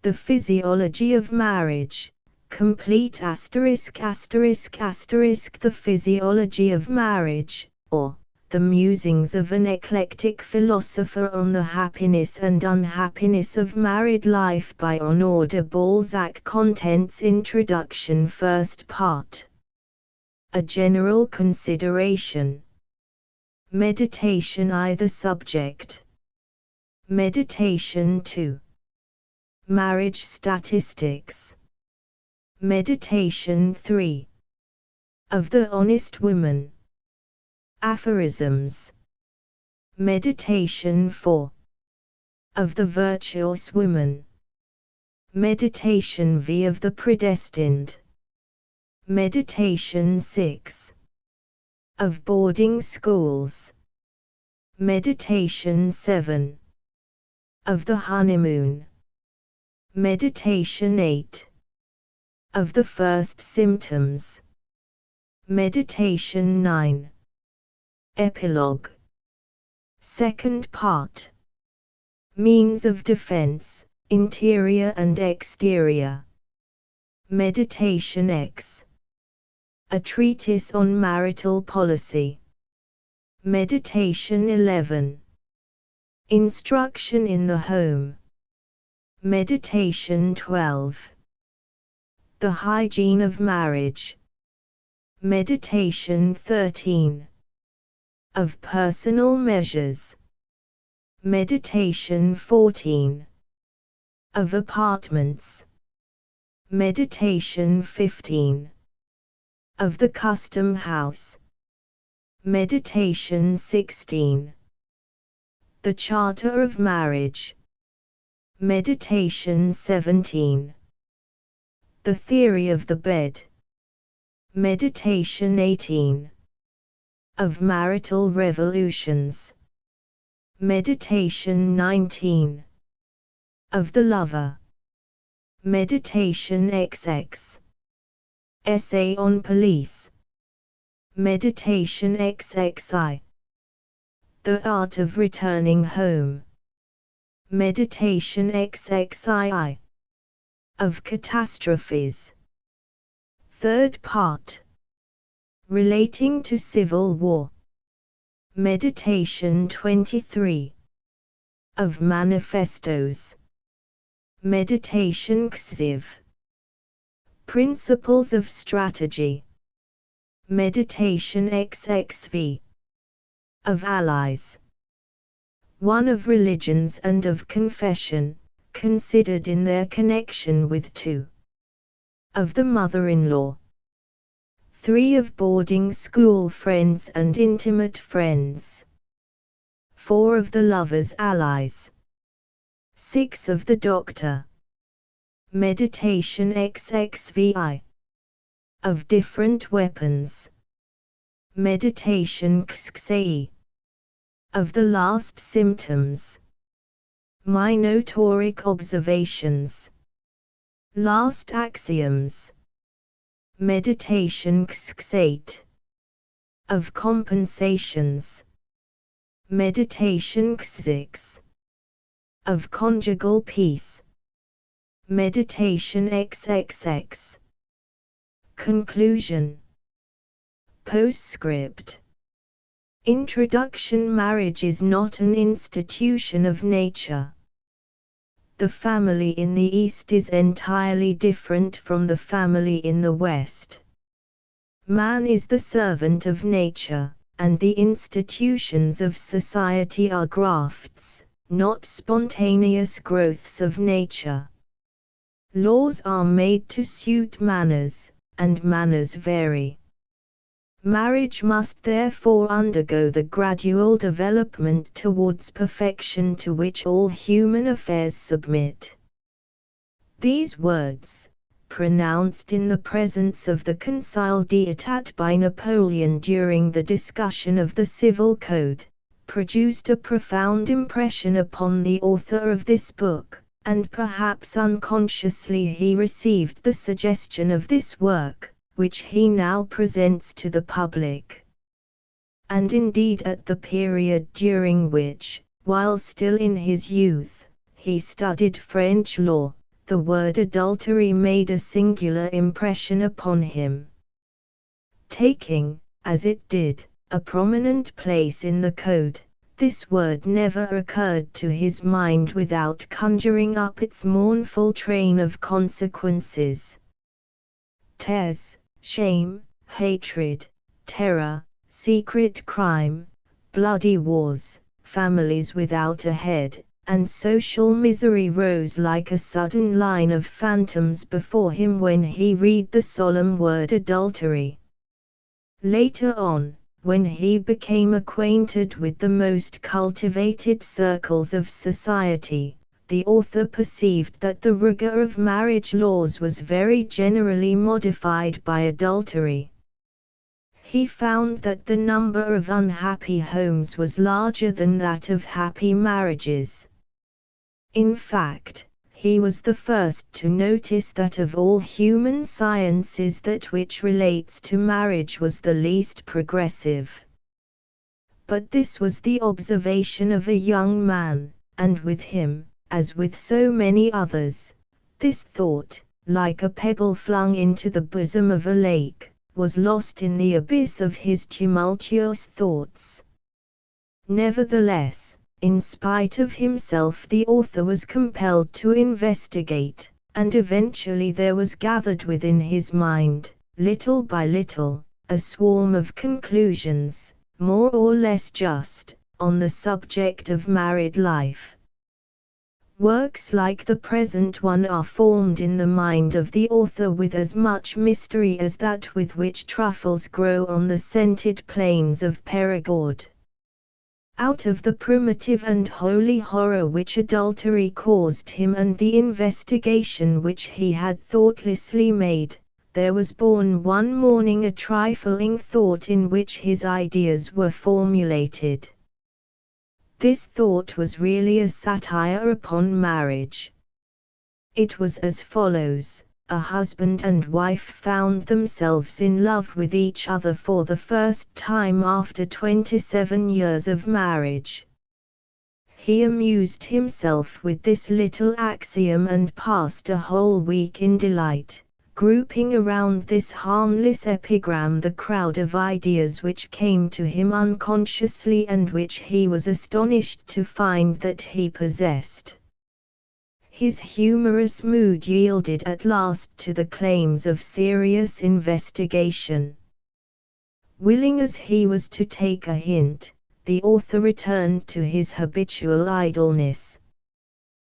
The Physiology of Marriage. Complete ******. The Physiology of Marriage, or The Musings of an Eclectic Philosopher on the Happiness and Unhappiness of Married Life by Honoré de Balzac. Contents: Introduction. First part. A general consideration. Meditation I. The subject. Meditation 2. Marriage statistics. Meditation 3. Of the honest woman. Aphorisms. Meditation 4. Of the virtuous woman. Meditation V. Of the predestined. Meditation 6. Of boarding schools. Meditation 7. Of the honeymoon. Meditation 8. Of the first symptoms. Meditation 9. Epilogue. Second part. Means of defense, interior and exterior. Meditation X. A treatise on marital policy. Meditation 11. Instruction in the home. Meditation 12. The hygiene of marriage. Meditation 13. Of personal measures. Meditation 14. Of apartments. Meditation 15. Of the custom house. Meditation 16. The Charter of Marriage. Meditation 17. The Theory of the Bed. Meditation 18. Of Marital Revolutions. Meditation 19. Of the Lover. Meditation XX. Essay on Police. Meditation XXI. The Art of Returning Home. Meditation XXII. Of Catastrophes. Third part. Relating to Civil War. Meditation 23. Of Manifestos. Meditation XIV. Principles of Strategy. Meditation XXV. Of Allies. 1. Of Religions and of Confession, considered in their connection with 2. Of the Mother-in-law. 3. Of Boarding School Friends and Intimate Friends. 4. Of the Lover's Allies. 6. Of the Doctor. Meditation XXVI. Of Different Weapons. Meditation XXI. Of the Last Symptoms. Minotauric Observations. Last Axioms. Meditation XXVIII. Of Compensations. Meditation XXVI. Of Conjugal Peace. Meditation XXX. Conclusion. Postscript. Introduction. Marriage is not an institution of nature. The family in the East is entirely different from the family in the West. Man is the servant of nature, and the institutions of society are grafts, not spontaneous growths of nature. Laws are made to suit manners, and manners vary. Marriage must therefore undergo the gradual development towards perfection to which all human affairs submit. These words, pronounced in the presence of the Conseil d'État by Napoleon during the discussion of the Civil Code, produced a profound impression upon the author of this book, and perhaps unconsciously he received the suggestion of this work, which he now presents to the public. And indeed at the period during which, while still in his youth, he studied French law, the word adultery made a singular impression upon him. Taking, as it did, a prominent place in the code, this word never occurred to his mind without conjuring up its mournful train of consequences. Tears, shame, hatred, terror, secret crime, bloody wars, families without a head, and social misery rose like a sudden line of phantoms before him when he read the solemn word adultery. Later on, when he became acquainted with the most cultivated circles of society, the author perceived that the rigor of marriage laws was very generally modified by adultery. He found that the number of unhappy homes was larger than that of happy marriages. In fact, he was the first to notice that of all human sciences that which relates to marriage was the least progressive. But this was the observation of a young man, and with him, as with so many others, this thought, like a pebble flung into the bosom of a lake, was lost in the abyss of his tumultuous thoughts. Nevertheless, in spite of himself, the author was compelled to investigate, and eventually there was gathered within his mind, little by little, a swarm of conclusions, more or less just, on the subject of married life. Works like the present one are formed in the mind of the author with as much mystery as that with which truffles grow on the scented plains of Perigord. Out of the primitive and holy horror which adultery caused him and the investigation which he had thoughtlessly made, there was born one morning a trifling thought in which his ideas were formulated. This thought was really a satire upon marriage. It was as follows: a husband and wife found themselves in love with each other for the first time after 27 years of marriage. He amused himself with this little axiom and passed a whole week in delight, grouping around this harmless epigram the crowd of ideas which came to him unconsciously and which he was astonished to find that he possessed. His humorous mood yielded at last to the claims of serious investigation. Willing as he was to take a hint, the author returned to his habitual idleness.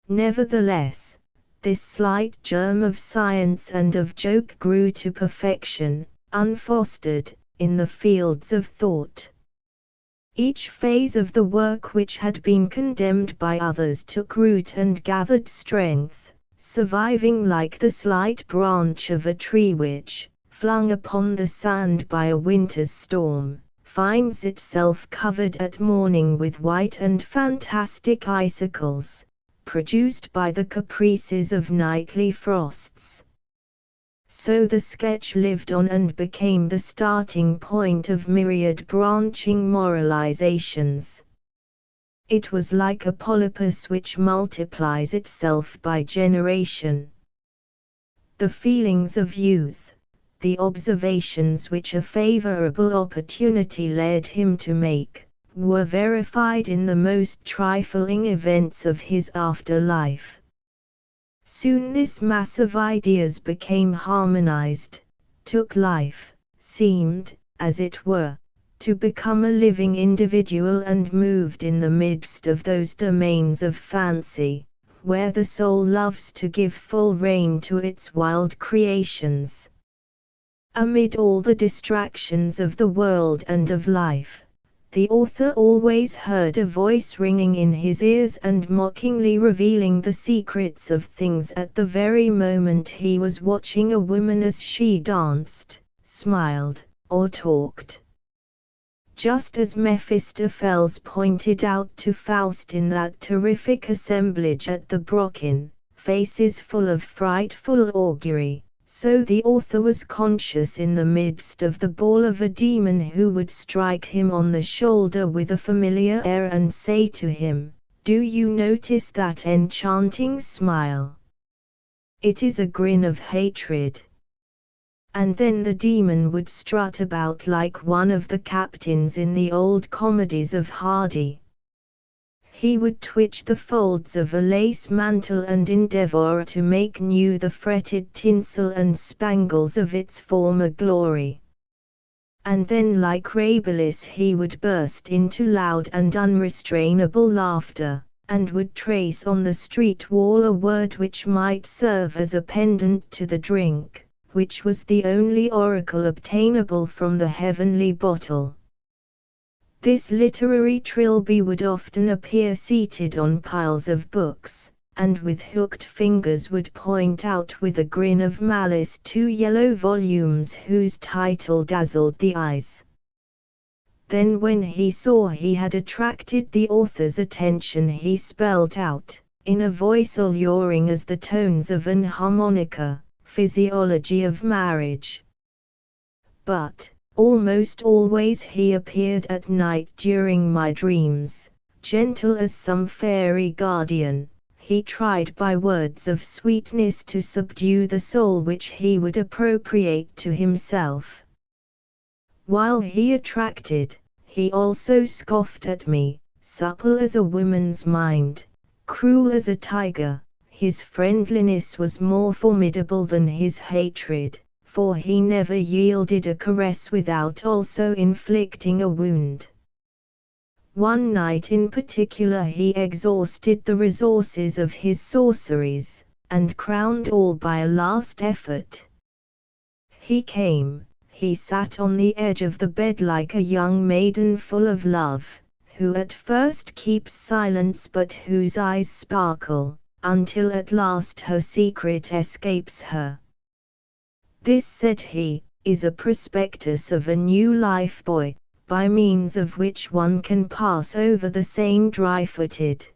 Nevertheless, this slight germ of science and of joke grew to perfection, unfostered, in the fields of thought. Each phase of the work which had been condemned by others took root and gathered strength, surviving like the slight branch of a tree which, flung upon the sand by a winter's storm, finds itself covered at morning with white and fantastic icicles, produced by the caprices of nightly frosts. So the sketch lived on and became the starting point of myriad branching moralizations. It was like a polypus which multiplies itself by generation. The feelings of youth, the observations which a favorable opportunity led him to make, were verified in the most trifling events of his afterlife. Soon this mass of ideas became harmonized, took life, seemed, as it were, to become a living individual and moved in the midst of those domains of fancy, where the soul loves to give full rein to its wild creations. Amid all the distractions of the world and of life, the author always heard a voice ringing in his ears and mockingly revealing the secrets of things at the very moment he was watching a woman as she danced, smiled, or talked. Just as Mephistopheles pointed out to Faust in that terrific assemblage at the Brocken, faces full of frightful augury, so the author was conscious in the midst of the ball of a demon who would strike him on the shoulder with a familiar air and say to him, "Do you notice that enchanting smile? it is a grin of hatred. And then the demon would strut about like one of the captains in the old comedies of Hardy. He would twitch the folds of a lace mantle and endeavor to make new the fretted tinsel and spangles of its former glory. And then like Rabelais he would burst into loud and unrestrainable laughter, and would trace on the street wall a word which might serve as a pendant to the drink, which was the only oracle obtainable from the heavenly bottle. This literary trilby would often appear seated on piles of books, and with hooked fingers would point out with a grin of malice 2 yellow volumes whose title dazzled the eyes. Then when he saw he had attracted the author's attention he spelt out, in a voice alluring as the tones of an harmonica, Physiology of Marriage. But almost always he appeared at night during my dreams, gentle as some fairy guardian. He tried by words of sweetness to subdue the soul which he would appropriate to himself. While he attracted, he also scoffed at me, supple as a woman's mind, cruel as a tiger. His friendliness was more formidable than his hatred, for he never yielded a caress without also inflicting a wound. One night in particular he exhausted the resources of his sorceries, and crowned all by a last effort. He came, he sat on the edge of the bed like a young maiden full of love, who at first keeps silence but whose eyes sparkle, until at last her secret escapes her. This, said he, is a prospectus of a new life buoy, by means of which one can pass over the Seine dry-footed.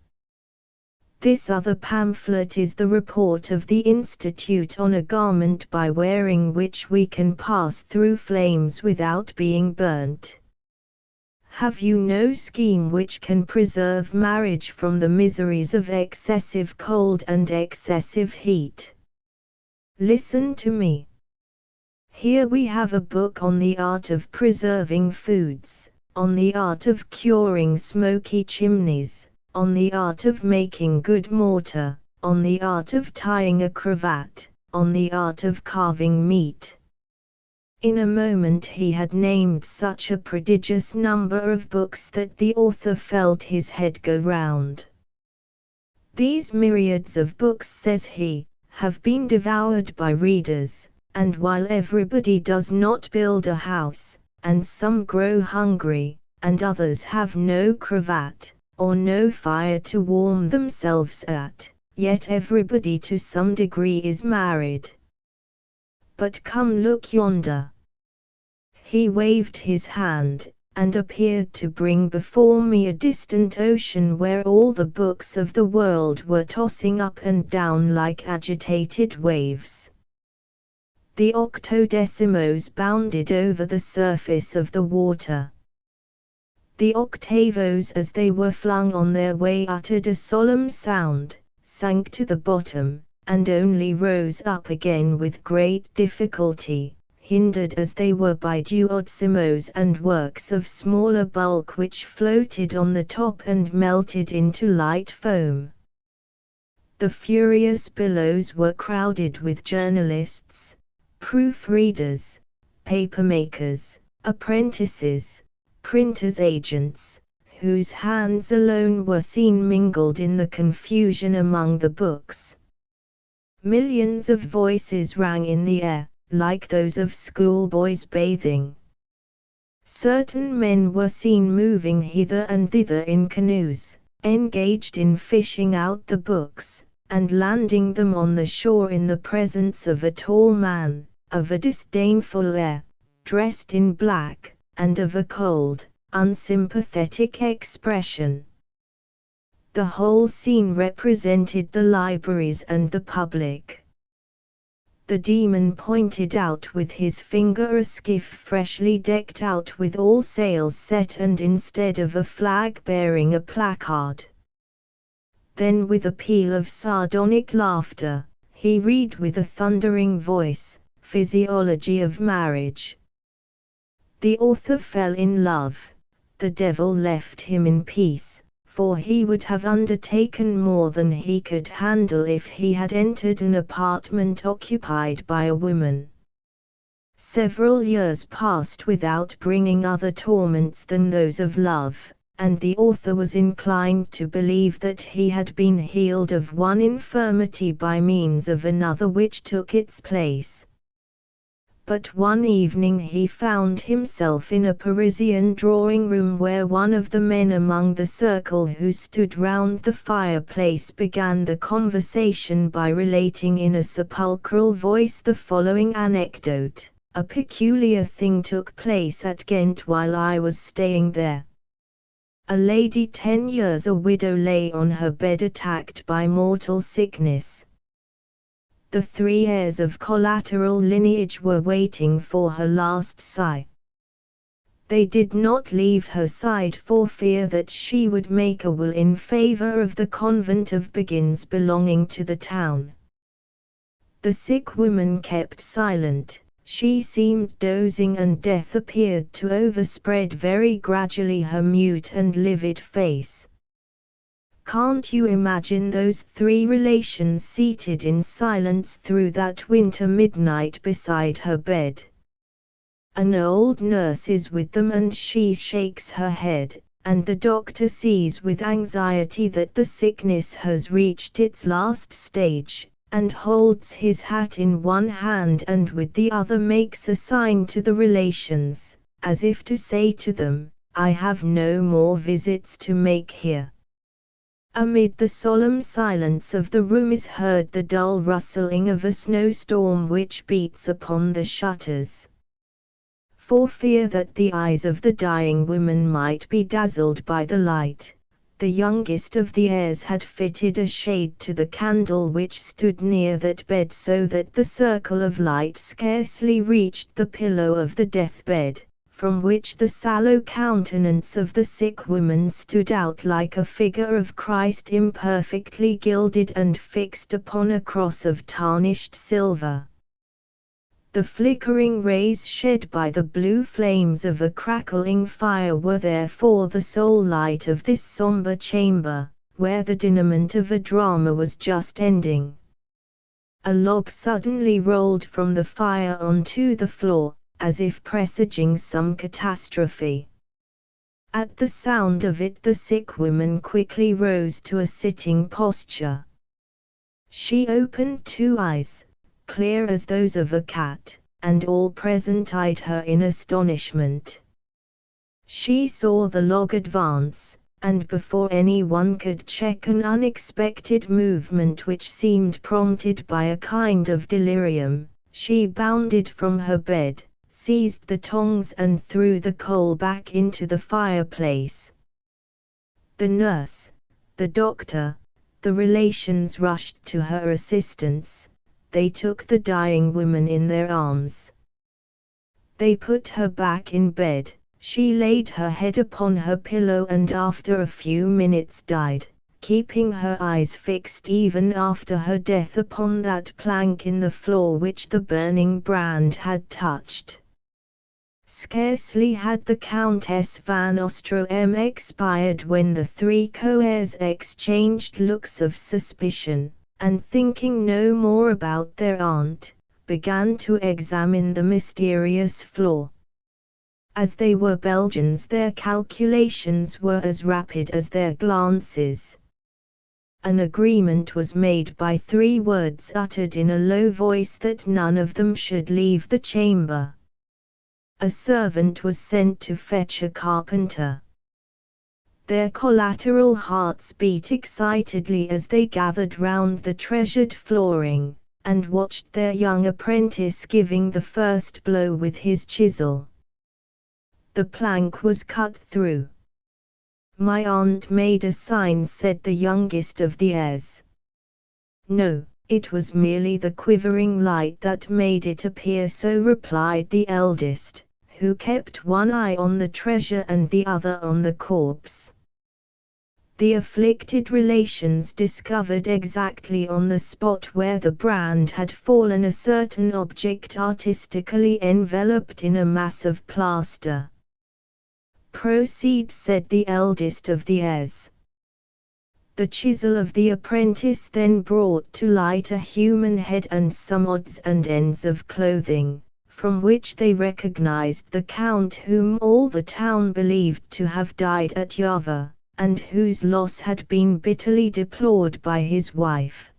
This other pamphlet is the report of the Institute on a garment by wearing which we can pass through flames without being burnt. Have you no scheme which can preserve marriage from the miseries of excessive cold and excessive heat? Listen to me. Here we have a book on the art of preserving foods, on the art of curing smoky chimneys, on the art of making good mortar, on the art of tying a cravat, on the art of carving meat. In a moment he had named such a prodigious number of books that the author felt his head go round. These myriads of books, says he, have been devoured by readers, and while everybody does not build a house, and some grow hungry, and others have no cravat, or no fire to warm themselves at, yet everybody to some degree is married. But come, look yonder. He waved his hand, and appeared to bring before me a distant ocean where all the books of the world were tossing up and down like agitated waves. The octodecimos bounded over the surface of the water. The octavos, as they were flung on their way, uttered a solemn sound, sank to the bottom, and only rose up again with great difficulty, hindered as they were by duodecimos and works of smaller bulk which floated on the top and melted into light foam. The furious billows were crowded with journalists, proofreaders, papermakers, apprentices, printers' agents, whose hands alone were seen mingled in the confusion among the books. Millions of voices rang in the air, like those of schoolboys bathing. Certain men were seen moving hither and thither in canoes, engaged in fishing out the books, and landing them on the shore in the presence of a tall man, of a disdainful air, dressed in black, and of a cold, unsympathetic expression. The whole scene represented the libraries and the public. The demon pointed out with his finger a skiff freshly decked out with all sails set, and instead of a flag bearing a placard. Then with a peal of sardonic laughter, He read with a thundering voice, Physiology of Marriage. The author fell in love. The devil left him in peace, for he would have undertaken more than he could handle if he had entered an apartment occupied by a woman. Several years passed without bringing other torments than those of love, and the author was inclined to believe that he had been healed of one infirmity by means of another which took its place. But one evening he found himself in a Parisian drawing-room where one of the men among the circle who stood round the fireplace began the conversation by relating in a sepulchral voice the following anecdote. A peculiar thing took place at Ghent while I was staying there. A lady 10 years a widow lay on her bed attacked by mortal sickness. The 3 heirs of collateral lineage were waiting for her last sigh. They did not leave her side for fear that she would make a will in favor of the convent of Beguines belonging to the town. The sick woman kept silent. She seemed dozing, and death appeared to overspread very gradually her mute and livid face. Can't you imagine those 3 relations seated in silence through that winter midnight beside her bed? An old nurse is with them and she shakes her head, and the doctor sees with anxiety that the sickness has reached its last stage, and holds his hat in one hand and with the other makes a sign to the relations, as if to say to them, I have no more visits to make here. Amid the solemn silence of the room is heard the dull rustling of a snowstorm which beats upon the shutters. For fear that the eyes of the dying woman might be dazzled by the light, the youngest of the heirs had fitted a shade to the candle which stood near that bed so that the circle of light scarcely reached the pillow of the deathbed, from which the sallow countenance of the sick woman stood out like a figure of Christ imperfectly gilded and fixed upon a cross of tarnished silver. The flickering rays shed by the blue flames of a crackling fire were therefore the sole light of this sombre chamber, where the denouement of a drama was just ending. A log suddenly rolled from the fire onto the floor, as if presaging some catastrophe. At the sound of it the sick woman quickly rose to a sitting posture. She opened 2 eyes, clear as those of a cat, and all present eyed her in astonishment. She saw the log advance, and before anyone could check an unexpected movement which seemed prompted by a kind of delirium, she bounded from her bed, seized the tongs and threw the coal back into the fireplace. The nurse, the doctor, the relations rushed to her assistance. They took the dying woman in their arms. They put her back in bed. She laid her head upon her pillow and after a few minutes died, keeping her eyes fixed even after her death upon that plank in the floor which the burning brand had touched. Scarcely had the Countess van Oström expired when the 3 co-heirs exchanged looks of suspicion, and thinking no more about their aunt, began to examine the mysterious floor. As they were Belgians, their calculations were as rapid as their glances. An agreement was made by 3 words uttered in a low voice that none of them should leave the chamber. A servant was sent to fetch a carpenter. Their collateral hearts beat excitedly as they gathered round the treasured flooring, and watched their young apprentice giving the first blow with his chisel. The plank was cut through. My aunt made a sign, said the youngest of the heirs. No, it was merely the quivering light that made it appear so, replied the eldest, who kept one eye on the treasure and the other on the corpse. The afflicted relations discovered exactly on the spot where the brand had fallen a certain object artistically enveloped in a mass of plaster. "Proceed," said the eldest of the heirs. The chisel of the apprentice then brought to light a human head and some odds and ends of clothing, from which they recognized the count whom all the town believed to have died at Java, and whose loss had been bitterly deplored by his wife.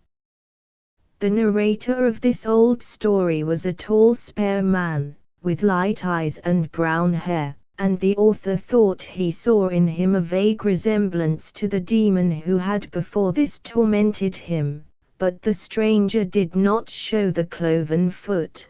The narrator of this old story was a tall spare man, with light eyes and brown hair, and the author thought he saw in him a vague resemblance to the demon who had before this tormented him, but the stranger did not show the cloven foot.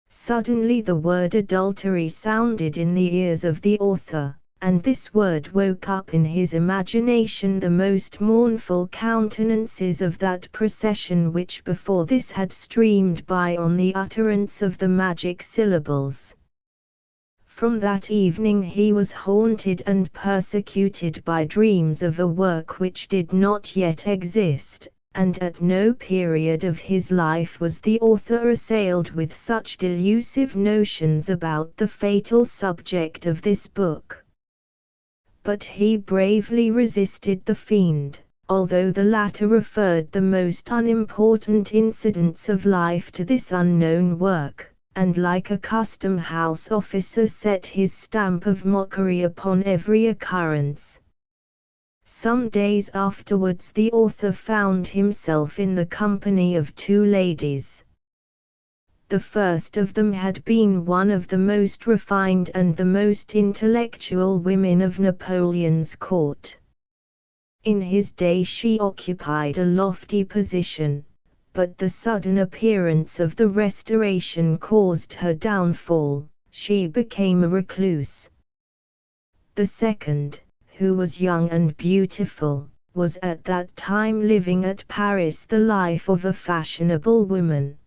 Suddenly the word adultery sounded in the ears of the author, and this word woke up in his imagination the most mournful countenances of that procession which before this had streamed by on the utterance of the magic syllables. From that evening he was haunted and persecuted by dreams of a work which did not yet exist, and at no period of his life was the author assailed with such delusive notions about the fatal subject of this book. But he bravely resisted the fiend, although the latter referred the most unimportant incidents of life to this unknown work, and like a custom-house officer set his stamp of mockery upon every occurrence. Some days afterwards the author found himself in the company of two ladies. The first of them had been one of the most refined and the most intellectual women of Napoleon's court. In his day she occupied a lofty position, but the sudden appearance of the Restoration caused her downfall. She became a recluse. The second, who was young and beautiful, was at that time living at Paris the life of a fashionable woman.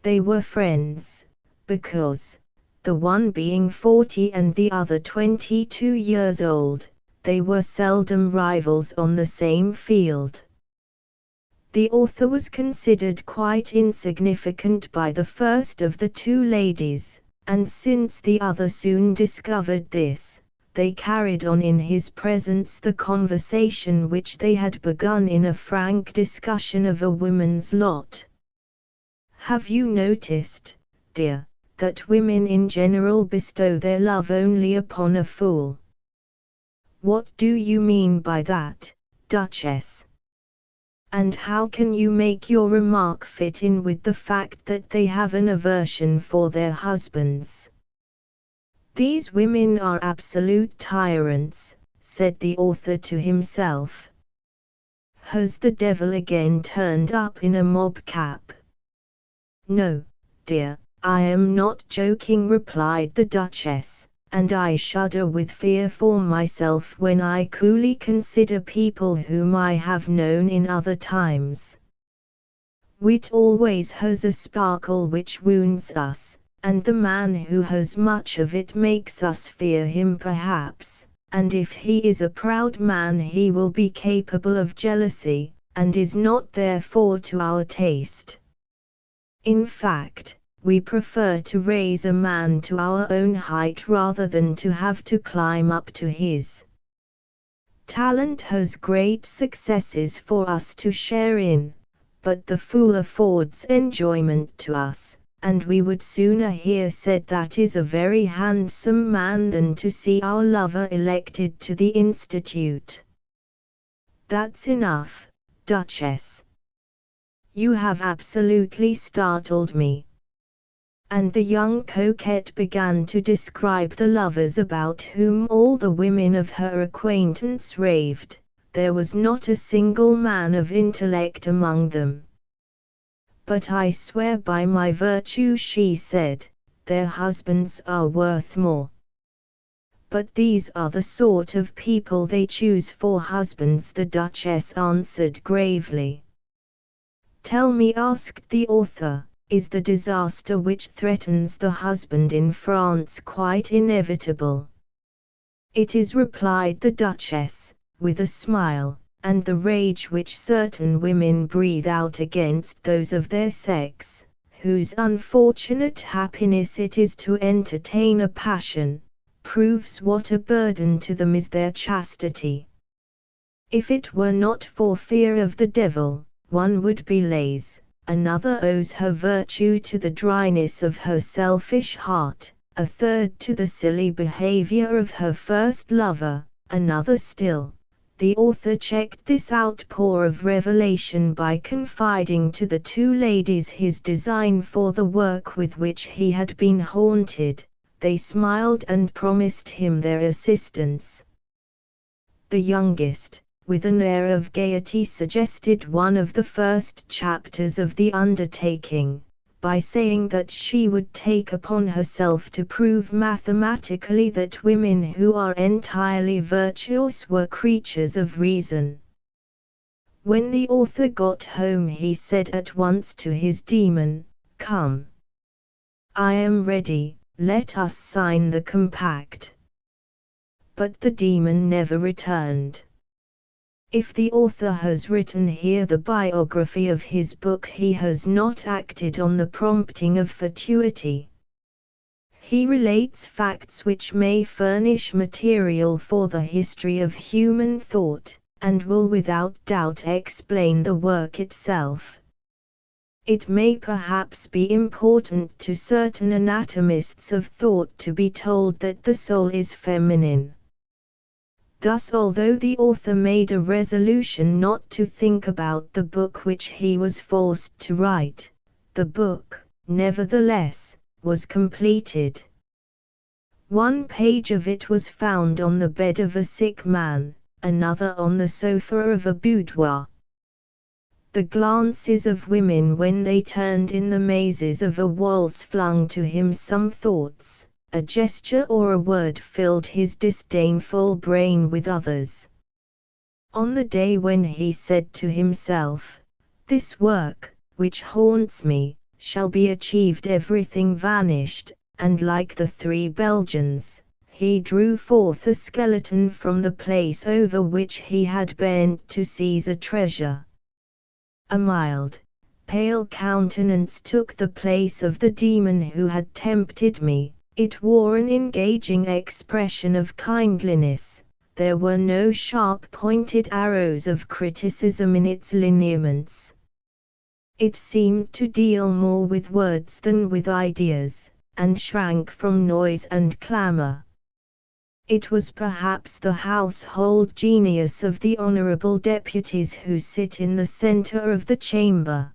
They were friends, because, the one being 40 and the other 22 years old, they were seldom rivals on the same field. The author was considered quite insignificant by the first of the two ladies, and since the other soon discovered this, they carried on in his presence the conversation which they had begun in a frank discussion of a woman's lot. "Have you noticed, dear, that women in general bestow their love only upon a fool?" "What do you mean by that, Duchess? And how can you make your remark fit in with the fact that they have an aversion for their husbands?" "These women are absolute tyrants," said the author to himself. "Has the devil again turned up in a mob cap?" "No, dear, I am not joking," replied the Duchess, "and I shudder with fear for myself when I coolly consider people whom I have known in other times. Wit always has a sparkle which wounds us, and the man who has much of it makes us fear him perhaps, and if he is a proud man he will be capable of jealousy, and is not therefore to our taste. In fact, we prefer to raise a man to our own height rather than to have to climb up to his. Talent has great successes for us to share in, but the fool affords enjoyment to us, and we would sooner hear said that is a very handsome man than to see our lover elected to the Institute. That's enough, Duchess. You have absolutely startled me." And the young coquette began to describe the lovers about whom all the women of her acquaintance raved. There was not a single man of intellect among them. "But I swear by my virtue," she said, "their husbands are worth more." "But these are the sort of people they choose for husbands," the Duchess answered gravely. "Tell me," asked the author, "is the disaster which threatens the husband in France quite inevitable?" "It is," replied the Duchess, with a smile, and the rage which certain women breathe out against those of their sex, whose unfortunate happiness it is to entertain a passion, proves what a burden to them is their chastity. If it were not for fear of the devil, one would be lazy, another owes her virtue to the dryness of her selfish heart, a third to the silly behavior of her first lover, another still. The author checked this outpour of revelation by confiding to the two ladies his design for the work with which he had been haunted. They smiled and promised him their assistance. The youngest, with an air of gaiety, suggested one of the first chapters of the undertaking, by saying that she would take upon herself to prove mathematically that women who are entirely virtuous were creatures of reason. When the author got home he said at once to his demon, "Come. I am ready, let us sign the compact." But the demon never returned. If the author has written here the biography of his book, he has not acted on the prompting of fatuity. He relates facts which may furnish material for the history of human thought, and will without doubt explain the work itself. It may perhaps be important to certain anatomists of thought to be told that the soul is feminine. Thus, although the author made a resolution not to think about the book which he was forced to write, the book, nevertheless, was completed. One page of it was found on the bed of a sick man, another on the sofa of a boudoir. The glances of women when they turned in the mazes of a waltz flung to him some thoughts. A gesture or a word filled his disdainful brain with others. On the day when he said to himself, "This work, which haunts me, shall be achieved," everything vanished, and like the three Belgians, he drew forth a skeleton from the place over which he had bent to seize a treasure. A mild, pale countenance took the place of the demon who had tempted me. It wore an engaging expression of kindliness. There were no sharp-pointed arrows of criticism in its lineaments. It seemed to deal more with words than with ideas, and shrank from noise and clamor. It was perhaps the household genius of the honorable deputies who sit in the center of the chamber.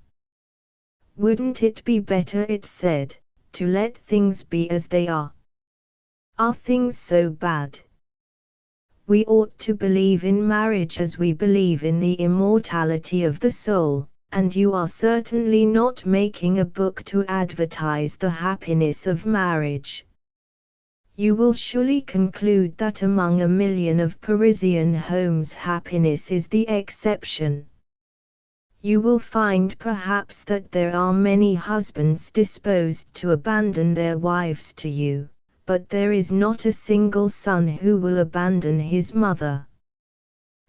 "Wouldn't it be better," it said, "to let things be as they are? Are things so bad? We ought to believe in marriage as we believe in the immortality of the soul, and you are certainly not making a book to advertise the happiness of marriage. You will surely conclude that among 1,000,000 of Parisian homes happiness is the exception. You will find perhaps that there are many husbands disposed to abandon their wives to you, but there is not a single son who will abandon his mother.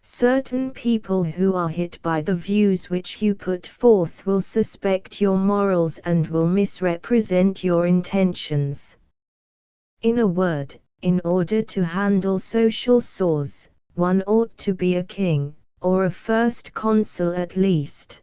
Certain people who are hit by the views which you put forth will suspect your morals and will misrepresent your intentions. In a word, in order to handle social sores, one ought to be a king, or a first consul at least."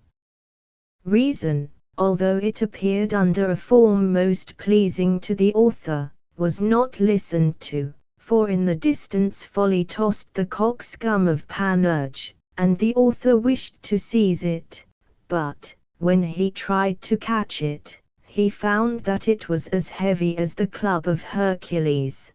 Reason, although it appeared under a form most pleasing to the author, was not listened to, for in the distance Folly tossed the cockscomb of Panurge, and the author wished to seize it, but, when he tried to catch it, he found that it was as heavy as the club of Hercules.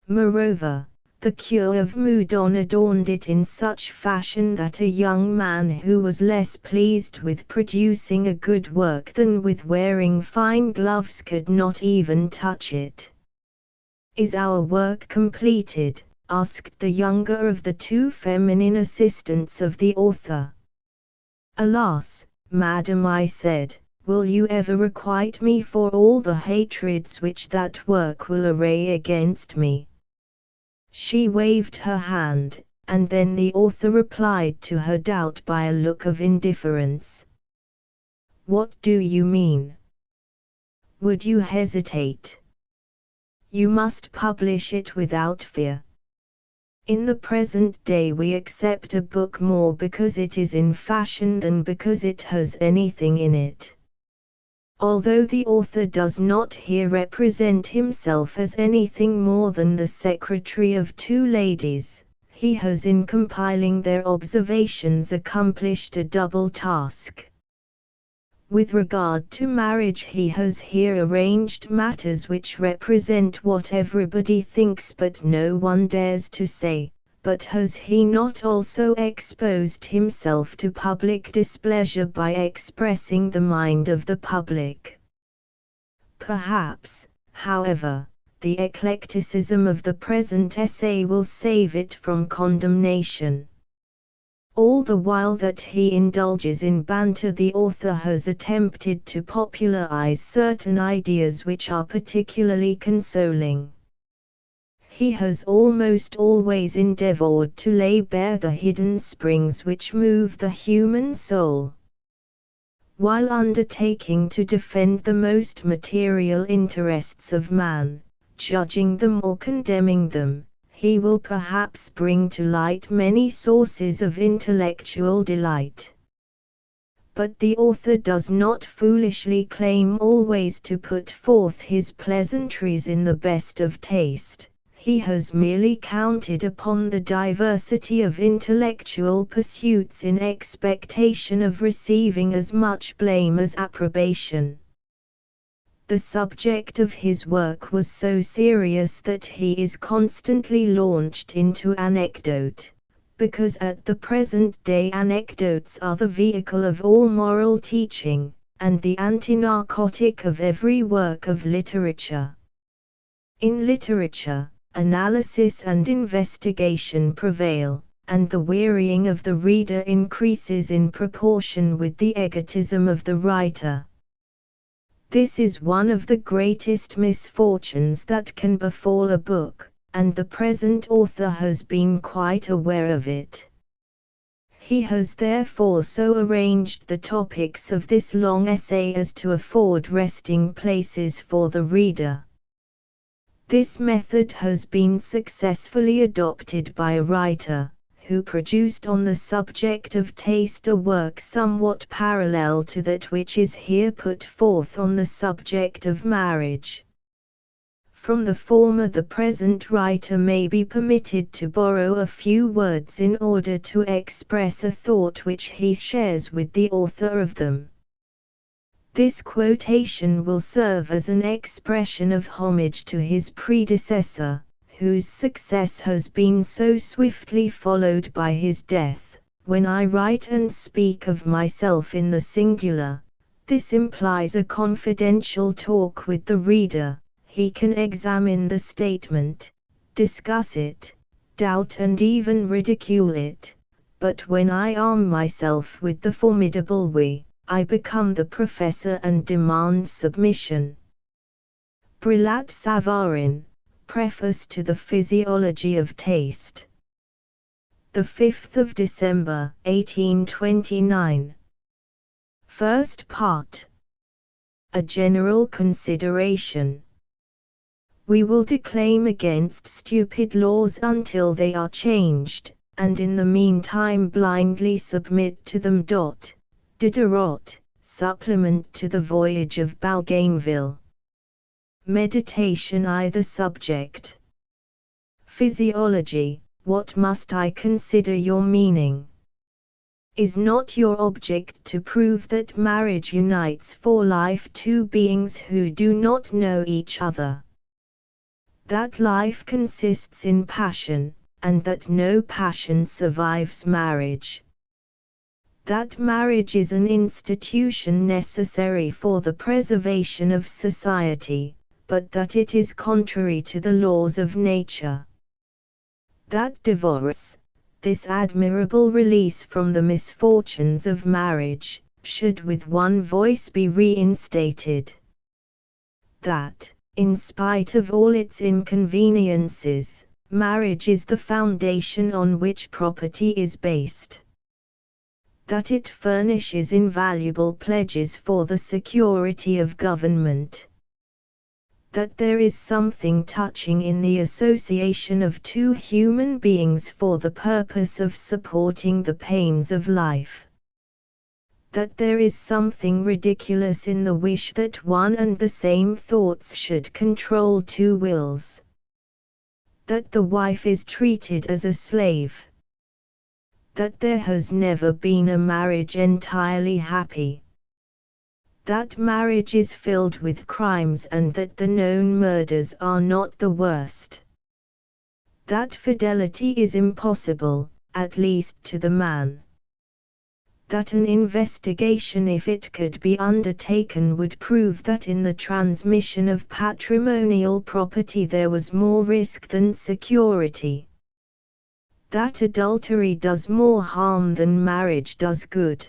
Moreover, the cure of Moudon adorned it in such fashion that a young man who was less pleased with producing a good work than with wearing fine gloves could not even touch it. "Is our work completed?" asked the younger of the two feminine assistants of the author. "Alas, madam," I said, "will you ever requite me for all the hatreds which that work will array against me?" She waved her hand, and then the author replied to her doubt by a look of indifference. "What do you mean? Would you hesitate? You must publish it without fear. In the present day we accept a book more because it is in fashion than because it has anything in it." Although the author does not here represent himself as anything more than the secretary of two ladies, he has in compiling their observations accomplished a double task. With regard to marriage, he has here arranged matters which represent what everybody thinks but no one dares to say. But has he not also exposed himself to public displeasure by expressing the mind of the public? Perhaps, however, the eclecticism of the present essay will save it from condemnation. All the while that he indulges in banter, the author has attempted to popularize certain ideas which are particularly consoling. He has almost always endeavored to lay bare the hidden springs which move the human soul. While undertaking to defend the most material interests of man, judging them or condemning them, he will perhaps bring to light many sources of intellectual delight. But the author does not foolishly claim always to put forth his pleasantries in the best of taste. He has merely counted upon the diversity of intellectual pursuits in expectation of receiving as much blame as approbation. The subject of his work was so serious that he is constantly launched into anecdote, because at the present day anecdotes are the vehicle of all moral teaching, and the anti-narcotic of every work of literature. In literature, analysis and investigation prevail, and the wearying of the reader increases in proportion with the egotism of the writer. This is one of the greatest misfortunes that can befall a book, and the present author has been quite aware of it. He has therefore so arranged the topics of this long essay as to afford resting places for the reader. This method has been successfully adopted by a writer, who produced on the subject of taste a work somewhat parallel to that which is here put forth on the subject of marriage. From the former the present writer may be permitted to borrow a few words in order to express a thought which he shares with the author of them. This quotation will serve as an expression of homage to his predecessor, whose success has been so swiftly followed by his death. When I write and speak of myself in the singular, this implies a confidential talk with the reader. He can examine the statement, discuss it, doubt and even ridicule it. But when I arm myself with the formidable we, I become the professor and demand submission. Brillat Savarin, Preface to the Physiology of Taste. 5 December, 1829. First part. A general consideration. We will declaim against stupid laws until they are changed, and in the meantime blindly submit to them. Diderot, Supplement to the Voyage of Bougainville. Meditation I. The subject. Physiology, what must I consider your meaning? Is not your object to prove that marriage unites for life two beings who do not know each other? That life consists in passion, and that no passion survives marriage? That marriage is an institution necessary for the preservation of society, but that it is contrary to the laws of nature? That divorce, this admirable release from the misfortunes of marriage, should with one voice be reinstated? That, in spite of all its inconveniences, Marriage is the foundation on which property is based. That it furnishes invaluable pledges for the security of government. That there is something touching in the association of two human beings for the purpose of supporting the pains of life. That there is something ridiculous in the wish that one and the same thoughts should control two wills. That the wife is treated as a slave. That there has never been a marriage entirely happy. That marriage is filled with crimes and that the known murders are not the worst. That fidelity is impossible, at least to the man. That an investigation, if it could be undertaken, would prove that in the transmission of patrimonial property there was more risk than security. That adultery does more harm than marriage does good.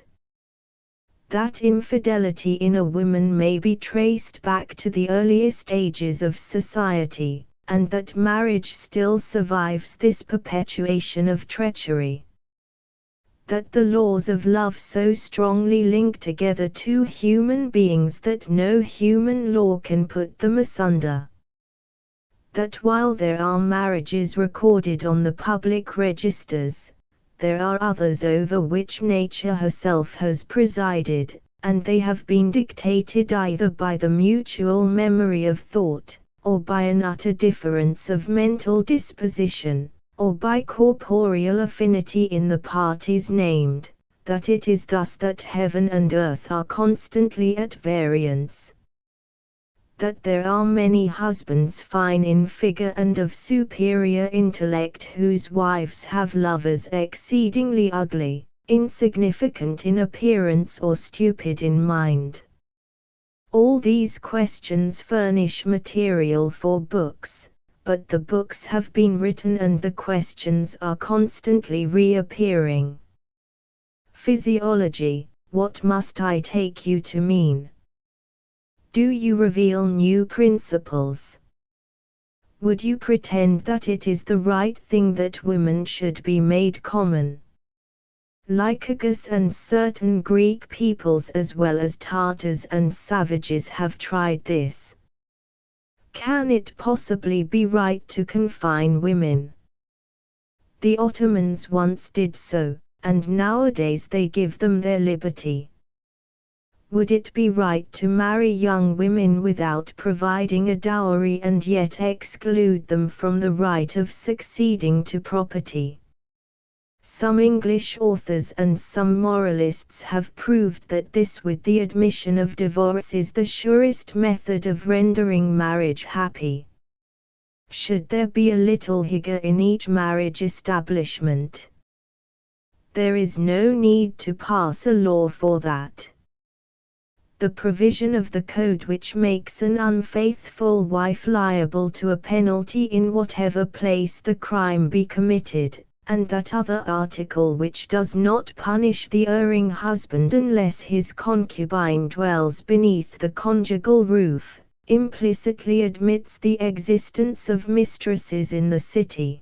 That infidelity in a woman may be traced back to the earliest ages of society, and that marriage still survives this perpetuation of treachery. That the laws of love so strongly link together two human beings that no human law can put them asunder. That while there are marriages recorded on the public registers, there are others over which nature herself has presided, and they have been dictated either by the mutual memory of thought, or by an utter difference of mental disposition, or by corporeal affinity in the parties named, that it is thus that heaven and earth are constantly at variance. That there are many husbands fine in figure and of superior intellect whose wives have lovers exceedingly ugly, insignificant in appearance or stupid in mind. All these questions furnish material for books, but the books have been written and the questions are constantly reappearing. Physiology, what must I take you to mean? Do you reveal new principles? Would you pretend that it is the right thing that women should be made common? Lycurgus and certain Greek peoples as well as Tartars and savages have tried this. Can it possibly be right to confine women? The Ottomans once did so, and nowadays they give them their liberty. Would it be right to marry young women without providing a dowry and yet exclude them from the right of succeeding to property? Some English authors and some moralists have proved that this, with the admission of divorce, is the surest method of rendering marriage happy. Should there be a little hygge in each marriage establishment? There is no need to pass a law for that. The provision of the code which makes an unfaithful wife liable to a penalty in whatever place the crime be committed, and that other article which does not punish the erring husband unless his concubine dwells beneath the conjugal roof, implicitly admits the existence of mistresses in the city.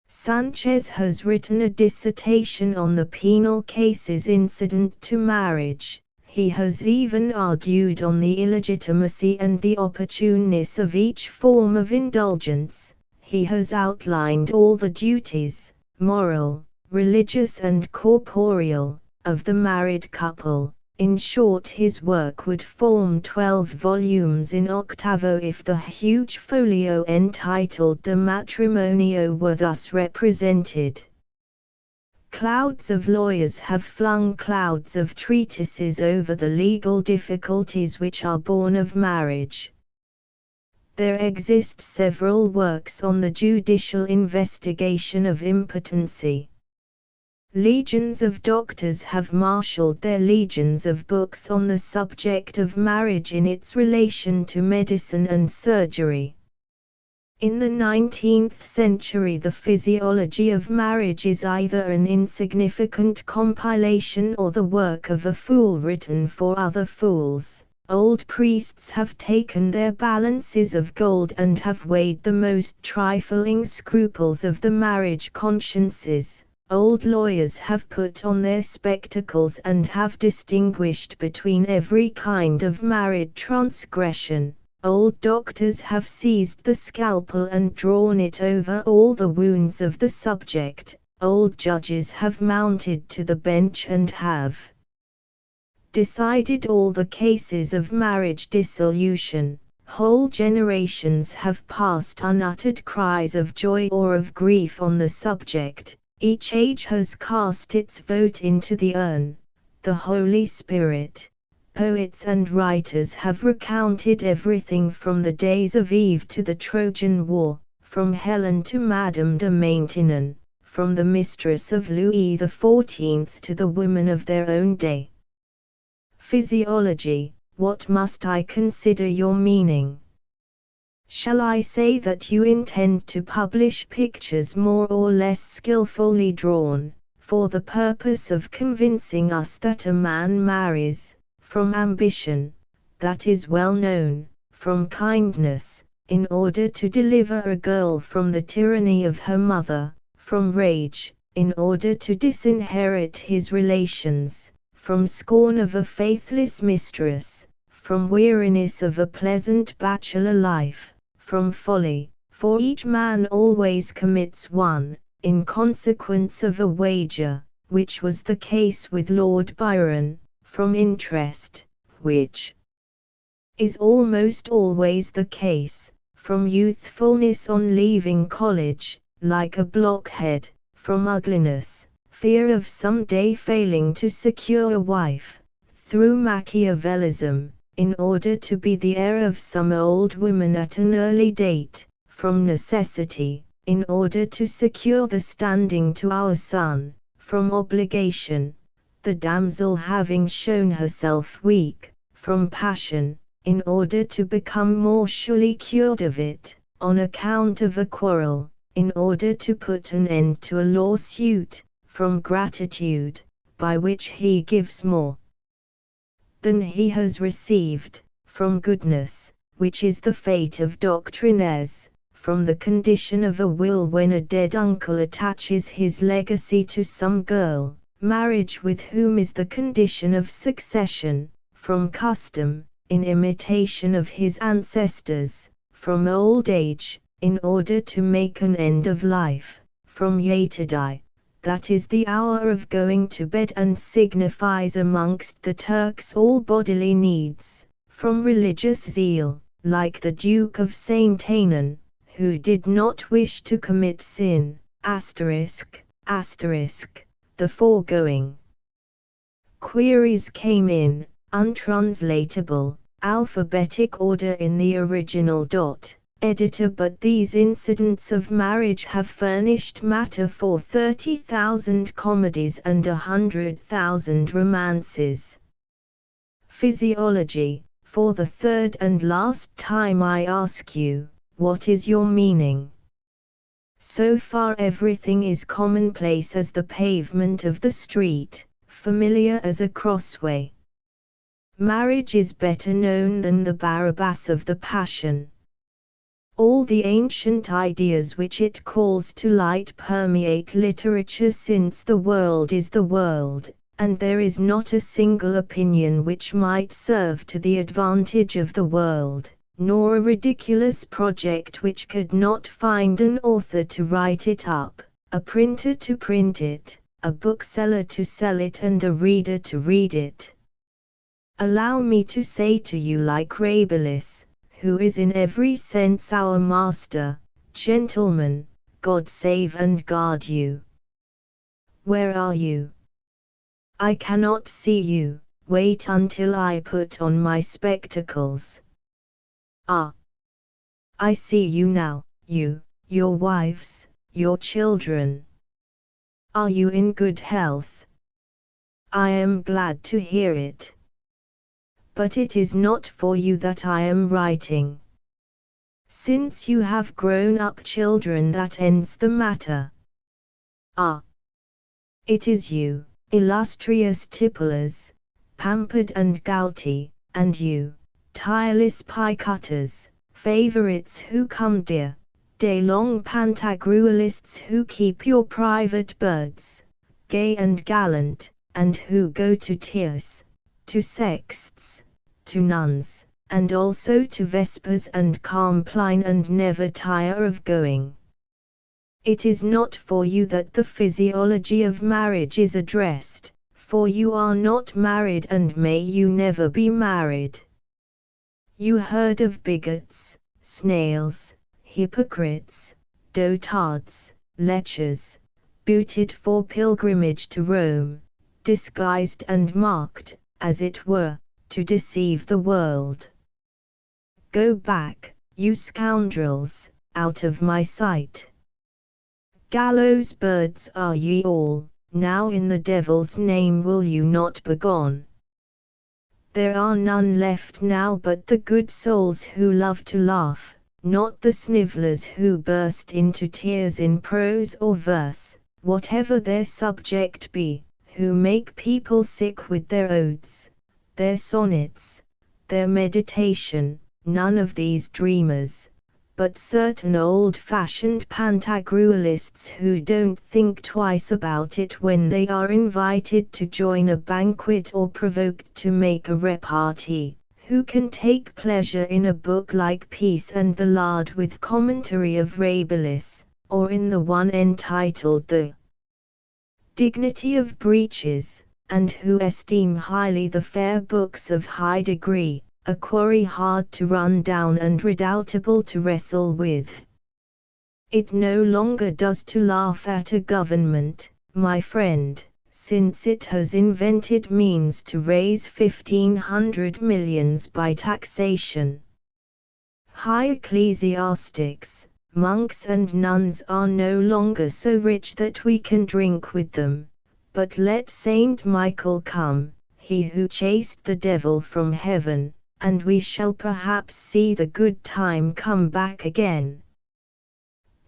Sanchez has written a dissertation on the penal cases incident to marriage. He has even argued on the illegitimacy and the opportuneness of each form of indulgence. He has outlined all the duties, moral, religious and corporeal, of the married couple. In short, his work would form 12 volumes in octavo if the huge folio entitled De Matrimonio were thus represented. Clouds of lawyers have flung clouds of treatises over the legal difficulties which are born of marriage. There exist several works on the judicial investigation of impotency. Legions of doctors have marshaled their legions of books on the subject of marriage in its relation to medicine and surgery. In the 19th century, the physiology of marriage is either an insignificant compilation or the work of a fool written for other fools. Old priests have taken their balances of gold and have weighed the most trifling scruples of the marriage consciences. Old lawyers have put on their spectacles and have distinguished between every kind of married transgression. Old doctors have seized the scalpel and drawn it over all the wounds of the subject. Old judges have mounted to the bench and have decided all the cases of marriage dissolution. Whole generations have passed unuttered cries of joy or of grief on the subject. Each age has cast its vote into the urn. The Holy Spirit, poets and writers have recounted everything from the days of Eve to the Trojan War, from Helen to Madame de Maintenon, from the mistress of Louis XIV to the women of their own day. Physiology, what must I consider your meaning? Shall I say that you intend to publish pictures more or less skillfully drawn, for the purpose of convincing us that a man marries, from ambition, that is well known, from kindness, in order to deliver a girl from the tyranny of her mother, from rage, in order to disinherit his relations, from scorn of a faithless mistress, from weariness of a pleasant bachelor life, from folly, for each man always commits one, in consequence of a wager, which was the case with Lord Byron, from interest, which is almost always the case, from youthfulness on leaving college, like a blockhead, from ugliness, fear of some day failing to secure a wife, through Machiavellism, in order to be the heir of some old woman at an early date, from necessity, in order to secure the standing to our son, from obligation, the damsel having shown herself weak, from passion, in order to become more surely cured of it, on account of a quarrel, in order to put an end to a lawsuit, from gratitude, by which he gives more than he has received, from goodness, which is the fate of doctrinaires, from the condition of a will when a dead uncle attaches his legacy to some girl, marriage with whom is the condition of succession, from custom, in imitation of his ancestors, from old age, in order to make an end of life, from yatadi, that is the hour of going to bed and signifies amongst the Turks all bodily needs, from religious zeal, like the Duke of Saint Anan, who did not wish to commit sin, the foregoing queries came in, untranslatable, alphabetic order in the original. Editor, but these incidents of marriage have furnished matter for 30,000 comedies and 100,000 romances. Physiology, for the third and last time I ask you, what is your meaning? So far everything is commonplace as the pavement of the street, familiar as a crossway. Marriage is better known than the Barabbas of the Passion. All the ancient ideas which it calls to light permeate literature since the world is the world, and there is not a single opinion which might serve to the advantage of the world, nor a ridiculous project which could not find an author to write it up, a printer to print it, a bookseller to sell it, and a reader to read it. Allow me to say to you, like Rabelais, who is in every sense our master, gentlemen, God save and guard you. Where are you? I cannot see you, wait until I put on my spectacles. Ah! I see you now, you, your wives, your children. Are you in good health? I am glad to hear it. But it is not for you that I am writing. Since you have grown-up children, that ends the matter. Ah! It is you, illustrious tipplers, pampered and gouty, and you, tireless pie cutters, favorites who come dear, day-long pantagruelists who keep your private birds, gay and gallant, and who go to tierce, to sexts, to nuns, and also to vespers and compline and never tire of going. It is not for you that the physiology of marriage is addressed, for you are not married and may you never be married. You heard of bigots, snails, hypocrites, dotards, lechers, booted for pilgrimage to Rome, disguised and marked, as it were, to deceive the world. Go back, you scoundrels, out of my sight. Gallows birds are ye all, now in the devil's name will you not begone. There are none left now but the good souls who love to laugh, not the snivellers who burst into tears in prose or verse, whatever their subject be, who make people sick with their odes, their sonnets, their meditation, none of these dreamers, but certain old-fashioned pantagruelists who don't think twice about it when they are invited to join a banquet or provoked to make a repartee, who can take pleasure in a book like Peace and the Lard with commentary of Rabelais, or in the one entitled The Dignity of Breeches, and who esteem highly the fair books of high degree, a quarry hard to run down and redoubtable to wrestle with. It no longer does to laugh at a government, my friend, since it has invented means to raise 1,500 millions by taxation. High ecclesiastics, monks and nuns are no longer so rich that we can drink with them, but let Saint Michael come, he who chased the devil from heaven, and we shall perhaps see the good time come back again.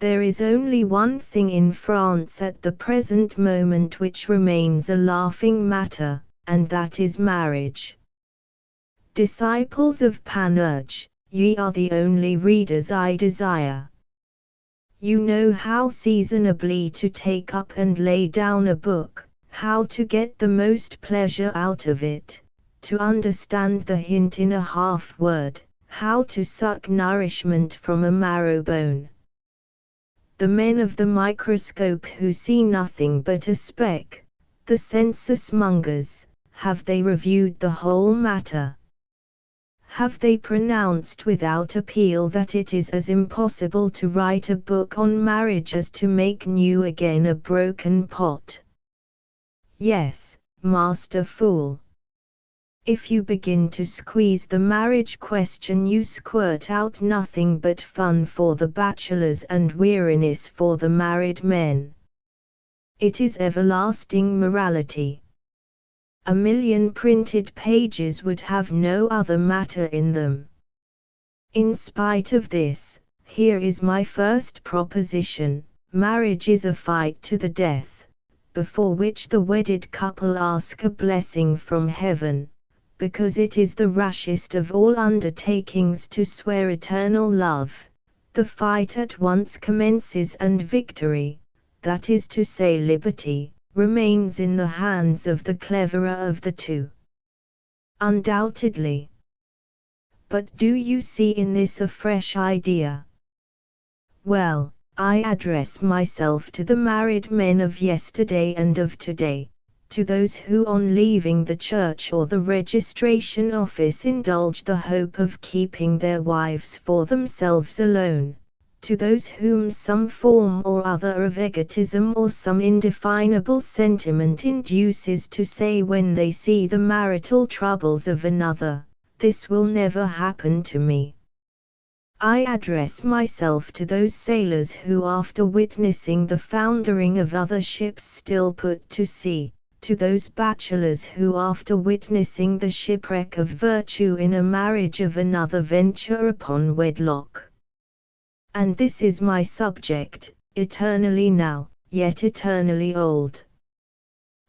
There is only one thing in France at the present moment which remains a laughing matter, and that is marriage. Disciples of Panurge, ye are the only readers I desire. You know how seasonably to take up and lay down a book, how to get the most pleasure out of it, to understand the hint in a half word, how to suck nourishment from a marrow bone. The men of the microscope who see nothing but a speck, the census mongers, have they reviewed the whole matter? Have they pronounced without appeal that it is as impossible to write a book on marriage as to make new again a broken pot? Yes, master fool. If you begin to squeeze the marriage question you squirt out nothing but fun for the bachelors and weariness for the married men. It is everlasting morality. 1,000,000 printed pages would have no other matter in them. In spite of this, here is my first proposition: marriage is a fight to the death, before which the wedded couple ask a blessing from heaven, because it is the rashest of all undertakings to swear eternal love. The fight at once commences and victory, that is to say liberty, remains in the hands of the cleverer of the two. Undoubtedly. But do you see in this a fresh idea? Well, I address myself to the married men of yesterday and of today, to those who on leaving the church or the registration office indulge the hope of keeping their wives for themselves alone, to those whom some form or other of egotism or some indefinable sentiment induces to say when they see the marital troubles of another, "This will never happen to me." I address myself to those sailors who after witnessing the foundering of other ships still put to sea, to those bachelors who after witnessing the shipwreck of virtue in a marriage of another venture upon wedlock. And this is my subject, eternally now, yet eternally old.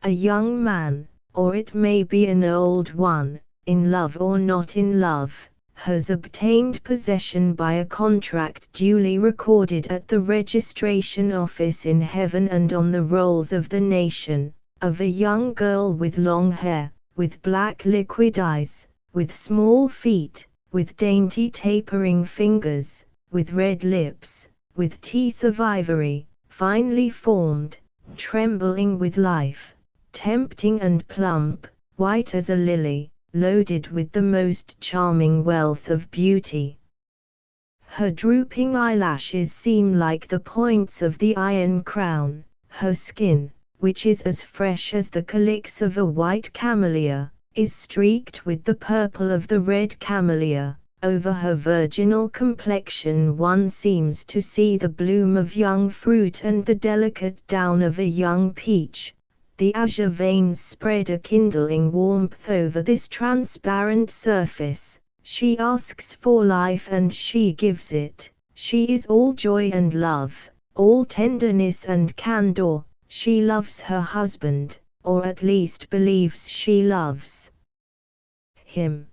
A young man, or it may be an old one, in love or not in love, has obtained possession by a contract duly recorded at the registration office in heaven and on the rolls of the nation, of a young girl with long hair, with black liquid eyes, with small feet, with dainty tapering fingers, with red lips, with teeth of ivory, finely formed, trembling with life, tempting and plump, white as a lily, loaded with the most charming wealth of beauty. Her drooping eyelashes seem like the points of the iron crown. Her skin, which is as fresh as the calyx of a white camellia, is streaked with the purple of the red camellia. Over her virginal complexion one seems to see the bloom of young fruit and the delicate down of a young peach. The azure veins spread a kindling warmth over this transparent surface. She asks for life and she gives it. She is all joy and love, all tenderness and candor. She loves her husband, or at least believes she loves him.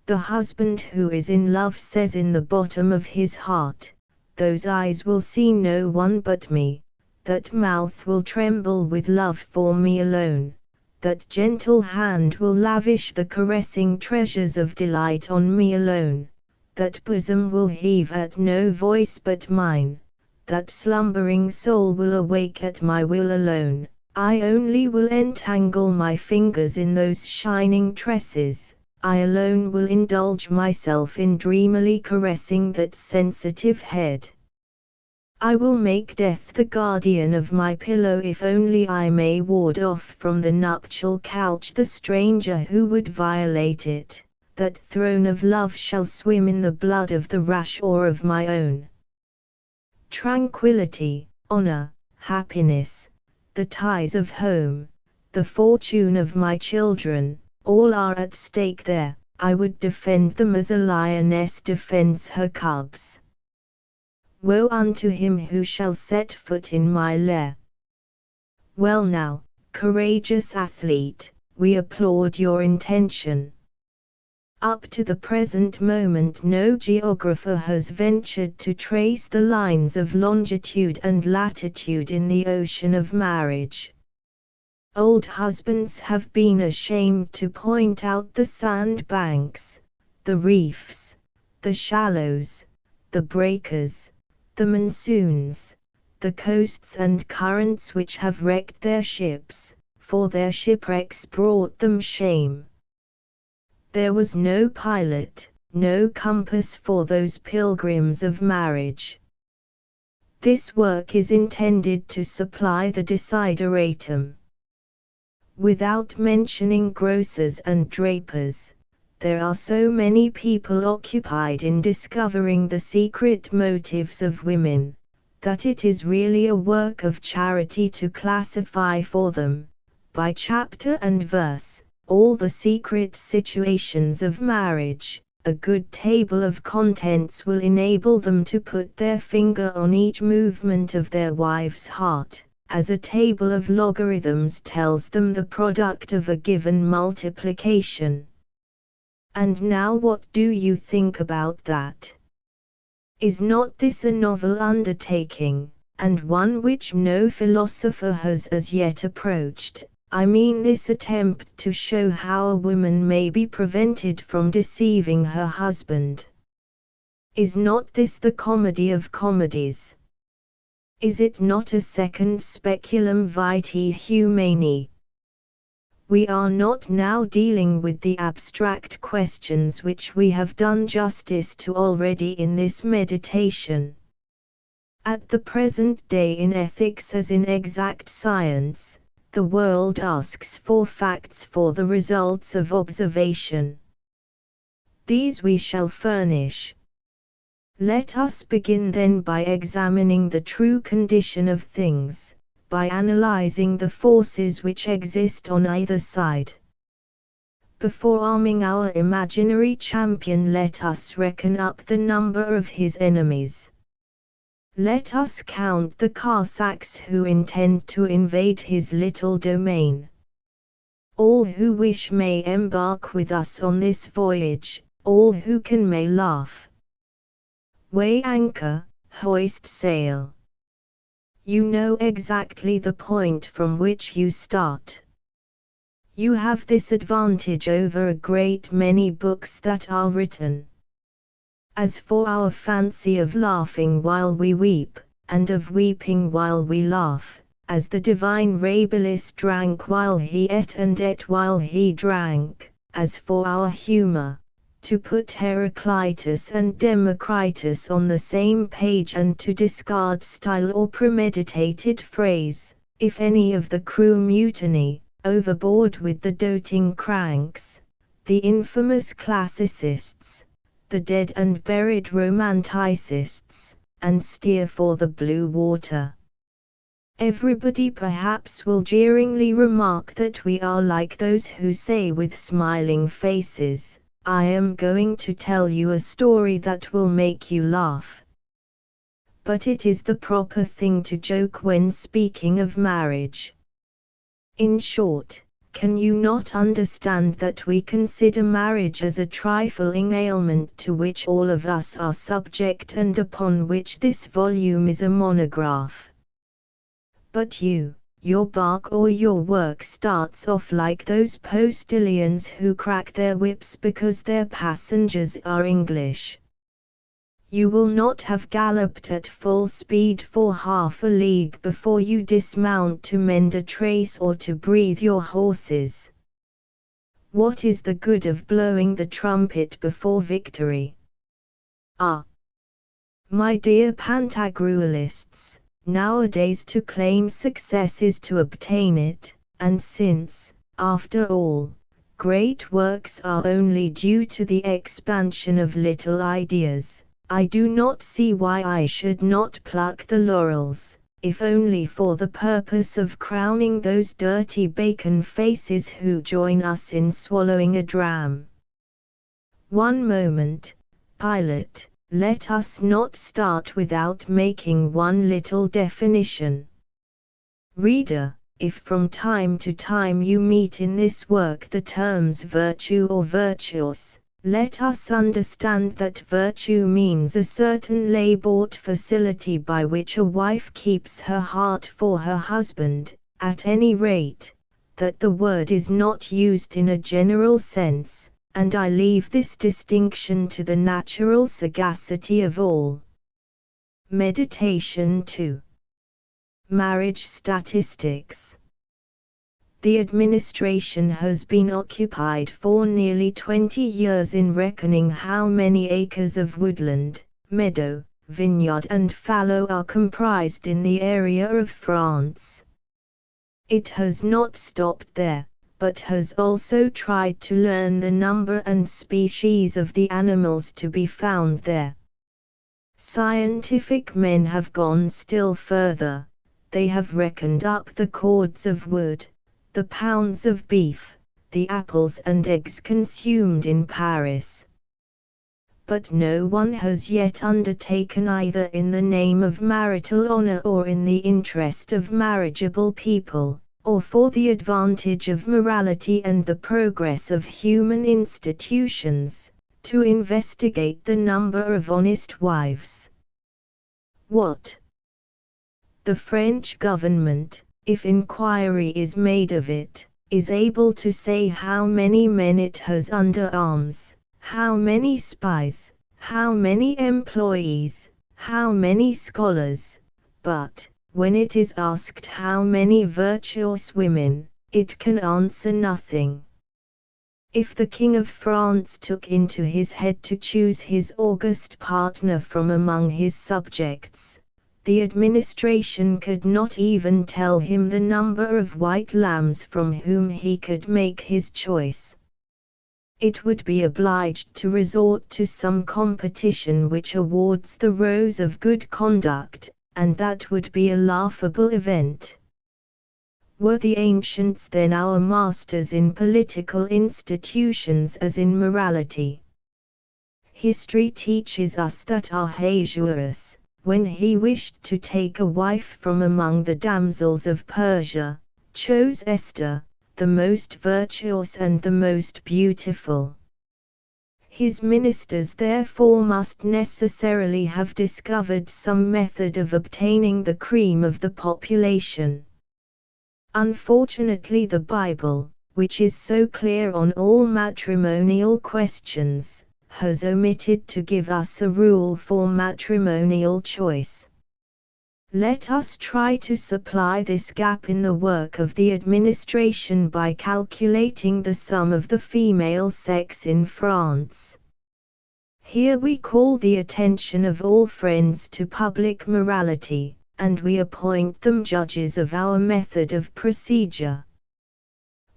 The husband who is in love says in the bottom of his heart, "Those eyes will see no one but me. That mouth will tremble with love for me alone. That gentle hand will lavish the caressing treasures of delight on me alone. That bosom will heave at no voice but mine. That slumbering soul will awake at my will alone. I only will entangle my fingers in those shining tresses. I alone will indulge myself in dreamily caressing that sensitive head. I will make death the guardian of my pillow if only I may ward off from the nuptial couch the stranger who would violate it. That throne of love shall swim in the blood of the rash or of my own. Tranquility, honor, happiness, the ties of home, the fortune of my children, all are at stake there. I would defend them as a lioness defends her cubs. Woe unto him who shall set foot in my lair. Well now, courageous athlete, we applaud your intention. Up to the present moment no geographer has ventured to trace the lines of longitude and latitude in the ocean of marriage. Old husbands have been ashamed to point out the sand banks, the reefs, the shallows, the breakers, the monsoons, the coasts and currents which have wrecked their ships, for their shipwrecks brought them shame. There was no pilot, no compass for those pilgrims of marriage. This work is intended to supply the desideratum. Without mentioning grocers and drapers, there are so many people occupied in discovering the secret motives of women, that it is really a work of charity to classify for them, by chapter and verse, all the secret situations of marriage. A good table of contents will enable them to put their finger on each movement of their wife's heart, as a table of logarithms tells them the product of a given multiplication. And now what do you think about that? Is not this a novel undertaking, and one which no philosopher has as yet approached? I mean this attempt to show how a woman may be prevented from deceiving her husband. Is not this the comedy of comedies? Is it not a second speculum vitae humanae? We are not now dealing with the abstract questions which we have done justice to already in this meditation. At the present day in ethics as in exact science, the world asks for facts for the results of observation. These we shall furnish. Let us begin then by examining the true condition of things, by analyzing the forces which exist on either side. Before arming our imaginary champion, let us reckon up the number of his enemies. Let us count the Cossacks who intend to invade his little domain. All who wish may embark with us on this voyage, all who can may laugh. Weigh anchor, hoist sail. You know exactly the point from which you start. You have this advantage over a great many books that are written. As for our fancy of laughing while we weep, and of weeping while we laugh, as the divine Rabelais drank while he ate and ate while he drank, as for our humor, to put Heraclitus and Democritus on the same page and to discard style or premeditated phrase, if any of the crew mutiny, overboard with the doting cranks, the infamous classicists, the dead and buried romanticists, and steer for the blue water. Everybody perhaps will jeeringly remark that we are like those who say with smiling faces, I am going to tell you a story that will make you laugh. But it is the proper thing to joke when speaking of marriage. In short, can you not understand that we consider marriage as a trifling ailment to which all of us are subject and upon which this volume is a monograph? But you, your bark or your work starts off like those postilions who crack their whips because their passengers are English. You will not have galloped at full speed for half a league before you dismount to mend a trace or to breathe your horses. What is the good of blowing the trumpet before victory? Ah! My dear Pantagruelists, nowadays to claim success is to obtain it, and since, after all, great works are only due to the expansion of little ideas, I do not see why I should not pluck the laurels, if only for the purpose of crowning those dirty bacon faces who join us in swallowing a dram. One moment, Pilot. Let us not start without making one little definition. Reader, if from time to time you meet in this work the terms virtue or virtuous, let us understand that virtue means a certain lay-bought facility by which a wife keeps her heart for her husband, at any rate, that the word is not used in a general sense, and I leave this distinction to the natural sagacity of all. Meditation 2. Marriage Statistics. The administration has been occupied for nearly 20 years in reckoning how many acres of woodland, meadow, vineyard and fallow are comprised in the area of France. It has not stopped there, but has also tried to learn the number and species of the animals to be found there. Scientific men have gone still further. They have reckoned up the cords of wood, the pounds of beef, the apples and eggs consumed in Paris. But no one has yet undertaken either in the name of marital honor or in the interest of marriageable people, or for the advantage of morality and the progress of human institutions, to investigate the number of honest wives. What? The French government, if inquiry is made of it, is able to say how many men it has under arms, how many spies, how many employees, how many scholars, but, when it is asked how many virtuous women, it can answer nothing. If the King of France took into his head to choose his august partner from among his subjects, the administration could not even tell him the number of white lambs from whom he could make his choice. It would be obliged to resort to some competition which awards the rose of good conduct, and that would be a laughable event. Were the ancients then our masters in political institutions as in morality? History teaches us that Ahasuerus, when he wished to take a wife from among the damsels of Persia, chose Esther, the most virtuous and the most beautiful. His ministers therefore must necessarily have discovered some method of obtaining the cream of the population. Unfortunately, the Bible, which is so clear on all matrimonial questions, has omitted to give us a rule for matrimonial choice. Let us try to supply this gap in the work of the administration by calculating the sum of the female sex in France. Here we call the attention of all friends to public morality, and we appoint them judges of our method of procedure.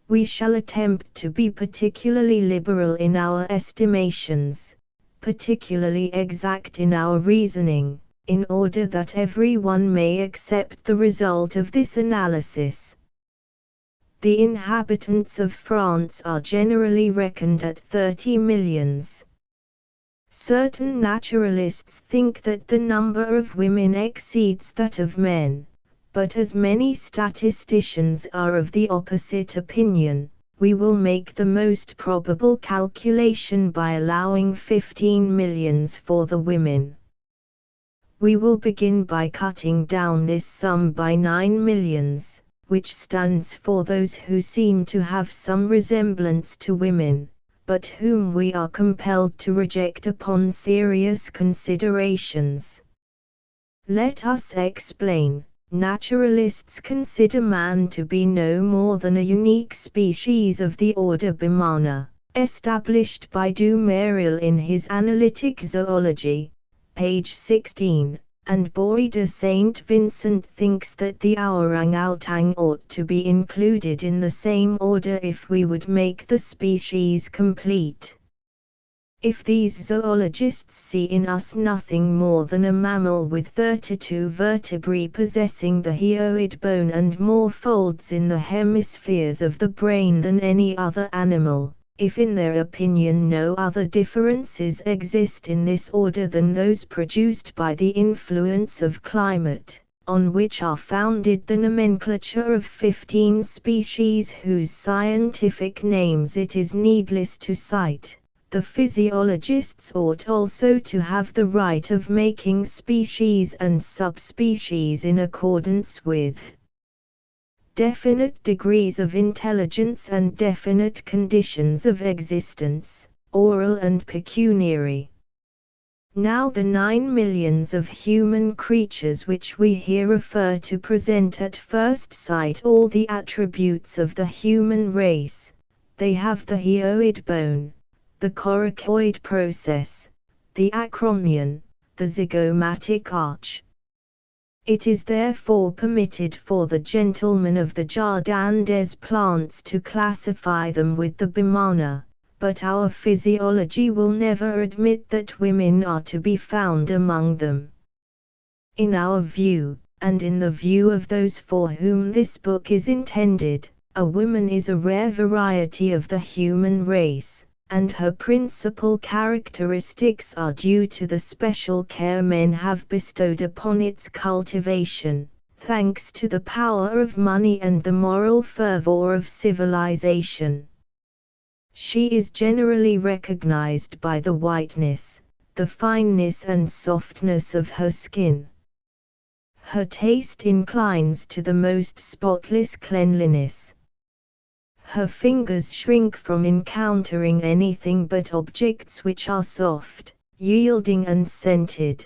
We shall attempt to be particularly liberal in our estimations, particularly exact in our reasoning, in order that everyone may accept the result of this analysis. The inhabitants of France are generally reckoned at 30 millions. Certain naturalists think that the number of women exceeds that of men, but as many statisticians are of the opposite opinion, we will make the most probable calculation by allowing 15 millions for the women. We will begin by cutting down this sum by 9 millions, which stands for those who seem to have some resemblance to women, but whom we are compelled to reject upon serious considerations. Let us explain. Naturalists consider man to be no more than a unique species of the order Bimana, established by Du Meril in his Analytic Zoology, page 16, and Boy de Saint Vincent thinks that the orang-outang ought to be included in the same order if we would make the species complete. If these zoologists see in us nothing more than a mammal with 32 vertebrae possessing the hyoid bone and more folds in the hemispheres of the brain than any other animal, if in their opinion no other differences exist in this order than those produced by the influence of climate, on which are founded the nomenclature of 15 species whose scientific names it is needless to cite, the physiologists ought also to have the right of making species and subspecies in accordance with definite degrees of intelligence and definite conditions of existence, oral and pecuniary. Now the 9 millions of human creatures which we here refer to present at first sight all the attributes of the human race. They have the hyoid bone, the coracoid process, the acromion, the zygomatic arch. It is therefore permitted for the gentlemen of the Jardin des Plantes to classify them with the Bimana, but our physiology will never admit that women are to be found among them. In our view, and in the view of those for whom this book is intended, a woman is a rare variety of the human race, and her principal characteristics are due to the special care men have bestowed upon its cultivation, thanks to the power of money and the moral fervor of civilization. She is generally recognized by the whiteness, the fineness and softness of her skin. Her taste inclines to the most spotless cleanliness. Her fingers shrink from encountering anything but objects which are soft, yielding and scented.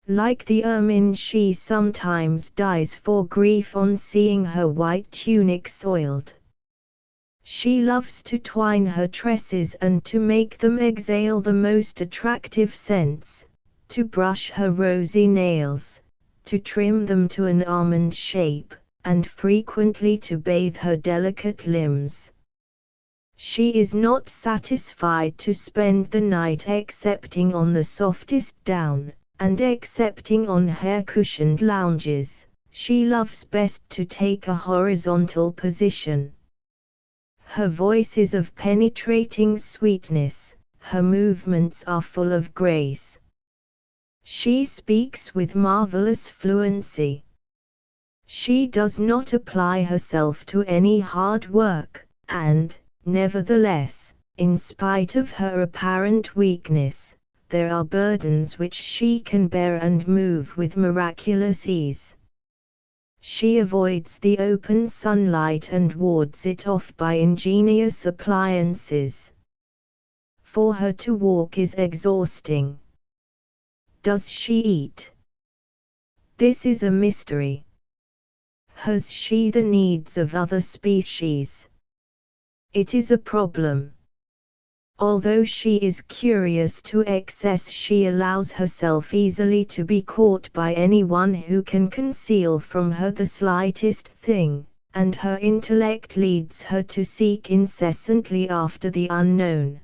Like the ermine, she sometimes dies for grief on seeing her white tunic soiled. She loves to twine her tresses and to make them exhale the most attractive scents, to brush her rosy nails, to trim them to an almond shape, and frequently to bathe her delicate limbs. She is not satisfied to spend the night excepting on the softest down, and excepting on hair-cushioned lounges. She loves best to take a horizontal position. Her voice is of penetrating sweetness, her movements are full of grace. She speaks with marvelous fluency. She does not apply herself to any hard work, and, nevertheless, in spite of her apparent weakness, there are burdens which she can bear and move with miraculous ease. She avoids the open sunlight and wards it off by ingenious appliances. For her to walk is exhausting. Does she eat? This is a mystery. Has she the needs of other species? It is a problem. Although she is curious to excess, she allows herself easily to be caught by anyone who can conceal from her the slightest thing, and her intellect leads her to seek incessantly after the unknown.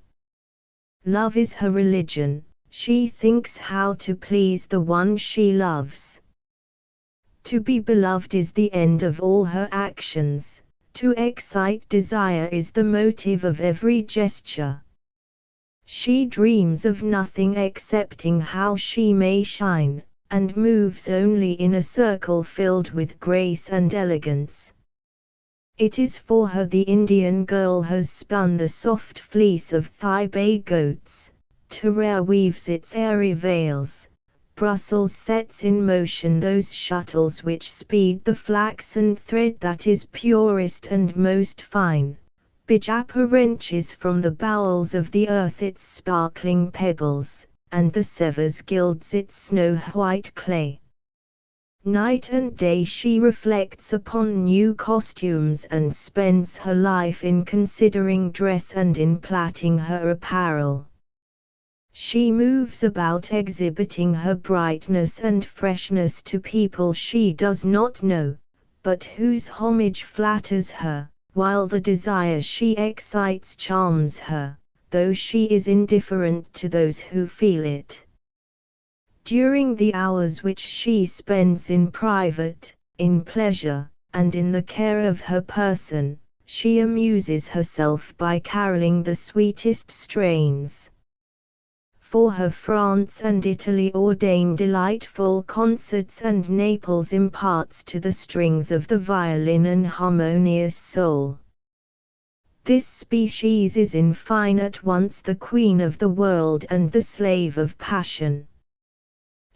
Love is her religion. She thinks how to please the one she loves. To be beloved is the end of all her actions. To excite desire is the motive of every gesture. She dreams of nothing excepting how she may shine, and moves only in a circle filled with grace and elegance. It is for her the Indian girl has spun the soft fleece of Thibet goats, Tyre weaves its airy veils, Brussels sets in motion those shuttles which speed the flaxen thread that is purest and most fine. Bijapur wrenches from the bowels of the earth its sparkling pebbles, and the Sevres gilds its snow-white clay. Night and day she reflects upon new costumes and spends her life in considering dress and in plaiting her apparel. She moves about exhibiting her brightness and freshness to people she does not know, but whose homage flatters her, while the desire she excites charms her, though she is indifferent to those who feel it. During the hours which she spends in private, in pleasure, and in the care of her person, she amuses herself by caroling the sweetest strains. For her France and Italy ordain delightful concerts, and Naples imparts to the strings of the violin an harmonious soul. This species is in fine at once the queen of the world and the slave of passion.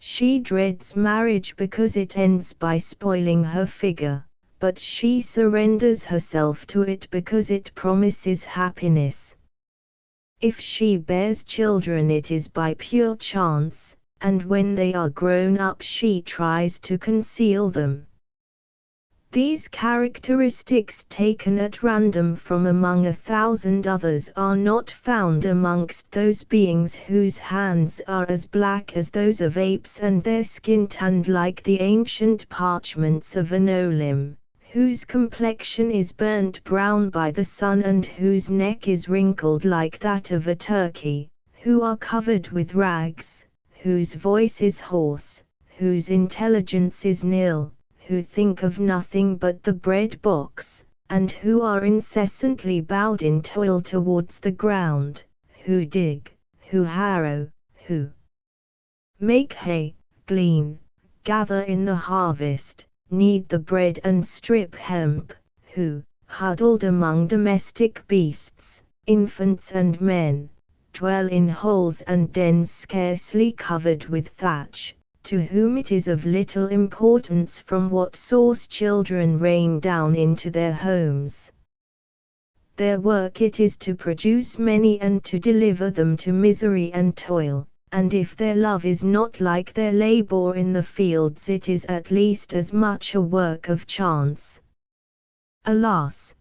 She dreads marriage because it ends by spoiling her figure, but she surrenders herself to it because it promises happiness. If she bears children it is by pure chance, and when they are grown up she tries to conceal them. These characteristics taken at random from among 1,000 others are not found amongst those beings whose hands are as black as those of apes and their skin tanned like the ancient parchments of an Olim, whose complexion is burnt brown by the sun and whose neck is wrinkled like that of a turkey, who are covered with rags, whose voice is hoarse, whose intelligence is nil, who think of nothing but the bread box, and who are incessantly bowed in toil towards the ground, who dig, who harrow, who make hay, glean, gather in the harvest, knead the bread and strip hemp, who, huddled among domestic beasts, infants and men, dwell in holes and dens scarcely covered with thatch, to whom it is of little importance from what source children rain down into their homes. Their work it is to produce many and to deliver them to misery and toil, and if their love is not like their labor in the fields it is at least as much a work of chance. Alas!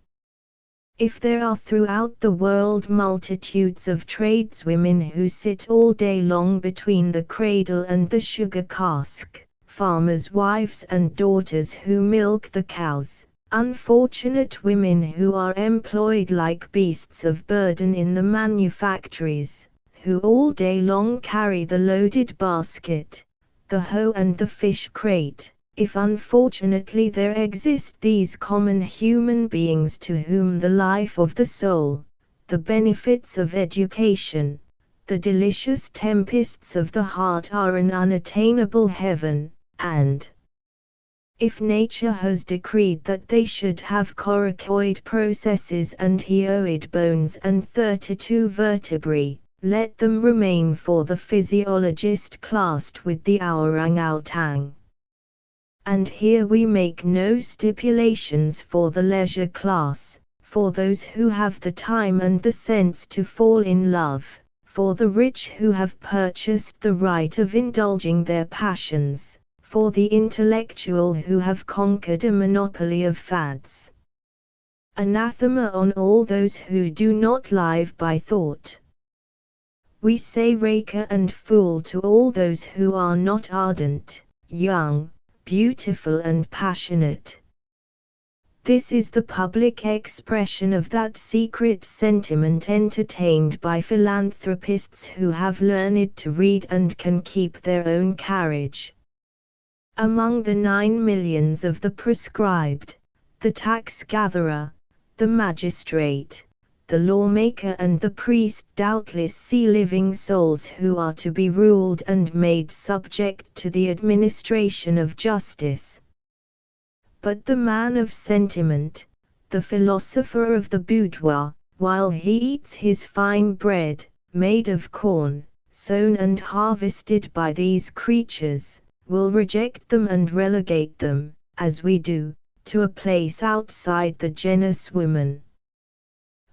If there are throughout the world multitudes of tradeswomen who sit all day long between the cradle and the sugar cask, farmers' wives and daughters who milk the cows, unfortunate women who are employed like beasts of burden in the manufactories, who all day long carry the loaded basket, the hoe and the fish crate, if unfortunately there exist these common human beings to whom the life of the soul, the benefits of education, the delicious tempests of the heart are an unattainable heaven, and If nature has decreed that they should have coracoid processes and hyoid bones and 32 vertebrae, let them remain for the physiologist classed with the orangutan. And here we make no stipulations for the leisure class, for those who have the time and the sense to fall in love, for the rich who have purchased the right of indulging their passions, for the intellectual who have conquered a monopoly of fads. Anathema on all those who do not live by thought. We say raker and fool to all those who are not ardent, young, beautiful and passionate. This is the public expression of that secret sentiment entertained by philanthropists who have learned to read and can keep their own carriage. Among the 9 millions of the proscribed, the tax-gatherer, the magistrate, the lawmaker and the priest doubtless see living souls who are to be ruled and made subject to the administration of justice. But the man of sentiment, the philosopher of the boudoir, while he eats his fine bread, made of corn, sown and harvested by these creatures, will reject them and relegate them, as we do, to a place outside the genus woman.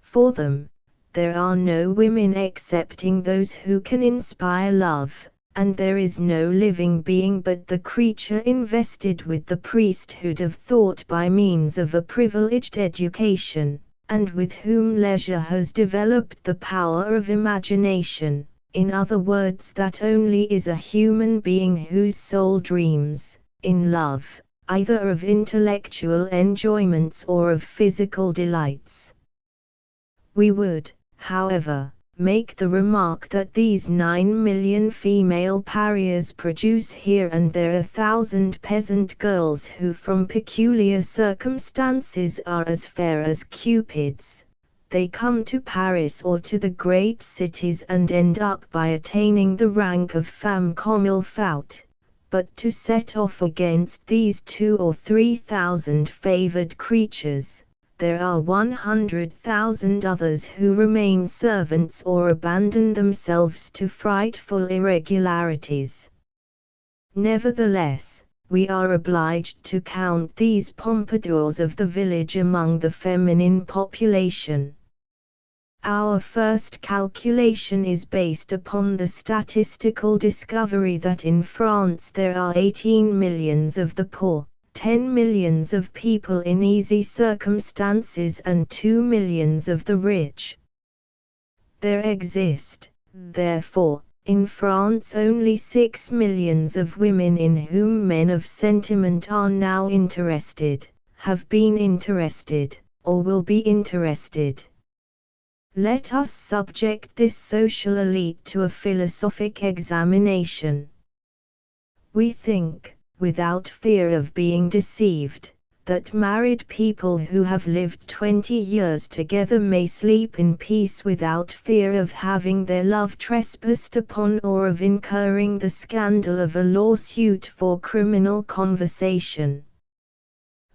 For them, there are no women excepting those who can inspire love, and there is no living being but the creature invested with the priesthood of thought by means of a privileged education, and with whom leisure has developed the power of imagination, in other words that only is a human being whose soul dreams, in love, either of intellectual enjoyments or of physical delights. We would, however, make the remark that these 9 million female pariahs produce here and there 1,000 peasant girls who from peculiar circumstances are as fair as Cupids. They come to Paris or to the great cities and end up by attaining the rank of femme comme il faut. But to set off against these 2,000 or 3,000 favored creatures, there are 100,000 others who remain servants or abandon themselves to frightful irregularities. Nevertheless, we are obliged to count these pompadours of the village among the feminine population. Our first calculation is based upon the statistical discovery that in France there are 18 millions of the poor, 10 millions of people in easy circumstances and 2 millions of the rich. There exist, therefore, in France only 6 millions of women in whom men of sentiment are now interested, have been interested, or will be interested. Let us subject this social elite to a philosophic examination. We think, without fear of being deceived, that married people who have lived 20 years together may sleep in peace without fear of having their love trespassed upon or of incurring the scandal of a lawsuit for criminal conversation.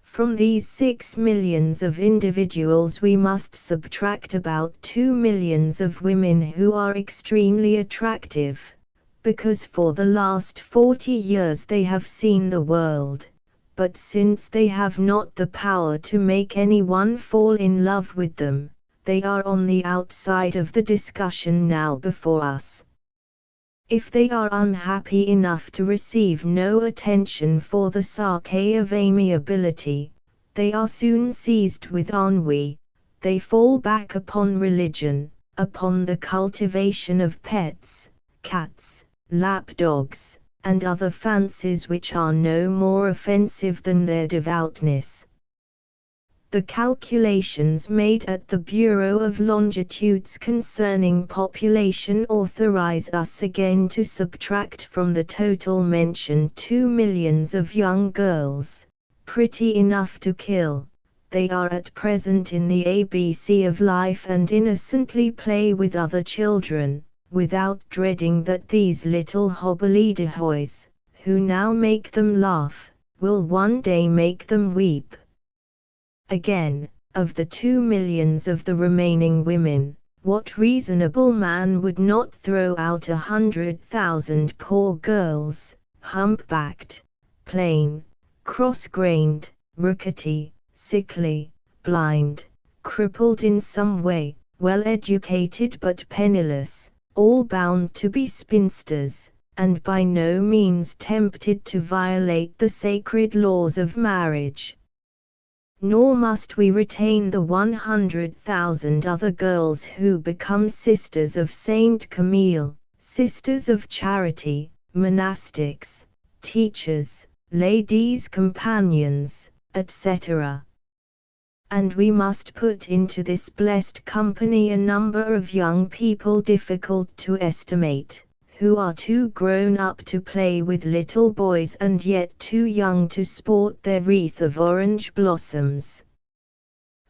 From these 6 millions of individuals we must subtract about 2 millions of women who are extremely attractive, because for the last 40 years they have seen the world, but since they have not the power to make anyone fall in love with them, they are on the outside of the discussion now before us. If they are unhappy enough to receive no attention for the sake of amiability, they are soon seized with ennui, they fall back upon religion, upon the cultivation of pets, cats, lapdogs, and other fancies which are no more offensive than their devoutness. The calculations made at the Bureau of Longitudes concerning population authorize us again to subtract from the total mentioned 2 millions of young girls, pretty enough to kill. They are at present in the ABC of life and innocently play with other children, without dreading that these little hobbledehoys, who now make them laugh, will one day make them weep. Again, of the 2 millions of the remaining women, what reasonable man would not throw out 100,000 poor girls, humpbacked, plain, cross-grained, rickety, sickly, blind, crippled in some way, well-educated but penniless, all bound to be spinsters, and by no means tempted to violate the sacred laws of marriage? Nor must we retain the 100,000 other girls who become sisters of Saint Camille, sisters of charity, monastics, teachers, ladies' companions, etc. And we must put into this blessed company a number of young people difficult to estimate, who are too grown up to play with little boys and yet too young to sport their wreath of orange blossoms.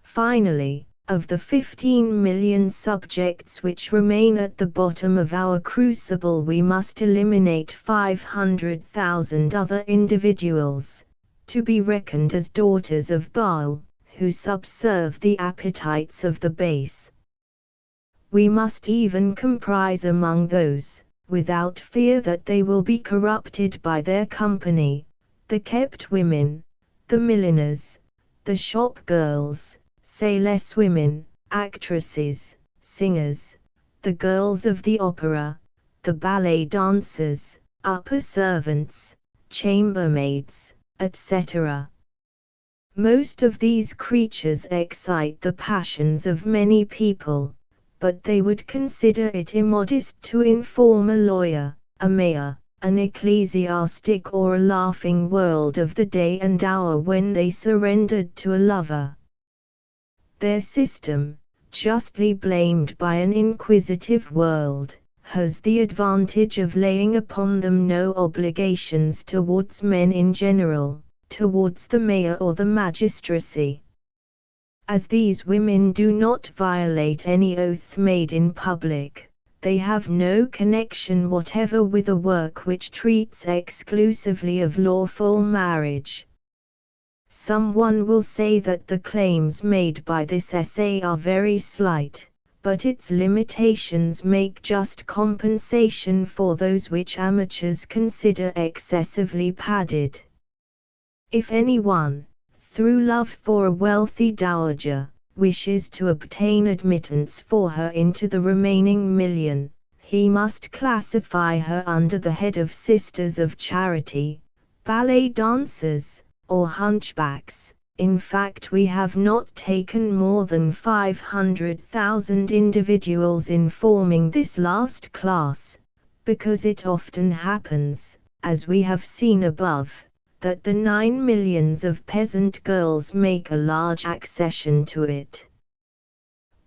Finally, of the 15 million subjects which remain at the bottom of our crucible, we must eliminate 500,000 other individuals, to be reckoned as daughters of Baal, who subserve the appetites of the base. We must even comprise among those, without fear that they will be corrupted by their company, the kept women, the milliners, the shop girls, saleess women, actresses, singers, the girls of the opera, the ballet dancers, upper servants, chambermaids, etc. Most of these creatures excite the passions of many people, but they would consider it immodest to inform a lawyer, a mayor, an ecclesiastic or a laughing world of the day and hour when they surrendered to a lover. Their system, justly blamed by an inquisitive world, has the advantage of laying upon them no obligations towards men in general, towards the mayor or the magistracy. As these women do not violate any oath made in public, they have no connection whatever with a work which treats exclusively of lawful marriage. Someone will say that the claims made by this essay are very slight, but its limitations make just compensation for those which amateurs consider excessively padded. If anyone, through love for a wealthy dowager, wishes to obtain admittance for her into the remaining million, he must classify her under the head of Sisters of Charity, ballet dancers, or hunchbacks. In fact, we have not taken more than 500,000 individuals in forming this last class, because it often happens, as we have seen above, that the 9 millions of peasant girls make a large accession to it.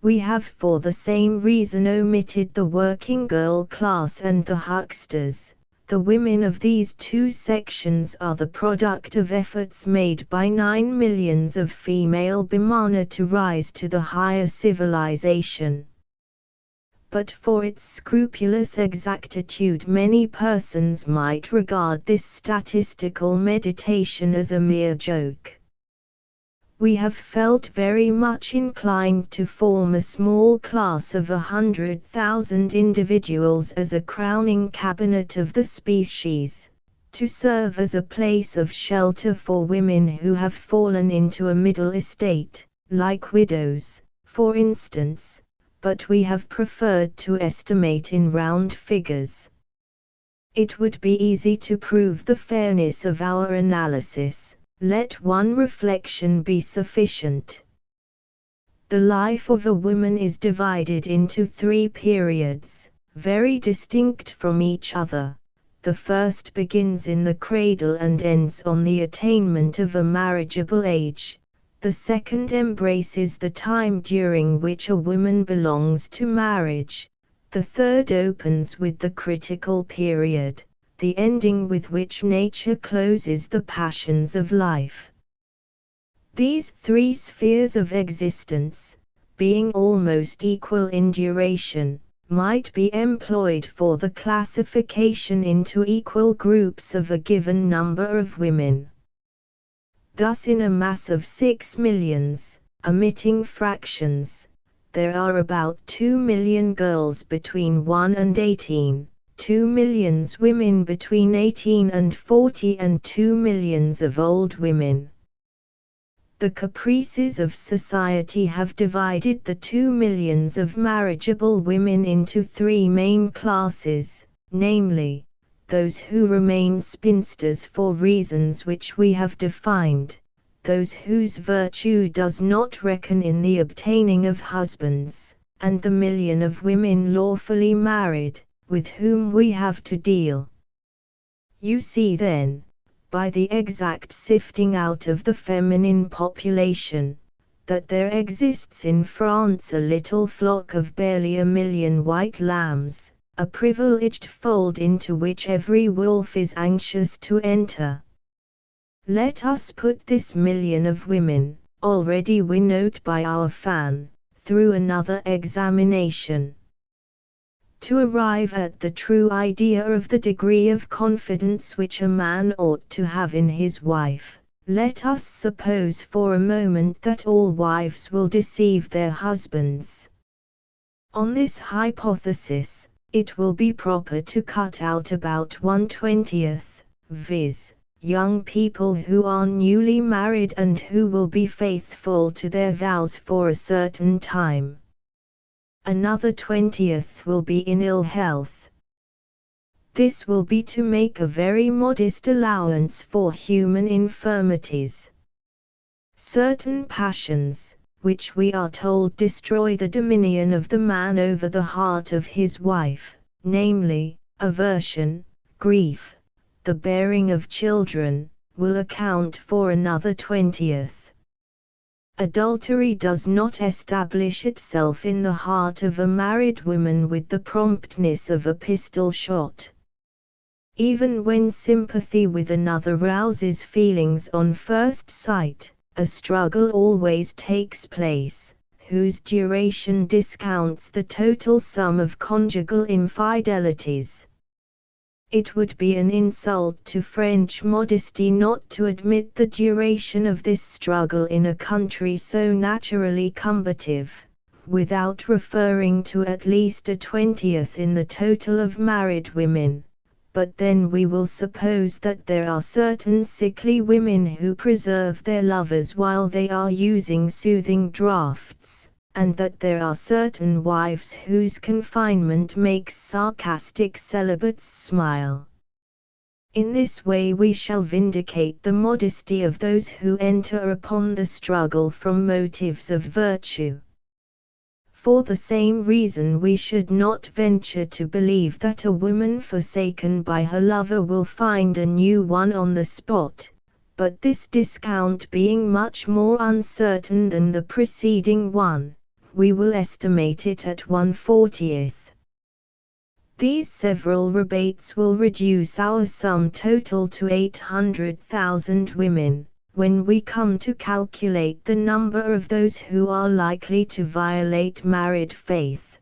We have for the same reason omitted the working girl class and the hucksters. The women of these two sections are the product of efforts made by 9 millions of female Bimana to rise to the higher civilization. But for its scrupulous exactitude, many persons might regard this statistical meditation as a mere joke. We have felt very much inclined to form a small class of 100,000 individuals as a crowning cabinet of the species, to serve as a place of shelter for women who have fallen into a middle estate, like widows, for instance, but we have preferred to estimate in round figures. It would be easy to prove the fairness of our analysis. Let one reflection be sufficient. The life of a woman is divided into 3 periods, very distinct from each other. The first begins in the cradle and ends on the attainment of a marriageable age. The second embraces the time during which a woman belongs to marriage. The third opens with the critical period, the ending with which nature closes the passions of life. These 3 spheres of existence, being almost equal in duration, might be employed for the classification into equal groups of a given number of women. Thus in a mass of 6 millions, omitting fractions, there are about 2 million girls between 1 and 18, 2 millions women between 18 and 40 and 2 millions of old women. The caprices of society have divided the 2 millions of marriageable women into 3 main classes, namely, those who remain spinsters for reasons which we have defined, those whose virtue does not reckon in the obtaining of husbands, and the million of women lawfully married, with whom we have to deal. You see then, by the exact sifting out of the feminine population, that there exists in France a little flock of barely a million white lambs, a privileged fold into which every wolf is anxious to enter. Let us put this million of women, already winnowed by our fan, through another examination. To arrive at the true idea of the degree of confidence which a man ought to have in his wife, let us suppose for a moment that all wives will deceive their husbands. On this hypothesis, it will be proper to cut out about 1/20, viz., young people who are newly married and who will be faithful to their vows for a certain time. Another 20th will be in ill health. This will be to make a very modest allowance for human infirmities. Certain passions, which we are told destroy the dominion of the man over the heart of his wife, namely, aversion, grief, the bearing of children, will account for another 20th. Adultery does not establish itself in the heart of a married woman with the promptness of a pistol shot. Even when sympathy with another rouses feelings on first sight, a struggle always takes place, whose duration discounts the total sum of conjugal infidelities. It would be an insult to French modesty not to admit the duration of this struggle in a country so naturally combative, without referring to at least a 20th in the total of married women. But then we will suppose that there are certain sickly women who preserve their lovers while they are using soothing draughts, and that there are certain wives whose confinement makes sarcastic celibates smile. In this way we shall vindicate the modesty of those who enter upon the struggle from motives of virtue. For the same reason we should not venture to believe that a woman forsaken by her lover will find a new one on the spot, but this discount being much more uncertain than the preceding one, we will estimate it at 1/40th. These several rebates will reduce our sum total to 800,000 women, when we come to calculate the number of those who are likely to violate married faith.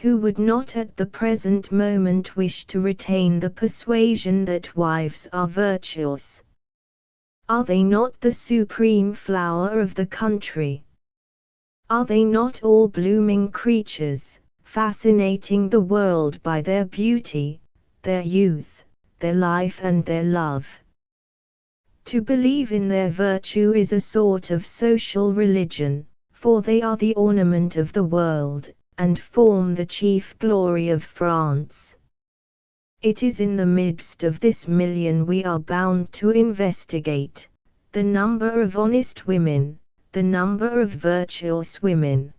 Who would not at the present moment wish to retain the persuasion that wives are virtuous? Are they not the supreme flower of the country? Are they not all blooming creatures, fascinating the world by their beauty, their youth, their life and their love? To believe in their virtue is a sort of social religion, for they are the ornament of the world, and form the chief glory of France. It is in the midst of this million we are bound to investigate the number of honest women, the number of virtuous women.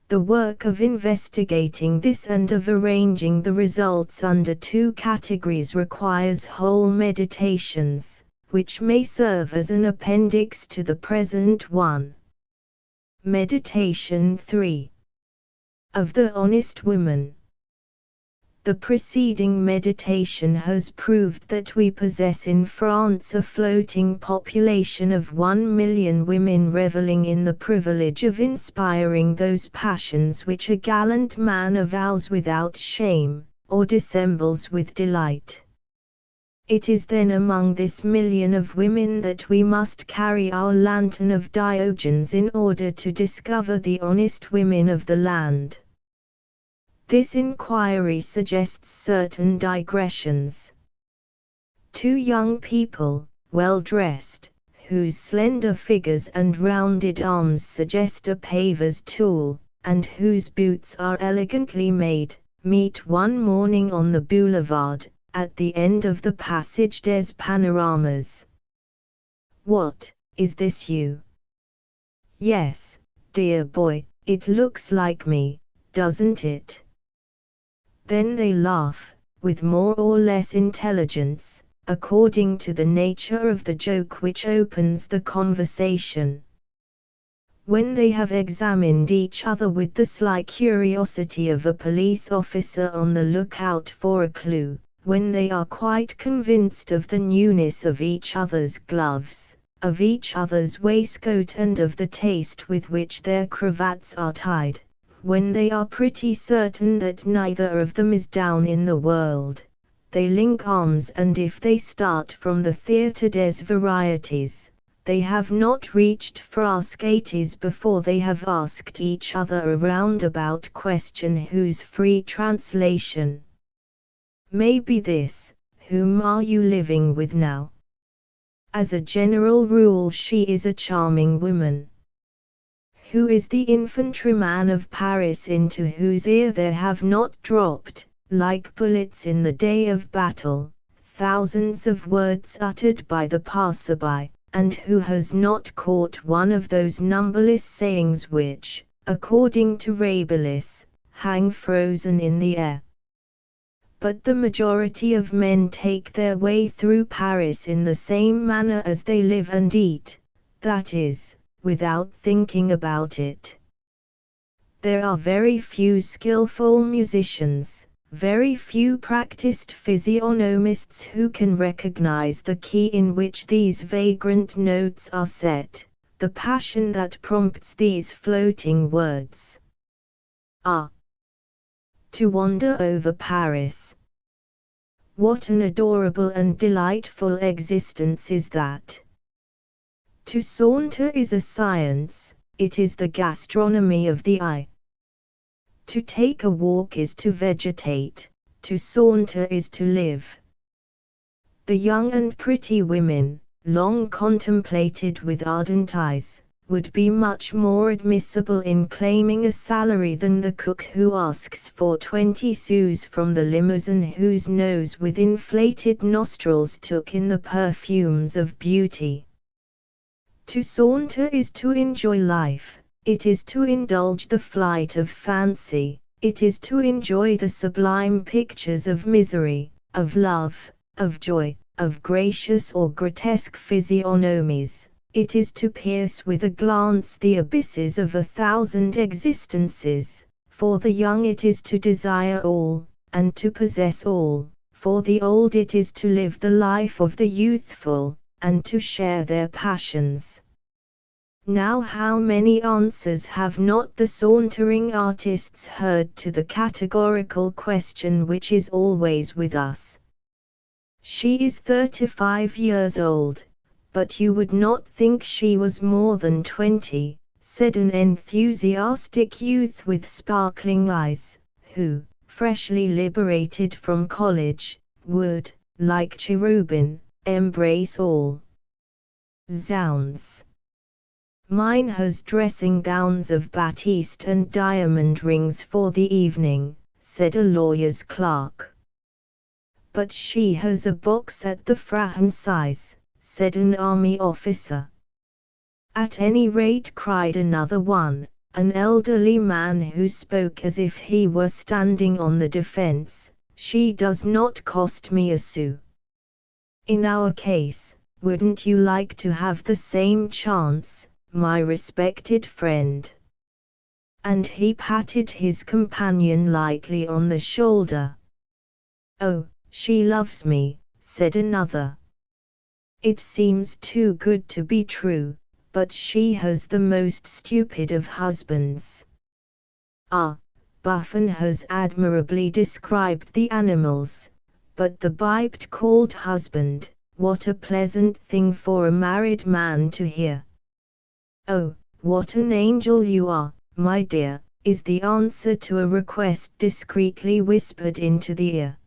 The work of investigating this and of arranging the results under 2 categories requires whole meditations, which may serve as an appendix to the present one. Meditation 3. Of the honest woman. The preceding meditation has proved that we possess in France a floating population of 1 million women reveling in the privilege of inspiring those passions which a gallant man avows without shame, or dissembles with delight. It is then among this million of women that we must carry our lantern of Diogenes in order to discover the honest women of the land. This inquiry suggests certain digressions. Two young people, well dressed, whose slender figures and rounded arms suggest a paver's tool, and whose boots are elegantly made, meet one morning on the boulevard, at the end of the Passage des Panoramas. "What, is this you?" "Yes, dear boy, it looks like me, doesn't it?" Then they laugh, with more or less intelligence, according to the nature of the joke which opens the conversation. When they have examined each other with the sly curiosity of a police officer on the lookout for a clue, when they are quite convinced of the newness of each other's gloves, of each other's waistcoat and of the taste with which their cravats are tied, when they are pretty certain that neither of them is down in the world, they link arms, and if they start from the Theatre des Varieties, they have not reached Frascati's before they have asked each other a roundabout question whose free translation may be this: "Whom are you living with now?" As a general rule, she is a charming woman. Who is the infantryman of Paris into whose ear there have not dropped, like bullets in the day of battle, thousands of words uttered by the passer-by, and who has not caught one of those numberless sayings which, according to Rabelais, hang frozen in the air? But the majority of men take their way through Paris in the same manner as they live and eat, that is, without thinking about it. There are very few skillful musicians, very few practiced physiognomists who can recognize the key in which these vagrant notes are set, the passion that prompts these floating words. Ah! To wander over Paris. What an adorable and delightful existence is that! To saunter is a science, it is the gastronomy of the eye. To take a walk is to vegetate, to saunter is to live. The young and pretty women, long contemplated with ardent eyes, would be much more admissible in claiming a salary than the cook who asks for 20 sous from the Limousin, whose nose with inflated nostrils took in the perfumes of beauty. To saunter is to enjoy life. It is to indulge the flight of fancy, it is to enjoy the sublime pictures of misery, of love, of joy, of gracious or grotesque physiognomies, it is to pierce with a glance the abysses of 1,000 existences. For the young it is to desire all, and to possess all, for the old it is to live the life of the youthful, and to share their passions. Now how many answers have not the sauntering artists heard to the categorical question which is always with us? She is 35 years old, but you would not think she was more than 20, said an enthusiastic youth with sparkling eyes, who, freshly liberated from college, would, like cherubin, embrace all. Zounds! Mine has dressing gowns of batiste and diamond rings for the evening, said a lawyer's clerk. But she has a box at the Franchise, said an army officer. At any rate, cried another one, an elderly man who spoke as if he were standing on the defense, she does not cost me a sou. In our case, wouldn't you like to have the same chance, my respected friend? And he patted his companion lightly on the shoulder. Oh, she loves me, said another. It seems too good to be true, but she has the most stupid of husbands. Ah, Buffon has admirably described the animals, but the Bible called husband, what a pleasant thing for a married man to hear. Oh, what an angel you are, my dear, is the answer to a request discreetly whispered into the ear.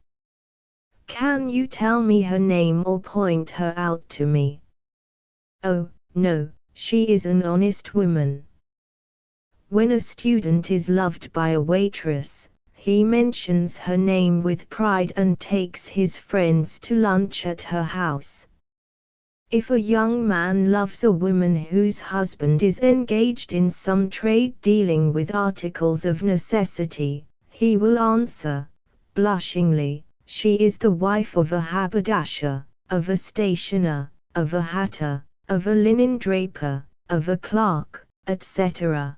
Can you tell me her name or point her out to me? Oh, no, she is an honest woman. When a student is loved by a waitress, he mentions her name with pride and takes his friends to lunch at her house. If a young man loves a woman whose husband is engaged in some trade dealing with articles of necessity, he will answer, blushingly, she is the wife of a haberdasher, of a stationer, of a hatter, of a linen draper, of a clerk, etc.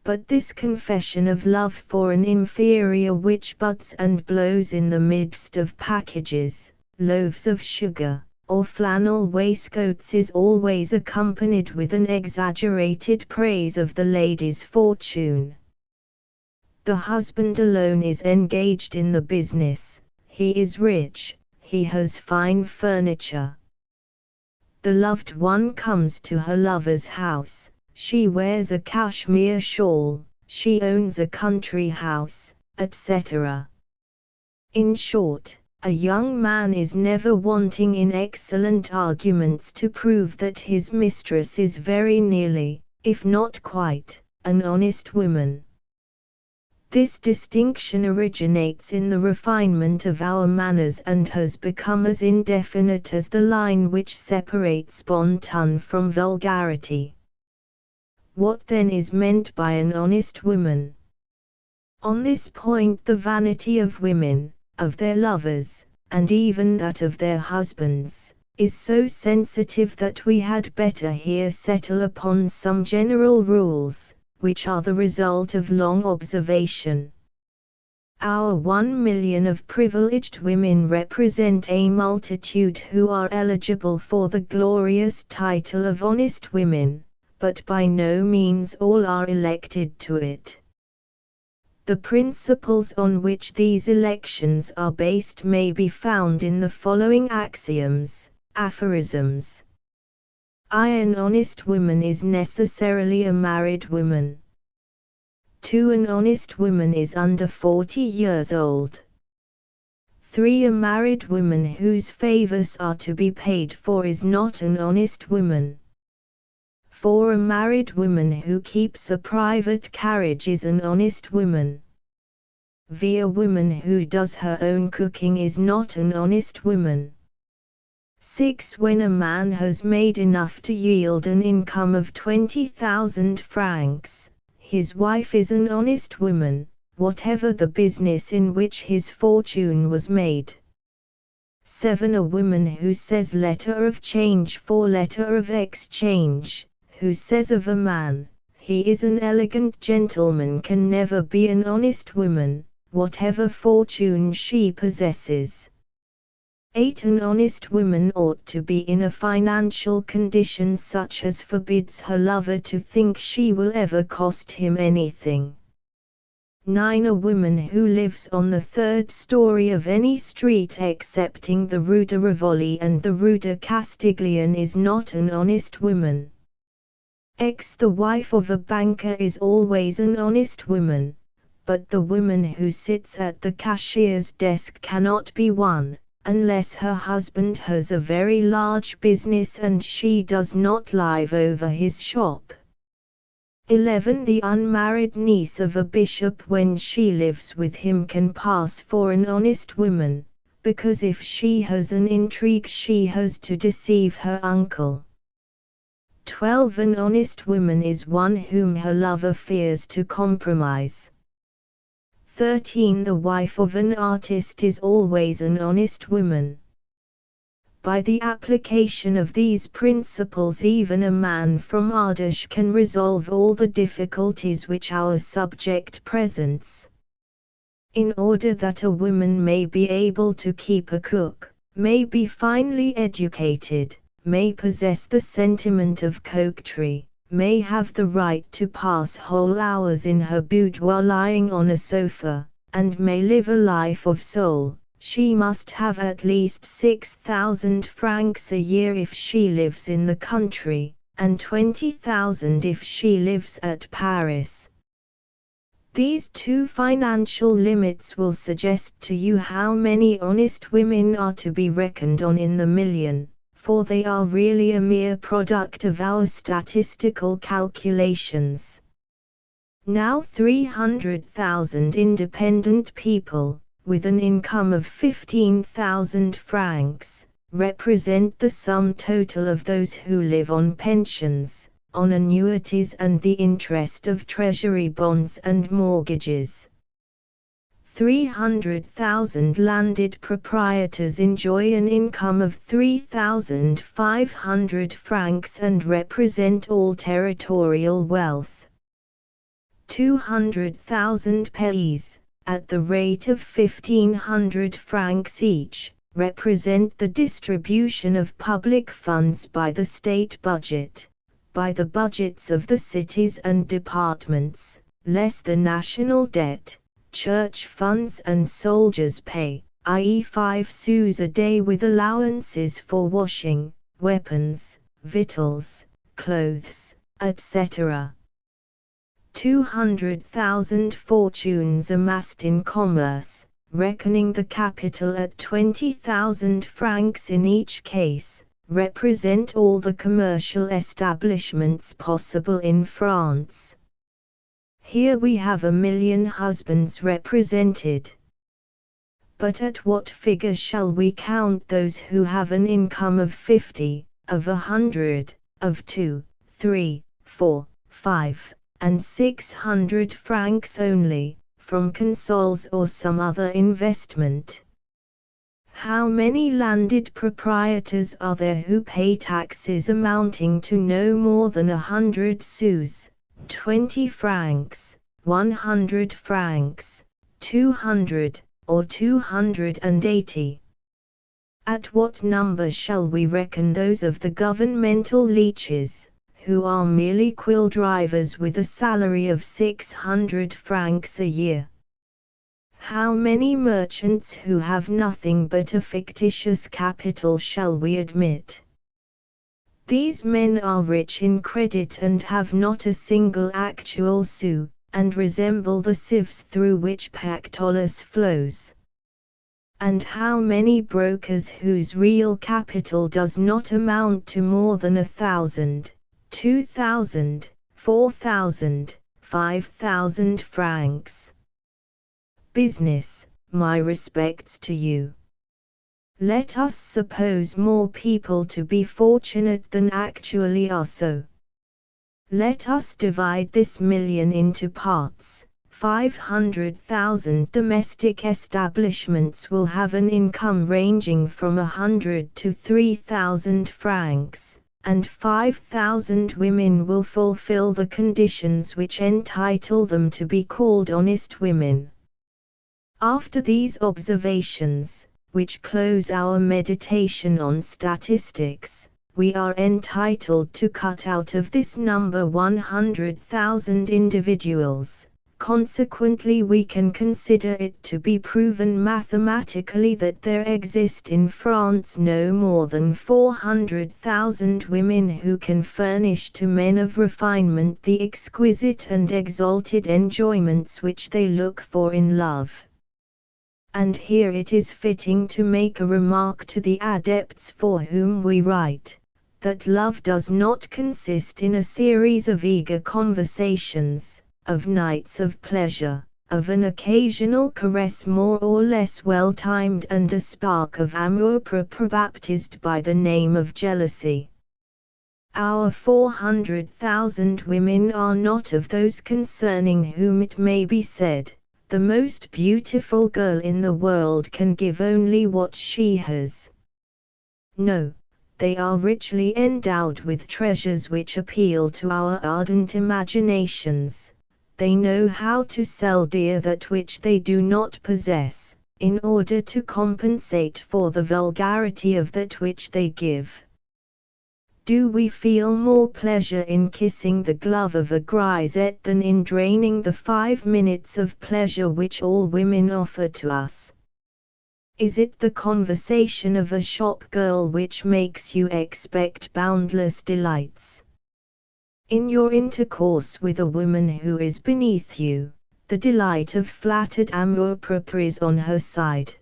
But this confession of love for an inferior which butts and blows in the midst of packages, loaves of sugar, or flannel waistcoats is always accompanied with an exaggerated praise of the lady's fortune. The husband alone is engaged in the business, he is rich, he has fine furniture. The loved one comes to her lover's house, she wears a cashmere shawl, she owns a country house, etc. In short, a young man is never wanting in excellent arguments to prove that his mistress is very nearly, if not quite, an honest woman. This distinction originates in the refinement of our manners and has become as indefinite as the line which separates bon ton from vulgarity. What then is meant by an honest woman? On this point the vanity of women, of their lovers, and even that of their husbands, is so sensitive that we had better here settle upon some general rules, which are the result of long observation. Our 1,000,000 of privileged women represent a multitude who are eligible for the glorious title of honest women, but by no means all are elected to it. The principles on which these elections are based may be found in the following axioms, aphorisms. An honest woman is necessarily a married woman. 2. An honest woman is under 40 years old. 3. A married woman whose favors are to be paid for is not an honest woman. 4. A married woman who keeps a private carriage is an honest woman. A woman who does her own cooking is not an honest woman. 6. When a man has made enough to yield an income of 20,000 francs, his wife is an honest woman, whatever the business in which his fortune was made. 7. A woman who says letter of change for letter of exchange, who says of a man, he is an elegant gentleman, can never be an honest woman, whatever fortune she possesses. 8. An honest woman ought to be in a financial condition such as forbids her lover to think she will ever cost him anything. 9. A woman who lives on the 3rd story of any street excepting the Rue de Rivoli and the Rue de Castiglione is not an honest woman. The wife of a banker is always an honest woman, but the woman who sits at the cashier's desk cannot be one, unless her husband has a very large business and she does not live over his shop. 11. The unmarried niece of a bishop when she lives with him can pass for an honest woman, because if she has an intrigue she has to deceive her uncle. 12. An honest woman is one whom her lover fears to compromise. 13. The wife of an artist is always an honest woman. By the application of these principles even a man from Ardèche can resolve all the difficulties which our subject presents. In order that a woman may be able to keep a cook, may be finely educated, may possess the sentiment of coquetry, may have the right to pass whole hours in her boudoir lying on a sofa, and may live a life of soul, she must have at least 6,000 francs a year if she lives in the country, and 20,000 if she lives at Paris. These two financial limits will suggest to you how many honest women are to be reckoned on in the million, for they are really a mere product of our statistical calculations. Now 300,000 independent people, with an income of 15,000 francs, represent the sum total of those who live on pensions, on annuities and the interest of treasury bonds and mortgages. 300,000 landed proprietors enjoy an income of 3,500 francs and represent all territorial wealth. 200,000 pays, at the rate of 1,500 francs each, represent the distribution of public funds by the state budget, by the budgets of the cities and departments, less the national debt, church funds and soldiers' pay, i.e. 5 sous a day with allowances for washing, weapons, victuals, clothes, etc. 200,000 fortunes amassed in commerce, reckoning the capital at 20,000 francs in each case, represent all the commercial establishments possible in France. Here we have 1,000,000 husbands represented. But at what figure shall we count those who have an income of 50, of 100, of 2, 3, 4, 5, and 600 francs only, from consols or some other investment? How many landed proprietors are there who pay taxes amounting to no more than 100 sous, 20 francs, 100 francs, 200, or 280? At what number shall we reckon those of the governmental leeches, who are merely quill drivers with a salary of 600 francs a year? How many merchants who have nothing but a fictitious capital shall we admit? These men are rich in credit and have not a single actual sou, and resemble the sieves through which Pactolus flows. And how many brokers whose real capital does not amount to more than 1,000, 2,000, 4,000, 5,000 francs? Business, my respects to you. Let us suppose more people to be fortunate than actually are so. Let us divide this million into parts. 500,000 domestic establishments will have an income ranging from 100 to 3,000 francs, and 5,000 women will fulfill the conditions which entitle them to be called honest women. After these observations, which close our meditation on statistics, we are entitled to cut out of this number 100,000 individuals. Consequently, we can consider it to be proven mathematically that there exist in France no more than 400,000 women who can furnish to men of refinement the exquisite and exalted enjoyments which they look for in love. And here it is fitting to make a remark to the adepts for whom we write, that love does not consist in a series of eager conversations, of nights of pleasure, of an occasional caress more or less well timed and a spark of amour-propre baptized by the name of jealousy. Our 400,000 women are not of those concerning whom it may be said, the most beautiful girl in the world can give only what she has. No, they are richly endowed with treasures which appeal to our ardent imaginations. They know how to sell dear that which they do not possess, in order to compensate for the vulgarity of that which they give. Do we feel more pleasure in kissing the glove of a grisette than in draining the 5 minutes of pleasure which all women offer to us? Is it the conversation of a shop girl which makes you expect boundless delights? In your intercourse with a woman who is beneath you, the delight of flattered amour-propre is on her side.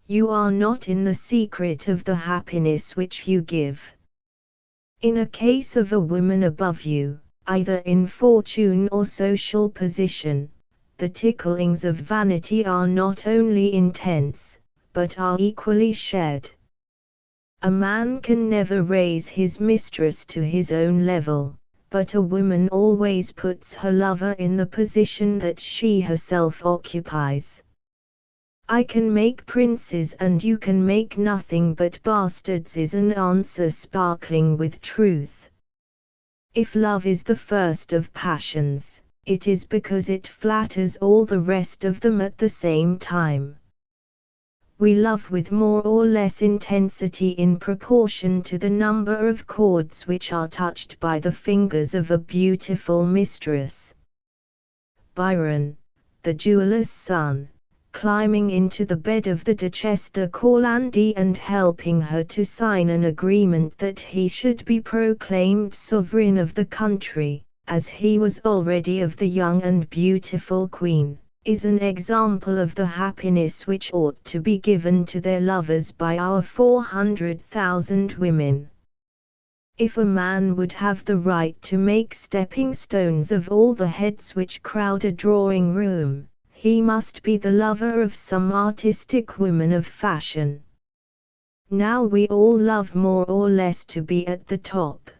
You are not in the secret of the happiness which you give. In a case of a woman above you, either in fortune or social position, the ticklings of vanity are not only intense, but are equally shared. A man can never raise his mistress to his own level, but a woman always puts her lover in the position that she herself occupies. I can make princes and you can make nothing but bastards is an answer sparkling with truth. If love is the first of passions, it is because it flatters all the rest of them at the same time. We love with more or less intensity in proportion to the number of chords which are touched by the fingers of a beautiful mistress. Byron, the jeweller's son, climbing into the bed of the Duchesse de Courlandy and helping her to sign an agreement that he should be proclaimed sovereign of the country, as he was already of the young and beautiful queen, is an example of the happiness which ought to be given to their lovers by our 400,000 women. If a man would have the right to make stepping stones of all the heads which crowd a drawing room, he must be the lover of some artistic woman of fashion. Now we all love more or less to be at the top.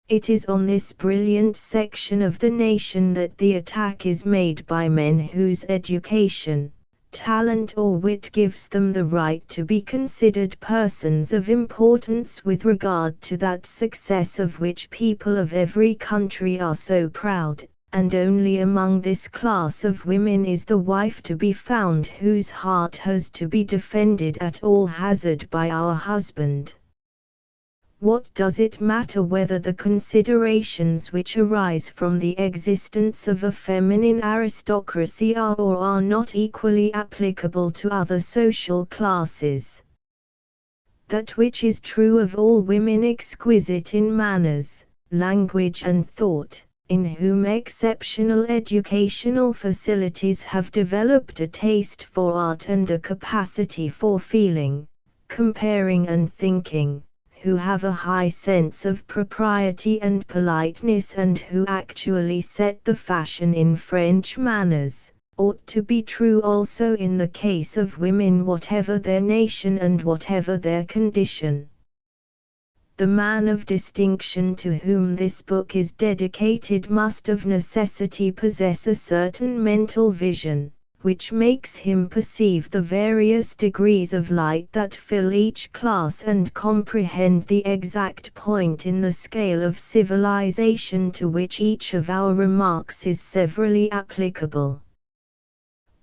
It is on this brilliant section of the nation that the attack is made by men whose education, talent or wit gives them the right to be considered persons of importance with regard to that success of which people of every country are so proud, and only among this class of women is the wife to be found whose heart has to be defended at all hazard by our husband. What does it matter whether the considerations which arise from the existence of a feminine aristocracy are or are not equally applicable to other social classes? That which is true of all women exquisite in manners, language and thought, in whom exceptional educational facilities have developed a taste for art and a capacity for feeling, comparing and thinking, who have a high sense of propriety and politeness and who actually set the fashion in French manners, ought to be true also in the case of women whatever their nation and whatever their condition. The man of distinction to whom this book is dedicated must of necessity possess a certain mental vision, which makes him perceive the various degrees of light that fill each class and comprehend the exact point in the scale of civilization to which each of our remarks is severally applicable.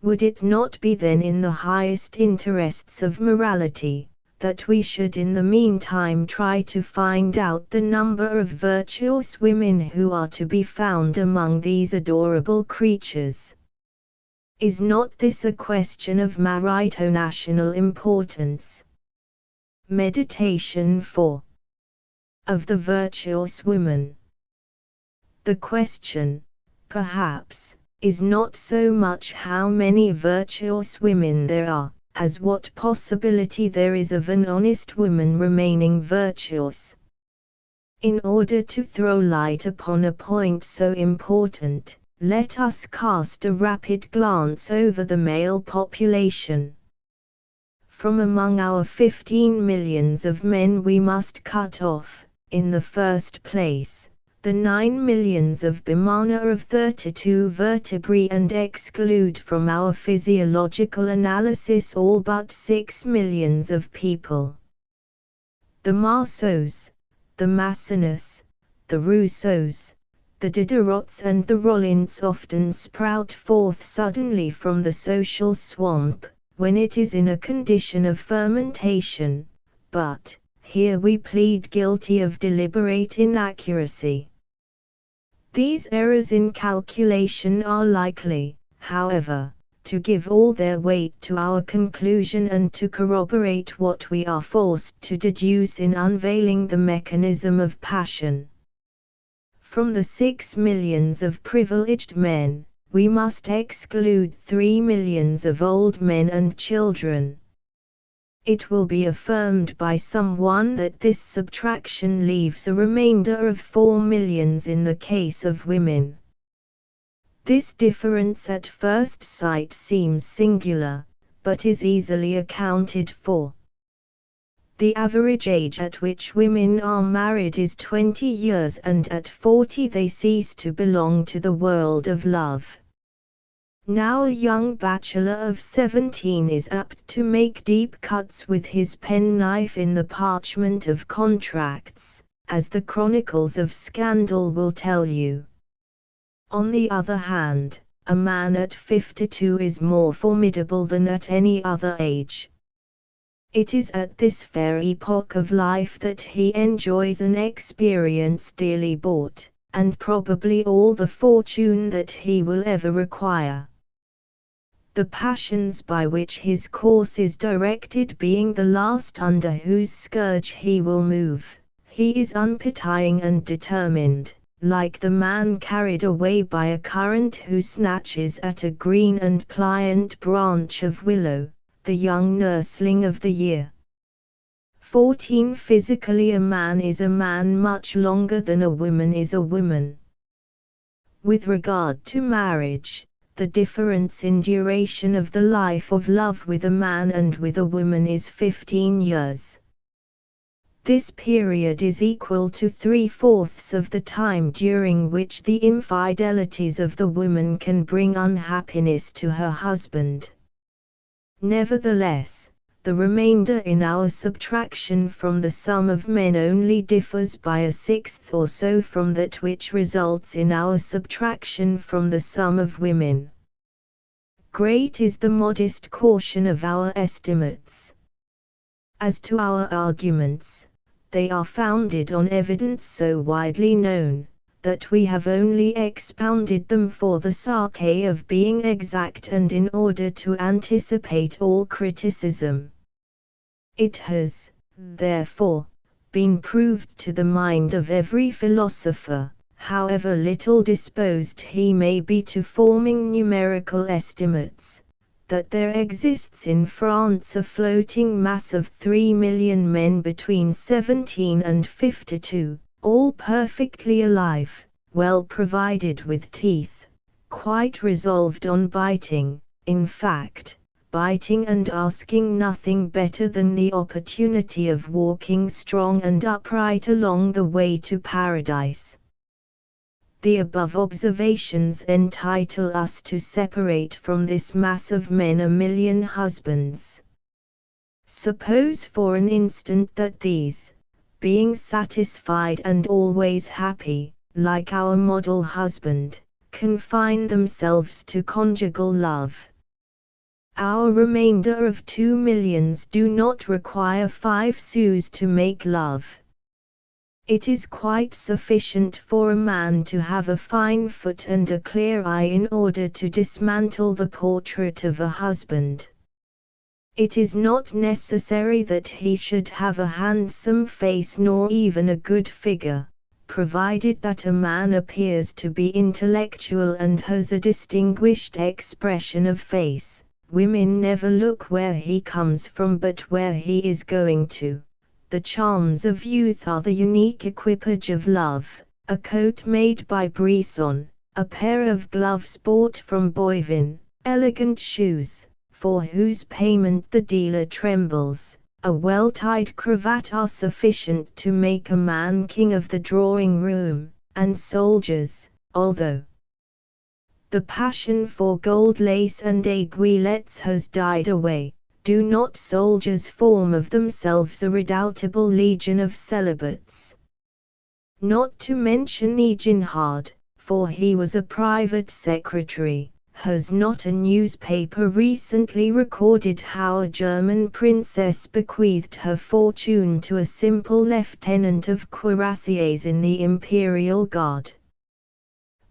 Would it not be then in the highest interests of morality, that we should in the meantime try to find out the number of virtuous women who are to be found among these adorable creatures? Is not this a question of marito-national importance? Meditation 4. Of the virtuous woman. The question, perhaps, is not so much how many virtuous women there are, as what possibility there is of an honest woman remaining virtuous. In order to throw light upon a point so important, let us cast a rapid glance over the male population. From among our 15 millions of men we must cut off, in the first place, the 9 millions of bimana of 32 vertebrae and exclude from our physiological analysis all but 6 millions of people. The Marceaus, the Massenas, the Rousseaus, the Diderots and the Rollins often sprout forth suddenly from the social swamp, when it is in a condition of fermentation, but, here we plead guilty of deliberate inaccuracy. These errors in calculation are likely, however, to give all their weight to our conclusion and to corroborate what we are forced to deduce in unveiling the mechanism of passion. From the 6 millions of privileged men, we must exclude 3 millions of old men and children. It will be affirmed by someone that this subtraction leaves a remainder of 4 millions in the case of women. This difference at first sight seems singular, but is easily accounted for. The average age at which women are married is 20 years, and at 40 they cease to belong to the world of love. Now a young bachelor of 17 is apt to make deep cuts with his penknife in the parchment of contracts, as the chronicles of scandal will tell you. On the other hand, a man at 52 is more formidable than at any other age. It is at this fair epoch of life that he enjoys an experience dearly bought, and probably all the fortune that he will ever require. The passions by which his course is directed being the last under whose scourge he will move, he is unpitying and determined, like the man carried away by a current who snatches at a green and pliant branch of willow, the young nursling of the year. 14 Physically a man is a man much longer than a woman is a woman. With regard to marriage, the difference in duration of the life of love with a man and with a woman is 15 years. This period is equal to 3/4 of the time during which the infidelities of the woman can bring unhappiness to her husband. Nevertheless, the remainder in our subtraction from the sum of men only differs by a sixth or so from that which results in our subtraction from the sum of women. Great is the modest caution of our estimates. As to our arguments, they are founded on evidence so widely known, that we have only expounded them for the sake of being exact and in order to anticipate all criticism. It has, therefore, been proved to the mind of every philosopher, however little disposed he may be to forming numerical estimates, that there exists in France a floating mass of 3 million men between 17 and 52, all perfectly alive, well provided with teeth, quite resolved on biting, in fact, biting and asking nothing better than the opportunity of walking strong and upright along the way to paradise. The above observations entitle us to separate from this mass of men 1 million husbands. Suppose for an instant that these, being satisfied and always happy, like our model husband, confine themselves to conjugal love. Our remainder of 2 millions do not require 5 sous to make love. It is quite sufficient for a man to have a fine foot and a clear eye in order to dismantle the portrait of a husband. It is not necessary that he should have a handsome face nor even a good figure, provided that a man appears to be intellectual and has a distinguished expression of face. Women never look where he comes from but where he is going to. The charms of youth are the unique equipage of love, a coat made by Brisson, a pair of gloves bought from Boivin, elegant shoes, for whose payment the dealer trembles, a well-tied cravat are sufficient to make a man king of the drawing-room, and soldiers, although the passion for gold lace and aiguillettes has died away, do not soldiers form of themselves a redoubtable legion of celibates? Not to mention Eginhard, for he was a private secretary, has not a newspaper recently recorded how a German princess bequeathed her fortune to a simple lieutenant of cuirassiers in the Imperial Guard?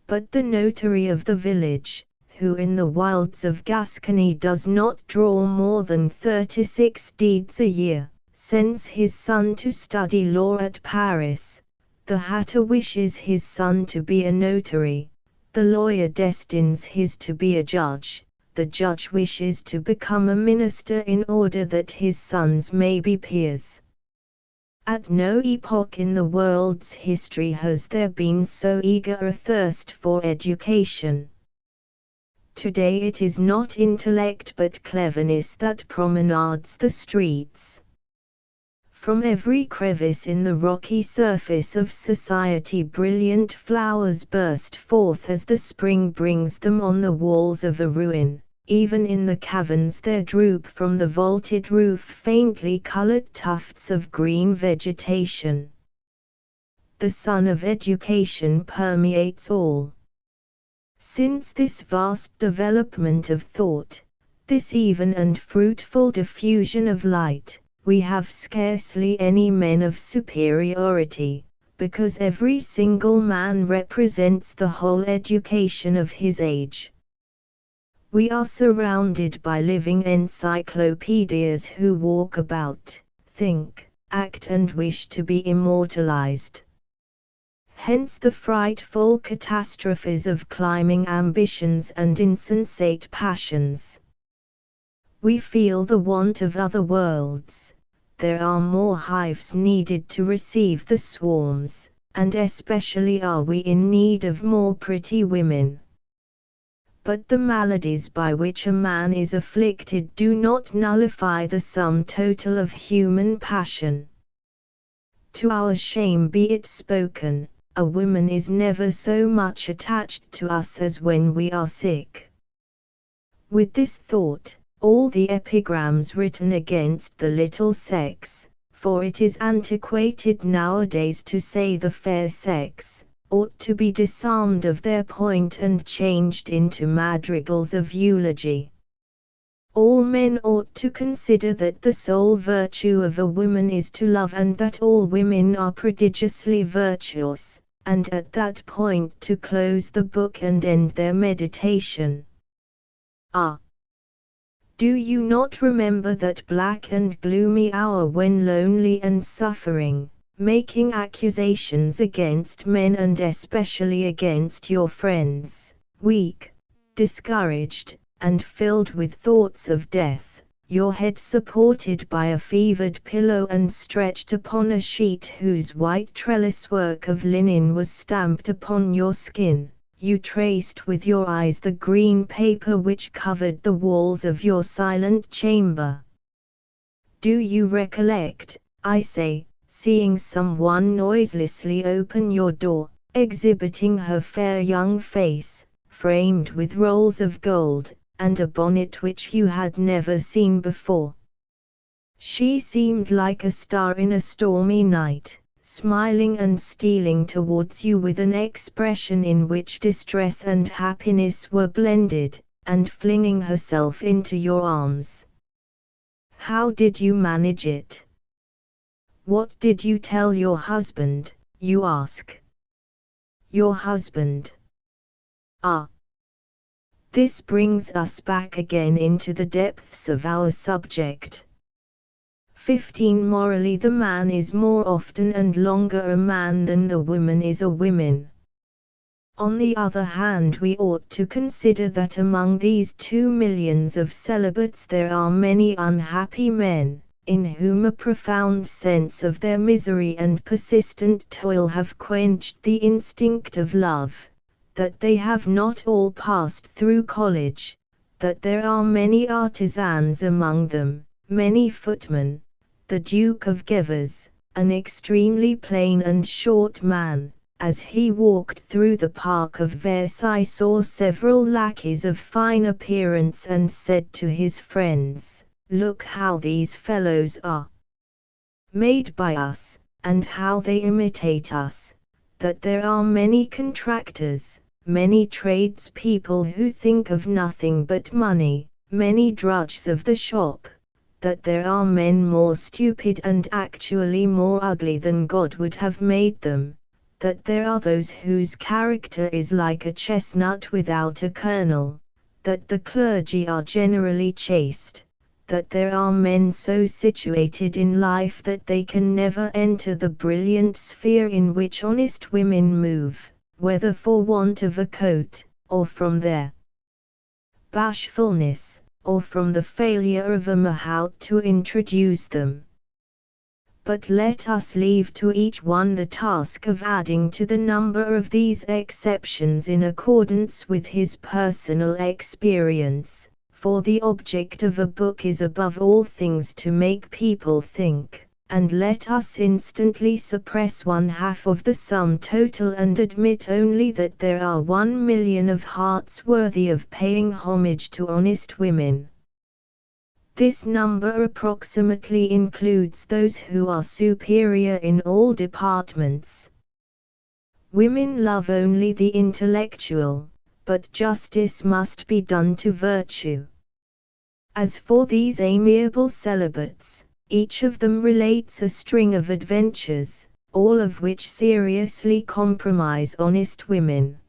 But the notary of the village, who in the wilds of Gascony does not draw more than 36 deeds a year, sends his son to study law at Paris. The hatter wishes his son to be a notary. The lawyer destines his to be a judge. The judge wishes to become a minister in order that his sons may be peers. At no epoch in the world's history has there been so eager a thirst for education. Today it is not intellect but cleverness that promenades the streets. From every crevice in the rocky surface of society brilliant flowers burst forth as the spring brings them on the walls of a ruin. Even in the caverns there droop from the vaulted roof faintly colored tufts of green vegetation. The sun of education permeates all. Since this vast development of thought, this even and fruitful diffusion of light, we have scarcely any men of superiority, because every single man represents the whole education of his age. We are surrounded by living encyclopedias who walk about, think, act and wish to be immortalized. Hence the frightful catastrophes of climbing ambitions and insensate passions. We feel the want of other worlds. There are more hives needed to receive the swarms, and especially are we in need of more pretty women. But the maladies by which a man is afflicted do not nullify the sum total of human passion. To our shame be it spoken, a woman is never so much attached to us as when we are sick. With this thought, all the epigrams written against the little sex, for it is antiquated nowadays to say the fair sex, ought to be disarmed of their point and changed into madrigals of eulogy. All men ought to consider that the sole virtue of a woman is to love and that all women are prodigiously virtuous, and at that point to close the book and end their meditation. Ah! Do you not remember that black and gloomy hour when lonely and suffering, making accusations against men and especially against your friends, weak, discouraged, and filled with thoughts of death, your head supported by a fevered pillow and stretched upon a sheet whose white trellis work of linen was stamped upon your skin, you traced with your eyes the green paper which covered the walls of your silent chamber? Do you recollect, I say, seeing someone noiselessly open your door, exhibiting her fair young face, framed with rolls of gold, and a bonnet which you had never seen before? She seemed like a star in a stormy night, smiling and stealing towards you with an expression in which distress and happiness were blended, and flinging herself into your arms. How did you manage it? What did you tell your husband, you ask? Your husband. Ah! This brings us back again into the depths of our subject. 15 Morally, the man is more often and longer a man than the woman is a woman. On the other hand, we ought to consider that among these 2 millions of celibates there are many unhappy men, in whom a profound sense of their misery and persistent toil have quenched the instinct of love, that they have not all passed through college, that there are many artisans among them, many footmen. The Duke of Gevers, an extremely plain and short man, as he walked through the park of Versailles saw several lackeys of fine appearance and said to his friends, "Look how these fellows are made by us, and how they imitate us, that there are many contractors, many tradespeople who think of nothing but money, many drudges of the shop, that there are men more stupid and actually more ugly than God would have made them, that there are those whose character is like a chestnut without a kernel, that the clergy are generally chaste, that there are men so situated in life that they can never enter the brilliant sphere in which honest women move, whether for want of a coat, or from their bashfulness, or from the failure of a mahout to introduce them. But let us leave to each one the task of adding to the number of these exceptions in accordance with his personal experience, for the object of a book is above all things to make people think, and let us instantly suppress 1/2 of the sum total and admit only that there are 1,000,000 of hearts worthy of paying homage to honest women. This number approximately includes those who are superior in all departments. Women love only the intellectual, but justice must be done to virtue. As for these amiable celibates, each of them relates a string of adventures, all of which seriously compromise honest women.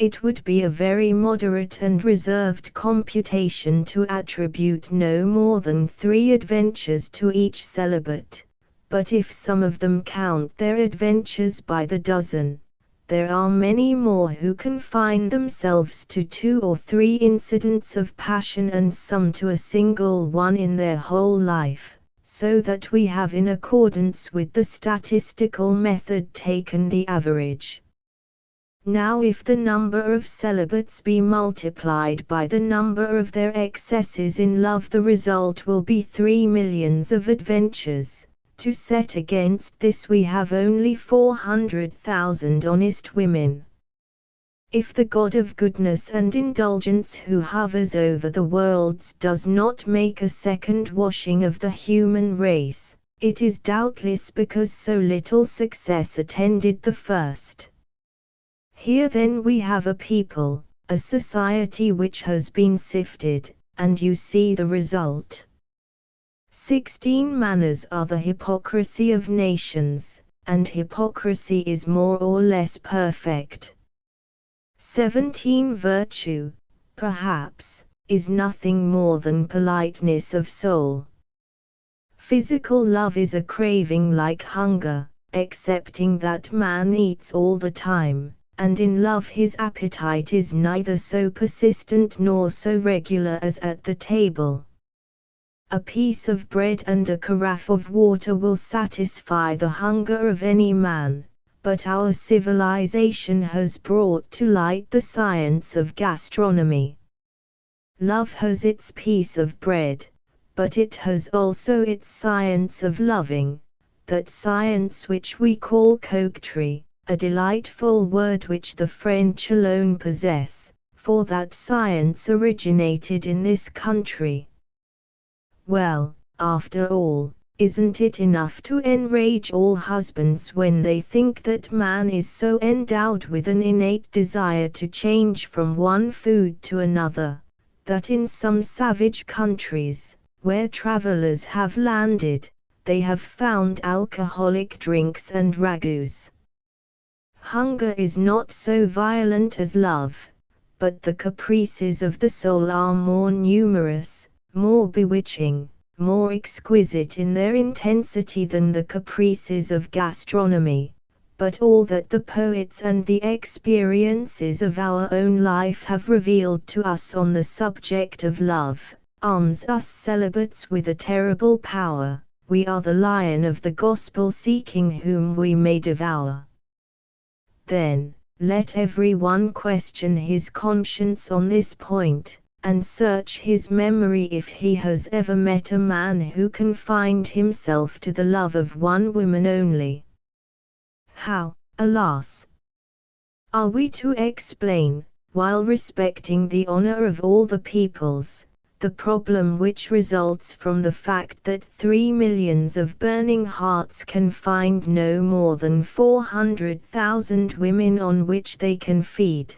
It would be a very moderate and reserved computation to attribute no more than 3 adventures to each celibate, but if some of them count their adventures by the dozen, there are many more who confine themselves to 2 or 3 incidents of passion and some to a single one in their whole life, so that we have in accordance with the statistical method taken the average. Now if the number of celibates be multiplied by the number of their excesses in love, the result will be 3 millions of adventures. To set against this we have only 400,000 honest women. If the God of goodness and indulgence who hovers over the worlds does not make a second washing of the human race, it is doubtless because so little success attended the first. Here then we have a people, a society which has been sifted, and you see the result. 16 manners are the hypocrisy of nations, and hypocrisy is more or less perfect. 17 virtue, perhaps, is nothing more than politeness of soul. Physical love is a craving like hunger, excepting that man eats all the time, and in love his appetite is neither so persistent nor so regular as at the table. A piece of bread and a carafe of water will satisfy the hunger of any man, but our civilization has brought to light the science of gastronomy. Love has its piece of bread, but it has also its science of loving, that science which we call coquetry, a delightful word which the French alone possess, for that science originated in this country. Well, after all, isn't it enough to enrage all husbands when they think that man is so endowed with an innate desire to change from one food to another, that in some savage countries, where travelers have landed, they have found alcoholic drinks and ragouts. Hunger is not so violent as love, but the caprices of the soul are more numerous, more bewitching, more exquisite in their intensity than the caprices of gastronomy, but all that the poets and the experiences of our own life have revealed to us on the subject of love, arms us celibates with a terrible power. We are the lion of the gospel seeking whom we may devour. Then, let every one question his conscience on this point, and search his memory if he has ever met a man who confined himself to the love of one woman only. How, alas, are we to explain, while respecting the honor of all the peoples, the problem which results from the fact that 3 millions of burning hearts can find no more than 400,000 women on which they can feed?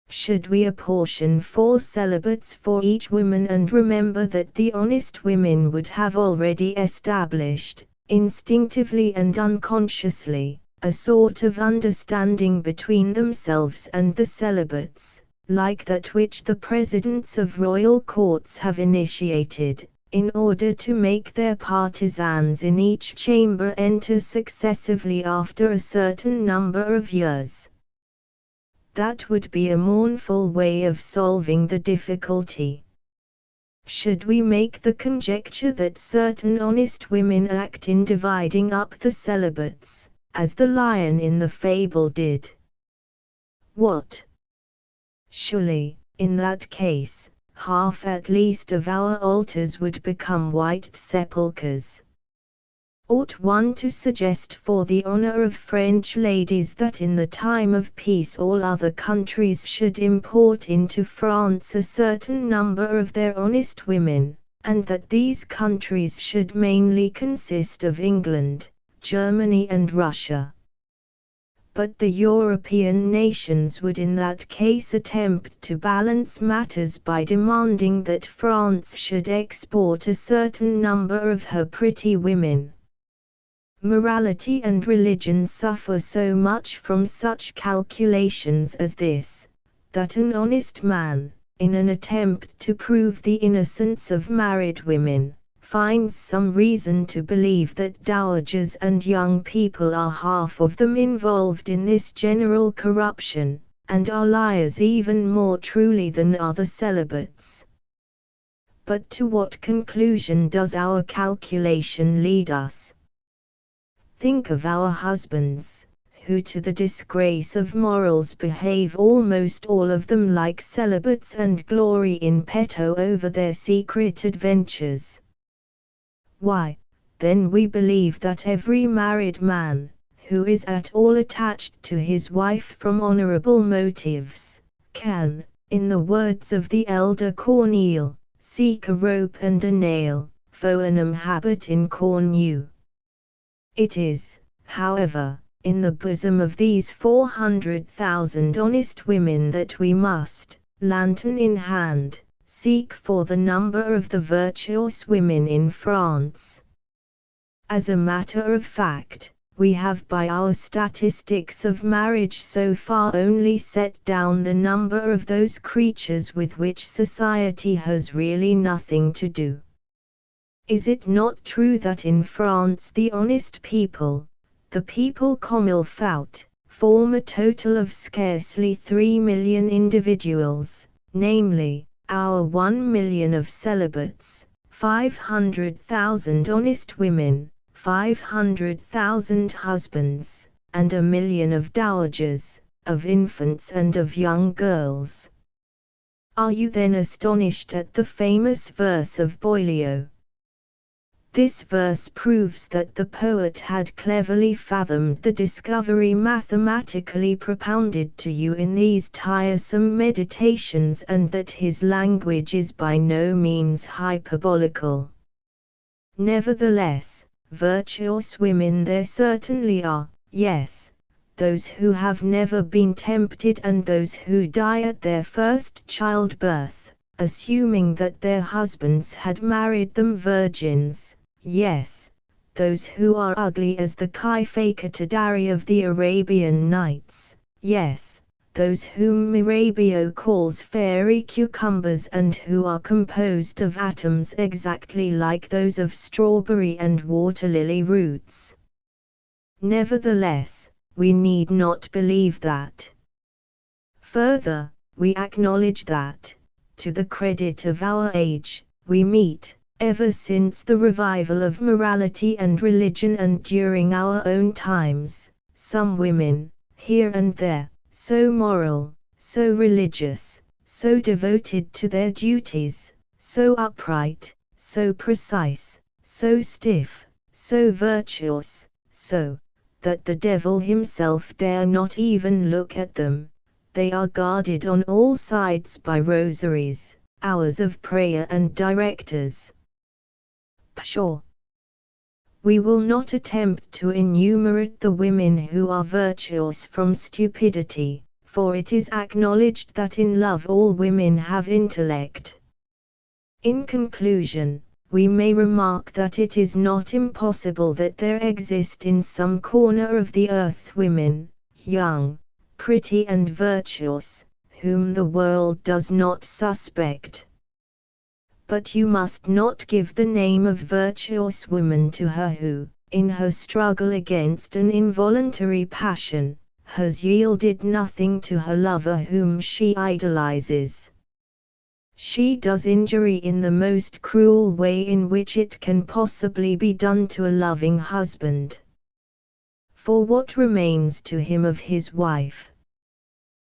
Should we apportion 4 celibates for each woman and remember that the honest women would have already established, instinctively and unconsciously, a sort of understanding between themselves and the celibates, like that which the presidents of royal courts have initiated, in order to make their partisans in each chamber enter successively after a certain number of years. That would be a mournful way of solving the difficulty. Should we make the conjecture that certain honest women act in dividing up the celibates, as the lion in the fable did? What? Surely, in that case, half at least of our altars would become white sepulchres. Ought one to suggest for the honor of French ladies that in the time of peace all other countries should import into France a certain number of their honest women, and that these countries should mainly consist of England, Germany and Russia? But the European nations would in that case attempt to balance matters by demanding that France should export a certain number of her pretty women. Morality and religion suffer so much from such calculations as this, that an honest man, in an attempt to prove the innocence of married women, finds some reason to believe that dowagers and young people are half of them involved in this general corruption, and are liars even more truly than other celibates. But to what conclusion does our calculation lead us? Think of our husbands, who to the disgrace of morals behave almost all of them like celibates and glory in petto over their secret adventures. Why, then we believe that every married man, who is at all attached to his wife from honorable motives, can, in the words of the elder Corneille, seek a rope and a nail, foenum habet in cornu. It is, however, in the bosom of these 400,000 honest women that we must, lantern in hand, seek for the number of the virtuous women in France. As a matter of fact, we have by our statistics of marriage so far only set down the number of those creatures with which society has really nothing to do. Is it not true that in France the honest people, the people comme il faut, form a total of scarcely 3 million individuals, namely, our 1 million of celibates, 500,000 honest women, 500,000 husbands, and 1 million of dowagers, of infants and of young girls? Are you then astonished at the famous verse of Boileau? This verse proves that the poet had cleverly fathomed the discovery mathematically propounded to you in these tiresome meditations, and that his language is by no means hyperbolical. Nevertheless, virtuous women there certainly are, yes, those who have never been tempted and those who die at their first childbirth, assuming that their husbands had married them virgins. Yes, those who are ugly as the Kaifakatadari of the Arabian Nights. Yes, those whom Mirabeau calls fairy cucumbers and who are composed of atoms exactly like those of strawberry and water lily roots. Nevertheless, we need not believe that. Further, we acknowledge that, to the credit of our age, we meet, ever since the revival of morality and religion and during our own times, some women, here and there, so moral, so religious, so devoted to their duties, so upright, so precise, so stiff, so virtuous, so that the devil himself dare not even look at them. They are guarded on all sides by rosaries, hours of prayer and directors. Pshaw! We will not attempt to enumerate the women who are virtuous from stupidity, for it is acknowledged that in love all women have intellect. In conclusion, we may remark that it is not impossible that there exist in some corner of the earth women, young, pretty and virtuous, whom the world does not suspect. But you must not give the name of virtuous woman to her who, in her struggle against an involuntary passion, has yielded nothing to her lover whom she idolizes. She does injury in the most cruel way in which it can possibly be done to a loving husband. For what remains to him of his wife?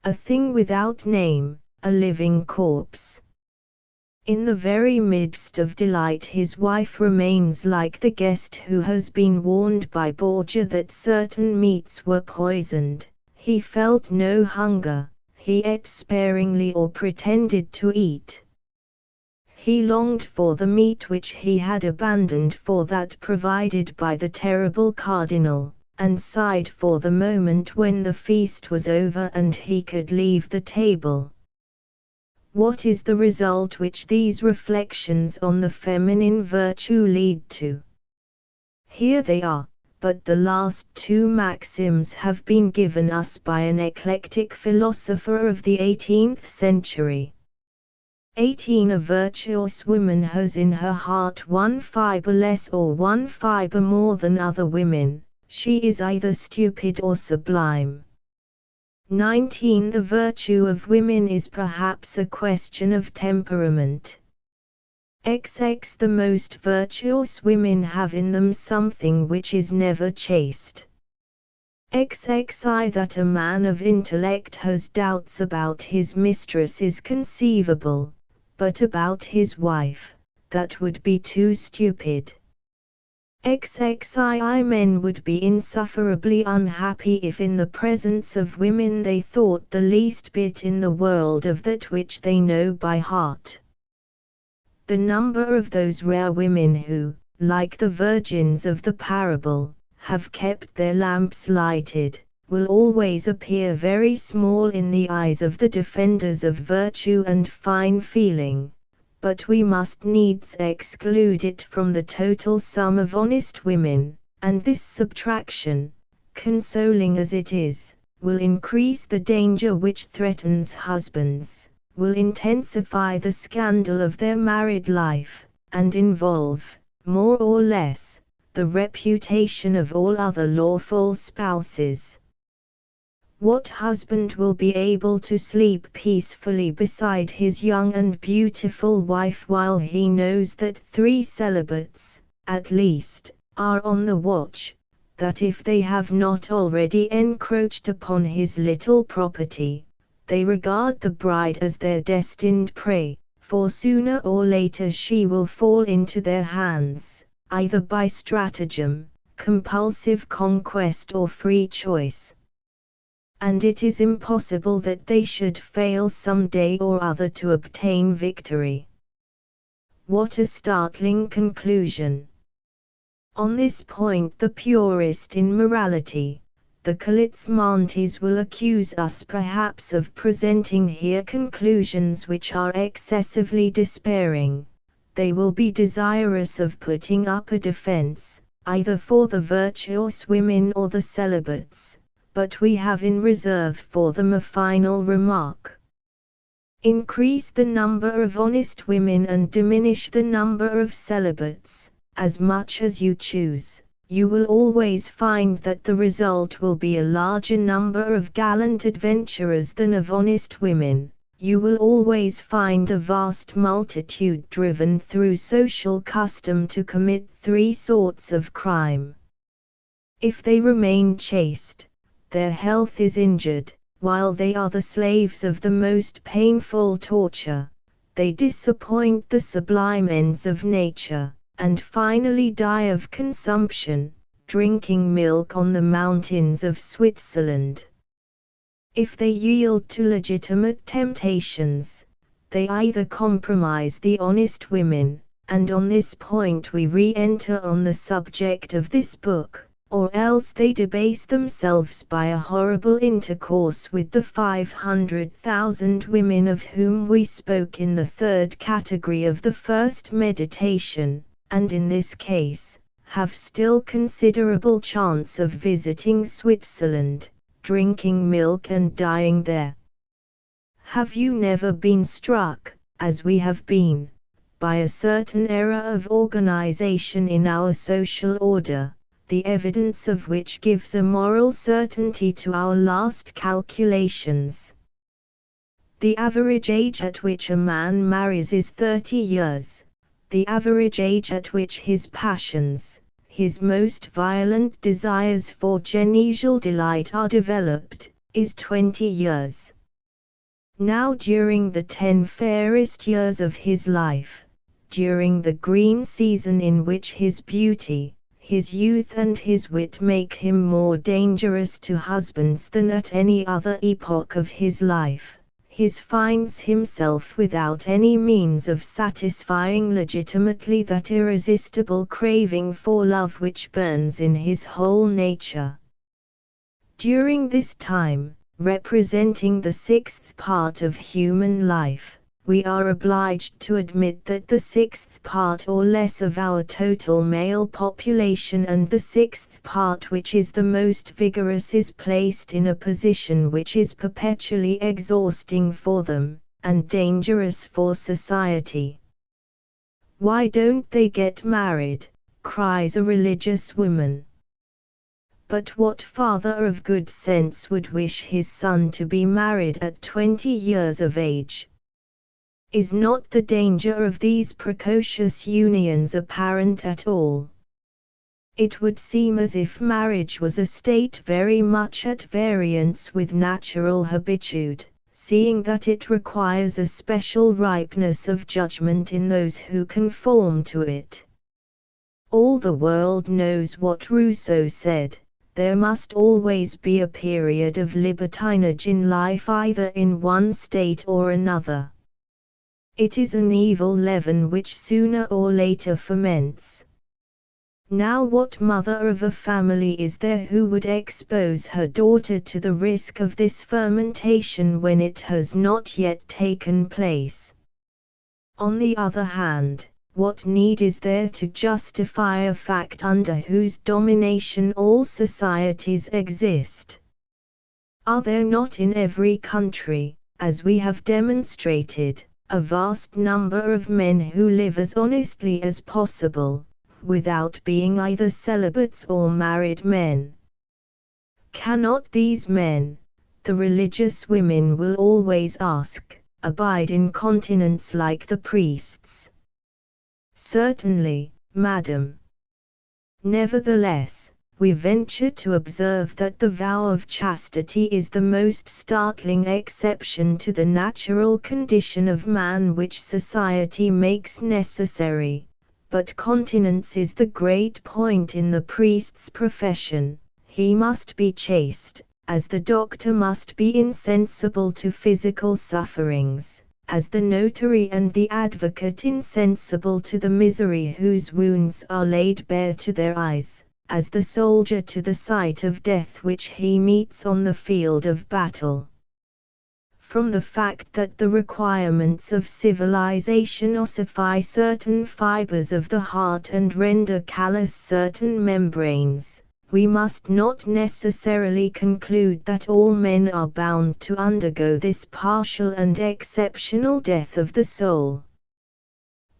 A thing without name, a living corpse. In the very midst of delight his wife remains like the guest who has been warned by Borgia that certain meats were poisoned. He felt no hunger, he ate sparingly or pretended to eat. He longed for the meat which he had abandoned for that provided by the terrible cardinal, and sighed for the moment when the feast was over and he could leave the table. What is the result which these reflections on the feminine virtue lead to? Here they are, but the last two maxims have been given us by an eclectic philosopher of the 18th century. 18. A virtuous woman has in her heart one fibre less or one fibre more than other women, she is either stupid or sublime. 19. The virtue of women is perhaps a question of temperament. XX. The most virtuous women have in them something which is never chaste. XXI. That a man of intellect has doubts about his mistress is conceivable, but about his wife, that would be too stupid. XXII. Men would be insufferably unhappy if in the presence of women they thought the least bit in the world of that which they know by heart. The number of those rare women who, like the virgins of the parable, have kept their lamps lighted, will always appear very small in the eyes of the defenders of virtue and fine feeling. But we must needs exclude it from the total sum of honest women, and this subtraction, consoling as it is, will increase the danger which threatens husbands, will intensify the scandal of their married life, and involve, more or less, the reputation of all other lawful spouses. What husband will be able to sleep peacefully beside his young and beautiful wife while he knows that 3 celibates, at least, are on the watch, that if they have not already encroached upon his little property, they regard the bride as their destined prey, for sooner or later she will fall into their hands, either by stratagem, compulsive conquest or free choice. And it is impossible that they should fail some day or other to obtain victory. What a startling conclusion! On this point the purist in morality, the Calitzmantes, will accuse us perhaps of presenting here conclusions which are excessively despairing. They will be desirous of putting up a defense, either for the virtuous women or the celibates, but we have in reserve for them a final remark. Increase the number of honest women and diminish the number of celibates, as much as you choose, you will always find that the result will be a larger number of gallant adventurers than of honest women. You will always find a vast multitude driven through social custom to commit 3 sorts of crime. If they remain chaste, their health is injured, while they are the slaves of the most painful torture. They disappoint the sublime ends of nature, and finally die of consumption, drinking milk on the mountains of Switzerland. If they yield to legitimate temptations, they either compromise the honest women, and on this point we re-enter on the subject of this book, or else they debase themselves by a horrible intercourse with the 500,000 women of whom we spoke in the 3rd category of the first meditation, and in this case, have still considerable chance of visiting Switzerland, drinking milk and dying there. Have you never been struck, as we have been, by a certain error of organization in our social order, the evidence of which gives a moral certainty to our last calculations? The average age at which a man marries is 30 years. The average age at which his passions, his most violent desires for genital delight are developed, is 20 years. Now during the 10 fairest years of his life, during the green season in which his beauty, his youth and his wit make him more dangerous to husbands than at any other epoch of his life, he finds himself without any means of satisfying legitimately that irresistible craving for love which burns in his whole nature. During this time, representing the sixth part of human life, we are obliged to admit that the sixth part or less of our total male population and the sixth part which is the most vigorous is placed in a position which is perpetually exhausting for them, and dangerous for society. "Why don't they get married?" cries a religious woman. But what father of good sense would wish his son to be married at 20 years of age? Is not the danger of these precocious unions apparent at all? It would seem as if marriage was a state very much at variance with natural habitude, seeing that it requires a special ripeness of judgment in those who conform to it. All the world knows what Rousseau said: there must always be a period of libertinage in life either in one state or another. It is an evil leaven which sooner or later ferments. Now what mother of a family is there who would expose her daughter to the risk of this fermentation when it has not yet taken place? On the other hand, what need is there to justify a fact under whose domination all societies exist? Are there not in every country, as we have demonstrated, a vast number of men who live as honestly as possible, without being either celibates or married men? Cannot these men, the religious women will always ask, abide in continence like the priests? Certainly, madam. Nevertheless, we venture to observe that the vow of chastity is the most startling exception to the natural condition of man which society makes necessary, but continence is the great point in the priest's profession. He must be chaste, as the doctor must be insensible to physical sufferings, as the notary and the advocate insensible to the misery whose wounds are laid bare to their eyes, as the soldier to the sight of death which he meets on the field of battle. From the fact that the requirements of civilization ossify certain fibers of the heart and render callous certain membranes, we must not necessarily conclude that all men are bound to undergo this partial and exceptional death of the soul.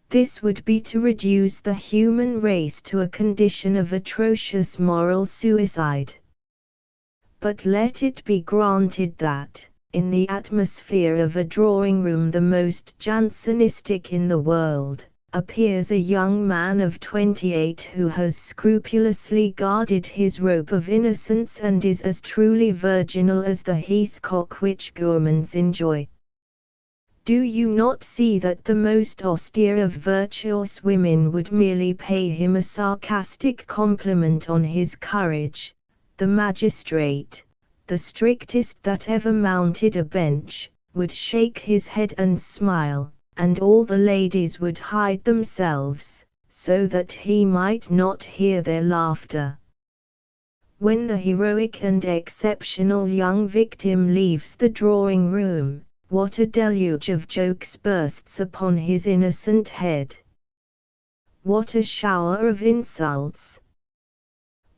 This would be to reduce the human race to a condition of atrocious moral suicide. But let it be granted that, in the atmosphere of a drawing-room the most Jansenistic in the world, appears a young man of 28 who has scrupulously guarded his robe of innocence and is as truly virginal as the heathcock which gourmands enjoy. Do you not see that the most austere of virtuous women would merely pay him a sarcastic compliment on his courage? The magistrate, the strictest that ever mounted a bench, would shake his head and smile, and all the ladies would hide themselves, so that he might not hear their laughter. When the heroic and exceptional young victim leaves the drawing-room, what a deluge of jokes bursts upon his innocent head! What a shower of insults!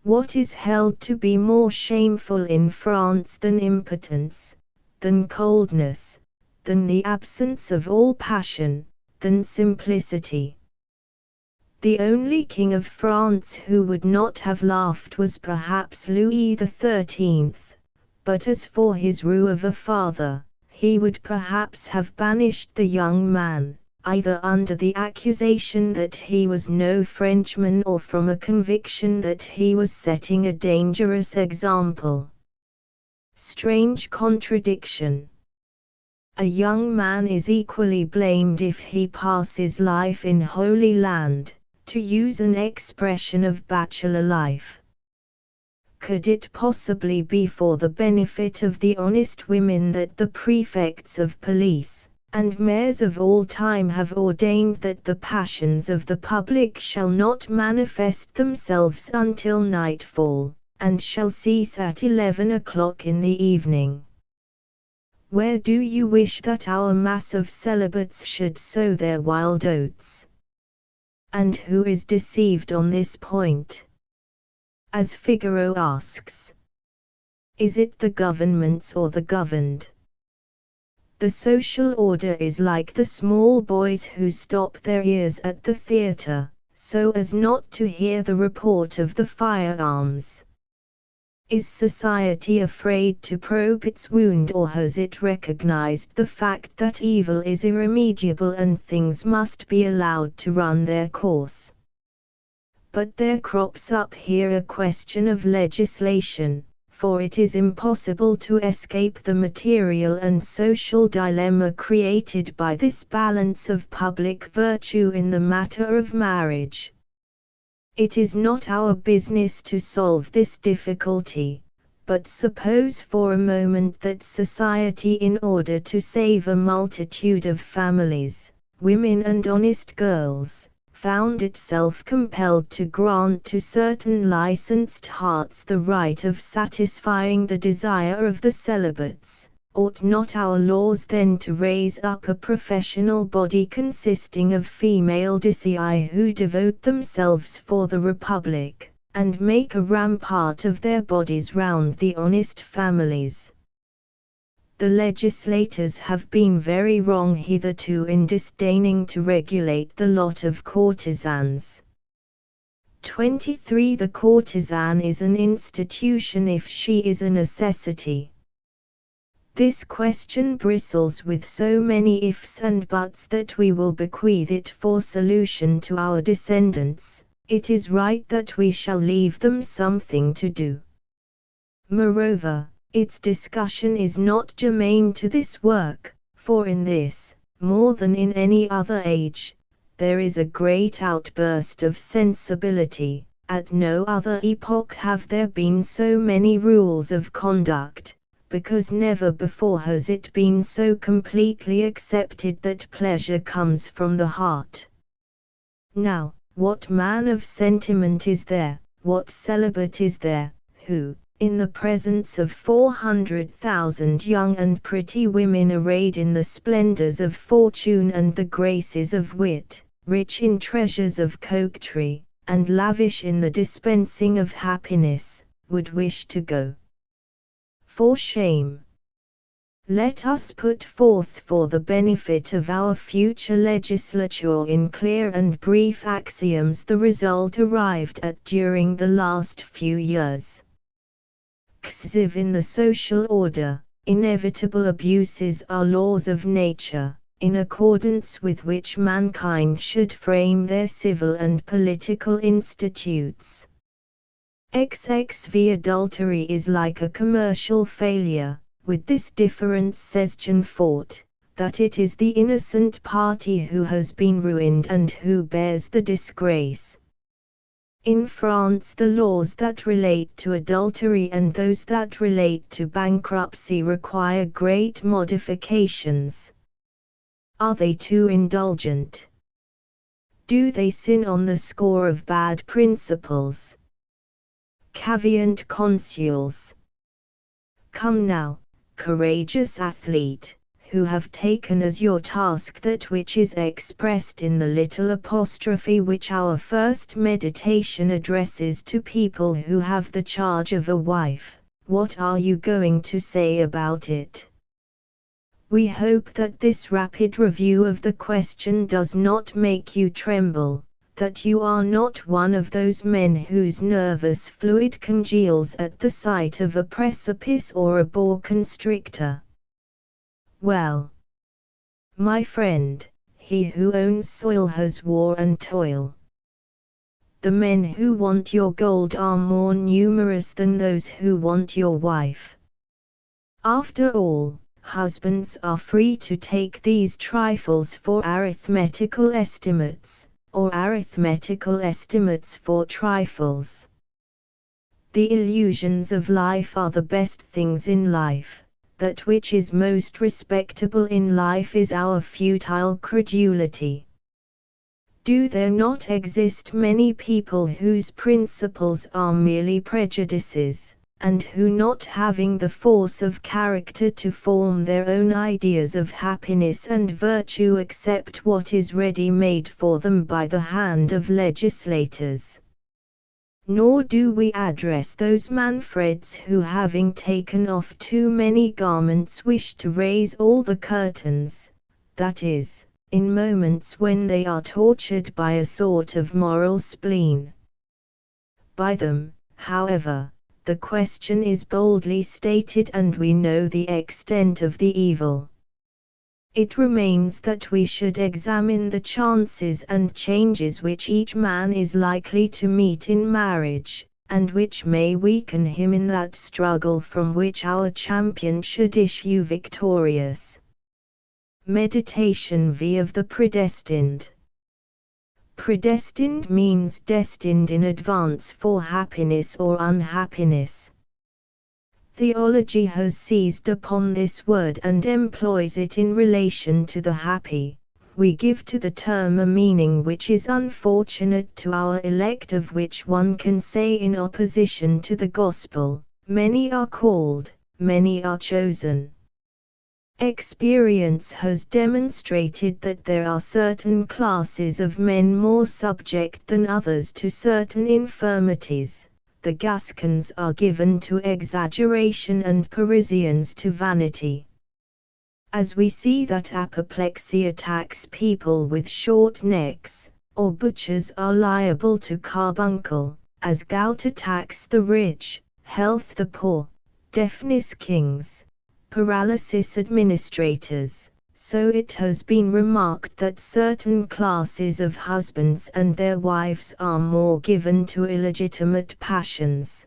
What is held to be more shameful in France than impotence, than coldness, than the absence of all passion, than simplicity. The only king of France who would not have laughed was perhaps Louis XIII, but as for his roue of a father, he would perhaps have banished the young man, either under the accusation that he was no Frenchman or from a conviction that he was setting a dangerous example. Strange contradiction. A young man is equally blamed if he passes life in Holy Land, to use an expression of bachelor life. Could it possibly be for the benefit of the honest women that the prefects of police, and mayors of all time have ordained that the passions of the public shall not manifest themselves until nightfall, and shall cease at 11 o'clock in the evening? Where do you wish that our mass of celibates should sow their wild oats? And who is deceived on this point? As Figaro asks, is it the governments or the governed? The social order is like the small boys who stop their ears at the theatre, so as not to hear the report of the firearms. Is society afraid to probe its wound, or has it recognized the fact that evil is irremediable and things must be allowed to run their course? But there crops up here a question of legislation, for it is impossible to escape the material and social dilemma created by this balance of public virtue in the matter of marriage. It is not our business to solve this difficulty, but suppose for a moment that society, in order to save a multitude of families, women and honest girls, found itself compelled to grant to certain licensed hearts the right of satisfying the desire of the celibates. Ought not our laws then to raise up a professional body consisting of female decii who devote themselves for the Republic, and make a rampart of their bodies round the honest families? The legislators have been very wrong hitherto in disdaining to regulate the lot of courtesans. 23. The courtesan is an institution if she is a necessity. This question bristles with so many ifs and buts that we will bequeath it for solution to our descendants. It is right that we shall leave them something to do. Moreover, its discussion is not germane to this work, for in this, more than in any other age, there is a great outburst of sensibility. At no other epoch have there been so many rules of conduct, because never before has it been so completely accepted that pleasure comes from the heart. Now, what man of sentiment is there, what celibate is there, who, in the presence of 400,000 young and pretty women arrayed in the splendors of fortune and the graces of wit, rich in treasures of coquetry, and lavish in the dispensing of happiness, would wish to go? For shame. Let us put forth for the benefit of our future legislature in clear and brief axioms the result arrived at during the last few years. Xiv. In the social order, inevitable abuses are laws of nature, in accordance with which mankind should frame their civil and political institutes. XXV. Adultery is like a commercial failure, with this difference, says Jeanfort, that it is the innocent party who has been ruined and who bears the disgrace. In France the laws that relate to adultery and those that relate to bankruptcy require great modifications. Are they too indulgent? Do they sin on the score of bad principles? Caveant consuls. Come now, courageous athlete, who have taken as your task that which is expressed in the little apostrophe which our first meditation addresses to people who have the charge of a wife. What are you going to say about it? We hope that this rapid review of the question does not make you tremble, that you are not one of those men whose nervous fluid congeals at the sight of a precipice or a boa constrictor. Well, my friend, he who owns soil has war and toil. The men who want your gold are more numerous than those who want your wife. After all, husbands are free to take these trifles for arithmetical estimates, or arithmetical estimates for trifles. The illusions of life are the best things in life. That which is most respectable in life is our futile credulity. Do there not exist many people whose principles are merely prejudices, and who, not having the force of character to form their own ideas of happiness and virtue, accept what is ready-made for them by the hand of legislators? Nor do we address those Manfreds who, having taken off too many garments, wish to raise all the curtains, that is, in moments when they are tortured by a sort of moral spleen. By them, however, the question is boldly stated and we know the extent of the evil. It remains that we should examine the chances and changes which each man is likely to meet in marriage, and which may weaken him in that struggle from which our champion should issue victorious. Meditation V of the predestined. Predestined means destined in advance for happiness or unhappiness. Theology has seized upon this word and employs it in relation to the happy. We give to the term a meaning which is unfortunate to our elect, of which one can say in opposition to the gospel, many are called, many are chosen. Experience has demonstrated that there are certain classes of men more subject than others to certain infirmities. The Gascons are given to exaggeration and Parisians to vanity. As we see that apoplexy attacks people with short necks, or butchers are liable to carbuncle, as gout attacks the rich, health the poor, deafness kings, paralysis administrators, so it has been remarked that certain classes of husbands and their wives are more given to illegitimate passions.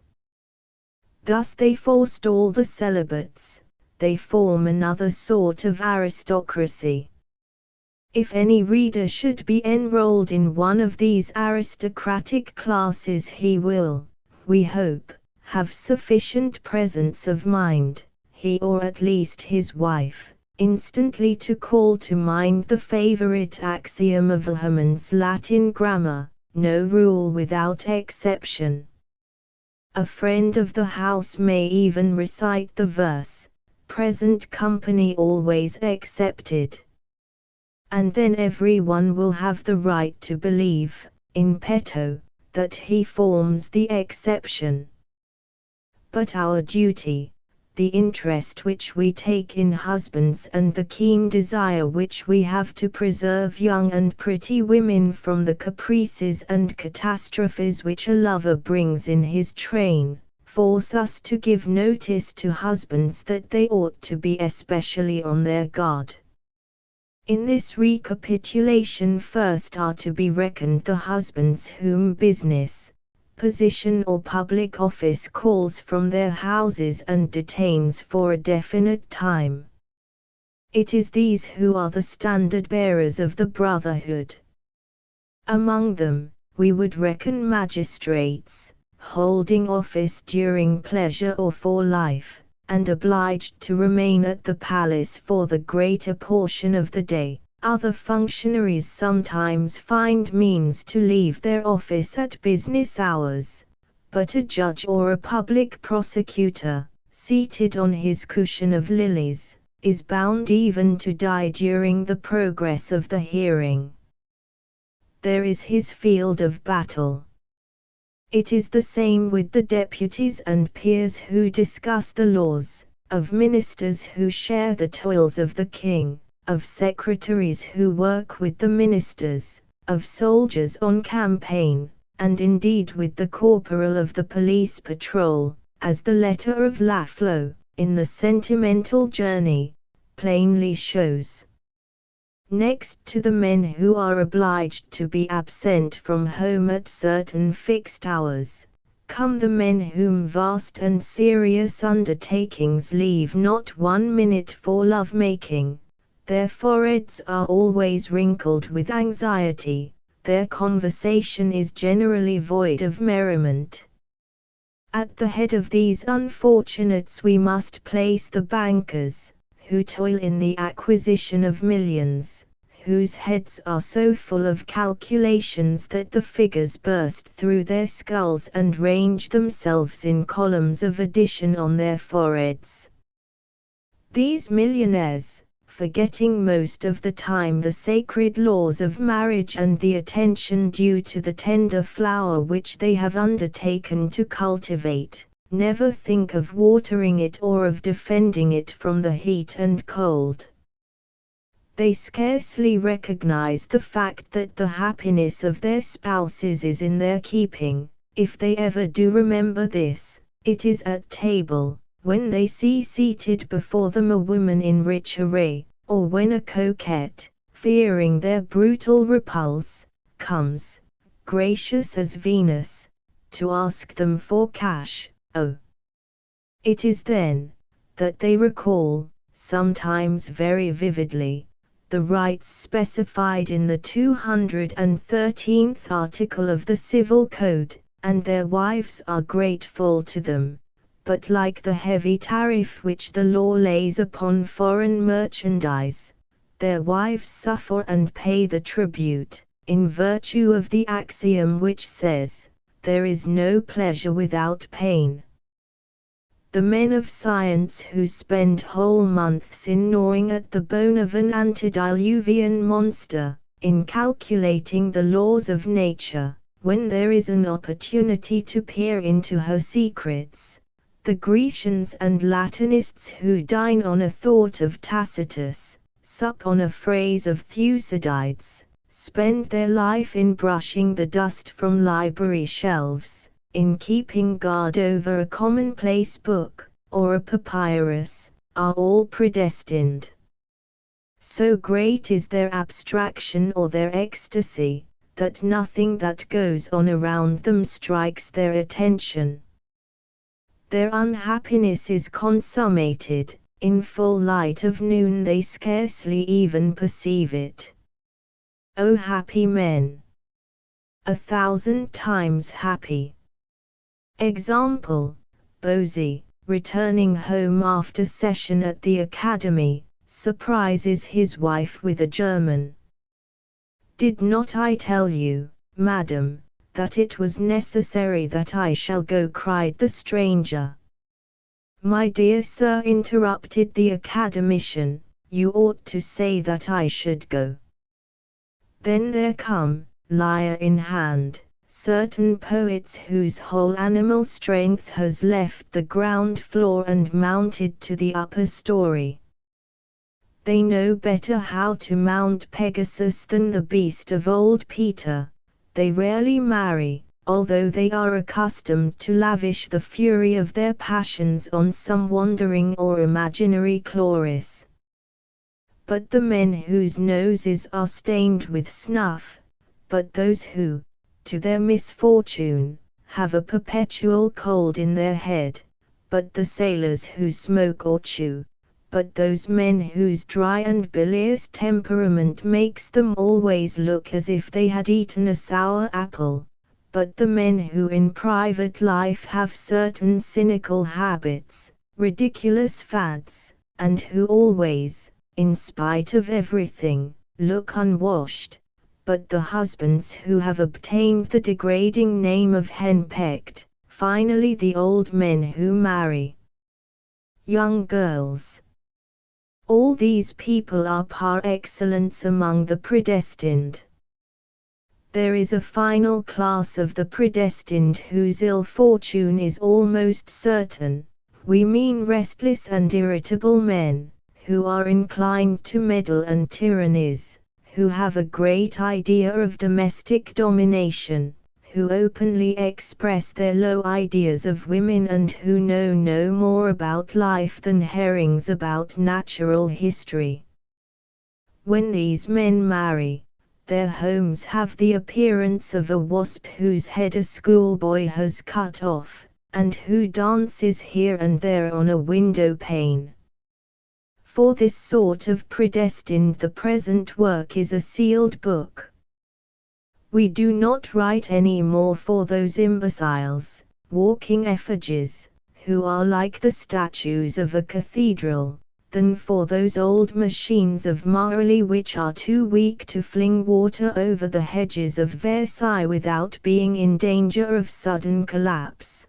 Thus they forestall the celibates, they form another sort of aristocracy. If any reader should be enrolled in one of these aristocratic classes, he will, we hope, have sufficient presence of mind, he or at least his wife, instantly to call to mind the favorite axiom of Wilhelm's Latin grammar, no rule without exception. A friend of the house may even recite the verse, present company always excepted. And then everyone will have the right to believe, in petto, that he forms the exception. But our duty, the interest which we take in husbands and the keen desire which we have to preserve young and pretty women from the caprices and catastrophes which a lover brings in his train, force us to give notice to husbands that they ought to be especially on their guard. In this recapitulation first are to be reckoned the husbands whom business, position or public office calls from their houses and detains for a definite time. It is these who are the standard bearers of the brotherhood. Among them, we would reckon magistrates, holding office during pleasure or for life, and obliged to remain at the palace for the greater portion of the day. Other functionaries sometimes find means to leave their office at business hours, but a judge or a public prosecutor, seated on his cushion of lilies, is bound even to die during the progress of the hearing. There is his field of battle. It is the same with the deputies and peers who discuss the laws, of ministers who share the toils of the king, of secretaries who work with the ministers, of soldiers on campaign, and indeed with the corporal of the police patrol, as the letter of Laflo, in the Sentimental Journey, plainly shows. Next to the men who are obliged to be absent from home at certain fixed hours, come the men whom vast and serious undertakings leave not 1 minute for love-making. Their foreheads are always wrinkled with anxiety, their conversation is generally void of merriment. At the head of these unfortunates we must place the bankers, who toil in the acquisition of millions, whose heads are so full of calculations that the figures burst through their skulls and range themselves in columns of addition on their foreheads. These millionaires, forgetting most of the time the sacred laws of marriage and the attention due to the tender flower which they have undertaken to cultivate, never think of watering it or of defending it from the heat and cold. They scarcely recognize the fact that the happiness of their spouses is in their keeping. If they ever do remember this, it is at table, when they see seated before them a woman in rich array, or when a coquette, fearing their brutal repulse, comes, gracious as Venus, to ask them for cash. Oh! It is then that they recall, sometimes very vividly, the rights specified in the 213th article of the Civil Code, and their wives are grateful to them. But like the heavy tariff which the law lays upon foreign merchandise, their wives suffer and pay the tribute, in virtue of the axiom which says, "There is no pleasure without pain." The men of science who spend whole months in gnawing at the bone of an antediluvian monster, in calculating the laws of nature, when there is an opportunity to peer into her secrets, the Grecians and Latinists who dine on a thought of Tacitus, sup on a phrase of Thucydides, spend their life in brushing the dust from library shelves, in keeping guard over a commonplace book, or a papyrus, are all predestined. So great is their abstraction or their ecstasy, that nothing that goes on around them strikes their attention. Their unhappiness is consummated, in full light of noon they scarcely even perceive it. O happy men! 1,000 times happy! Example, Bosie, returning home after session at the academy, surprises his wife with a German. "Did not I tell you, madam, that it was necessary that I shall go?" cried the stranger. "My dear sir," interrupted the academician, "you ought to say that I should go." Then there come, lyre in hand, certain poets whose whole animal strength has left the ground floor and mounted to the upper story. They know better how to mount Pegasus than the beast of old Peter. They rarely marry, although they are accustomed to lavish the fury of their passions on some wandering or imaginary Chloris. But the men whose noses are stained with snuff, but those who, to their misfortune, have a perpetual cold in their head, but the sailors who smoke or chew, but those men whose dry and bilious temperament makes them always look as if they had eaten a sour apple, but the men who in private life have certain cynical habits, ridiculous fads, and who always, in spite of everything, look unwashed, but the husbands who have obtained the degrading name of henpecked, finally the old men who marry young girls. All these people are par excellence among the predestined. There is a final class of the predestined whose ill fortune is almost certain, we mean restless and irritable men, who are inclined to meddle and tyrannies, who have a great idea of domestic domination, who openly express their low ideas of women and who know no more about life than herrings about natural history. When these men marry, their homes have the appearance of a wasp whose head a schoolboy has cut off, and who dances here and there on a window pane. For this sort of predestined the present work is a sealed book. We do not write any more for those imbeciles, walking effigies, who are like the statues of a cathedral, than for those old machines of Marly which are too weak to fling water over the hedges of Versailles without being in danger of sudden collapse.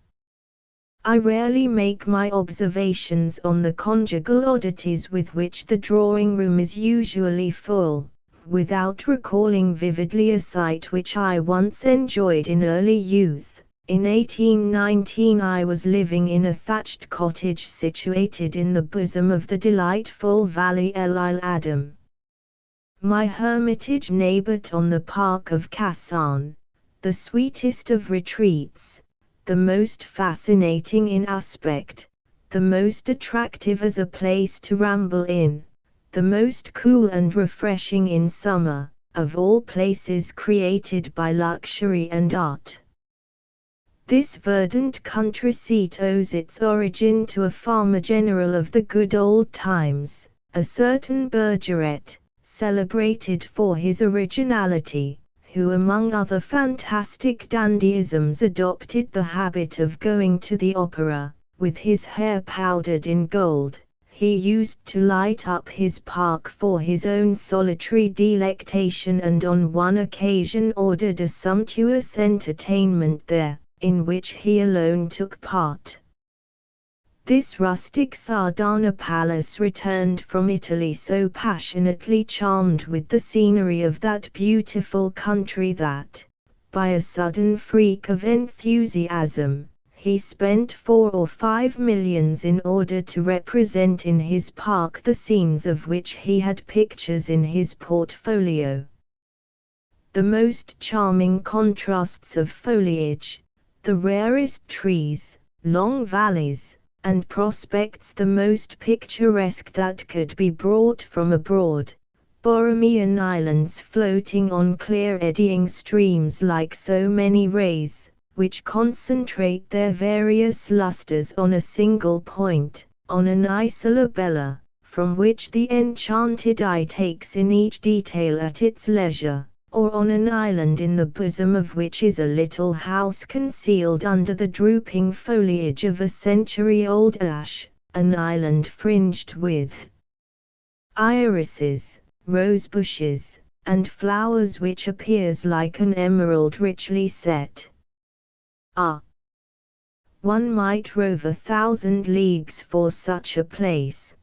I rarely make my observations on the conjugal oddities with which the drawing-room is usually full, without recalling vividly a sight which I once enjoyed in early youth. In 1819 I was living in a thatched cottage situated in the bosom of the delightful valley El Adam. My hermitage neighbored on the park of Cassan, the sweetest of retreats, the most fascinating in aspect, the most attractive as a place to ramble in, the most cool and refreshing in summer, of all places created by luxury and art. This verdant country seat owes its origin to a farmer general of the good old times, a certain Bergeret, celebrated for his originality, who among other fantastic dandyisms adopted the habit of going to the opera. With his hair powdered in gold, he used to light up his park for his own solitary delectation, and on one occasion ordered a sumptuous entertainment there, in which he alone took part. This rustic Sardana palace returned from Italy so passionately charmed with the scenery of that beautiful country that, by a sudden freak of enthusiasm, he spent 4 or 5 millions in order to represent in his park the scenes of which he had pictures in his portfolio. The most charming contrasts of foliage, the rarest trees, long valleys, and prospects the most picturesque that could be brought from abroad, Borromean islands floating on clear eddying streams like so many rays, which concentrate their various lustres on a single point, on an isola bella, from which the enchanted eye takes in each detail at its leisure, or on an island in the bosom of which is a little house concealed under the drooping foliage of a century-old ash, an island fringed with irises, rose bushes, and flowers which appears like an emerald richly set. One might rove 1,000 leagues for such a place.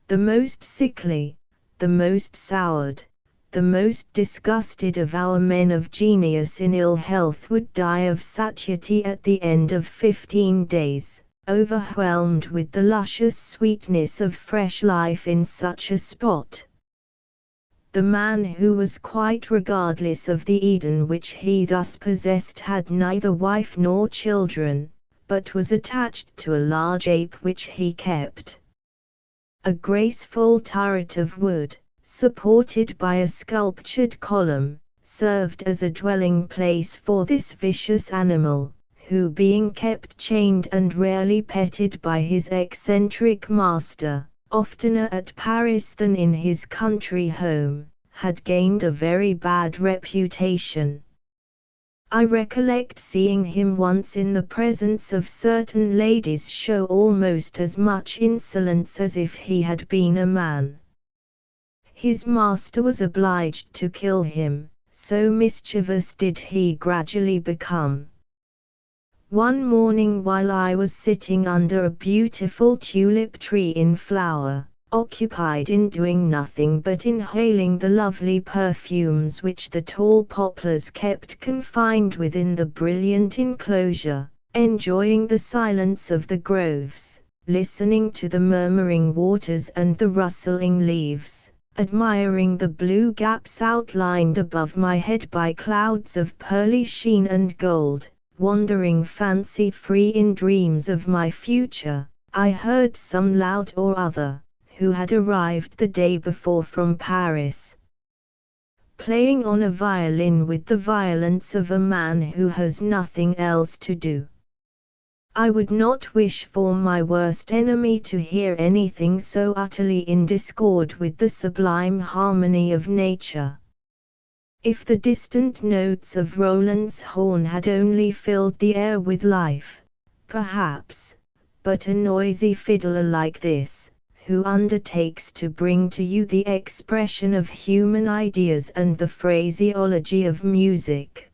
The most sickly, the most soured, the most disgusted of our men of genius in ill health would die of satiety at the end of 15 days, overwhelmed with the luscious sweetness of fresh life in such a spot. The man who was quite regardless of the Eden which he thus possessed had neither wife nor children, but was attached to a large ape which he kept. A graceful turret of wood, supported by a sculptured column, served as a dwelling place for this vicious animal, who being kept chained and rarely petted by his eccentric master, oftener at Paris than in his country home, had gained a very bad reputation. I recollect seeing him once in the presence of certain ladies show almost as much insolence as if he had been a man. His master was obliged to kill him, so mischievous did he gradually become. One morning while I was sitting under a beautiful tulip tree in flower, occupied in doing nothing but inhaling the lovely perfumes which the tall poplars kept confined within the brilliant enclosure, enjoying the silence of the groves, listening to the murmuring waters and the rustling leaves, admiring the blue gaps outlined above my head by clouds of pearly sheen and gold, wandering fancy-free in dreams of my future, I heard some lout or other, who had arrived the day before from Paris, playing on a violin with the violence of a man who has nothing else to do. I would not wish for my worst enemy to hear anything so utterly in discord with the sublime harmony of nature. If the distant notes of Roland's horn had only filled the air with life, perhaps, but a noisy fiddler like this, who undertakes to bring to you the expression of human ideas and the phraseology of music.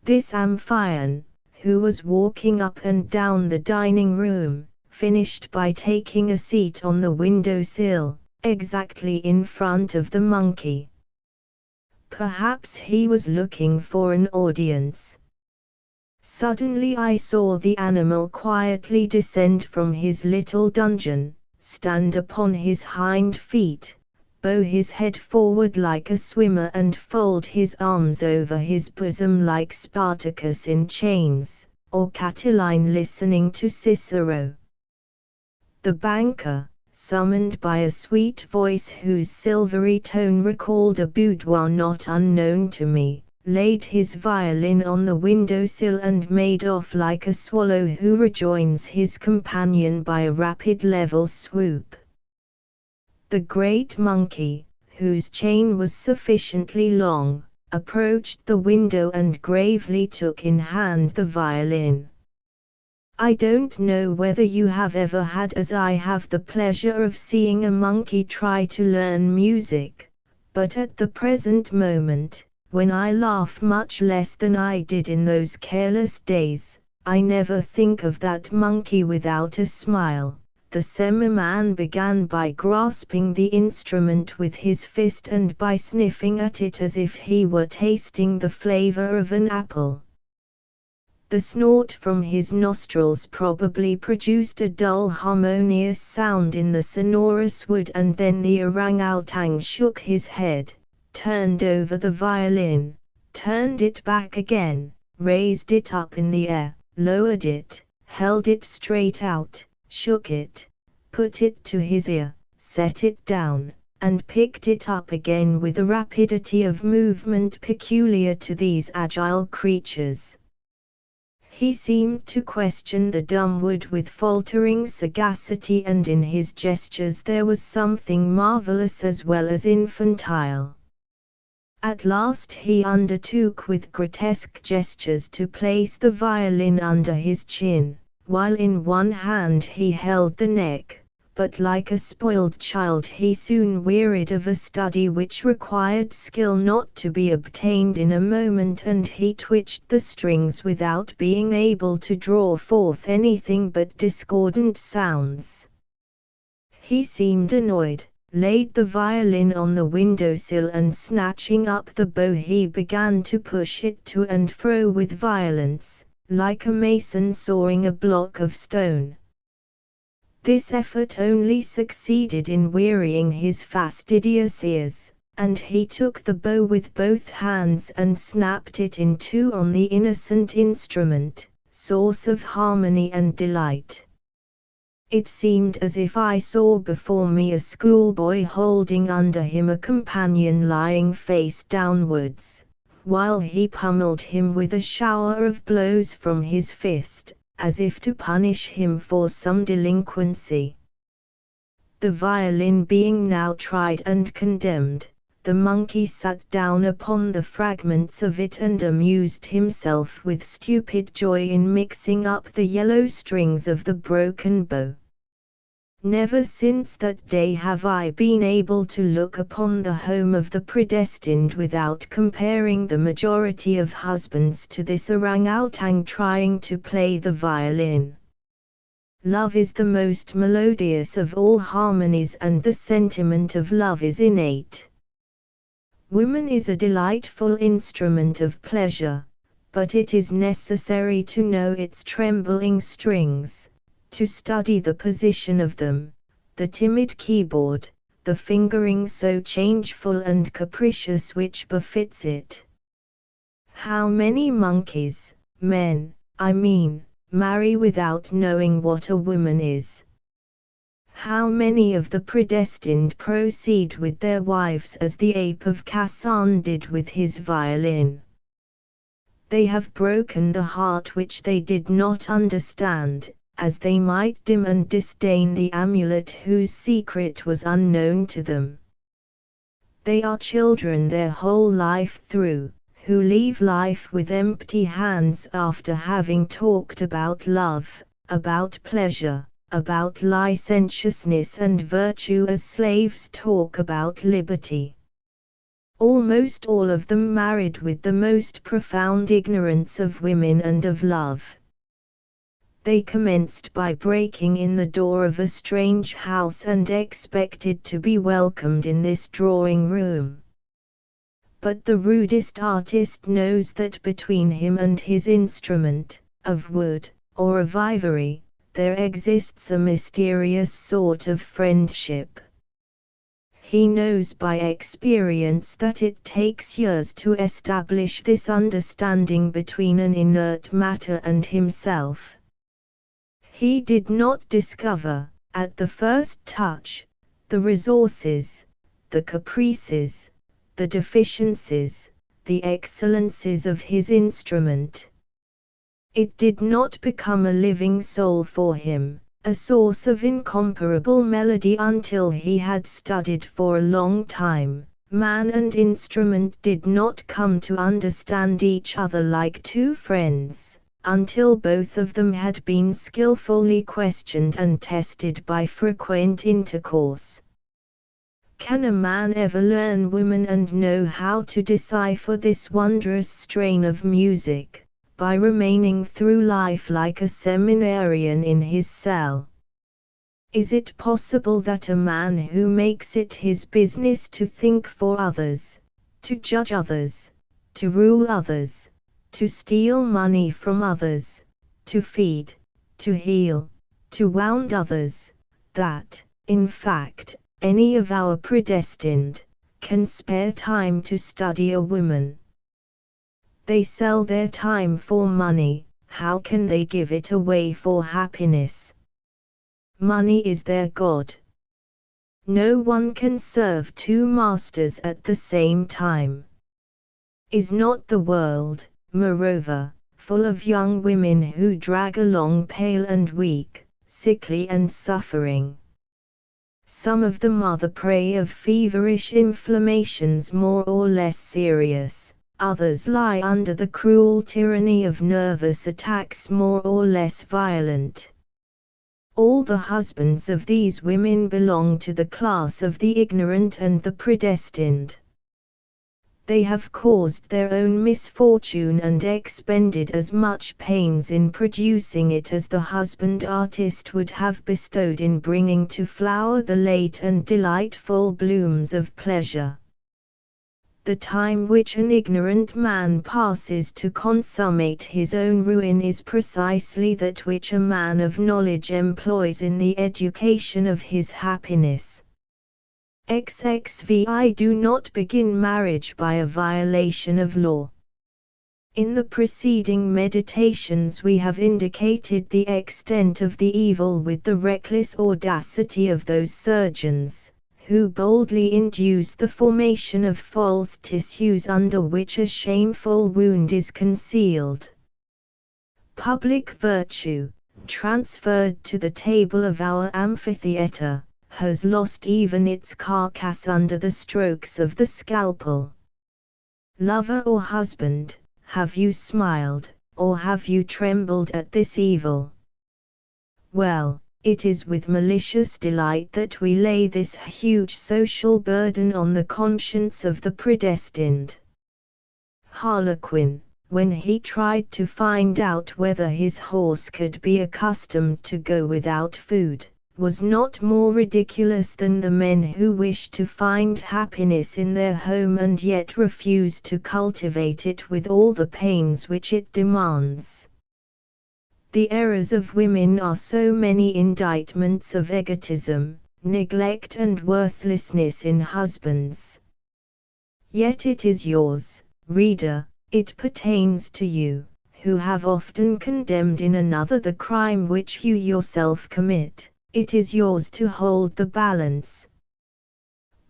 This Amphion, who was walking up and down the dining room, finished by taking a seat on the window-sill, exactly in front of the monkey. Perhaps he was looking for an audience. Suddenly I saw the animal quietly descend from his little dungeon, stand upon his hind feet, bow his head forward like a swimmer and fold his arms over his bosom like Spartacus in chains, or Catiline listening to Cicero. The banker, summoned by a sweet voice whose silvery tone recalled a boudoir not unknown to me, laid his violin on the window-sill and made off like a swallow who rejoins his companion by a rapid level swoop. The great monkey, whose chain was sufficiently long, approached the window and gravely took in hand the violin. I don't know whether you have ever had as I have the pleasure of seeing a monkey try to learn music, but at the present moment, when I laugh much less than I did in those careless days, I never think of that monkey without a smile. The Semi-man began by grasping the instrument with his fist and by sniffing at it as if he were tasting the flavor of an apple. The snort from his nostrils probably produced a dull harmonious sound in the sonorous wood, and then the orang-outang shook his head, turned over the violin, turned it back again, raised it up in the air, lowered it, held it straight out, shook it, put it to his ear, set it down, and picked it up again with a rapidity of movement peculiar to these agile creatures. He seemed to question the dumb wood with faltering sagacity, and in his gestures there was something marvelous as well as infantile. At last he undertook with grotesque gestures to place the violin under his chin, while in one hand he held the neck, but like a spoiled child he soon wearied of a study which required skill not to be obtained in a moment, and he twitched the strings without being able to draw forth anything but discordant sounds. He seemed annoyed, laid the violin on the windowsill, and snatching up the bow he began to push it to and fro with violence, like a mason sawing a block of stone. This effort only succeeded in wearying his fastidious ears, and he took the bow with both hands and snapped it in two on the innocent instrument, source of harmony and delight. It seemed as if I saw before me a schoolboy holding under him a companion lying face downwards, while he pummeled him with a shower of blows from his fist, as if to punish him for some delinquency. The violin being now tried and condemned, the monkey sat down upon the fragments of it and amused himself with stupid joy in mixing up the yellow strings of the broken bow. Never since that day have I been able to look upon the home of the predestined without comparing the majority of husbands to this orang-outang trying to play the violin. Love is the most melodious of all harmonies, and the sentiment of love is innate. Woman is a delightful instrument of pleasure, but it is necessary to know its trembling strings, to study the position of them, the timid keyboard, the fingering so changeful and capricious which befits it. How many monkeys, men, I mean, marry without knowing what a woman is? How many of the predestined proceed with their wives as the ape of Cassan did with his violin? They have broken the heart which they did not understand, as they might dim and disdain the amulet whose secret was unknown to them. They are children their whole life through, who leave life with empty hands after having talked about love, about pleasure, about licentiousness and virtue as slaves talk about liberty. Almost all of them married with the most profound ignorance of women and of love. They commenced by breaking in the door of a strange house and expected to be welcomed in this drawing room. But the rudest artist knows that between him and his instrument, of wood, or of ivory, there exists a mysterious sort of friendship. He knows by experience that it takes years to establish this understanding between an inert matter and himself. He did not discover, at the first touch, the resources, the caprices, the deficiencies, the excellences of his instrument. It did not become a living soul for him, a source of incomparable melody until he had studied for a long time. Man and instrument did not come to understand each other like two friends, until both of them had been skillfully questioned and tested by frequent intercourse. Can a man ever learn woman and know how to decipher this wondrous strain of music, by remaining through life like a seminarian in his cell? Is it possible that a man who makes it his business to think for others, to judge others, to rule others, to steal money from others, to feed, to heal, to wound others, that, in fact, any of our predestined, can spare time to study a woman? They sell their time for money, how can they give it away for happiness? Money is their God. No one can serve two masters at the same time. Is not the world, moreover, full of young women who drag along pale and weak, sickly and suffering? Some of them are the prey of feverish inflammations more or less serious, others lie under the cruel tyranny of nervous attacks more or less violent. All the husbands of these women belong to the class of the ignorant and the predestined. They have caused their own misfortune and expended as much pains in producing it as the husband artist would have bestowed in bringing to flower the late and delightful blooms of pleasure. The time which an ignorant man passes to consummate his own ruin is precisely that which a man of knowledge employs in the education of his happiness. XXVI do not begin marriage by a violation of law. In the preceding meditations we have indicated the extent of the evil with the reckless audacity of those surgeons, who boldly induce the formation of false tissues under which a shameful wound is concealed. Public virtue, transferred to the table of our amphitheatre, has lost even its carcass under the strokes of the scalpel. Lover or husband, have you smiled, or have you trembled at this evil? Well, it is with malicious delight that we lay this huge social burden on the conscience of the predestined. Harlequin, when he tried to find out whether his horse could be accustomed to go without food, was not more ridiculous than the men who wish to find happiness in their home and yet refuse to cultivate it with all the pains which it demands. The errors of women are so many indictments of egotism, neglect and worthlessness in husbands. Yet it is yours, reader, it pertains to you, who have often condemned in another the crime which you yourself commit. It is yours to hold the balance.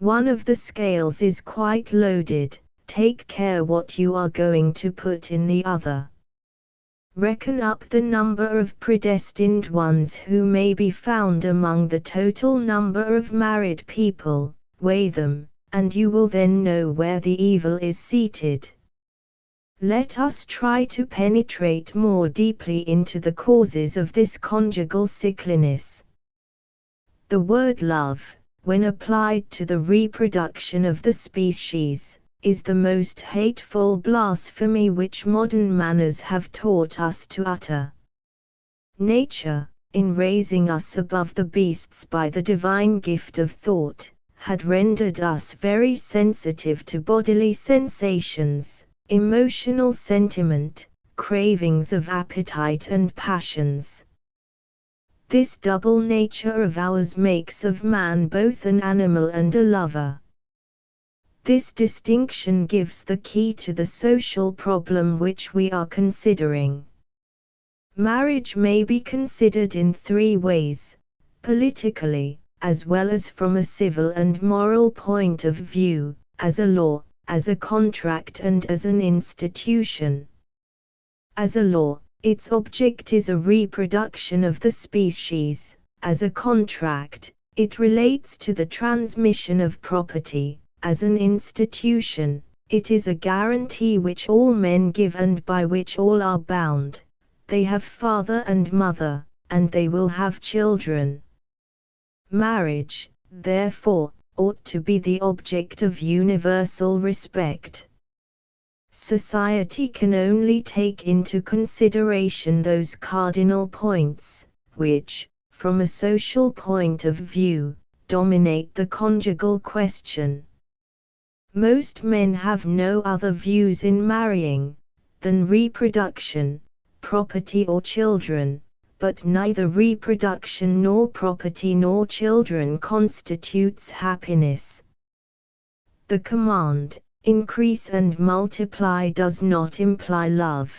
One of the scales is quite loaded, take care what you are going to put in the other. Reckon up the number of predestined ones who may be found among the total number of married people, weigh them, and you will then know where the evil is seated. Let us try to penetrate more deeply into the causes of this conjugal sickliness. The word love, when applied to the reproduction of the species, is the most hateful blasphemy which modern manners have taught us to utter. Nature, in raising us above the beasts by the divine gift of thought, had rendered us very sensitive to bodily sensations, emotional sentiment, cravings of appetite and passions. This double nature of ours makes of man both an animal and a lover. This distinction gives the key to the social problem which we are considering. Marriage may be considered in three ways: politically, as well as from a civil and moral point of view, as a law, as a contract and as an institution. As a law, its object is a reproduction of the species. As a contract, it relates to the transmission of property. As an institution, it is a guarantee which all men give and by which all are bound. They have father and mother, and they will have children. Marriage, therefore, ought to be the object of universal respect. Society can only take into consideration those cardinal points, which, from a social point of view, dominate the conjugal question. Most men have no other views in marrying than reproduction, property or children, but neither reproduction nor property nor children constitutes happiness. The command, increase and multiply, does not imply love.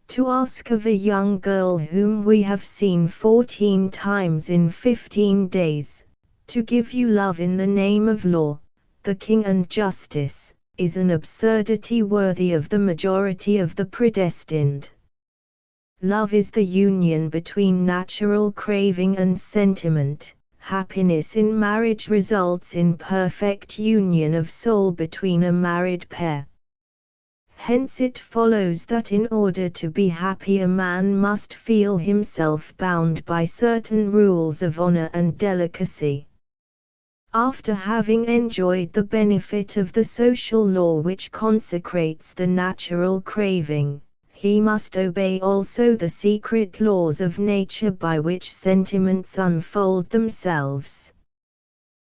To ask of a young girl whom we have seen 14 times in 15 days, to give you love in the name of law, the king and justice, is an absurdity worthy of the majority of the predestined. Love is the union between natural craving and sentiment. Happiness in marriage results in perfect union of soul between a married pair. Hence it follows that in order to be happy a man must feel himself bound by certain rules of honor and delicacy. After having enjoyed the benefit of the social law which consecrates the natural craving, he must obey also the secret laws of nature by which sentiments unfold themselves.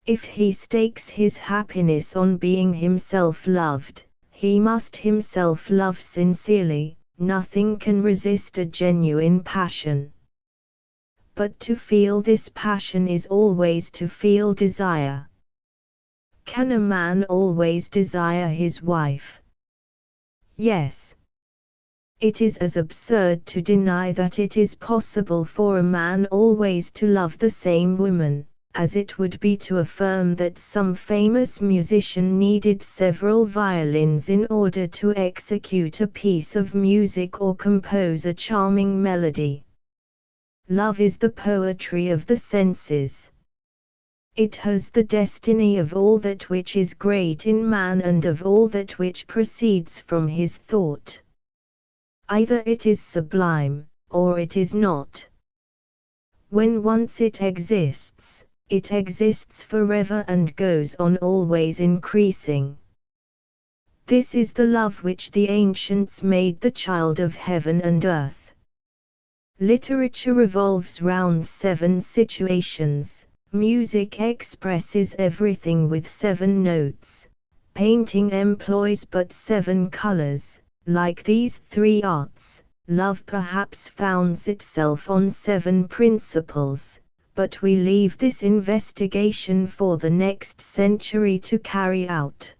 If he stakes his happiness on being himself loved, he must himself love sincerely. Nothing can resist a genuine passion. But to feel this passion is always to feel desire. Can a man always desire his wife? Yes. It is as absurd to deny that it is possible for a man always to love the same woman, as it would be to affirm that some famous musician needed several violins in order to execute a piece of music or compose a charming melody. Love is the poetry of the senses. It has the destiny of all that which is great in man and of all that which proceeds from his thought. Either it is sublime, or it is not. When once it exists forever and goes on always increasing. This is the love which the ancients made the child of heaven and earth. Literature revolves round 7 situations. Music expresses everything with 7 notes. Painting employs but 7 colors. Like these 3 arts, love perhaps founds itself on 7 principles, but we leave this investigation for the next century to carry out.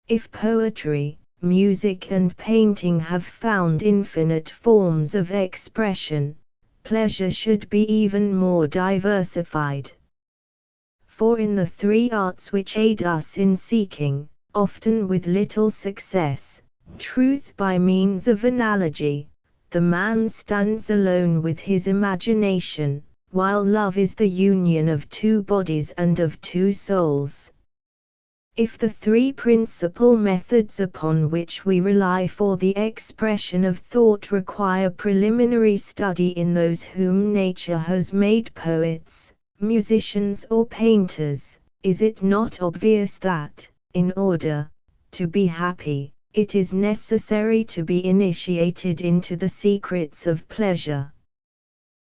If poetry, music and painting have found infinite forms of expression, pleasure should be even more diversified. For in the 3 arts which aid us in seeking, often with little success, truth by means of analogy, the man stands alone with his imagination, while love is the union of 2 bodies and of 2 souls. If the 3 principal methods upon which we rely for the expression of thought require preliminary study in those whom nature has made poets, musicians or painters, is it not obvious that, in order to be happy, it is necessary to be initiated into the secrets of pleasure?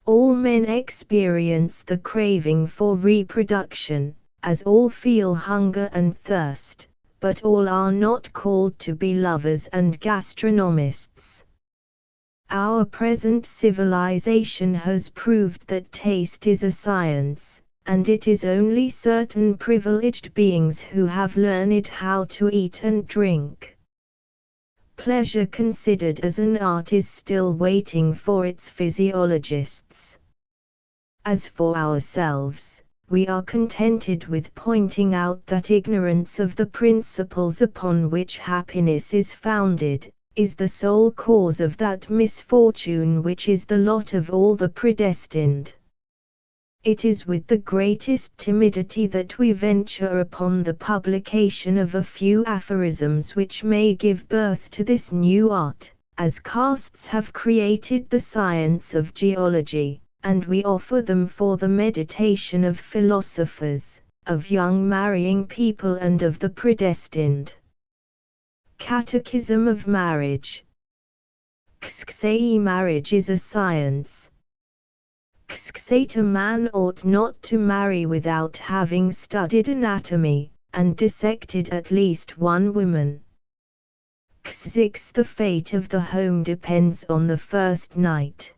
All men experience the craving for reproduction, as all feel hunger and thirst, but all are not called to be lovers and gastronomists. Our present civilization has proved that taste is a science, and it is only certain privileged beings who have learned how to eat and drink. Pleasure considered as an art is still waiting for its physiologists. As for ourselves, we are contented with pointing out that ignorance of the principles upon which happiness is founded, is the sole cause of that misfortune which is the lot of all the predestined. It is with the greatest timidity that we venture upon the publication of a few aphorisms which may give birth to this new art, as castes have created the science of geology, and we offer them for the meditation of philosophers, of young marrying people and of the predestined. Catechism of Marriage. Marriage is a science. A man ought not to marry without having studied anatomy, and dissected at least 1 woman. The fate of the home depends on the first night.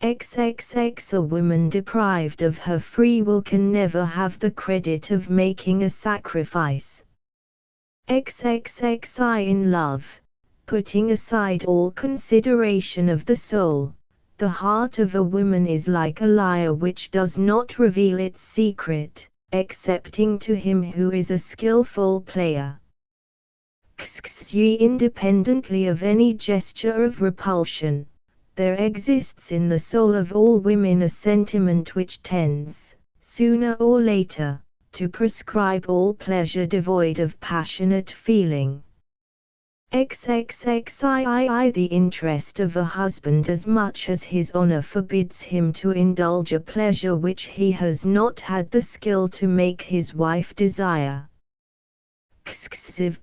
A woman deprived of her free will can never have the credit of making a sacrifice. In love, putting aside all consideration of the soul, the heart of a woman is like a lyre which does not reveal its secret, excepting to him who is a skillful player. Independently of any gesture of repulsion, there exists in the soul of all women a sentiment which tends, sooner or later, to prescribe all pleasure devoid of passionate feeling. The interest of a husband as much as his honor forbids him to indulge a pleasure which he has not had the skill to make his wife desire.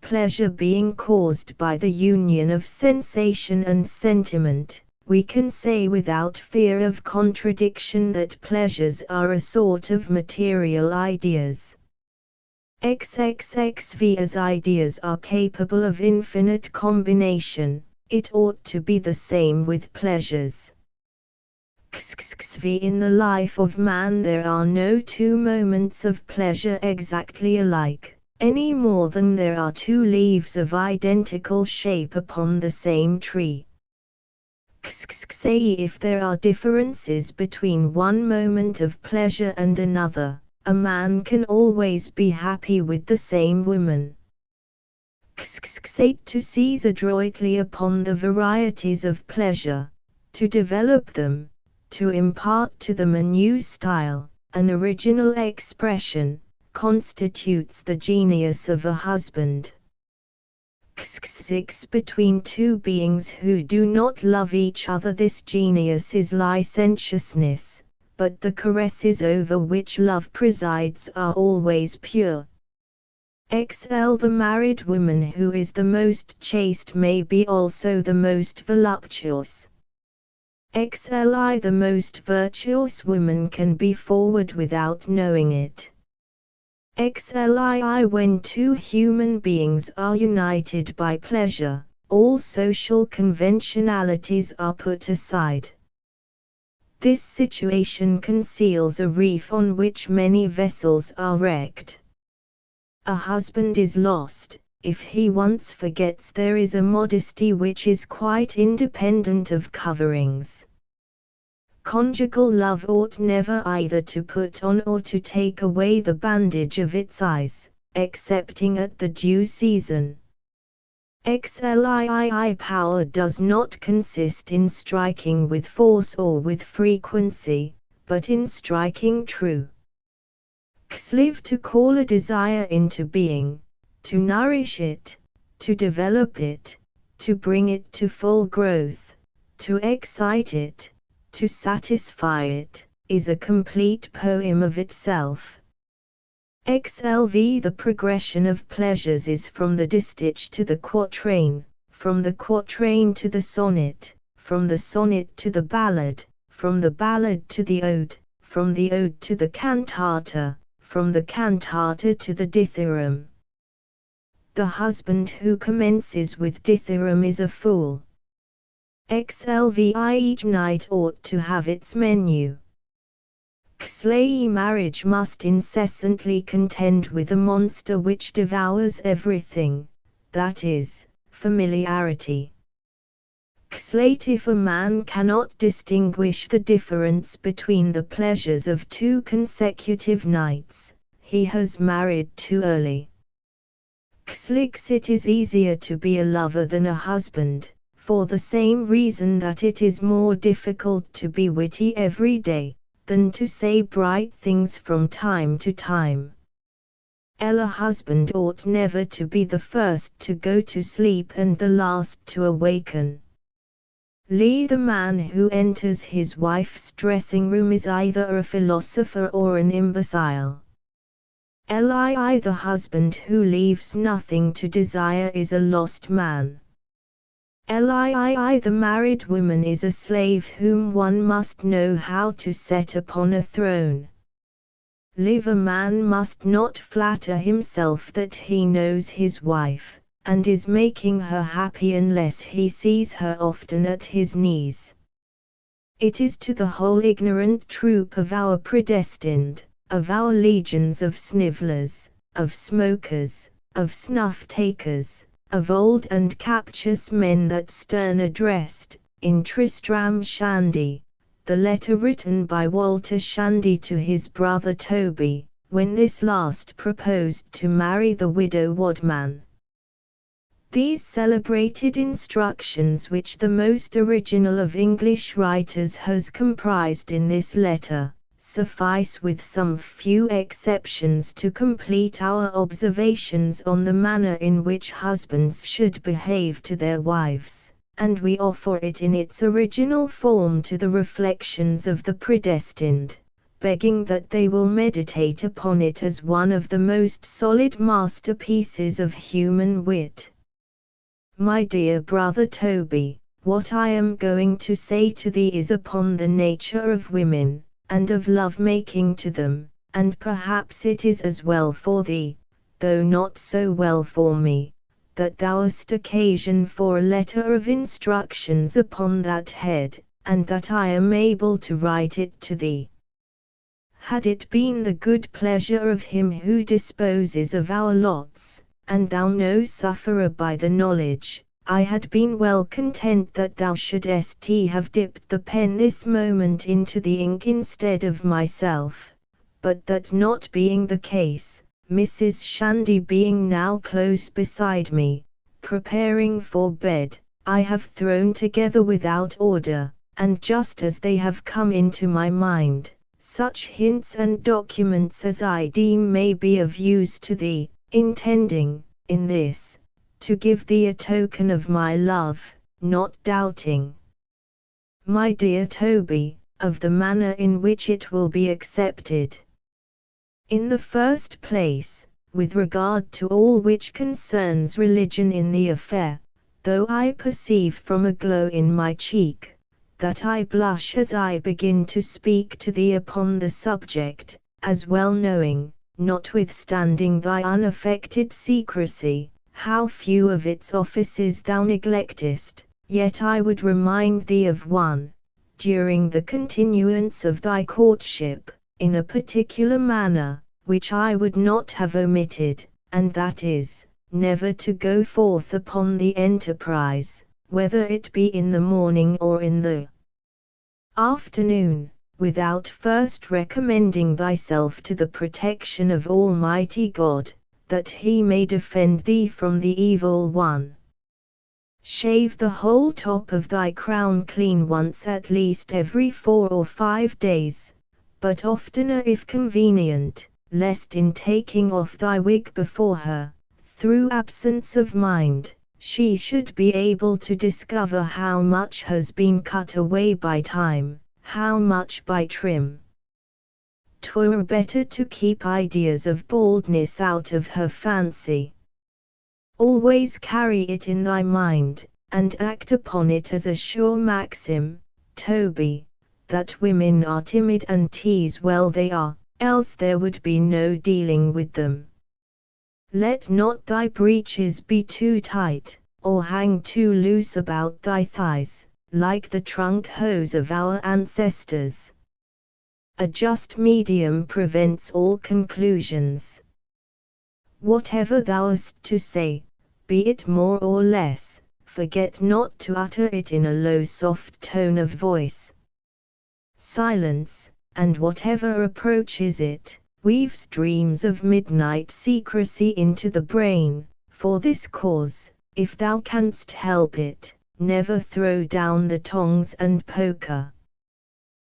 Pleasure being caused by the union of sensation and sentiment, we can say without fear of contradiction that pleasures are a sort of material ideas. As ideas are capable of infinite combination, it ought to be the same with pleasures. In the life of man there are no 2 moments of pleasure exactly alike, any more than there are 2 leaves of identical shape upon the same tree. If there are differences between 1 moment of pleasure and another, a man can always be happy with the same woman. To seize adroitly upon the varieties of pleasure, to develop them, to impart to them a new style, an original expression, constitutes the genius of a husband. Between 2 beings who do not love each other, this genius is licentiousness, but the caresses over which love presides are always pure. The married woman who is the most chaste may be also the most voluptuous. XLI The most virtuous woman can be forward without knowing it. XLI When two human beings are united by pleasure, all social conventionalities are put aside. This situation conceals a reef on which many vessels are wrecked. A husband is lost if he once forgets there is a modesty which is quite independent of coverings. Conjugal love ought never either to put on or to take away the bandage of its eyes, excepting at the due season. XLII Power does not consist in striking with force or with frequency, but in striking true. XLive To call a desire into being, to nourish it, to develop it, to bring it to full growth, to excite it, to satisfy it, is a complete poem of itself. XLV The progression of pleasures is from the distich to the quatrain, from the quatrain to the sonnet, from the sonnet to the ballad, from the ballad to the ode, from the ode to the cantata, from the cantata to the dithyramb. The husband who commences with dithyramb is a fool. XLVI Each night ought to have its menu. XLAE Marriage must incessantly contend with a monster which devours everything, that is, familiarity. XLATE If a man cannot distinguish the difference between the pleasures of 2 consecutive nights, he has married too early. XLIX It is easier to be a lover than a husband, for the same reason that it is more difficult to be witty every day than to say bright things from time to time. A husband ought never to be the first to go to sleep and the last to awaken. The man who enters his wife's dressing room is either a philosopher or an imbecile. The husband who leaves nothing to desire is a lost man. The married woman is a slave whom one must know how to set upon a throne. A man must not flatter himself that he knows his wife, and is making her happy unless he sees her often at his knees. It is to the whole ignorant troop of our predestined, of our legions of snivellers, of smokers, of snuff-takers, of old and captious men that Sterne addressed, in Tristram Shandy, the letter written by Walter Shandy to his brother Toby, when this last proposed to marry the widow Wadman. These celebrated instructions which the most original of English writers has comprised in this letter, suffice with some few exceptions to complete our observations on the manner in which husbands should behave to their wives, and we offer it in its original form to the reflections of the predestined, begging that they will meditate upon it as one of the most solid masterpieces of human wit. My dear brother Toby, what I am going to say to thee is upon the nature of women, and of love-making to them, and perhaps it is as well for thee, though not so well for me, that thou hast occasion for a letter of instructions upon that head, and that I am able to write it to thee. Had it been the good pleasure of him who disposes of our lots, and thou no sufferer by the knowledge, I had been well content that thou shouldst have dipped the pen this moment into the ink instead of myself, but that not being the case, Mrs. Shandy being now close beside me, preparing for bed, I have thrown together without order, and just as they have come into my mind, such hints and documents as I deem may be of use to thee, intending, in this, to give thee a token of my love, not doubting, my dear Toby, of the manner in which it will be accepted. In the first place, with regard to all which concerns religion in the affair, though I perceive from a glow in my cheek, that I blush as I begin to speak to thee upon the subject, as well knowing, notwithstanding thy unaffected secrecy, how few of its offices thou neglectest, yet I would remind thee of one, during the continuance of thy courtship, in a particular manner, which I would not have omitted, and that is, never to go forth upon the enterprise, whether it be in the morning or in the afternoon, without first recommending thyself to the protection of Almighty God, that He may defend thee from the evil one. Shave the whole top of thy crown clean once at least every 4 or 5 days, but oftener if convenient, lest in taking off thy wig before her, through absence of mind, she should be able to discover how much has been cut away by time, how much by trim. 'Twere better to keep ideas of baldness out of her fancy. Always carry it in thy mind, and act upon it as a sure maxim, Toby, that women are timid and tease well they are, else there would be no dealing with them. Let not thy breeches be too tight, or hang too loose about thy thighs, like the trunk hose of our ancestors. A just medium prevents all conclusions. Whatever thou hast to say, be it more or less, forget not to utter it in a low soft tone of voice. Silence, and whatever approaches it, weaves dreams of midnight secrecy into the brain. For this cause, if thou canst help it, never throw down the tongs and poker.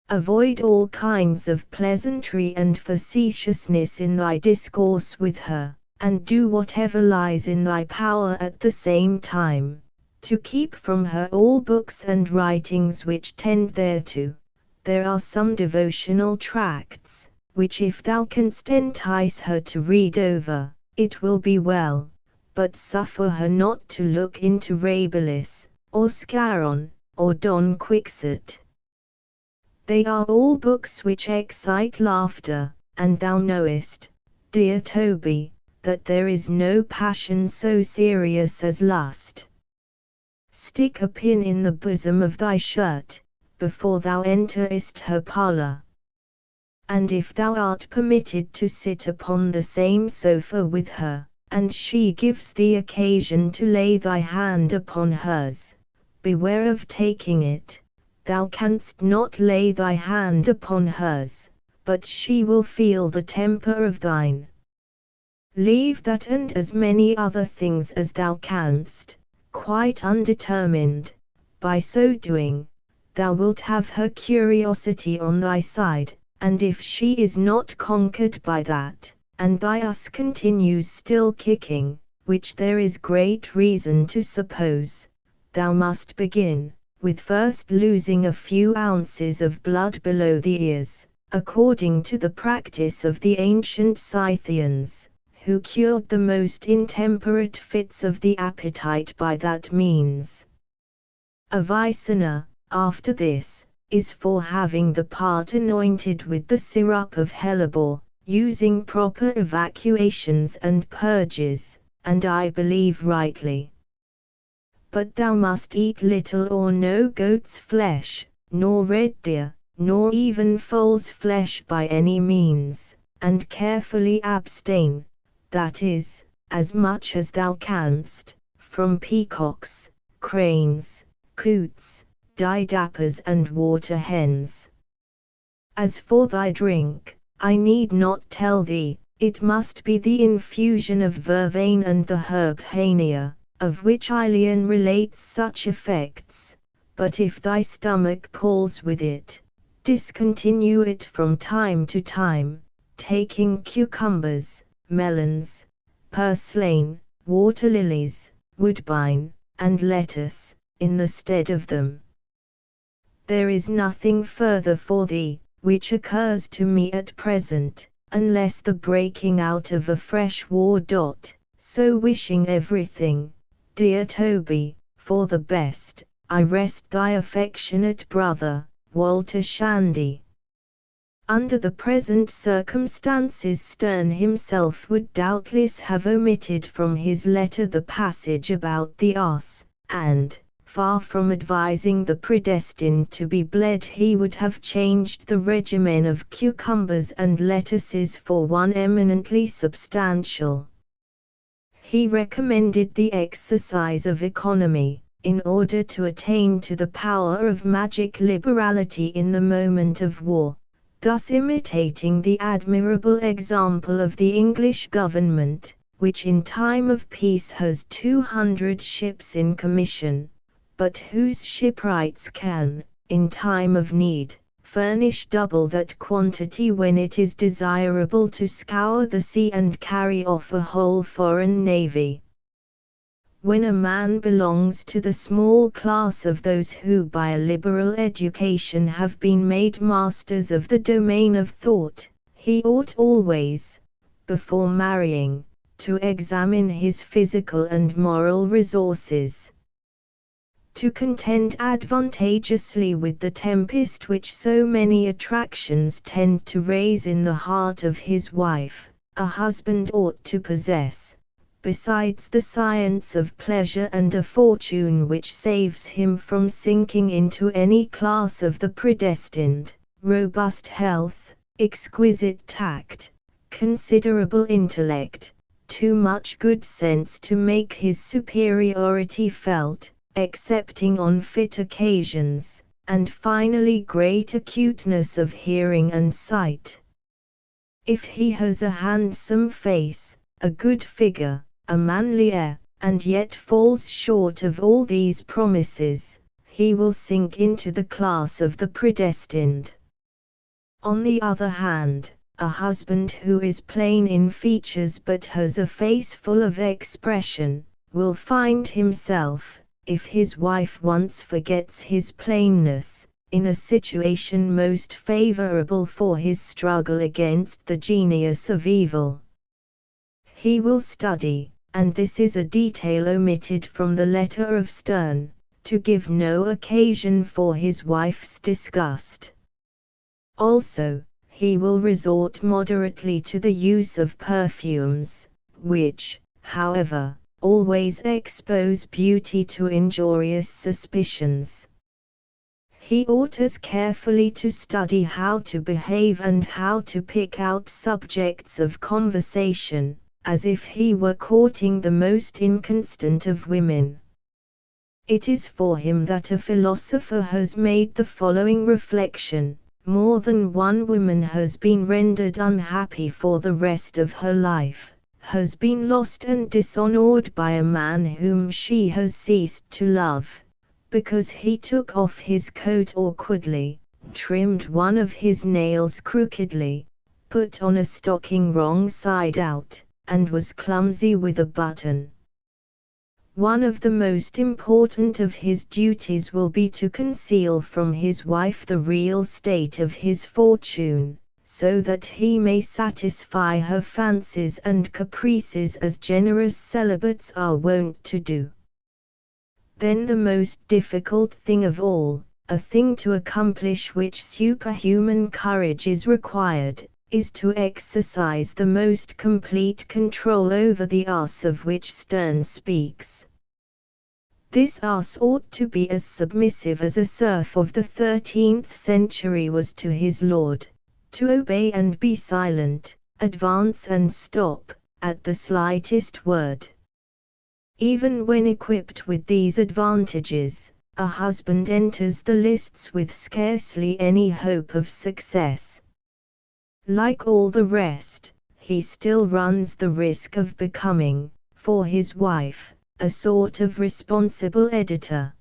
Avoid all kinds of pleasantry and facetiousness in thy discourse with her, and do whatever lies in thy power at the same time, to keep from her all books and writings which tend thereto. There are some devotional tracts, which if thou canst entice her to read over, it will be well, but suffer her not to look into Rabelais, or Scarron, or Don Quixote. They are all books which excite laughter, and thou knowest, dear Toby, that there is no passion so serious as lust. Stick a pin in the bosom of thy shirt, before thou enterest her parlour. And if thou art permitted to sit upon the same sofa with her, and she gives thee occasion to lay thy hand upon hers, beware of taking it. Thou canst not lay thy hand upon hers, but she will feel the temper of thine. Leave that and as many other things as thou canst, quite undetermined. By so doing, thou wilt have her curiosity on thy side, and if she is not conquered by that, and thy us continues still kicking, which there is great reason to suppose, thou must begin, with first losing a few ounces of blood below the ears, according to the practice of the ancient Scythians, who cured the most intemperate fits of the appetite by that means. Avicenna, after this, is for having the part anointed with the syrup of hellebore, using proper evacuations and purges, and I believe rightly. But thou must eat little or no goat's flesh, nor red deer, nor even foal's flesh by any means, and carefully abstain, that is, as much as thou canst, from peacocks, cranes, coots, didappers and water hens. As for thy drink, I need not tell thee, it must be the infusion of vervain and the herb hania, of which Aelian relates such effects, but if thy stomach pulls with it, discontinue it from time to time, taking cucumbers, melons, purslane, water lilies, woodbine, and lettuce, in the stead of them. There is nothing further for thee, which occurs to me at present, unless the breaking out of a fresh war. So wishing everything, dear Toby, for the best, I rest thy affectionate brother, Walter Shandy. Under the present circumstances Sterne himself would doubtless have omitted from his letter the passage about the ass, and, far from advising the predestined to be bled, he would have changed the regimen of cucumbers and lettuces for one eminently substantial. He recommended the exercise of economy, in order to attain to the power of magic liberality in the moment of war, thus imitating the admirable example of the English government, which in time of peace has 200 ships in commission, but whose shipwrights can, in time of need, furnish double that quantity when it is desirable to scour the sea and carry off a whole foreign navy. When a man belongs to the small class of those who by a liberal education have been made masters of the domain of thought, he ought always, before marrying, to examine his physical and moral resources. To contend advantageously with the tempest which so many attractions tend to raise in the heart of his wife, a husband ought to possess, besides the science of pleasure and a fortune which saves him from sinking into any class of the predestined, robust health, exquisite tact, considerable intellect, too much good sense to make his superiority felt, excepting on fit occasions, and finally great acuteness of hearing and sight. If he has a handsome face, a good figure, a manly air, and yet falls short of all these promises, he will sink into the class of the predestined. On the other hand, a husband who is plain in features but has a face full of expression, will find himself, if his wife once forgets his plainness, in a situation most favorable for his struggle against the genius of evil. He will study, and this is a detail omitted from the letter of Sterne, to give no occasion for his wife's disgust. Also, he will resort moderately to the use of perfumes, which, however, always expose beauty to injurious suspicions. He ought as carefully to study how to behave and how to pick out subjects of conversation, as if he were courting the most inconstant of women. It is for him that a philosopher has made the following reflection: more than one woman has been rendered unhappy for the rest of her life, has been lost and dishonored by a man whom she has ceased to love, because he took off his coat awkwardly, trimmed one of his nails crookedly, put on a stocking wrong side out, and was clumsy with a button. One of the most important of his duties will be to conceal from his wife the real state of his fortune, so that he may satisfy her fancies and caprices as generous celibates are wont to do. Then the most difficult thing of all, a thing to accomplish which superhuman courage is required, is to exercise the most complete control over the ass of which Sterne speaks. This ass ought to be as submissive as a serf of the 13th century was to his lord, to obey and be silent, advance and stop, at the slightest word. Even when equipped with these advantages, a husband enters the lists with scarcely any hope of success. Like all the rest, he still runs the risk of becoming, for his wife, a sort of responsible editor.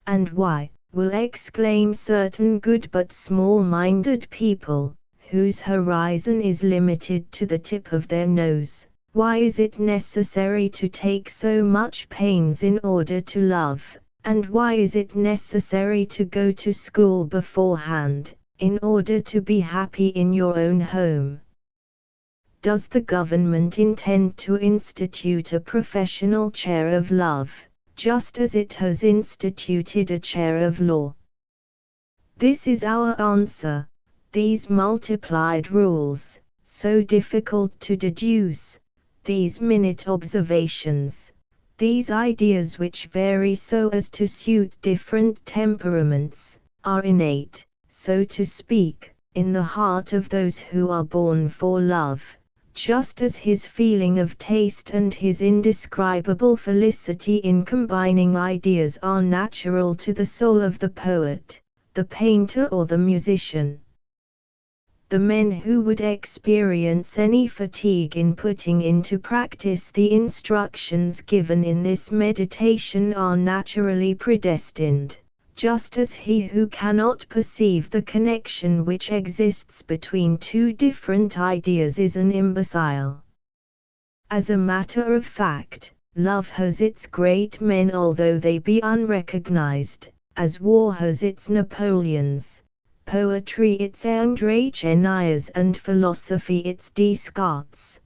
And why, will exclaim certain good but small-minded people, whose horizon is limited to the tip of their nose, why is it necessary to take so much pains in order to love, and why is it necessary to go to school beforehand, in order to be happy in your own home? Does the government intend to institute a professional chair of love, just as it has instituted a chair of law. This is our answer. These multiplied rules, so difficult to deduce, these minute observations, these ideas which vary so as to suit different temperaments, are innate, so to speak, in the heart of those who are born for love, just as his feeling of taste and his indescribable felicity in combining ideas are natural to the soul of the poet, the painter or the musician. The men who would experience any fatigue in putting into practice the instructions given in this meditation are naturally predestined, just as he who cannot perceive the connection which exists between two different ideas is an imbecile. As a matter of fact, love has its great men although they be unrecognized, as war has its Napoleons, poetry its André Cheniers and philosophy its Descartes.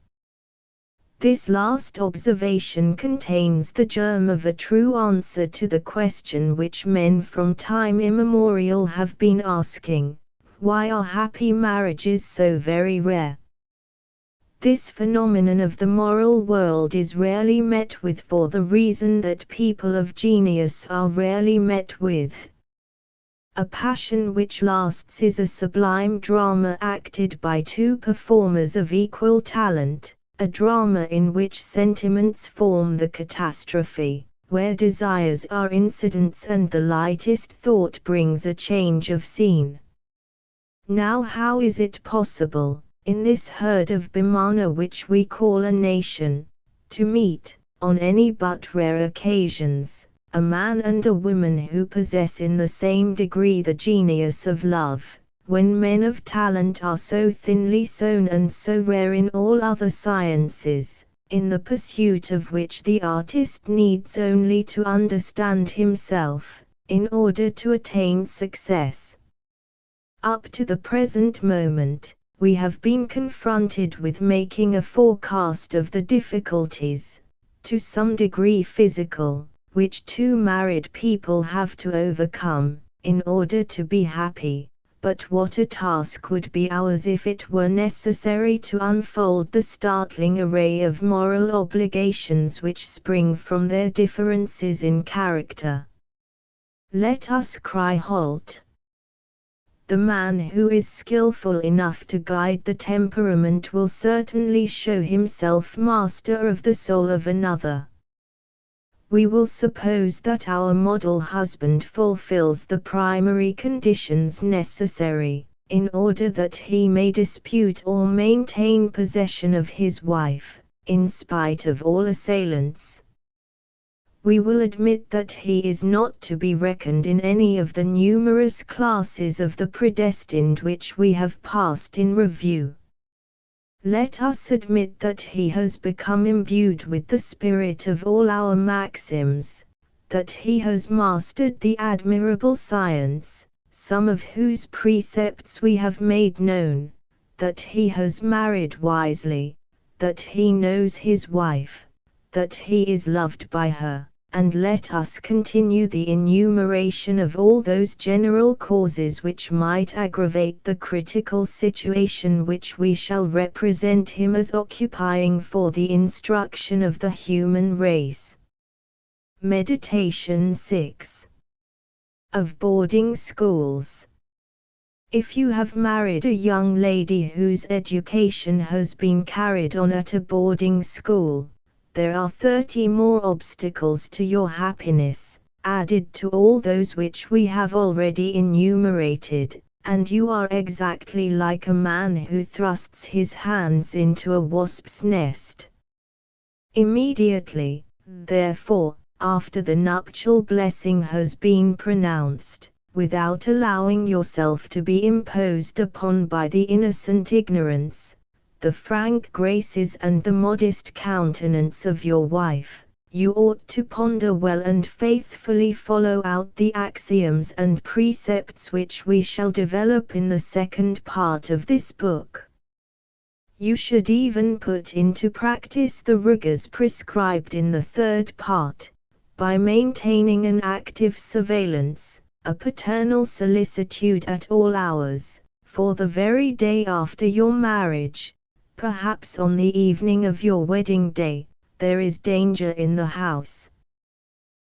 This last observation contains the germ of a true answer to the question which men from time immemorial have been asking: why are happy marriages so very rare? This phenomenon of the moral world is rarely met with for the reason that people of genius are rarely met with. A passion which lasts is a sublime drama acted by two performers of equal talent, a drama in which sentiments form the catastrophe, where desires are incidents and the lightest thought brings a change of scene. Now how is it possible, in this herd of Bimana which we call a nation, to meet, on any but rare occasions, a man and a woman who possess in the same degree the genius of love, when men of talent are so thinly sown and so rare in all other sciences, in the pursuit of which the artist needs only to understand himself, in order to attain success? Up to the present moment, we have been confronted with making a forecast of the difficulties, to some degree physical, which two married people have to overcome, in order to be happy. But what a task would be ours if it were necessary to unfold the startling array of moral obligations which spring from their differences in character. Let us cry halt. The man who is skillful enough to guide the temperament will certainly show himself master of the soul of another. We will suppose that our model husband fulfills the primary conditions necessary, in order that he may dispute or maintain possession of his wife, in spite of all assailants. We will admit that he is not to be reckoned in any of the numerous classes of the predestined which we have passed in review. Let us admit that he has become imbued with the spirit of all our maxims, that he has mastered the admirable science, some of whose precepts we have made known, that he has married wisely, that he knows his wife, that he is loved by her, and let us continue the enumeration of all those general causes which might aggravate the critical situation which we shall represent him as occupying for the instruction of the human race. Meditation 6. Of boarding schools. If you have married a young lady whose education has been carried on at a boarding school, there are 30 more obstacles to your happiness, added to all those which we have already enumerated, and you are exactly like a man who thrusts his hands into a wasp's nest. Immediately, therefore, after the nuptial blessing has been pronounced, without allowing yourself to be imposed upon by the innocent ignorance, the frank graces and the modest countenance of your wife, you ought to ponder well and faithfully follow out the axioms and precepts which we shall develop in the second part of this book. You should even put into practice the rigors prescribed in the third part, by maintaining an active surveillance, a paternal solicitude at all hours, for the very day after your marriage, perhaps on the evening of your wedding day, there is danger in the house.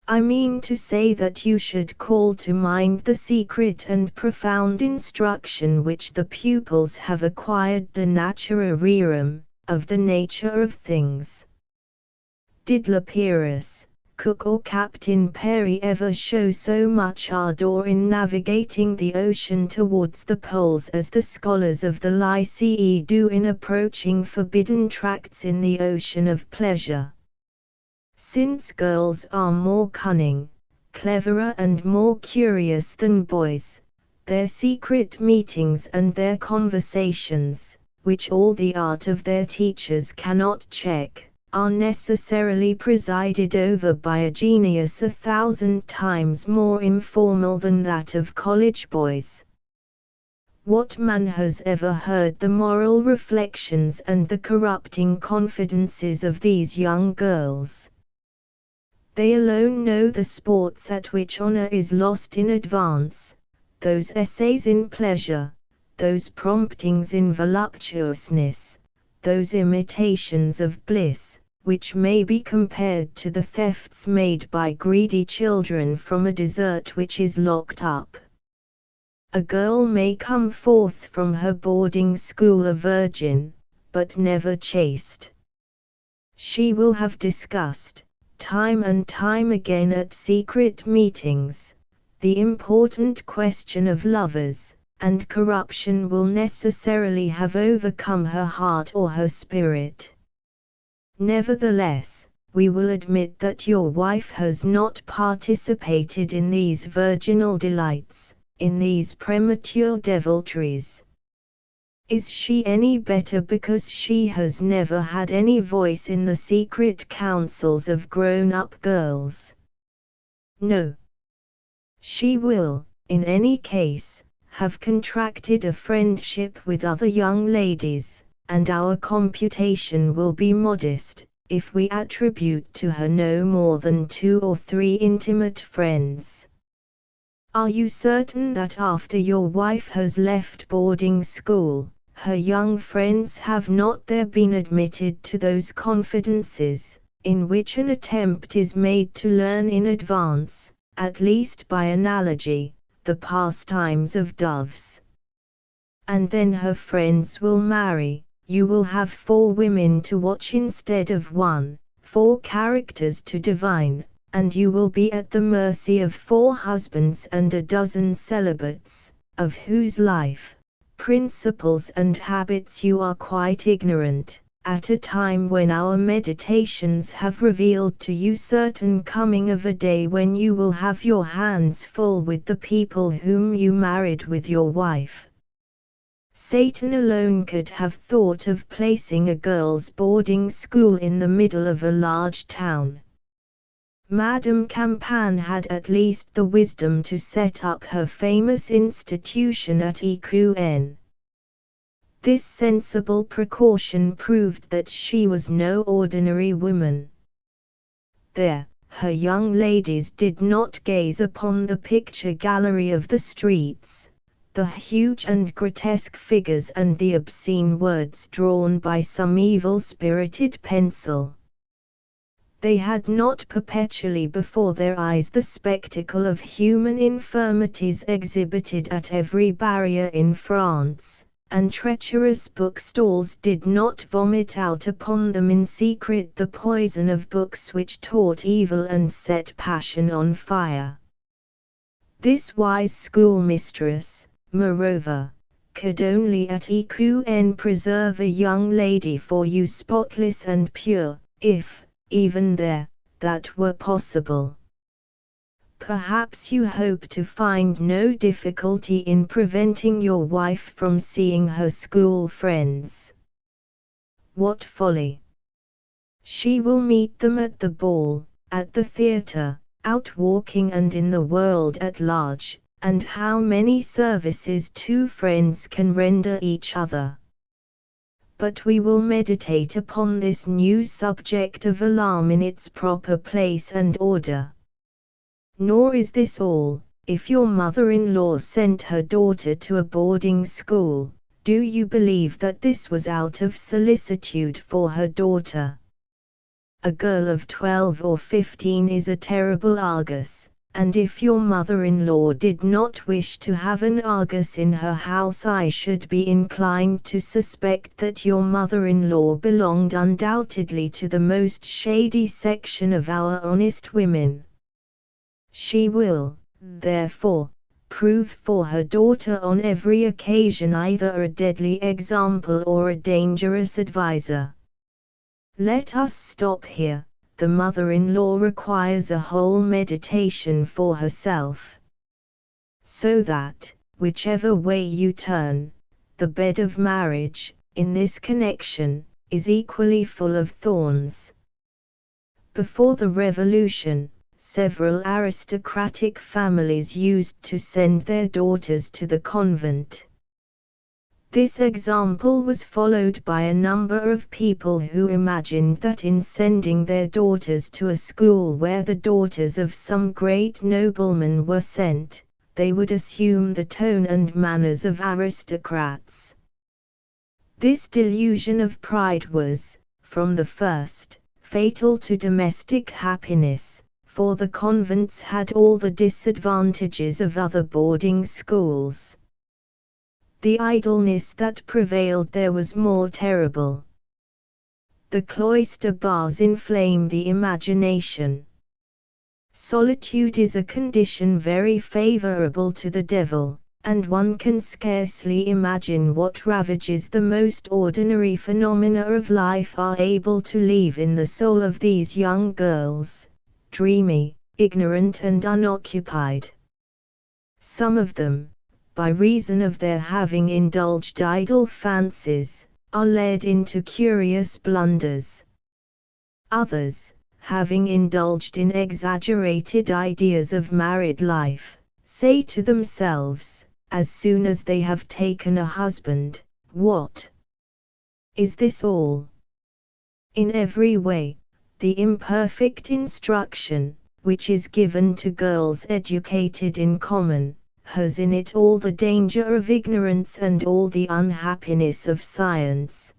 I mean to say that you should call to mind the secret and profound instruction which the pupils have acquired de natura rerum, of the nature of things. Did Lapierus, Cook or Captain Perry ever show so much ardor in navigating the ocean towards the poles as the scholars of the Lycee do in approaching forbidden tracts in the ocean of pleasure? Since girls are more cunning, cleverer and more curious than boys, their secret meetings and their conversations, which all the art of their teachers cannot check, are necessarily presided over by a genius 1,000 times more informal than that of college boys. What man has ever heard the moral reflections and the corrupting confidences of these young girls? They alone know the sports at which honor is lost in advance, those essays in pleasure, those promptings in voluptuousness, those imitations of bliss, which may be compared to the thefts made by greedy children from a dessert which is locked up. A girl may come forth from her boarding school a virgin, but never chaste. She will have discussed, time and time again at secret meetings, the important question of lovers, and corruption will necessarily have overcome her heart or her spirit. Nevertheless, we will admit that your wife has not participated in these virginal delights, in these premature deviltries. Is she any better because she has never had any voice in the secret councils of grown-up girls? No. She will, in any case, have contracted a friendship with other young ladies, and our computation will be modest, if we attribute to her no more than 2 or 3 intimate friends. Are you certain that after your wife has left boarding school, her young friends have not there been admitted to those confidences, in which an attempt is made to learn in advance, at least by analogy, the pastimes of doves? And then her friends will marry, you will have 4 women to watch instead of 1, 4 characters to divine, and you will be at the mercy of 4 husbands and a dozen celibates, of whose life, principles and habits you are quite ignorant, at a time when our meditations have revealed to you certain coming of a day when you will have your hands full with the people whom you married with your wife. Satan alone could have thought of placing a girls' boarding school in the middle of a large town. Madame Campan had at least the wisdom to set up her famous institution at Equen. This sensible precaution proved that she was no ordinary woman. There, her young ladies did not gaze upon the picture gallery of the streets, the huge and grotesque figures and the obscene words drawn by some evil-spirited pencil. They had not perpetually before their eyes the spectacle of human infirmities exhibited at every barrier in France, and treacherous bookstalls did not vomit out upon them in secret the poison of books which taught evil and set passion on fire. This wise schoolmistress, moreover, could only at Equen preserve a young lady for you spotless and pure, if, even there, that were possible. Perhaps you hope to find no difficulty in preventing your wife from seeing her school friends. What folly! She will meet them at the ball, at the theatre, out walking and in the world at large, and how many services 2 friends can render each other. But we will meditate upon this new subject of alarm in its proper place and order. Nor is this all. If your mother-in-law sent her daughter to a boarding school, do you believe that this was out of solicitude for her daughter? A girl of 12 or 15 is a terrible Argus, and if your mother-in-law did not wish to have an Argus in her house, I should be inclined to suspect that your mother-in-law belonged undoubtedly to the most shady section of our honest women. She will, therefore, prove for her daughter on every occasion either a deadly example or a dangerous adviser. Let us stop here. The mother-in-law requires a whole meditation for herself. So that, whichever way you turn, the bed of marriage, in this connection, is equally full of thorns. Before the Revolution, several aristocratic families used to send their daughters to the convent. This example was followed by a number of people who imagined that in sending their daughters to a school where the daughters of some great nobleman were sent, they would assume the tone and manners of aristocrats. This delusion of pride was, from the first, fatal to domestic happiness, for the convents had all the disadvantages of other boarding schools. The idleness that prevailed there was more terrible. The cloister bars inflame the imagination. Solitude is a condition very favorable to the devil, and one can scarcely imagine what ravages the most ordinary phenomena of life are able to leave in the soul of these young girls, dreamy, ignorant and unoccupied. Some of them, by reason of their having indulged idle fancies, are led into curious blunders. Others, having indulged in exaggerated ideas of married life, say to themselves, as soon as they have taken a husband, "What? Is this all?" In every way, the imperfect instruction, which is given to girls educated in common, has in it all the danger of ignorance and all the unhappiness of science.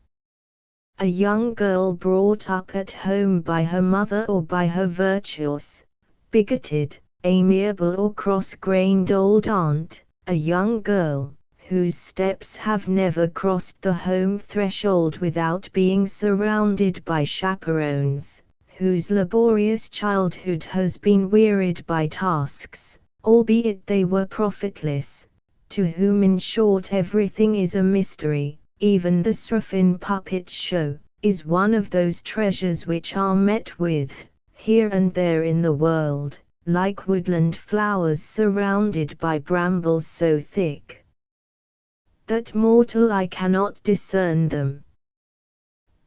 A young girl brought up at home by her mother or by her virtuous, bigoted, amiable or cross-grained old aunt, a young girl, whose steps have never crossed the home threshold without being surrounded by chaperones, whose laborious childhood has been wearied by tasks, albeit they were profitless, to whom in short everything is a mystery, even the Seraphim puppet show, is one of those treasures which are met with, here and there in the world, like woodland flowers surrounded by brambles so thick that mortal eye cannot discern them.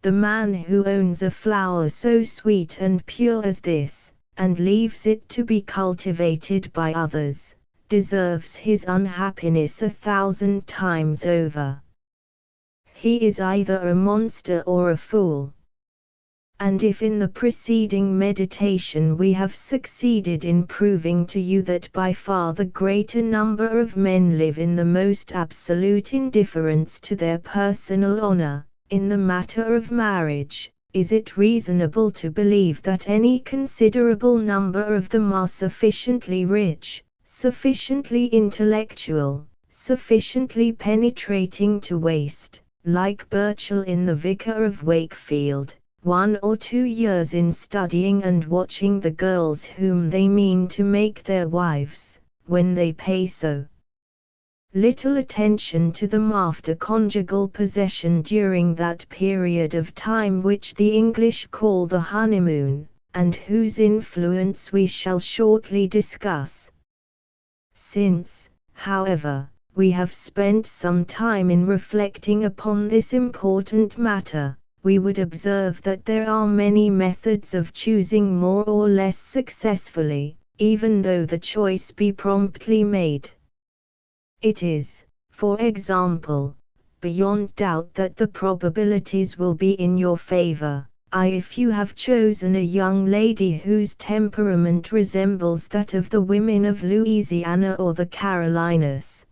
The man who owns a flower so sweet and pure as this, and leaves it to be cultivated by others, deserves his unhappiness 1,000 times over. He is either a monster or a fool. And if in the preceding meditation we have succeeded in proving to you that by far the greater number of men live in the most absolute indifference to their personal honor, in the matter of marriage, is it reasonable to believe that any considerable number of them are sufficiently rich, sufficiently intellectual, sufficiently penetrating to waste, like Burchell in The Vicar of Wakefield, 1 or 2 years in studying and watching the girls whom they mean to make their wives, when they pay so little attention to them after conjugal possession during that period of time which the English call the honeymoon, and whose influence we shall shortly discuss. Since, however, we have spent some time in reflecting upon this important matter, we would observe that there are many methods of choosing more or less successfully, even though the choice be promptly made. It is, for example, beyond doubt that the probabilities will be in your favor, If you have chosen a young lady whose temperament resembles that of the women of Louisiana or the Carolinas.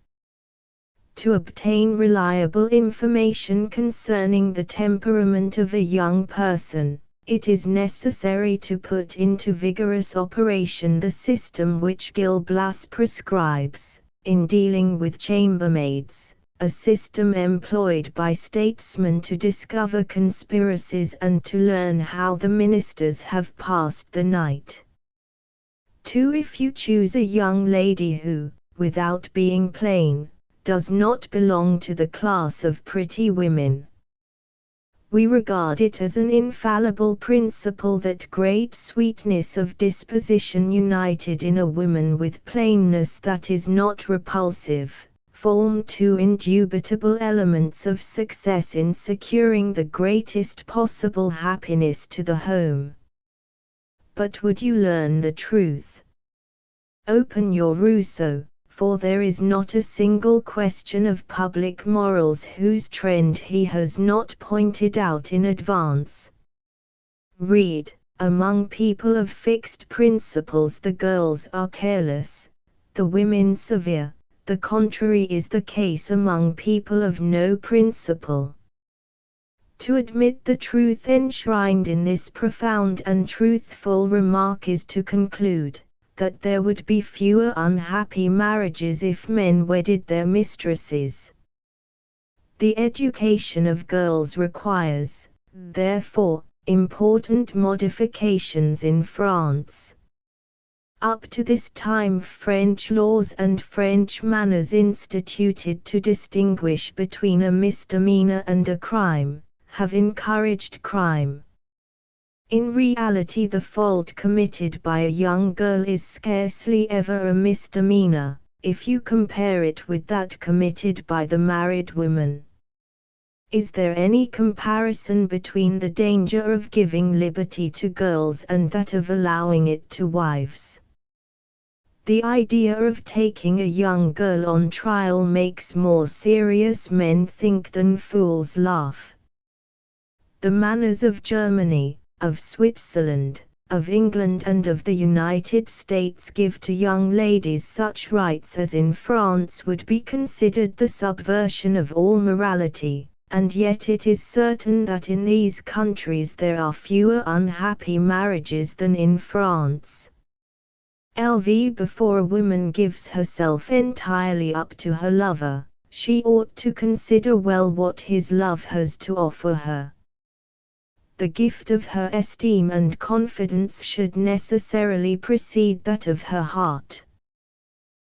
To obtain reliable information concerning the temperament of a young person, it is necessary to put into vigorous operation the system which Gil Blas prescribes, in dealing with chambermaids, a system employed by statesmen to discover conspiracies and to learn how the ministers have passed the night. 2. If you choose a young lady who, without being plain, does not belong to the class of pretty women, we regard it as an infallible principle that great sweetness of disposition united in a woman with plainness that is not repulsive, form two indubitable elements of success in securing the greatest possible happiness to the home. But would you learn the truth? Open your Rousseau, for there is not a single question of public morals whose trend he has not pointed out in advance. Read, among people of fixed principles the girls are careless, the women severe, the contrary is the case among people of no principle. To admit the truth enshrined in this profound and truthful remark is to conclude that there would be fewer unhappy marriages if men wedded their mistresses. The education of girls requires, therefore, important modifications in France. Up to this time French laws and French manners instituted to distinguish between a misdemeanor and a crime, have encouraged crime. In reality the fault committed by a young girl is scarcely ever a misdemeanor, if you compare it with that committed by the married woman. Is there any comparison between the danger of giving liberty to girls and that of allowing it to wives? The idea of taking a young girl on trial makes more serious men think than fools laugh. The manners of Germany, of Switzerland, of England and of the United States give to young ladies such rights as in France would be considered the subversion of all morality, and yet it is certain that in these countries there are fewer unhappy marriages than in France. LV Before a woman gives herself entirely up to her lover, she ought to consider well what his love has to offer her. The gift of her esteem and confidence should necessarily precede that of her heart.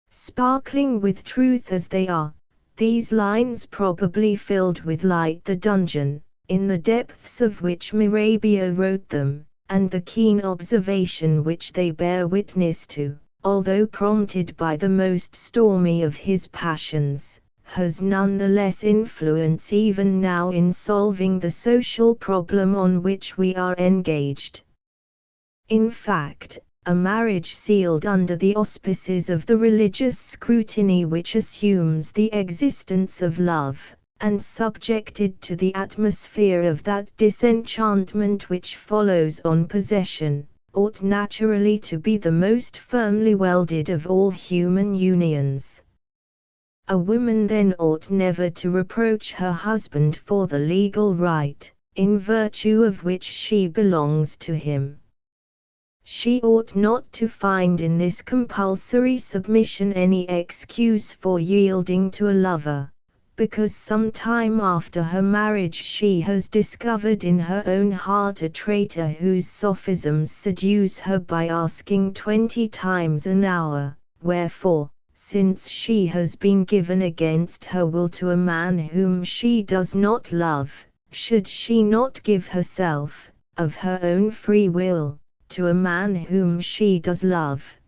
Sparkling with truth as they are, these lines probably filled with light the dungeon, in the depths of which Mirabeau wrote them, and the keen observation which they bear witness to, although prompted by the most stormy of his passions, has none the less influence even now in solving the social problem on which we are engaged. In fact, a marriage sealed under the auspices of the religious scrutiny which assumes the existence of love, and subjected to the atmosphere of that disenchantment which follows on possession, ought naturally to be the most firmly welded of all human unions. A woman then ought never to reproach her husband for the legal right, in virtue of which she belongs to him. She ought not to find in this compulsory submission any excuse for yielding to a lover, because some time after her marriage she has discovered in her own heart a traitor whose sophisms seduce her by asking 20 times an hour, wherefore, since she has been given against her will to a man whom she does not love, should she not give herself, of her own free will, to a man whom she does love?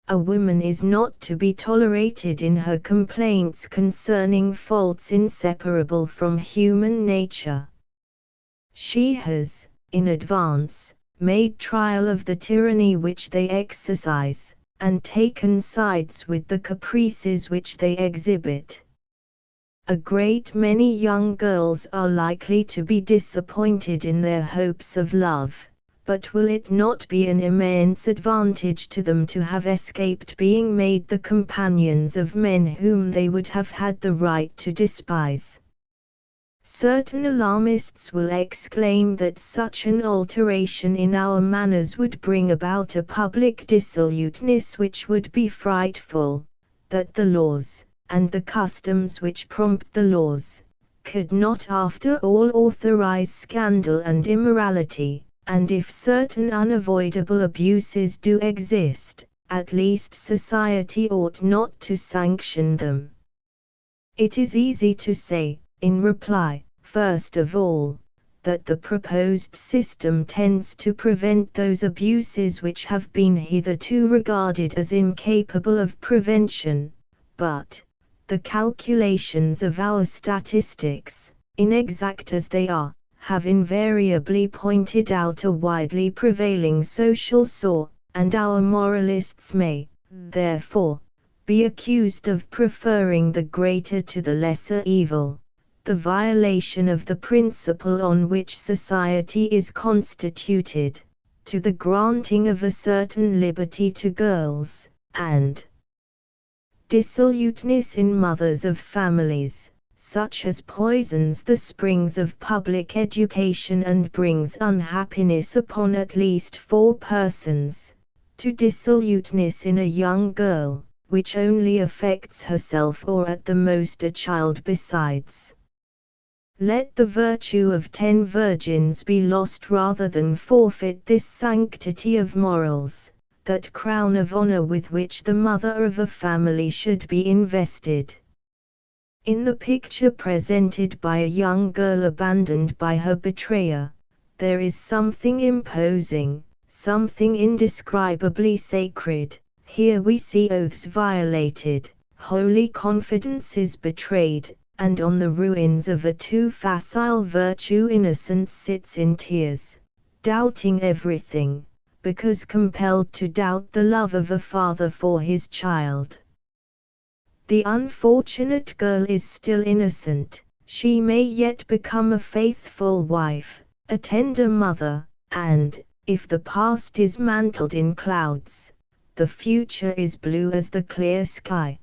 A woman is not to be tolerated in her complaints concerning faults inseparable from human nature. She has, in advance, made trial of the tyranny which they exercise, and taken sides with the caprices which they exhibit. A great many young girls are likely to be disappointed in their hopes of love, but will it not be an immense advantage to them to have escaped being made the companions of men whom they would have had the right to despise? Certain alarmists will exclaim that such an alteration in our manners would bring about a public dissoluteness which would be frightful, that the laws, and the customs which prompt the laws, could not after all authorize scandal and immorality, and if certain unavoidable abuses do exist, at least society ought not to sanction them. It is easy to say, in reply, first of all, that the proposed system tends to prevent those abuses which have been hitherto regarded as incapable of prevention, but the calculations of our statistics, inexact as they are, have invariably pointed out a widely prevailing social sore, and our moralists may, therefore, be accused of preferring the greater to the lesser evil, the violation of the principle on which society is constituted, to the granting of a certain liberty to girls, and dissoluteness in mothers of families, such as poisons the springs of public education and brings unhappiness upon at least 4 persons, to dissoluteness in a young girl, which only affects herself or at the most a child besides. Let the virtue of 10 virgins be lost rather than forfeit this sanctity of morals, that crown of honor with which the mother of a family should be invested. In the picture presented by a young girl abandoned by her betrayer, there is something imposing, something indescribably sacred. Here we see oaths violated, holy confidences betrayed, and on the ruins of a too facile virtue innocence sits in tears, doubting everything, because compelled to doubt the love of a father for his child. The unfortunate girl is still innocent, she may yet become a faithful wife, a tender mother, and, if the past is mantled in clouds, the future is blue as the clear sky.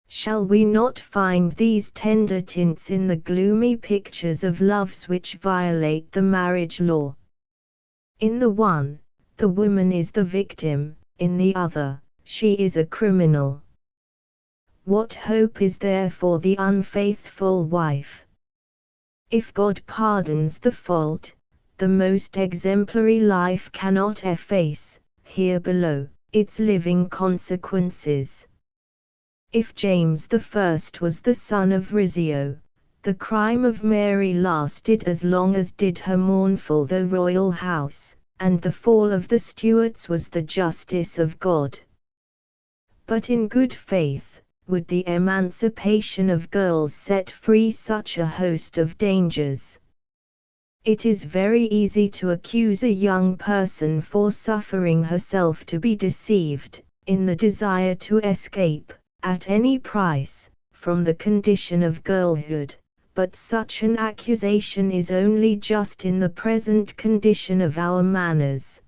Shall we not find these tender tints in the gloomy pictures of loves which violate the marriage law? In the one, the woman is the victim, in the other, she is a criminal. What hope is there for the unfaithful wife? If God pardons the fault, the most exemplary life cannot efface, here below, its living consequences. If James I was the son of Rizzio, the crime of Mary lasted as long as did her mournful though royal house, and the fall of the Stuarts was the justice of God. But in good faith, would the emancipation of girls set free such a host of dangers? It is very easy to accuse a young person for suffering herself to be deceived, in the desire to escape, at any price, from the condition of girlhood, but such an accusation is only just in the present condition of our manners.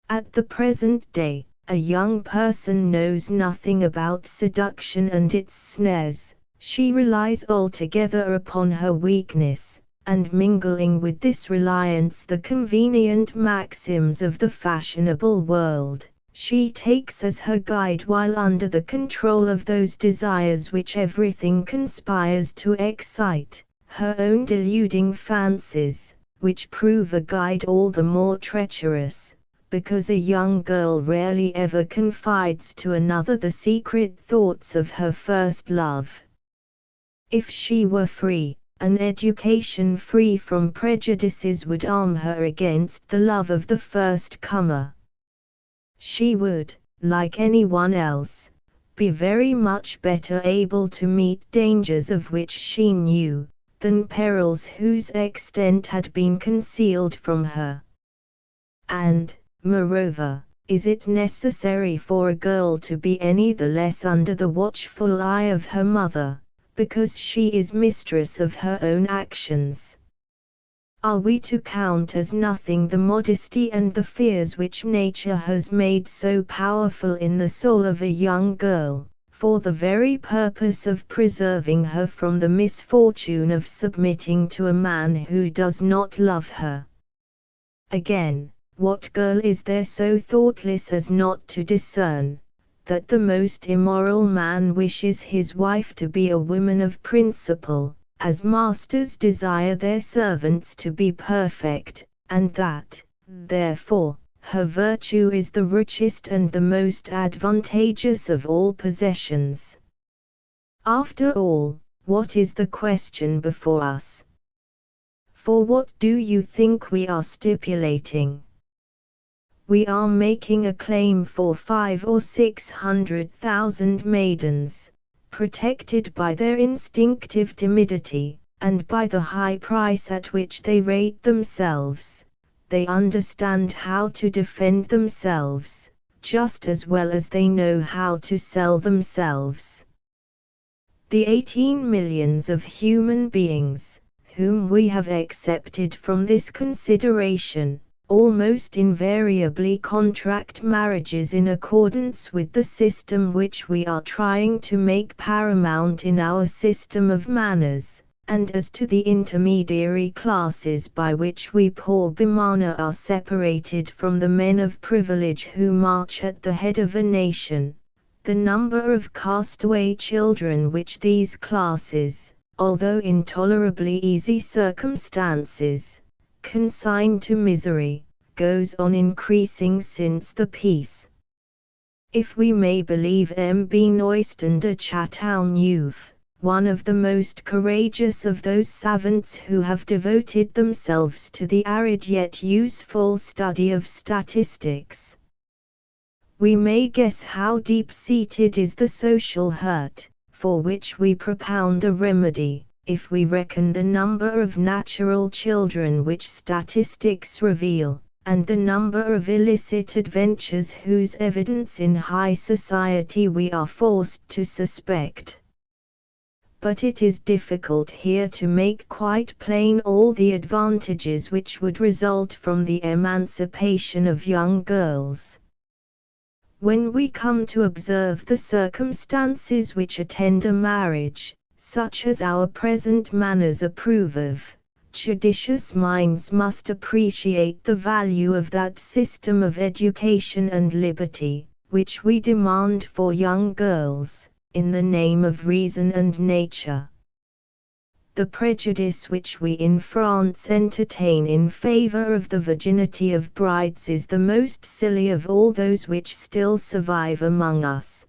At the present day, a young person knows nothing about seduction and its snares, she relies altogether upon her weakness, and mingling with this reliance the convenient maxims of the fashionable world, she takes as her guide while under the control of those desires which everything conspires to excite, her own deluding fancies, which prove a guide all the more treacherous, because a young girl rarely ever confides to another the secret thoughts of her first love. If she were free, an education free from prejudices would arm her against the love of the first comer. She would, like anyone else, be very much better able to meet dangers of which she knew, than perils whose extent had been concealed from her. And, moreover, is it necessary for a girl to be any the less under the watchful eye of her mother, because she is mistress of her own actions. Are we to count as nothing the modesty and the fears which nature has made so powerful in the soul of a young girl, for the very purpose of preserving her from the misfortune of submitting to a man who does not love her? Again, what girl is there so thoughtless as not to discern that the most immoral man wishes his wife to be a woman of principle, as masters desire their servants to be perfect, and that, therefore, her virtue is the richest and the most advantageous of all possessions? After all, what is the question before us? For what do you think we are stipulating? We are making a claim for 500,000 or 600,000 maidens, protected by their instinctive timidity, and by the high price at which they rate themselves. They understand how to defend themselves, just as well as they know how to sell themselves. The 18 millions of human beings, whom we have excepted from this consideration, almost invariably contract marriages in accordance with the system which we are trying to make paramount in our system of manners, and as to the intermediary classes by which we poor Bimana are separated from the men of privilege who march at the head of a nation, the number of castaway children which these classes, although in tolerably easy circumstances, consigned to misery, goes on increasing since the peace. If we may believe M. B. Noiston de Chateauneuf, one of the most courageous of those savants who have devoted themselves to the arid yet useful study of statistics, we may guess how deep-seated is the social hurt, for which we propound a remedy, if we reckon the number of natural children which statistics reveal, and the number of illicit adventures whose evidence in high society we are forced to suspect. But it is difficult here to make quite plain all the advantages which would result from the emancipation of young girls. When we come to observe the circumstances which attend a marriage, such as our present manners approve of, judicious minds must appreciate the value of that system of education and liberty, which we demand for young girls, in the name of reason and nature. The prejudice which we in France entertain in favor of the virginity of brides is the most silly of all those which still survive among us.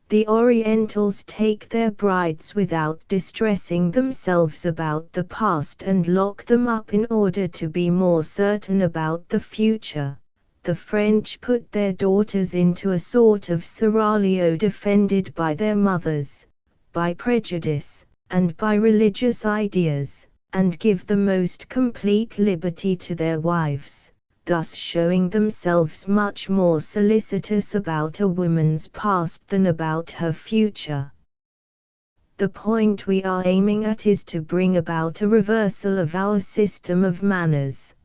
The Orientals take their brides without distressing themselves about the past and lock them up in order to be more certain about the future. The French put their daughters into a sort of seraglio defended by their mothers, by prejudice, and by religious ideas, and give the most complete liberty to their wives, thus showing themselves much more solicitous about a woman's past than about her future. The point we are aiming at is to bring about a reversal of our system of manners.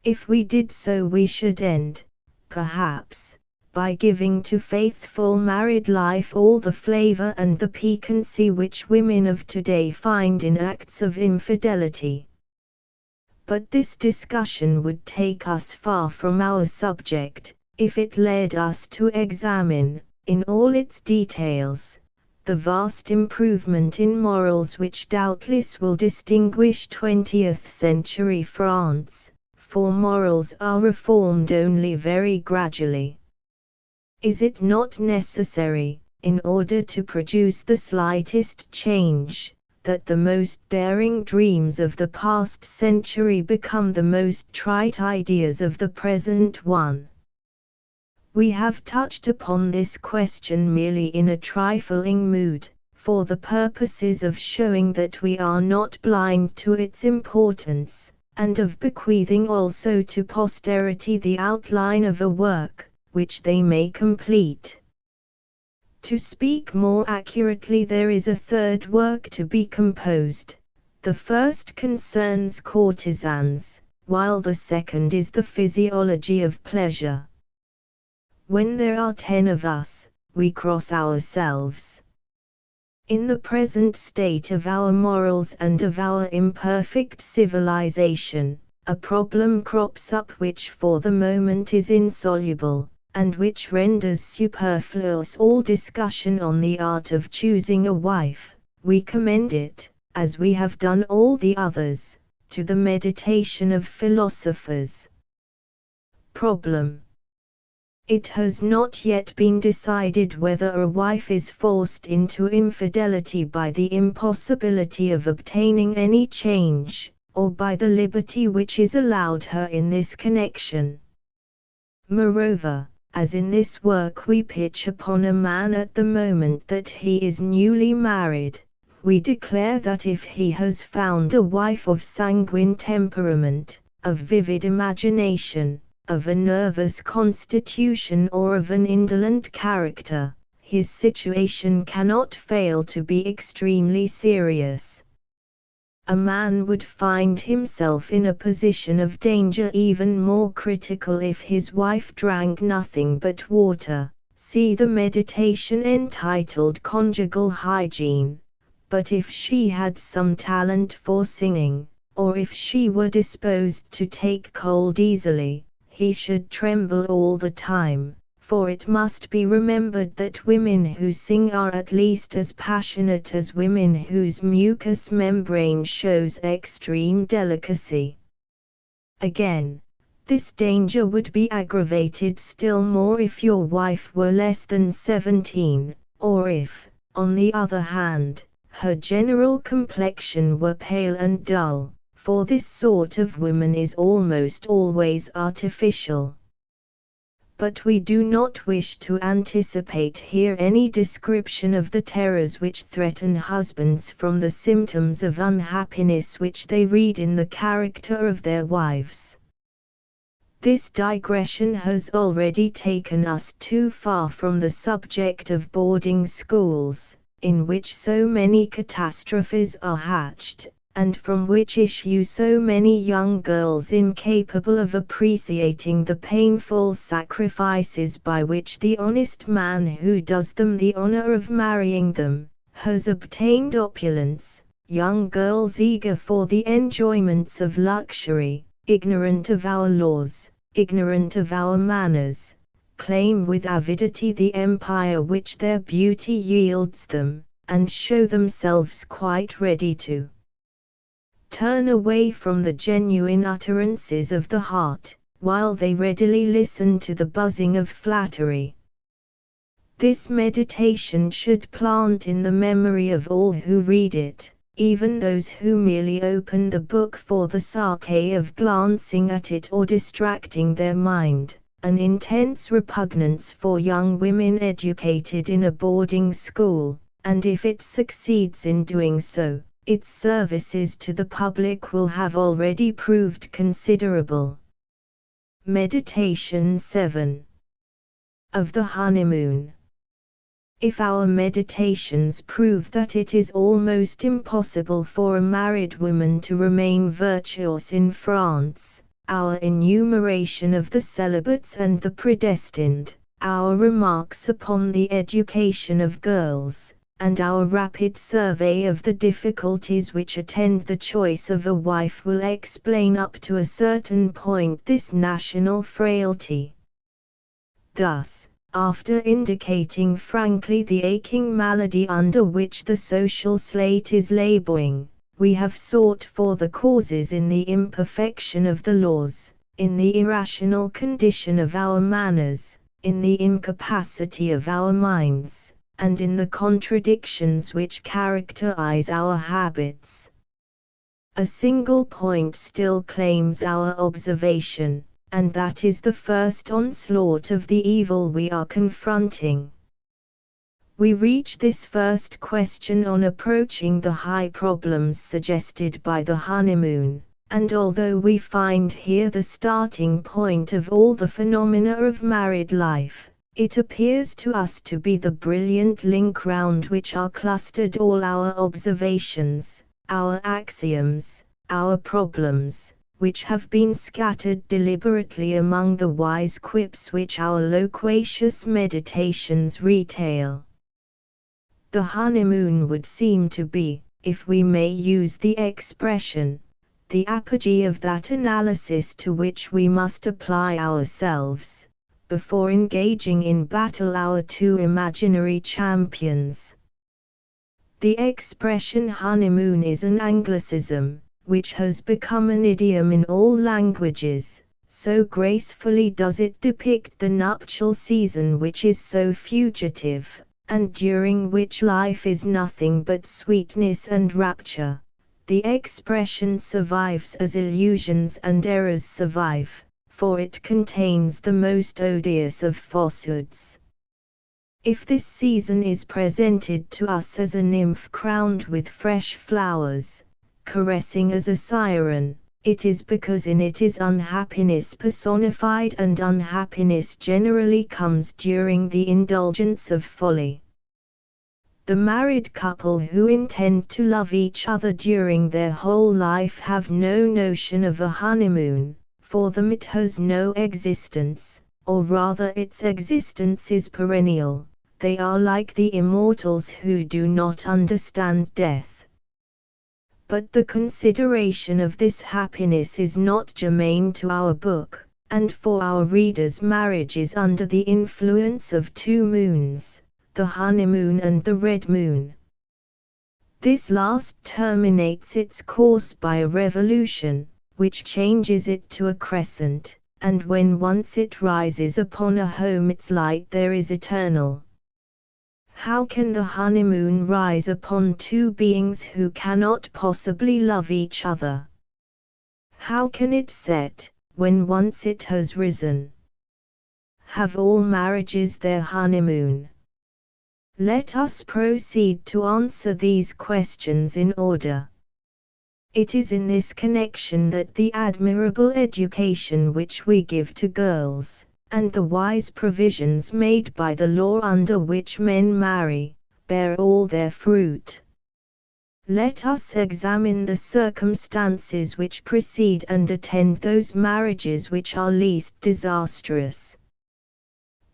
If we did so, we should end, perhaps, by giving to faithful married life all the flavor and the piquancy which women of today find in acts of infidelity. But this discussion would take us far from our subject, if it led us to examine, in all its details, the vast improvement in morals which doubtless will distinguish 20th-century France, for morals are reformed only very gradually. Is it not necessary, in order to produce the slightest change, that the most daring dreams of the past century become the most trite ideas of the present one? We have touched upon this question merely in a trifling mood, for the purposes of showing that we are not blind to its importance, and of bequeathing also to posterity the outline of a work, which they may complete. To speak more accurately, there is a third work to be composed. The first concerns courtesans, while the second is the physiology of pleasure. When there are 10 of us, we cross ourselves. In the present state of our morals and of our imperfect civilization, a problem crops up which for the moment is insoluble, and which renders superfluous all discussion on the art of choosing a wife. We commend it, as we have done all the others, to the meditation of philosophers. Problem. It has not yet been decided whether a wife is forced into infidelity by the impossibility of obtaining any change, or by the liberty which is allowed her in this connection. Moreover, as in this work we pitch upon a man at the moment that he is newly married, we declare that if he has found a wife of sanguine temperament, of vivid imagination, of a nervous constitution or of an indolent character, his situation cannot fail to be extremely serious. A man would find himself in a position of danger even more critical if his wife drank nothing but water. See the meditation entitled Conjugal Hygiene. But if she had some talent for singing, or if she were disposed to take cold easily, he should tremble all the time, for it must be remembered that women who sing are at least as passionate as women whose mucous membrane shows extreme delicacy. Again, this danger would be aggravated still more if your wife were less than 17, or if, on the other hand, her general complexion were pale and dull, for this sort of woman is almost always artificial. But we do not wish to anticipate here any description of the terrors which threaten husbands from the symptoms of unhappiness which they read in the character of their wives. This digression has already taken us too far from the subject of boarding schools, in which so many catastrophes are hatched, and from which issue so many young girls incapable of appreciating the painful sacrifices by which the honest man who does them the honor of marrying them, has obtained opulence, young girls eager for the enjoyments of luxury, ignorant of our laws, ignorant of our manners, claim with avidity the empire which their beauty yields them, and show themselves quite ready to turn away from the genuine utterances of the heart, while they readily listen to the buzzing of flattery. This meditation should plant in the memory of all who read it, even those who merely open the book for the sake of glancing at it or distracting their mind, an intense repugnance for young women educated in a boarding school, and if it succeeds in doing so, its services to the public will have already proved considerable. Meditation 7. Of the honeymoon. If our meditations prove that it is almost impossible for a married woman to remain virtuous in France, our enumeration of the celibates and the predestined, our remarks upon the education of girls, and our rapid survey of the difficulties which attend the choice of a wife will explain up to a certain point this national frailty. Thus, after indicating frankly the aching malady under which the social slate is laboring, we have sought for the causes in the imperfection of the laws, in the irrational condition of our manners, in the incapacity of our minds, and in the contradictions which characterize our habits. A single point still claims our observation, and that is the first onslaught of the evil we are confronting. We reach this first question on approaching the high problems suggested by the honeymoon, and although we find here the starting point of all the phenomena of married life, It appears to us to be the brilliant link round which are clustered all our observations, our axioms, our problems, which have been scattered deliberately among the wise quips which our loquacious meditations retail. The honeymoon would seem to be, if we may use the expression, the apogee of that analysis to which we must apply ourselves, before engaging in battle our two imaginary champions. The expression honeymoon is an Anglicism, which has become an idiom in all languages, so gracefully does it depict the nuptial season which is so fugitive, and during which life is nothing but sweetness and rapture. The expression survives as illusions and errors survive, for it contains the most odious of falsehoods. If this season is presented to us as a nymph crowned with fresh flowers, caressing as a siren, it is because in it is unhappiness personified, and unhappiness generally comes during the indulgence of folly. The married couple who intend to love each other during their whole life have no notion of a honeymoon. For them it has no existence, or rather its existence is perennial. They are like the immortals who do not understand death. But the consideration of this happiness is not germane to our book, and for our readers marriage is under the influence of two moons, the honeymoon and the red moon. This last terminates its course by a revolution, which changes it to a crescent, and when once it rises upon a home its light there is eternal. How can the honeymoon rise upon two beings who cannot possibly love each other? How can it set, when once it has risen? Have all marriages their honeymoon? Let us proceed to answer these questions in order. It is in this connection that the admirable education which we give to girls, and the wise provisions made by the law under which men marry, bear all their fruit. Let us examine the circumstances which precede and attend those marriages which are least disastrous.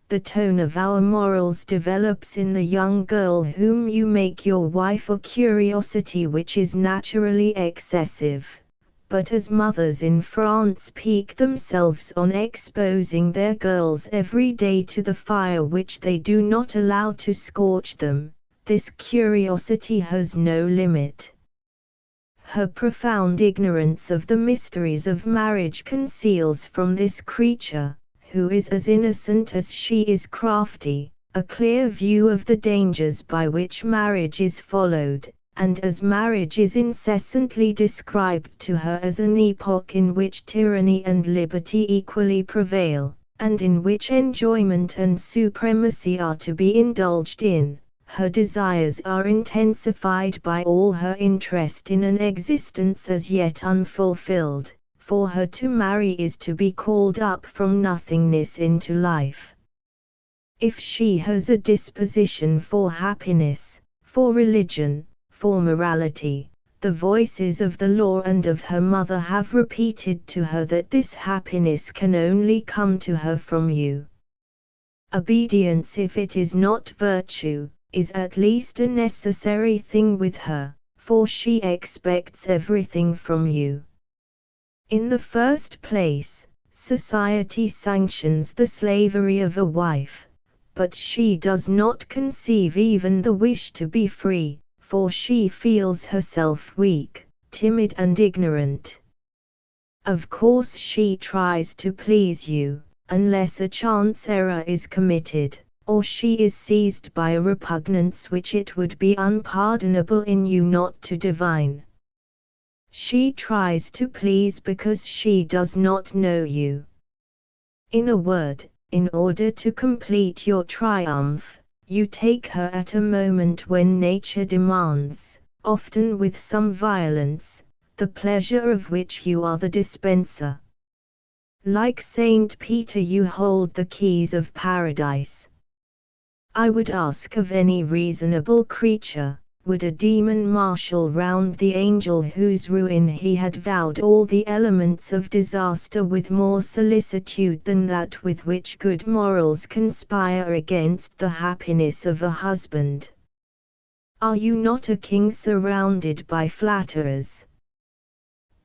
The tone of our morals develops in the young girl whom you make your wife a curiosity which is naturally excessive, but as mothers in France pique themselves on exposing their girls every day to the fire which they do not allow to scorch them, this curiosity has no limit. Her profound ignorance of the mysteries of marriage conceals from this creature, who is as innocent as she is crafty, a clear view of the dangers by which marriage is followed, and as marriage is incessantly described to her as an epoch in which tyranny and liberty equally prevail, and in which enjoyment and supremacy are to be indulged in, her desires are intensified by all her interest in an existence as yet unfulfilled. For her to marry is to be called up from nothingness into life. If she has a disposition for happiness, for religion, for morality, the voices of the law and of her mother have repeated to her that this happiness can only come to her from you. Obedience, if it is not virtue, is at least a necessary thing with her, for she expects everything from you. In the first place, society sanctions the slavery of a wife, but she does not conceive even the wish to be free, for she feels herself weak, timid and ignorant. Of course she tries to please you, unless a chance error is committed, or she is seized by a repugnance which it would be unpardonable in you not to divine. She tries to please because she does not know you. In a word, in order to complete your triumph, you take her at a moment when nature demands, often with some violence, the pleasure of which you are the dispenser. Like Saint Peter you hold the keys of paradise, I would ask of any reasonable creature, would a demon marshal round the angel whose ruin he had vowed all the elements of disaster with more solicitude than that with which good morals conspire against the happiness of a husband? Are you not a king surrounded by flatterers?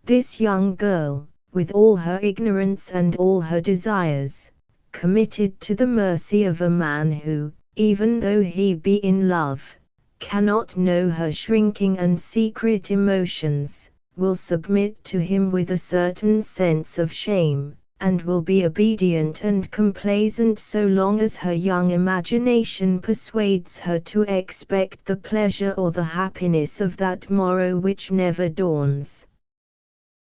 This young girl, with all her ignorance and all her desires, committed to the mercy of a man who, even though he be in love, cannot know her shrinking and secret emotions, will submit to him with a certain sense of shame, and will be obedient and complaisant so long as her young imagination persuades her to expect the pleasure or the happiness of that morrow which never dawns.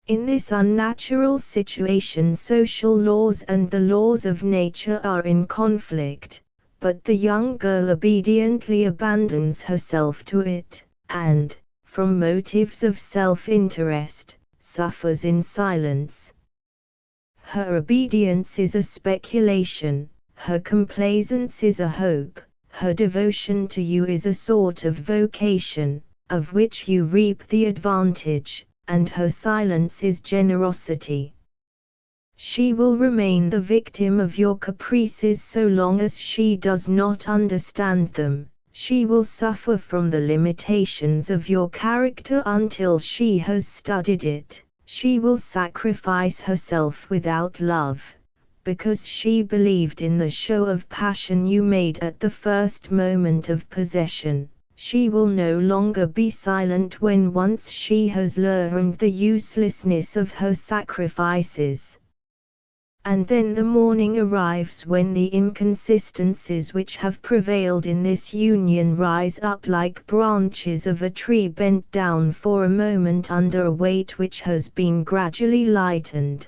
In this unnatural situation social laws and the laws of nature are in conflict, but the young girl obediently abandons herself to it, and, from motives of self-interest, suffers in silence. Her obedience is a speculation, her complaisance is a hope, her devotion to you is a sort of vocation, of which you reap the advantage, and her silence is generosity. She will remain the victim of your caprices so long as she does not understand them. She will suffer from the limitations of your character until she has studied it. She will sacrifice herself without love, because she believed in the show of passion you made at the first moment of possession. She will no longer be silent when once she has learned the uselessness of her sacrifices. And then the morning arrives when the inconsistencies which have prevailed in this union rise up like branches of a tree bent down for a moment under a weight which has been gradually lightened.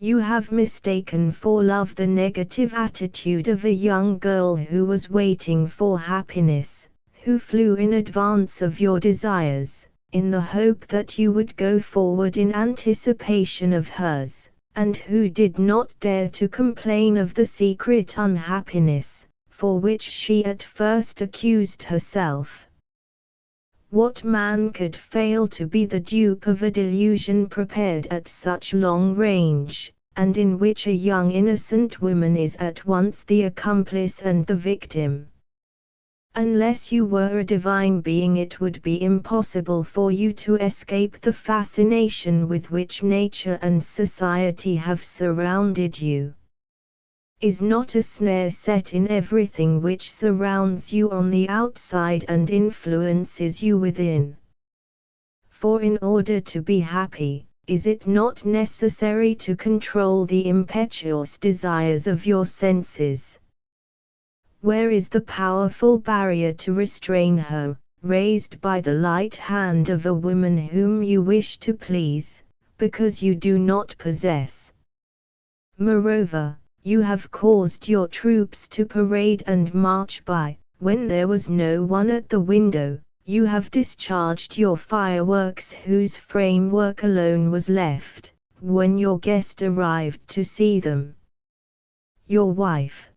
You have mistaken for love the negative attitude of a young girl who was waiting for happiness, who flew in advance of your desires, in the hope that you would go forward in anticipation of hers, and who did not dare to complain of the secret unhappiness, for which she at first accused herself. What man could fail to be the dupe of a delusion prepared at such long range, and in which a young innocent woman is at once the accomplice and the victim? Unless you were a divine being, it would be impossible for you to escape the fascination with which nature and society have surrounded you. Is not a snare set in everything which surrounds you on the outside and influences you within? For in order to be happy, is it not necessary to control the impetuous desires of your senses? Where is the powerful barrier to restrain her, raised by the light hand of a woman whom you wish to please, because you do not possess? Moreover, you have caused your troops to parade and march by, when there was no one at the window. You have discharged your fireworks whose framework alone was left, when your guest arrived to see them. Your wife,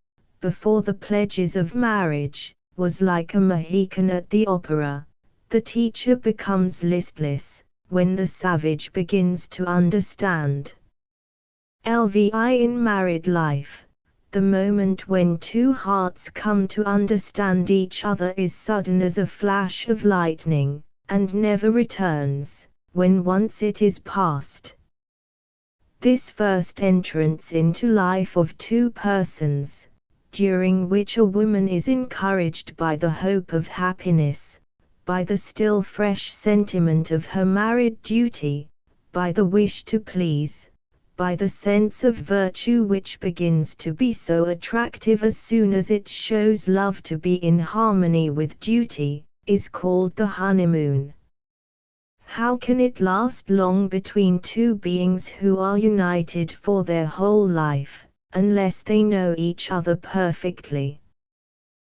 before the pledges of marriage, was like a Mohican at the opera. The teacher becomes listless, when the savage begins to understand. LVI in married life, the moment when two hearts come to understand each other is sudden as a flash of lightning, and never returns, when once it is past. This first entrance into life of two persons, during which a woman is encouraged by the hope of happiness, by the still fresh sentiment of her married duty, by the wish to please, by the sense of virtue which begins to be so attractive as soon as it shows love to be in harmony with duty, is called the honeymoon. How can it last long between two beings who are united for their whole life, unless they know each other perfectly?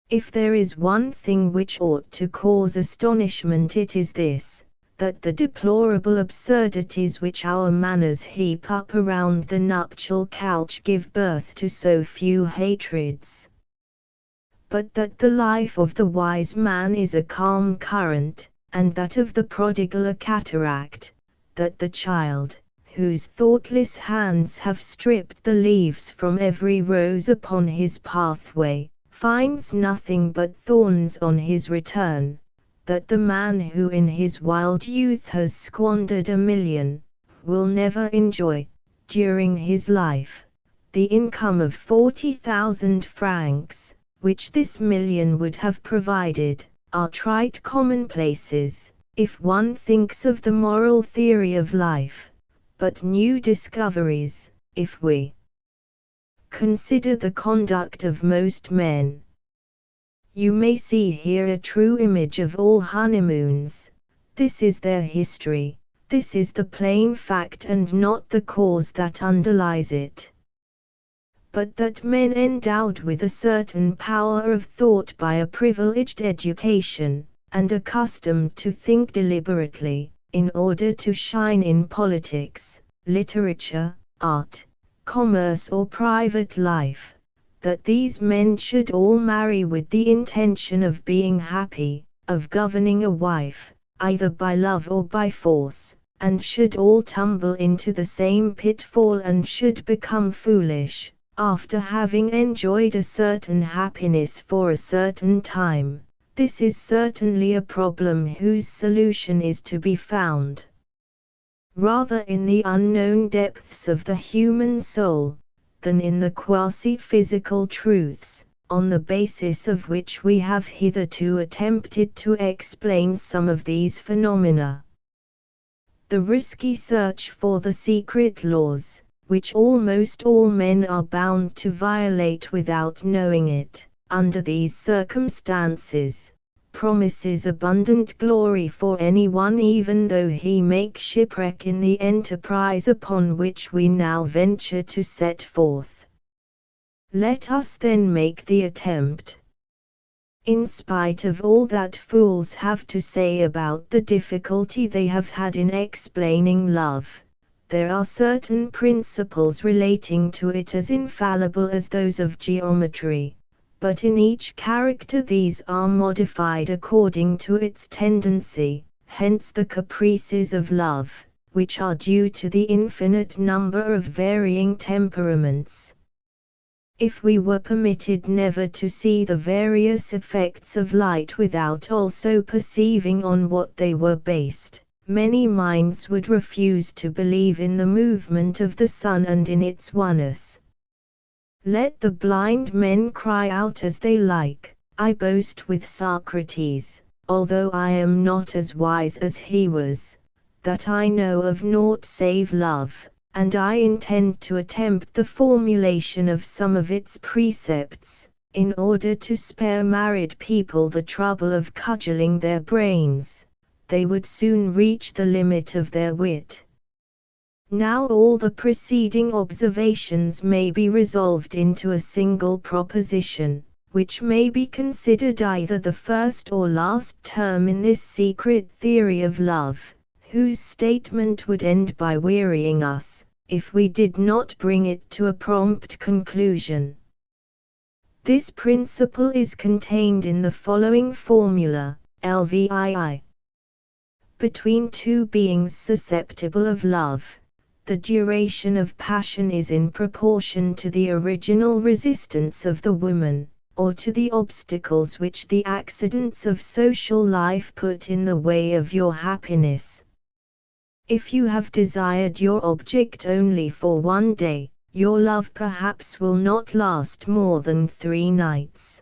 If there is one thing which ought to cause astonishment, it is this, that the deplorable absurdities which our manners heap up around the nuptial couch give birth to so few hatreds. but that the life of the wise man is a calm current, and that of the prodigal a cataract, that the child, whose thoughtless hands have stripped the leaves from every rose upon his pathway, finds nothing but thorns on his return, that the man who in his wild youth has squandered $1,000,000, will never enjoy, during his life, the income of 40,000 francs, which this million would have provided, are trite commonplaces, if one thinks of the moral theory of life, but new discoveries, if we consider the conduct of most men. You may see here a true image of all honeymoons. This is their history, this is the plain fact and not the cause that underlies it. But that men endowed with a certain power of thought by a privileged education, and accustomed to think deliberately, in order to shine in politics, literature, art, commerce or private life, that these men should all marry with the intention of being happy, of governing a wife, either by love or by force, and should all tumble into the same pitfall and should become foolish, after having enjoyed a certain happiness for a certain time. This is certainly a problem whose solution is to be found rather in the unknown depths of the human soul, than in the quasi-physical truths, on the basis of which we have hitherto attempted to explain some of these phenomena. The risky search for the secret laws, which almost all men are bound to violate without knowing it, under these circumstances, promises abundant glory for anyone even though he make shipwreck in the enterprise upon which we now venture to set forth. Let us then make the attempt. In spite of all that fools have to say about the difficulty they have had in explaining love, there are certain principles relating to it as infallible as those of geometry, but in each character these are modified according to its tendency, hence the caprices of love, which are due to the infinite number of varying temperaments. If we were permitted never to see the various effects of light without also perceiving on what they were based, many minds would refuse to believe in the movement of the sun and in its oneness. Let the blind men cry out as they like. I boast with Socrates, although I am not as wise as he was, that I know of naught save love, and I intend to attempt the formulation of some of its precepts, in order to spare married people the trouble of cudgelling their brains. They would soon reach the limit of their wit. Now all the preceding observations may be resolved into a single proposition, which may be considered either the first or last term in this secret theory of love, whose statement would end by wearying us, if we did not bring it to a prompt conclusion. This principle is contained in the following formula, LVII. Between two beings susceptible of love, the duration of passion is in proportion to the original resistance of the woman, or to the obstacles which the accidents of social life put in the way of your happiness. If you have desired your object only for one day, your love perhaps will not last more than 3 nights.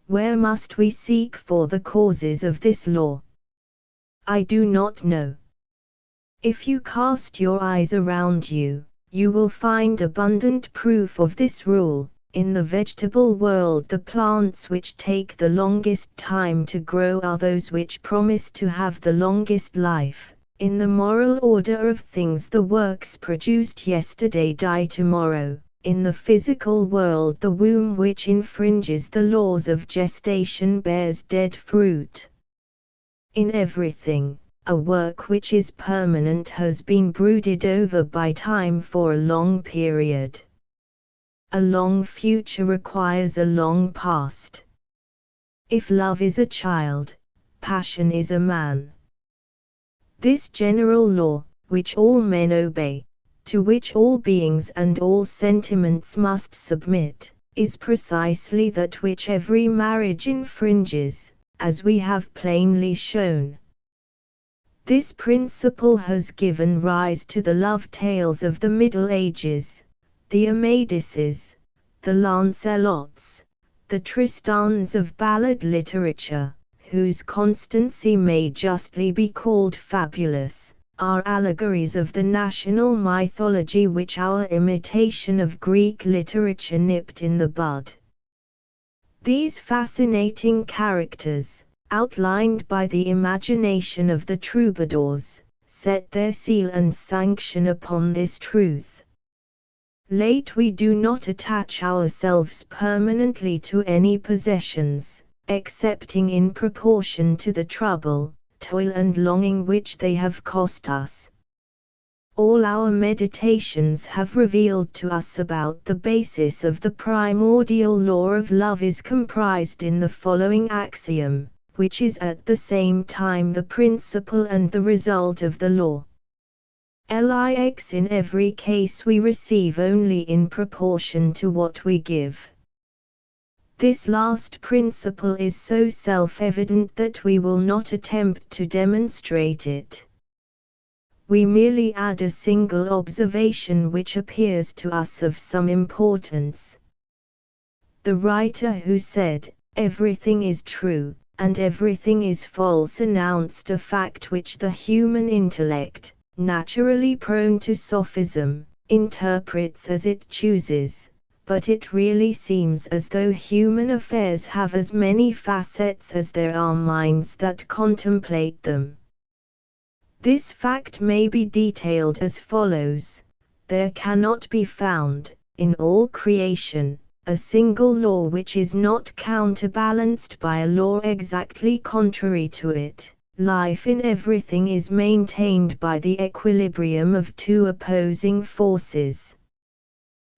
Where must we seek for the causes of this law? I do not know. If you cast your eyes around you, you will find abundant proof of this rule. In the vegetable world, the plants which take the longest time to grow are those which promise to have the longest life. In the moral order of things, the works produced yesterday die tomorrow. In the physical world, the womb which infringes the laws of gestation bears dead fruit. In everything, a work which is permanent has been brooded over by time for a long period. a long future requires a long past. If love is a child, passion is a man. This general law, which all men obey, to which all beings and all sentiments must submit, is precisely that which every marriage infringes, as we have plainly shown. This principle has given rise to the love tales of the Middle Ages, the Amadises, the Lancelots, the Tristans of ballad literature, whose constancy may justly be called fabulous, are allegories of the national mythology which our imitation of Greek literature nipped in the bud. These fascinating characters, outlined by the imagination of the troubadours, set their seal and sanction upon this truth. Late we do not attach ourselves permanently to any possessions, excepting in proportion to the trouble, toil and longing which they have cost us. All our meditations have revealed to us about the basis of the primordial law of love is comprised in the following axiom, which is at the same time the principle and the result of the law. Lix in every case we receive only in proportion to what we give. This last principle is so self-evident that we will not attempt to demonstrate it. We merely add a single observation which appears to us of some importance. The writer who said, "Everything is true, and everything is false," announced a fact which the human intellect, naturally prone to sophism, interprets as it chooses, but it really seems as though human affairs have as many facets as there are minds that contemplate them. This fact may be detailed as follows: there cannot be found, in all creation, a single law which is not counterbalanced by a law exactly contrary to it. Life in everything is maintained by the equilibrium of two opposing forces.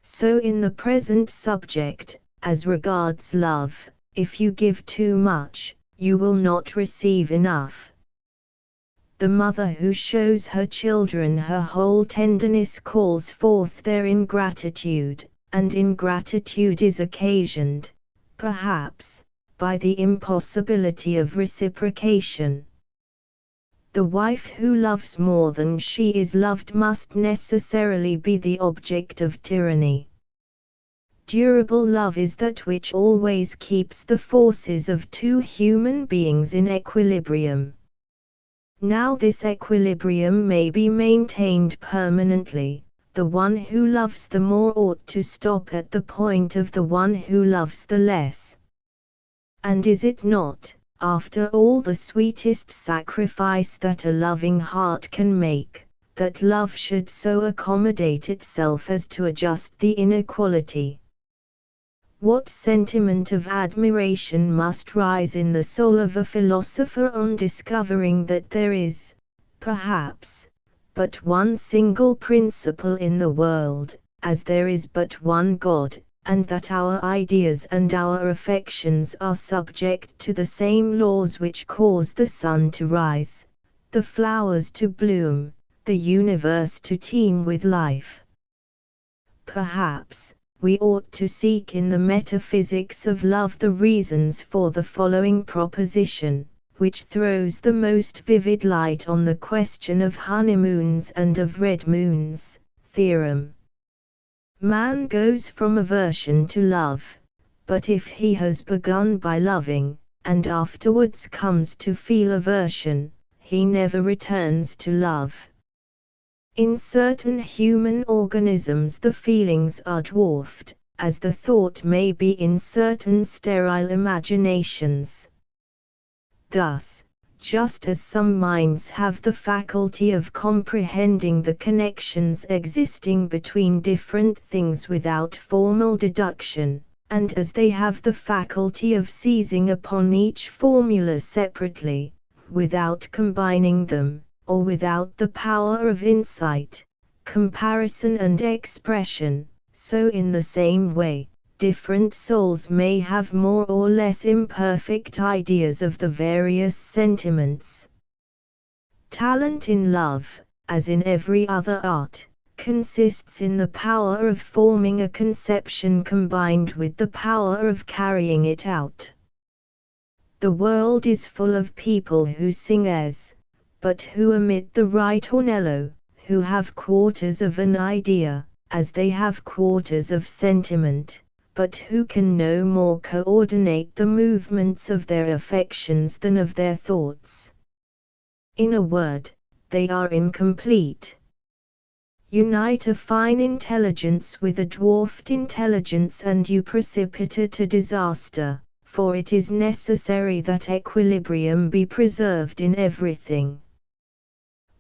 So in the present subject, as regards love, if you give too much, you will not receive enough. The mother who shows her children her whole tenderness calls forth their ingratitude, and ingratitude is occasioned, perhaps, by the impossibility of reciprocation. The wife who loves more than she is loved must necessarily be the object of tyranny. Durable love is that which always keeps the forces of two human beings in equilibrium. Now this equilibrium may be maintained permanently. The one who loves the more ought to stop at the point of the one who loves the less. And is it not, after all, the sweetest sacrifice that a loving heart can make, that love should so accommodate itself as to adjust the inequality? What sentiment of admiration must rise in the soul of a philosopher on discovering that there is, perhaps, but one single principle in the world, as there is but one God, and that our ideas and our affections are subject to the same laws which cause the sun to rise, the flowers to bloom, the universe to teem with life. Perhaps, we ought to seek in the metaphysics of love the reasons for the following proposition, which throws the most vivid light on the question of honeymoons and of red moons. Theorem: man goes from aversion to love, but if he has begun by loving, and afterwards comes to feel aversion, he never returns to love. In certain human organisms the feelings are dwarfed, as the thought may be in certain sterile imaginations. Thus, just as some minds have the faculty of comprehending the connections existing between different things without formal deduction, and as they have the faculty of seizing upon each formula separately, without combining them, or without the power of insight, comparison and expression, so in the same way, different souls may have more or less imperfect ideas of the various sentiments. Talent in love, as in every other art, consists in the power of forming a conception combined with the power of carrying it out. The world is full of people who sing airs, but who omit the right ornello, who have quarters of an idea, as they have quarters of sentiment, but who can no more coordinate the movements of their affections than of their thoughts. In a word, they are incomplete. Unite a fine intelligence with a dwarfed intelligence and you precipitate a disaster, for it is necessary that equilibrium be preserved in everything.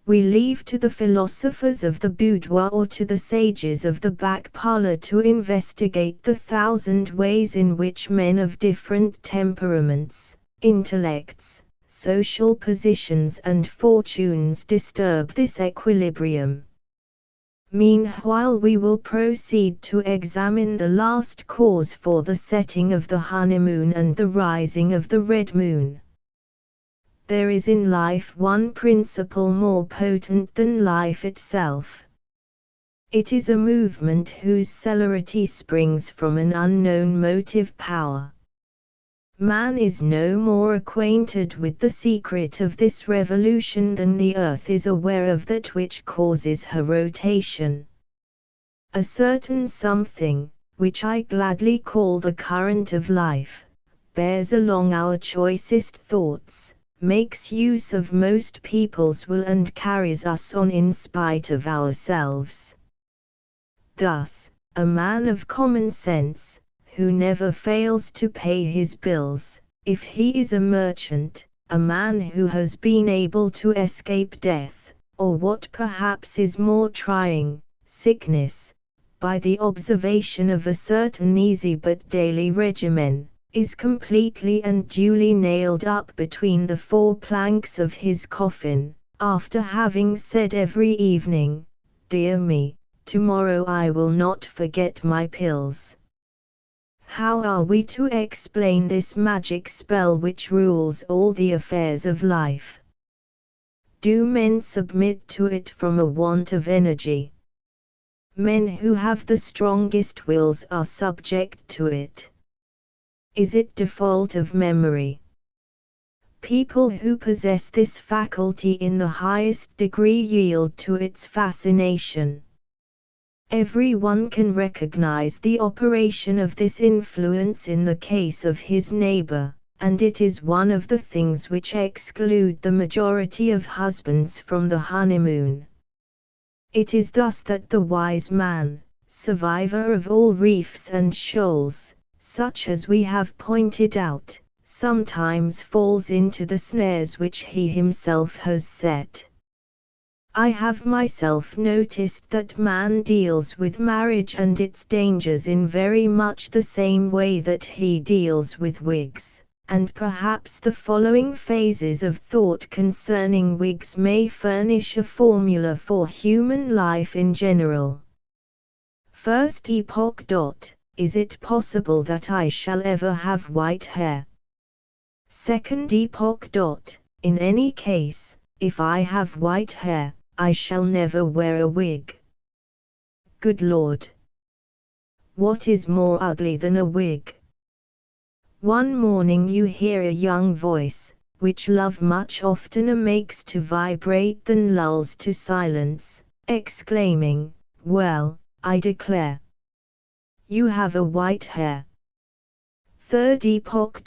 We leave to the philosophers of the boudoir or to the sages of the back parlor to investigate the thousand ways in which men of different temperaments, intellects, social positions and fortunes disturb this equilibrium. Meanwhile we will proceed to examine the last cause for the setting of the honeymoon and the rising of the red moon. There is in life one principle more potent than life itself. It is a movement whose celerity springs from an unknown motive power. Man is no more acquainted with the secret of this revolution than the earth is aware of that which causes her rotation. A certain something, which I gladly call the current of life, bears along our choicest thoughts, makes use of most people's will and carries us on in spite of ourselves. Thus, a man of common sense, who never fails to pay his bills, if he is a merchant, a man who has been able to escape death, or what perhaps is more trying, sickness, by the observation of a certain easy but daily regimen, is completely and duly nailed up between the four planks of his coffin, after having said every evening, "Dear me, tomorrow I will not forget my pills." How are we to explain this magic spell which rules all the affairs of life? Do men submit to it from a want of energy? Men who have the strongest wills are subject to it. Is it default of memory? People who possess this faculty in the highest degree yield to its fascination. Every one can recognize the operation of this influence in the case of his neighbor, and it is one of the things which exclude the majority of husbands from the honeymoon. It is thus that the wise man, survivor of all reefs and shoals, such as we have pointed out, sometimes falls into the snares which he himself has set. I have myself noticed that man deals with marriage and its dangers in very much the same way that he deals with wigs, and perhaps the following phases of thought concerning wigs may furnish a formula for human life in general. First epoch. Is it possible that I shall ever have white hair? Second epoch. In any case, if I have white hair, I shall never wear a wig. Good Lord! What is more ugly than a wig? One morning you hear a young voice, which love much oftener makes to vibrate than lulls to silence, exclaiming, "Well, I declare! You have a white hair." Third epoch.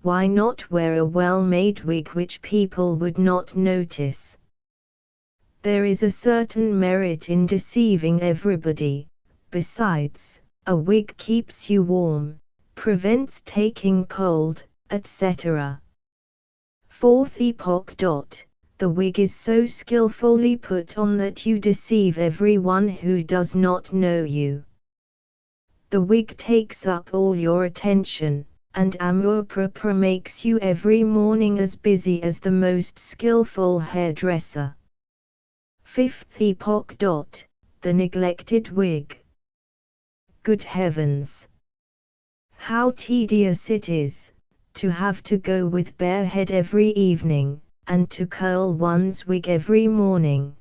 Why not wear a well-made wig which people would not notice? There is a certain merit in deceiving everybody. Besides, a wig keeps you warm, prevents taking cold, etc. Fourth epoch. The wig is so skillfully put on that you deceive everyone who does not know you. The wig takes up all your attention, and amour propre makes you every morning as busy as the most skillful hairdresser. Fifth epoch. The neglected wig. good heavens! How tedious it is, to have to go with bare head every evening, and to curl one's wig every morning.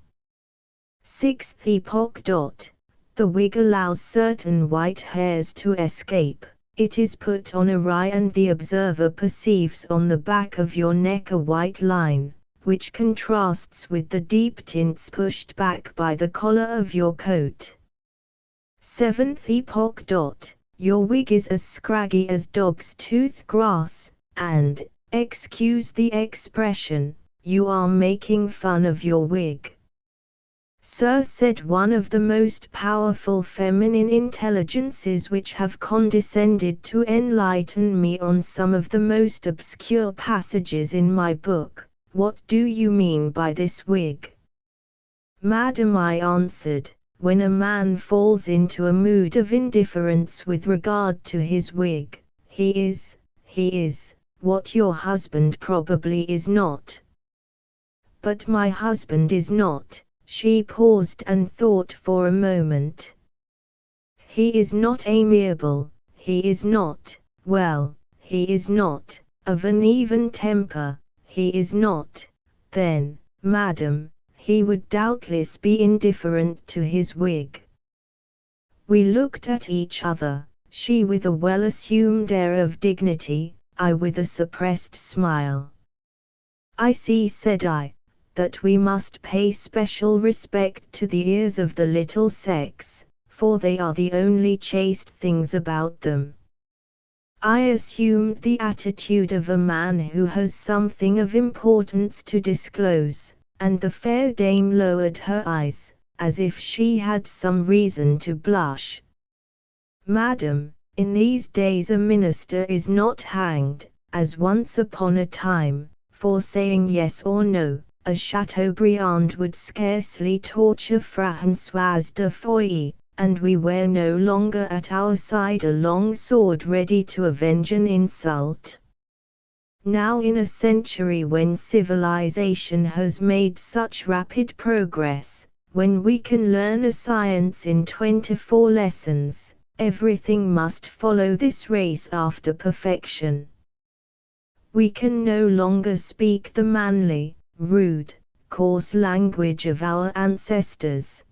Sixth epoch. The wig allows certain white hairs to escape. It is put on awry and the observer perceives on the back of your neck a white line, which contrasts with the deep tints pushed back by the collar of your coat. Seventh epoch. Your wig is as scraggy as dog's tooth grass, and, excuse the expression, you are making fun of your wig. Sir, said one of the most powerful feminine intelligences which have condescended to enlighten me on some of the most obscure passages in my book, what do you mean by this wig? Madam, I answered, when a man falls into a mood of indifference with regard to his wig, he is, what your husband probably is not. But my husband is not. She paused and thought for a moment. He is not amiable, he is not, well, he is not, of an even temper, he is not, then, madam, he would doubtless be indifferent to his wig. We looked at each other, she with a well-assumed air of dignity, I with a suppressed smile. I see, said I, that we must pay special respect to the ears of the little sex, for they are the only chaste things about them. I assumed the attitude of a man who has something of importance to disclose, and the fair dame lowered her eyes, as if she had some reason to blush. Madam, in these days a minister is not hanged, as once upon a time, for saying yes or no. A Chateaubriand would scarcely torture Françoise de Foix, and we wear no longer at our side a long sword ready to avenge an insult. Now in a century when civilization has made such rapid progress, when we can learn a science in 24 lessons, everything must follow this race after perfection. We can no longer speak the manly, rude, coarse language of our ancestors.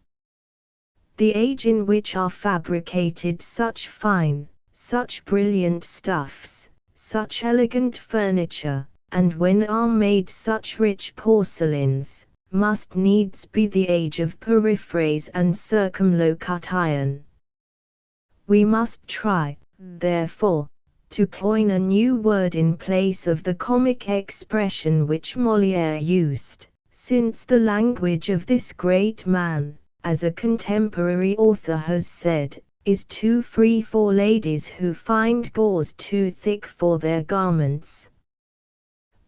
The age in which are fabricated such fine, such brilliant stuffs, such elegant furniture, and when are made such rich porcelains, must needs be the age of periphrase and circumlocution. We must try, therefore, to coin a new word in place of the comic expression which Molière used, since the language of this great man, as a contemporary author has said, is too free for ladies who find gauze too thick for their garments.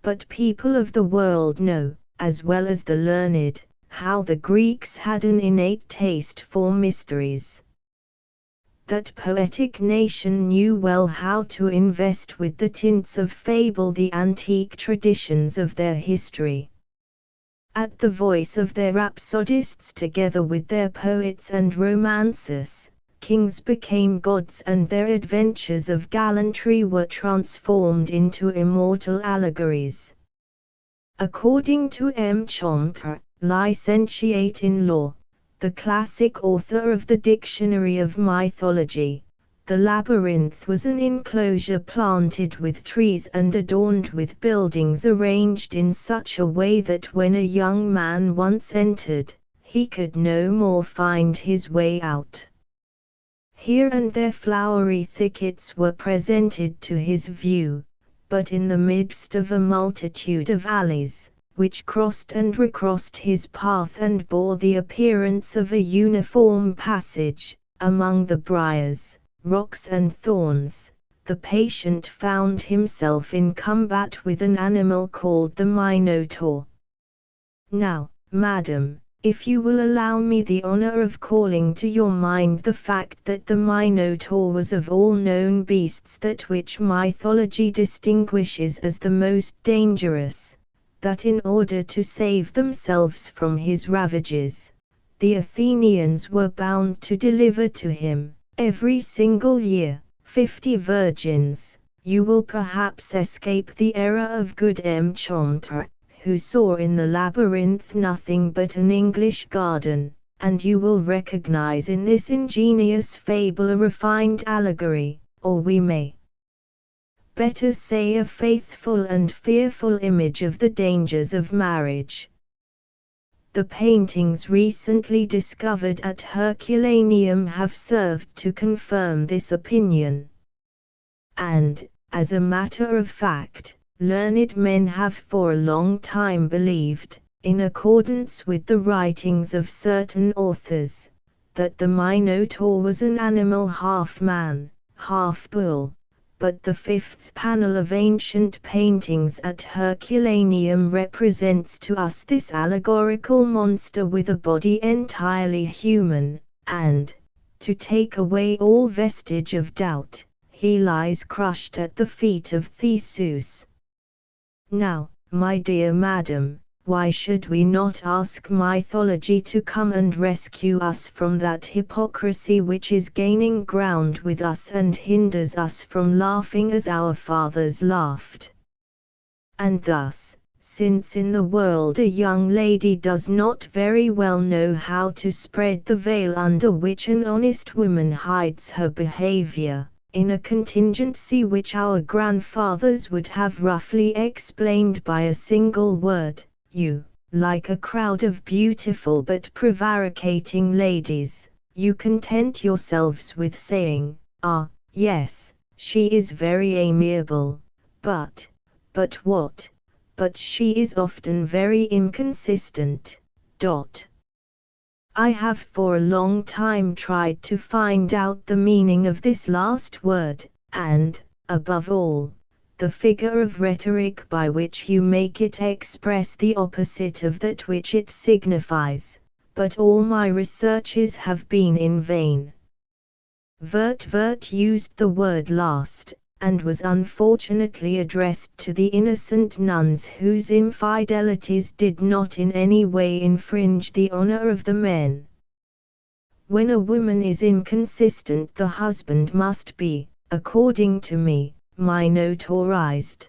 But people of the world know, as well as the learned, how the Greeks had an innate taste for mysteries. That poetic nation knew well how to invest with the tints of fable the antique traditions of their history. At the voice of their rhapsodists together with their poets and romancers, kings became gods and their adventures of gallantry were transformed into immortal allegories. According to M. Chomper, licentiate in law, the classic author of the Dictionary of Mythology, the labyrinth was an enclosure planted with trees and adorned with buildings arranged in such a way that when a young man once entered, he could no more find his way out. Here and there flowery thickets were presented to his view, but in the midst of a multitude of alleys, which crossed and recrossed his path and bore the appearance of a uniform passage, among the briars, rocks and thorns, the patient found himself in combat with an animal called the Minotaur. Now, madam, if you will allow me the honor of calling to your mind the fact that the Minotaur was of all known beasts that which mythology distinguishes as the most dangerous, that in order to save themselves from his ravages, the Athenians were bound to deliver to him, Every single year, 50 virgins. You will perhaps escape the error of good M. Chomper, who saw in the labyrinth nothing but an English garden, and you will recognize in this ingenious fable a refined allegory, or we may better say a faithful and fearful image of the dangers of marriage. The paintings recently discovered at Herculaneum have served to confirm this opinion. And, as a matter of fact, learned men have for a long time believed, in accordance with the writings of certain authors, that the Minotaur was an animal half man, half bull. But the fifth panel of ancient paintings at Herculaneum represents to us this allegorical monster with a body entirely human, and, to take away all vestige of doubt, he lies crushed at the feet of Theseus. Now, my dear madam, why should we not ask mythology to come and rescue us from that hypocrisy which is gaining ground with us and hinders us from laughing as our fathers laughed? And thus, since in the world a young lady does not very well know how to spread the veil under which an honest woman hides her behavior, in a contingency which our grandfathers would have roughly explained by a single word, you, like a crowd of beautiful but prevaricating ladies, you content yourselves with saying, "Ah, yes, she is very amiable, but what? But she is often very inconsistent." I have for a long time tried to find out the meaning of this last word, and, above all, the figure of rhetoric by which you make it express the opposite of that which it signifies, but all my researches have been in vain. Vert used the word last, and was unfortunately addressed to the innocent nuns whose infidelities did not in any way infringe the honor of the men. When a woman is inconsistent, the husband must be, according to me, minotaurized.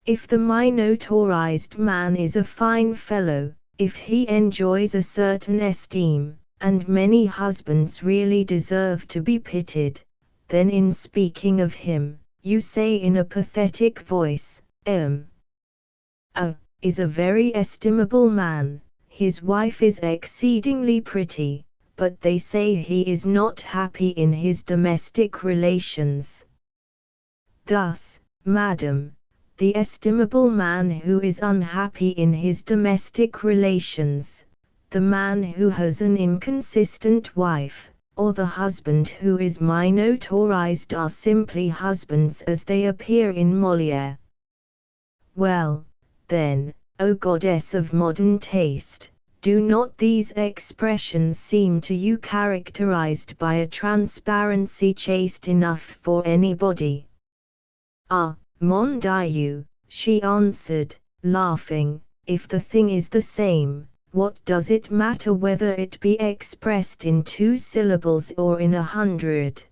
If the minotaurized man is a fine fellow, if he enjoys a certain esteem, and many husbands really deserve to be pitied, then in speaking of him, you say in a pathetic voice, is a very estimable man, his wife is exceedingly pretty, but they say he is not happy in his domestic relations. Thus, madam, the estimable man who is unhappy in his domestic relations, the man who has an inconsistent wife, or the husband who is minotaurized are simply husbands as they appear in Molière. Well, then, O goddess of modern taste, do not these expressions seem to you characterized by a transparency chaste enough for anybody? "Ah, mon Dieu," she answered, laughing, "if the thing is the same, what does it matter whether it be expressed in 2 syllables or in 100?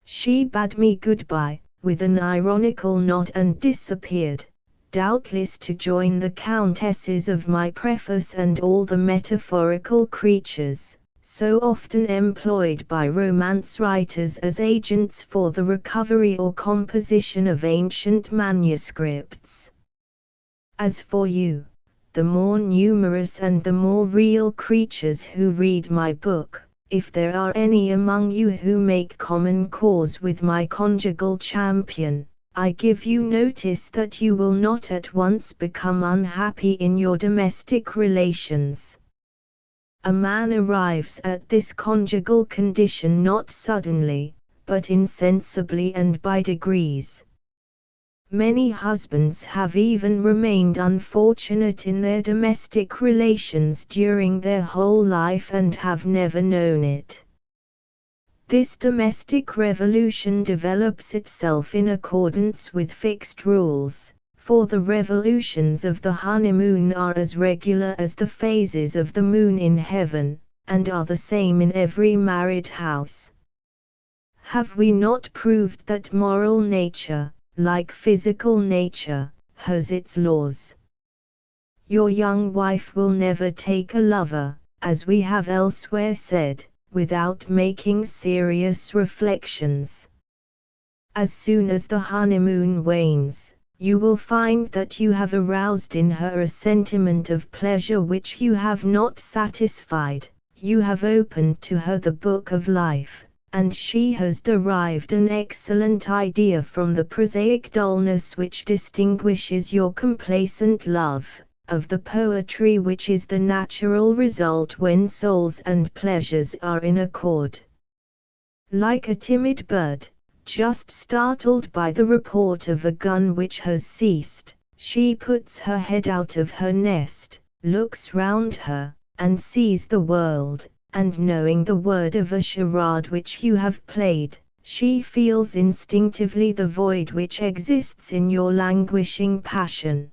She bade me goodbye, with an ironical nod and disappeared, doubtless to join the countesses of my preface and all the metaphorical creatures, so often employed by romance writers as agents for the recovery or composition of ancient manuscripts. As for you, the more numerous and the more real creatures who read my book, if there are any among you who make common cause with my conjugal champion, I give you notice that you will not at once become unhappy in your domestic relations. A man arrives at this conjugal condition not suddenly, but insensibly and by degrees. Many husbands have even remained unfortunate in their domestic relations during their whole life and have never known it. This domestic revolution develops itself in accordance with fixed rules, for the revolutions of the honeymoon are as regular as the phases of the moon in heaven, and are the same in every married house. Have we not proved that moral nature, like physical nature, has its laws? Your young wife will never take a lover, as we have elsewhere said, without making serious reflections. As soon as the honeymoon wanes, you will find that you have aroused in her a sentiment of pleasure which you have not satisfied. You have opened to her the book of life, and she has derived an excellent idea from the prosaic dullness which distinguishes your complacent love, of the poetry which is the natural result when souls and pleasures are in accord. Like a timid bird, just startled by the report of a gun which has ceased, she puts her head out of her nest, looks round her, and sees the world, and knowing the word of a charade which you have played, she feels instinctively the void which exists in your languishing passion.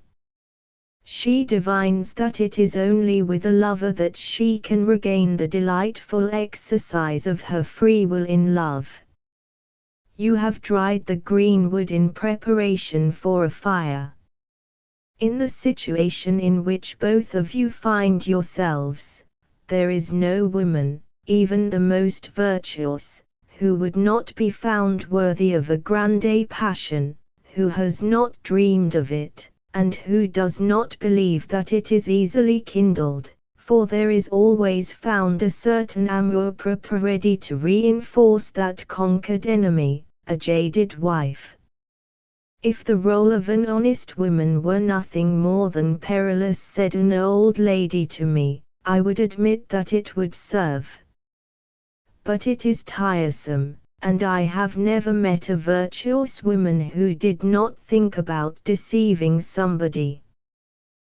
She divines that it is only with a lover that she can regain the delightful exercise of her free will in love. You have dried the green wood in preparation for a fire. In the situation in which both of you find yourselves, there is no woman, even the most virtuous, who would not be found worthy of a grande passion, who has not dreamed of it, and who does not believe that it is easily kindled, for there is always found a certain amour-propre ready to reinforce that conquered enemy, a jaded wife. If the role of an honest woman were nothing more than perilous, said an old lady to me, I would admit that it would serve. But it is tiresome, and I have never met a virtuous woman who did not think about deceiving somebody.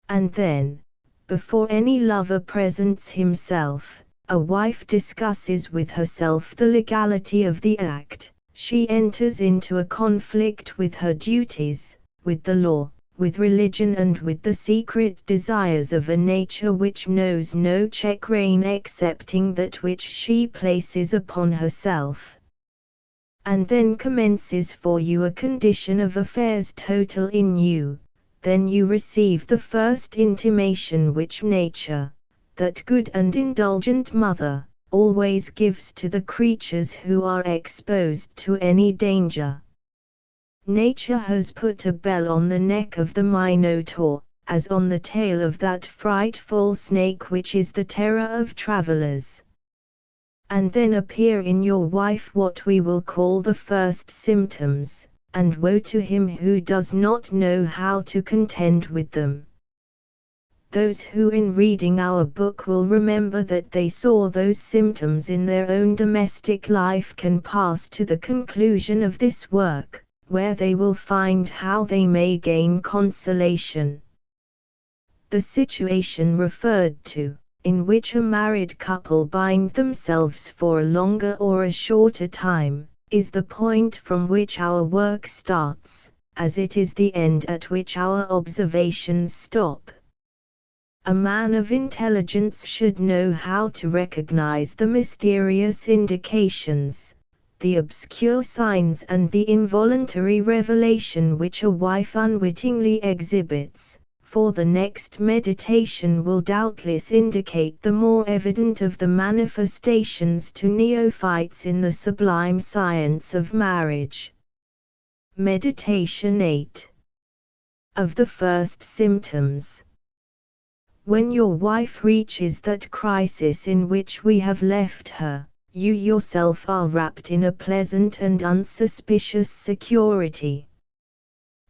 And then, before any lover presents himself, a wife discusses with herself the legality of the act. She enters into a conflict with her duties, with the law, with religion, and with the secret desires of a nature which knows no check rein excepting that which she places upon herself. And then commences for you a condition of affairs total in you. Then you receive the first intimation which nature, that good and indulgent mother, always gives to the creatures who are exposed to any danger. Nature has put a bell on the neck of the Minotaur, as on the tail of that frightful snake which is the terror of travelers. And then appear in your wife what we will call the first symptoms, and woe to him who does not know how to contend with them. Those who in reading our book will remember that they saw those symptoms in their own domestic life can pass to the conclusion of this work, where they will find how they may gain consolation. The situation referred to, in which a married couple bind themselves for a longer or a shorter time, is the point from which our work starts, as it is the end at which our observations stop. A man of intelligence should know how to recognize the mysterious indications, the obscure signs and the involuntary revelation which a wife unwittingly exhibits, for the next meditation will doubtless indicate the more evident of the manifestations to neophytes in the sublime science of marriage. Meditation 8. Of the first symptoms. When your wife reaches that crisis in which we have left her, you yourself are wrapped in a pleasant and unsuspicious security.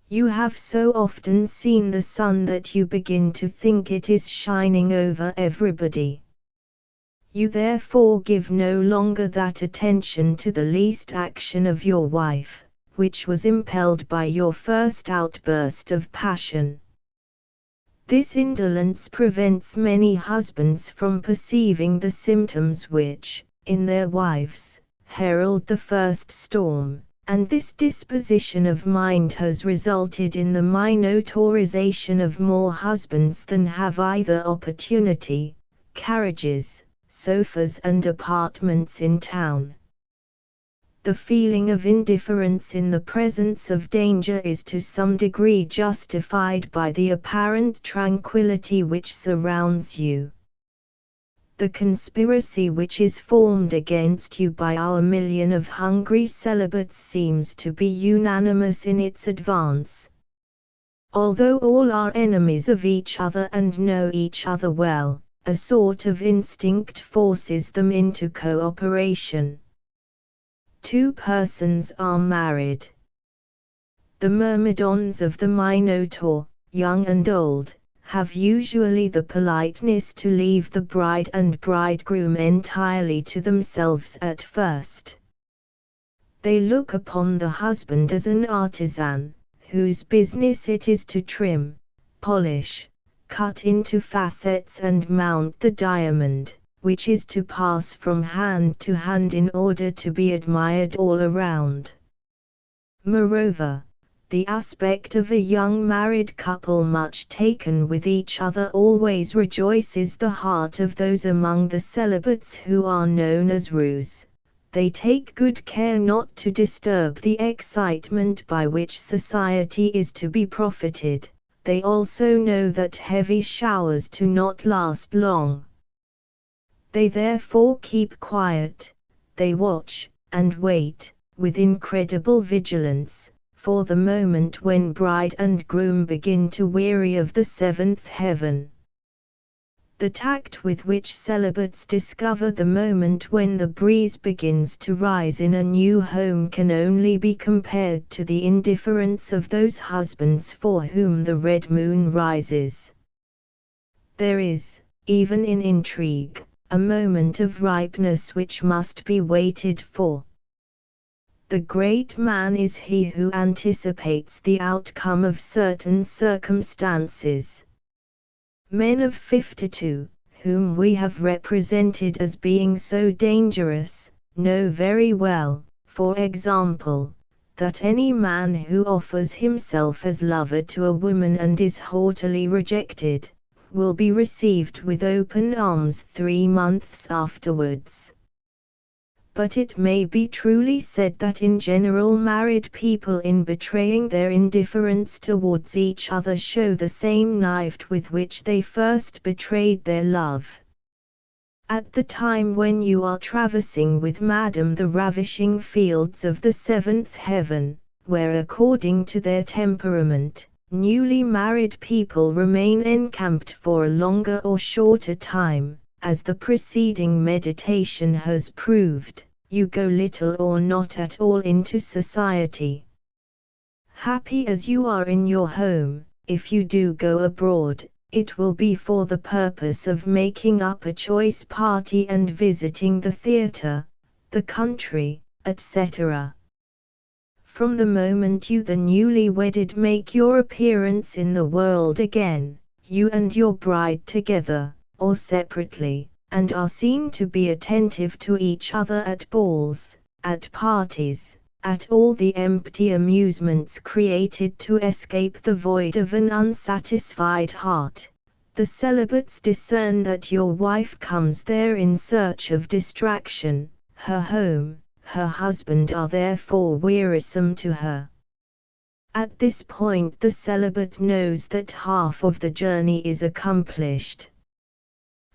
You have so often seen the sun that you begin to think it is shining over everybody. You therefore give no longer that attention to the least action of your wife, which was impelled by your first outburst of passion. This indolence prevents many husbands from perceiving the symptoms which, in their wives, herald the first storm, and this disposition of mind has resulted in the minotaurization of more husbands than have either opportunity, carriages, sofas and apartments in town. The feeling of indifference in the presence of danger is to some degree justified by the apparent tranquility which surrounds you. The conspiracy which is formed against you by our million of hungry celibates seems to be unanimous in its advance. Although all are enemies of each other and know each other well, a sort of instinct forces them into cooperation. Two persons are married. The myrmidons of the Minotaur, young and old, have usually the politeness to leave the bride and bridegroom entirely to themselves at first. They look upon the husband as an artisan, whose business it is to trim, polish, cut into facets and mount the diamond, which is to pass from hand to hand in order to be admired all around. Moreover, the aspect of a young married couple much taken with each other always rejoices the heart of those among the celibates who are known as roues. They take good care not to disturb the excitement by which society is to be profited. They also know that heavy showers do not last long. They therefore keep quiet. They watch and wait with incredible vigilance for the moment when bride and groom begin to weary of the seventh heaven. The tact with which celibates discover the moment when the breeze begins to rise in a new home can only be compared to the indifference of those husbands for whom the red moon rises. There is, even in intrigue, a moment of ripeness which must be waited for. The great man is he who anticipates the outcome of certain circumstances. Men of 52, whom we have represented as being so dangerous, know very well, for example, that any man who offers himself as lover to a woman and is haughtily rejected, will be received with open arms 3 months afterwards. But it may be truly said that in general married people in betraying their indifference towards each other show the same knife with which they first betrayed their love. At the time when you are traversing with Madame the ravishing fields of the seventh heaven, where according to their temperament, newly married people remain encamped for a longer or shorter time, as the preceding meditation has proved, you go little or not at all into society. Happy as you are in your home, if you do go abroad, it will be for the purpose of making up a choice party and visiting the theatre, the country, etc. From the moment you the newly wedded make your appearance in the world again, you and your bride together, or separately, and are seen to be attentive to each other at balls, at parties, at all the empty amusements created to escape the void of an unsatisfied heart, the celibates discern that your wife comes there in search of distraction. Her home, her husband are therefore wearisome to her. At this point the celibate knows that half of the journey is accomplished.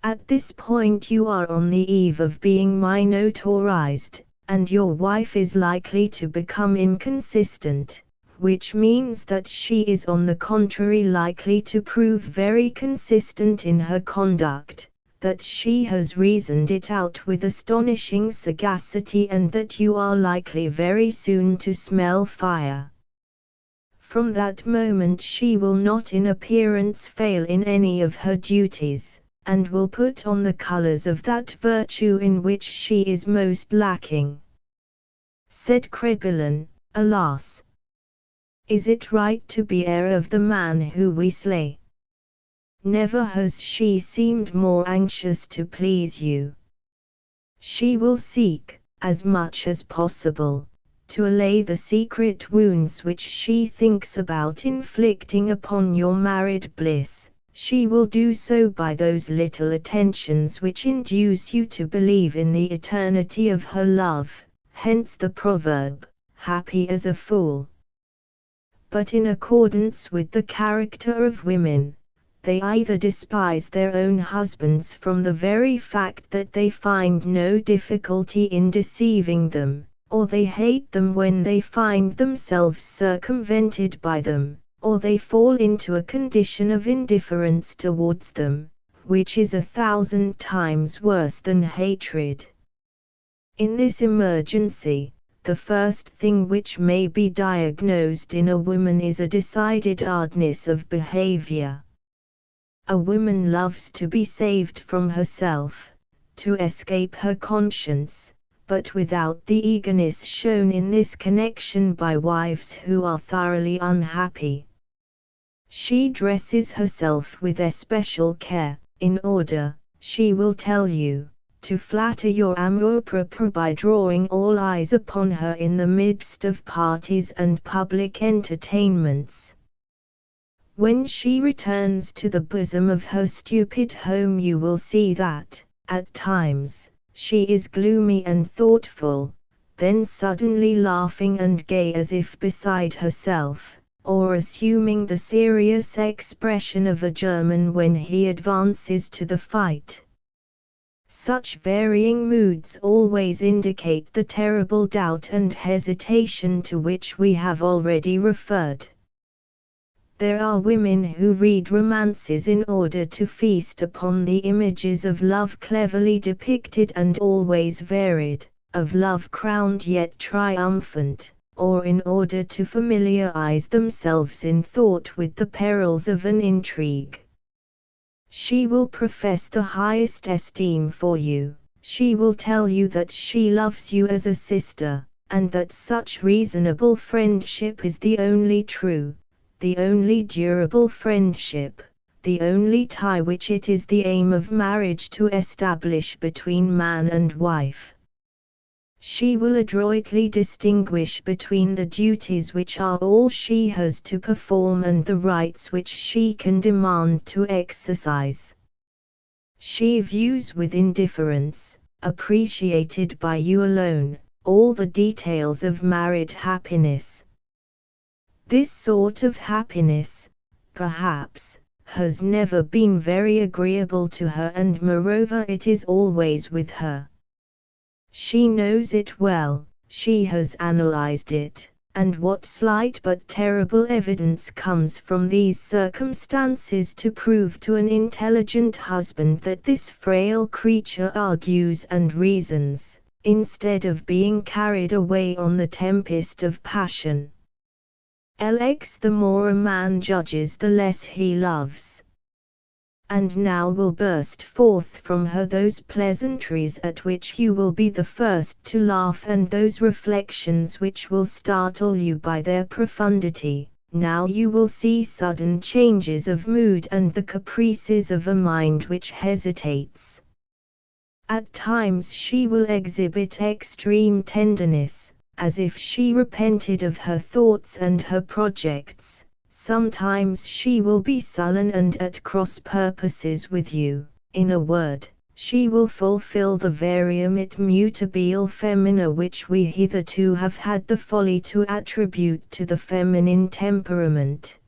At this point you are on the eve of being minotaurized, and your wife is likely to become inconsistent, which means that she is on the contrary likely to prove very consistent in her conduct, that she has reasoned it out with astonishing sagacity and that you are likely very soon to smell fire. From that moment she will not in appearance fail in any of her duties, and will put on the colors of that virtue in which she is most lacking. Said Crebillon, alas! Is it right to be heir of the man who we slay? Never has she seemed more anxious to please you. She will seek, as much as possible, to allay the secret wounds which she thinks about inflicting upon your married bliss. She will do so by those little attentions which induce you to believe in the eternity of her love, hence the proverb, happy as a fool. But in accordance with the character of women, they either despise their own husbands from the very fact that they find no difficulty in deceiving them, or they hate them when they find themselves circumvented by them, or they fall into a condition of indifference towards them, which is 1,000 times worse than hatred. In this emergency, the first thing which may be diagnosed in a woman is a decided hardness of behavior. A woman loves to be saved from herself, to escape her conscience, but without the eagerness shown in this connection by wives who are thoroughly unhappy. She dresses herself with especial care, in order, she will tell you, to flatter your amour-propre by drawing all eyes upon her in the midst of parties and public entertainments. When she returns to the bosom of her stupid home, you will see that, at times, she is gloomy and thoughtful, then suddenly laughing and gay as if beside herself, or assuming the serious expression of a German when he advances to the fight. Such varying moods always indicate the terrible doubt and hesitation to which we have already referred. There are women who read romances in order to feast upon the images of love cleverly depicted and always varied, of love crowned yet triumphant, or in order to familiarize themselves in thought with the perils of an intrigue. She will profess the highest esteem for you, she will tell you that she loves you as a sister, and that such reasonable friendship is the only true, the only durable friendship, the only tie which it is the aim of marriage to establish between man and wife. She will adroitly distinguish between the duties which are all she has to perform and the rights which she can demand to exercise. She views with indifference, appreciated by you alone, all the details of married happiness. This sort of happiness, perhaps, has never been very agreeable to her, and moreover it is always with her. She knows it well, she has analyzed it, and what slight but terrible evidence comes from these circumstances to prove to an intelligent husband that this frail creature argues and reasons, instead of being carried away on the tempest of passion. LX The more a man judges, the less he loves. And now will burst forth from her those pleasantries at which you will be the first to laugh, and those reflections which will startle you by their profundity. Now you will see sudden changes of mood and the caprices of a mind which hesitates. At times she will exhibit extreme tenderness, as if she repented of her thoughts and her projects. Sometimes she will be sullen and at cross purposes with you. In a word, she will fulfill the varium et mutabile femina which we hitherto have had the folly to attribute to the feminine temperament.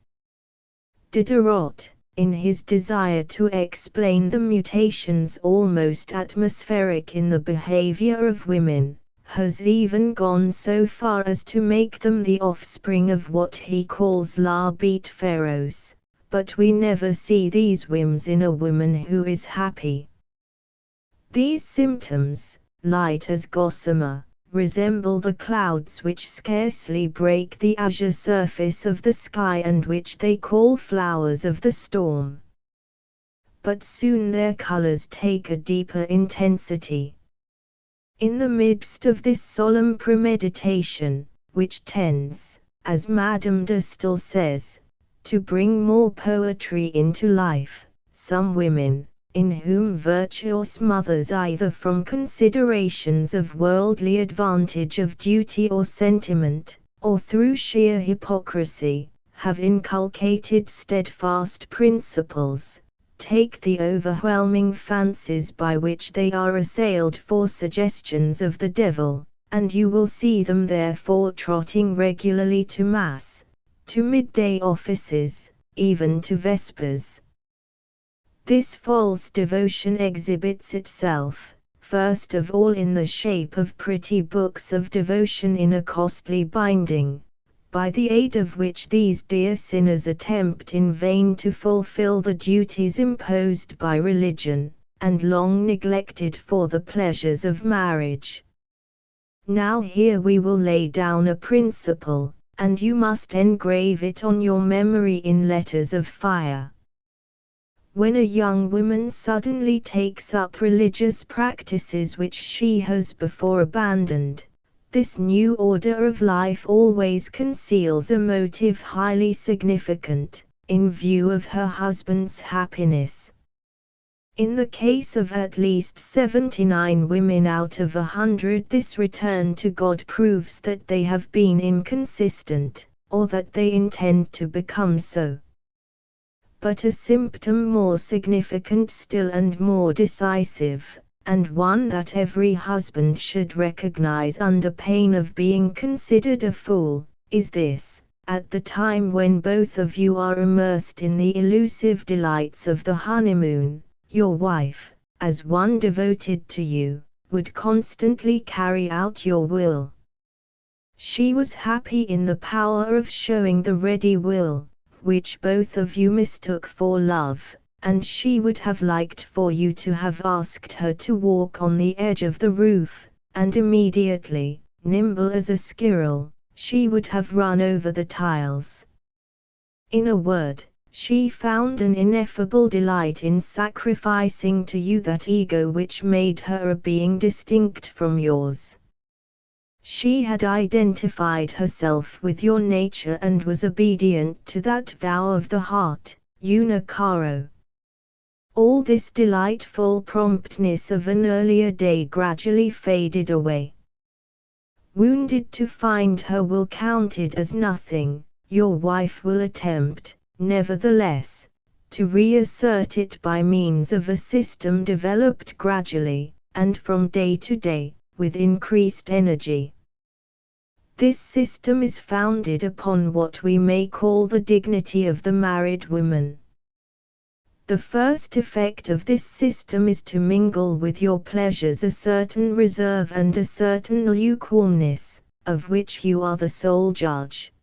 Diderot, in his desire to explain the mutations almost atmospheric in the behavior of women, has even gone so far as to make them the offspring of what he calls la bête féroce, but we never see these whims in a woman who is happy. These symptoms, light as gossamer, resemble the clouds which scarcely break the azure surface of the sky and which they call flowers of the storm. But soon their colors take a deeper intensity. In the midst of this solemn premeditation, which tends, as Madame de Staël says, to bring more poetry into life, some women, in whom virtuous mothers either from considerations of worldly advantage of duty or sentiment, or through sheer hypocrisy, have inculcated steadfast principles, take the overwhelming fancies by which they are assailed for suggestions of the devil, and you will see them therefore trotting regularly to Mass, to midday offices, even to Vespers. This false devotion exhibits itself, first of all in the shape of pretty books of devotion in a costly binding, by the aid of which these dear sinners attempt in vain to fulfill the duties imposed by religion, and long neglected for the pleasures of marriage. Now here we will lay down a principle, and you must engrave it on your memory in letters of fire. When a young woman suddenly takes up religious practices which she has before abandoned, this new order of life always conceals a motive highly significant, in view of her husband's happiness. In the case of at least 79 women out of 100, this return to God proves that they have been inconsistent, or that they intend to become so. But a symptom more significant still and more decisive, and one that every husband should recognize under pain of being considered a fool, is this: at the time when both of you are immersed in the elusive delights of the honeymoon, your wife, as one devoted to you, would constantly carry out your will. She was happy in the power of showing the ready will, which both of you mistook for love, and she would have liked for you to have asked her to walk on the edge of the roof, and immediately, nimble as a squirrel, she would have run over the tiles. In a word, she found an ineffable delight in sacrificing to you that ego which made her a being distinct from yours. She had identified herself with your nature and was obedient to that vow of the heart, una caro. All this delightful promptness of an earlier day gradually faded away. Wounded to find her will counted as nothing, your wife will attempt, nevertheless, to reassert it by means of a system developed gradually, and from day to day, with increased energy. This system is founded upon what we may call the dignity of the married woman. The first effect of this system is to mingle with your pleasures a certain reserve and a certain lukewarmness, of which you are the sole judge.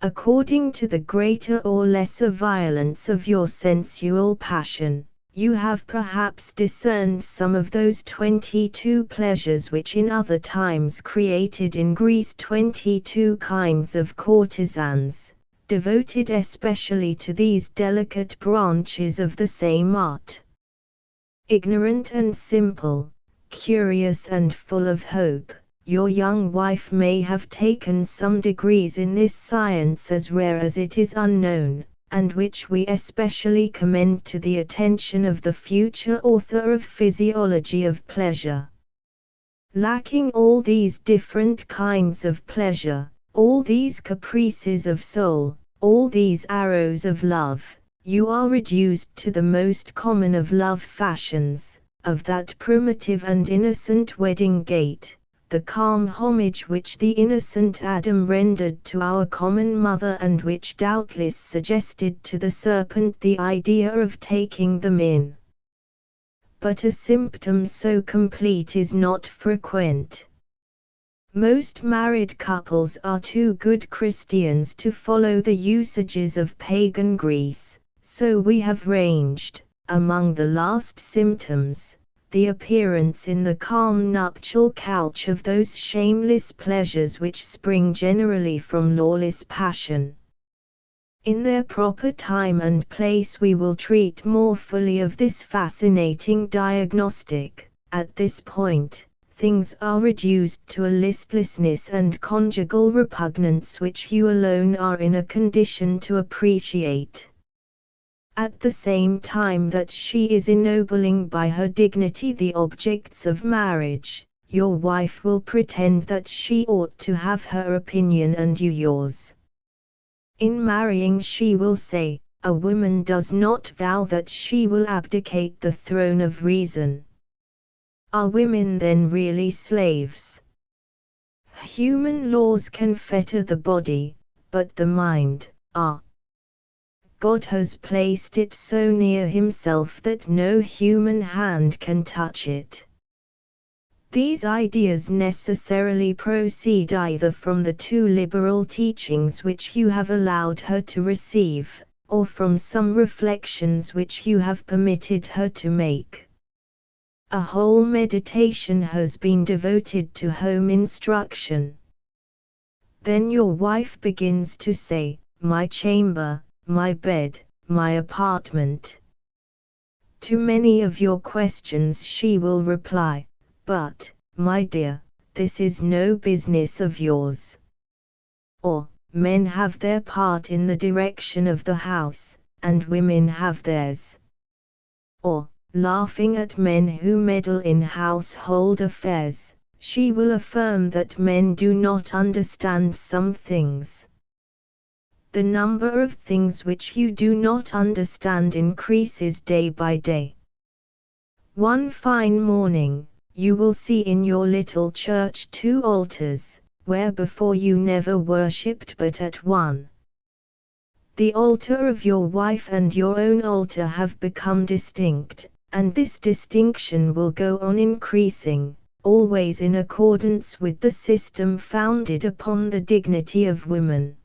According to the greater or lesser violence of your sensual passion, you have perhaps discerned some of those 22 pleasures which in other times created in Greece 22 kinds of courtesans, devoted especially to these delicate branches of the same art. Ignorant and simple, curious and full of hope, your young wife may have taken some degrees in this science as rare as it is unknown, and which we especially commend to the attention of the future author of Physiology of Pleasure. Lacking all these different kinds of pleasure, all these caprices of soul, all these arrows of love, you are reduced to the most common of love fashions, of that primitive and innocent wedding gait, the calm homage which the innocent Adam rendered to our common mother and which doubtless suggested to the serpent the idea of taking them in. But a symptom so complete is not frequent. Most married couples are too good Christians to follow the usages of pagan Greece, so we have ranged, among the last symptoms, the appearance in the calm nuptial couch of those shameless pleasures which spring generally from lawless passion. In their proper time and place we will treat more fully of this fascinating diagnostic. At this point, things are reduced to a listlessness and conjugal repugnance which you alone are in a condition to appreciate. At the same time that she is ennobling by her dignity the objects of marriage, your wife will pretend that she ought to have her opinion and you yours. In marrying she will say, a woman does not vow that she will abdicate the throne of reason. Are women then really slaves? Human laws can fetter the body, but the mind, God has placed it so near himself that no human hand can touch it. These ideas necessarily proceed either from the two liberal teachings which you have allowed her to receive, or from some reflections which you have permitted her to make. A whole meditation has been devoted to home instruction. Then your wife begins to say, "My chamber, my bed, my apartment." To many of your questions she will reply, "But, my dear, this is no business of yours." Or, "Men have their part in the direction of the house, and women have theirs." Or, laughing at men who meddle in household affairs, she will affirm that men do not understand some things. The number of things which you do not understand increases day by day. One fine morning, you will see in your little church 2 altars, where before you never worshipped but at one. The altar of your wife and your own altar have become distinct, and this distinction will go on increasing, always in accordance with the system founded upon the dignity of women.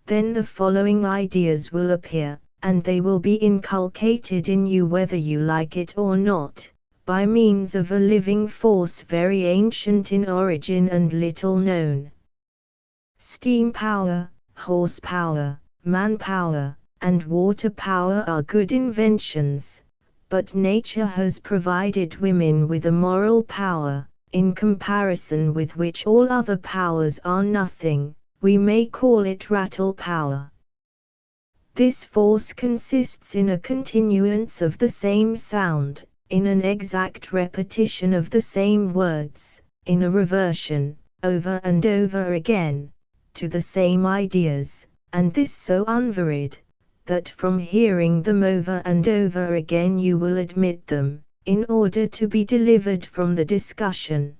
Then the following ideas will appear, and they will be inculcated in you whether you like it or not, by means of a living force very ancient in origin and little known. Steam power, horse power, man power, and water power are good inventions, but nature has provided women with a moral power, in comparison with which all other powers are nothing. We may call it rattle power. This force consists in a continuance of the same sound, in an exact repetition of the same words, in a reversion, over and over again, to the same ideas, and this so unvaried, that from hearing them over and over again you will admit them, in order to be delivered from the discussion.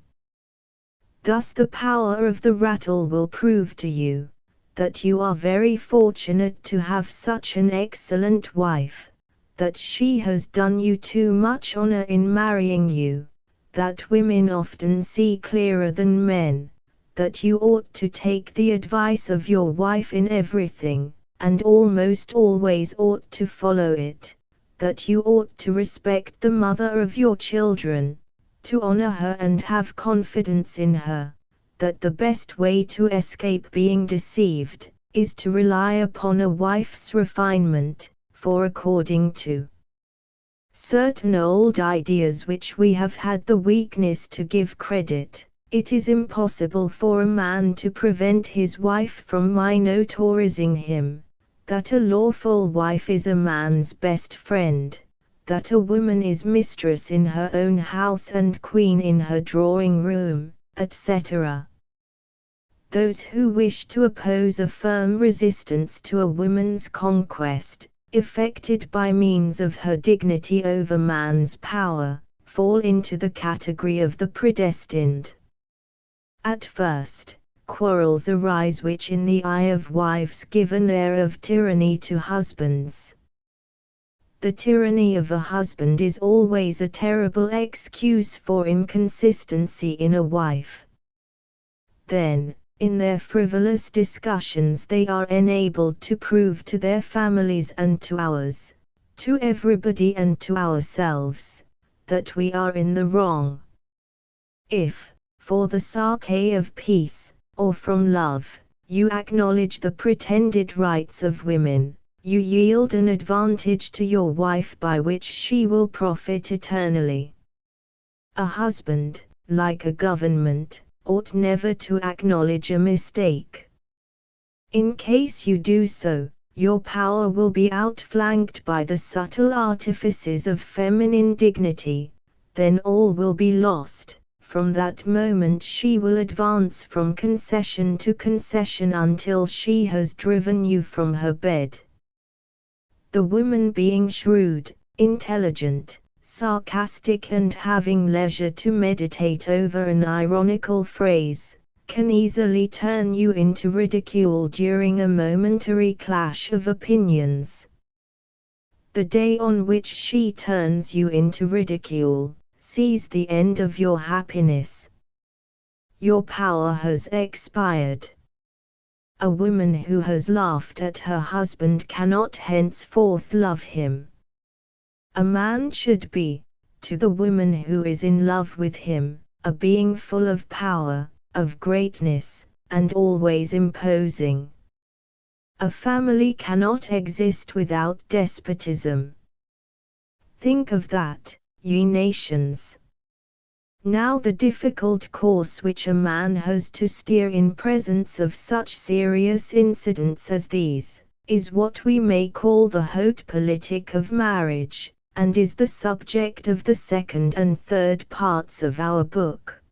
Thus the power of the rattle will prove to you that you are very fortunate to have such an excellent wife, that she has done you too much honor in marrying you, that women often see clearer than men, that you ought to take the advice of your wife in everything, and almost always ought to follow it, that you ought to respect the mother of your children, to honor her and have confidence in her, that the best way to escape being deceived is to rely upon a wife's refinement, for according to certain old ideas which we have had the weakness to give credit, it is impossible for a man to prevent his wife from minotaurizing him, that a lawful wife is a man's best friend, that a woman is mistress in her own house and queen in her drawing room, etc. Those who wish to oppose a firm resistance to a woman's conquest, effected by means of her dignity over man's power, fall into the category of the predestined. At first, quarrels arise which in the eye of wives give an air of tyranny to husbands. The tyranny of a husband is always a terrible excuse for inconsistency in a wife. Then, in their frivolous discussions they are enabled to prove to their families and to ours, to everybody and to ourselves, that we are in the wrong. If, for the sake of peace, or from love, you acknowledge the pretended rights of women, you yield an advantage to your wife by which she will profit eternally. A husband, like a government, ought never to acknowledge a mistake. In case you do so, your power will be outflanked by the subtle artifices of feminine dignity, then all will be lost. From that moment she will advance from concession to concession until she has driven you from her bed. The woman being shrewd, intelligent, sarcastic and having leisure to meditate over an ironical phrase, can easily turn you into ridicule during a momentary clash of opinions. The day on which she turns you into ridicule, sees the end of your happiness. Your power has expired. A woman who has laughed at her husband cannot henceforth love him. A man should be, to the woman who is in love with him, a being full of power, of greatness, and always imposing. A family cannot exist without despotism. Think of that, ye nations. Now the difficult course which a man has to steer in presence of such serious incidents as these, is what we may call the haute politique of marriage, and is the subject of the second and third parts of our book.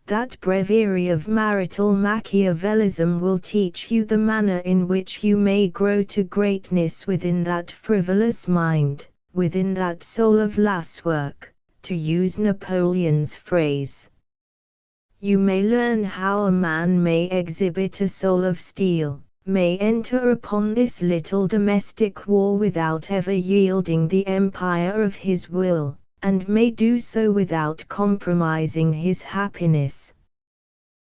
That breviary of marital Machiavellism will teach you the manner in which you may grow to greatness within that frivolous mind, within that soul of lasswork, to use Napoleon's phrase. You may learn how a man may exhibit a soul of steel, may enter upon this little domestic war without ever yielding the empire of his will, and may do so without compromising his happiness.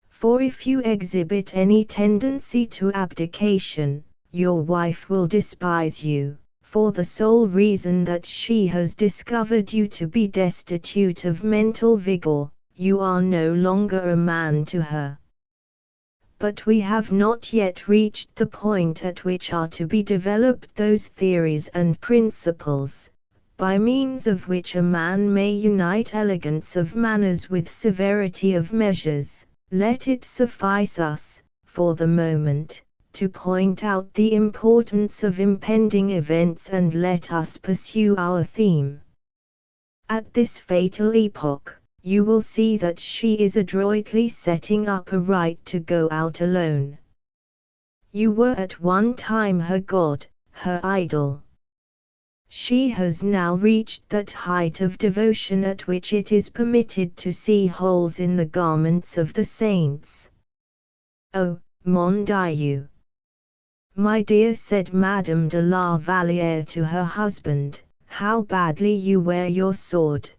For if you exhibit any tendency to abdication, your wife will despise you, for the sole reason that she has discovered you to be destitute of mental vigor. You are no longer a man to her. But we have not yet reached the point at which are to be developed those theories and principles, by means of which a man may unite elegance of manners with severity of measures. Let it suffice us, for the moment, to point out the importance of impending events and let us pursue our theme. At this fatal epoch, you will see that she is adroitly setting up a right to go out alone. You were at one time her god, her idol. She has now reached that height of devotion at which it is permitted to see holes in the garments of the saints. Oh, mon Dieu! My dear, said Madame de la Vallière to her husband, how badly you wear your sword.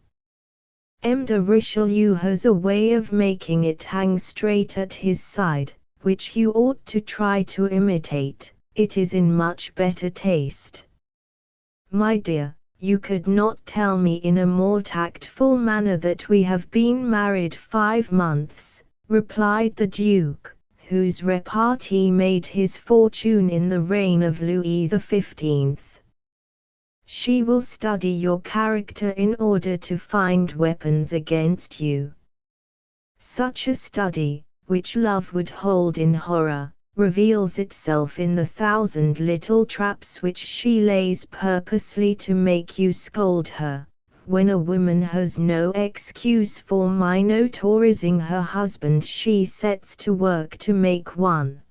M. de Richelieu has a way of making it hang straight at his side, which you ought to try to imitate. It is in much better taste. My dear, you could not tell me in a more tactful manner that we have been married 5 months, replied the Duke, whose repartee made his fortune in the reign of Louis XV. She will study your character in order to find weapons against you. Such a study, which love would hold in horror, reveals itself in the 1,000 little traps which she lays purposely to make you scold her. When a woman has no excuse for minotaurizing her husband, she sets to work to make one.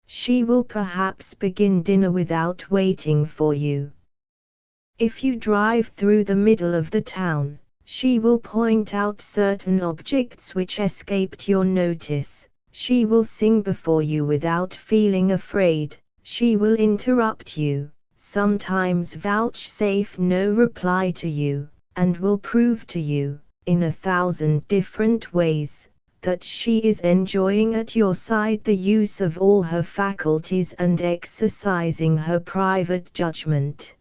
She will perhaps begin dinner without waiting for you. If you drive through the middle of the town, she will point out certain objects which escaped your notice. She will sing before you without feeling afraid. She will interrupt you, sometimes vouchsafe no reply to you, and will prove to you, in 1,000 different ways, that she is enjoying at your side the use of all her faculties and exercising her private judgment.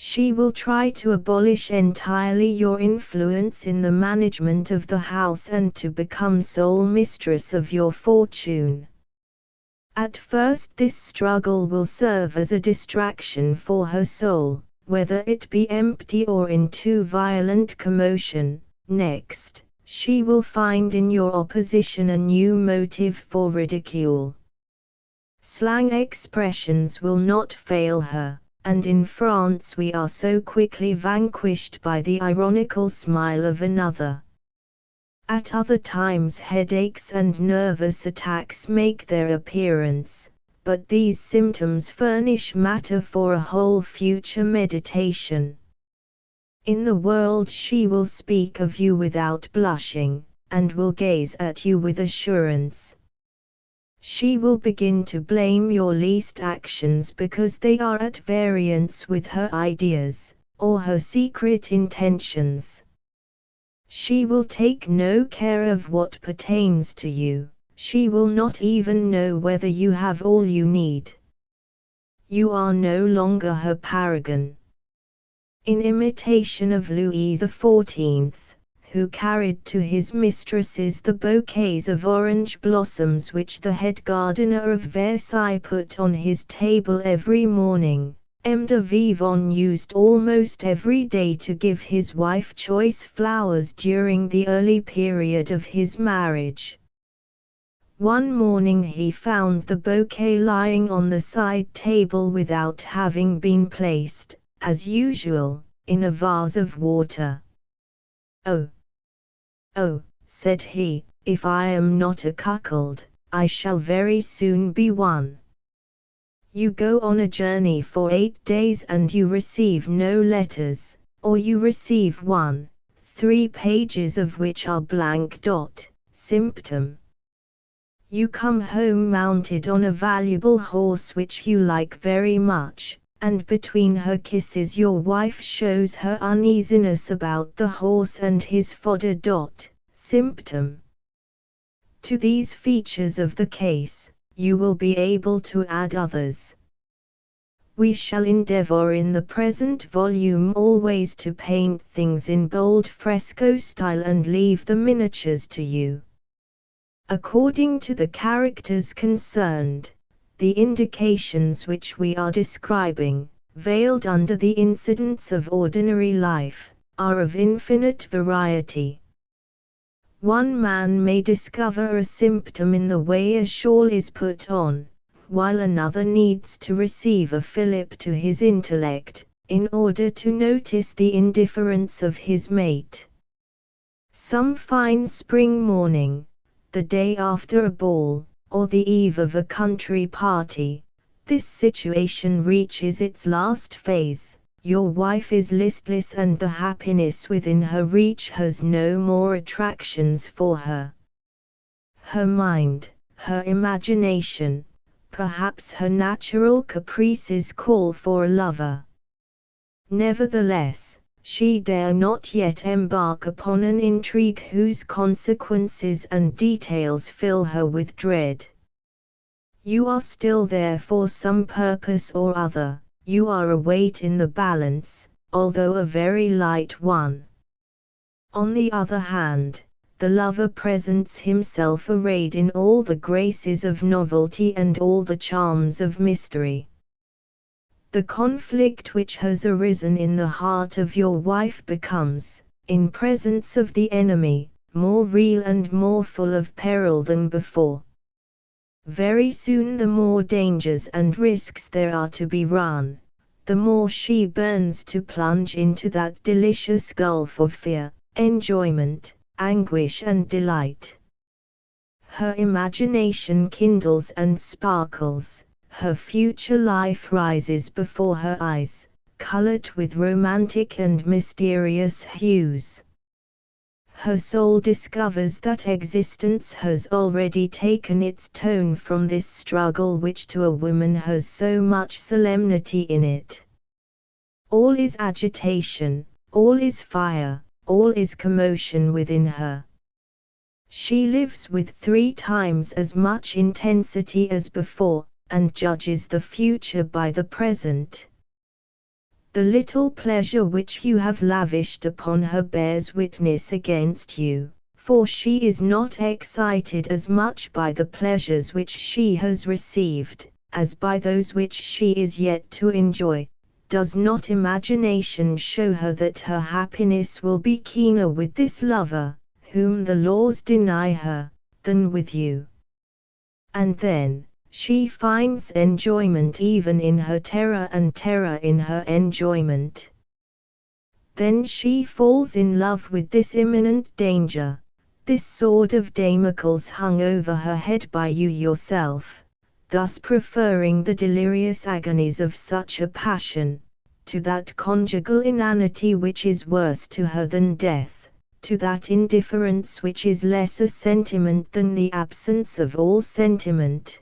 She will try to abolish entirely your influence in the management of the house and to become sole mistress of your fortune. At first this struggle will serve as a distraction for her soul, whether it be empty or in too violent commotion. Next, she will find in your opposition a new motive for ridicule. Slang expressions will not fail her, and in France we are so quickly vanquished by the ironical smile of another. At other times headaches and nervous attacks make their appearance, but these symptoms furnish matter for a whole future meditation. In the world she will speak of you without blushing, and will gaze at you with assurance. She will begin to blame your least actions because they are at variance with her ideas, or her secret intentions. She will take no care of what pertains to you, she will not even know whether you have all you need. You are no longer her paragon. In imitation of Louis XIV, who carried to his mistresses the bouquets of orange blossoms which the head gardener of Versailles put on his table every morning, M. de Vivonne used almost every day to give his wife choice flowers during the early period of his marriage. One morning he found the bouquet lying on the side table without having been placed, as usual, in a vase of water. "Oh," said he, "if I am not a cuckold, I shall very soon be one." You go on a journey for 8 days and you receive no letters, or you receive 3 pages of which are blank. Symptom. You come home mounted on a valuable horse which you like very much, and between her kisses your wife shows her uneasiness about the horse and his fodder. Symptom. To these features of the case, you will be able to add others. We shall endeavor in the present volume always to paint things in bold fresco style and leave the miniatures to you. According to the characters concerned, the indications which we are describing, veiled under the incidents of ordinary life, are of infinite variety. One man may discover a symptom in the way a shawl is put on, while another needs to receive a fillip to his intellect, in order to notice the indifference of his mate. Some fine spring morning, the day after a ball, or the eve of a country party, this situation reaches its last phase. Your wife is listless and the happiness within her reach has no more attractions for her. Her mind, her imagination, perhaps her natural caprices call for a lover. Nevertheless, she dare not yet embark upon an intrigue whose consequences and details fill her with dread. You are still there for some purpose or other. You are a weight in the balance, although a very light one. On the other hand, the lover presents himself arrayed in all the graces of novelty and all the charms of mystery. The conflict which has arisen in the heart of your wife becomes, in presence of the enemy, more real and more full of peril than before. Very soon the more dangers and risks there are to be run, the more she burns to plunge into that delicious gulf of fear, enjoyment, anguish and delight. Her imagination kindles and sparkles, her future life rises before her eyes, colored with romantic and mysterious hues. Her soul discovers that existence has already taken its tone from this struggle which to a woman has so much solemnity in it. All is agitation, all is fire, all is commotion within her. She lives with 3 times as much intensity as before, and judges the future by the present. The little pleasure which you have lavished upon her bears witness against you, for she is not excited as much by the pleasures which she has received, as by those which she is yet to enjoy. Does not imagination show her that her happiness will be keener with this lover, whom the laws deny her, than with you? And then, she finds enjoyment even in her terror and terror in her enjoyment. Then she falls in love with this imminent danger, this sword of Damocles hung over her head by you yourself, thus preferring the delirious agonies of such a passion, to that conjugal inanity which is worse to her than death, to that indifference which is less a sentiment than the absence of all sentiment.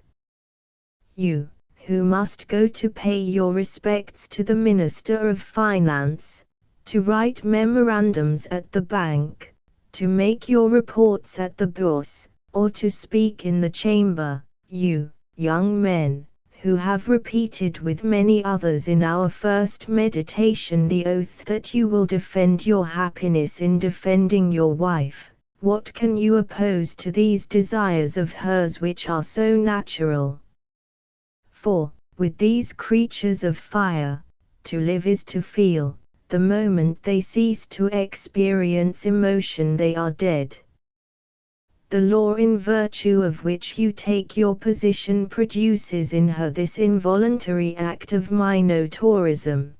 You, who must go to pay your respects to the Minister of Finance, to write memorandums at the bank, to make your reports at the Bourse, or to speak in the Chamber, you, young men, who have repeated with many others in our first meditation the oath that you will defend your happiness in defending your wife, what can you oppose to these desires of hers which are so natural? For, with these creatures of fire, to live is to feel. The moment they cease to experience emotion they are dead. The law in virtue of which you take your position produces in her this involuntary act of minotaurism.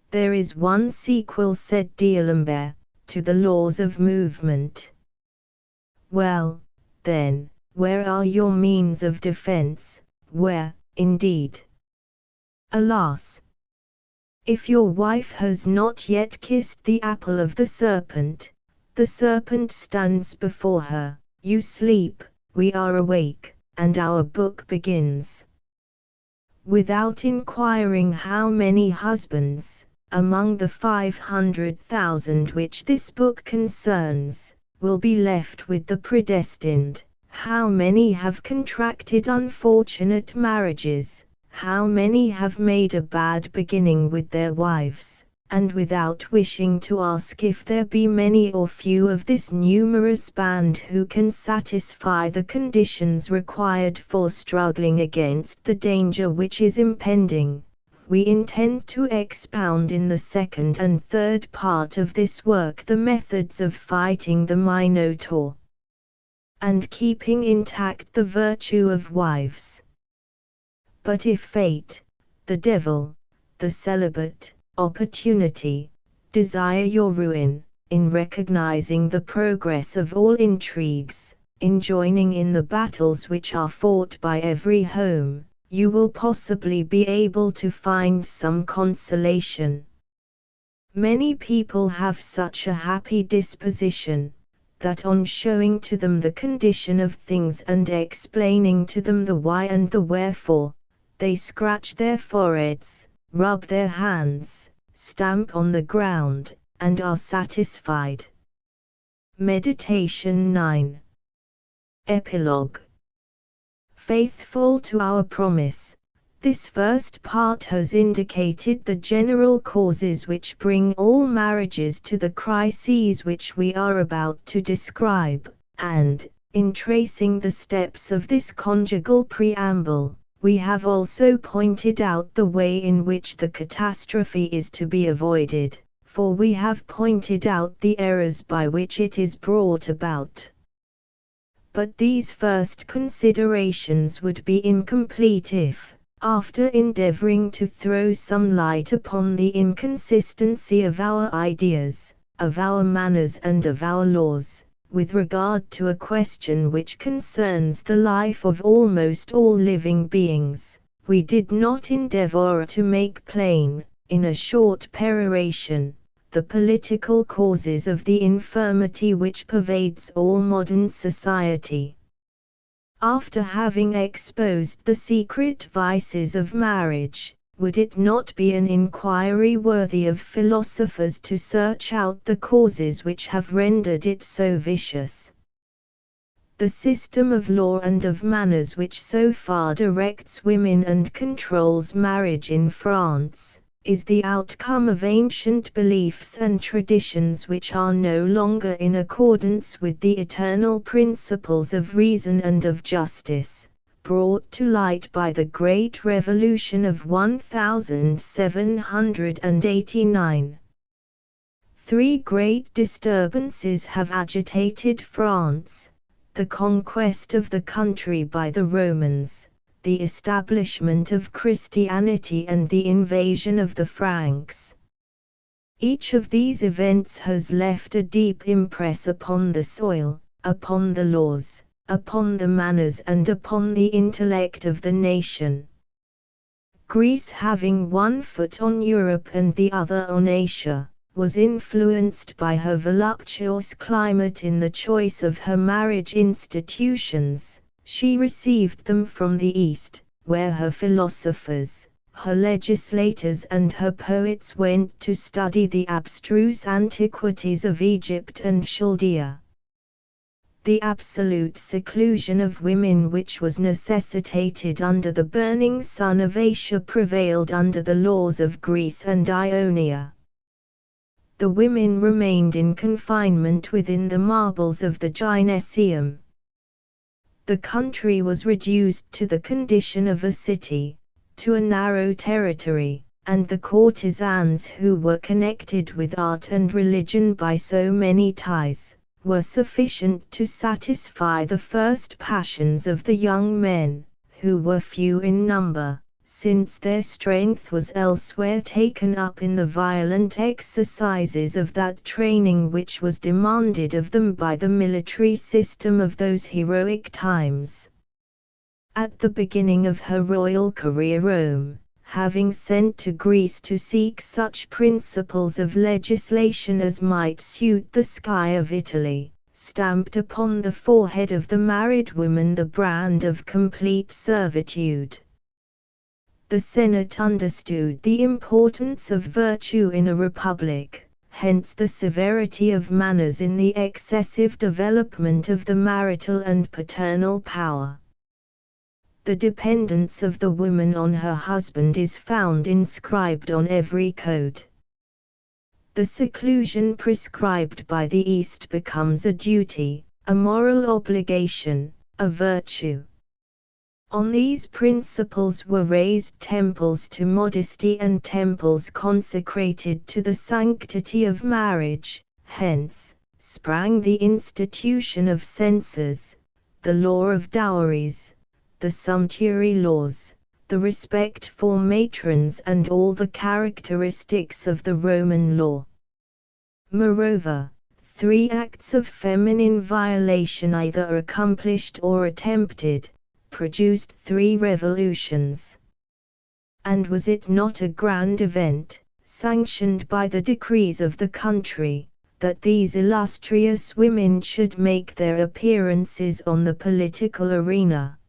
There is one sequel, said D'Alembert, to the laws of movement. Well, then, where are your means of defense? Where, indeed? Alas! If your wife has not yet kissed the apple of the serpent stands before her. You sleep, we are awake, and our book begins. Without inquiring how many husbands, among the 500,000 which this book concerns, will be left with the predestined, how many have contracted unfortunate marriages, how many have made a bad beginning with their wives, and without wishing to ask if there be many or few of this numerous band who can satisfy the conditions required for struggling against the danger which is impending, we intend to expound in the second and third part of this work the methods of fighting the Minotaur and keeping intact the virtue of wives. But if fate, the devil, the celibate, opportunity, desire your ruin, in recognizing the progress of all intrigues, in joining in the battles which are fought by every home, you will possibly be able to find some consolation. Many people have such a happy disposition, that on showing to them the condition of things and explaining to them the why and the wherefore, they scratch their foreheads, rub their hands, stamp on the ground, and are satisfied. Meditation 9. Epilogue. Faithful to our promise, this first part has indicated the general causes which bring all marriages to the crises which we are about to describe, and, in tracing the steps of this conjugal preamble, we have also pointed out the way in which the catastrophe is to be avoided, for we have pointed out the errors by which it is brought about. But these first considerations would be incomplete if, after endeavoring to throw some light upon the inconsistency of our ideas, of our manners and of our laws, with regard to a question which concerns the life of almost all living beings, we did not endeavor to make plain, in a short peroration, the political causes of the infirmity which pervades all modern society. After having exposed the secret vices of marriage, would it not be an inquiry worthy of philosophers to search out the causes which have rendered it so vicious? The system of law and of manners which so far directs women and controls marriage in France, is the outcome of ancient beliefs and traditions which are no longer in accordance with the eternal principles of reason and of justice, brought to light by the Great Revolution of 1789. Three great disturbances have agitated France: the conquest of the country by the Romans, the establishment of Christianity, and the invasion of the Franks. Each of these events has left a deep impress upon the soil, upon the laws, upon the manners and upon the intellect of the nation. Greece, having one foot on Europe and the other on Asia, was influenced by her voluptuous climate in the choice of her marriage institutions. She received them from the East, where her philosophers, her legislators and her poets went to study the abstruse antiquities of Egypt and Chaldea. The absolute seclusion of women which was necessitated under the burning sun of Asia prevailed under the laws of Greece and Ionia. The women remained in confinement within the marbles of the gynecium. The country was reduced to the condition of a city, to a narrow territory, and the courtesans who were connected with art and religion by so many ties, were sufficient to satisfy the first passions of the young men, who were few in number, since their strength was elsewhere taken up in the violent exercises of that training which was demanded of them by the military system of those heroic times. At the beginning of her royal career Rome, having sent to Greece to seek such principles of legislation as might suit the sky of Italy, stamped upon the forehead of the married woman the brand of complete servitude. The Senate understood the importance of virtue in a republic, hence the severity of manners in the excessive development of the marital and paternal power. The dependence of the woman on her husband is found inscribed on every code. The seclusion prescribed by the East becomes a duty, a moral obligation, a virtue. On these principles were raised temples to modesty and temples consecrated to the sanctity of marriage, hence sprang the institution of censors, the law of dowries, the sumptuary laws, the respect for matrons and all the characteristics of the Roman law. Moreover, 3 acts of feminine violation either accomplished or attempted, produced 3 revolutions. And was it not a grand event, sanctioned by the decrees of the country, that these illustrious women should make their appearances on the political arena?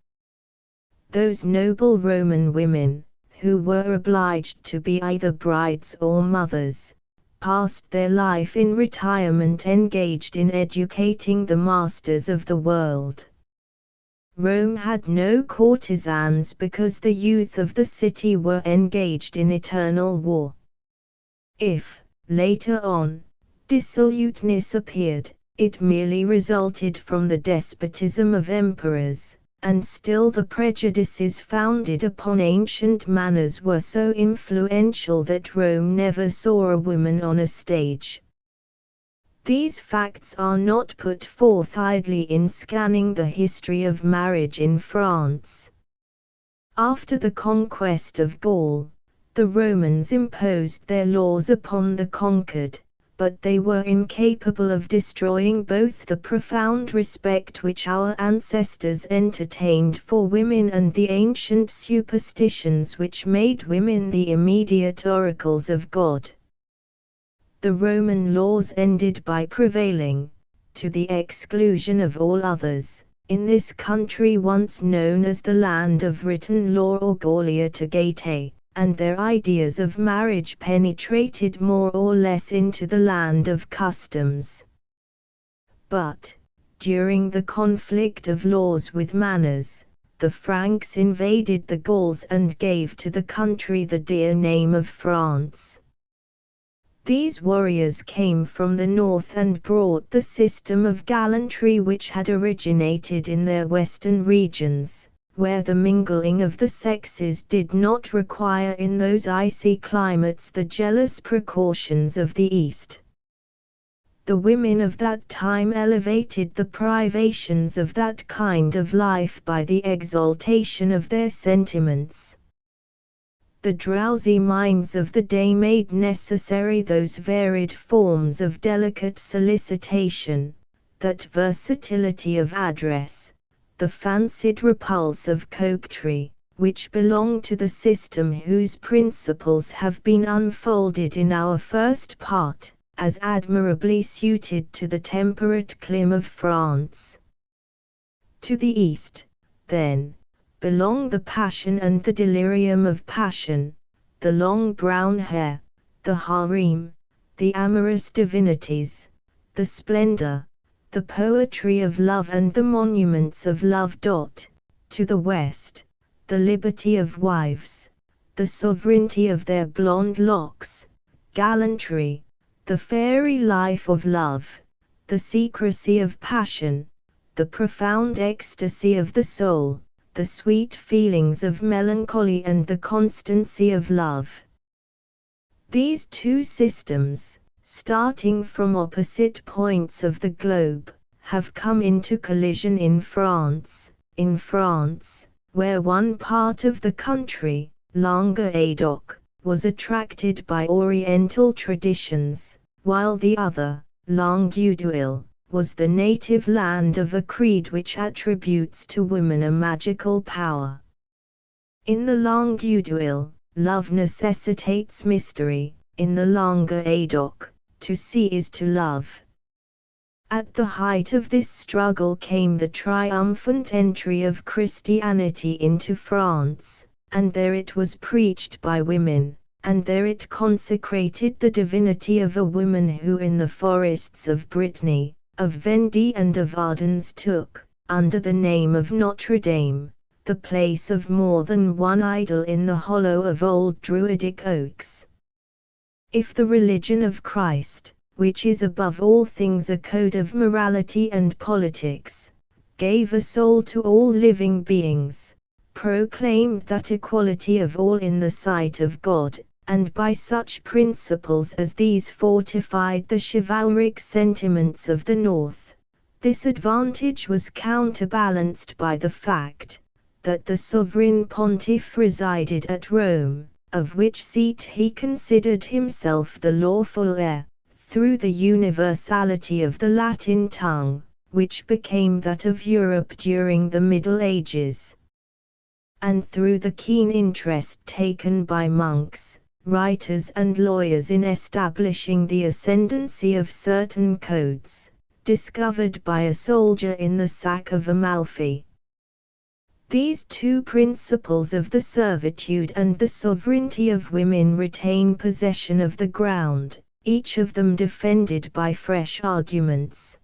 Those noble Roman women, who were obliged to be either brides or mothers, passed their life in retirement engaged in educating the masters of the world. Rome had no courtesans because the youth of the city were engaged in eternal war. If, later on, dissoluteness appeared, it merely resulted from the despotism of emperors, and still the prejudices founded upon ancient manners were so influential that Rome never saw a woman on a stage. These facts are not put forth idly in scanning the history of marriage in France. After the conquest of Gaul, the Romans imposed their laws upon the conquered, but they were incapable of destroying both the profound respect which our ancestors entertained for women and the ancient superstitions which made women the immediate oracles of God. The Roman laws ended by prevailing, to the exclusion of all others, in this country once known as the land of written law or Gallia Togate, and their ideas of marriage penetrated more or less into the land of customs. But, during the conflict of laws with manners, the Franks invaded the Gauls and gave to the country the dear name of France. These warriors came from the north and brought the system of gallantry which had originated in their western regions, where the mingling of the sexes did not require in those icy climates the jealous precautions of the East. The women of that time elevated the privations of that kind of life by the exaltation of their sentiments. The drowsy minds of the day made necessary those varied forms of delicate solicitation, that versatility of address, the fancied repulse of coquetry, which belong to the system whose principles have been unfolded in our first part, as admirably suited to the temperate clime of France. To the east, then, belong the passion and the delirium of passion, the long brown hair, the harem, the amorous divinities, the splendor, the poetry of love and the monuments of love. To the west, the liberty of wives, the sovereignty of their blonde locks, gallantry, the fairy life of love, the secrecy of passion, the profound ecstasy of the soul, the sweet feelings of melancholy and the constancy of love. These two systems, starting from opposite points of the globe, have come into collision in France, where one part of the country, Languedoc, was attracted by Oriental traditions, while the other, Languedoc, was the native land of a creed which attributes to women a magical power. In the Languedoc, love necessitates mystery; in the Languedoc, to see is to love. At the height of this struggle came the triumphant entry of Christianity into France, and there it was preached by women, and there it consecrated the divinity of a woman who in the forests of Brittany, of Vendée and of Ardennes took, under the name of Notre Dame, the place of more than one idol in the hollow of old Druidic oaks. If the religion of Christ, which is above all things a code of morality and politics, gave a soul to all living beings, proclaimed that equality of all in the sight of God, and by such principles as these fortified the chivalric sentiments of the North, this advantage was counterbalanced by the fact that the sovereign pontiff resided at Rome, of which seat he considered himself the lawful heir, through the universality of the Latin tongue, which became that of Europe during the Middle Ages, and through the keen interest taken by monks, writers and lawyers in establishing the ascendancy of certain codes, discovered by a soldier in the sack of Amalfi. These two principles of the servitude and the sovereignty of women retain possession of the ground, each of them defended by fresh arguments.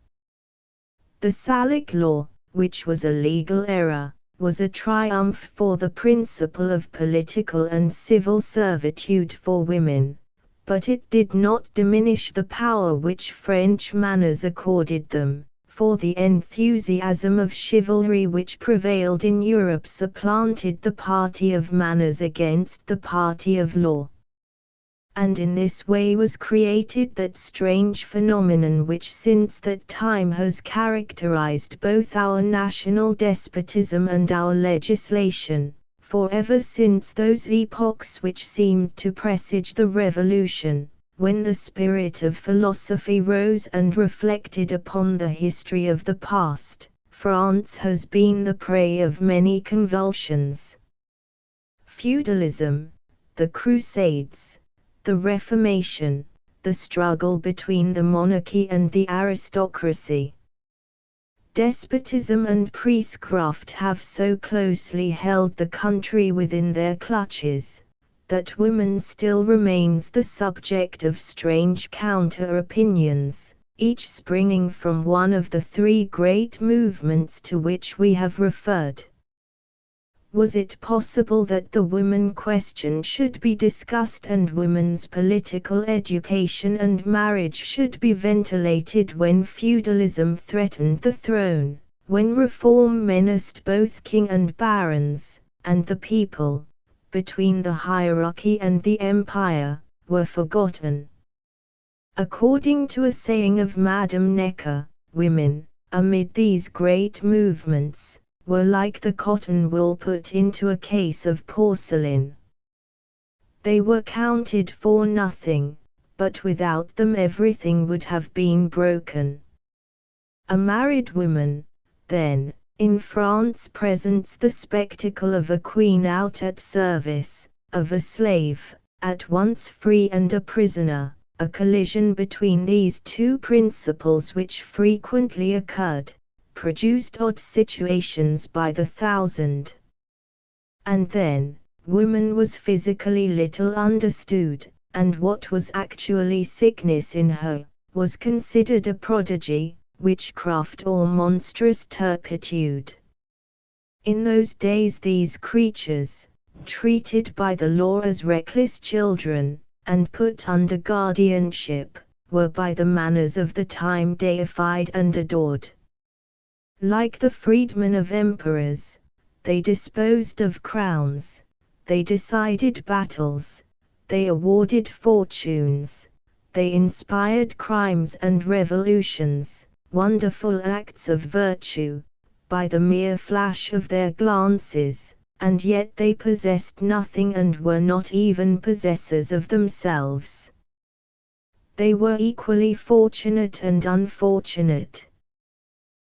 The Salic law, which was a legal error, was a triumph for the principle of political and civil servitude for women, but it did not diminish the power which French manners accorded them, for the enthusiasm of chivalry which prevailed in Europe supplanted the party of manners against the party of law. And in this way was created that strange phenomenon which since that time has characterized both our national despotism and our legislation, for ever since those epochs which seemed to presage the Revolution, when the spirit of philosophy rose and reflected upon the history of the past, France has been the prey of many convulsions. Feudalism, the Crusades, the Reformation, the struggle between the monarchy and the aristocracy. Despotism and priestcraft have so closely held the country within their clutches, that woman still remains the subject of strange counter-opinions, each springing from one of the three great movements to which we have referred. Was it possible that the woman question should be discussed and women's political education and marriage should be ventilated when feudalism threatened the throne, when reform menaced both king and barons, and the people, between the hierarchy and the empire, were forgotten? According to a saying of Madame Necker, women, amid these great movements, were like the cotton wool put into a case of porcelain. They were counted for nothing, but without them everything would have been broken. A married woman, then, in France presents the spectacle of a queen out at service, of a slave, at once free and a prisoner, A collision between these two principles, which frequently occurred, produced odd situations by the thousand. And then, woman was physically little understood, and what was actually sickness in her was considered a prodigy, witchcraft or monstrous turpitude. In those days these creatures, treated by the law as reckless children, and put under guardianship, were by the manners of the time deified and adored. Like the freedmen of emperors, they disposed of crowns, they decided battles, they awarded fortunes, they inspired crimes and revolutions, wonderful acts of virtue, by the mere flash of their glances, and yet they possessed nothing and were not even possessors of themselves. They were equally fortunate and unfortunate.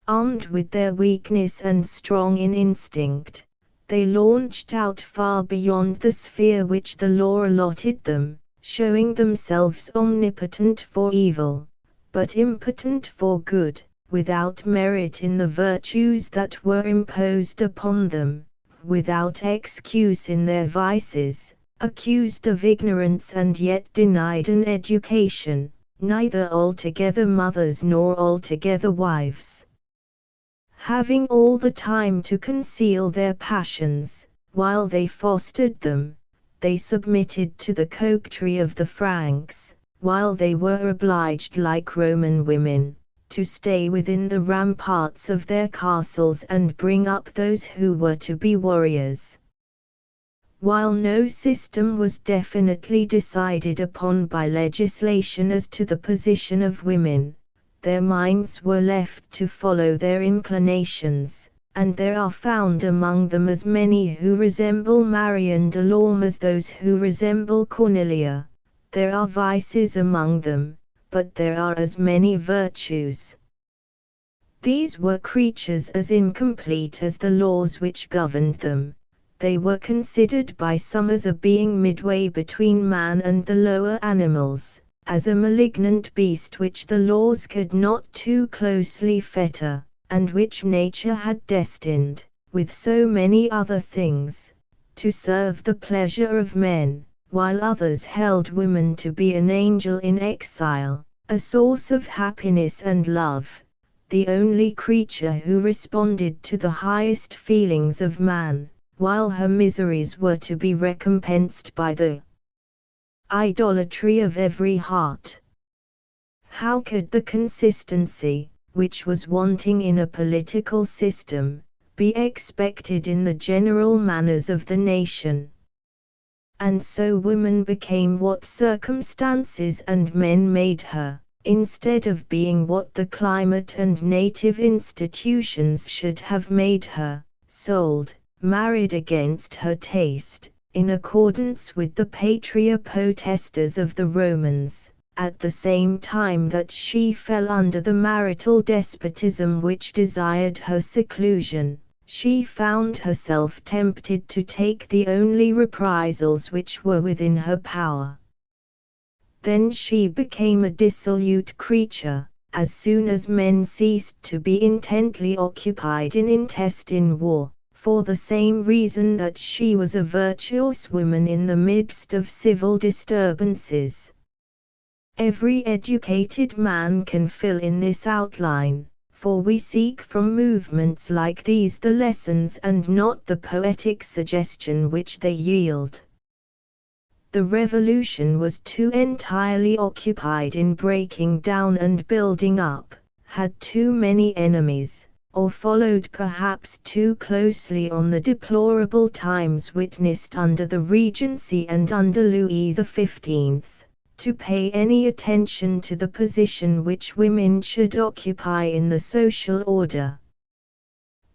Armed with their weakness and strong in instinct, they launched out far beyond the sphere which the law allotted them, showing themselves omnipotent for evil, but impotent for good, without merit in the virtues that were imposed upon them, without excuse in their vices, accused of ignorance and yet denied an education, neither altogether mothers nor altogether wives. Having all the time to conceal their passions, while they fostered them, they submitted to the coquetry of the Franks, while they were obliged, like Roman women, to stay within the ramparts of their castles and bring up those who were to be warriors. While no system was definitely decided upon by legislation as to the position of women, their minds were left to follow their inclinations, and there are found among them as many who resemble Marion de Lorme as those who resemble Cornelia. There are vices among them, but there are as many virtues. These were creatures as incomplete as the laws which governed them. They were considered by some as a being midway between man and the lower animals, as a malignant beast which the laws could not too closely fetter, and which nature had destined, with so many other things, to serve the pleasure of men, while others held woman to be an angel in exile, a source of happiness and love, the only creature who responded to the highest feelings of man, while her miseries were to be recompensed by the idolatry of every heart. How could the consistency, which was wanting in a political system, be expected in the general manners of the nation? And so woman became what circumstances and men made her, instead of being what the climate and native institutions should have made her, sold, married against her taste, in accordance with the patria potestas of the Romans, at the same time that she fell under the marital despotism which desired her seclusion. She found herself tempted to take the only reprisals which were within her power. Then she became a dissolute creature, as soon as men ceased to be intently occupied in intestine war, for the same reason that she was a virtuous woman in the midst of civil disturbances. Every educated man can fill in this outline, for we seek from movements like these the lessons and not the poetic suggestion which they yield. The revolution was too entirely occupied in breaking down and building up, had too many enemies, or followed perhaps too closely on the deplorable times witnessed under the Regency and under Louis XV. To pay any attention to the position which women should occupy in the social order.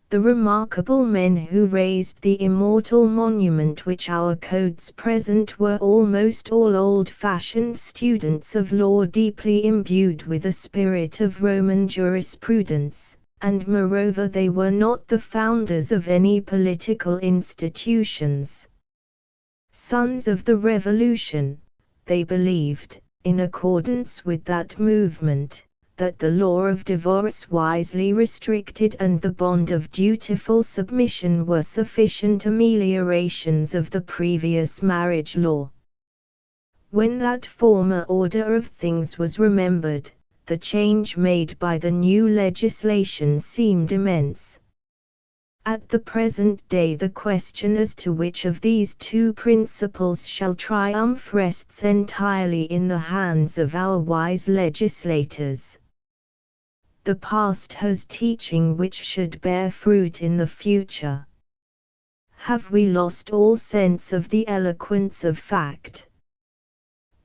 The remarkable men who raised the immortal monument which our codes present were almost all old-fashioned students of law deeply imbued with a spirit of Roman jurisprudence, and moreover they were not the founders of any political institutions. Sons of the Revolution, they believed, in accordance with that movement, that the law of divorce wisely restricted and the bond of dutiful submission were sufficient ameliorations of the previous marriage law. When that former order of things was remembered, the change made by the new legislation seemed immense. At the present day the question as to which of these two principles shall triumph rests entirely in the hands of our wise legislators. The past has teaching which should bear fruit in the future. Have we lost all sense of the eloquence of fact?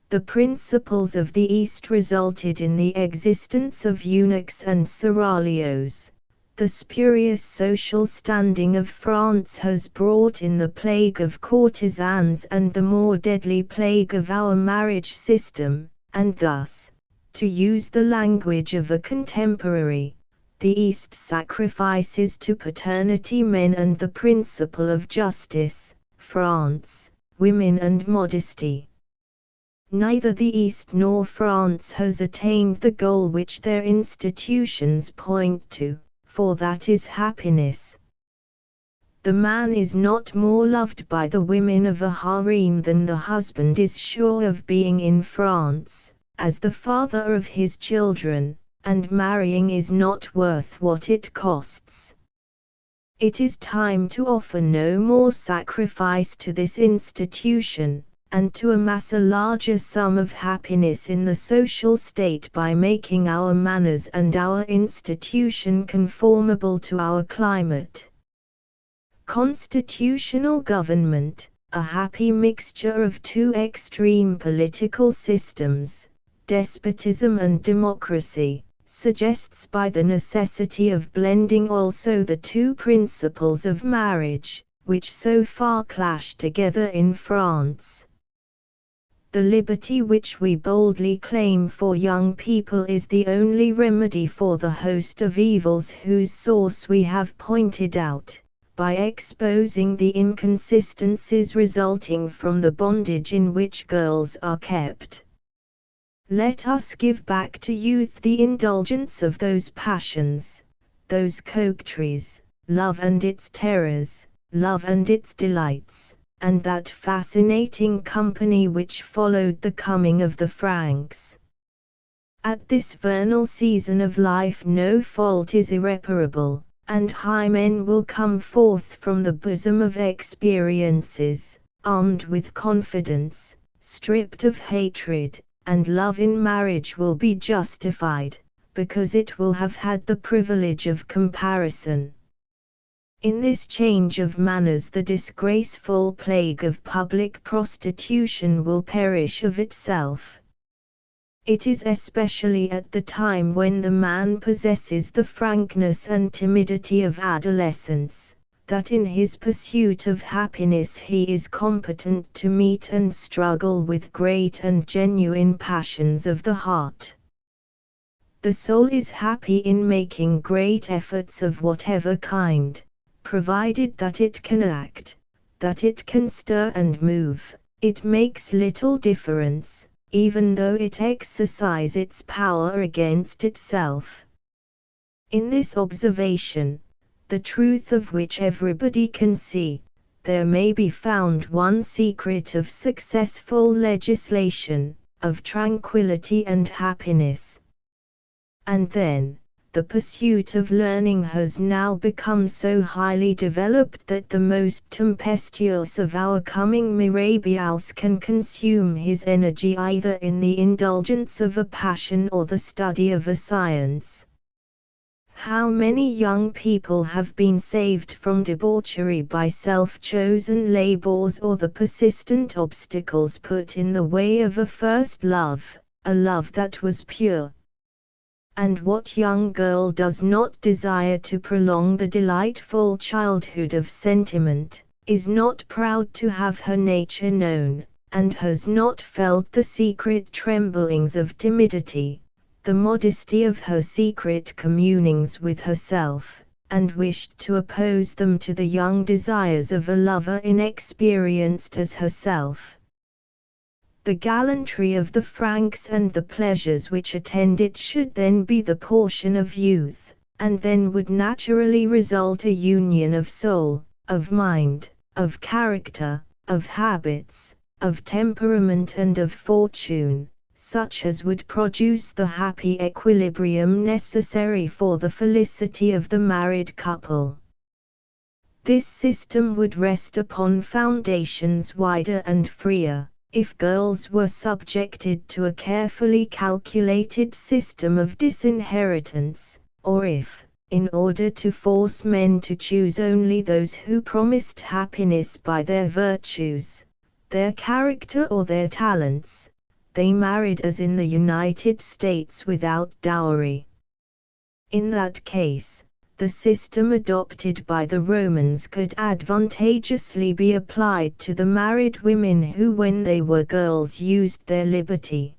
The principles of the East resulted in the existence of eunuchs and seraglios. The spurious social standing of France has brought in the plague of courtesans and the more deadly plague of our marriage system, and thus, to use the language of a contemporary, the East sacrifices to paternity men and the principle of justice, France, women and modesty. Neither the East nor France has attained the goal which their institutions point to, for that is happiness. The man is not more loved by the women of a harem than the husband is sure of being in France, as the father of his children, and marrying is not worth what it costs. It is time to offer no more sacrifice to this institution, and to amass a larger sum of happiness in the social state by making our manners and our institution conformable to our climate. Constitutional government, a happy mixture of two extreme political systems, despotism and democracy, suggests by the necessity of blending also the two principles of marriage, which so far clash together in France. The liberty which we boldly claim for young people is the only remedy for the host of evils whose source we have pointed out, by exposing the inconsistencies resulting from the bondage in which girls are kept. Let us give back to youth the indulgence of those passions, those coquetries, love and its terrors, love and its delights, and that fascinating company which followed the coming of the Franks. At this vernal season of life no fault is irreparable, and high men will come forth from the bosom of experiences, armed with confidence, stripped of hatred, and love in marriage will be justified, because it will have had the privilege of comparison. In this change of manners the disgraceful plague of public prostitution will perish of itself. It is especially at the time when the man possesses the frankness and timidity of adolescence, that in his pursuit of happiness he is competent to meet and struggle with great and genuine passions of the heart. The soul is happy in making great efforts of whatever kind, provided that it can act, that it can stir and move. It makes little difference, even though it exercise its power against itself. In this observation, the truth of which everybody can see, there may be found one secret of successful legislation, of tranquility and happiness. And then, the pursuit of learning has now become so highly developed that the most tempestuous of our coming Mirabeaus can consume his energy either in the indulgence of a passion or the study of a science. How many young people have been saved from debauchery by self-chosen labors or the persistent obstacles put in the way of a first love, a love that was pure? And what young girl does not desire to prolong the delightful childhood of sentiment, is not proud to have her nature known, and has not felt the secret tremblings of timidity, the modesty of her secret communings with herself, and wished to oppose them to the young desires of a lover inexperienced as herself? The gallantry of the Franks and the pleasures which attend it should then be the portion of youth, and then would naturally result a union of soul, of mind, of character, of habits, of temperament and of fortune, such as would produce the happy equilibrium necessary for the felicity of the married couple. This system would rest upon foundations wider and freer, if girls were subjected to a carefully calculated system of disinheritance, or if, in order to force men to choose only those who promised happiness by their virtues, their character or their talents, they married as in the United States without dowry. In that case, the system adopted by the Romans could advantageously be applied to the married women who when they were girls used their liberty,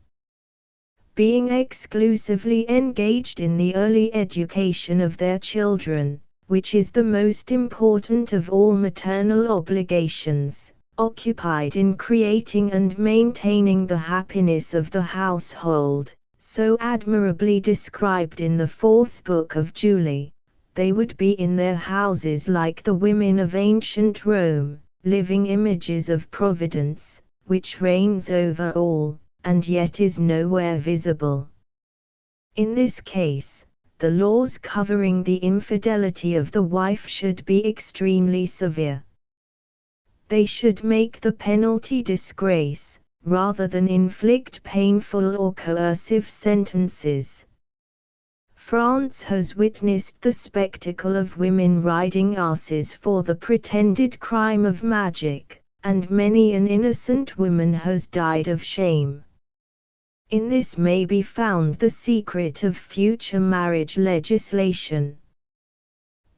being exclusively engaged in the early education of their children, which is the most important of all maternal obligations, occupied in creating and maintaining the happiness of the household, so admirably described in the 4th book of Julie. They would be in their houses like the women of ancient Rome, living images of Providence, which reigns over all, and yet is nowhere visible. In this case, the laws covering the infidelity of the wife should be extremely severe. They should make the penalty disgrace, rather than inflict painful or coercive sentences. France has witnessed the spectacle of women riding asses for the pretended crime of magic, and many an innocent woman has died of shame. In this may be found the secret of future marriage legislation.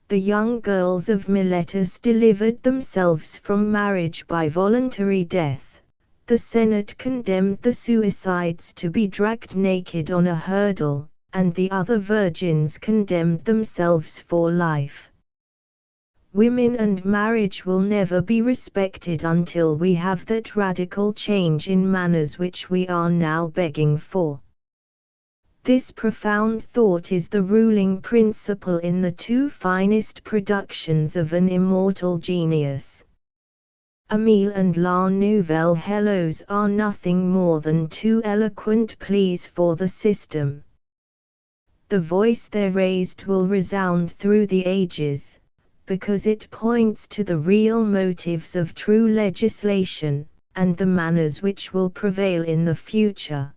The young girls of Miletus delivered themselves from marriage by voluntary death. The Senate condemned the suicides to be dragged naked on a hurdle, and the other virgins condemned themselves for life. Women and marriage will never be respected until we have that radical change in manners which we are now begging for. This profound thought is the ruling principle in the 2 finest productions of an immortal genius. Émile and La Nouvelle Héloïse are nothing more than 2 eloquent pleas for the system. The voice there raised will resound through the ages, because it points to the real motives of true legislation, and the manners which will prevail in the future.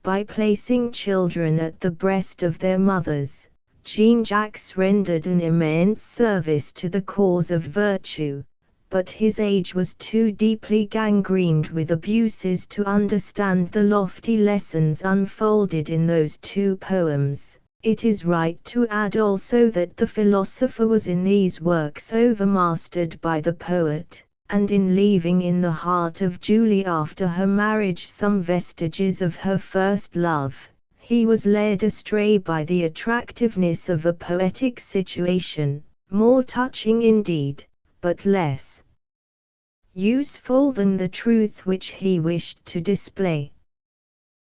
By placing children at the breast of their mothers, Jean-Jacques rendered an immense service to the cause of virtue, but his age was too deeply gangrened with abuses to understand the lofty lessons unfolded in those 2 poems. It is right to add also that the philosopher was in these works overmastered by the poet, and in leaving in the heart of Julie after her marriage some vestiges of her first love, he was led astray by the attractiveness of a poetic situation, more touching indeed, but less useful than the truth which he wished to display.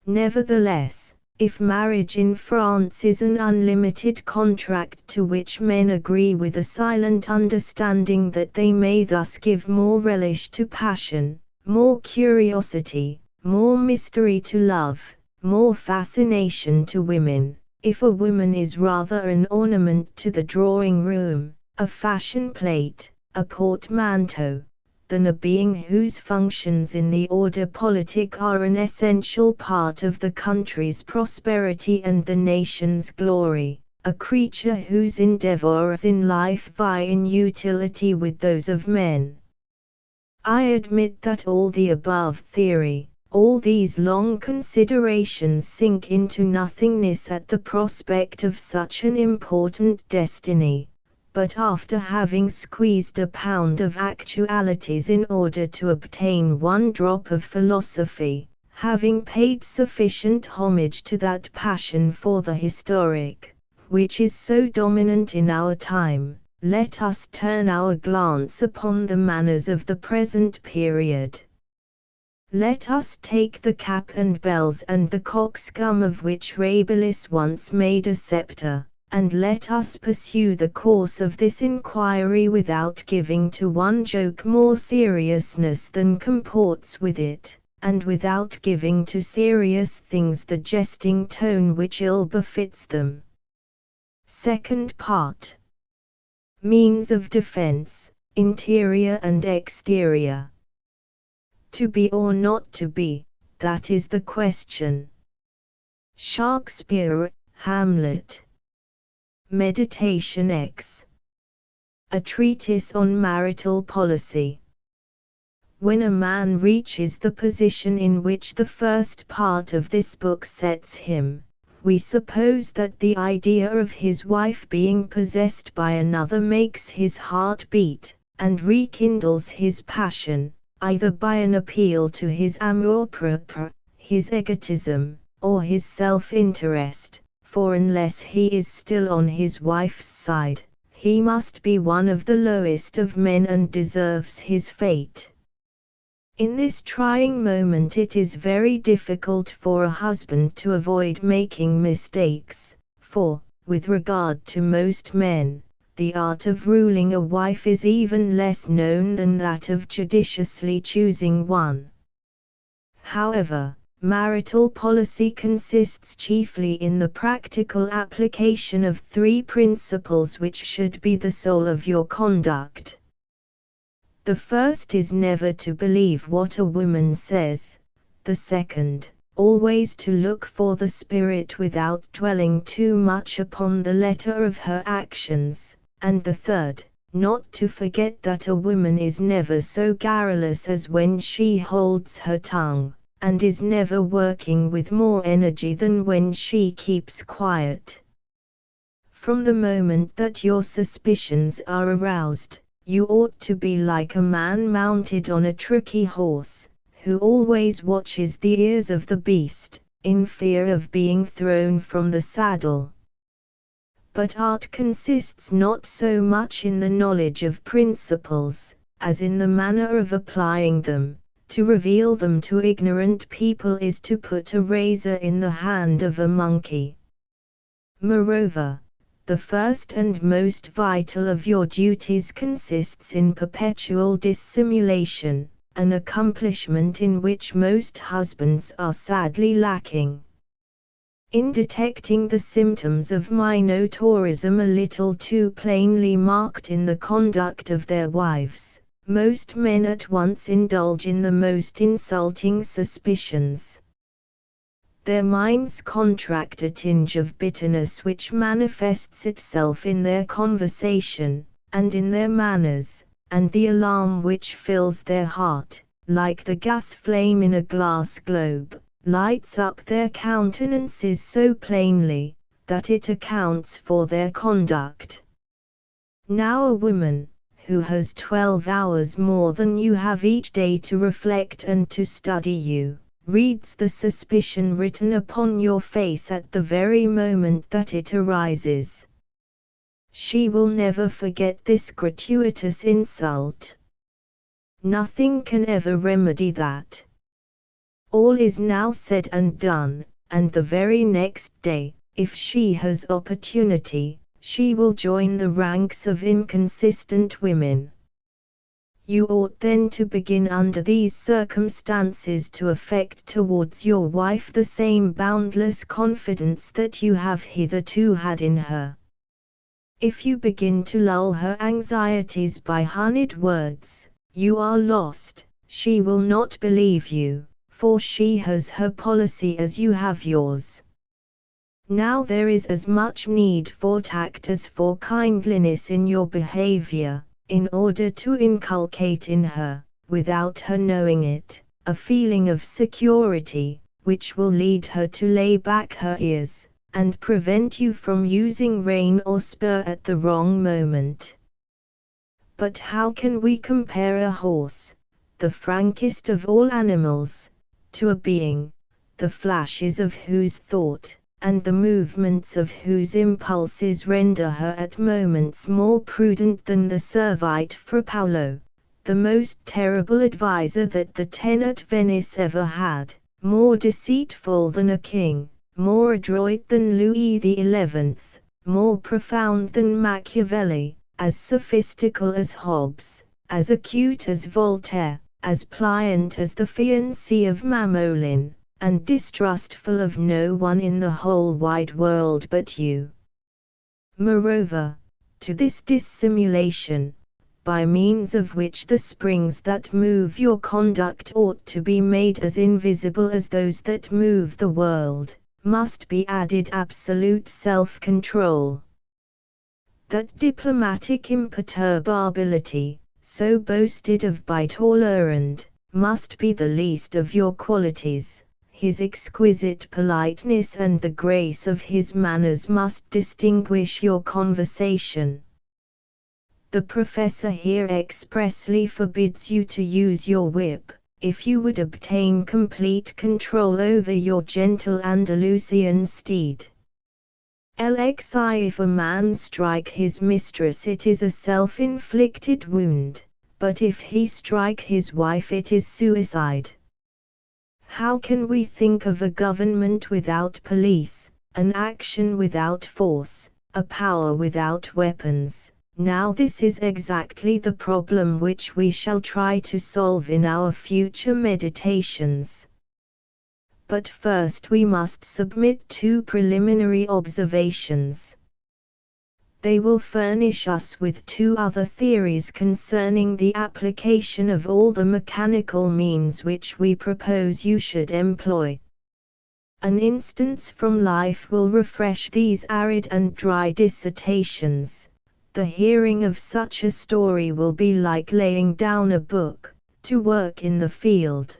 Nevertheless, if marriage in France is an unlimited contract to which men agree with a silent understanding that they may thus give more relish to passion, more curiosity, more mystery to love, more fascination to women, if a woman is rather an ornament to the drawing room, a fashion plate, a portmanteau, than a being whose functions in the order politic are an essential part of the country's prosperity and the nation's glory, a creature whose endeavors in life vie in utility with those of men. I admit that all the above theory, all these long considerations sink into nothingness at the prospect of such an important destiny. But after having squeezed a pound of actualities in order to obtain 1 drop of philosophy, having paid sufficient homage to that passion for the historic, which is so dominant in our time, let us turn our glance upon the manners of the present period. Let us take the cap and bells and the coxcomb of which Rabelais once made a sceptre, and let us pursue the course of this inquiry without giving to one joke more seriousness than comports with it, and without giving to serious things the jesting tone which ill befits them. Second part. Means of defense, interior and exterior. To be or not to be, that is the question. Shakespeare, Hamlet. Meditation X. A treatise on marital policy. When a man reaches the position in which the first part of this book sets him, we suppose that the idea of his wife being possessed by another makes his heart beat, and rekindles his passion, either by an appeal to his amour-propre, his egotism, or his self-interest, for unless he is still on his wife's side, he must be one of the lowest of men and deserves his fate. In this trying moment it is very difficult for a husband to avoid making mistakes, for, with regard to most men, the art of ruling a wife is even less known than that of judiciously choosing one. However, marital policy consists chiefly in the practical application of three principles which should be the soul of your conduct. The first is never to believe what a woman says, the second, always to look for the spirit without dwelling too much upon the letter of her actions, and the third, not to forget that a woman is never so garrulous as when she holds her tongue, and is never working with more energy than when she keeps quiet. From the moment that your suspicions are aroused, you ought to be like a man mounted on a tricky horse, who always watches the ears of the beast, in fear of being thrown from the saddle. But art consists not so much in the knowledge of principles, as in the manner of applying them. To reveal them to ignorant people is to put a razor in the hand of a monkey. Moreover, the first and most vital of your duties consists in perpetual dissimulation, an accomplishment in which most husbands are sadly lacking. In detecting the symptoms of minotaurism a little too plainly marked in the conduct of their wives, most men at once indulge in the most insulting suspicions. Their minds contract a tinge of bitterness which manifests itself in their conversation, and in their manners, and the alarm which fills their heart, like the gas flame in a glass globe, lights up their countenances so plainly, that it accounts for their conduct. Now a woman, who has 12 hours more than you have each day to reflect and to study you, reads the suspicion written upon your face at the very moment that it arises. She will never forget this gratuitous insult. Nothing can ever remedy that. All is now said and done, and the very next day, if she has opportunity, she will join the ranks of inconsistent women. You ought then to begin under these circumstances to affect towards your wife the same boundless confidence that you have hitherto had in her. If you begin to lull her anxieties by honeyed words, you are lost. She will not believe you, for she has her policy as you have yours. Now there is as much need for tact as for kindliness in your behavior, in order to inculcate in her, without her knowing it, a feeling of security, which will lead her to lay back her ears, and prevent you from using rein or spur at the wrong moment. But how can we compare a horse, the frankest of all animals, to a being, the flashes of whose thought, and the movements of whose impulses render her at moments more prudent than the servite Fra Paolo, the most terrible adviser that the ten at Venice ever had, more deceitful than a king, more adroit than Louis XI, more profound than Machiavelli, as sophistical as Hobbes, as acute as Voltaire, as pliant as the fiancé of Mamolin, and distrustful of no one in the whole wide world but you. Moreover, to this dissimulation, by means of which the springs that move your conduct ought to be made as invisible as those that move the world, must be added absolute self-control. That diplomatic imperturbability, so boasted of by Talleyrand, must be the least of your qualities. His exquisite politeness and the grace of his manners must distinguish your conversation. The professor here expressly forbids you to use your whip, if you would obtain complete control over your gentle Andalusian steed. LXI If a man strike his mistress it is a self-inflicted wound, but if he strike his wife it is suicide. How can we think of a government without police, an action without force, a power without weapons? Now this is exactly the problem which we shall try to solve in our future meditations. But first we must submit two preliminary observations. They will furnish us with two other theories concerning the application of all the mechanical means which we propose you should employ. An instance from life will refresh these arid and dry dissertations. The hearing of such a story will be like laying down a book, to work in the field.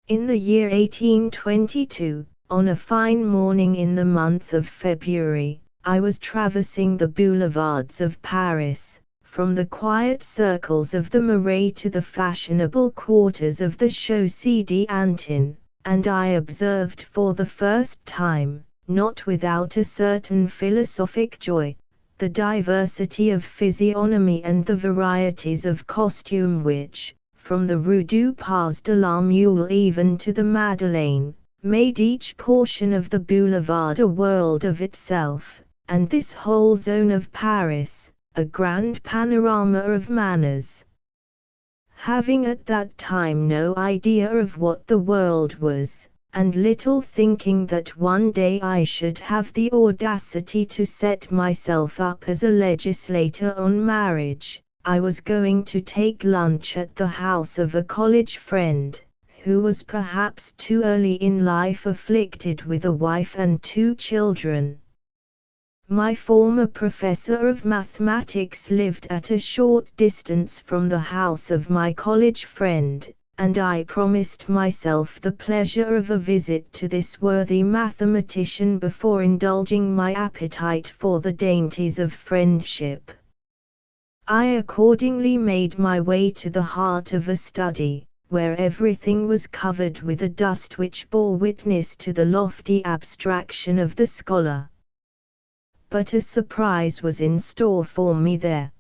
In the year 1822, on a fine morning in the month of February, I was traversing the boulevards of Paris, from the quiet circles of the Marais to the fashionable quarters of the Chaussée d'Antin, and I observed for the first time, not without a certain philosophic joy, the diversity of physiognomy and the varieties of costume which, from the Rue du Pas de la Mule even to the Madeleine, made each portion of the boulevard a world of itself, and this whole zone of Paris, a grand panorama of manners. Having at that time no idea of what the world was, and little thinking that one day I should have the audacity to set myself up as a legislator on marriage, I was going to take lunch at the house of a college friend, who was perhaps too early in life afflicted with a wife and two children. My former professor of mathematics lived at a short distance from the house of my college friend, and I promised myself the pleasure of a visit to this worthy mathematician before indulging my appetite for the dainties of friendship. I accordingly made my way to the heart of a study, where everything was covered with a dust which bore witness to the lofty abstraction of the scholar. But a surprise was in store for me there.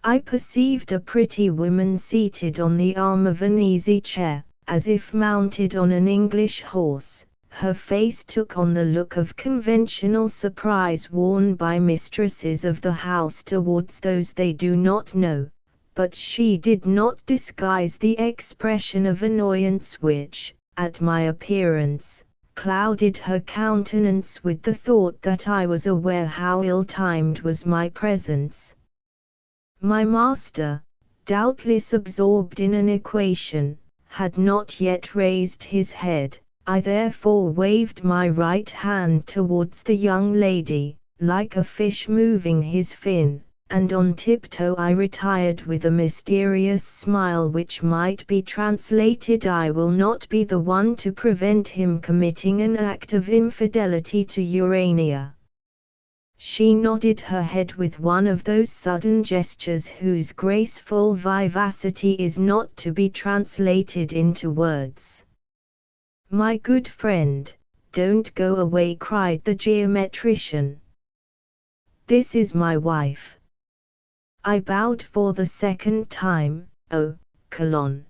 I perceived a pretty woman seated on the arm of an easy chair, as if mounted on an English horse. Her face took on the look of conventional surprise worn by mistresses of the house towards those they do not know, but she did not disguise the expression of annoyance which, at my appearance, clouded her countenance with the thought that I was aware how ill-timed was my presence. My master, doubtless absorbed in an equation, had not yet raised his head. I therefore waved my right hand towards the young lady, like a fish moving his fin, and on tiptoe I retired with a mysterious smile which might be translated, "I will not be the one to prevent him committing an act of infidelity to Urania." She nodded her head with one of those sudden gestures whose graceful vivacity is not to be translated into words. "My good friend, don't go away," cried the geometrician. "This is my wife." I bowed for the second time. O Colon,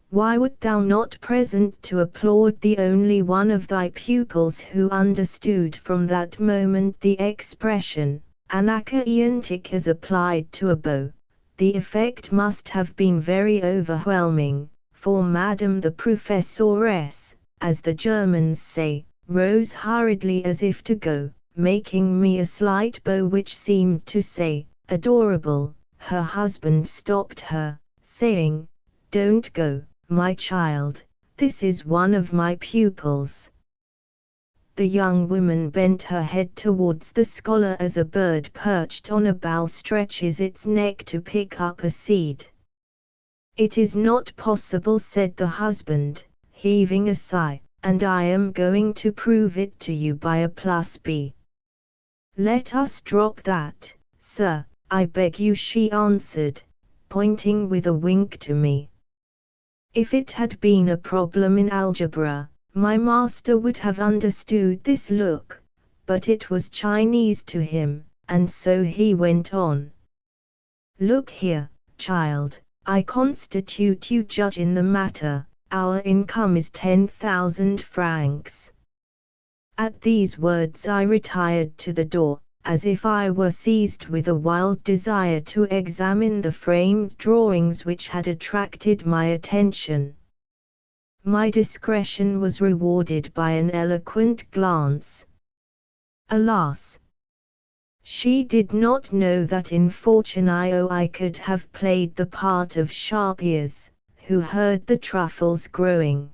why wert thou not present to applaud the only one of thy pupils who understood from that moment the expression, anacreontic as applied to a bow? The effect must have been very overwhelming, for Madame the Professoress, as the Germans say, rose hurriedly as if to go, making me a slight bow which seemed to say, "Adorable." Her husband stopped her, saying, "Don't go, my child, this is one of my pupils." The young woman bent her head towards the scholar as a bird perched on a bough stretches its neck to pick up a seed. "It is not possible," said the husband, heaving a sigh, "and I am going to prove it to you by a plus B." "Let us drop that, sir, I beg you," she answered, pointing with a wink to me. If it had been a problem in algebra, my master would have understood this look, but it was Chinese to him, and so he went on. "Look here, child, I constitute you judge in the matter. Our income is 10,000 francs. At these words I retired to the door, as if I were seized with a wild desire to examine the framed drawings which had attracted my attention. My discretion was rewarded by an eloquent glance. Alas! She did not know that in Fortunio I could have played the part of Sharpiers, who heard the truffles growing.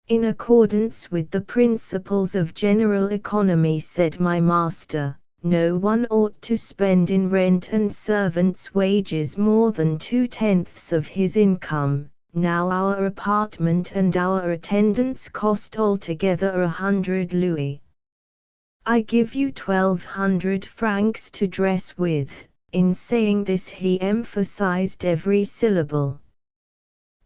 "In accordance with the principles of general economy," said my master, "no one ought to spend in rent and servants' wages more than 2/10 of his income. Now our apartment and our attendance cost altogether 100 louis. I give you 1,200 francs to dress with." In saying this he emphasized every syllable.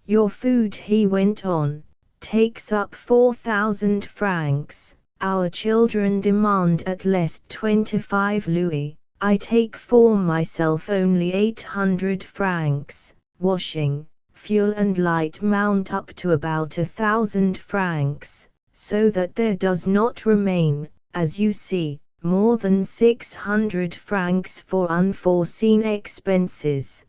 "Your food," he went on, "takes up 4,000 francs. Our children demand at least 25 louis. I take for myself only 800 francs. Washing, fuel and light mount up to about 1,000 francs, so that there does not remain, as you see, more than 600 francs for unforeseen expenses.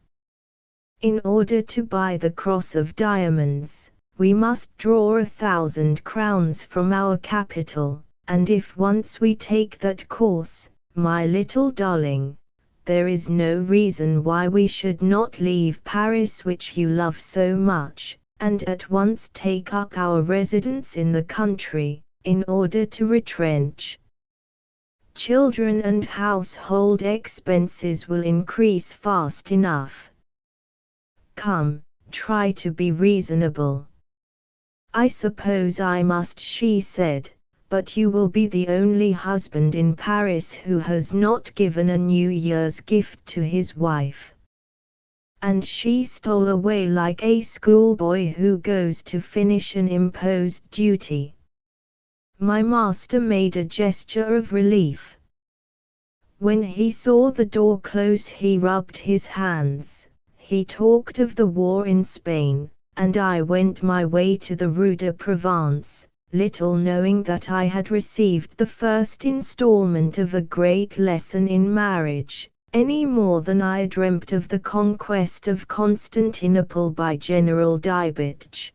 In order to buy the cross of diamonds, we must draw 1,000 crowns from our capital, and if once we take that course, my little darling, there is no reason why we should not leave Paris, which you love so much, and at once take up our residence in the country, in order to retrench. Children and household expenses will increase fast enough. Come, try to be reasonable." "I suppose I must," she said, "but you will be the only husband in Paris who has not given a New Year's gift to his wife." And she stole away like a schoolboy who goes to finish an imposed duty. My master made a gesture of relief. When he saw the door close he rubbed his hands. He talked of the war in Spain, and I went my way to the Rue de Provence, little knowing that I had received the first installment of a great lesson in marriage, any more than I dreamt of the conquest of Constantinople by General Diebitsch.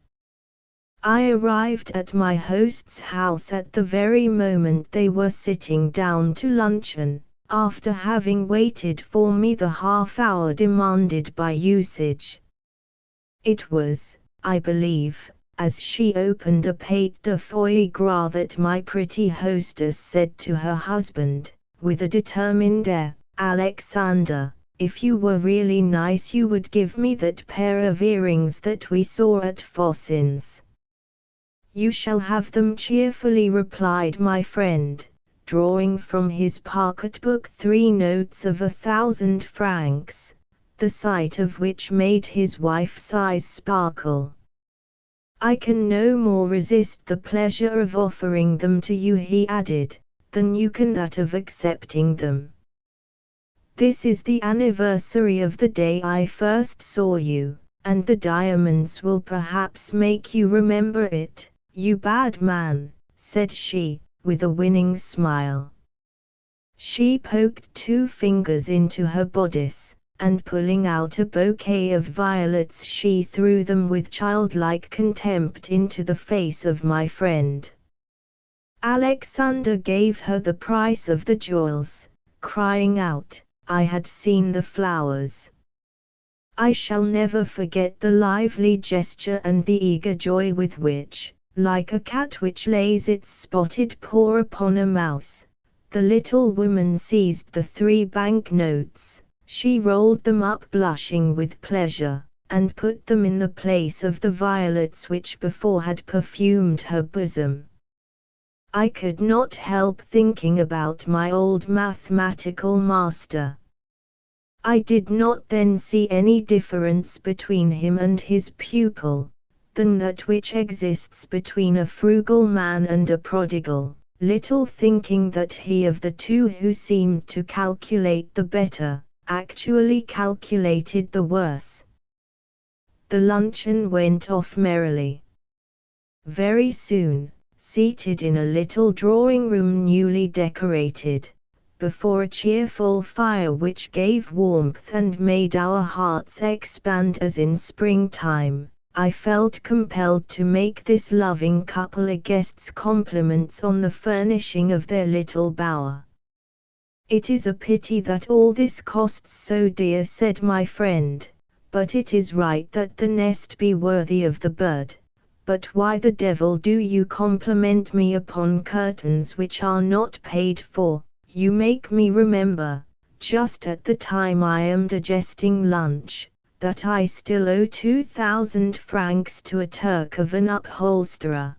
I arrived at my host's house at the very moment they were sitting down to luncheon, after having waited for me the half-hour demanded by usage. It was, I believe, as she opened a pate de foie gras that my pretty hostess said to her husband, with a determined air, "Alexander, if you were really nice you would give me that pair of earrings that we saw at Fossin's." "You shall have them cheerfully," replied my friend, drawing from his pocketbook 3 notes of 1,000 francs, the sight of which made his wife's eyes sparkle. "I can no more resist the pleasure of offering them to you," he added, "than you can that of accepting them." This is the anniversary of the day I first saw you, and the diamonds will perhaps make you remember it, you bad man," said she, with a winning smile. She poked 2 fingers into her bodice, and pulling out a bouquet of violets she threw them with childlike contempt into the face of my friend. Alexander gave her the price of the jewels, crying out, "I had seen the flowers." I shall never forget the lively gesture and the eager joy with which, like a cat which lays its spotted paw upon a mouse, the little woman seized the 3 banknotes. She rolled them up blushing with pleasure, and put them in the place of the violets which before had perfumed her bosom. I could not help thinking about my old mathematical master. I did not then see any difference between him and his pupil, than that which exists between a frugal man and a prodigal, little thinking that he of the 2 who seemed to calculate the better, actually calculated the worse. The luncheon went off merrily. Very soon, seated in a little drawing-room newly decorated, before a cheerful fire which gave warmth and made our hearts expand as in springtime, I felt compelled to make this loving couple a guest's compliments on the furnishing of their little bower. "It is a pity that all this costs so dear," said my friend, "but it is right that the nest be worthy of the bird. But why the devil do you compliment me upon curtains which are not paid for? You make me remember, just at the time I am digesting lunch, that I still owe 2,000 francs to a Turk of an upholsterer."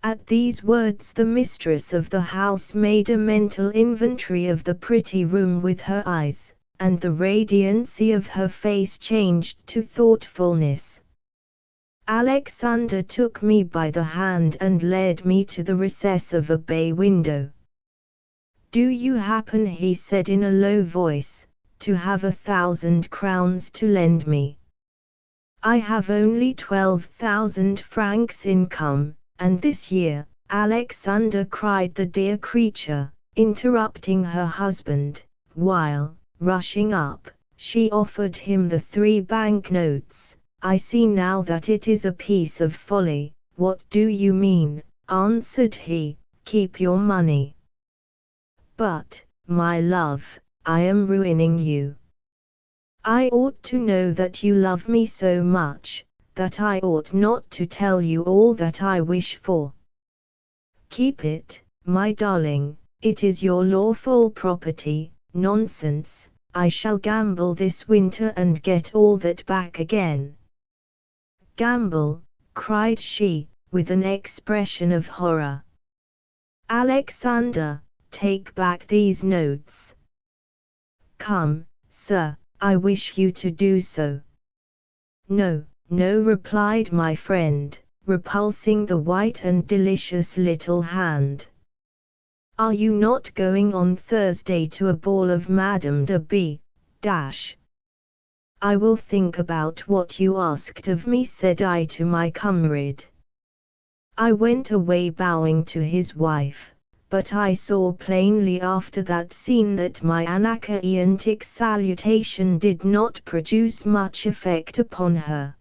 At these words the mistress of the house made a mental inventory of the pretty room with her eyes, and the radiancy of her face changed to thoughtfulness. Alexander took me by the hand and led me to the recess of a bay window. "Do you happen," he said in a low voice, "to have 1,000 crowns to lend me? I have only 12,000 francs income, and this year," Alexander cried the dear creature, interrupting her husband, while, rushing up, she offered him the 3 banknotes. "I see now that it is a piece of folly." "What do you mean?" answered he. "Keep your money." "But, my love, I am ruining you. I ought to know that you love me so much, that I ought not to tell you all that I wish for. Keep it, my darling, it is your lawful property." "Nonsense, I shall gamble this winter and get all that back again." "Gamble!" cried she, with an expression of horror. "Alexander, take back these notes." "Come, sir, I wish you to do so." "No, no," replied my friend, repulsing the white and delicious little hand. "Are you not going on Thursday to a ball of Madame de B ? "I will think about what you asked of me," said I to my comrade. I went away bowing to his wife, but I saw plainly after that scene that my anacreontic salutation did not produce much effect upon her.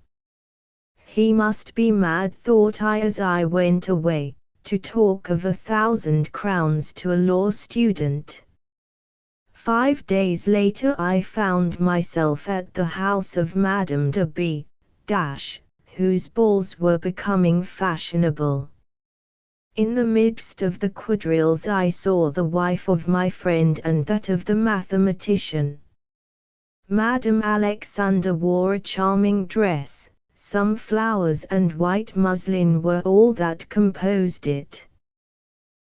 He must be mad, thought I as I went away, to talk of 1,000 crowns to a law student. 5 days later I found myself at the house of Madame de B , whose balls were becoming fashionable. In the midst of the quadrilles I saw the wife of my friend and that of the mathematician. Madame Alexander wore a charming dress, some flowers and white muslin were all that composed it.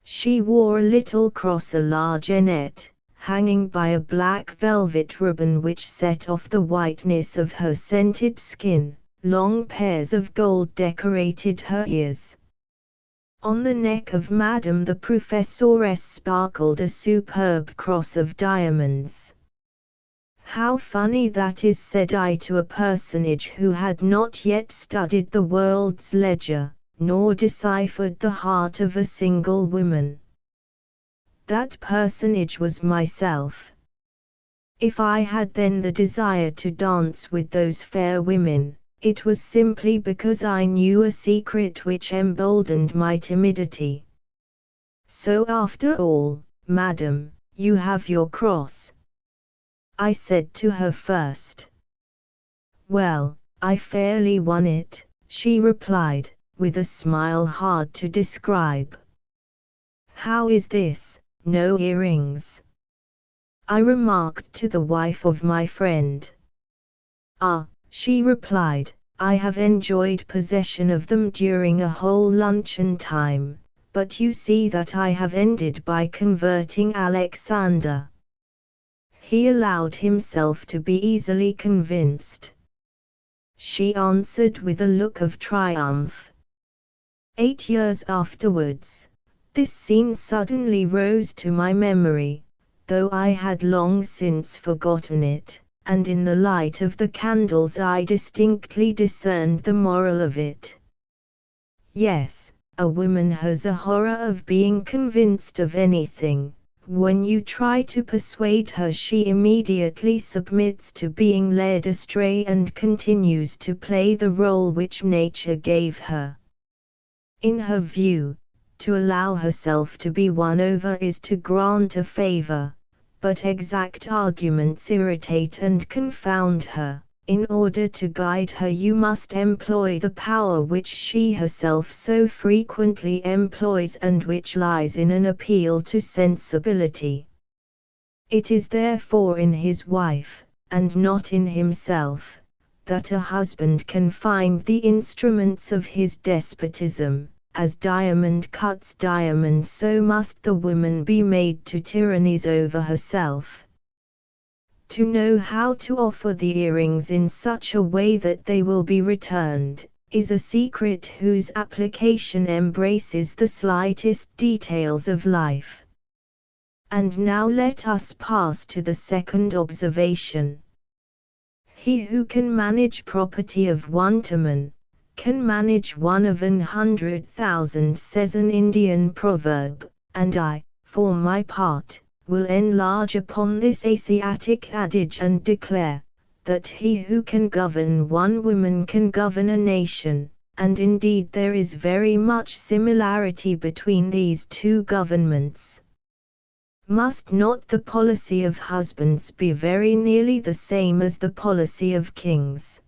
She wore a little cross, a largenette, hanging by a black velvet ribbon which set off the whiteness of her scented skin. Long pairs of gold decorated her ears. On the neck of Madame the Professoress sparkled a superb cross of diamonds. How funny that is, said I to a personage who had not yet studied the world's ledger, nor deciphered the heart of a single woman. That personage was myself. If I had then the desire to dance with those fair women, it was simply because I knew a secret which emboldened my timidity. So after all, madam, you have your cross, I said to her first. Well, I fairly won it, she replied, with a smile hard to describe. How is this, no earrings? I remarked to the wife of my friend. Ah, she replied, I have enjoyed possession of them during a whole luncheon time, but you see that I have ended by converting Alexander. He allowed himself to be easily convinced. She answered with a look of triumph. 8 years afterwards, this scene suddenly rose to my memory, though I had long since forgotten it, and in the light of the candles I distinctly discerned the moral of it. Yes, a woman has a horror of being convinced of anything. When you try to persuade her, she immediately submits to being led astray and continues to play the role which nature gave her. In her view, to allow herself to be won over is to grant a favor, but exact arguments irritate and confound her. In order to guide her, you must employ the power which she herself so frequently employs and which lies in an appeal to sensibility. It is therefore in his wife, and not in himself, that a husband can find the instruments of his despotism. As diamond cuts diamond, so must the woman be made to tyrannize over herself. To know how to offer the earrings in such a way that they will be returned, is a secret whose application embraces the slightest details of life. And now let us pass to the second observation. He who can manage property of 1 tomon, can manage one of 100,000, says an Indian proverb, and I, for my part, will enlarge upon this Asiatic adage and declare, that he who can govern one woman can govern a nation, and indeed there is very much similarity between these two governments. Must not the policy of husbands be very nearly the same as the policy of kings?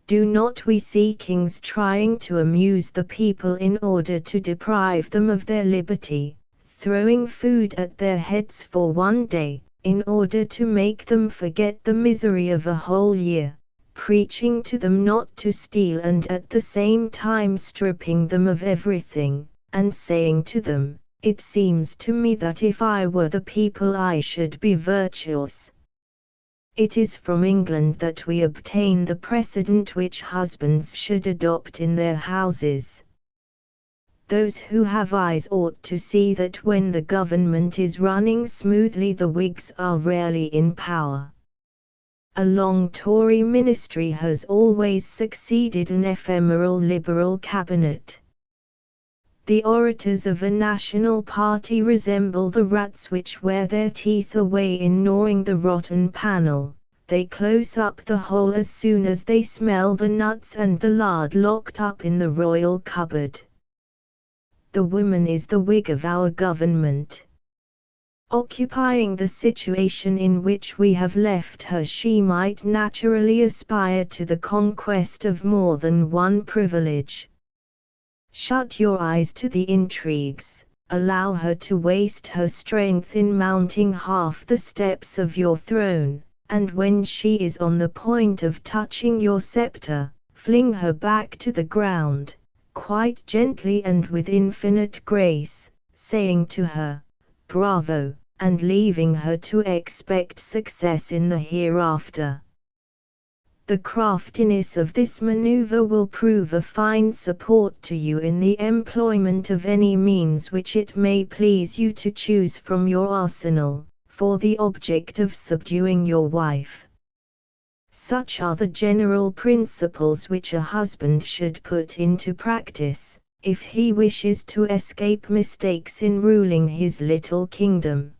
Do not we see kings trying to amuse the people in order to deprive them of their liberty, throwing food at their heads for 1 day, in order to make them forget the misery of a whole year, preaching to them not to steal and at the same time stripping them of everything, and saying to them, it seems to me that if I were the people I should be virtuous. It is from England that we obtain the precedent which husbands should adopt in their houses. Those who have eyes ought to see that when the government is running smoothly, the Whigs are rarely in power. A long Tory ministry has always succeeded an ephemeral Liberal cabinet. The orators of a national party resemble the rats which wear their teeth away in gnawing the rotten panel. They close up the hole as soon as they smell the nuts and the lard locked up in the royal cupboard. The woman is the Whig of our government. Occupying the situation in which we have left her, she might naturally aspire to the conquest of more than one privilege. Shut your eyes to the intrigues, allow her to waste her strength in mounting half the steps of your throne, and when she is on the point of touching your scepter, fling her back to the ground, quite gently and with infinite grace, saying to her, "Bravo," and leaving her to expect success in the hereafter. The craftiness of this maneuver will prove a fine support to you in the employment of any means which it may please you to choose from your arsenal, for the object of subduing your wife. Such are the general principles which a husband should put into practice, if he wishes to escape mistakes in ruling his little kingdom.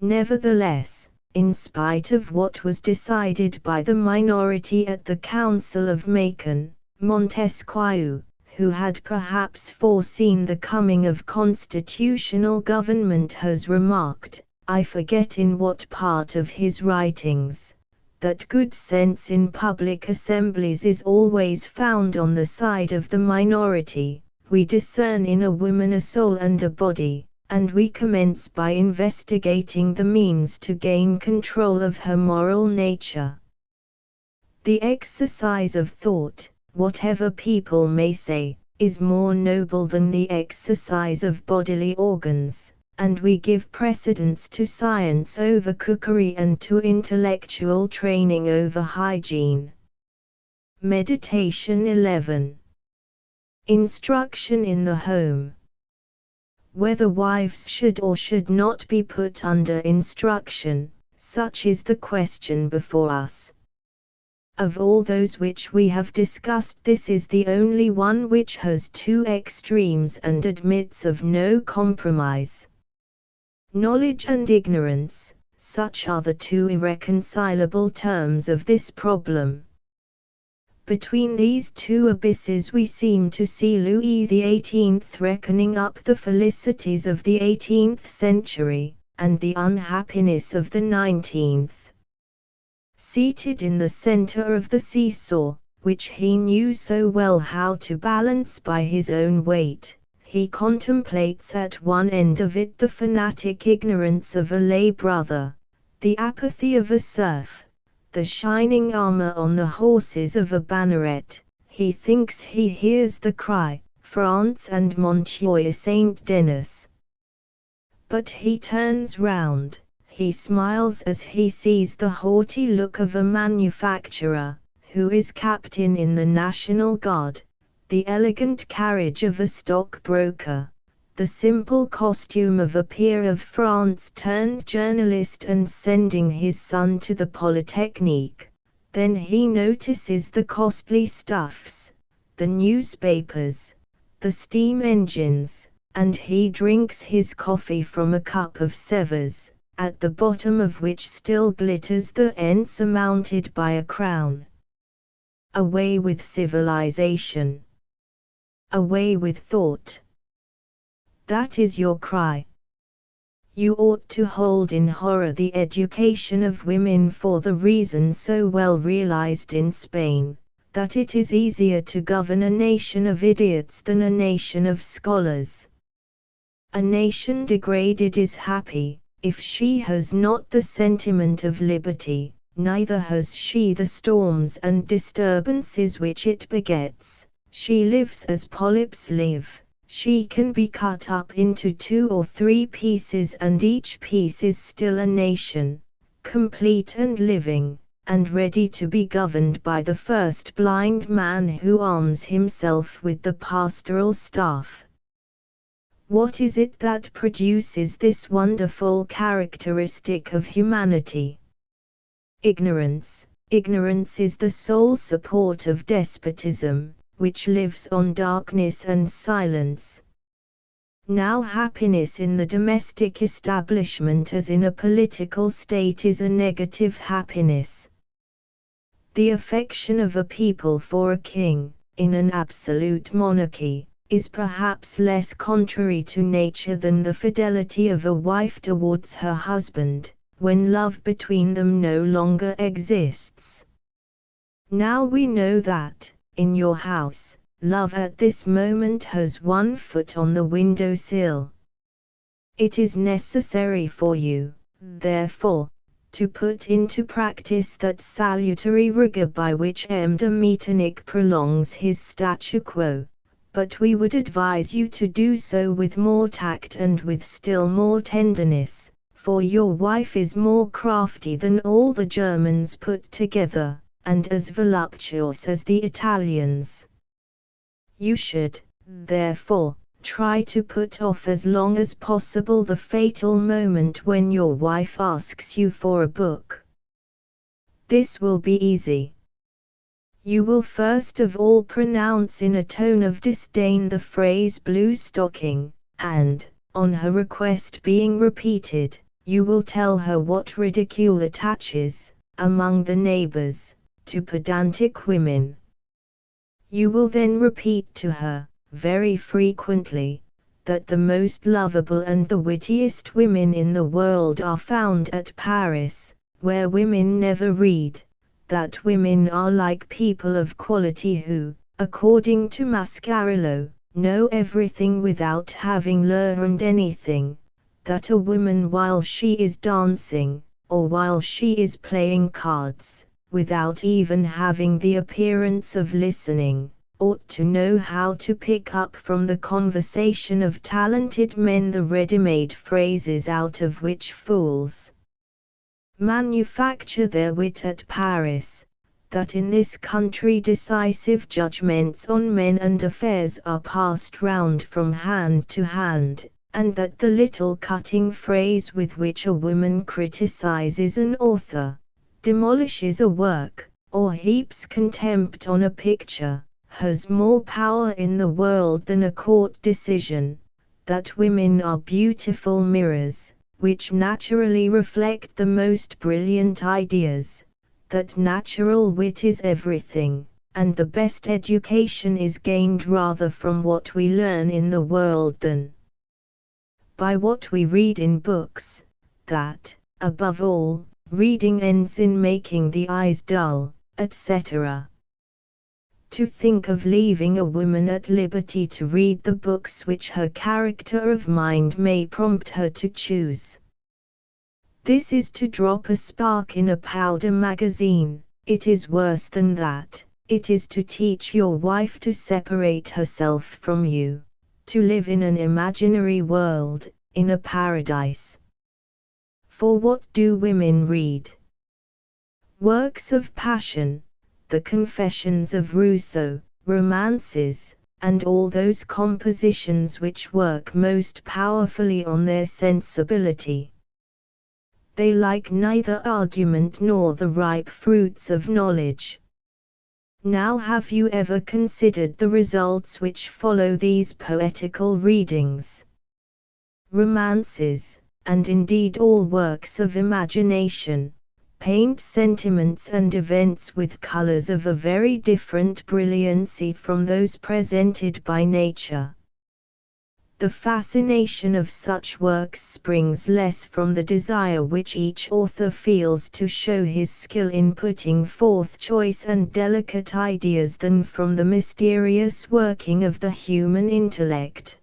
Nevertheless, in spite of what was decided by the minority at the Council of Macon, Montesquieu, who had perhaps foreseen the coming of constitutional government, has remarked, I forget in what part of his writings, that good sense in public assemblies is always found on the side of the minority. We discern in a woman a soul and a body, and we commence by investigating the means to gain control of her moral nature. The exercise of thought, whatever people may say, is more noble than the exercise of bodily organs, and we give precedence to science over cookery and to intellectual training over hygiene. Meditation 11. Instruction in the home. Whether wives should or should not be put under instruction, such is the question before us. Of all those which we have discussed, this is the only one which has two extremes and admits of no compromise. Knowledge and ignorance, such are the two irreconcilable terms of this problem. Between these two abysses we seem to see Louis XVIII reckoning up the felicities of the 18th century, and the unhappiness of the 19th. Seated in the center of the seesaw, which he knew so well how to balance by his own weight, he contemplates at one end of it the fanatic ignorance of a lay brother, the apathy of a serf, the shining armor on the horses of a banneret. He thinks he hears the cry, France and Monsieur Saint Denis. But he turns round, he smiles as he sees the haughty look of a manufacturer, who is captain in the National Guard, the elegant carriage of a stockbroker, the simple costume of a peer of France turned journalist and sending his son to the Polytechnique. Then he notices the costly stuffs, the newspapers, the steam engines, and he drinks his coffee from a cup of Sevres, at the bottom of which still glitters the N surmounted by a crown. Away with civilization! Away with thought! That is your cry. You ought to hold in horror the education of women for the reason so well realized in Spain, that it is easier to govern a nation of idiots than a nation of scholars. A nation degraded is happy, if she has not the sentiment of liberty, neither has she the storms and disturbances which it begets. She lives as polyps live. She can be cut up into 2 or 3 pieces and each piece is still a nation, complete and living, and ready to be governed by the first blind man who arms himself with the pastoral staff. What is it that produces this wonderful characteristic of humanity? Ignorance. Ignorance is the sole support of despotism, which lives on darkness and silence. Now happiness in the domestic establishment as in a political state is a negative happiness. The affection of a people for a king, in an absolute monarchy, is perhaps less contrary to nature than the fidelity of a wife towards her husband, when love between them no longer exists. Now we know that, in your house, love at this moment has 1 foot on the window sill. It is necessary for you, therefore, to put into practice that salutary rigor by which M. de Metternich prolongs his statu quo, but we would advise you to do so with more tact and with still more tenderness, for your wife is more crafty than all the Germans put together, and as voluptuous as the Italians. You should, therefore, Try to put off as long as possible the fatal moment when your wife asks you for a book. This will be easy. You will first of all pronounce in a tone of disdain the phrase blue stocking, and, on her request being repeated, you will tell her what ridicule attaches, among the neighbors, to pedantic women. You will then repeat to her, very frequently, that the most lovable and the wittiest women in the world are found at Paris, where women never read, that women are like people of quality who, according to Mascarillo, know everything without having learned anything, that a woman while she is dancing, or while she is playing cards, without even having the appearance of listening, ought to know how to pick up from the conversation of talented men the ready-made phrases out of which fools manufacture their wit at Paris, that in this country decisive judgments on men and affairs are passed round from hand to hand, and that the little cutting phrase with which a woman criticizes an author, demolishes a work, or heaps contempt on a picture, has more power in the world than a court decision, that women are beautiful mirrors, which naturally reflect the most brilliant ideas, that natural wit is everything, and the best education is gained rather from what we learn in the world than by what we read in books, that, above all, reading ends in making the eyes dull, etc. To think of leaving a woman at liberty to read the books which her character of mind may prompt her to choose. This is to drop a spark in a powder magazine. It is worse than that. It is to teach your wife to separate herself from you, to live in an imaginary world, in a paradise. For what do women read? Works of passion, the Confessions of Rousseau, romances, and all those compositions which work most powerfully on their sensibility. They like neither argument nor the ripe fruits of knowledge. Now have you ever considered the results which follow these poetical readings? Romances, and indeed all works of imagination, paint sentiments and events with colors of a very different brilliancy from those presented by nature. The fascination of such works springs less from the desire which each author feels to show his skill in putting forth choice and delicate ideas than from the mysterious working of the human intellect.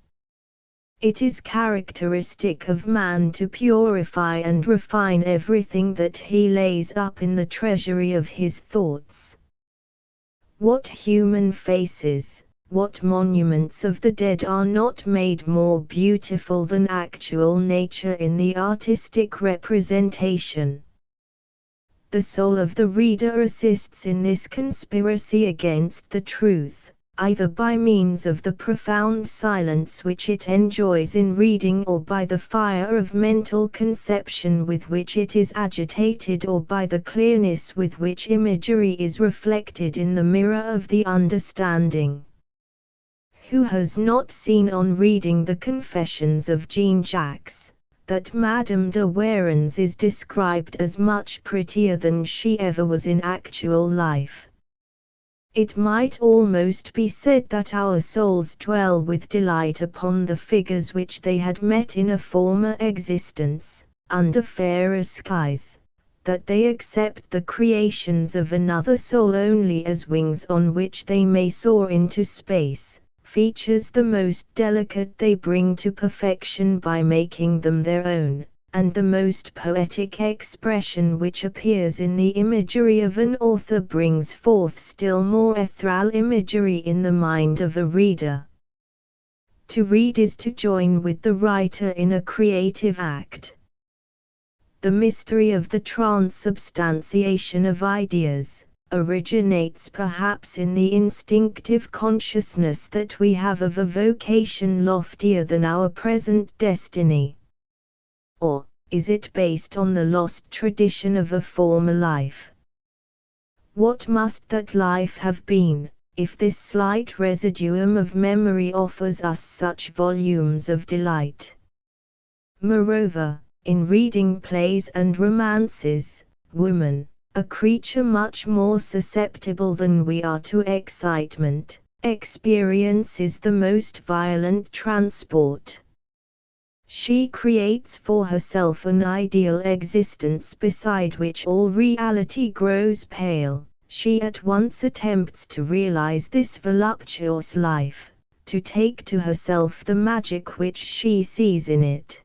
It is characteristic of man to purify and refine everything that he lays up in the treasury of his thoughts. What human faces, what monuments of the dead are not made more beautiful than actual nature in the artistic representation? The soul of the reader assists in this conspiracy against the truth, either by means of the profound silence which it enjoys in reading or by the fire of mental conception with which it is agitated or by the clearness with which imagery is reflected in the mirror of the understanding. Who has not seen on reading the Confessions of Jean Jacques, that Madame de Warens is described as much prettier than she ever was in actual life? It might almost be said that our souls dwell with delight upon the figures which they had met in a former existence, under fairer skies, that they accept the creations of another soul only as wings on which they may soar into space, features the most delicate they bring to perfection by making them their own, and the most poetic expression which appears in the imagery of an author brings forth still more ethereal imagery in the mind of a reader. To read is to join with the writer in a creative act. The mystery of the transubstantiation of ideas, originates perhaps in the instinctive consciousness that we have of a vocation loftier than our present destiny? Or is it based on the lost tradition of a former life? What must that life have been, if this slight residuum of memory offers us such volumes of delight? Moreover, in reading plays and romances, woman, a creature much more susceptible than we are to excitement, experiences the most violent transport. She creates for herself an ideal existence beside which all reality grows pale. She at once attempts to realize this voluptuous life, to take to herself the magic which she sees in it.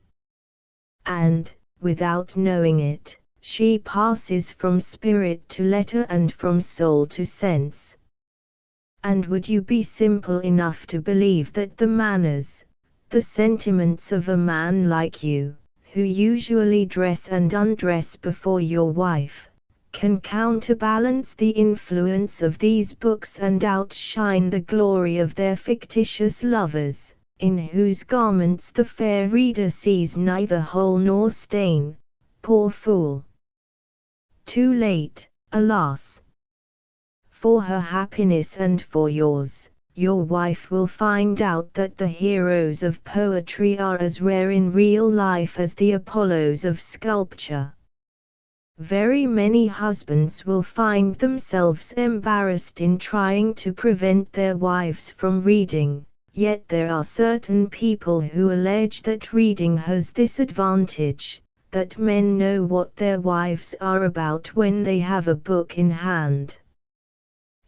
And, without knowing it, she passes from spirit to letter and from soul to sense. And would you be simple enough to believe that the manners, the sentiments of a man like you, who usually dress and undress before your wife, can counterbalance the influence of these books and outshine the glory of their fictitious lovers, in whose garments the fair reader sees neither hole nor stain? Poor fool! Too late, alas! For her happiness and for yours, your wife will find out that the heroes of poetry are as rare in real life as the Apollos of sculpture. Very many husbands will find themselves embarrassed in trying to prevent their wives from reading, yet there are certain people who allege that reading has this advantage, that men know what their wives are about when they have a book in hand.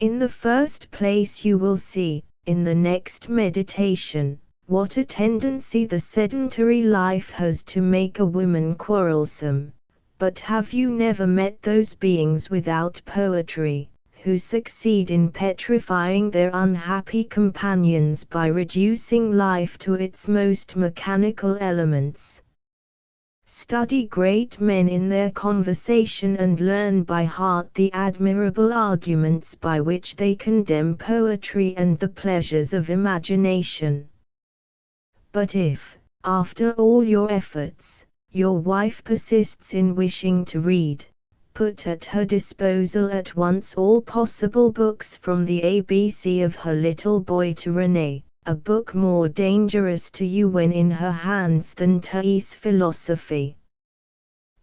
In the first place you will see, in the next meditation, what a tendency the sedentary life has to make a woman quarrelsome. But have you never met those beings without poetry, who succeed in petrifying their unhappy companions by reducing life to its most mechanical elements? Study great men in their conversation and learn by heart the admirable arguments by which they condemn poetry and the pleasures of imagination. But if, after all your efforts, your wife persists in wishing to read, put at her disposal at once all possible books from the ABC of her little boy to René, a book more dangerous to you when in her hands than Thais' philosophy.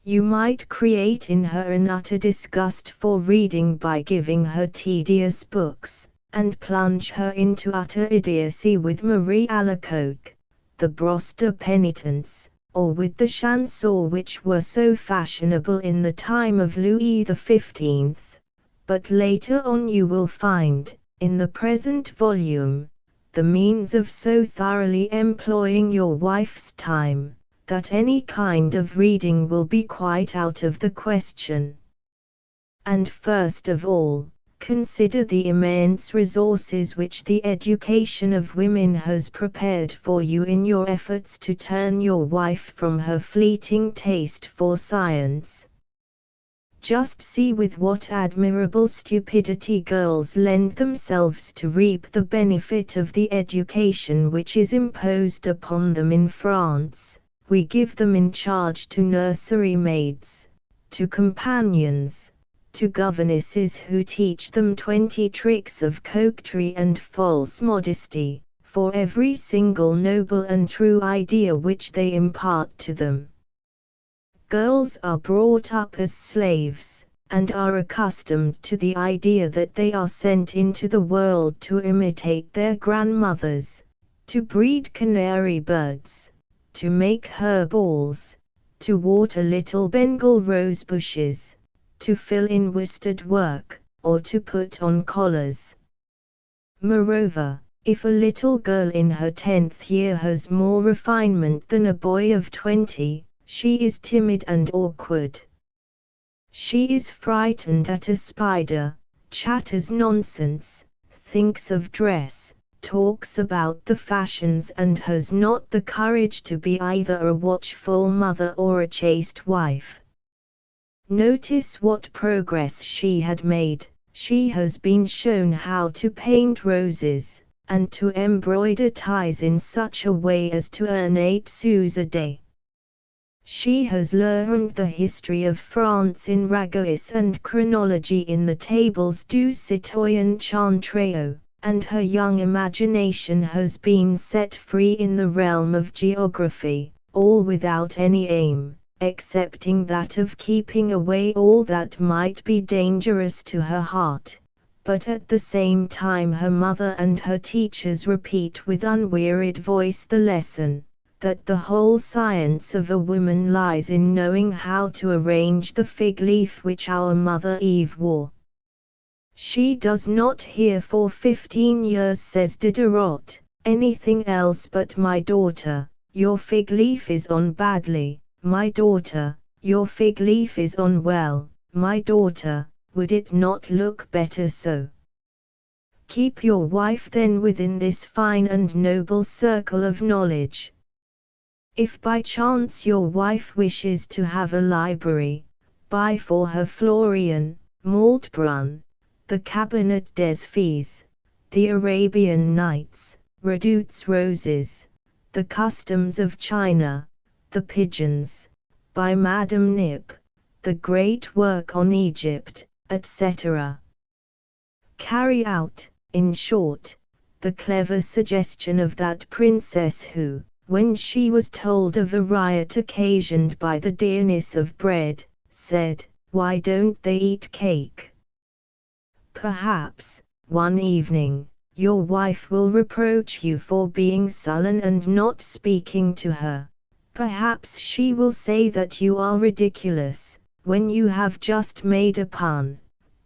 You might create in her an utter disgust for reading by giving her tedious books, and plunge her into utter idiocy with Marie Alacoque, the Brosse de Penitence, or with the chansons which were so fashionable in the time of Louis XV. But later on you will find, in the present volume, the means of so thoroughly employing your wife's time, that any kind of reading will be quite out of the question. And first of all, consider the immense resources which the education of women has prepared for you in your efforts to turn your wife from her fleeting taste for science. Just see with what admirable stupidity girls lend themselves to reap the benefit of the education which is imposed upon them in France. We give them in charge to nursery maids, to companions, to governesses who teach them 20 tricks of coquetry and false modesty, for every single noble and true idea which they impart to them. Girls are brought up as slaves, and are accustomed to the idea that they are sent into the world to imitate their grandmothers, to breed canary birds, to make herb balls, to water little Bengal rose bushes, to fill in worsted work, or to put on collars. Moreover, if a little girl in her 10th year has more refinement than a boy of 20, she is timid and awkward. She is frightened at a spider, chatters nonsense, thinks of dress, talks about the fashions and has not the courage to be either a watchful mother or a chaste wife. Notice what progress she had made, She has been shown how to paint roses, and to embroider ties in such a way as to earn 8 sous a day. She has learned the history of France in Ragois and chronology in the tables du citoyen Chantreux, and her young imagination has been set free in the realm of geography, all without any aim, excepting that of keeping away all that might be dangerous to her heart. But at the same time her mother and her teachers repeat with unwearied voice the lesson, that the whole science of a woman lies in knowing how to arrange the fig leaf which our mother Eve wore. She does not hear for 15 years, says Diderot, anything else but my daughter, your fig leaf is on badly, my daughter, your fig leaf is on well, my daughter, would it not look better so? Keep your wife then within this fine and noble circle of knowledge. If by chance your wife wishes to have a library, buy for her Florian, Maltbrun, the Cabinet des Fees, the Arabian Nights, Redout's Roses, the Customs of China, the Pigeons, by Madame Nip, the great work on Egypt, etc. Carry out, in short, the clever suggestion of that princess who, when she was told of a riot occasioned by the dearness of bread, said, "Why don't they eat cake?" Perhaps, one evening, your wife will reproach you for being sullen and not speaking to her. Perhaps she will say that you are ridiculous, when you have just made a pun.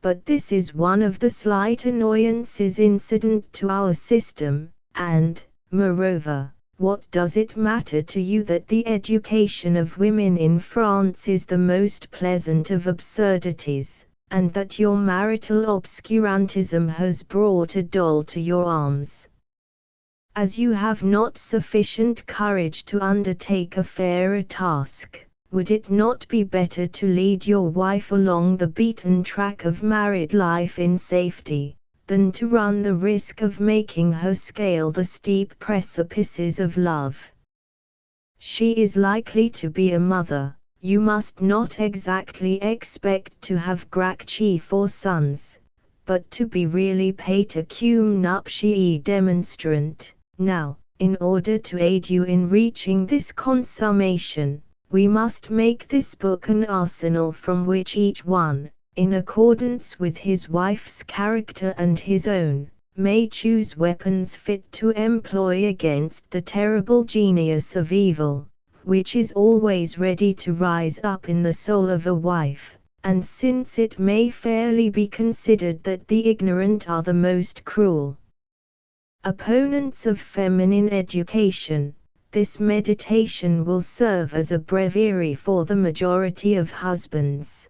But this is one of the slight annoyances incident to our system, and, moreover, what does it matter to you that the education of women in France is the most pleasant of absurdities, and that your marital obscurantism has brought a doll to your arms? As you have not sufficient courage to undertake a fairer task, would it not be better to lead your wife along the beaten track of married life in safety, than to run the risk of making her scale the steep precipices of love? She is likely to be a mother. You must not exactly expect to have Gracchi for sons, but to be really pater cum nuptiae demonstrant. Now, in order to aid you in reaching this consummation, we must make this book an arsenal from which each one, in accordance with his wife's character and his own, may choose weapons fit to employ against the terrible genius of evil, which is always ready to rise up in the soul of a wife. And since it may fairly be considered that the ignorant are the most cruel opponents of feminine education, this meditation will serve as a breviary for the majority of husbands.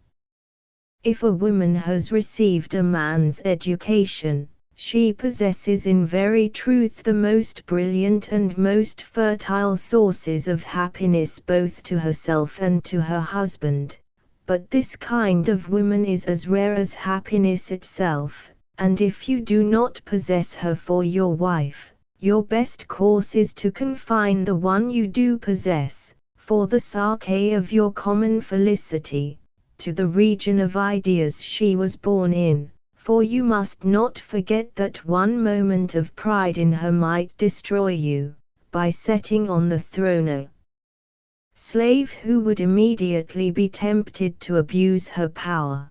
If a woman has received a man's education, she possesses in very truth the most brilliant and most fertile sources of happiness both to herself and to her husband. But this kind of woman is as rare as happiness itself, and if you do not possess her for your wife, your best course is to confine the one you do possess, for the sake of your common felicity, to the region of ideas she was born in, for you must not forget that one moment of pride in her might destroy you, by setting on the throne a slave who would immediately be tempted to abuse her power.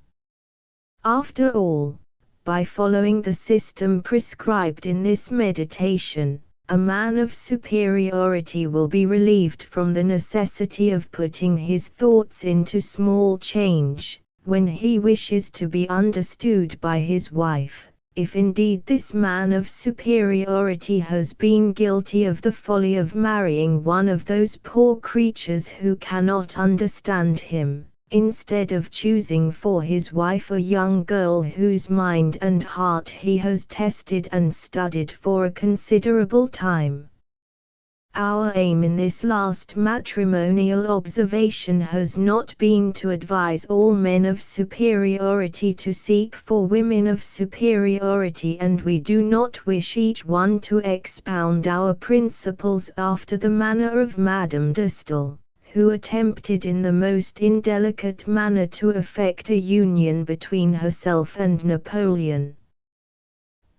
After all, by following the system prescribed in this meditation, a man of superiority will be relieved from the necessity of putting his thoughts into small change, when he wishes to be understood by his wife, if indeed this man of superiority has been guilty of the folly of marrying one of those poor creatures who cannot understand him, instead of choosing for his wife a young girl whose mind and heart he has tested and studied for a considerable time. Our aim in this last matrimonial observation has not been to advise all men of superiority to seek for women of superiority, and we do not wish each one to expound our principles after the manner of Madame de Staël, who attempted in the most indelicate manner to effect a union between herself and Napoleon.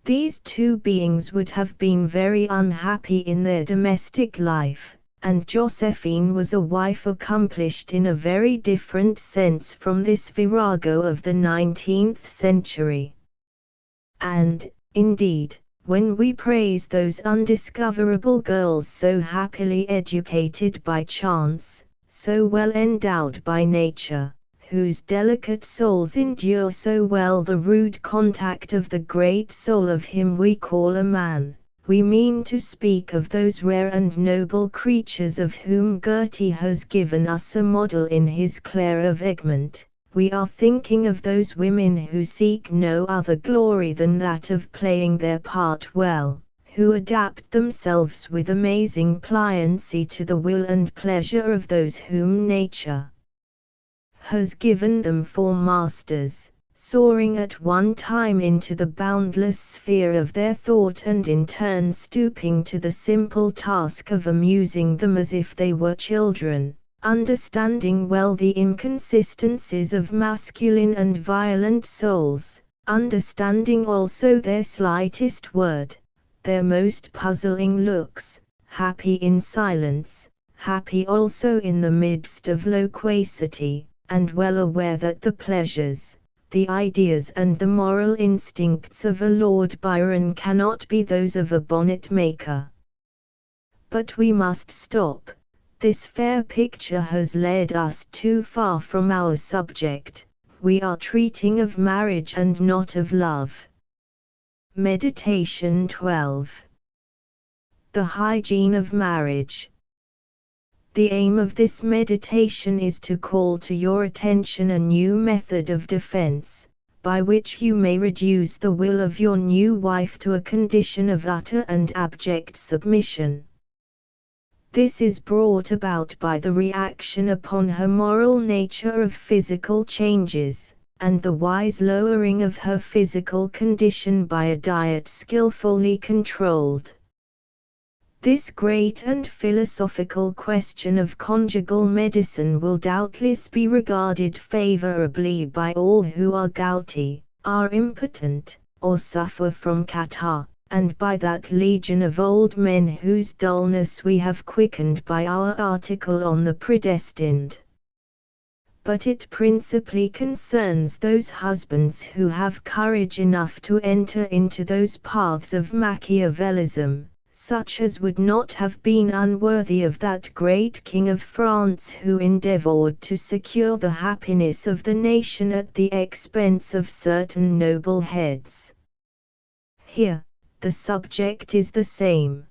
These two beings would have been very unhappy in their domestic life, and Josephine was a wife accomplished in a very different sense from this virago of the 19th century. And, indeed, when we praise those undiscoverable girls so happily educated by chance, so well endowed by nature, whose delicate souls endure so well the rude contact of the great soul of him we call a man, we mean to speak of those rare and noble creatures of whom Goethe has given us a model in his Clara of Egmont. We are thinking of those women who seek no other glory than that of playing their part well, who adapt themselves with amazing pliancy to the will and pleasure of those whom nature has given them for masters, soaring at one time into the boundless sphere of their thought and in turn stooping to the simple task of amusing them as if they were children, understanding well the inconsistencies of masculine and violent souls, understanding also their slightest word, their most puzzling looks, happy in silence, happy also in the midst of loquacity, and well aware that the pleasures, the ideas and the moral instincts of a Lord Byron cannot be those of a bonnet maker. But we must stop. This fair picture has led us too far from our subject. We are treating of marriage and not of love. Meditation 12. The hygiene of marriage. The aim of this meditation is to call to your attention a new method of defense, by which you may reduce the will of your new wife to a condition of utter and abject submission. This is brought about by the reaction upon her moral nature of physical changes, and the wise lowering of her physical condition by a diet skillfully controlled. This great and philosophical question of conjugal medicine will doubtless be regarded favorably by all who are gouty, are impotent, or suffer from catarrh, and by that legion of old men whose dullness we have quickened by our article on the predestined. But it principally concerns those husbands who have courage enough to enter into those paths of Machiavellism, such as would not have been unworthy of that great King of France who endeavored to secure the happiness of the nation at the expense of certain noble heads. Here, the subject is the same.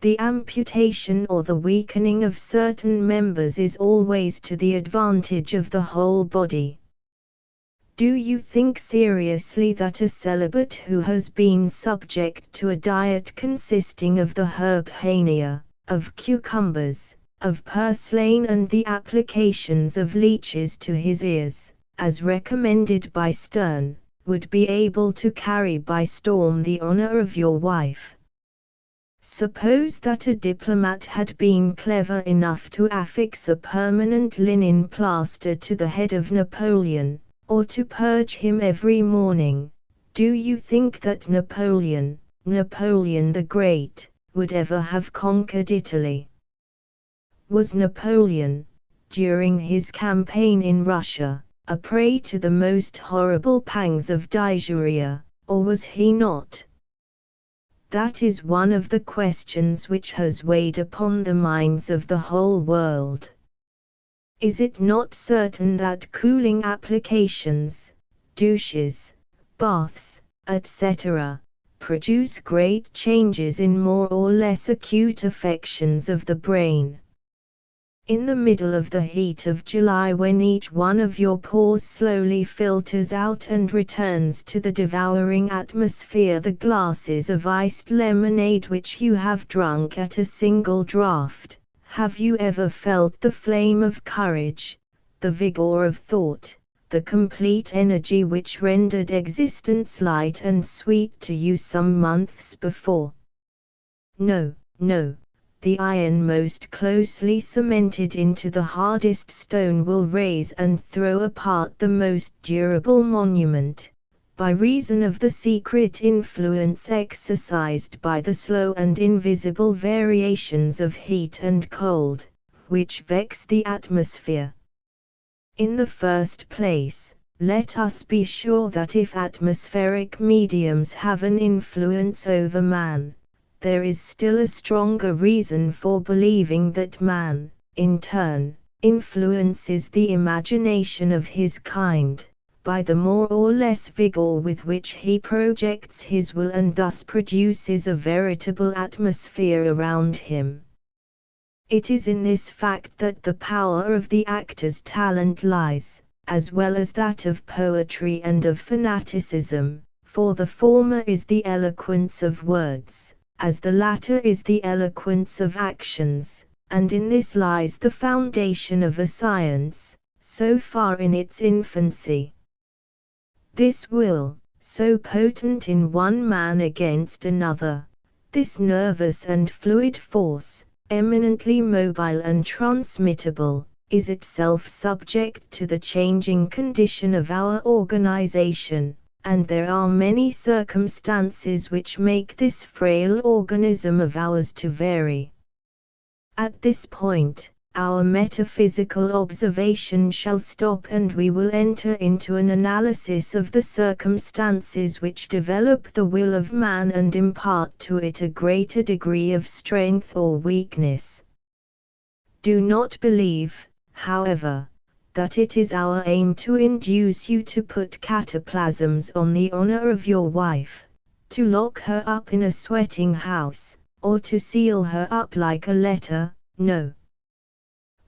The amputation or the weakening of certain members is always to the advantage of the whole body. Do you think seriously that a celibate who has been subject to a diet consisting of the herb hania, of cucumbers, of purslane and the applications of leeches to his ears, as recommended by Sterne, would be able to carry by storm the honor of your wife? Suppose that a diplomat had been clever enough to affix a permanent linen plaster to the head of Napoleon, or to purge him every morning. Do you think that Napoleon the Great, would ever have conquered Italy? Was Napoleon, during his campaign in Russia, a prey to the most horrible pangs of dysuria, or was he not? That is one of the questions which has weighed upon the minds of the whole world. Is it not certain that cooling applications, douches, baths, etc., produce great changes in more or less acute affections of the brain? In the middle of the heat of July, when each one of your pores slowly filters out and returns to the devouring atmosphere the glasses of iced lemonade which you have drunk at a single draught, have you ever felt the flame of courage, the vigor of thought, the complete energy which rendered existence light and sweet to you some months before? No, no. The iron most closely cemented into the hardest stone will raise and throw apart the most durable monument, by reason of the secret influence exercised by the slow and invisible variations of heat and cold, which vex the atmosphere. In the first place, let us be sure that if atmospheric mediums have an influence over man, there is still a stronger reason for believing that man, in turn, influences the imagination of his kind, by the more or less vigor with which he projects his will and thus produces a veritable atmosphere around him. It is in this fact that the power of the actor's talent lies, as well as that of poetry and of fanaticism, for the former is the eloquence of words, as the latter is the eloquence of actions, and in this lies the foundation of a science, so far in its infancy. This will, so potent in one man against another, this nervous and fluid force, eminently mobile and transmittable, is itself subject to the changing condition of our organization, and there are many circumstances which make this frail organism of ours to vary. At this point, our metaphysical observation shall stop and we will enter into an analysis of the circumstances which develop the will of man and impart to it a greater degree of strength or weakness. Do not believe, however, that it is our aim to induce you to put cataplasms on the honor of your wife, to lock her up in a sweating house, or to seal her up like a letter. No.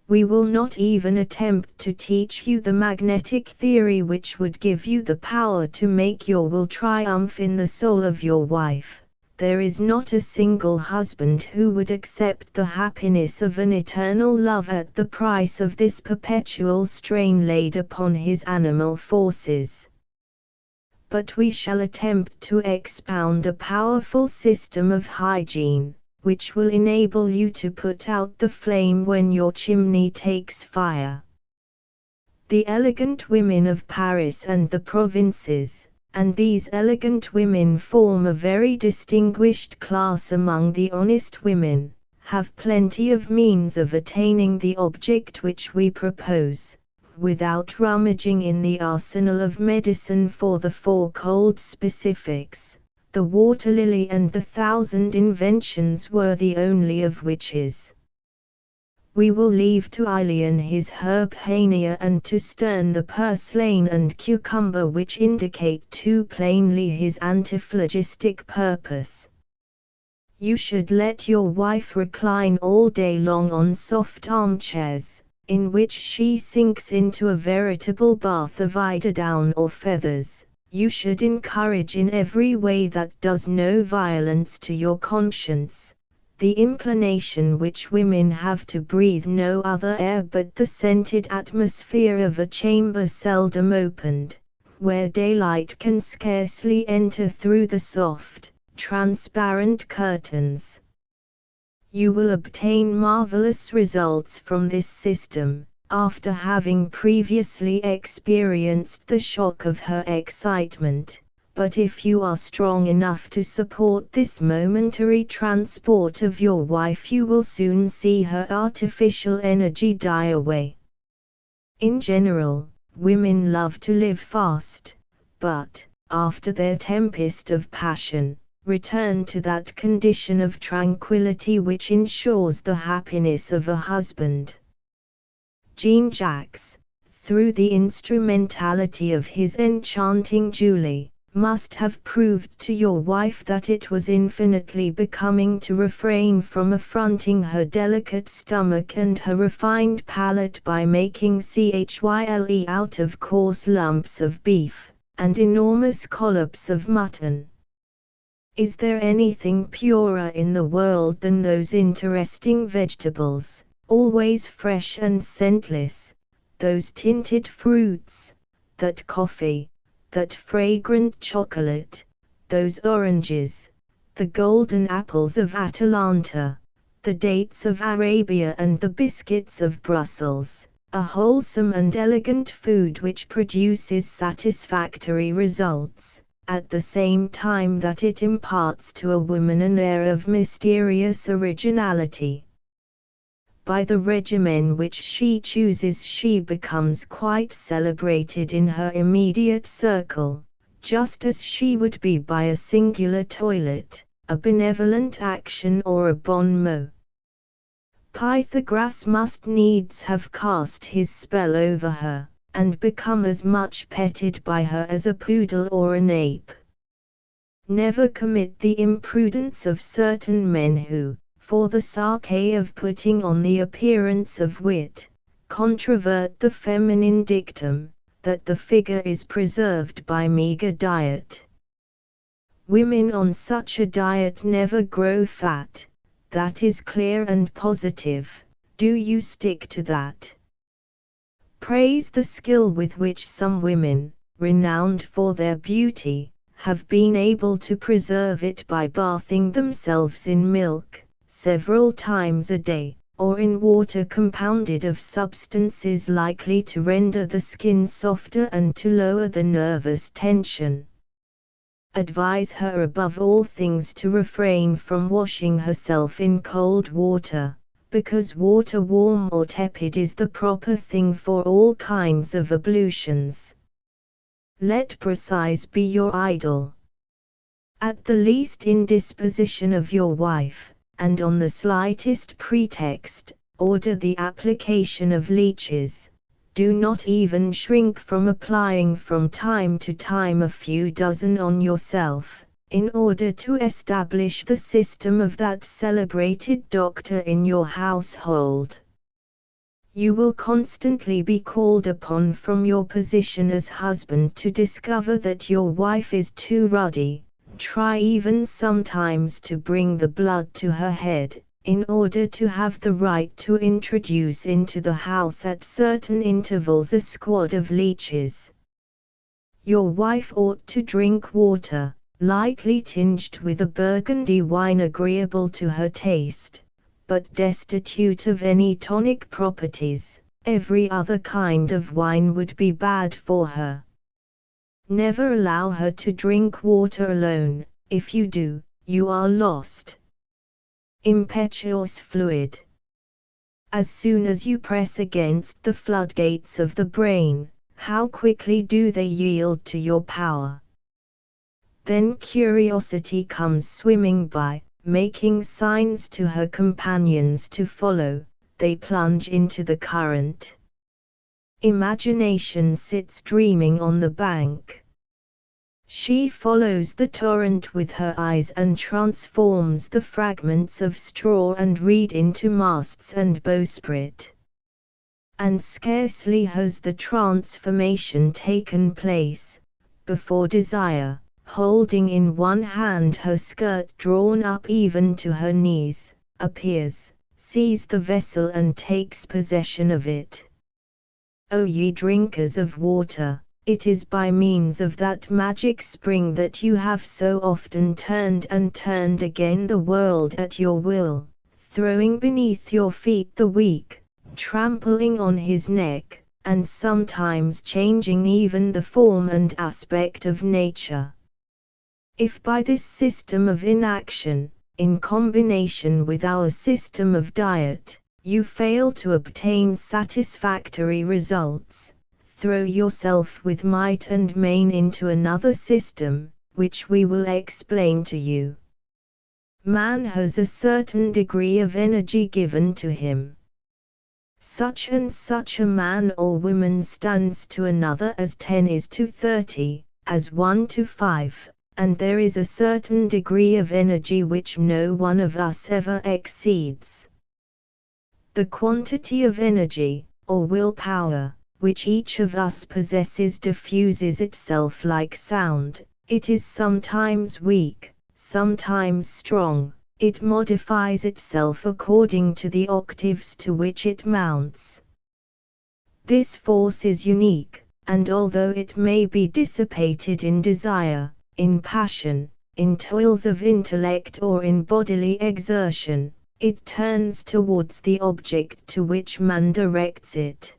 We will not even attempt to teach you the magnetic theory which would give you the power to make your will triumph in the soul of your wife. There is not a single husband who would accept the happiness of an eternal love at the price of this perpetual strain laid upon his animal forces. But we shall attempt to expound a powerful system of hygiene, which will enable you to put out the flame when your chimney takes fire. The elegant women of Paris and the provinces, and these elegant women form a very distinguished class among the honest women, have plenty of means of attaining the object which we propose, without rummaging in the arsenal of medicine for the 4 cold specifics, the water lily and the 1,000 inventions worthy only of witches. We will leave to Aelian his herb Hania and to Sterne the purslane and cucumber which indicate too plainly his antiphlogistic purpose. You should let your wife recline all day long on soft armchairs, in which she sinks into a veritable bath of eiderdown or feathers. You should encourage in every way that does no violence to your conscience, the inclination which women have to breathe no other air but the scented atmosphere of a chamber seldom opened, where daylight can scarcely enter through the soft, transparent curtains. You will obtain marvelous results from this system, after having previously experienced the shock of her excitement. But if you are strong enough to support this momentary transport of your wife, you will soon see her artificial energy die away. In general, women love to live fast, but, after their tempest of passion, return to that condition of tranquility which ensures the happiness of a husband. Jean-Jacques, through the instrumentality of his enchanting Julie, must have proved to your wife that it was infinitely becoming to refrain from affronting her delicate stomach and her refined palate by making chle out of coarse lumps of beef, and enormous collops of mutton. Is there anything purer in the world than those interesting vegetables, always fresh and scentless, those tinted fruits, that coffee, that fragrant chocolate, those oranges, the golden apples of Atalanta, the dates of Arabia and the biscuits of Brussels, a wholesome and elegant food which produces satisfactory results, at the same time that it imparts to a woman an air of mysterious originality. By the regimen which she chooses she becomes quite celebrated in her immediate circle, just as she would be by a singular toilet, a benevolent action or a bon mot. Pythagoras must needs have cast his spell over her, and become as much petted by her as a poodle or an ape. Never commit the imprudence of certain men who, for the sake of putting on the appearance of wit, controvert the feminine dictum, that the figure is preserved by meager diet. Women on such a diet never grow fat, that is clear and positive. Do you stick to that? Praise the skill with which some women, renowned for their beauty, have been able to preserve it by bathing themselves in milk, several times a day, or in water compounded of substances likely to render the skin softer and to lower the nervous tension. Advise her above all things to refrain from washing herself in cold water, because water warm or tepid is the proper thing for all kinds of ablutions. Let precise be your idol. At the least indisposition of your wife, and on the slightest pretext, order the application of leeches. Do not even shrink from applying from time to time a few dozen on yourself, in order to establish the system of that celebrated doctor in your household. You will constantly be called upon from your position as husband to discover that your wife is too ruddy. Try even sometimes to bring the blood to her head, in order to have the right to introduce into the house at certain intervals a squad of leeches. Your wife ought to drink water, lightly tinged with a Burgundy wine agreeable to her taste, but destitute of any tonic properties. Every other kind of wine would be bad for her. Never allow her to drink water alone. If you do, you are lost. Impetuous fluid. As soon as you press against the floodgates of the brain, how quickly do they yield to your power? Then curiosity comes swimming by, making signs to her companions to follow. They plunge into the current. Imagination sits dreaming on the bank. She follows the torrent with her eyes and transforms the fragments of straw and reed into masts and bowsprit. And scarcely has the transformation taken place, before desire, holding in one hand her skirt drawn up even to her knees, appears, sees the vessel and takes possession of it. O ye drinkers of water, it is by means of that magic spring that you have so often turned and turned again the world at your will, throwing beneath your feet the weak, trampling on his neck, and sometimes changing even the form and aspect of nature. If by this system of inaction, in combination with our system of diet, you fail to obtain satisfactory results, throw yourself with might and main into another system, which we will explain to you. Man has a certain degree of energy given to him. Such and such a man or woman stands to another as 10 is to 30, as 1 to 5, and there is a certain degree of energy which no one of us ever exceeds. The quantity of energy, or willpower, which each of us possesses diffuses itself like sound. It is sometimes weak, sometimes strong. It modifies itself according to the octaves to which it mounts. This force is unique, and although it may be dissipated in desire, in passion, in toils of intellect or in bodily exertion, it turns towards the object to which man directs it.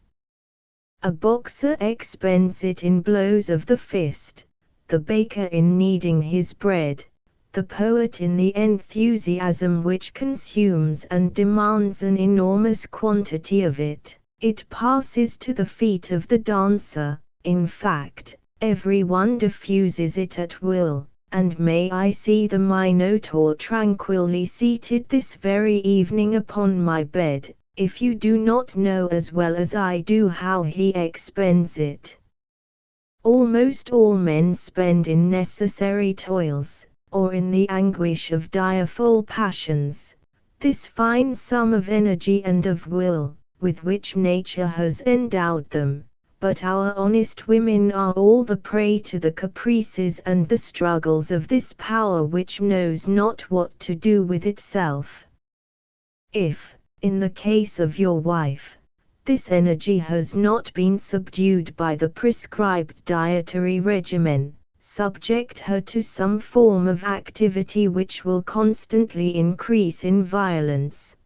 A boxer expends it in blows of the fist, the baker in kneading his bread, the poet in the enthusiasm which consumes and demands an enormous quantity of it. It passes to the feet of the dancer. In fact, every one diffuses it at will. And may I see the Minotaur tranquilly seated this very evening upon my bed, if you do not know as well as I do how he expends it. Almost all men spend in necessary toils, or in the anguish of direful passions, this fine sum of energy and of will, with which nature has endowed them. But our honest women are all the prey to the caprices and the struggles of this power which knows not what to do with itself. If, in the case of your wife, this energy has not been subdued by the prescribed dietary regimen, subject her to some form of activity which will constantly increase in violence.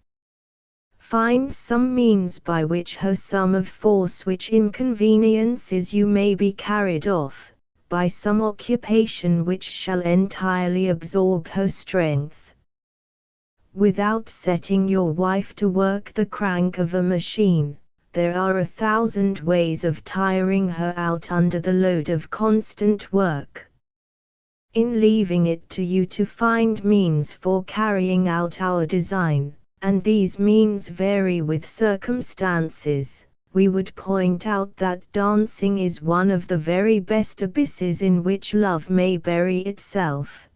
Find some means by which her sum of force which inconveniences you may be carried off, by some occupation which shall entirely absorb her strength. Without setting your wife to work the crank of a machine, there are 1,000 ways of tiring her out under the load of constant work. In leaving it to you to find means for carrying out our design, and these means vary with circumstances, we would point out that dancing is one of the very best abysses in which love may bury itself.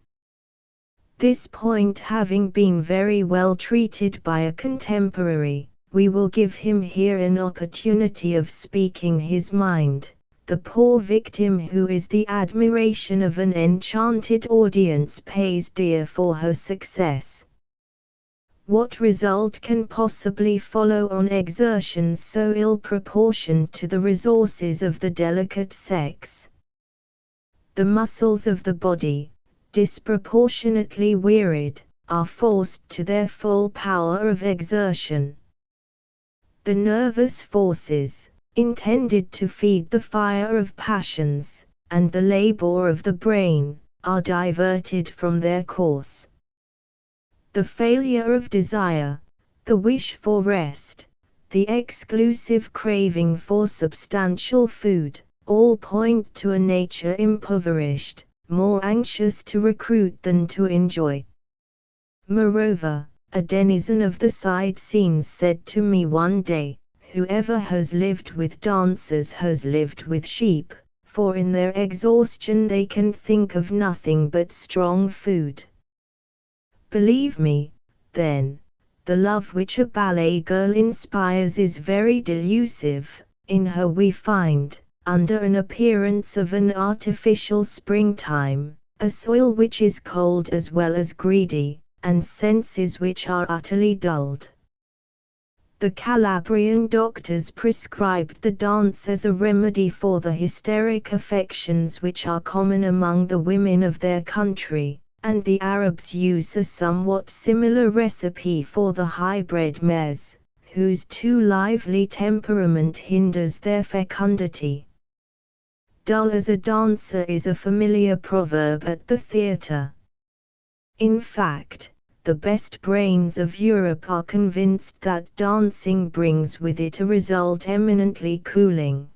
This point having been very well treated by a contemporary, we will give him here an opportunity of speaking his mind, the poor victim who is the admiration of an enchanted audience pays dear for her success. What result can possibly follow on exertions so ill proportioned to the resources of the delicate sex? The muscles of the body, disproportionately wearied, are forced to their full power of exertion. The nervous forces, intended to feed the fire of passions, and the labor of the brain, are diverted from their course. The failure of desire, the wish for rest, the exclusive craving for substantial food, all point to a nature impoverished, more anxious to recruit than to enjoy. Moreover, a denizen of the side scenes said to me one day, "Whoever has lived with dancers has lived with sheep, for in their exhaustion they can think of nothing but strong food." Believe me, then, the love which a ballet girl inspires is very delusive. In her we find, under an appearance of an artificial springtime, a soil which is cold as well as greedy, and senses which are utterly dulled. The Calabrian doctors prescribed the dance as a remedy for the hysteric affections which are common among the women of their country, and the Arabs use a somewhat similar recipe for the high-bred mez, whose too lively temperament hinders their fecundity. Dull as a dancer is a familiar proverb at the theatre. In fact, the best brains of Europe are convinced that dancing brings with it a result eminently cooling.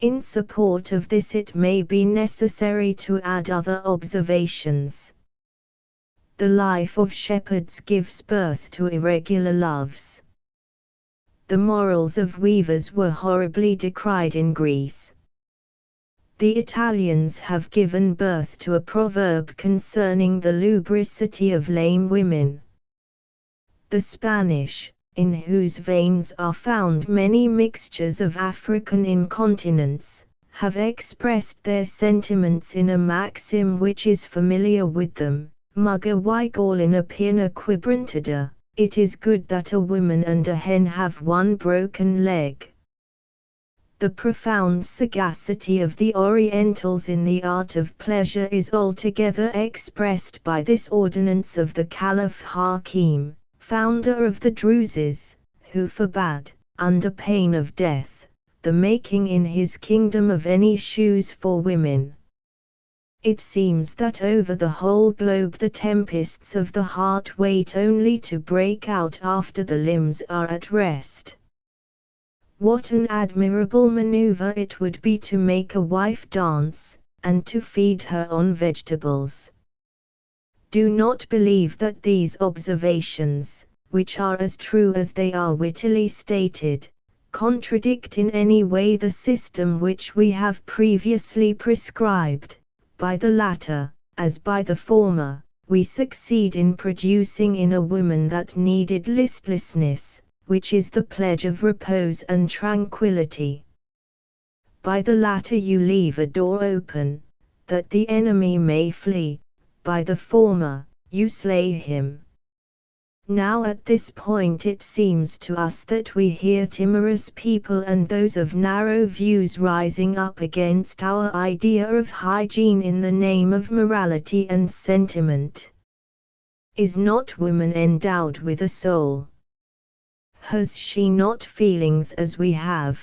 In support of this it may be necessary to add other observations. The life of shepherds gives birth to irregular loves. The morals of weavers were horribly decried in Greece. The Italians have given birth to a proverb concerning the lubricity of lame women. The Spanish, in whose veins are found many mixtures of African incontinence, have expressed their sentiments in a maxim which is familiar with them: Mugger Wigall piena quibrantada, it is good that a woman and a hen have one broken leg. The profound sagacity of the Orientals in the art of pleasure is altogether expressed by this ordinance of the Caliph Hakim, founder of the Druses, who forbade, under pain of death, the making in his kingdom of any shoes for women. It seems that over the whole globe the tempests of the heart wait only to break out after the limbs are at rest. What an admirable maneuver it would be to make a wife dance, and to feed her on vegetables. Do not believe that these observations, which are as true as they are wittily stated, contradict in any way the system which we have previously prescribed. By the latter, as by the former, we succeed in producing in a woman that needed listlessness, which is the pledge of repose and tranquility. By the latter you leave a door open, that the enemy may flee; by the former, you slay him. Now at this point it seems to us that we hear timorous people and those of narrow views rising up against our idea of hygiene in the name of morality and sentiment. Is not woman endowed with a soul? Has she not feelings as we have?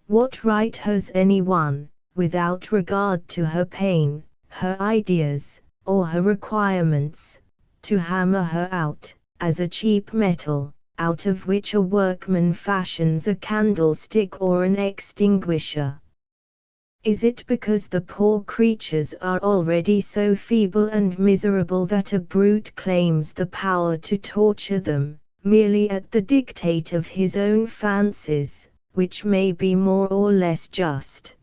What right has anyone, without regard to her pain, her ideas, or her requirements, to hammer her out, as a cheap metal, out of which a workman fashions a candlestick or an extinguisher? Is it because the poor creatures are already so feeble and miserable that a brute claims the power to torture them, merely at the dictate of his own fancies, which may be more or less just?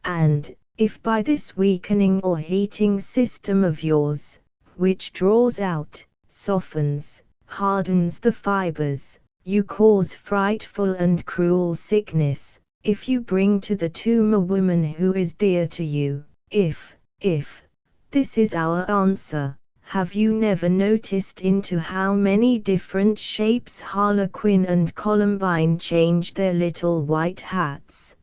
And, if by this weakening or heating system of yours, which draws out, softens, hardens the fibers, you cause frightful and cruel sickness, if you bring to the tomb a woman who is dear to you, if, this is our answer, have you never noticed into how many different shapes Harlequin and Columbine change their little white hats?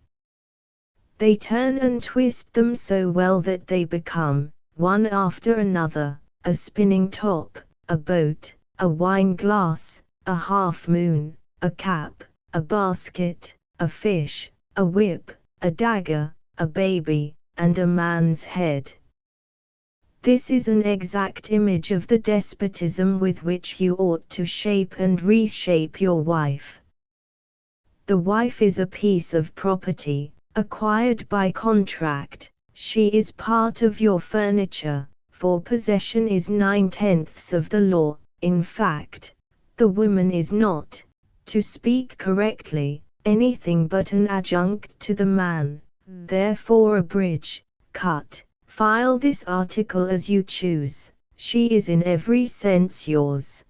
They turn and twist them so well that they become, one after another, a spinning top, a boat, a wine glass, a half moon, a cap, a basket, a fish, a whip, a dagger, a baby, and a man's head. This is an exact image of the despotism with which you ought to shape and reshape your wife. The wife is a piece of property, acquired by contract. She is part of your furniture, for possession is 9/10 of the law. In fact, the woman is not, to speak correctly, anything but an adjunct to the man. Therefore abridge, cut, file this article as you choose, she is in every sense yours.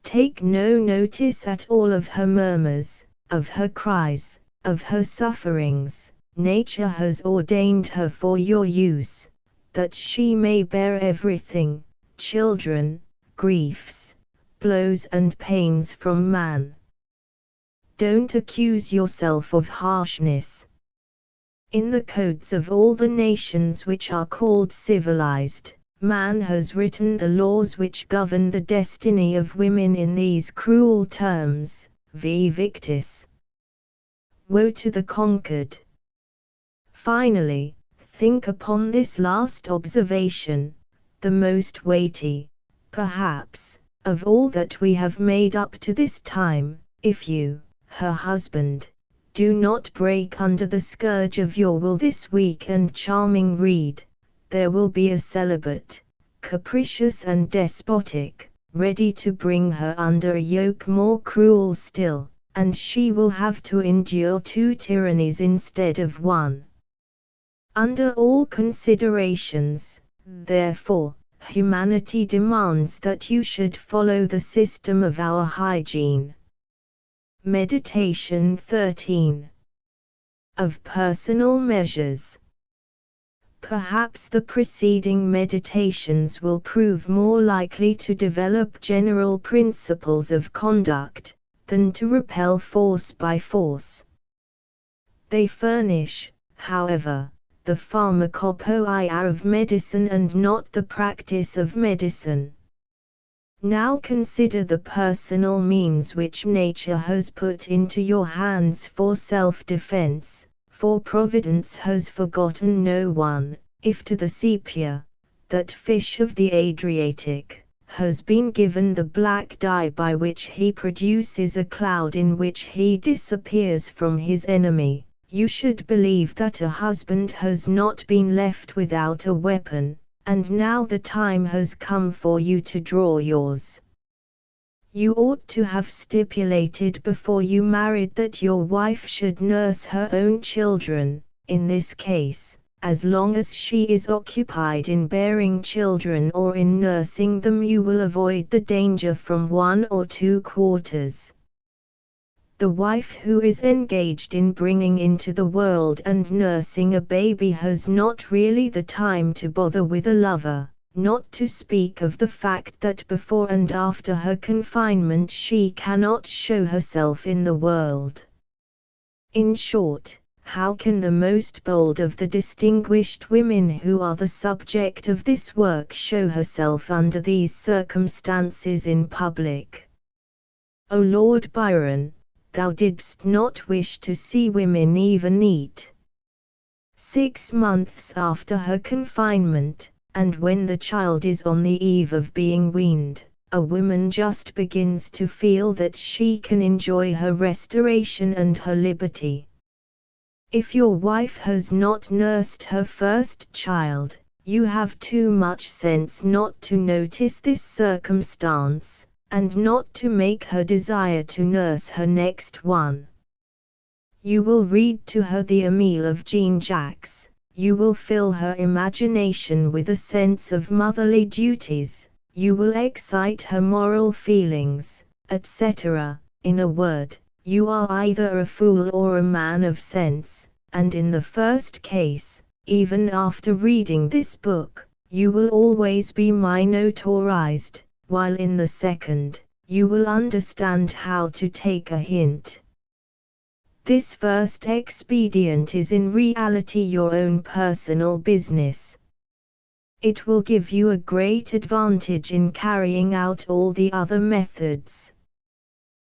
Take no notice at all of her murmurs, of her cries, of her sufferings. Nature has ordained her for your use, that she may bear everything, children, griefs, blows and pains from man. Don't accuse yourself of harshness. In the codes of all the nations which are called civilized, man has written the laws which govern the destiny of women in these cruel terms: vi victis. Woe to the conquered. Finally, think upon this last observation, the most weighty, perhaps, of all that we have made up to this time: if you, her husband, do not break under the scourge of your will this weak and charming reed, there will be a celibate, capricious and despotic, ready to bring her under a yoke more cruel still, and she will have to endure 2 tyrannies instead of 1. Under all considerations, therefore, humanity demands that you should follow the system of our hygiene. Meditation 13. Of personal measures. Perhaps the preceding meditations will prove more likely to develop general principles of conduct, than to repel force by force. They furnish, however, the pharmacopoeia of medicine and not the practice of medicine. Now consider the personal means which nature has put into your hands for self-defense, for Providence has forgotten no one, if to the sepia, that fish of the Adriatic, has been given the black dye by which he produces a cloud in which he disappears from his enemy. You should believe that a husband has not been left without a weapon, and now the time has come for you to draw yours. You ought to have stipulated before you married that your wife should nurse her own children, in this case, as long as she is occupied in bearing children or in nursing them you will avoid the danger from 1 or 2 quarters. The wife who is engaged in bringing into the world and nursing a baby has not really the time to bother with a lover, not to speak of the fact that before and after her confinement she cannot show herself in the world. In short, how can the most bold of the distinguished women who are the subject of this work show herself under these circumstances in public? O Lord Byron, thou didst not wish to see women even eat. 6 months after her confinement, and when the child is on the eve of being weaned, a woman just begins to feel that she can enjoy her restoration and her liberty. If your wife has not nursed her first child, you have too much sense not to notice this circumstance, and not to make her desire to nurse her next one. You will read to her the Emile of Jean-Jacques, you will fill her imagination with a sense of motherly duties, you will excite her moral feelings, etc. In a word, you are either a fool or a man of sense, and in the first case, even after reading this book, you will always be minotaurized, while in the second, you will understand how to take a hint. This first expedient is in reality your own personal business. It will give you a great advantage in carrying out all the other methods.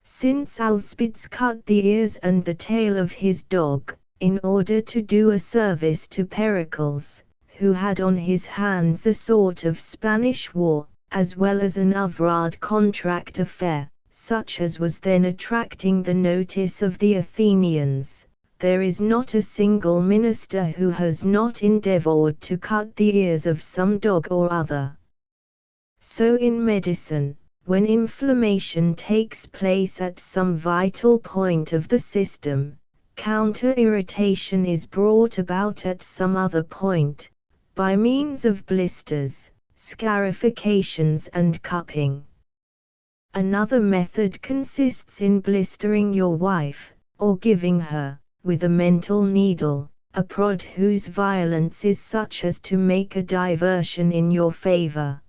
Since Alcibiades cut the ears and the tail of his dog, in order to do a service to Pericles, who had on his hands a sort of Spanish war, as well as an Ovrad contract affair, such as was then attracting the notice of the Athenians, there is not a single minister who has not endeavored to cut the ears of some dog or other. So in medicine, when inflammation takes place at some vital point of the system, counter-irritation is brought about at some other point, by means of blisters, scarifications and cupping. Another method consists in blistering your wife, or giving her, with a mental needle, a prod whose violence is such as to make a diversion in your favor.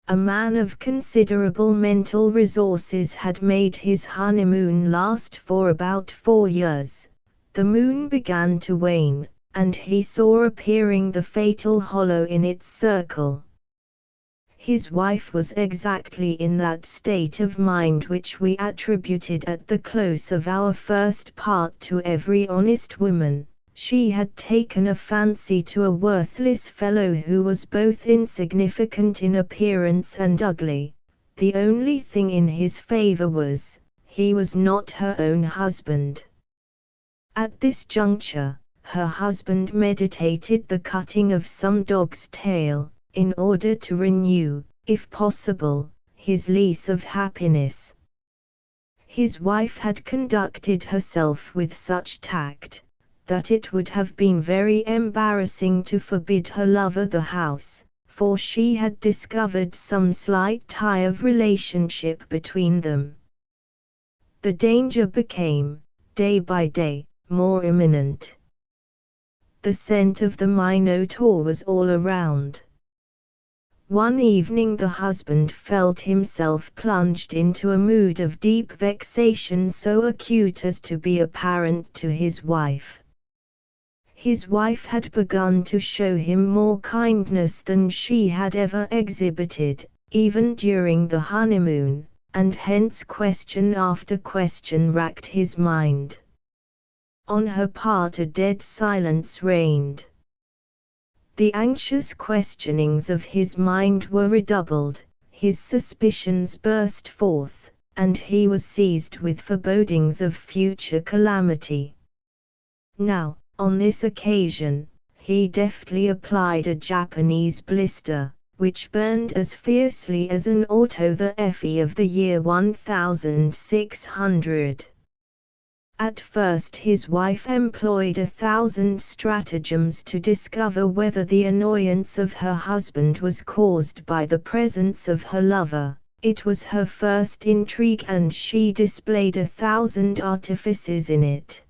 A man of considerable mental resources had made his honeymoon last for about 4 years. The moon began to wane, and he saw appearing the fatal hollow in its circle. His wife was exactly in that state of mind which we attributed at the close of our first part to every honest woman. She had taken a fancy to a worthless fellow who was both insignificant in appearance and ugly. The only thing in his favor was, he was not her own husband. At this juncture, her husband meditated the cutting of some dog's tail, in order to renew, if possible, his lease of happiness. His wife had conducted herself with such tact, that it would have been very embarrassing to forbid her lover the house, for she had discovered some slight tie of relationship between them. The danger became, day by day, more imminent. The scent of the Minotaur was all around. One evening the husband felt himself plunged into a mood of deep vexation so acute as to be apparent to his wife. His wife had begun to show him more kindness than she had ever exhibited, even during the honeymoon, and hence question after question racked his mind. On her part a dead silence reigned. The anxious questionings of his mind were redoubled, his suspicions burst forth, and he was seized with forebodings of future calamity. Now, on this occasion, he deftly applied a Japanese blister, which burned as fiercely as an auto the Fe of the year 1600. At first his wife employed 1,000 stratagems to discover whether the annoyance of her husband was caused by the presence of her lover. It was her first intrigue and she displayed 1,000 artifices in it.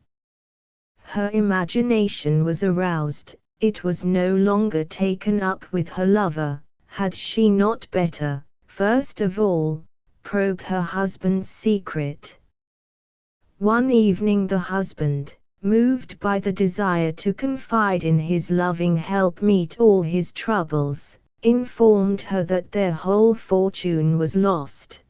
Her imagination was aroused, it was no longer taken up with her lover. Had she not better, first of all, probe her husband's secret? One evening the husband, moved by the desire to confide in his loving helpmeet all his troubles, informed her that their whole fortune was lost.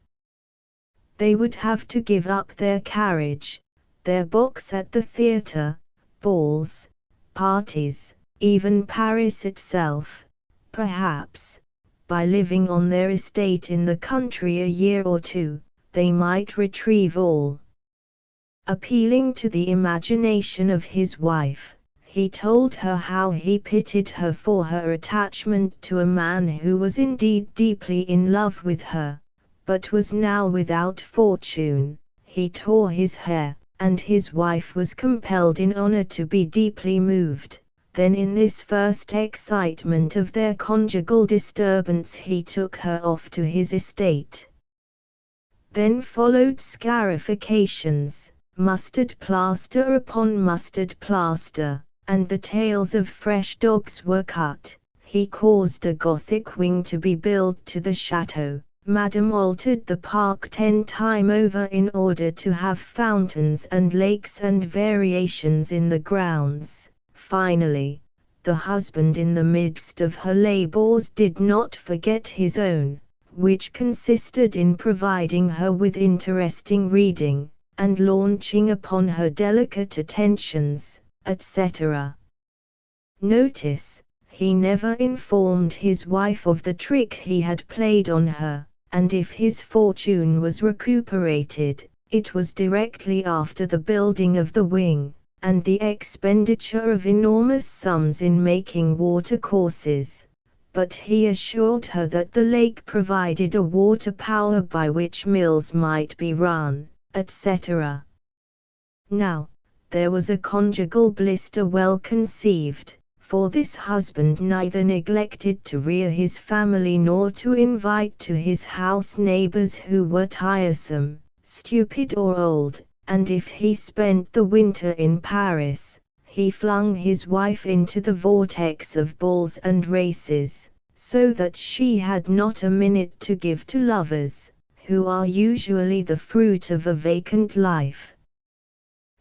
They would have to give up their carriage, their box at the theatre, balls, parties, even Paris itself, perhaps. By living on their estate in the country a year or two, they might retrieve all. Appealing to the imagination of his wife, he told her how he pitied her for her attachment to a man who was indeed deeply in love with her, but was now without fortune. He tore his hair, and his wife was compelled in honor to be deeply moved. Then in this first excitement of their conjugal disturbance he took her off to his estate. Then followed scarifications, mustard plaster upon mustard plaster, and the tails of fresh dogs were cut. He caused a Gothic wing to be built to the chateau. Madame altered the park 10 times over in order to have fountains and lakes and variations in the grounds. Finally, the husband in the midst of her labors did not forget his own, which consisted in providing her with interesting reading, and launching upon her delicate attentions, etc. Notice, he never informed his wife of the trick he had played on her, and if his fortune was recuperated, it was directly after the building of the wing, and the expenditure of enormous sums in making watercourses. But he assured her that the lake provided a water power by which mills might be run, etc. Now, there was a conjugal blister well conceived, for this husband neither neglected to rear his family nor to invite to his house neighbors who were tiresome, stupid or old, and if he spent the winter in Paris, he flung his wife into the vortex of balls and races, so that she had not a minute to give to lovers, who are usually the fruit of a vacant life.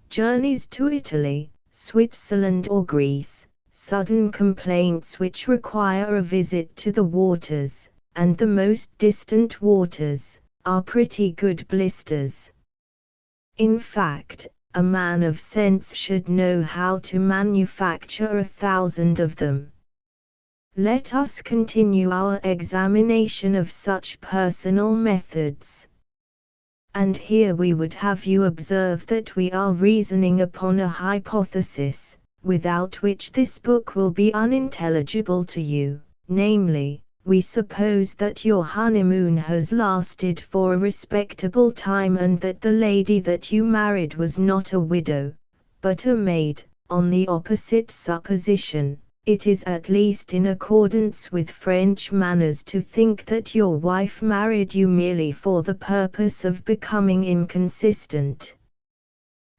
Journeys to Italy, Switzerland or Greece, sudden complaints which require a visit to the waters, and the most distant waters, are pretty good blisters. In fact, a man of sense should know how to manufacture 1,000 of them. Let us continue our examination of such personal methods. And here we would have you observe that we are reasoning upon a hypothesis, without which this book will be unintelligible to you, namely, we suppose that your honeymoon has lasted for a respectable time and that the lady that you married was not a widow, but a maid. On the opposite supposition, it is at least in accordance with French manners to think that your wife married you merely for the purpose of becoming inconsistent.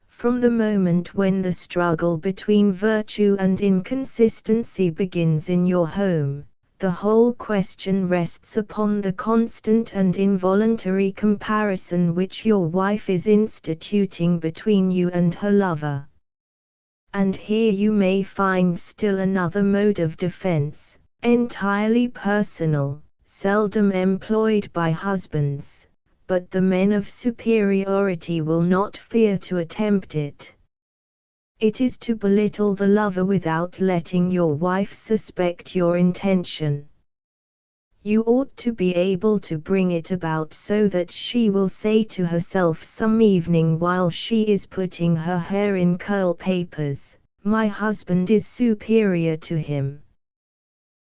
From the moment when the struggle between virtue and inconsistency begins in your home, the whole question rests upon the constant and involuntary comparison which your wife is instituting between you and her lover. And here you may find still another mode of defense, entirely personal, seldom employed by husbands, but the men of superiority will not fear to attempt it. It is to belittle the lover without letting your wife suspect your intention. You ought to be able to bring it about so that she will say to herself some evening while she is putting her hair in curl papers, "My husband is superior to him."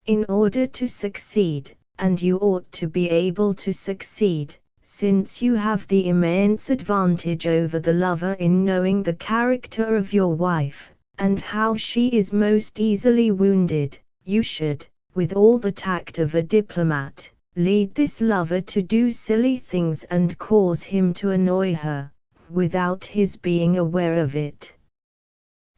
In order to succeed, and you ought to be able to succeed, since you have the immense advantage over the lover in knowing the character of your wife, and how she is most easily wounded, you should, with all the tact of a diplomat, lead this lover to do silly things and cause him to annoy her, without his being aware of it.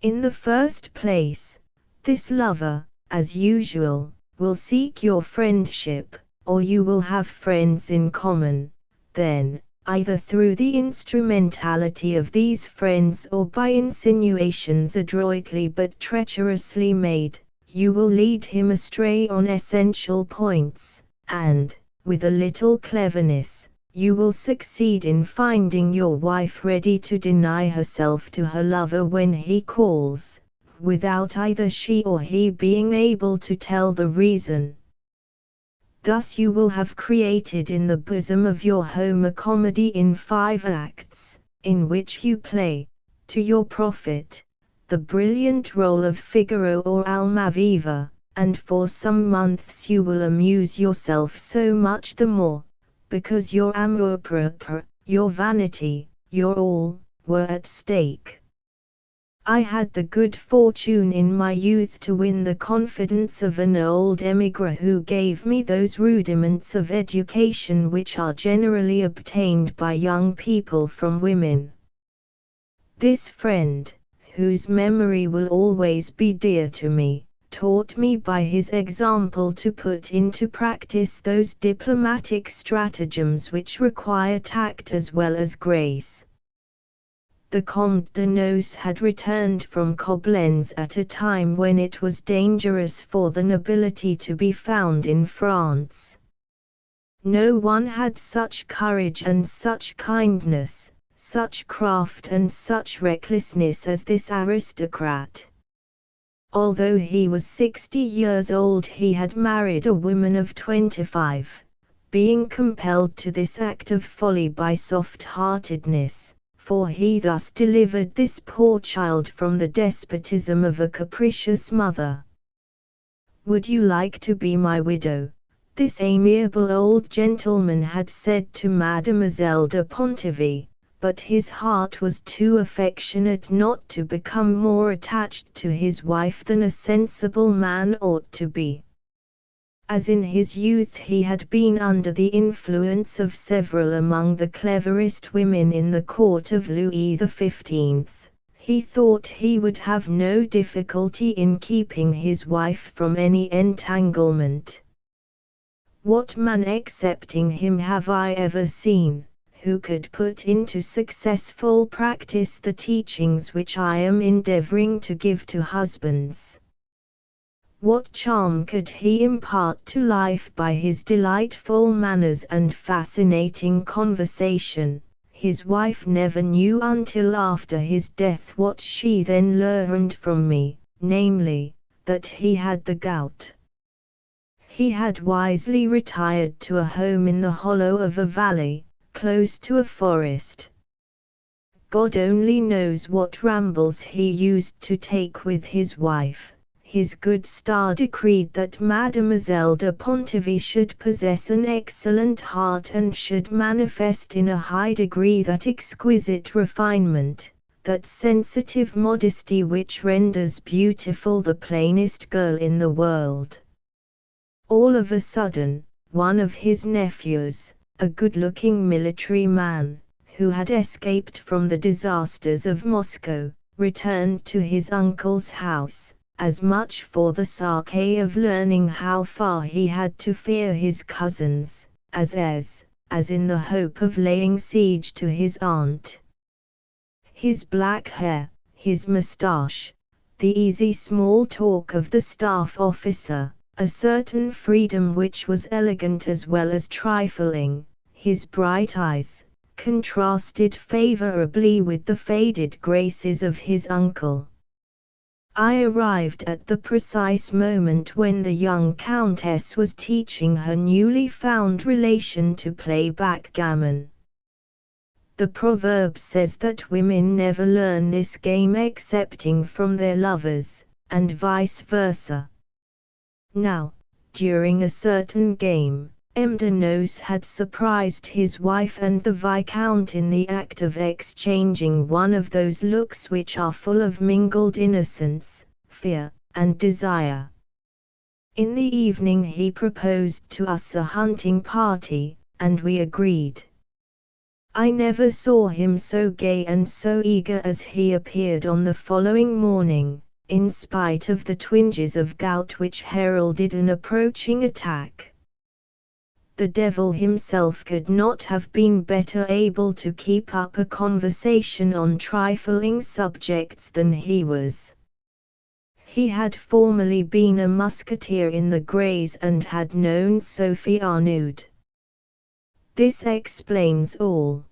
In the first place, this lover, as usual, will seek your friendship, or you will have friends in common. Then, either through the instrumentality of these friends or by insinuations adroitly but treacherously made, you will lead him astray on essential points, and, with a little cleverness, you will succeed in finding your wife ready to deny herself to her lover when he calls, without either she or he being able to tell the reason. Thus you will have created in the bosom of your home a comedy in 5 acts, in which you play, to your profit, the brilliant role of Figaro or Almaviva, and for some months you will amuse yourself so much the more, because your amour-propre, your vanity, your all, were at stake. I had the good fortune in my youth to win the confidence of an old émigré who gave me those rudiments of education which are generally obtained by young people from women. This friend, whose memory will always be dear to me, taught me by his example to put into practice those diplomatic stratagems which require tact as well as grace. The Comte de Nos had returned from Coblentz at a time when it was dangerous for the nobility to be found in France. No one had such courage and such kindness, such craft and such recklessness as this aristocrat. Although he was 60 years old, he had married a woman of 25, being compelled to this act of folly by soft-heartedness, for he thus delivered this poor child from the despotism of a capricious mother. "Would you like to be my widow?" this amiable old gentleman had said to Mademoiselle de Pontivy, but his heart was too affectionate not to become more attached to his wife than a sensible man ought to be. As in his youth he had been under the influence of several among the cleverest women in the court of Louis XV, he thought he would have no difficulty in keeping his wife from any entanglement. What man excepting him have I ever seen, who could put into successful practice the teachings which I am endeavoring to give to husbands? What charm could he impart to life by his delightful manners and fascinating conversation? His wife never knew until after his death what she then learned from me, namely, that he had the gout. He had wisely retired to a home in the hollow of a valley, close to a forest. God only knows what rambles he used to take with his wife. his good star decreed that Mademoiselle de Pontivy should possess an excellent heart and should manifest in a high degree that exquisite refinement, that sensitive modesty which renders beautiful the plainest girl in the world. All of a sudden, one of his nephews, a good-looking military man, who had escaped from the disasters of Moscow, returned to his uncle's house, as much for the sake of learning how far he had to fear his cousins, as in the hope of laying siege to his aunt. His black hair, his moustache, the easy small talk of the staff officer, a certain freedom which was elegant as well as trifling, his bright eyes, contrasted favorably with the faded graces of his uncle. I arrived at the precise moment when the young countess was teaching her newly found relation to play backgammon. The proverb says that women never learn this game excepting from their lovers, and vice versa. Now, during a certain game, M. de Nos had surprised his wife and the Viscount in the act of exchanging one of those looks which are full of mingled innocence, fear, and desire. In the evening he proposed to us a hunting party, and we agreed. I never saw him so gay and so eager as he appeared on the following morning, in spite of the twinges of gout which heralded an approaching attack. The devil himself could not have been better able to keep up a conversation on trifling subjects than he was. He had formerly been a musketeer in the Greys and had known Sophie Arnould. This explains all.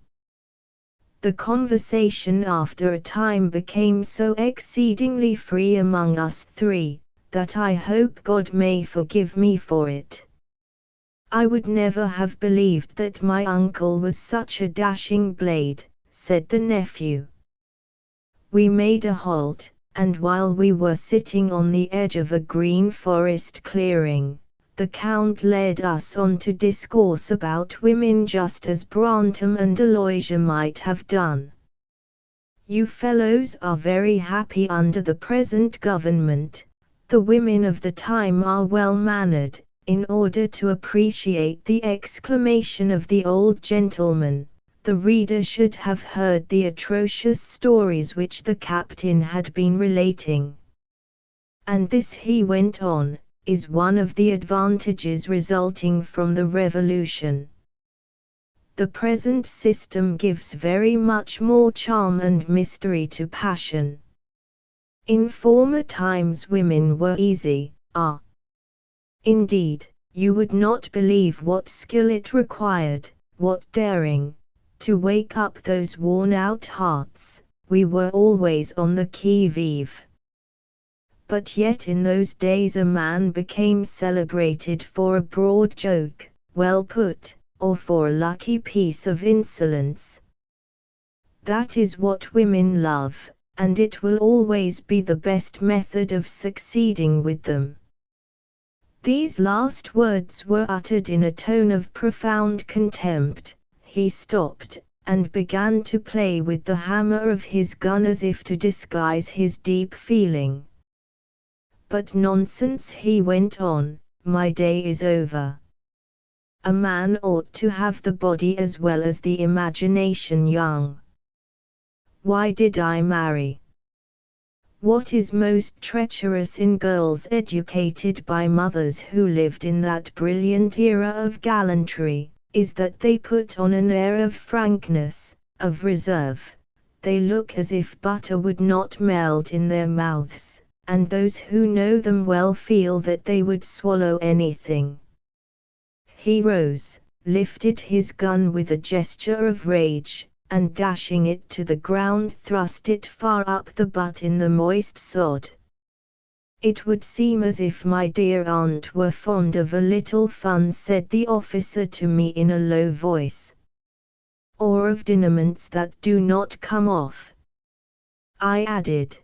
The conversation after a time became so exceedingly free among us three, that I hope God may forgive me for it. I would never have believed that my uncle was such a dashing blade, said the nephew. We made a halt, and while we were sitting on the edge of a green forest clearing, the Count led us on to discourse about women just as Brantôme and Aloysia might have done. You fellows are very happy under the present government. The women of the time are well-mannered. In order to appreciate the exclamation of the old gentleman, the reader should have heard the atrocious stories which the captain had been relating. And this, he went on, is one of the advantages resulting from the revolution. The present system gives very much more charm and mystery to passion. In former times women were easy, Indeed, you would not believe what skill it required, what daring, to wake up those worn-out hearts. We were always on the qui-vive. But yet in those days a man became celebrated for a broad joke, well put, or for a lucky piece of insolence. That is what women love, and it will always be the best method of succeeding with them. These last words were uttered in a tone of profound contempt. He stopped, and began to play with the hammer of his gun as if to disguise his deep feeling. But nonsense, he went on, my day is over. A man ought to have the body as well as the imagination young. Why did I marry? What is most treacherous in girls educated by mothers who lived in that brilliant era of gallantry, is that they put on an air of frankness, of reserve. They look as if butter would not melt in their mouths, and those who know them well feel that they would swallow anything. He rose, lifted his gun with a gesture of rage, and dashing it to the ground thrust it far up the butt in the moist sod. It would seem as if my dear aunt were fond of a little fun, said the officer to me in a low voice. Or of dynaments that do not come off, I added.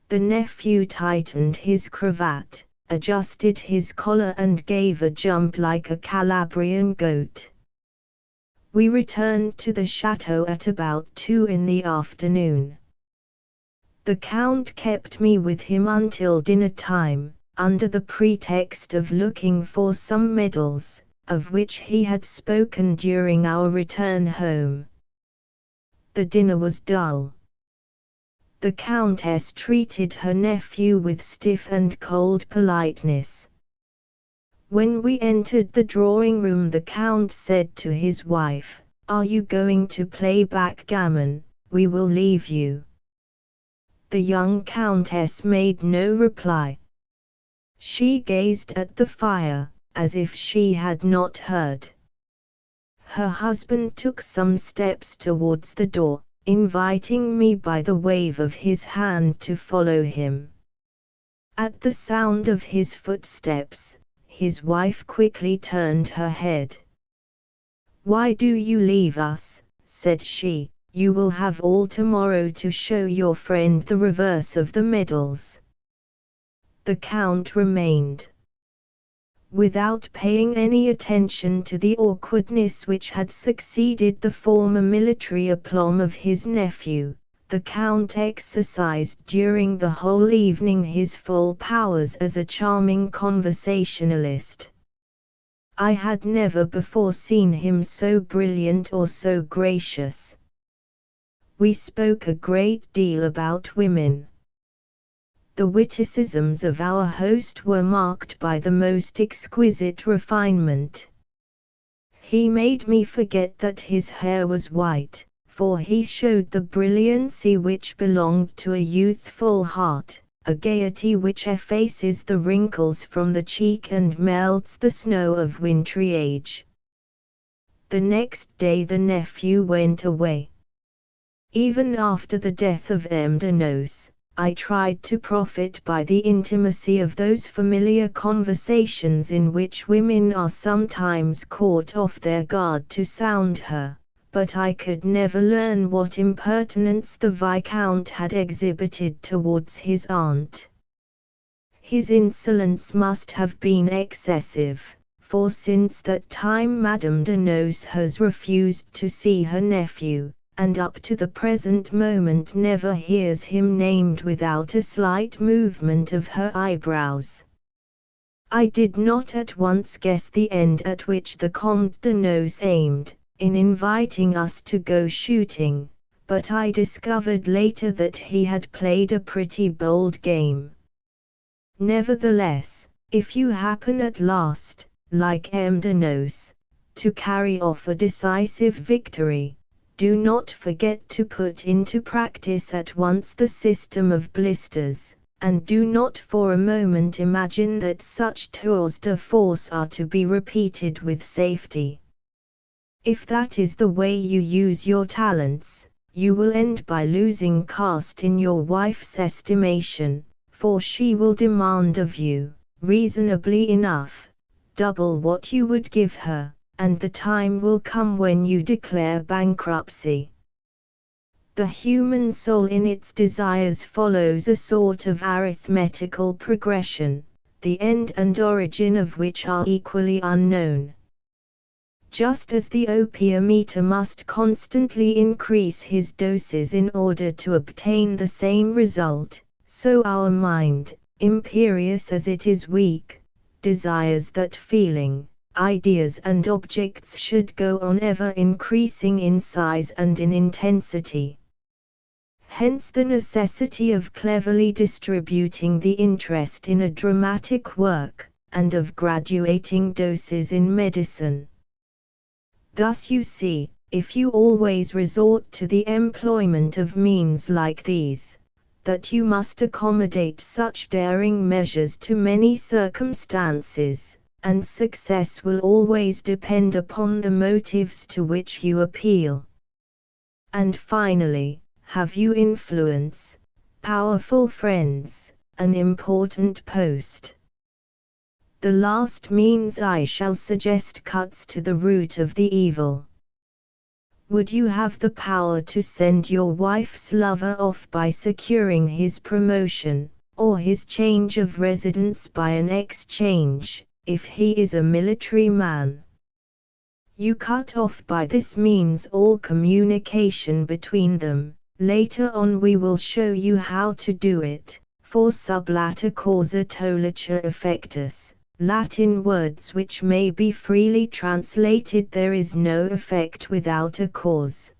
The nephew tightened his cravat, adjusted his collar and gave a jump like a Calabrian goat. We returned to the chateau at about 2 in the afternoon. The Count kept me with him until dinner time, under the pretext of looking for some medals, of which he had spoken during our return home. The dinner was dull. The Countess treated her nephew with stiff and cold politeness. When we entered the drawing-room, the Count said to his wife, "Are you going to play backgammon? We will leave you." The young Countess made no reply. She gazed at the fire, as if she had not heard. Her husband took some steps towards the door, inviting me by the wave of his hand to follow him. At the sound of his footsteps, his wife quickly turned her head. "Why do you leave us?" said she. "You will have all tomorrow to show your friend the reverse of the medals." The Count remained. Without paying any attention to the awkwardness which had succeeded the former military aplomb of his nephew, the Count exercised during the whole evening his full powers as a charming conversationalist. I had never before seen him so brilliant or so gracious. We spoke a great deal about women. The witticisms of our host were marked by the most exquisite refinement. He made me forget that his hair was white, for he showed the brilliancy which belonged to a youthful heart, a gaiety which effaces the wrinkles from the cheek and melts the snow of wintry age. The next day the nephew went away. Even after the death of M. de Nos, I tried to profit by the intimacy of those familiar conversations in which women are sometimes caught off their guard to sound her, but I could never learn what impertinence the Viscount had exhibited towards his aunt. His insolence must have been excessive, for since that time Madame de Nos has refused to see her nephew, and up to the present moment never hears him named without a slight movement of her eyebrows. I did not at once guess the end at which the Comte de Nos aimed, in inviting us to go shooting, but I discovered later that he had played a pretty bold game. Nevertheless, if you happen at last, like M. de Nos, to carry off a decisive victory, do not forget to put into practice at once the system of blisters, and do not for a moment imagine that such tours de force are to be repeated with safety. If that is the way you use your talents, you will end by losing caste in your wife's estimation, for she will demand of you, reasonably enough, double what you would give her, and the time will come when you declare bankruptcy. The human soul in its desires follows a sort of arithmetical progression, the end and origin of which are equally unknown. Just as the opium eater must constantly increase his doses in order to obtain the same result, so our mind, imperious as it is weak, desires that feeling, ideas and objects should go on ever increasing in size and in intensity. Hence the necessity of cleverly distributing the interest in a dramatic work, and of graduating doses in medicine. Thus you see, if you always resort to the employment of means like these, that you must accommodate such daring measures to many circumstances, and success will always depend upon the motives to which you appeal. And finally, have you influence, powerful friends, an important post? The last means I shall suggest cuts to the root of the evil. Would you have the power to send your wife's lover off by securing his promotion, or his change of residence by an exchange, if he is a military man? You cut off by this means all communication between them. Later on we will show you how to do it. For sub lata causa tollitur effectus, Latin words which may be freely translated there is no effect without a cause.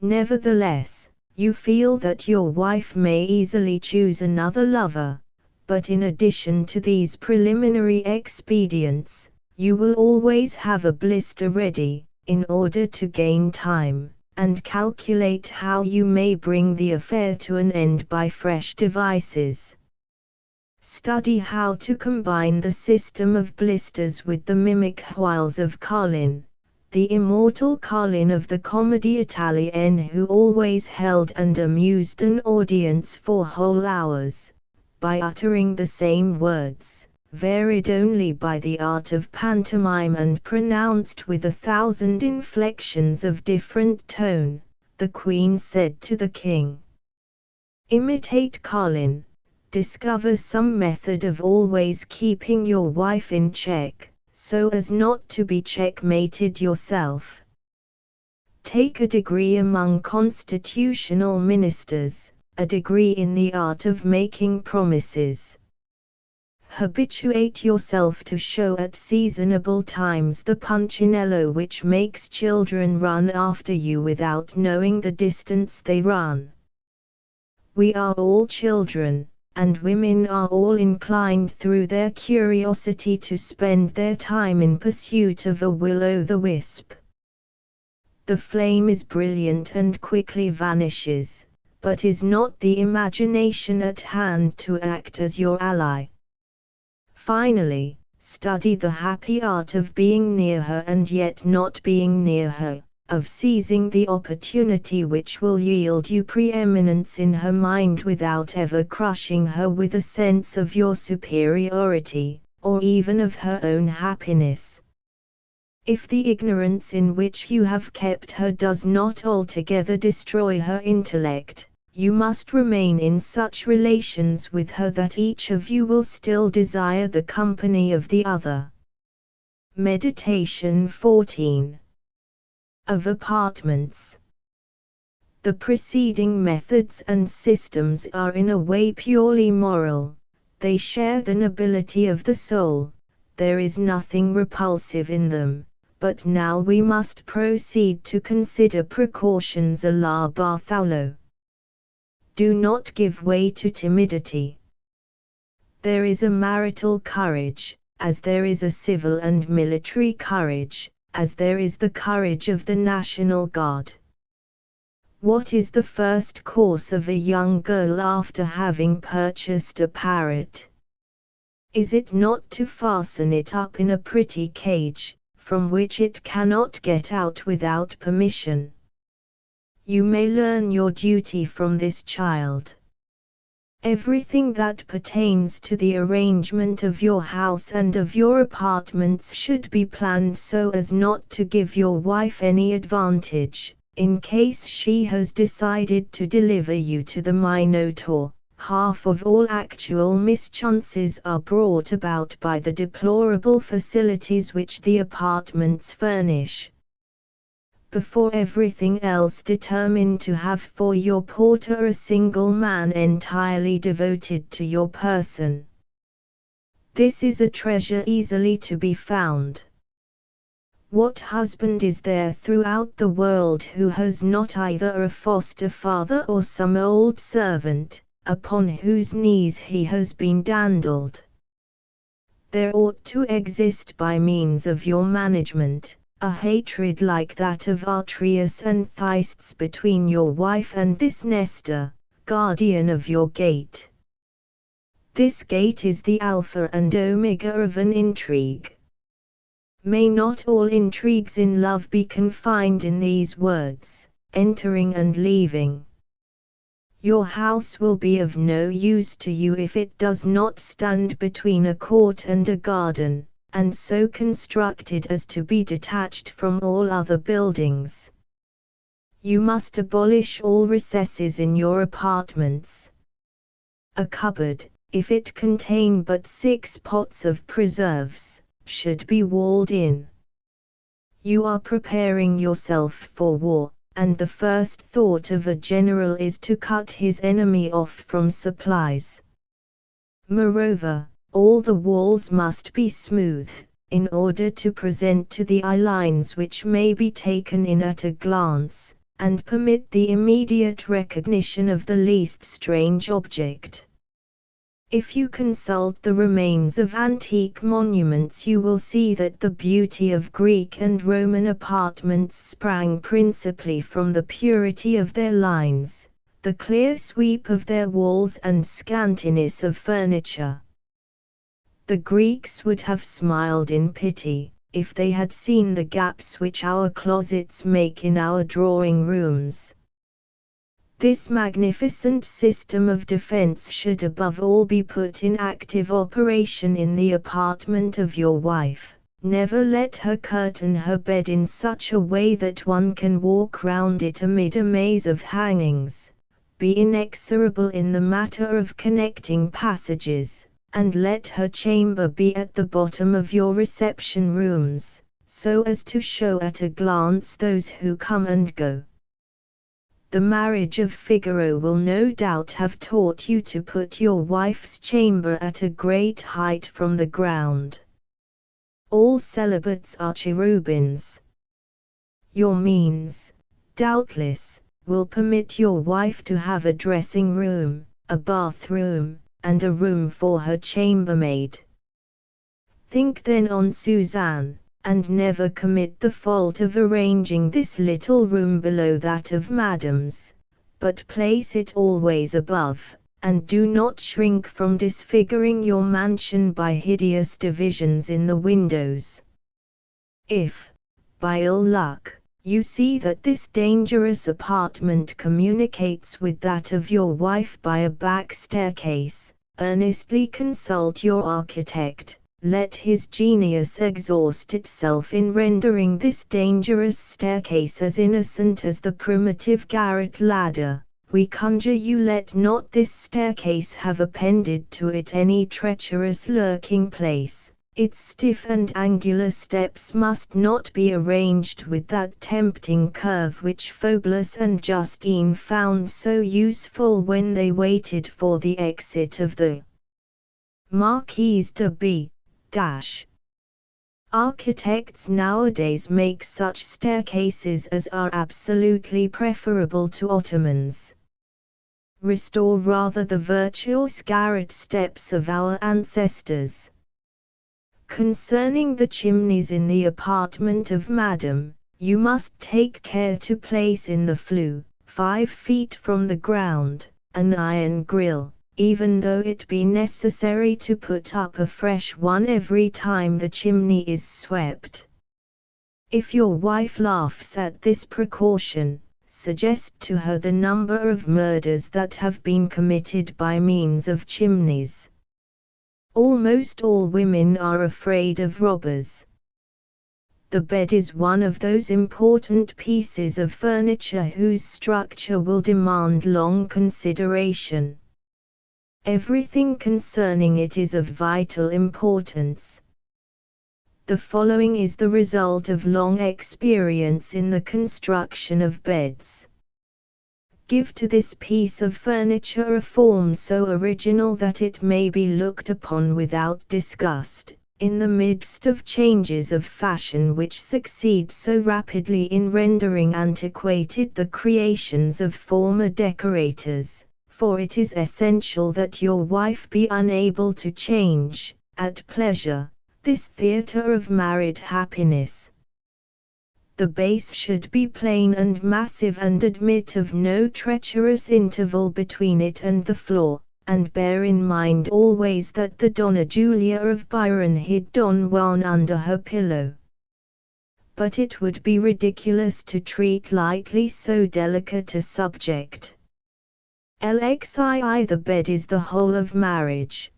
Nevertheless, you feel that your wife may easily choose another lover, but in addition to these preliminary expedients, you will always have a blister ready, in order to gain time, and calculate how you may bring the affair to an end by fresh devices. Study how to combine the system of blisters with the mimic whiles of Carlin, the immortal Carlin of the Comedie Italienne who always held and amused an audience for whole hours, by uttering the same words, varied only by the art of pantomime and pronounced with 1,000 inflections of different tone. The Queen said to the King, "Imitate Carlin, discover some method of always keeping your wife in check, so as not to be checkmated yourself. Take a degree among constitutional ministers, a degree in the art of making promises. Habituate yourself to show at seasonable times the punchinello which makes children run after you without knowing the distance they run. We are all children, and women are all inclined through their curiosity to spend their time in pursuit of a will-o'-the-wisp. The flame is brilliant and quickly vanishes, but is not the imagination at hand to act as your ally? Finally, study the happy art of being near her and yet not being near her, of seizing the opportunity which will yield you preeminence in her mind without ever crushing her with a sense of your superiority, or even of her own happiness. If the ignorance in which you have kept her does not altogether destroy her intellect, you must remain in such relations with her that each of you will still desire the company of the other." Meditation 14. Of apartments. The preceding methods and systems are in a way purely moral. They share the nobility of the soul. There is nothing repulsive in them. But now we must proceed to consider precautions a la Bartholomew. Do not give way to timidity. There is a marital courage, as there is a civil and military courage, as there is the courage of the National Guard. What is the first course of a young girl after having purchased a parrot? Is it not to fasten it up in a pretty cage, from which it cannot get out without permission? You may learn your duty from this child. Everything that pertains to the arrangement of your house and of your apartments should be planned so as not to give your wife any advantage, in case she has decided to deliver you to the Minotaur. Half of all actual mischances are brought about by the deplorable facilities which the apartments furnish. Before everything else, determine to have for your porter a single man entirely devoted to your person. This is a treasure easily to be found. What husband is there throughout the world who has not either a foster father or some old servant, upon whose knees he has been dandled? There ought to exist by means of your management, a hatred like that of Atreus and Thyestes between your wife and this Nestor, guardian of your gate. This gate is the alpha and omega of an intrigue. May not all intrigues in love be confined in these words, entering and leaving? Your house will be of no use to you if it does not stand between a court and a garden, and so constructed as to be detached from all other buildings. You must abolish all recesses in your apartments. A cupboard, if it contain but 6 pots of preserves, should be walled in. You are preparing yourself for war, and the first thought of a general is to cut his enemy off from supplies. Moreover, all the walls must be smooth, in order to present to the eye lines which may be taken in at a glance, and permit the immediate recognition of the least strange object. If you consult the remains of antique monuments, you will see that the beauty of Greek and Roman apartments sprang principally from the purity of their lines, the clear sweep of their walls and scantiness of furniture. The Greeks would have smiled in pity, if they had seen the gaps which our closets make in our drawing rooms. This magnificent system of defense should above all be put in active operation in the apartment of your wife. Never let her curtain her bed in such a way that one can walk round it amid a maze of hangings. Be inexorable in the matter of connecting passages, and let her chamber be at the bottom of your reception rooms, so as to show at a glance those who come and go. The marriage of Figaro will no doubt have taught you to put your wife's chamber at a great height from the ground. All celibates are cherubins. Your means, doubtless, will permit your wife to have a dressing room, a bathroom, and a room for her chambermaid. Think then on Suzanne, and never commit the fault of arranging this little room below that of Madame's, but place it always above, and do not shrink from disfiguring your mansion by hideous divisions in the windows. If, by ill luck, you see that this dangerous apartment communicates with that of your wife by a back staircase, earnestly consult your architect. Let his genius exhaust itself in rendering this dangerous staircase as innocent as the primitive garret ladder. We conjure you, let not this staircase have appended to it any treacherous lurking place. Its stiff and angular steps must not be arranged with that tempting curve which Phoebus and Justine found so useful when they waited for the exit of the Marquise de B. Architects nowadays make such staircases as are absolutely preferable to ottomans. Restore rather the virtuous garret steps of our ancestors. Concerning the chimneys in the apartment of Madame, you must take care to place in the flue, 5 feet from the ground, an iron grill, even though it be necessary to put up a fresh one every time the chimney is swept. If your wife laughs at this precaution, suggest to her the number of murders that have been committed by means of chimneys. Almost all women are afraid of robbers. The bed is one of those important pieces of furniture whose structure will demand long consideration. Everything concerning it is of vital importance. The following is the result of long experience in the construction of beds. Give to this piece of furniture a form so original that it may be looked upon without disgust, in the midst of changes of fashion which succeed so rapidly in rendering antiquated the creations of former decorators, for it is essential that your wife be unable to change, at pleasure, this theatre of married happiness. The base should be plain and massive and admit of no treacherous interval between it and the floor, and bear in mind always that the Donna Julia of Byron hid Don Juan under her pillow. But it would be ridiculous to treat lightly so delicate a subject. The bed is the whole of marriage.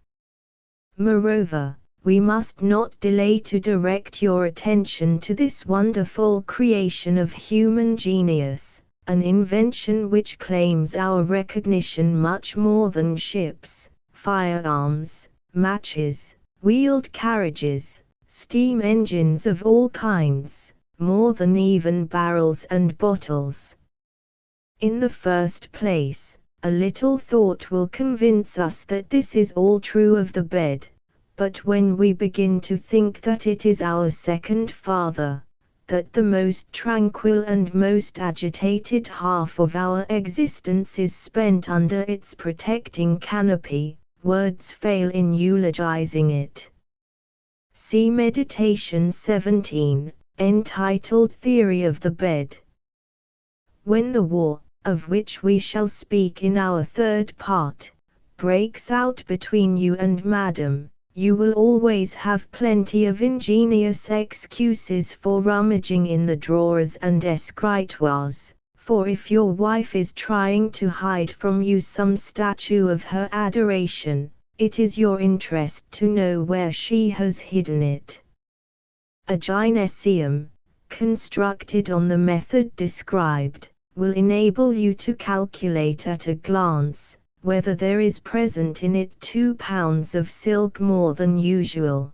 Moreover, we must not delay to direct your attention to this wonderful creation of human genius, an invention which claims our recognition much more than ships, firearms, matches, wheeled carriages, steam engines of all kinds, more than even barrels and bottles. In the first place, a little thought will convince us that this is all true of the bed, but when we begin to think that it is our second father, that the most tranquil and most agitated half of our existence is spent under its protecting canopy, words fail in eulogizing it. See Meditation 17, entitled Theory of the Bed. When the war, of which we shall speak in our third part, breaks out between you and Madam, you will always have plenty of ingenious excuses for rummaging in the drawers and escritoires, for if your wife is trying to hide from you some statue of her adoration, it is your interest to know where she has hidden it. A gynecium, constructed on the method described, will enable you to calculate at a glance whether there is present in it 2 pounds of silk more than usual.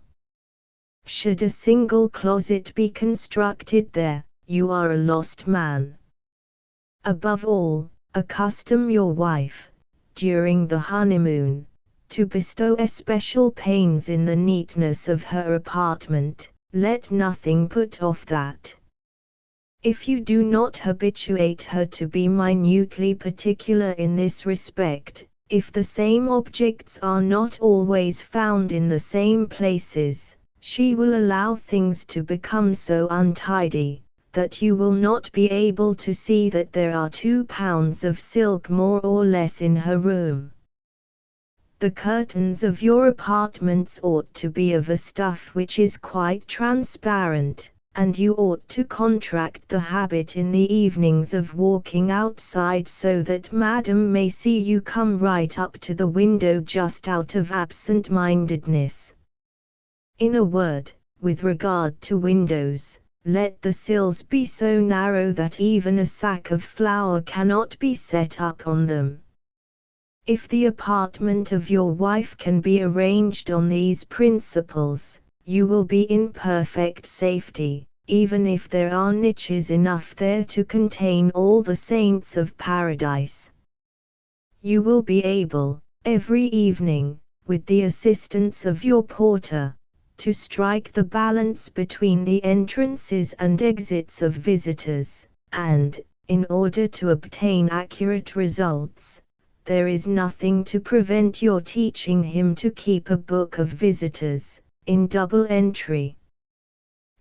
Should a single closet be constructed there, you are a lost man. Above all, accustom your wife, during the honeymoon, to bestow especial pains in the neatness of her apartment. Let nothing put off that. If you do not habituate her to be minutely particular in this respect, if the same objects are not always found in the same places, she will allow things to become so untidy, that you will not be able to see that there are 2 pounds of silk more or less in her room. The curtains of your apartments ought to be of a stuff which is quite transparent, and you ought to contract the habit in the evenings of walking outside so that Madam may see you come right up to the window just out of absent-mindedness. In a word, with regard to windows, let the sills be so narrow that even a sack of flour cannot be set up on them. If the apartment of your wife can be arranged on these principles, you will be in perfect safety, even if there are niches enough there to contain all the saints of paradise. You will be able, every evening, with the assistance of your porter, to strike the balance between the entrances and exits of visitors, and, in order to obtain accurate results, there is nothing to prevent your teaching him to keep a book of visitors, in double entry.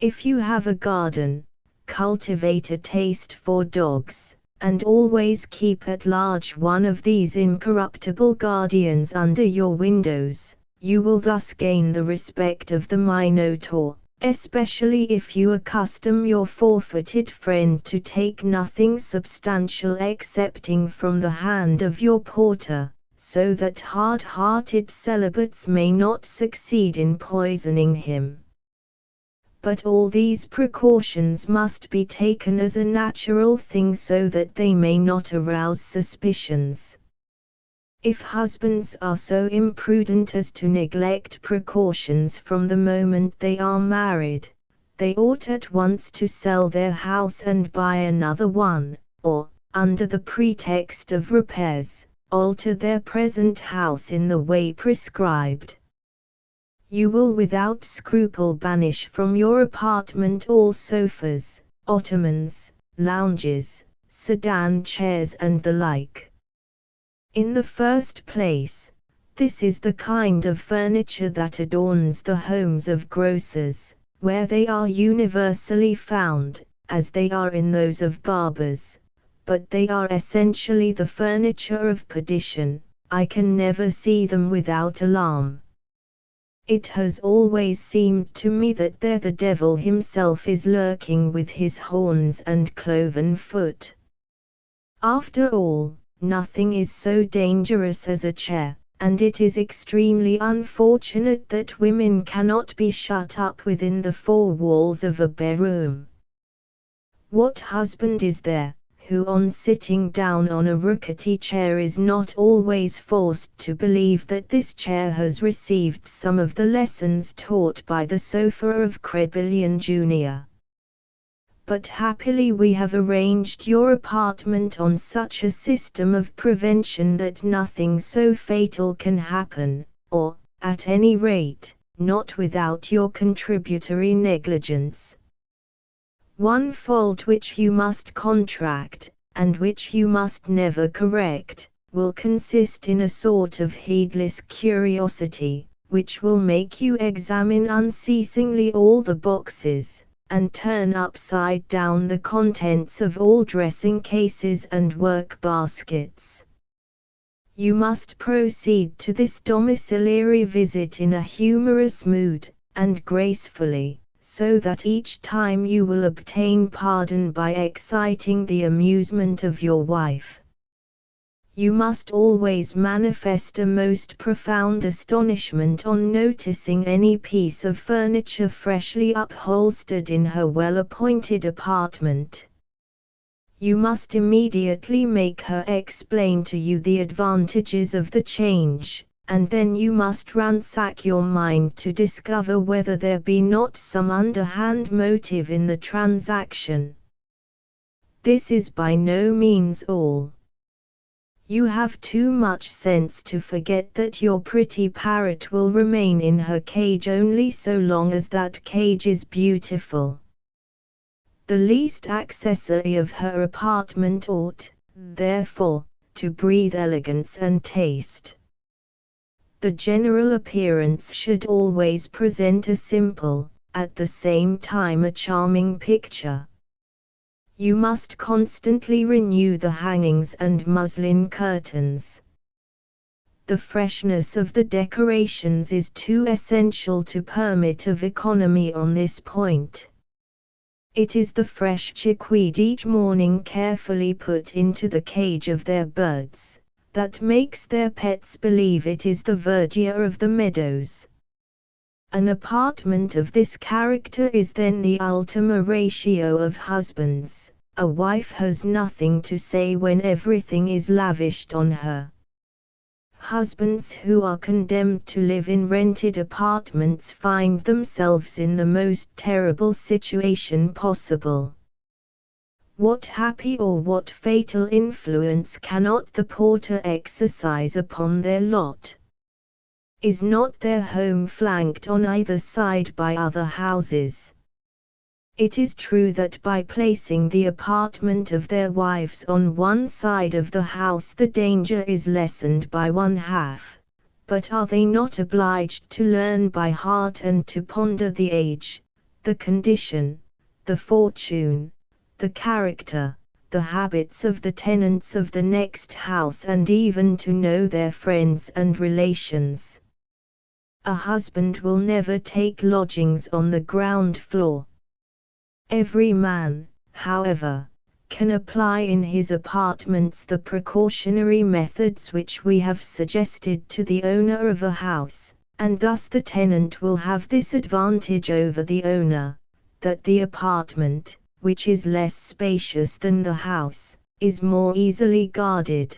If you have a garden, cultivate a taste for dogs, and always keep at large one of these incorruptible guardians under your windows. You will thus gain the respect of the Minotaur, especially if you accustom your four-footed friend to take nothing substantial excepting from the hand of your porter, so that hard-hearted celibates may not succeed in poisoning him. But all these precautions must be taken as a natural thing so that they may not arouse suspicions. If husbands are so imprudent as to neglect precautions from the moment they are married, they ought at once to sell their house and buy another one, or, under the pretext of repairs, alter their present house in the way prescribed. You will without scruple banish from your apartment all sofas, ottomans, lounges, sedan chairs and the like. In the first place, this is the kind of furniture that adorns the homes of grocers, where they are universally found, as they are in those of barbers, but they are essentially the furniture of perdition. I can never see them without alarm. It has always seemed to me that there the devil himself is lurking with his horns and cloven foot. After all, nothing is so dangerous as a chair, and it is extremely unfortunate that women cannot be shut up within the four walls of a bedroom. What husband is there, who on sitting down on a rickety chair is not always forced to believe that this chair has received some of the lessons taught by the sofa of Crebillon Jr. But happily we have arranged your apartment on such a system of prevention that nothing so fatal can happen, or, at any rate, not without your contributory negligence. One fault which you must contract, and which you must never correct, will consist in a sort of heedless curiosity, which will make you examine unceasingly all the boxes, and turn upside down the contents of all dressing cases and work baskets. You must proceed to this domiciliary visit in a humorous mood, and gracefully, so that each time you will obtain pardon by exciting the amusement of your wife. You must always manifest a most profound astonishment on noticing any piece of furniture freshly upholstered in her well-appointed apartment. You must immediately make her explain to you the advantages of the change, and then you must ransack your mind to discover whether there be not some underhand motive in the transaction. This is by no means all. You have too much sense to forget that your pretty parrot will remain in her cage only so long as that cage is beautiful. The least accessory of her apartment ought, therefore, to breathe elegance and taste. The general appearance should always present a simple, at the same time a charming picture. You must constantly renew the hangings and muslin curtains. The freshness of the decorations is too essential to permit of economy on this point. It is the fresh chickweed each morning carefully put into the cage of their birds, that makes their pets believe it is the verdure of the meadows. An apartment of this character is then the ultima ratio of husbands. A wife has nothing to say when everything is lavished on her. Husbands who are condemned to live in rented apartments find themselves in the most terrible situation possible. What happy or what fatal influence cannot the porter exercise upon their lot? Is not their home flanked on either side by other houses? It is true that by placing the apartment of their wives on one side of the house the danger is lessened by one half, but are they not obliged to learn by heart and to ponder the age, the condition, the fortune, the character, the habits of the tenants of the next house, and even to know their friends and relations? A husband will never take lodgings on the ground floor. Every man, however, can apply in his apartments the precautionary methods which we have suggested to the owner of a house, and thus the tenant will have this advantage over the owner, that the apartment, which is less spacious than the house, is more easily guarded.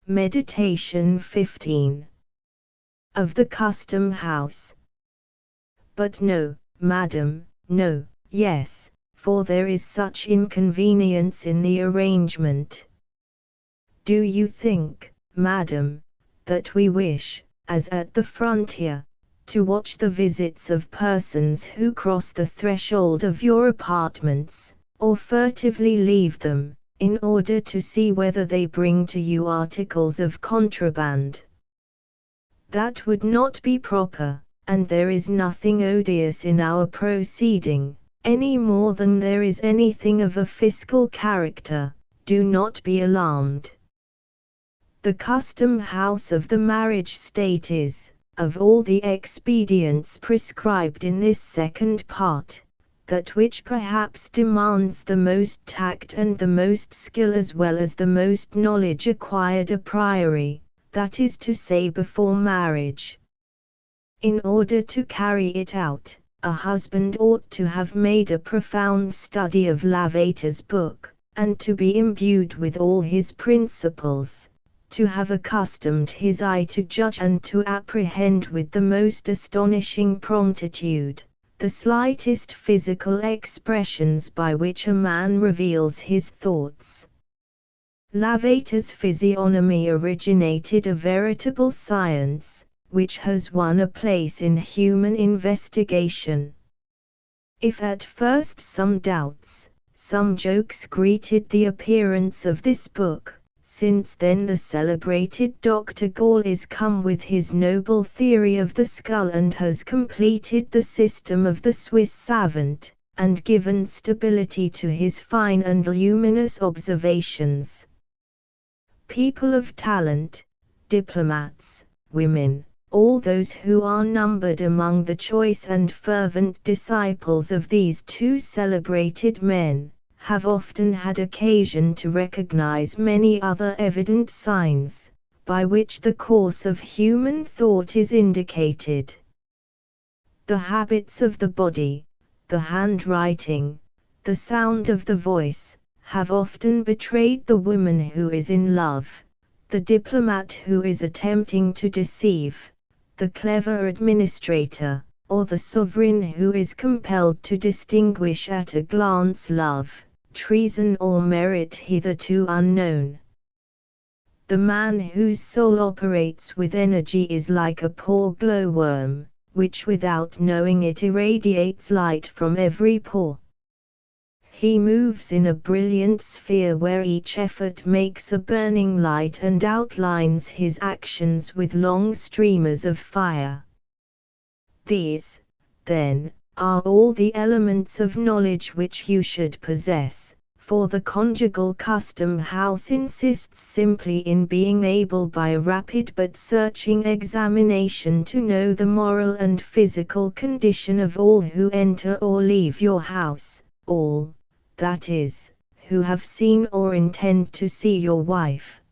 Meditation 15. Of the custom house. But no, madam, no, yes, for there is such inconvenience in the arrangement. Do you think, madam, that we wish, as at the frontier, to watch the visits of persons who cross the threshold of your apartments, or furtively leave them, in order to see whether they bring to you articles of contraband? That would not be proper, and there is nothing odious in our proceeding, any more than there is anything of a fiscal character. Do not be alarmed. The custom house of the marriage state is, of all the expedients prescribed in this second part, that which perhaps demands the most tact and the most skill as well as the most knowledge acquired a priori, that is to say before marriage. In order to carry it out, a husband ought to have made a profound study of Lavater's book, and to be imbued with all his principles, to have accustomed his eye to judge and to apprehend with the most astonishing promptitude the slightest physical expressions by which a man reveals his thoughts. Lavater's physiognomy originated a veritable science, which has won a place in human investigation. If at first some doubts, some jokes greeted the appearance of this book, since then the celebrated Dr. Gall is come with his noble theory of the skull and has completed the system of the Swiss savant, and given stability to his fine and luminous observations. People of talent, diplomats, women, all those who are numbered among the choice and fervent disciples of these two celebrated men, have often had occasion to recognize many other evident signs, by which the course of human thought is indicated. The habits of the body, the handwriting, the sound of the voice, have often betrayed the woman who is in love, the diplomat who is attempting to deceive, the clever administrator, or the sovereign who is compelled to distinguish at a glance love, treason or merit hitherto unknown. The man whose soul operates with energy is like a poor glowworm, which without knowing it irradiates light from every pore. He moves in a brilliant sphere where each effort makes a burning light and outlines his actions with long streamers of fire. These, then, are all the elements of knowledge which you should possess, for the conjugal custom house insists simply in being able by a rapid but searching examination to know the moral and physical condition of all who enter or leave your house, all, that is, who have seen or intend to see your wife.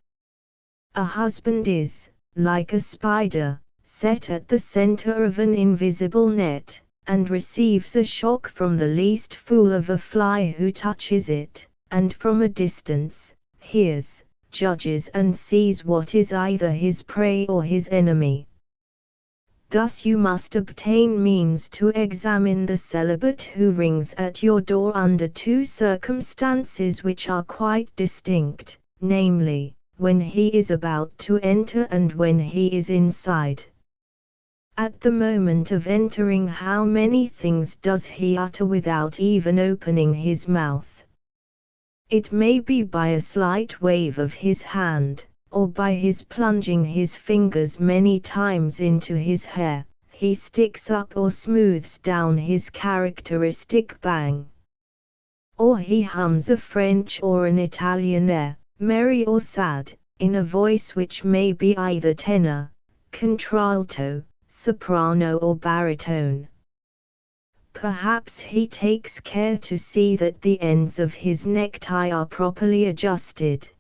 A husband is, like a spider, set at the center of an invisible net, and receives a shock from the least fool of a fly who touches it, and from a distance, hears, judges and sees what is either his prey or his enemy. Thus you must obtain means to examine the celibate who rings at your door under two circumstances which are quite distinct, namely, when he is about to enter and when he is inside. At the moment of entering, how many things does he utter without even opening his mouth? It may be by a slight wave of his hand, or by his plunging his fingers many times into his hair, he sticks up or smooths down his characteristic bang. Or he hums a French or an Italian air, merry or sad, in a voice which may be either tenor, contralto, soprano or baritone. Perhaps he takes care to see that the ends of his necktie are properly adjusted.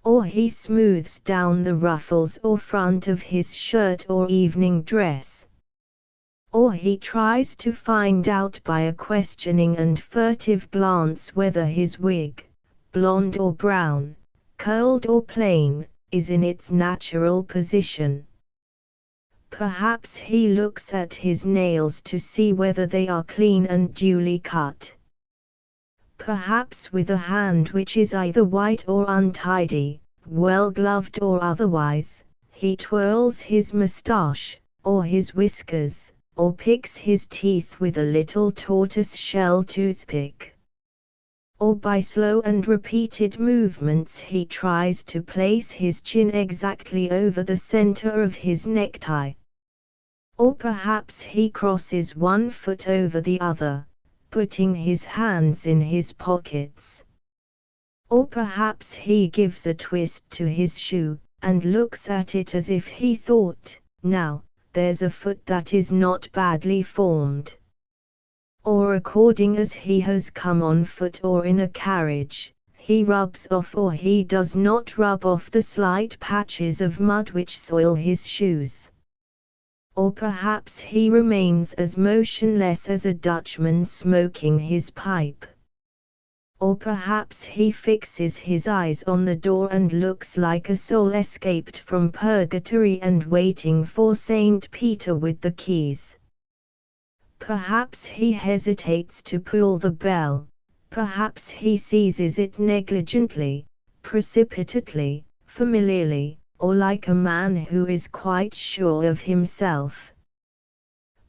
Or he smooths down the ruffles or front of his shirt or evening dress. Or he tries to find out by a questioning and furtive glance whether his wig, blonde or brown, curled or plain, is in its natural position. Perhaps he looks at his nails to see whether they are clean and duly cut. Perhaps with a hand which is either white or untidy, well gloved or otherwise, he twirls his moustache, or his whiskers, or picks his teeth with a little tortoise-shell toothpick. Or by slow and repeated movements he tries to place his chin exactly over the center of his necktie. Or perhaps he crosses one foot over the other, putting his hands in his pockets. Or perhaps he gives a twist to his shoe, and looks at it as if he thought, now, there's a foot that is not badly formed. Or according as he has come on foot or in a carriage, he rubs off or he does not rub off the slight patches of mud which soil his shoes. Or perhaps he remains as motionless as a Dutchman smoking his pipe. or perhaps he fixes his eyes on the door and looks like a soul escaped from purgatory and waiting for Saint Peter with the keys. Perhaps he hesitates to pull the bell, perhaps he seizes it negligently, precipitately, familiarly, or like a man who is quite sure of himself.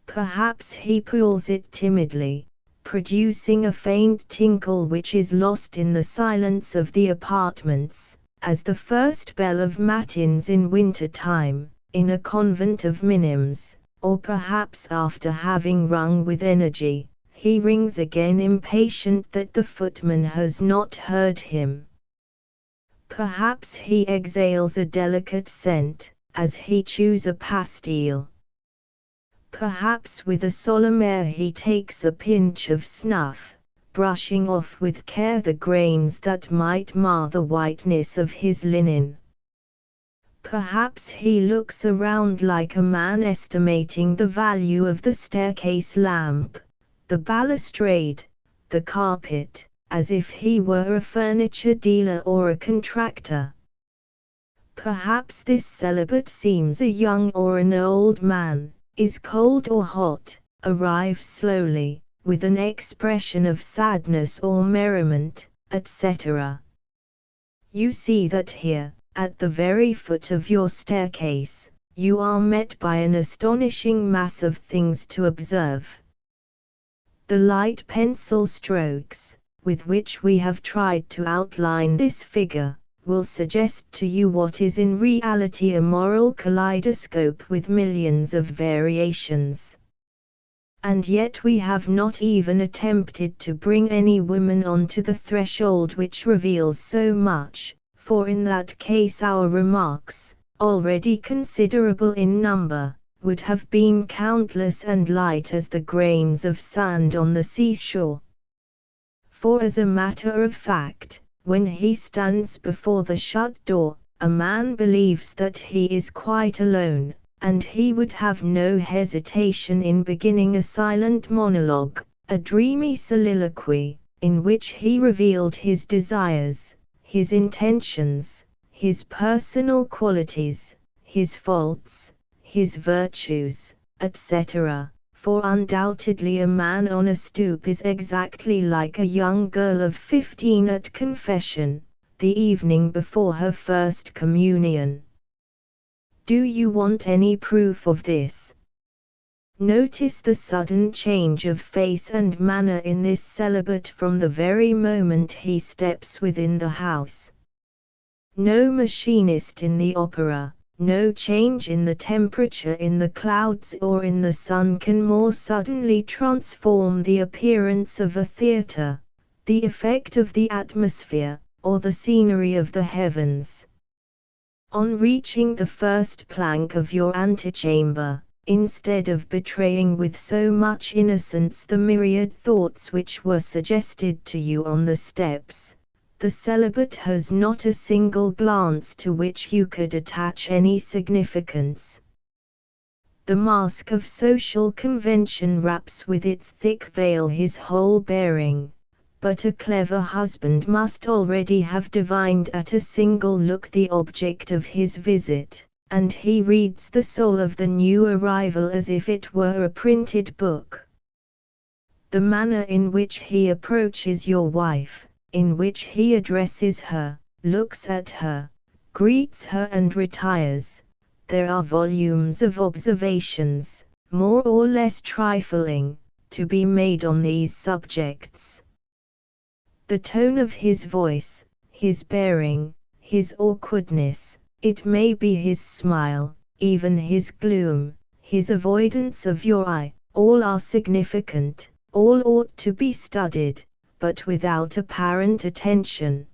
Perhaps he pulls it timidly, producing a faint tinkle which is lost in the silence of the apartments, as the first bell of matins in winter time, in a convent of minims, or perhaps after having rung with energy, he rings again impatient that the footman has not heard him. Perhaps he exhales a delicate scent, as he chews a pastille. Perhaps with a solemn air he takes a pinch of snuff, brushing off with care the grains that might mar the whiteness of his linen. Perhaps he looks around like a man estimating the value of the staircase lamp, the balustrade, the carpet, as if he were a furniture dealer or a contractor. Perhaps this celibate seems a young or an old man, is cold or hot, arrives slowly, with an expression of sadness or merriment, etc. You see that here, at the very foot of your staircase, you are met by an astonishing mass of things to observe. The light pencil strokes, with which we have tried to outline this figure, will suggest to you what is in reality a moral kaleidoscope with millions of variations. And yet we have not even attempted to bring any woman onto the threshold which reveals so much, for in that case our remarks, already considerable in number, would have been countless and light as the grains of sand on the seashore. For as a matter of fact, when he stands before the shut door, a man believes that he is quite alone, and he would have no hesitation in beginning a silent monologue, a dreamy soliloquy, in which he revealed his desires, his intentions, his personal qualities, his faults, his virtues, etc. For undoubtedly a man on a stoop is exactly like a young girl of 15 at confession, the evening before her first communion. Do you want any proof of this? Notice the sudden change of face and manner in this celibate from the very moment he steps within the house. No machinist in the opera, no change in the temperature in the clouds or in the sun can more suddenly transform the appearance of a theatre, the effect of the atmosphere, or the scenery of the heavens. On reaching the first plank of your antechamber, instead of betraying with so much innocence the myriad thoughts which were suggested to you on the steps, the celibate has not a single glance to which you could attach any significance. The mask of social convention wraps with its thick veil his whole bearing, but a clever husband must already have divined at a single look the object of his visit, and he reads the soul of the new arrival as if it were a printed book. The manner in which he approaches your wife, in which he addresses her, looks at her, greets her and retires. There are volumes of observations, more or less trifling, to be made on these subjects. The tone of his voice, his bearing, his awkwardness, it may be his smile, even his gloom, his avoidance of your eye, all are significant, all ought to be studied, but without apparent attention.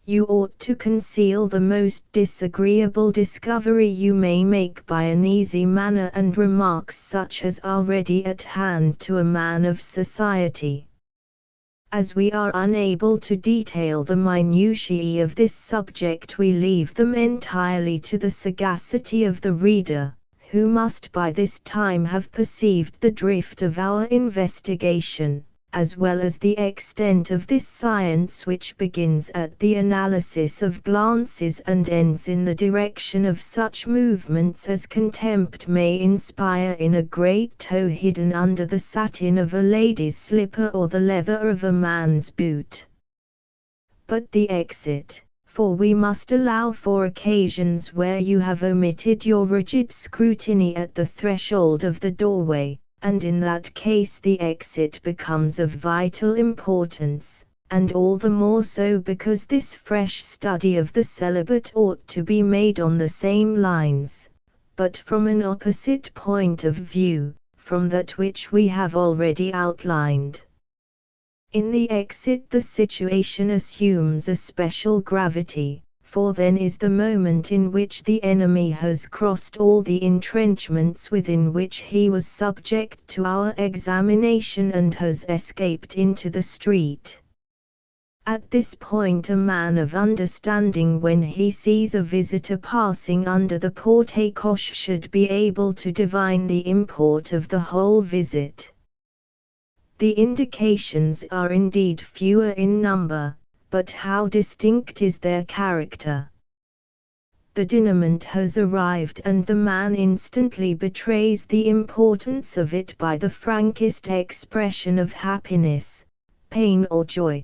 You ought to conceal the most disagreeable discovery you may make by an easy manner and remarks such as are ready at hand to a man of society. As we are unable to detail the minutiae of this subject, we leave them entirely to the sagacity of the reader, who must by this time have perceived the drift of our investigation, as well as the extent of this science, which begins at the analysis of glances and ends in the direction of such movements as contempt may inspire in a great toe hidden under the satin of a lady's slipper or the leather of a man's boot. But the exit, for we must allow for occasions where you have omitted your rigid scrutiny at the threshold of the doorway, and in that case the exit becomes of vital importance, and all the more so because this fresh study of the celibate ought to be made on the same lines, but from an opposite point of view, from that which we have already outlined. In the exit the situation assumes a special gravity, for then is the moment in which the enemy has crossed all the entrenchments within which he was subject to our examination and has escaped into the street. At this point a man of understanding, when he sees a visitor passing under the porte-coche, should be able to divine the import of the whole visit. The indications are indeed fewer in number, but how distinct is their character! The denouement has arrived and the man instantly betrays the importance of it by the frankest expression of happiness, pain or joy.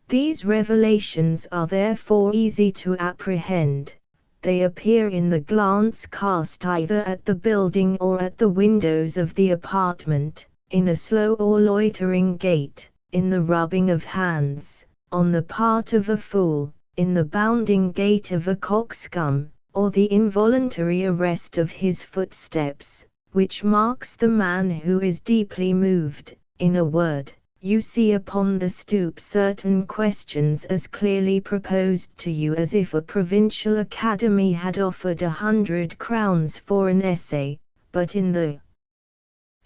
These revelations are therefore easy to apprehend. They appear in the glance cast either at the building or at the windows of the apartment, in a slow or loitering gait, in the rubbing of hands, on the part of a fool, in the bounding gait of a coxcomb, or the involuntary arrest of his footsteps, which marks the man who is deeply moved. In a word, you see upon the stoop certain questions as clearly proposed to you as if a provincial academy had offered 100 crowns for an essay, but in the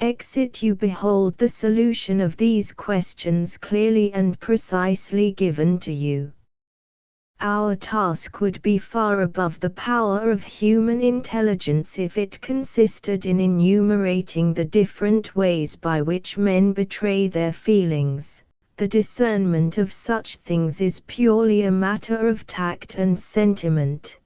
exit you behold the solution of these questions clearly and precisely given to you. Our task would be far above the power of human intelligence if it consisted in enumerating the different ways by which men betray their feelings. The discernment of such things is purely a matter of tact and sentiment.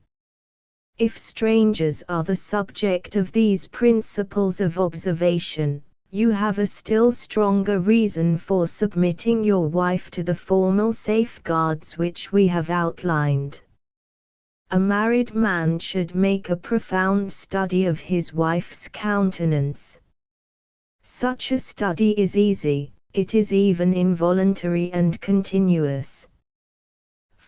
If strangers are the subject of these principles of observation, you have a still stronger reason for submitting your wife to the formal safeguards which we have outlined. A married man should make a profound study of his wife's countenance. Such a study is easy, it is even involuntary and continuous.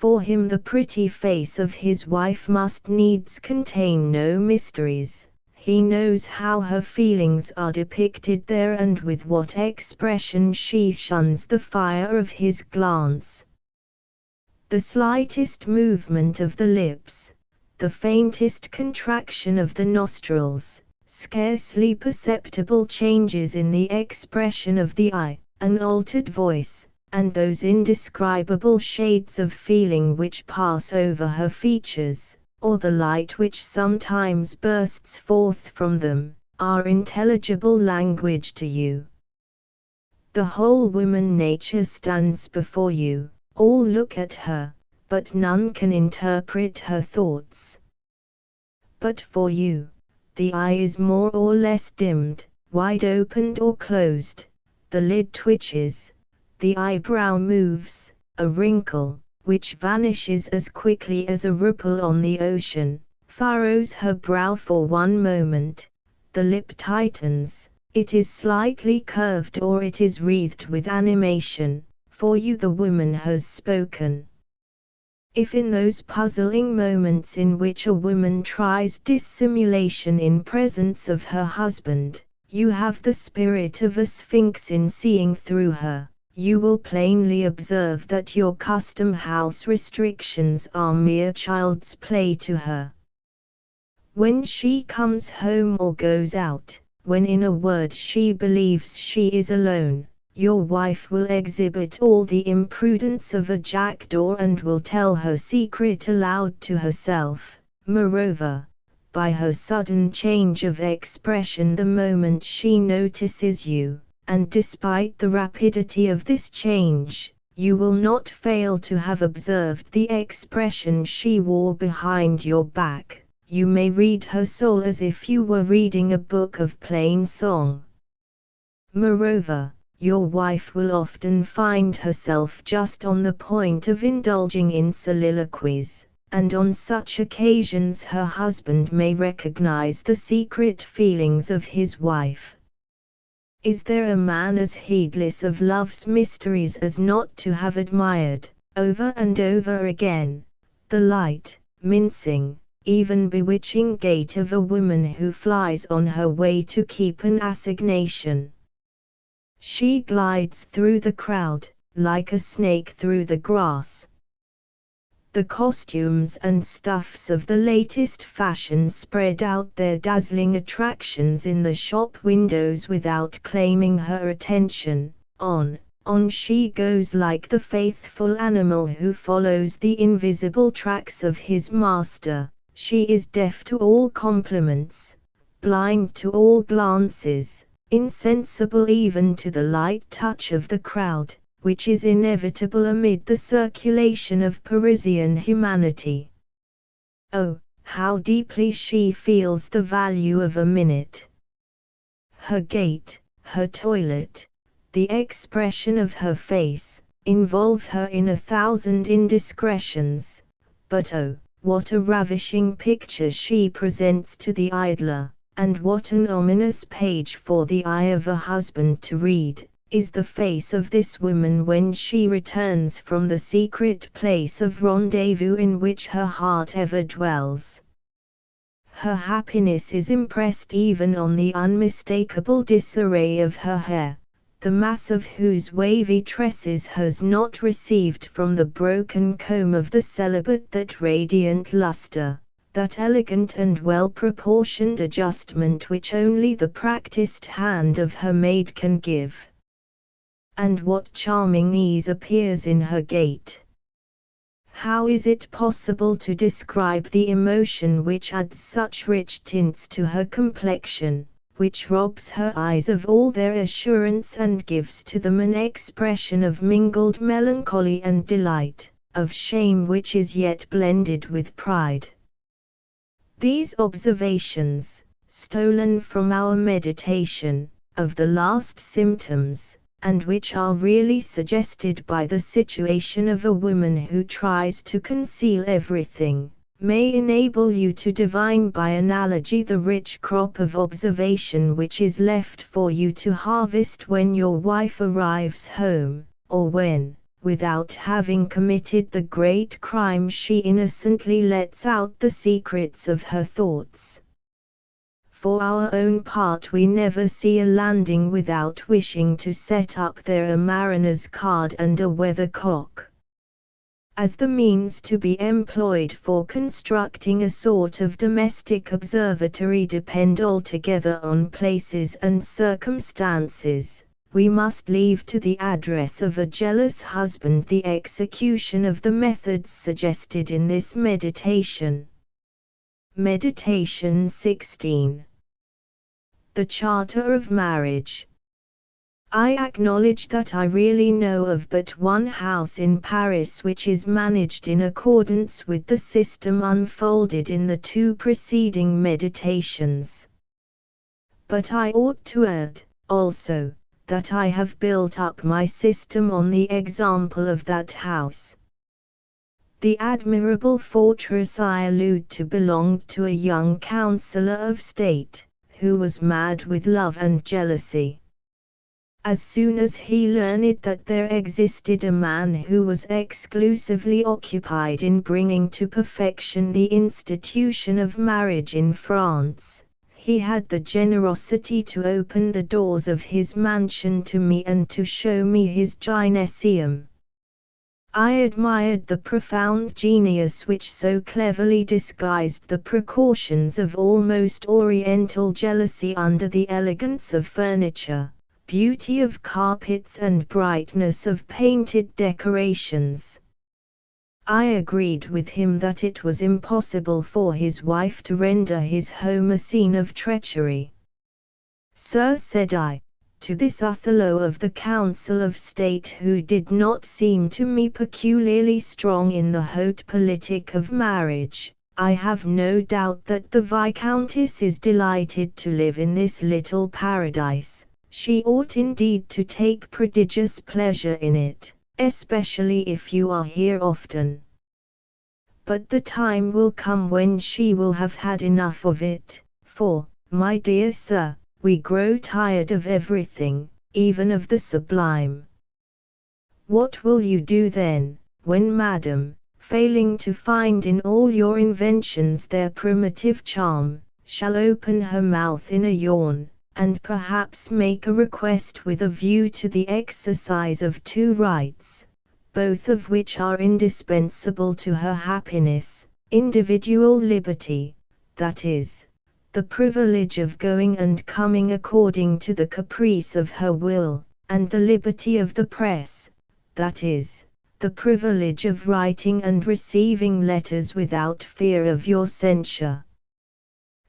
For him the pretty face of his wife must needs contain no mysteries. He knows how her feelings are depicted there and with what expression she shuns the fire of his glance. The slightest movement of the lips, the faintest contraction of the nostrils, scarcely perceptible changes in the expression of the eye, an altered voice, and those indescribable shades of feeling which pass over her features, or the light which sometimes bursts forth from them, are intelligible language to you. The whole woman nature stands before you, all look at her, but none can interpret her thoughts. But for you, the eye is more or less dimmed, wide opened or closed, the lid twitches, the eyebrow moves, a wrinkle, which vanishes as quickly as a ripple on the ocean, furrows her brow for one moment, the lip tightens, it is slightly curved or it is wreathed with animation, for you the woman has spoken. If in those puzzling moments in which a woman tries dissimulation in presence of her husband, you have the spirit of a sphinx in seeing through her, you will plainly observe that your custom-house restrictions are mere child's play to her. When she comes home or goes out, when in a word she believes she is alone, your wife will exhibit all the imprudence of a jackdaw and will tell her secret aloud to herself. Moreover, by her sudden change of expression the moment she notices you, and despite the rapidity of this change, you will not fail to have observed the expression she wore behind your back. You may read her soul as if you were reading a book of plain song. Moreover, your wife will often find herself just on the point of indulging in soliloquies, and on such occasions her husband may recognize the secret feelings of his wife. Is there a man as heedless of love's mysteries as not to have admired, over and over again, the light, mincing, even bewitching gait of a woman who flies on her way to keep an assignation? She glides through the crowd, like a snake through the grass. The costumes and stuffs of the latest fashion spread out their dazzling attractions in the shop windows without claiming her attention. On she goes like the faithful animal who follows the invisible tracks of his master. She is deaf to all compliments, blind to all glances, insensible even to the light touch of the crowd, which is inevitable amid the circulation of Parisian humanity. Oh, how deeply she feels the value of a minute! Her gait, her toilet, the expression of her face, involve her in 1,000 indiscretions, but oh, what a ravishing picture she presents to the idler, and what an ominous page for the eye of a husband to read, is the face of this woman when she returns from the secret place of rendezvous in which her heart ever dwells. Her happiness is impressed even on the unmistakable disarray of her hair, the mass of whose wavy tresses has not received from the broken comb of the celibate that radiant luster, that elegant and well-proportioned adjustment which only the practiced hand of her maid can give. And what charming ease appears in her gait! How is it possible to describe the emotion which adds such rich tints to her complexion, which robs her eyes of all their assurance and gives to them an expression of mingled melancholy and delight, of shame which is yet blended with pride? These observations, stolen from our meditation, of the last symptoms, and which are really suggested by the situation of a woman who tries to conceal everything, may enable you to divine by analogy the rich crop of observation which is left for you to harvest when your wife arrives home, or when, without having committed the great crime, she innocently lets out the secrets of her thoughts. For our own part, we never see a landing without wishing to set up there a mariner's card and a weathercock, as the means to be employed for constructing a sort of domestic observatory depend altogether on places and circumstances. We must leave to the address of a jealous husband the execution of the methods suggested in this meditation. Meditation 16. The Charter of Marriage. I acknowledge that I really know of but one house in Paris which is managed in accordance with the system unfolded in the two preceding meditations. But I ought to add, also, that I have built up my system on the example of that house. The admirable fortress I allude to belonged to a young councillor of state, who was mad with love and jealousy. As soon as he learned that there existed a man who was exclusively occupied in bringing to perfection the institution of marriage in France, he had the generosity to open the doors of his mansion to me and to show me his gymnasium. I admired the profound genius which so cleverly disguised the precautions of almost oriental jealousy under the elegance of furniture, beauty of carpets and brightness of painted decorations. I agreed with him that it was impossible for his wife to render his home a scene of treachery. Sir, said I, To this Othello of the Council of State, who did not seem to me peculiarly strong in the haute politique of marriage, I have no doubt that the Viscountess is delighted to live in this little paradise. She ought indeed to take prodigious pleasure in it, especially if you are here often. But the time will come when she will have had enough of it, for, my dear sir, we grow tired of everything, even of the sublime. What will you do then, when Madam, failing to find in all your inventions their primitive charm, shall open her mouth in a yawn, and perhaps make a request with a view to the exercise of two rights, both of which are indispensable to her happiness: individual liberty, that is, the privilege of going and coming according to the caprice of her will, and the liberty of the press, that is, the privilege of writing and receiving letters without fear of your censure.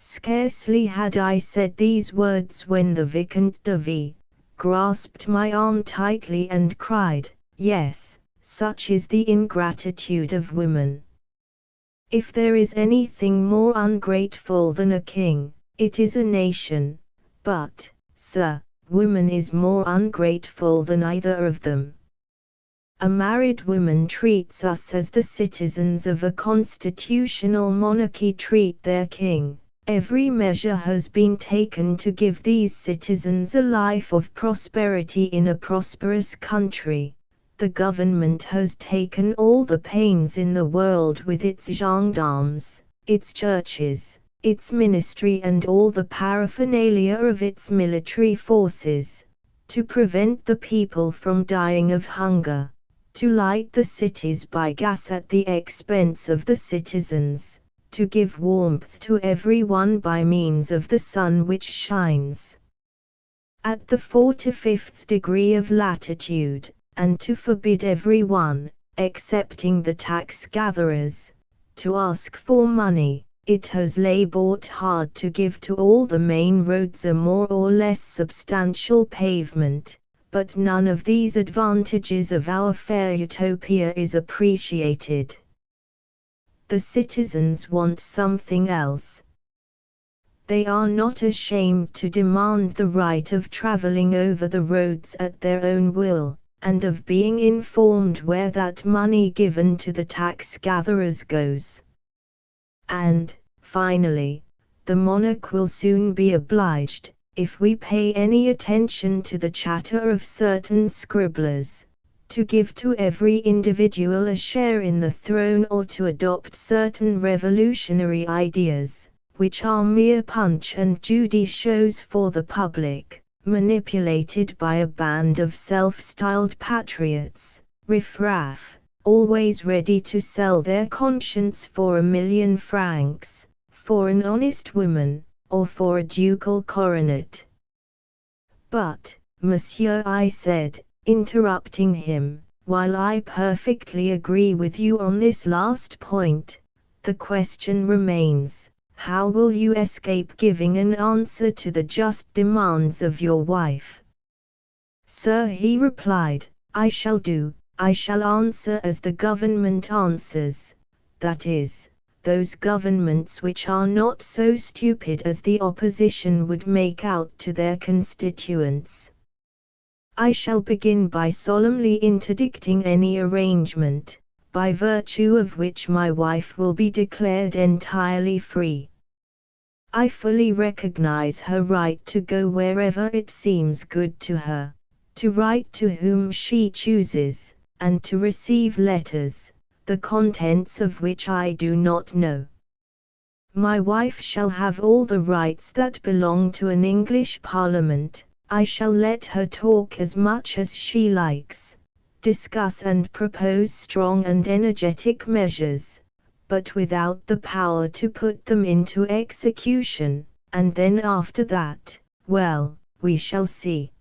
Scarcely had I said these words when the Vicomte de V grasped my arm tightly and cried, "Yes, such is the ingratitude of women. If there is anything more ungrateful than a king, it is a nation, but, sir, woman is more ungrateful than either of them. A married woman treats us as the citizens of a constitutional monarchy treat their king. Every measure has been taken to give these citizens a life of prosperity in a prosperous country. The government has taken all the pains in the world with its gendarmes, its churches, its ministry and all the paraphernalia of its military forces, to prevent the people from dying of hunger, to light the cities by gas at the expense of the citizens, to give warmth to every one by means of the sun which shines at the 45th degree of latitude, and to forbid every one, excepting the tax-gatherers, to ask for money. It has labored hard to give to all the main roads a more or less substantial pavement, but none of these advantages of our fair utopia is appreciated. The citizens want something else. They are not ashamed to demand the right of traveling over the roads at their own will, and of being informed where that money given to the tax-gatherers goes. And, finally, the monarch will soon be obliged, if we pay any attention to the chatter of certain scribblers, to give to every individual a share in the throne or to adopt certain revolutionary ideas, which are mere Punch and Judy shows for the public, manipulated by a band of self-styled patriots, riff-raff, always ready to sell their conscience for 1,000,000 francs, for an honest woman, or for a ducal coronet. But, monsieur, I said, interrupting him, while I perfectly agree with you on this last point, the question remains, how will you escape giving an answer to the just demands of your wife? Sir, he replied, I shall answer as the government answers, that is, those governments which are not so stupid as the opposition would make out to their constituents. I shall begin by solemnly interdicting any arrangement, by virtue of which my wife will be declared entirely free. I fully recognize her right to go wherever it seems good to her, to write to whom she chooses, and to receive letters, the contents of which I do not know. My wife shall have all the rights that belong to an English parliament. I shall let her talk as much as she likes, discuss and propose strong and energetic measures, but without the power to put them into execution, and then after that, well, we shall see.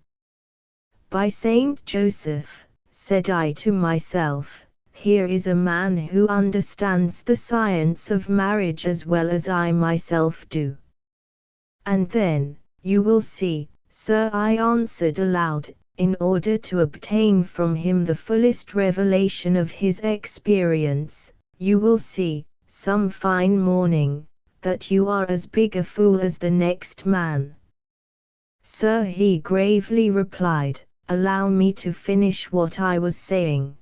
By Saint Joseph, said I to myself, here is a man who understands the science of marriage as well as I myself do. And then, you will see, "Sir," I answered aloud, in order to obtain from him the fullest revelation of his experience, "you will see, some fine morning, that you are as big a fool as the next man." "Sir," he gravely replied, "allow me to finish what I was saying.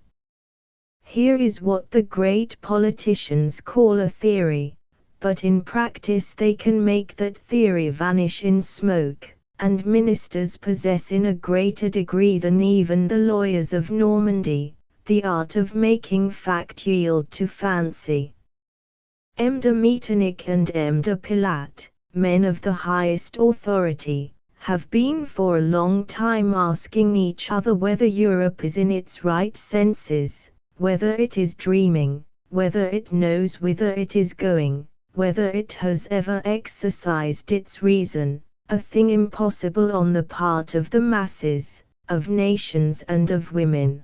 Here is what the great politicians call a theory, but in practice they can make that theory vanish in smoke, and ministers possess in a greater degree than even the lawyers of Normandy, the art of making fact yield to fancy. M. de Metternich and M. de Pilat, men of the highest authority, have been for a long time asking each other whether Europe is in its right senses, whether it is dreaming, whether it knows whither it is going, whether it has ever exercised its reason, a thing impossible on the part of the masses, of nations and of women.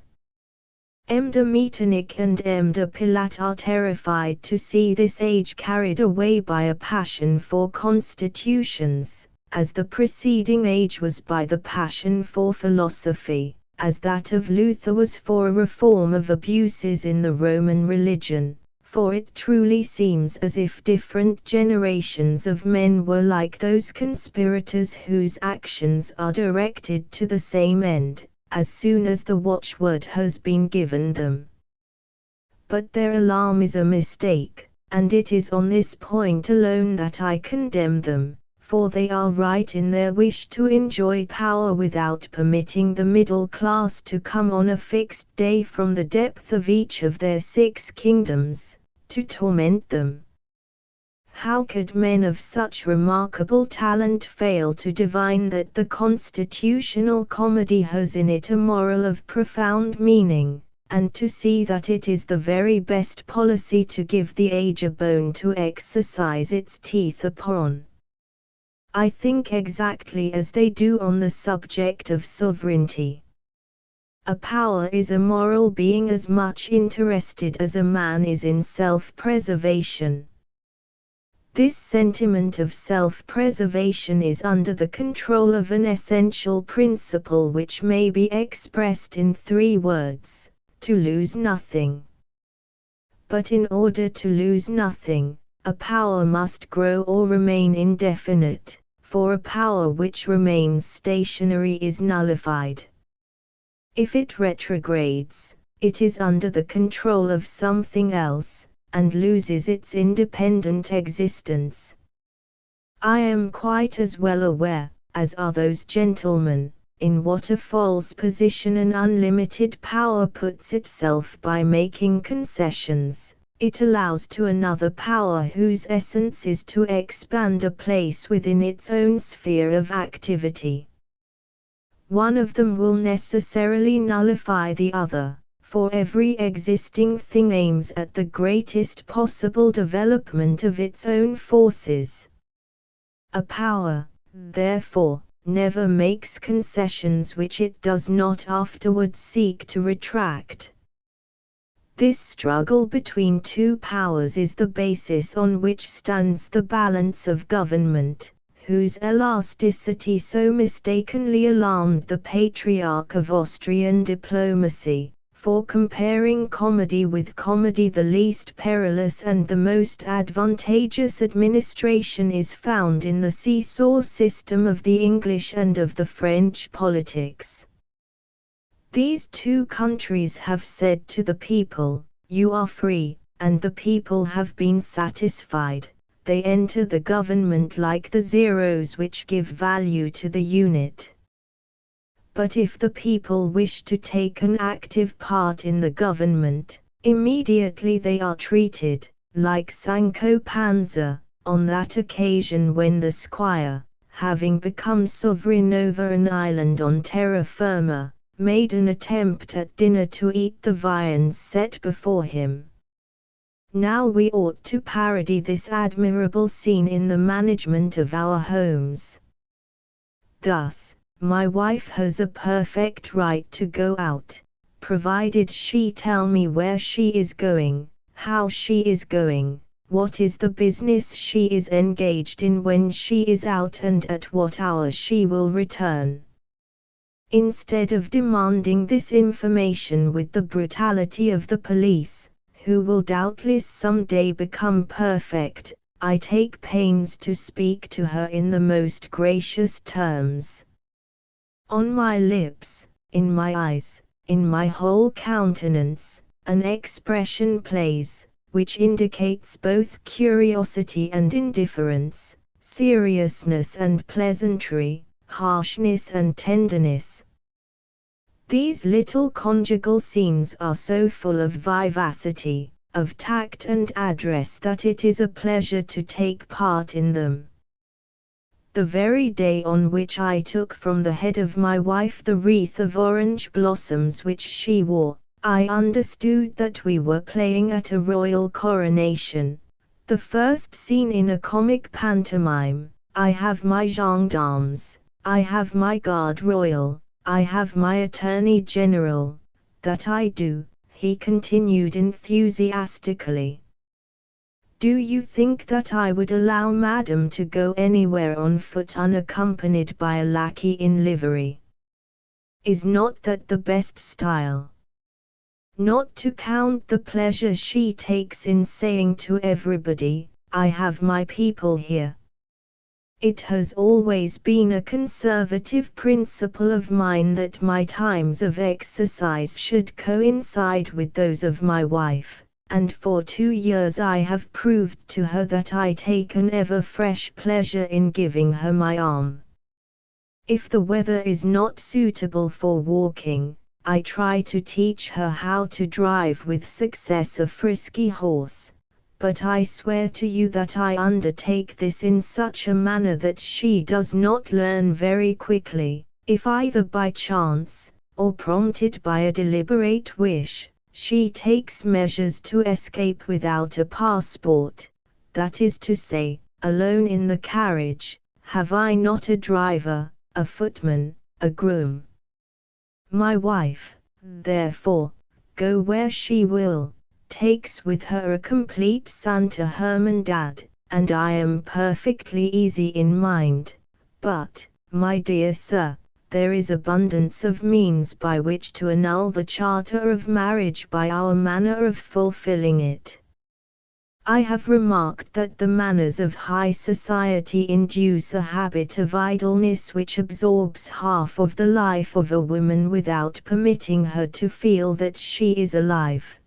M. de Metternich and M. de Pilat are terrified to see this age carried away by a passion for constitutions, as the preceding age was by the passion for philosophy, as that of Luther was for a reform of abuses in the Roman religion, for it truly seems as if different generations of men were like those conspirators whose actions are directed to the same end, as soon as the watchword has been given them. But their alarm is a mistake, and it is on this point alone that I condemn them, for they are right in their wish to enjoy power without permitting the middle class to come on a fixed day from the depth of each of their 6 kingdoms, to torment them. How could men of such remarkable talent fail to divine that the constitutional comedy has in it a moral of profound meaning, and to see that it is the very best policy to give the age a bone to exercise its teeth upon? I think exactly as they do on the subject of sovereignty. A power is a moral being as much interested as a man is in self-preservation. This sentiment of self-preservation is under the control of an essential principle which may be expressed in 3 words: to lose nothing. But in order to lose nothing, a power must grow or remain indefinite, for a power which remains stationary is nullified. If it retrogrades, it is under the control of something else, and loses its independent existence. I am quite as well aware, as are those gentlemen, in what a false position an unlimited power puts itself by making concessions it allows to another power whose essence is to expand a place within its own sphere of activity. One of them will necessarily nullify the other, for every existing thing aims at the greatest possible development of its own forces. A power, therefore, never makes concessions which it does not afterwards seek to retract. This struggle between 2 powers is the basis on which stands the balance of government, whose elasticity so mistakenly alarmed the patriarch of Austrian diplomacy, for comparing comedy with comedy the least perilous and the most advantageous administration is found in the seesaw system of the English and of the French politics. These 2 countries have said to the people, "You are free," and the people have been satisfied. They enter the government like the zeros which give value to the unit. But if the people wish to take an active part in the government, immediately they are treated, like Sancho Panza, on that occasion when the squire, having become sovereign over an island on terra firma, made an attempt at dinner to eat the viands set before him. Now we ought to parody this admirable scene in the management of our homes. Thus, my wife has a perfect right to go out, provided she tell me where she is going, how she is going, what is the business she is engaged in when she is out, and at what hour she will return. Instead of demanding this information with the brutality of the police, who will doubtless someday become perfect, I take pains to speak to her in the most gracious terms. On my lips, in my eyes, in my whole countenance, an expression plays, which indicates both curiosity and indifference, seriousness and pleasantry, harshness and tenderness. These little conjugal scenes are so full of vivacity, of tact and address, that it is a pleasure to take part in them. The very day on which I took from the head of my wife the wreath of orange blossoms which she wore, I understood that we were playing at a royal coronation, the first scene in a comic pantomime. I have my gendarmes, I have my guard royal, I have my attorney general. That I do, he continued enthusiastically. Do you think that I would allow Madame to go anywhere on foot unaccompanied by a lackey in livery? Is not that the best style? Not to count the pleasure she takes in saying to everybody, I have my people here. It has always been a conservative principle of mine that my times of exercise should coincide with those of my wife, and for 2 years I have proved to her that I take an ever-fresh pleasure in giving her my arm. If the weather is not suitable for walking, I try to teach her how to drive with success a frisky horse, but I swear to you that I undertake this in such a manner that she does not learn very quickly, if either by chance, or prompted by a deliberate wish, she takes measures to escape without a passport, that is to say, alone in the carriage. Have I not a driver, a footman, a groom? My wife, therefore, go where she will, takes with her a complete Santa Hermandad, and I am perfectly easy in mind. But, my dear sir, there is abundance of means by which to annul the charter of marriage by our manner of fulfilling it. I have remarked that the manners of high society induce a habit of idleness which absorbs half of the life of a woman without permitting her to feel that she is alive.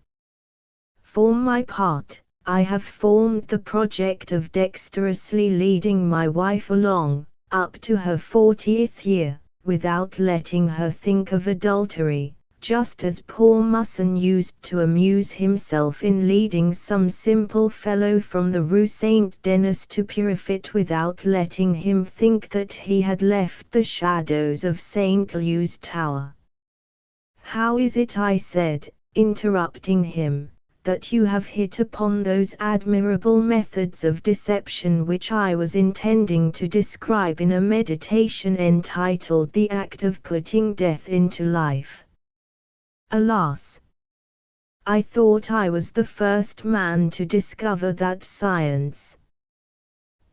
For my part, I have formed the project of dexterously leading my wife along, up to her 40th year, without letting her think of adultery, just as poor Musson used to amuse himself in leading some simple fellow from the Rue Saint-Denis to Purifit without letting him think that he had left the shadows of St. Louis Tower. How is it, I said, interrupting him, that you have hit upon those admirable methods of deception which I was intending to describe in a meditation entitled The Act of Putting Death into Life? Alas! I thought I was the first man to discover that science.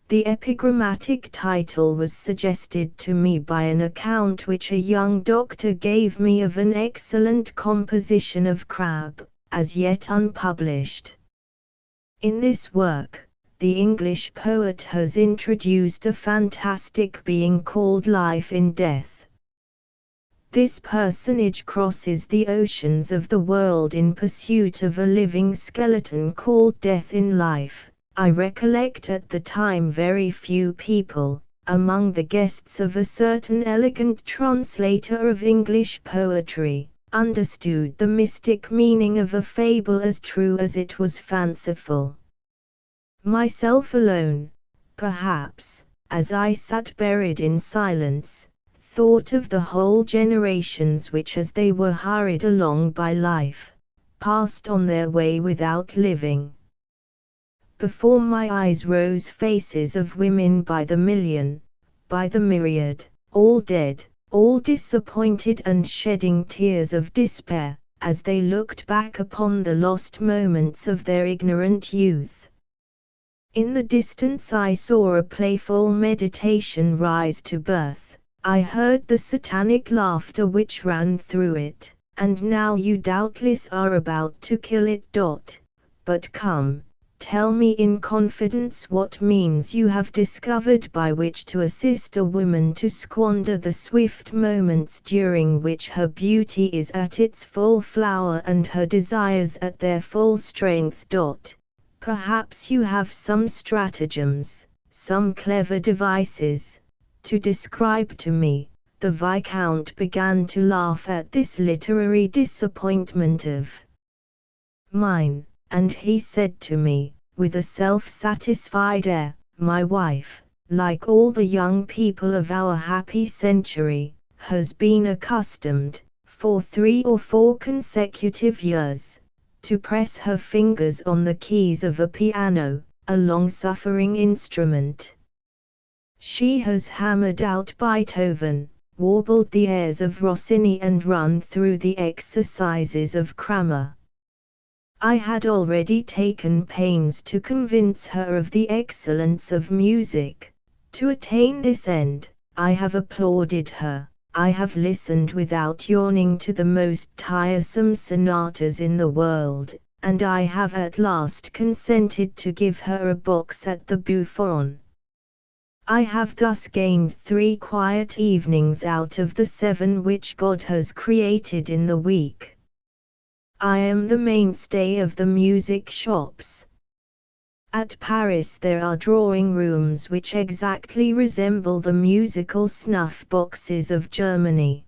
The epigrammatic title was suggested to me by an account which a young doctor gave me of an excellent composition of Crabbe, as yet unpublished. In this work, the English poet has introduced a fantastic being called Life in Death. This personage crosses the oceans of the world in pursuit of a living skeleton called Death in Life. I recollect at the time very few people, among the guests of a certain elegant translator of English poetry, understood the mystic meaning of a fable as true as it was fanciful. Myself alone, perhaps, as I sat buried in silence, thought of the whole generations which, as they were hurried along by life, passed on their way without living. Before my eyes rose faces of women by the million, by the myriad, all dead, all disappointed and shedding tears of despair, as they looked back upon the lost moments of their ignorant youth. In the distance I saw a playful meditation rise to birth. I heard the satanic laughter which ran through it. And now you doubtless are about to kill it. But come, tell me in confidence what means you have discovered by which to assist a woman to squander the swift moments during which her beauty is at its full flower and her desires at their full strength. Perhaps you have some stratagems, some clever devices, to describe to me. The Viscount began to laugh at this literary disappointment of mine, and he said to me, with a self-satisfied air, "My wife, like all the young people of our happy century, has been accustomed, for 3 or 4 consecutive years, to press her fingers on the keys of a piano, a long-suffering instrument. She has hammered out Beethoven, warbled the airs of Rossini and run through the exercises of Cramer. I had already taken pains to convince her of the excellence of music. To attain this end, I have applauded her. I have listened without yawning to the most tiresome sonatas in the world, and I have at last consented to give her a box at the Buffon. I have thus gained 3 quiet evenings out of the 7 which God has created in the week. I am the mainstay of the music shops. At Paris there are drawing rooms which exactly resemble the musical snuff boxes of Germany.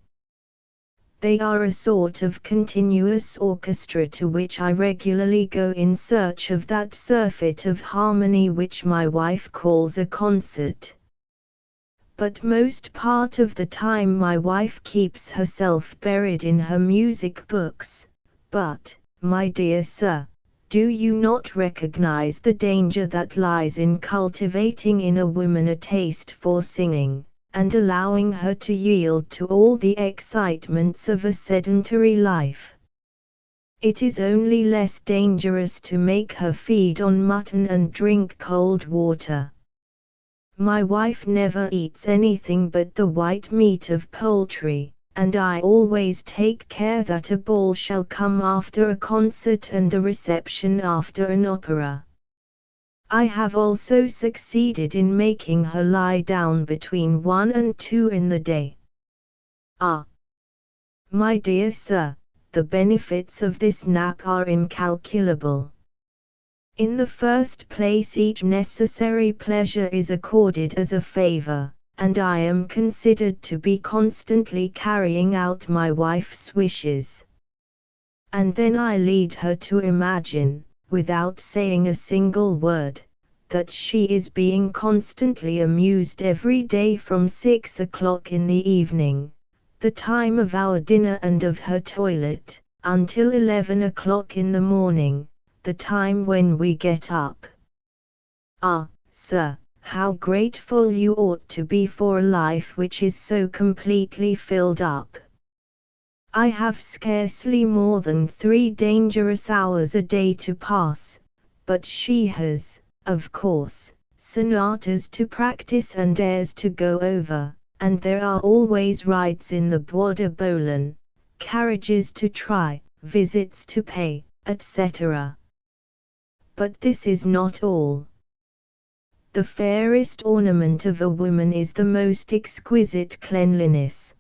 They are a sort of continuous orchestra to which I regularly go in search of that surfeit of harmony which my wife calls a concert. But most part of the time my wife keeps herself buried in her music books. But, my dear sir, do you not recognize the danger that lies in cultivating in a woman a taste for singing, and allowing her to yield to all the excitements of a sedentary life? It is only less dangerous to make her feed on mutton and drink cold water. My wife never eats anything but the white meat of poultry, and I always take care that a ball shall come after a concert and a reception after an opera. I have also succeeded in making her lie down between 1 and 2 in the day. Ah! My dear sir, the benefits of this nap are incalculable. In the first place, each necessary pleasure is accorded as a favor, and I am considered to be constantly carrying out my wife's wishes. And then I lead her to imagine, without saying a single word, that she is being constantly amused every day from 6 o'clock in the evening, the time of our dinner and of her toilet, until 11 o'clock in the morning, the time when we get up. Ah, sir, how grateful you ought to be for a life which is so completely filled up. I have scarcely more than 3 dangerous hours a day to pass, but she has, of course, sonatas to practice and airs to go over, and there are always rides in the Bois de Boulogne, carriages to try, visits to pay, etc. But this is not all. The fairest ornament of a woman is the most exquisite cleanliness.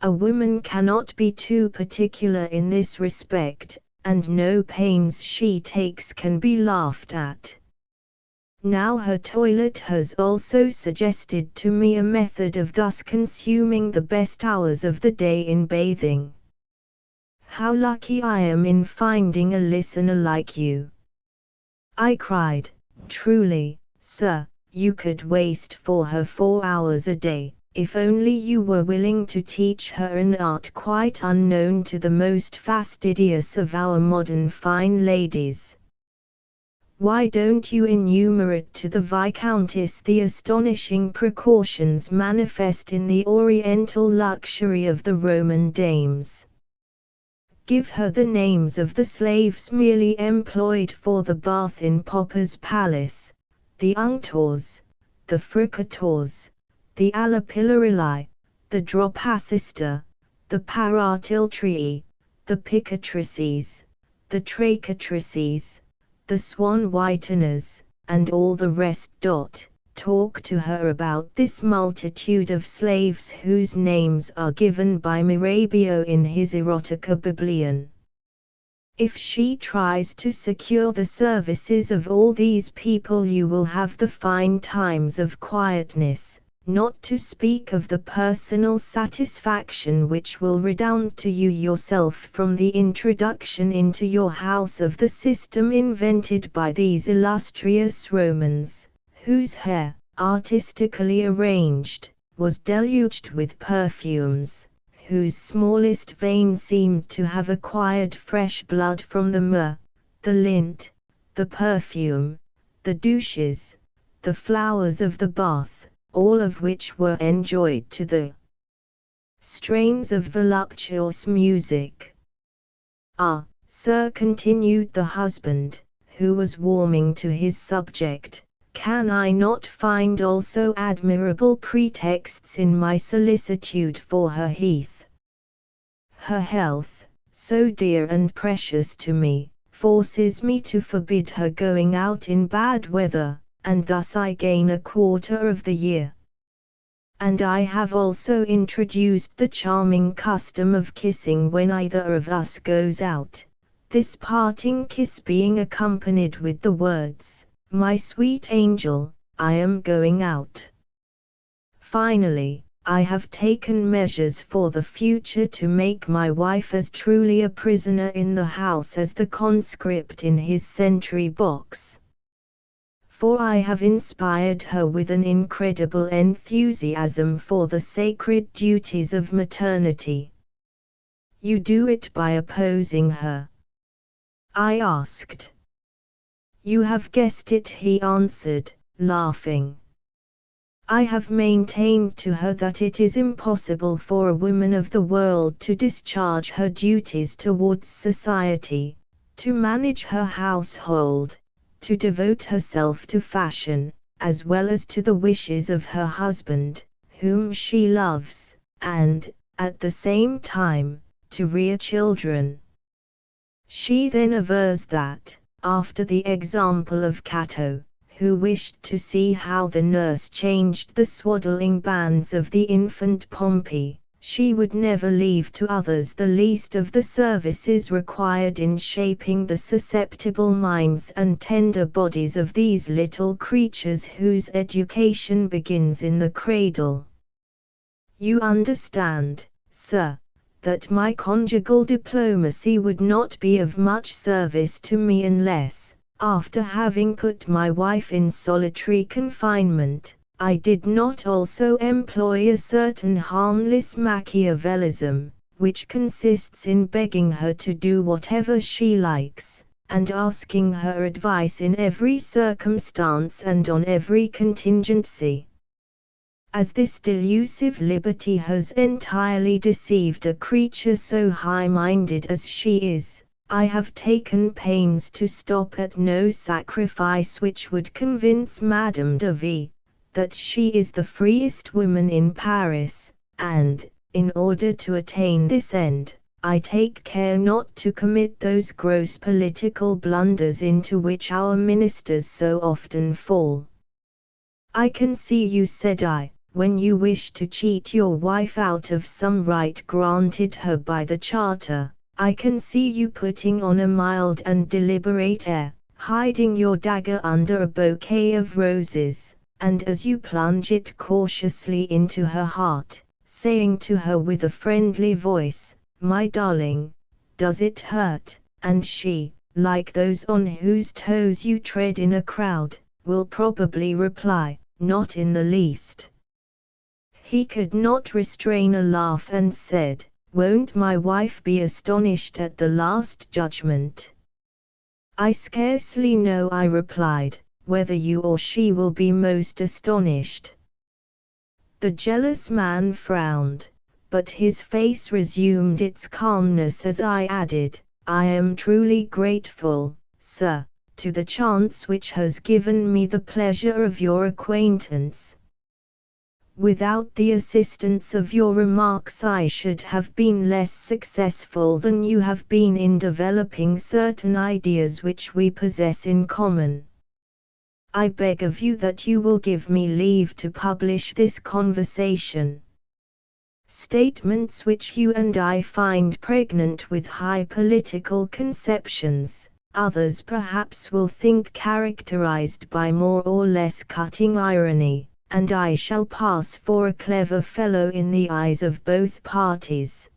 A woman cannot be too particular in this respect, and no pains she takes can be laughed at. Now her toilet has also suggested to me a method of thus consuming the best hours of the day in bathing. How lucky I am in finding a listener like you! I cried, truly, sir, you could waste for her 4 hours a day, if only you were willing to teach her an art quite unknown to the most fastidious of our modern fine ladies. Why don't you enumerate to the Viscountess the astonishing precautions manifest in the oriental luxury of the Roman dames? Give her the names of the slaves merely employed for the bath in Poppa's palace, the unctors, the fricators, the alapillarili, the dropacister, the paratiltrii, the picatrices, the tracatrices, the swan whiteners, and all the rest. Talk to her about this multitude of slaves whose names are given by Mirabeau in his Erotica Biblion. If she tries to secure the services of all these people, you will have the fine times of quietness, not to speak of the personal satisfaction which will redound to you yourself from the introduction into your house of the system invented by these illustrious Romans, whose hair, artistically arranged, was deluged with perfumes, whose smallest vein seemed to have acquired fresh blood from the myrrh, the lint, the perfume, the douches, the flowers of the bath, all of which were enjoyed to the strains of voluptuous music. Ah, sir, continued the husband, who was warming to his subject, can I not find also admirable pretexts in my solicitude for her heath? Her health, so dear and precious to me, forces me to forbid her going out in bad weather, and thus I gain a quarter of the year. And I have also introduced the charming custom of kissing when either of us goes out, this parting kiss being accompanied with the words, "My sweet angel, I am going out." Finally, I have taken measures for the future to make my wife as truly a prisoner in the house as the conscript in his sentry box. For I have inspired her with an incredible enthusiasm for the sacred duties of maternity. You do it by opposing her? I asked. You have guessed it, he answered, laughing. I have maintained to her that it is impossible for a woman of the world to discharge her duties towards society, to manage her household, to devote herself to fashion, as well as to the wishes of her husband, whom she loves, and, at the same time, to rear children. She then avers that, after the example of Cato, who wished to see how the nurse changed the swaddling bands of the infant Pompey, she would never leave to others the least of the services required in shaping the susceptible minds and tender bodies of these little creatures whose education begins in the cradle. You understand, sir, that my conjugal diplomacy would not be of much service to me unless, after having put my wife in solitary confinement, I did not also employ a certain harmless Machiavellism, which consists in begging her to do whatever she likes, and asking her advice in every circumstance and on every contingency. As this delusive liberty has entirely deceived a creature so high-minded as she is, I have taken pains to stop at no sacrifice which would convince Madame de V. that she is the freest woman in Paris, and, in order to attain this end, I take care not to commit those gross political blunders into which our ministers so often fall. I can see you, said I, when you wish to cheat your wife out of some right granted her by the Charter. I can see you putting on a mild and deliberate air, hiding your dagger under a bouquet of roses, and as you plunge it cautiously into her heart, saying to her with a friendly voice, "My darling, does it hurt?" and she, like those on whose toes you tread in a crowd, will probably reply, "Not in the least." He could not restrain a laugh and said, "Won't my wife be astonished at the last judgment?" "I scarcely know," I replied, "whether you or she will be most astonished." The jealous man frowned, but his face resumed its calmness as I added, "I am truly grateful, sir, to the chance which has given me the pleasure of your acquaintance. Without the assistance of your remarks I should have been less successful than you have been in developing certain ideas which we possess in common. I beg of you that you will give me leave to publish this conversation. Statements which you and I find pregnant with high political conceptions, others perhaps will think characterized by more or less cutting irony, and I shall pass for a clever fellow in the eyes of both parties.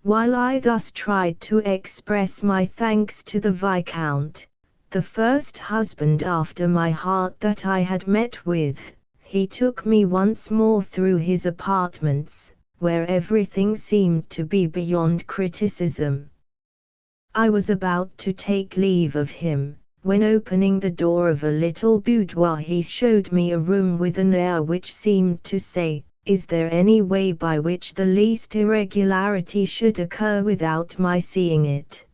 While I thus tried to express my thanks to the Viscount, the first husband after my heart that I had met with, he took me once more through his apartments, where everything seemed to be beyond criticism. I was about to take leave of him, when opening the door of a little boudoir he showed me a room with an air which seemed to say, "Is there any way by which the least irregularity should occur without my seeing it?"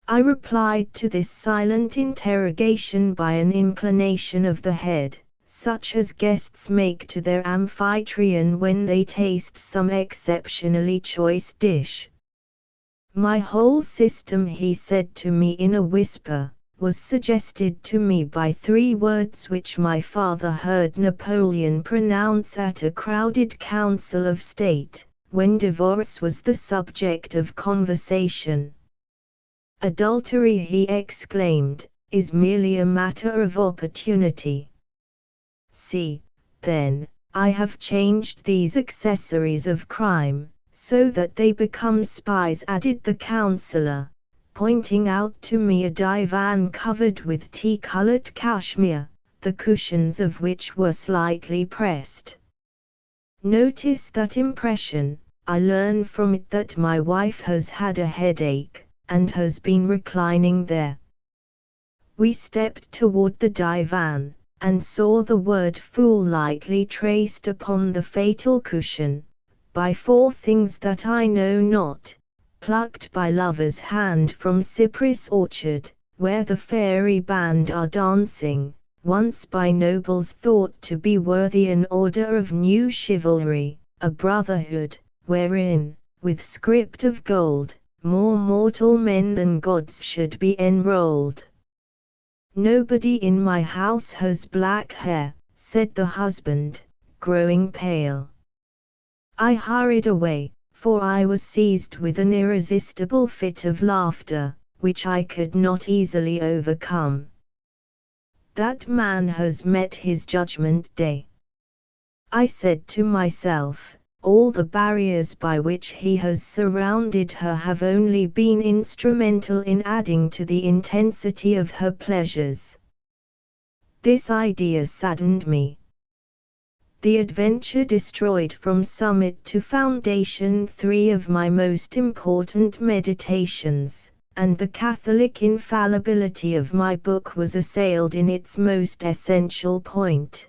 I replied to this silent interrogation by an inclination of the head, such as guests make to their amphitryon when they taste some exceptionally choice dish. "My whole system," he said to me in a whisper, "was suggested to me by 3 words which my father heard Napoleon pronounce at a crowded council of state, when divorce was the subject of conversation. 'Adultery,' he exclaimed, 'is merely a matter of opportunity.' See, then, I have changed these accessories of crime, so that they become spies," added the councillor, pointing out to me a divan covered with tea-colored cashmere, the cushions of which were slightly pressed. "Notice that impression. I learn from it that my wife has had a headache, and has been reclining there." We stepped toward the divan, and saw the word "fool" lightly traced upon the fatal cushion, by 4 things that I know not, plucked by lover's hand from cypress orchard, where the fairy band are dancing, once by nobles thought to be worthy an order of new chivalry, a brotherhood, wherein, with script of gold, more mortal men than gods should be enrolled. "Nobody in my house has black hair," said the husband, growing pale. I hurried away, for I was seized with an irresistible fit of laughter, which I could not easily overcome. "That man has met his judgment day," I said to myself. "All the barriers by which he has surrounded her have only been instrumental in adding to the intensity of her pleasures." This idea saddened me. The adventure destroyed from summit to foundation 3 of my most important meditations, and the Catholic infallibility of my book was assailed in its most essential point.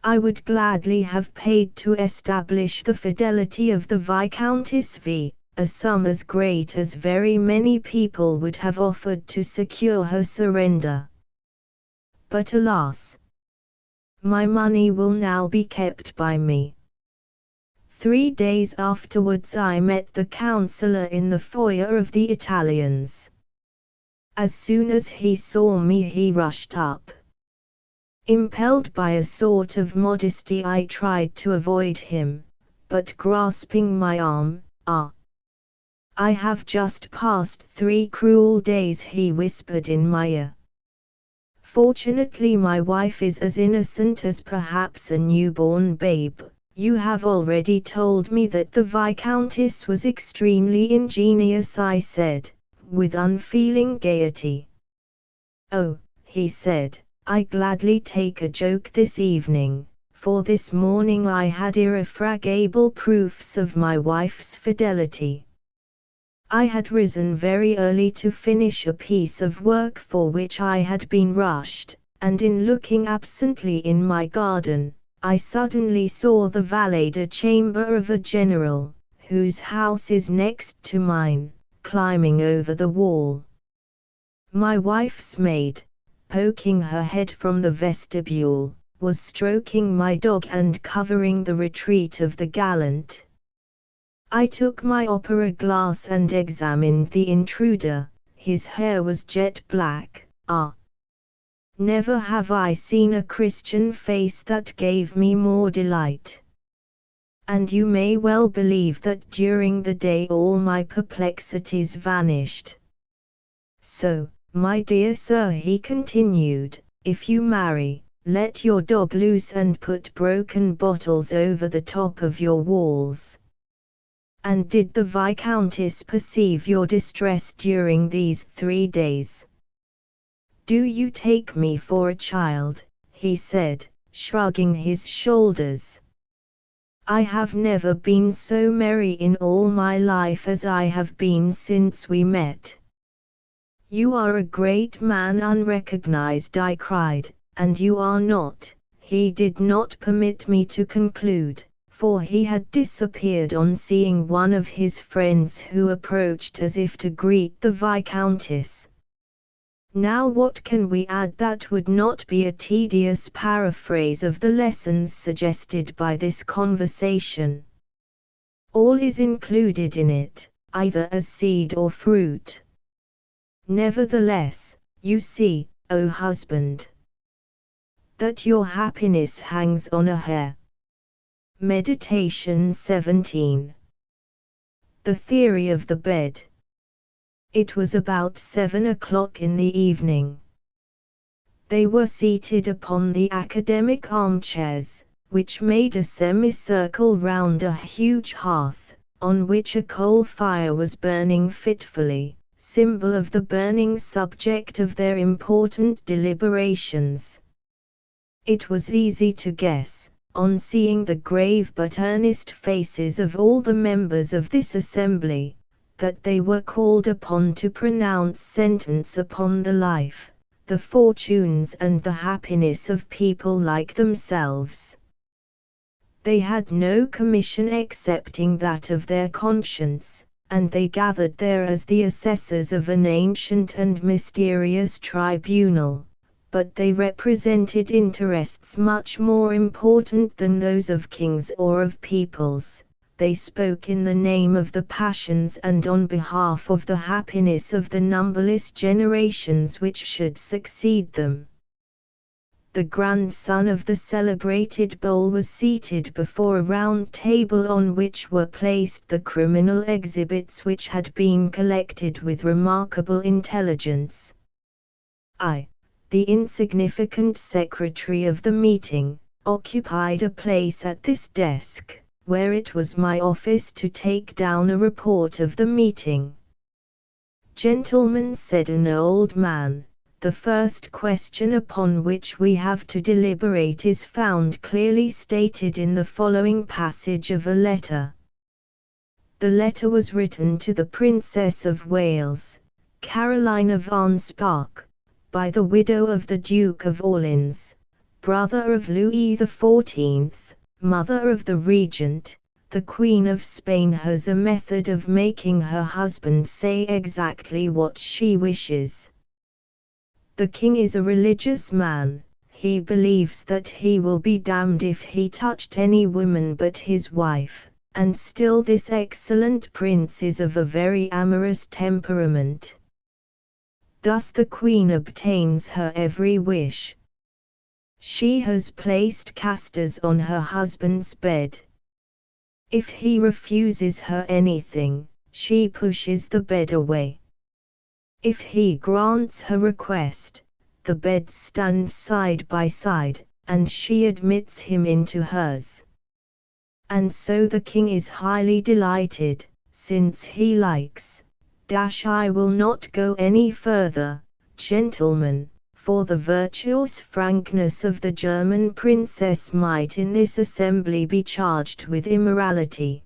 I would gladly have paid to establish the fidelity of the Viscountess V, a sum as great as very many people would have offered to secure her surrender. But alas! My money will now be kept by me. 3 days afterwards I met the councillor in the foyer of the Italians. As soon as he saw me he rushed up. Impelled by a sort of modesty I tried to avoid him, but grasping my arm, "I have just passed 3 cruel days," he whispered in my ear. "Fortunately my wife is as innocent as perhaps a newborn babe. You have already told me that the Viscountess was extremely ingenious," I said, with unfeeling gaiety. "Oh," he said, "I gladly take a joke this evening, for this morning I had irrefragable proofs of my wife's fidelity. I had risen very early to finish a piece of work for which I had been rushed, and in looking absently in my garden, I suddenly saw the valet de chambre of a general, whose house is next to mine, climbing over the wall. My wife's maid, poking her head from the vestibule, was stroking my dog and covering the retreat of the gallant. I took my opera glass and examined the intruder. His hair was jet black. Never have I seen a Christian face that gave me more delight. And you may well believe that during the day all my perplexities vanished. So, my dear sir, he continued, if you marry, let your dog loose and put broken bottles over the top of your walls. And did the Viscountess perceive your distress during these 3 days? Do you take me for a child? He said, shrugging his shoulders. I have never been so merry in all my life as I have been since we met. You are a great man unrecognized, I cried, and you are not. He did not permit me to conclude, for he had disappeared on seeing one of his friends who approached as if to greet the Viscountess. Now what can we add that would not be a tedious paraphrase of the lessons suggested by this conversation? All is included in it, either as seed or fruit. Nevertheless, you see, O husband, that your happiness hangs on a hair. Meditation 17. The theory of the bed. It was about 7 o'clock in the evening. They were seated upon the academic armchairs, which made a semicircle round a huge hearth, on which a coal fire was burning fitfully, symbol of the burning subject of their important deliberations. It was easy to guess, on seeing the grave but earnest faces of all the members of this assembly, that they were called upon to pronounce sentence upon the life, the fortunes and the happiness of people like themselves. They had no commission excepting that of their conscience, and they gathered there as the assessors of an ancient and mysterious tribunal, but they represented interests much more important than those of kings or of peoples. They spoke in the name of the passions and on behalf of the happiness of the numberless generations which should succeed them. The grandson of the celebrated Bull was seated before a round table on which were placed the criminal exhibits which had been collected with remarkable intelligence. I, the insignificant secretary of the meeting, occupied a place at this desk, where it was my office to take down a report of the meeting. Gentlemen, said an old man, the first question upon which we have to deliberate is found clearly stated in the following passage of a letter. The letter was written to the Princess of Wales, Caroline of Arnspark, by the widow of the Duke of Orleans, brother of Louis XIV, mother of the Regent. The Queen of Spain has a method of making her husband say exactly what she wishes. The king is a religious man. He believes that he will be damned if he touched any woman but his wife, and still this excellent prince is of a very amorous temperament. Thus the queen obtains her every wish. She has placed casters on her husband's bed. If he refuses her anything, she pushes the bed away. If he grants her request, the beds stand side by side, and she admits him into hers. And so the king is highly delighted, since he likes. I will not go any further, gentlemen, for the virtuous frankness of the German princess might in this assembly be charged with immorality.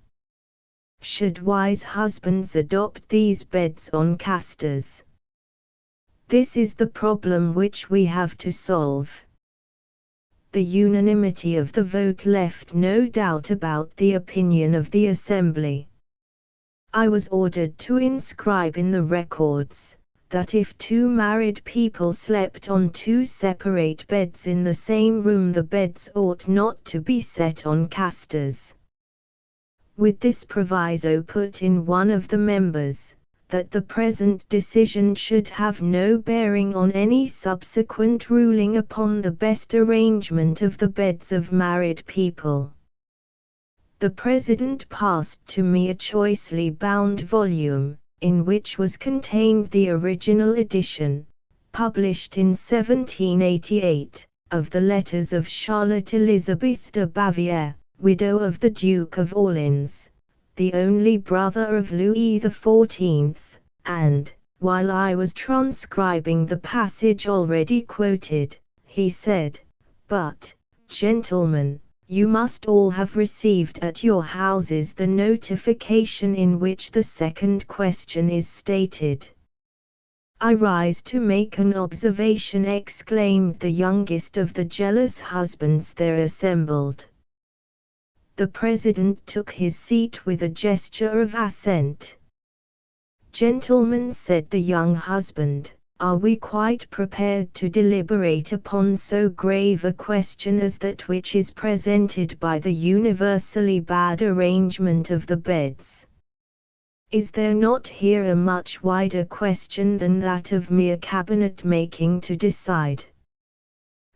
Should wise husbands adopt these beds on casters? This is the problem which we have to solve. The unanimity of the vote left no doubt about the opinion of the assembly. I was ordered to inscribe in the records that if two married people slept on two separate beds in the same room, the beds ought not to be set on casters. With this proviso put in one of the members, that the present decision should have no bearing on any subsequent ruling upon the best arrangement of the beds of married people. The President passed to me a choicely bound volume, in which was contained the original edition, published in 1788, of the letters of Charlotte Elizabeth de Bavière, widow of the Duke of Orleans, the only brother of Louis XIV, and, while I was transcribing the passage already quoted, he said, "But, gentlemen, you must all have received at your houses the notification in which the second question is stated." "I rise to make an observation," exclaimed the youngest of the jealous husbands there assembled. The President took his seat with a gesture of assent. "Gentlemen," said the young husband, "are we quite prepared to deliberate upon so grave a question as that which is presented by the universally bad arrangement of the beds? Is there not here a much wider question than that of mere cabinet making to decide?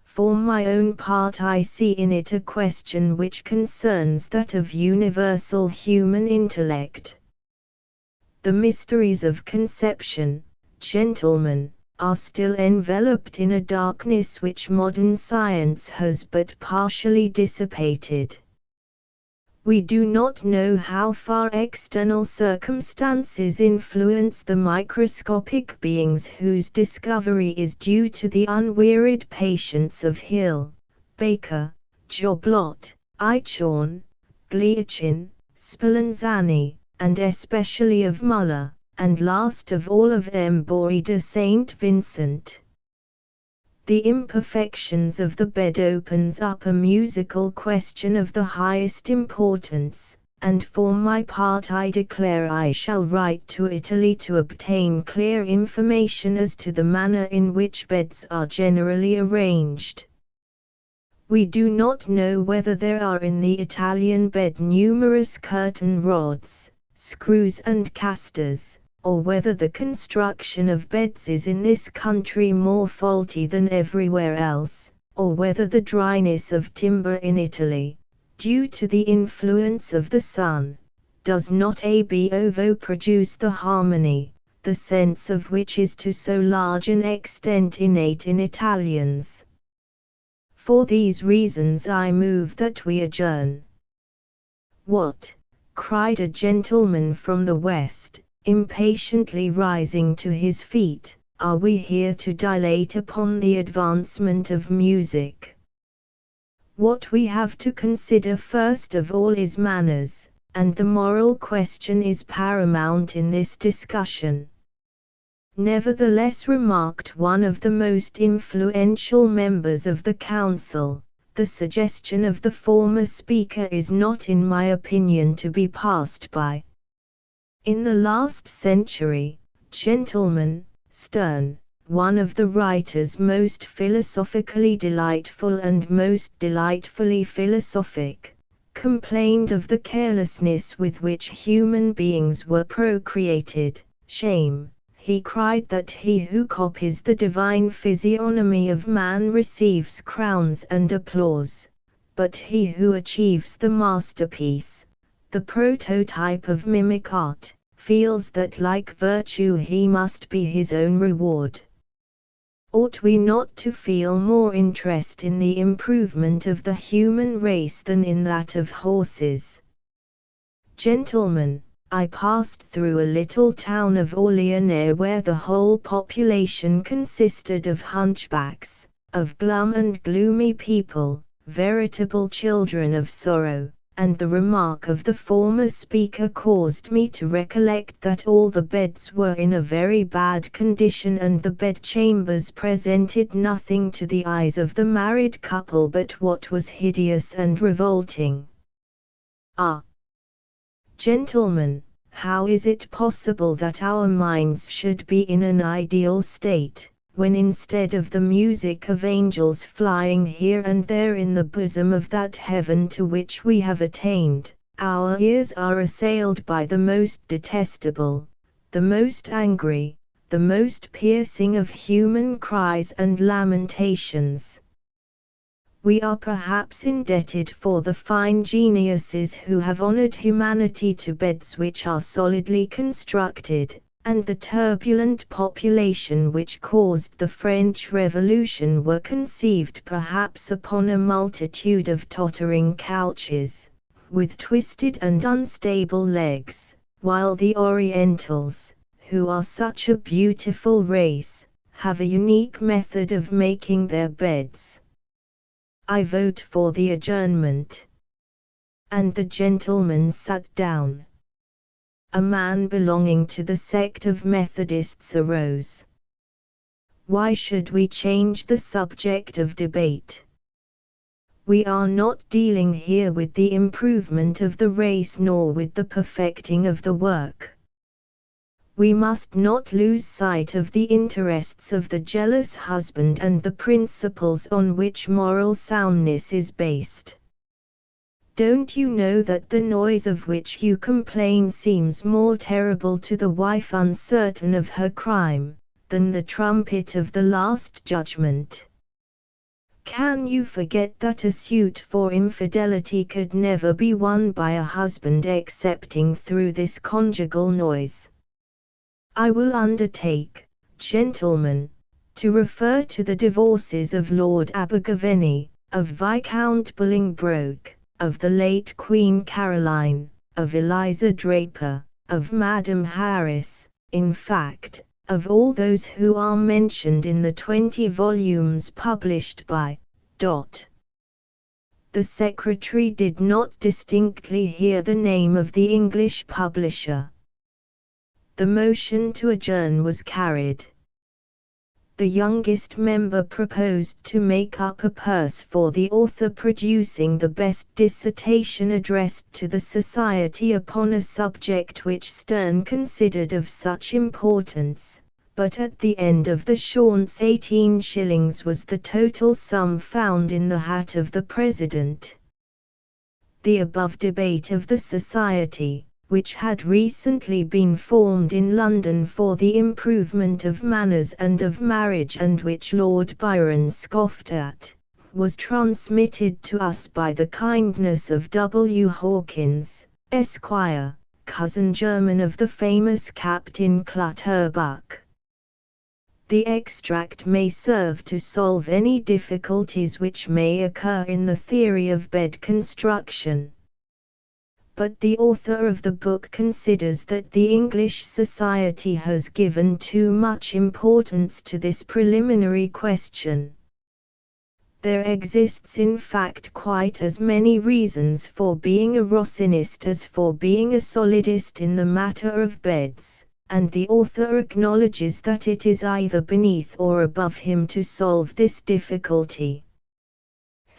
For my own part, I see in it a question which concerns that of universal human intellect. The mysteries of conception, gentlemen, are still enveloped in a darkness which modern science has but partially dissipated. We do not know how far external circumstances influence the microscopic beings whose discovery is due to the unwearied patience of Hill, Baker, Joblot, Eichhorn, Gliechin, Spallanzani, and especially of Muller, and last of all of Embury de Saint Vincent. The imperfections of the bed opens up a musical question of the highest importance, and for my part I declare I shall write to Italy to obtain clear information as to the manner in which beds are generally arranged. We do not know whether there are in the Italian bed numerous curtain rods, screws and casters, or whether the construction of beds is in this country more faulty than everywhere else, or whether the dryness of timber in Italy, due to the influence of the sun, does not above produce the harmony, the sense of which is to so large an extent innate in Italians. For these reasons I move that we adjourn." "What?" cried a gentleman from the west, impatiently rising to his feet, "are we here to dilate upon the advancement of music? What we have to consider first of all is manners, and the moral question is paramount in this discussion." Nevertheless, remarked one of the most influential members of the council, "the suggestion of the former speaker is not in my opinion to be passed by. In the last century, gentlemen, Sterne, one of the writers most philosophically delightful and most delightfully philosophic, complained of the carelessness with which human beings were procreated. Shame, he cried, that he who copies the divine physiognomy of man receives crowns and applause, but he who achieves the masterpiece, the prototype of mimic art, feels that like virtue he must be his own reward. Ought we not to feel more interest in the improvement of the human race than in that of horses? Gentlemen, I passed through a little town of Orléans where the whole population consisted of hunchbacks, of glum and gloomy people, veritable children of sorrow, and the remark of the former speaker caused me to recollect that all the beds were in a very bad condition and the bedchambers presented nothing to the eyes of the married couple but what was hideous and revolting. Ah! Gentlemen, How is it possible that our minds should be in an ideal state, when instead of the music of angels flying here and there in the bosom of that heaven to which we have attained, our ears are assailed by the most detestable, the most angry, the most piercing of human cries and lamentations? We are perhaps indebted for the fine geniuses who have honored humanity to beds which are solidly constructed, and the turbulent population which caused the French Revolution were conceived perhaps upon a multitude of tottering couches, with twisted and unstable legs, while the Orientals, who are such a beautiful race, have a unique method of making their beds. I vote for the adjournment. And the gentleman sat down. A man belonging to the sect of Methodists arose. Why should we change the subject of debate? We are not dealing here with the improvement of the race nor with the perfecting of the work. We must not lose sight of the interests of the jealous husband and the principles on which moral soundness is based. Don't you know that the noise of which you complain seems more terrible to the wife uncertain of her crime, than the trumpet of the last judgment? Can you forget that a suit for infidelity could never be won by a husband excepting through this conjugal noise? I will undertake, gentlemen, to refer to the divorces of Lord Abergavenny, of Viscount Bolingbroke, of the late Queen Caroline, of Eliza Draper, of Madame Harris, in fact, of all those who are mentioned in the 20 volumes published by . The secretary did not distinctly hear the name of the English publisher. The motion to adjourn was carried. The youngest member proposed to make up a purse for the author producing the best dissertation addressed to the Society upon a subject which Sterne considered of such importance, but at the end of the chaunce 18 shillings was the total sum found in the hat of the President. The above debate of the Society, which had recently been formed in London for the improvement of manners and of marriage and which Lord Byron scoffed at, was transmitted to us by the kindness of W. Hawkins, Esquire, cousin german of the famous Captain Clutterbuck. The extract may serve to solve any difficulties which may occur in the theory of bed construction. But the author of the book considers that the English Society has given too much importance to this preliminary question. There exists in fact quite as many reasons for being a Rossinist as for being a solidist in the matter of beds, and the author acknowledges that it is either beneath or above him to solve this difficulty.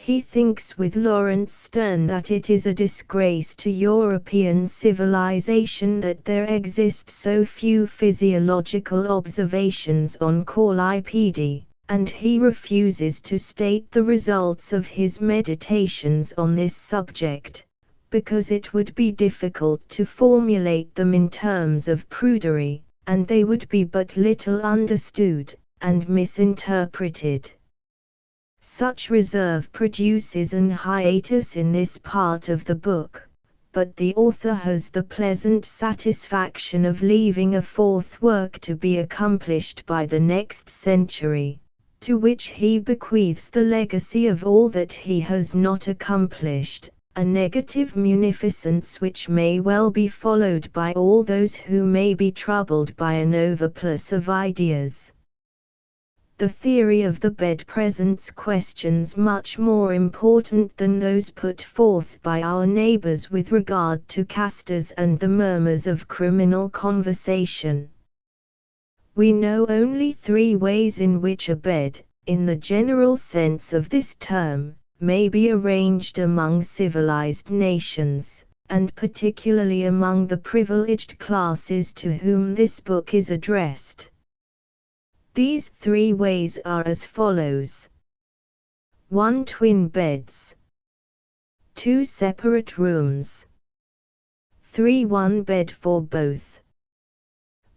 He thinks with Lawrence Sterne that it is a disgrace to European civilization that there exist so few physiological observations on callipedi, and he refuses to state the results of his meditations on this subject, because it would be difficult to formulate them in terms of prudery, and they would be but little understood, and misinterpreted. Such reserve produces an hiatus in this part of the book, but the author has the pleasant satisfaction of leaving a fourth work to be accomplished by the next century, to which he bequeaths the legacy of all that he has not accomplished, a negative munificence which may well be followed by all those who may be troubled by an overplus of ideas. The theory of the bed presents questions much more important than those put forth by our neighbors with regard to castors and the murmurs of criminal conversation. We know only 3 ways in which a bed, in the general sense of this term, may be arranged among civilized nations, and particularly among the privileged classes to whom this book is addressed. These 3 ways are as follows. 1. Twin beds. 2. Separate rooms. 3. One bed for both.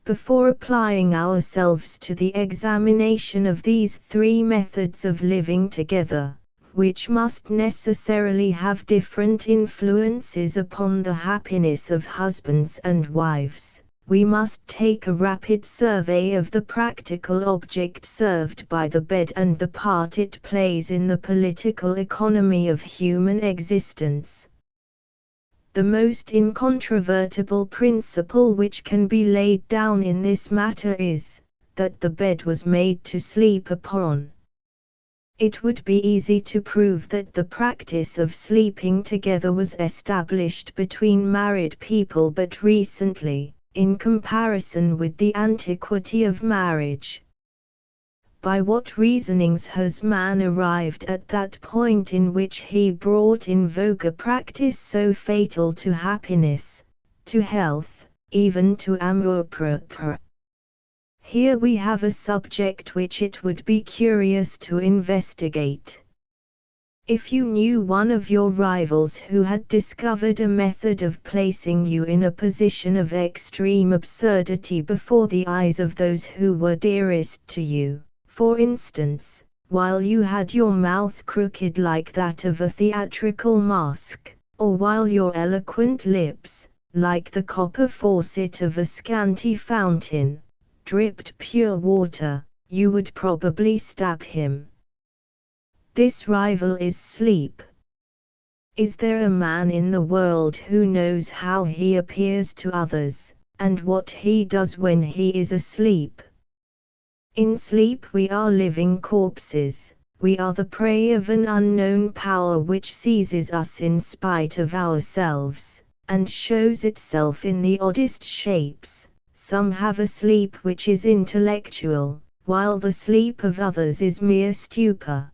Before applying ourselves to the examination of these 3 methods of living together, which must necessarily have different influences upon the happiness of husbands and wives, we must take a rapid survey of the practical object served by the bed and the part it plays in the political economy of human existence. The most incontrovertible principle which can be laid down in this matter is, that the bed was made to sleep upon. It would be easy to prove that the practice of sleeping together was established between married people but recently, in comparison with the antiquity of marriage. By what reasonings has man arrived at that point in which he brought in vogue a practice so fatal to happiness, to health, even to amour propre? Here we have a subject which it would be curious to investigate. If you knew one of your rivals who had discovered a method of placing you in a position of extreme absurdity before the eyes of those who were dearest to you, for instance, while you had your mouth crooked like that of a theatrical mask, or while your eloquent lips, like the copper faucet of a scanty fountain, dripped pure water, you would probably stab him. This rival is sleep. Is there a man in the world who knows how he appears to others, and what he does when he is asleep? In sleep we are living corpses, we are the prey of an unknown power which seizes us in spite of ourselves, and shows itself in the oddest shapes. Some have a sleep which is intellectual, while the sleep of others is mere stupor.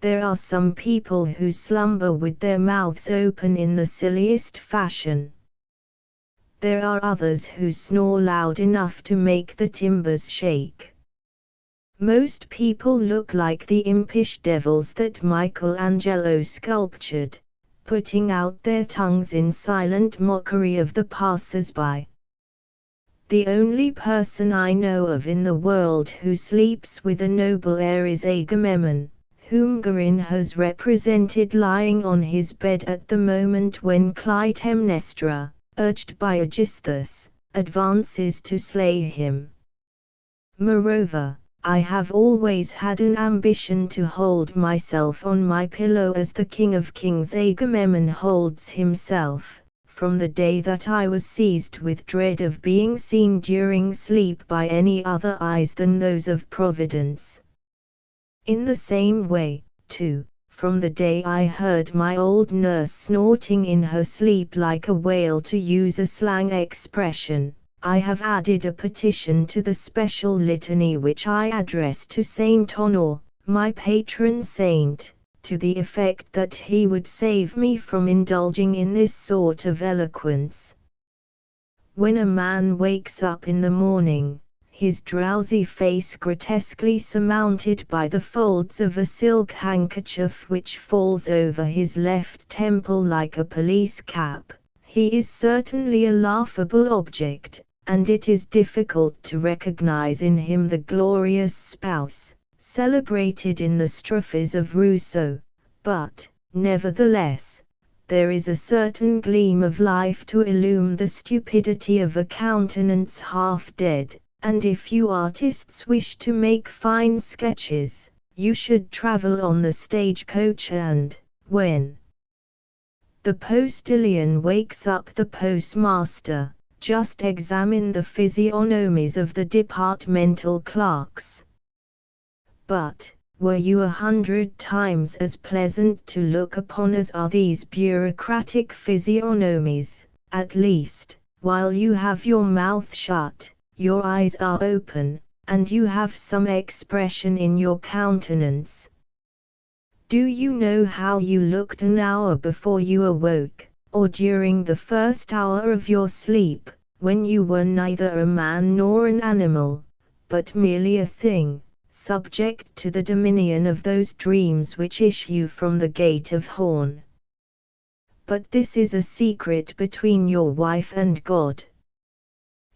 There are some people who slumber with their mouths open in the silliest fashion. There are others who snore loud enough to make the timbers shake. Most people look like the impish devils that Michelangelo sculptured, putting out their tongues in silent mockery of the passers-by. The only person I know of in the world who sleeps with a noble air is Agamemnon, whom Guerin has represented lying on his bed at the moment when Clytemnestra, urged by Aegisthus, advances to slay him. Moreover, I have always had an ambition to hold myself on my pillow as the King of Kings Agamemnon holds himself, from the day that I was seized with dread of being seen during sleep by any other eyes than those of Providence. In the same way, too, from the day I heard my old nurse snorting in her sleep like a whale, to use a slang expression, I have added a petition to the special litany which I address to Saint Honor, my patron saint, to the effect that he would save me from indulging in this sort of eloquence. When a man wakes up in the morning, his drowsy face grotesquely surmounted by the folds of a silk handkerchief which falls over his left temple like a police cap, he is certainly a laughable object, and it is difficult to recognize in him the glorious spouse, celebrated in the strophes of Rousseau, but, nevertheless, there is a certain gleam of life to illume the stupidity of a countenance half dead. And if you artists wish to make fine sketches, you should travel on the stagecoach and, when the postilion wakes up the postmaster, just examine the physiognomies of the departmental clerks. But, were you 100 times as pleasant to look upon as are these bureaucratic physiognomies, at least, while you have your mouth shut, your eyes are open, and you have some expression in your countenance. Do you know how you looked an hour before you awoke, or during the first hour of your sleep, when you were neither a man nor an animal, but merely a thing, subject to the dominion of those dreams which issue from the gate of horn. But this is a secret between your wife and God.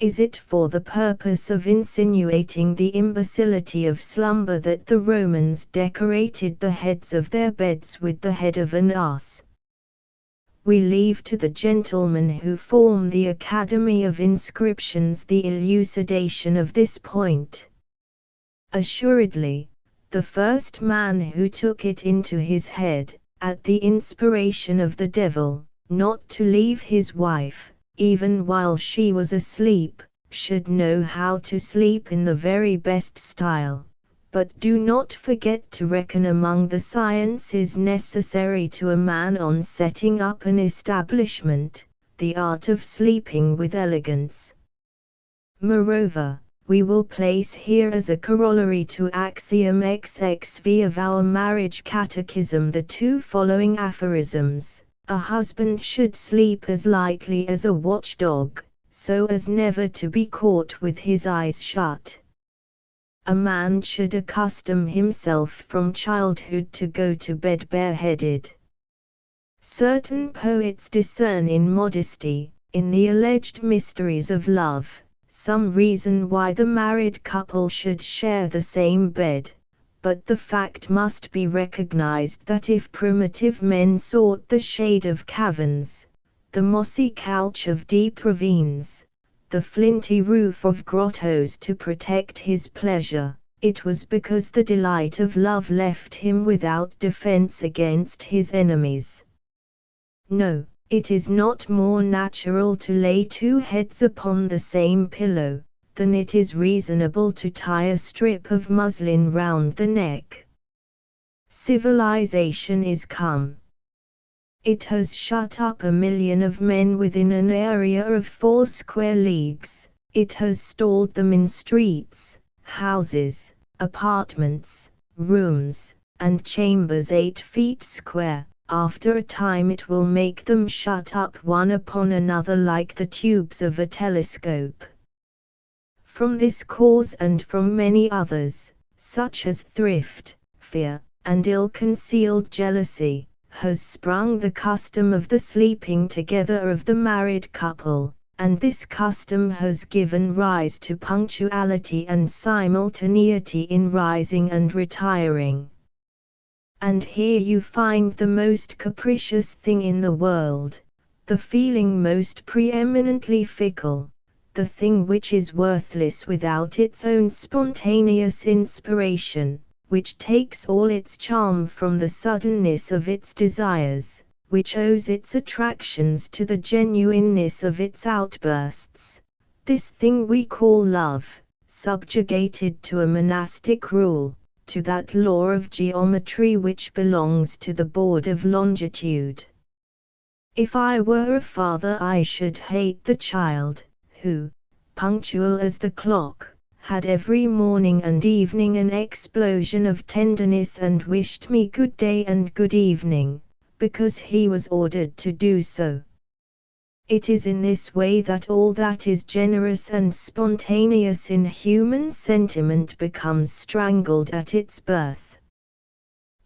Is it for the purpose of insinuating the imbecility of slumber that the Romans decorated the heads of their beds with the head of an ass? We leave to the gentlemen who form the Academy of Inscriptions the elucidation of this point. Assuredly, the first man who took it into his head, at the inspiration of the devil, not to leave his wife, even while she was asleep, should know how to sleep in the very best style. But do not forget to reckon among the sciences necessary to a man on setting up an establishment, the art of sleeping with elegance. Moreover, we will place here as a corollary to axiom XXV of our marriage catechism the two following aphorisms. A husband should sleep as lightly as a watchdog, so as never to be caught with his eyes shut. A man should accustom himself from childhood to go to bed bareheaded. Certain poets discern in modesty, in the alleged mysteries of love, some reason why the married couple should share the same bed, but the fact must be recognized that if primitive men sought the shade of caverns, the mossy couch of deep ravines, the flinty roof of grottos to protect his pleasure, it was because the delight of love left him without defense against his enemies. No, it is not more natural to lay two heads upon the same pillow, than it is reasonable to tie a strip of muslin round the neck. Civilization is come. It has shut up 1 million of men within an area of 4 square leagues, it has stalled them in streets, houses, apartments, rooms, and chambers 8 feet square. After a time it will make them shut up one upon another like the tubes of a telescope. From this cause and from many others, such as thrift, fear, and ill-concealed jealousy, has sprung the custom of the sleeping together of the married couple, and this custom has given rise to punctuality and simultaneity in rising and retiring. And here you find the most capricious thing in the world, the feeling most preeminently fickle, the thing which is worthless without its own spontaneous inspiration, which takes all its charm from the suddenness of its desires, which owes its attractions to the genuineness of its outbursts. This thing we call love, subjugated to a monastic rule, to that law of geometry which belongs to the board of longitude. If I were a father I should hate the child, who, punctual as the clock, had every morning and evening an explosion of tenderness and wished me good day and good evening, because he was ordered to do so. It is in this way that all that is generous and spontaneous in human sentiment becomes strangled at its birth.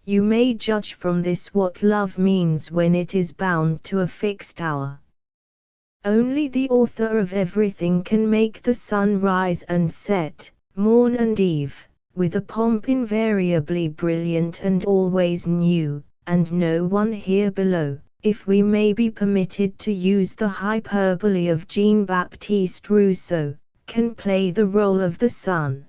You may judge from this what love means when it is bound to a fixed hour. Only the author of everything can make the sun rise and set, morn and eve, with a pomp invariably brilliant and always new, and no one here below, if we may be permitted to use the hyperbole of Jean-Baptiste Rousseau, can play the role of the sun.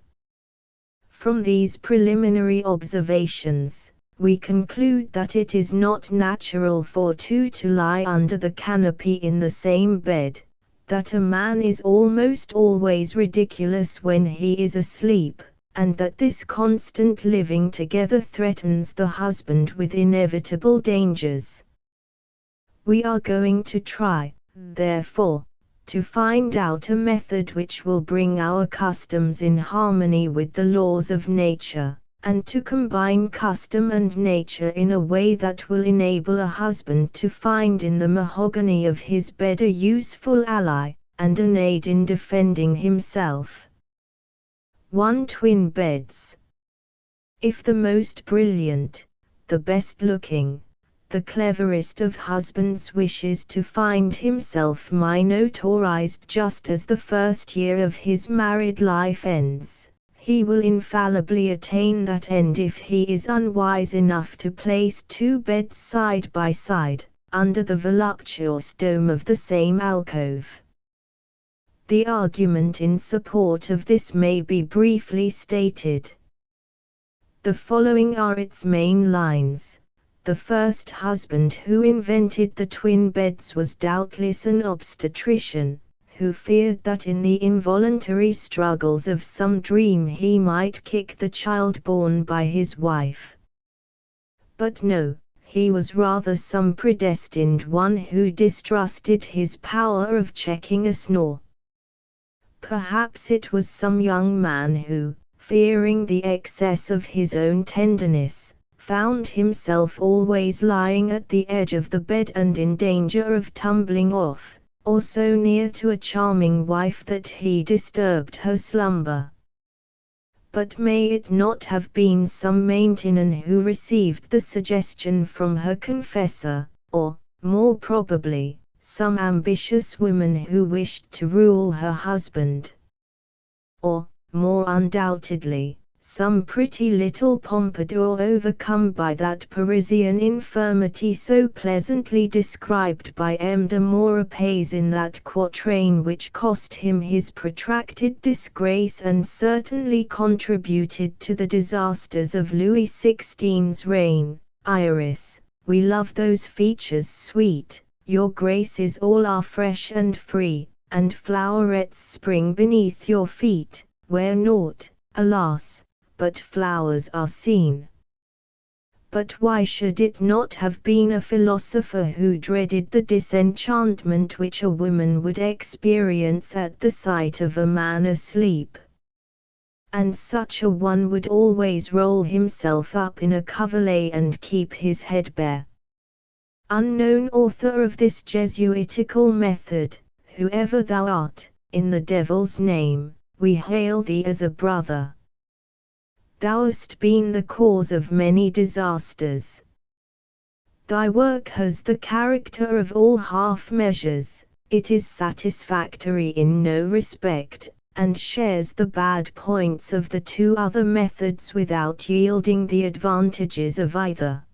From these preliminary observations, we conclude that it is not natural for two to lie under the canopy in the same bed, that a man is almost always ridiculous when he is asleep, and that this constant living together threatens the husband with inevitable dangers. We are going to try, therefore, to find out a method which will bring our customs in harmony with the laws of nature, and to combine custom and nature in a way that will enable a husband to find in the mahogany of his bed a useful ally, and an aid in defending himself. 1. Twin beds. If the most brilliant, the best looking, the cleverest of husbands wishes to find himself minotaurized just as the first year of his married life ends, he will infallibly attain that end if he is unwise enough to place 2 beds side by side, under the voluptuous dome of the same alcove. The argument in support of this may be briefly stated. The following are its main lines. The first husband who invented the twin beds was doubtless an obstetrician, who feared that in the involuntary struggles of some dream he might kick the child born by his wife. But no, he was rather some predestined one who distrusted his power of checking a snore. Perhaps it was some young man who, fearing the excess of his own tenderness, found himself always lying at the edge of the bed and in danger of tumbling off, or so near to a charming wife that he disturbed her slumber. But may it not have been some Maintenon who received the suggestion from her confessor, or, more probably, some ambitious woman who wished to rule her husband? Or, more undoubtedly, some pretty little pompadour overcome by that Parisian infirmity so pleasantly described by M. de Maurepas in that quatrain which cost him his protracted disgrace and certainly contributed to the disasters of Louis XVI's reign: Iris, we love those features sweet, your graces all are fresh and free, and flowerets spring beneath your feet, where naught, alas, but flowers are seen. But why should it not have been a philosopher who dreaded the disenchantment which a woman would experience at the sight of a man asleep? And such a one would always roll himself up in a coverlet and keep his head bare. Unknown author of this Jesuitical method, whoever thou art, in the devil's name, we hail thee as a brother. Thou hast been the cause of many disasters. Thy work has the character of all half measures, it is satisfactory in no respect, and shares the bad points of the 2 other methods without yielding the advantages of either.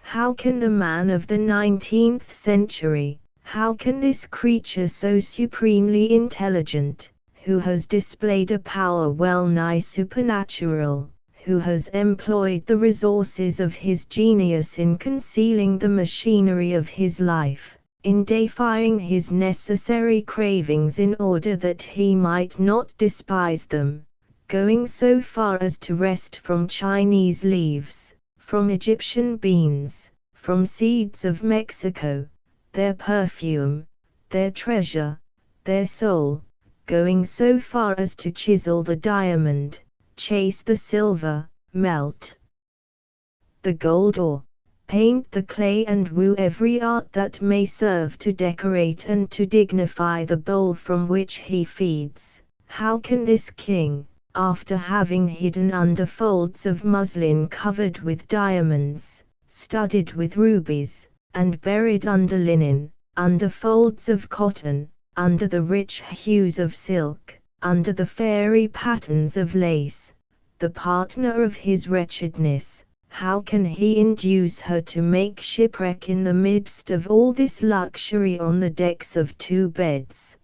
How can the man of the 19th century, how can this creature so supremely intelligent, who has displayed a power well nigh supernatural, who has employed the resources of his genius in concealing the machinery of his life, in deifying his necessary cravings in order that he might not despise them, going so far as to wrest from Chinese leaves, from Egyptian beans, from seeds of Mexico, their perfume, their treasure, their soul, going so far as to chisel the diamond, chase the silver, melt the gold, or paint the clay, and woo every art that may serve to decorate and to dignify the bowl from which he feeds? How can this king, after having hidden under folds of muslin covered with diamonds, studded with rubies, and buried under linen, under folds of cotton, under the rich hues of silk, under the fairy patterns of lace, the partner of his wretchedness, how can he induce her to make shipwreck in the midst of all this luxury on the decks of 2 beds?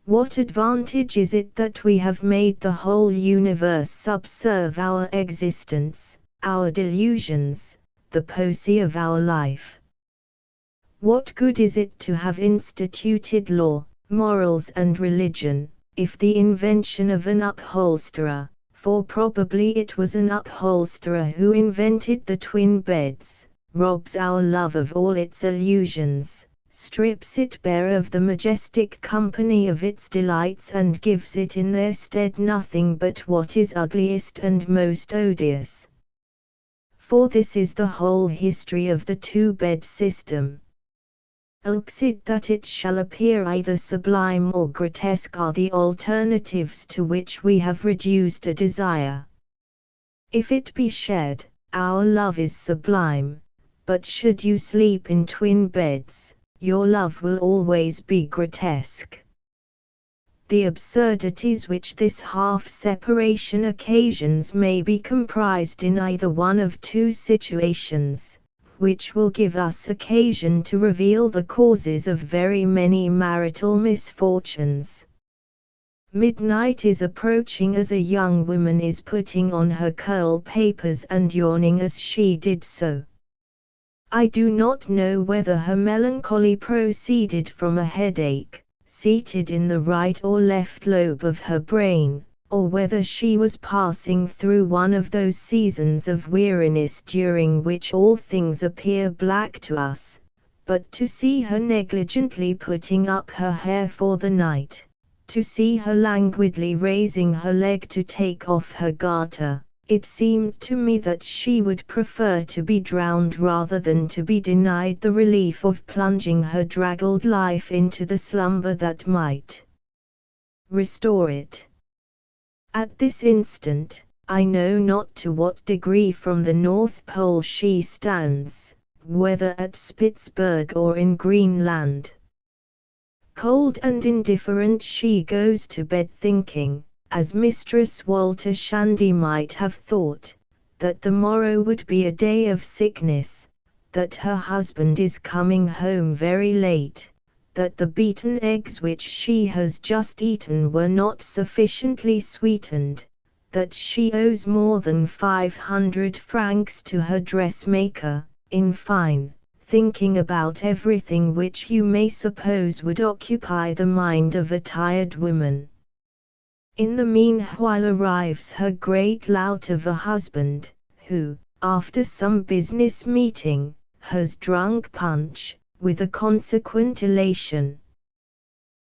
What advantage is it that we have made the whole universe subserve our existence, our delusions, the poesy of our life? What good is it to have instituted law, morals and religion, if the invention of an upholsterer, for probably it was an upholsterer who invented the twin beds, robs our love of all its illusions, strips it bare of the majestic company of its delights and gives it in their stead nothing but what is ugliest and most odious. For this is the whole history of the two-bed system. Ilksit that it shall appear either sublime or grotesque are the alternatives to which we have reduced a desire. If it be shed, our love is sublime, but should you sleep in twin beds, your love will always be grotesque. The absurdities which this half-separation occasions may be comprised in either one of two situations, which will give us occasion to reveal the causes of very many marital misfortunes. Midnight is approaching as a young woman is putting on her curl papers and yawning as she did so. I do not know whether her melancholy proceeded from a headache, seated in the right or left lobe of her brain, or whether she was passing through one of those seasons of weariness during which all things appear black to us, but to see her negligently putting up her hair for the night, to see her languidly raising her leg to take off her garter, it seemed to me that she would prefer to be drowned rather than to be denied the relief of plunging her draggled life into the slumber that might restore it. At this instant, I know not to what degree from the North Pole she stands, whether at Spitzberg or in Greenland. Cold and indifferent she goes to bed thinking, as Mistress Walter Shandy might have thought, that the morrow would be a day of sickness, that her husband is coming home very late, that the beaten eggs which she has just eaten were not sufficiently sweetened, that she owes more than 500 francs to her dressmaker, in fine, thinking about everything which you may suppose would occupy the mind of a tired woman. In the meanwhile arrives her great lout of a husband, who, after some business meeting, has drunk punch, with a consequent elation.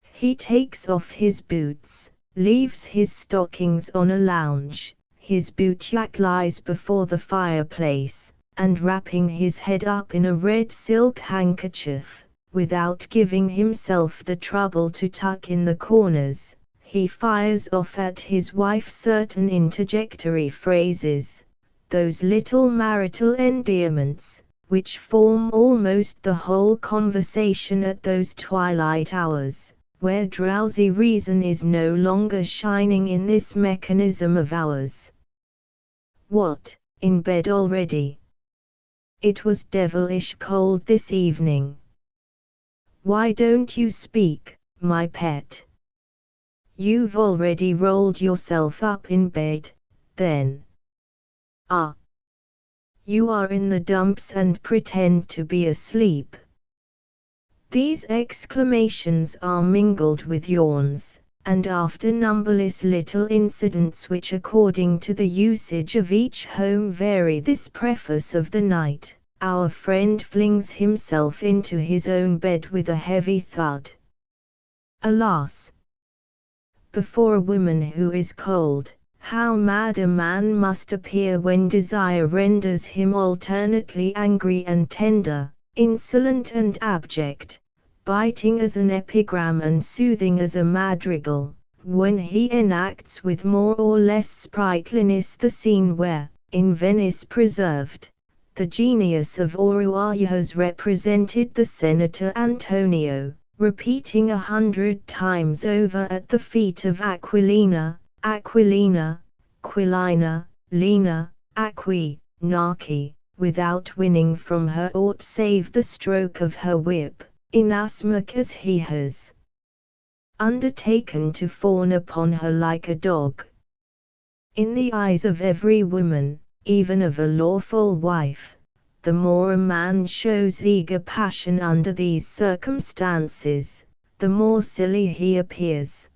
He takes off his boots, leaves his stockings on a lounge, his bootjack lies before the fireplace, and wrapping his head up in a red silk handkerchief, without giving himself the trouble to tuck in the corners, he fires off at his wife certain interjectory phrases, those little marital endearments, which form almost the whole conversation at those twilight hours, where drowsy reason is no longer shining in this mechanism of ours. What, in bed already? It was devilish cold this evening. Why don't you speak, my pet? You've already rolled yourself up in bed, then. Ah! You are in the dumps and pretend to be asleep. These exclamations are mingled with yawns, and after numberless little incidents which according to the usage of each home vary this preface of the night, our friend flings himself into his own bed with a heavy thud. Alas! Before a woman who is cold, how mad a man must appear when desire renders him alternately angry and tender, insolent and abject, biting as an epigram and soothing as a madrigal, when he enacts with more or less sprightliness the scene where, in Venice preserved, the genius of Oruaia has represented the Senator Antonio, repeating 100 times over at the feet of Aquilina, Aquilina, Quilina, Lina, Aqui, Narci, without winning from her aught save the stroke of her whip, inasmuch as he has undertaken to fawn upon her like a dog. In the eyes of every woman, even of a lawful wife, the more a man shows eager passion under these circumstances, the more silly he appears.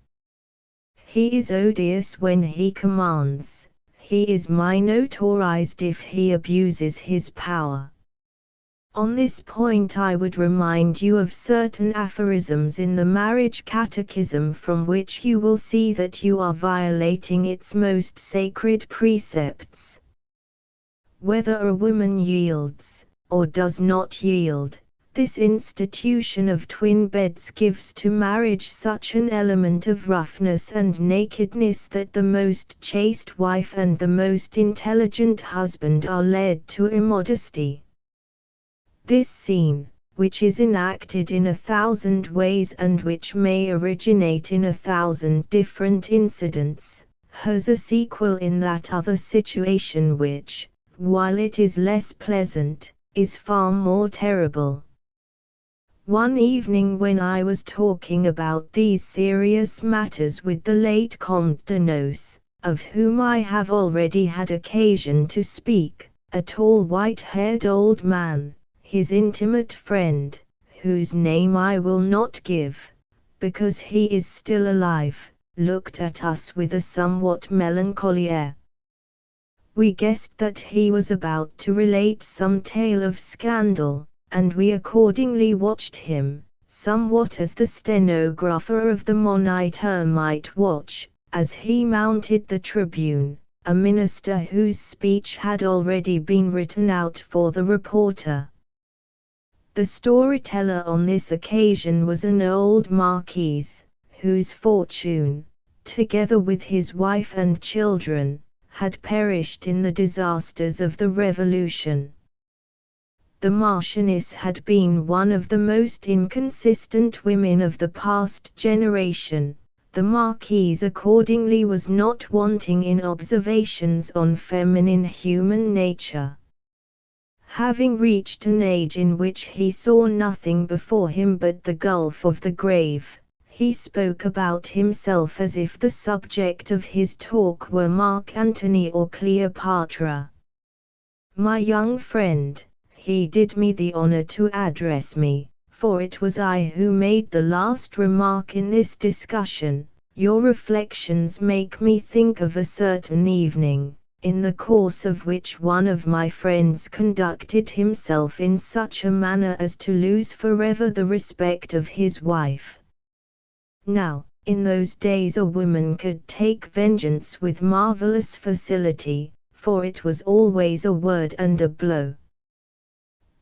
He is odious when he commands, he is minotaurized if he abuses his power. On this point I would remind you of certain aphorisms in the Marriage Catechism from which you will see that you are violating its most sacred precepts. Whether a woman yields, or does not yield, this institution of twin beds gives to marriage such an element of roughness and nakedness that the most chaste wife and the most intelligent husband are led to immodesty. This scene, which is enacted in 1,000 ways and which may originate in 1,000 different incidents, has a sequel in that other situation which, while it is less pleasant, is far more terrible. One evening when I was talking about these serious matters with the late Comte de Nos, of whom I have already had occasion to speak, a tall white-haired old man, his intimate friend, whose name I will not give, because he is still alive, looked at us with a somewhat melancholy air. We guessed that he was about to relate some tale of scandal, and we accordingly watched him, somewhat as the stenographer of the Moniteur might watch, as he mounted the tribune, a minister whose speech had already been written out for the reporter. The storyteller on this occasion was an old marquis, whose fortune, together with his wife and children, had perished in the disasters of the Revolution. The Marchioness had been one of the most inconsistent women of the past generation. The Marquise accordingly was not wanting in observations on feminine human nature. Having reached an age in which he saw nothing before him but the gulf of the grave, he spoke about himself as if the subject of his talk were Mark Antony or Cleopatra. "My young friend," he did me the honor to address me, for it was I who made the last remark in this discussion, "your reflections make me think of a certain evening, in the course of which one of my friends conducted himself in such a manner as to lose forever the respect of his wife." Now, in those days a woman could take vengeance with marvelous facility, for it was always a word and a blow.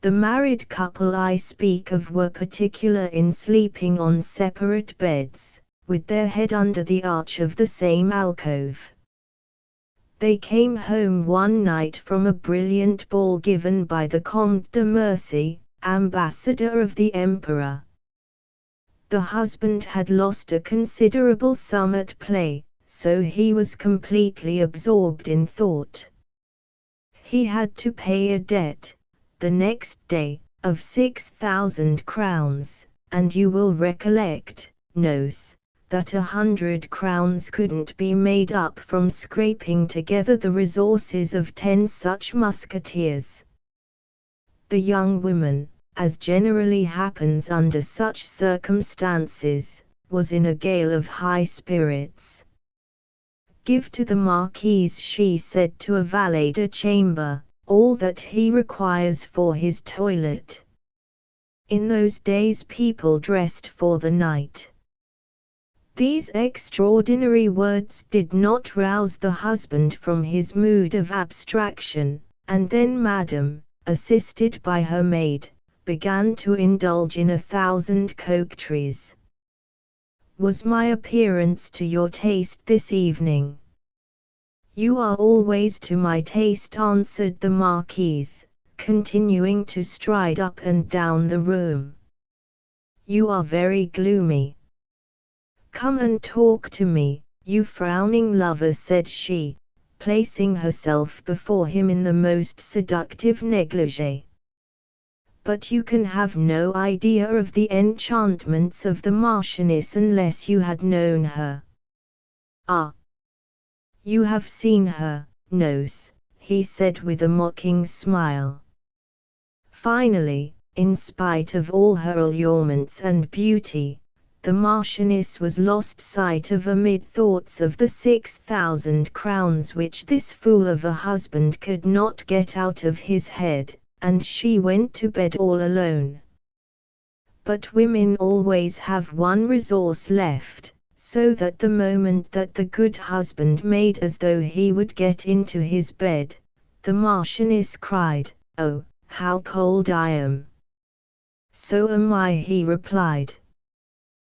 The married couple I speak of were particular in sleeping on separate beds, with their head under the arch of the same alcove. They came home one night from a brilliant ball given by the Comte de Mercy, ambassador of the Emperor. The husband had lost a considerable sum at play, so he was completely absorbed in thought. He had to pay a debt, the next day, of 6,000 crowns, and you will recollect, Nos, that 100 crowns couldn't be made up from scraping together the resources of 10 such musketeers. The young woman, as generally happens under such circumstances, was in a gale of high spirits. "Give to the Marquis," she said to a valet de chambre, "all that he requires for his toilet." In those days people dressed for the night. These extraordinary words did not rouse the husband from his mood of abstraction, and then Madame, assisted by her maid, began to indulge in 1,000 coquetries. "Was my appearance to your taste this evening?" "You are always to my taste," answered the Marquise, continuing to stride up and down the room. "You are very gloomy. Come and talk to me, you frowning lover," said she, placing herself before him in the most seductive negligee. "But you can have no idea of the enchantments of the Marchioness unless you had known her." "Ah! You have seen her, Nos," he said with a mocking smile. Finally, in spite of all her allurements and beauty, the Marchioness was lost sight of amid thoughts of the 6,000 crowns which this fool of a husband could not get out of his head, and she went to bed all alone. But women always have one resource left, so that the moment that the good husband made as though he would get into his bed, the Marchioness cried, "Oh, how cold I am!" "So am I," he replied.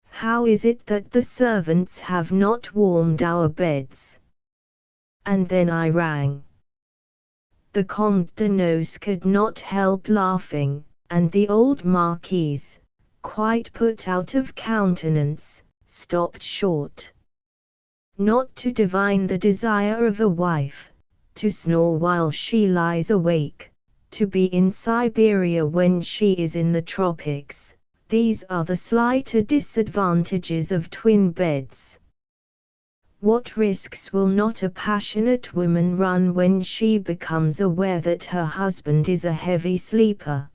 "How is it that the servants have not warmed our beds?" And then I rang. The Comte de Nos could not help laughing, and the old Marquise, quite put out of countenance, stopped short. Not to divine the desire of a wife, to snore while she lies awake, to be in Siberia when she is in the tropics, these are the slighter disadvantages of twin beds. What risks will not a passionate woman run when she becomes aware that her husband is a heavy sleeper?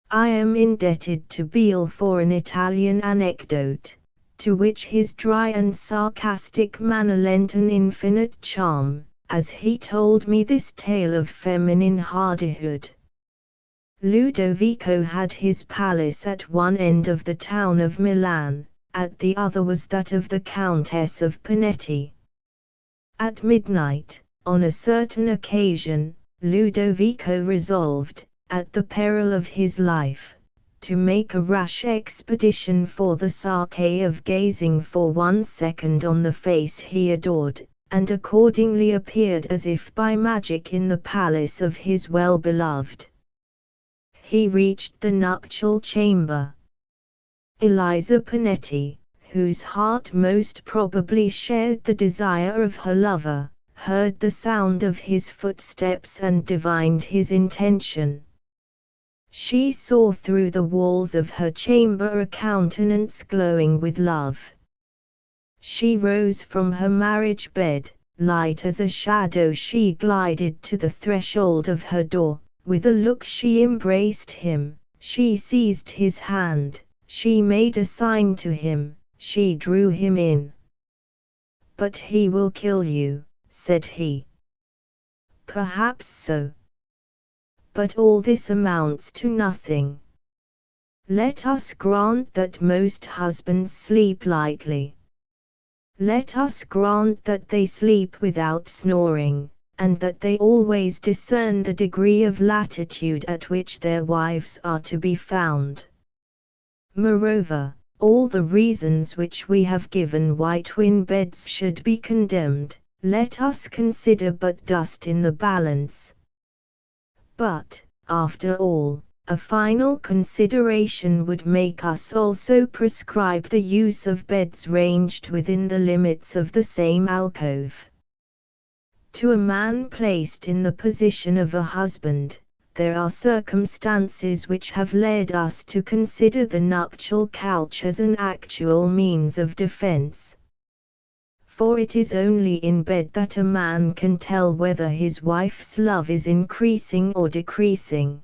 I am indebted to Beale for an Italian anecdote, to which his dry and sarcastic manner lent an infinite charm, as he told me this tale of feminine hardihood. Ludovico had his palace at one end of the town of Milan, at the other was that of the Countess of Panetti. At midnight, on a certain occasion, Ludovico resolved, at the peril of his life, to make a rash expedition for the sake of gazing for 1 second on the face he adored, and accordingly appeared as if by magic in the palace of his well-beloved. He reached the nuptial chamber. Eliza Panetti, whose heart most probably shared the desire of her lover, heard the sound of his footsteps and divined his intention. She saw through the walls of her chamber a countenance glowing with love. She rose from her marriage bed, light as a shadow she glided to the threshold of her door, with a look she embraced him, she seized his hand, she made a sign to him, she drew him in. "But he will kill you," said he. "Perhaps so. But all this amounts to nothing. Let us grant that most husbands sleep lightly. Let us grant that they sleep without snoring, and that they always discern the degree of latitude at which their wives are to be found. Moreover, all the reasons which we have given why twin beds should be condemned, let us consider but dust in the balance. But, after all, a final consideration would make us also prescribe the use of beds ranged within the limits of the same alcove. To a man placed in the position of a husband, there are circumstances which have led us to consider the nuptial couch as an actual means of defense. For it is only in bed that a man can tell whether his wife's love is increasing or decreasing.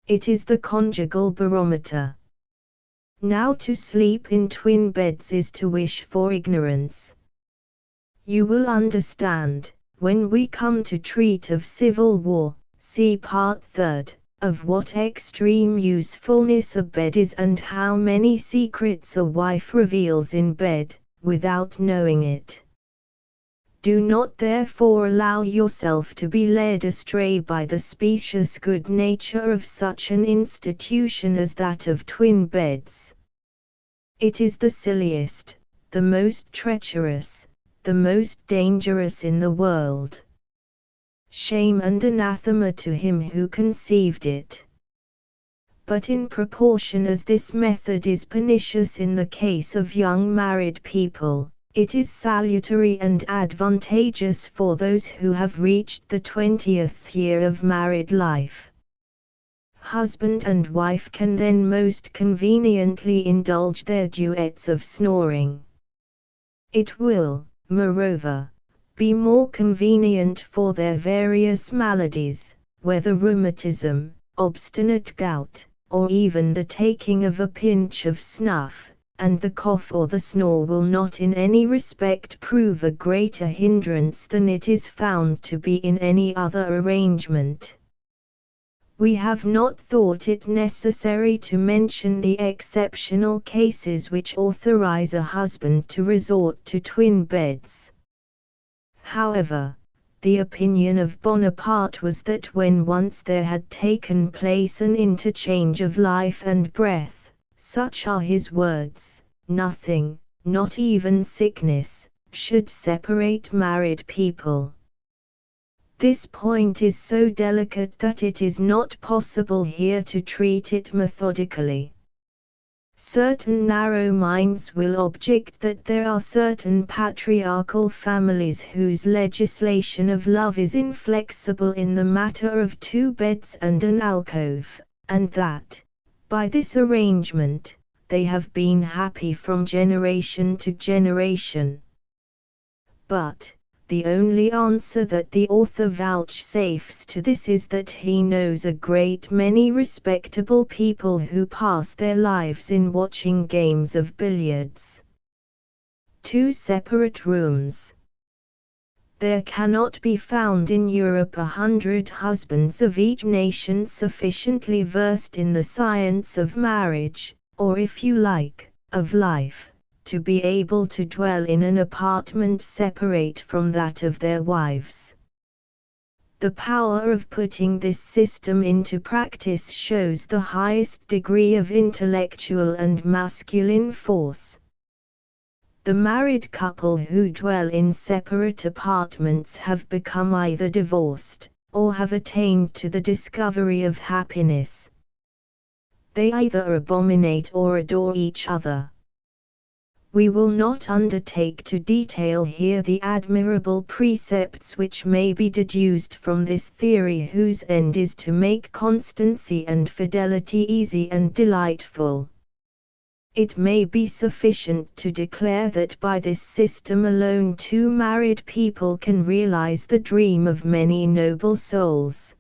It is the conjugal barometer. Now to sleep in twin beds is to wish for ignorance. You will understand, when we come to treat of civil war, see Part 3, of what extreme usefulness a bed is and how many secrets a wife reveals in bed, without knowing it. Do not therefore allow yourself to be led astray by the specious good nature of such an institution as that of twin beds. It is the silliest, the most treacherous, the most dangerous in the world. Shame and anathema to him who conceived it. But in proportion as this method is pernicious in the case of young married people, it is salutary and advantageous for those who have reached the 20th year of married life. Husband and wife can then most conveniently indulge their duets of snoring. It will, moreover, be more convenient for their various maladies, whether rheumatism, obstinate gout, or even the taking of a pinch of snuff, and the cough or the snore will not in any respect prove a greater hindrance than it is found to be in any other arrangement. We have not thought it necessary to mention the exceptional cases which authorize a husband to resort to twin beds. However, the opinion of Bonaparte was that when once there had taken place an interchange of life and breath, such are his words, nothing, not even sickness, should separate married people. This point is so delicate that it is not possible here to treat it methodically. Certain narrow minds will object that there are certain patriarchal families whose legislation of love is inflexible in the matter of 2 beds and an alcove, and that, by this arrangement, they have been happy from generation to generation. But, the only answer that the author vouchsafes to this is that he knows a great many respectable people who pass their lives in watching games of billiards. 2 separate rooms. There cannot be found in Europe 100 husbands of each nation sufficiently versed in the science of marriage, or if you like, of life, to be able to dwell in an apartment separate from that of their wives. The power of putting this system into practice shows the highest degree of intellectual and masculine force. The married couple who dwell in separate apartments have become either divorced, or have attained to the discovery of happiness. They either abominate or adore each other. We will not undertake to detail here the admirable precepts which may be deduced from this theory, whose end is to make constancy and fidelity easy and delightful. It may be sufficient to declare that by this system alone 2 married people can realize the dream of many noble souls.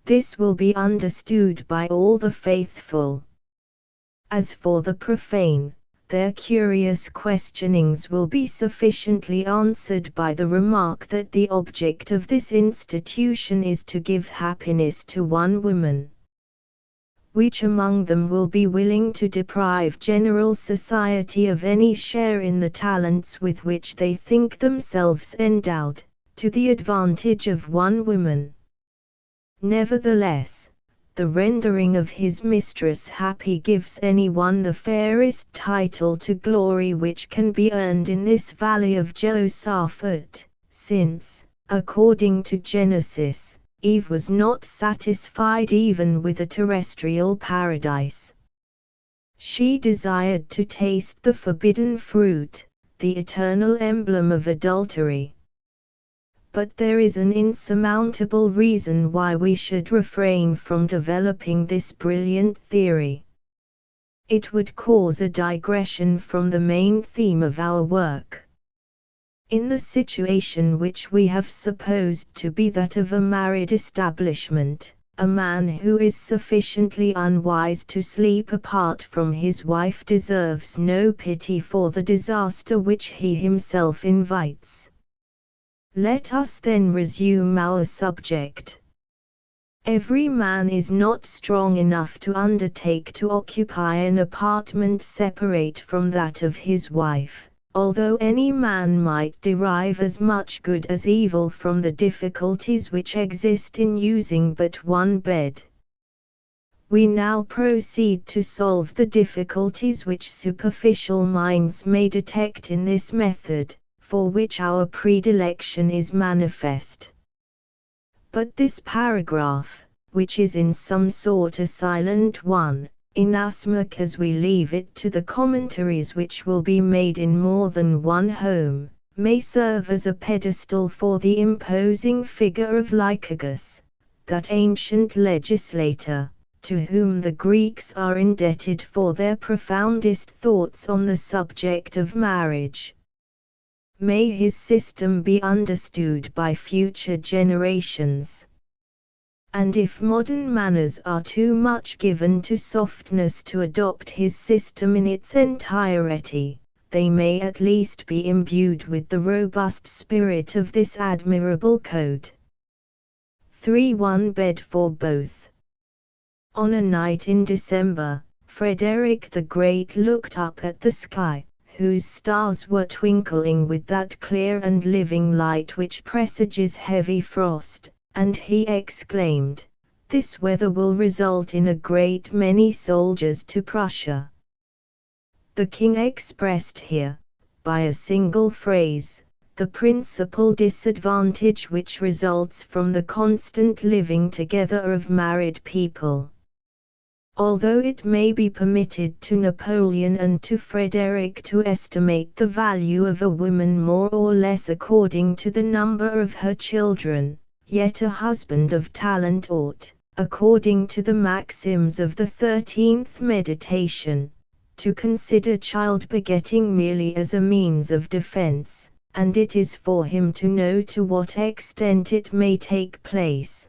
This will be understood by all the faithful. As for the profane, their curious questionings will be sufficiently answered by the remark that the object of this institution is to give happiness to one woman. Which among them will be willing to deprive general society of any share in the talents with which they think themselves endowed, to the advantage of one woman? Nevertheless, the rendering of his mistress happy gives anyone the fairest title to glory which can be earned in this valley of Josaphat, since, according to Genesis, Eve was not satisfied even with a terrestrial paradise. She desired to taste the forbidden fruit, the eternal emblem of adultery. But there is an insurmountable reason why we should refrain from developing this brilliant theory. It would cause a digression from the main theme of our work. In the situation which we have supposed to be that of a married establishment, a man who is sufficiently unwise to sleep apart from his wife deserves no pity for the disaster which he himself invites. Let us then resume our subject. Every man is not strong enough to undertake to occupy an apartment separate from that of his wife, although any man might derive as much good as evil from the difficulties which exist in using but one bed. We now proceed to solve the difficulties which superficial minds may detect in this method, for which our predilection is manifest. But this paragraph, which is in some sort a silent one, inasmuch as we leave it to the commentaries which will be made in more than one home, may serve as a pedestal for the imposing figure of Lycurgus, that ancient legislator, to whom the Greeks are indebted for their profoundest thoughts on the subject of marriage. May his system be understood by future generations. And if modern manners are too much given to softness to adopt his system in its entirety, they may at least be imbued with the robust spirit of this admirable code. 3-1 bed for both. On a night in December, Frederick the Great looked up at the sky, whose stars were twinkling with that clear and living light which presages heavy frost, and he exclaimed, "This weather will result in a great many soldiers to Prussia." The king expressed here, by a single phrase, the principal disadvantage which results from the constant living together of married people. Although it may be permitted to Napoleon and to Frederick to estimate the value of a woman more or less according to the number of her children, yet a husband of talent ought, according to the maxims of the 13th Meditation, to consider child-begetting merely as a means of defense, and it is for him to know to what extent it may take place.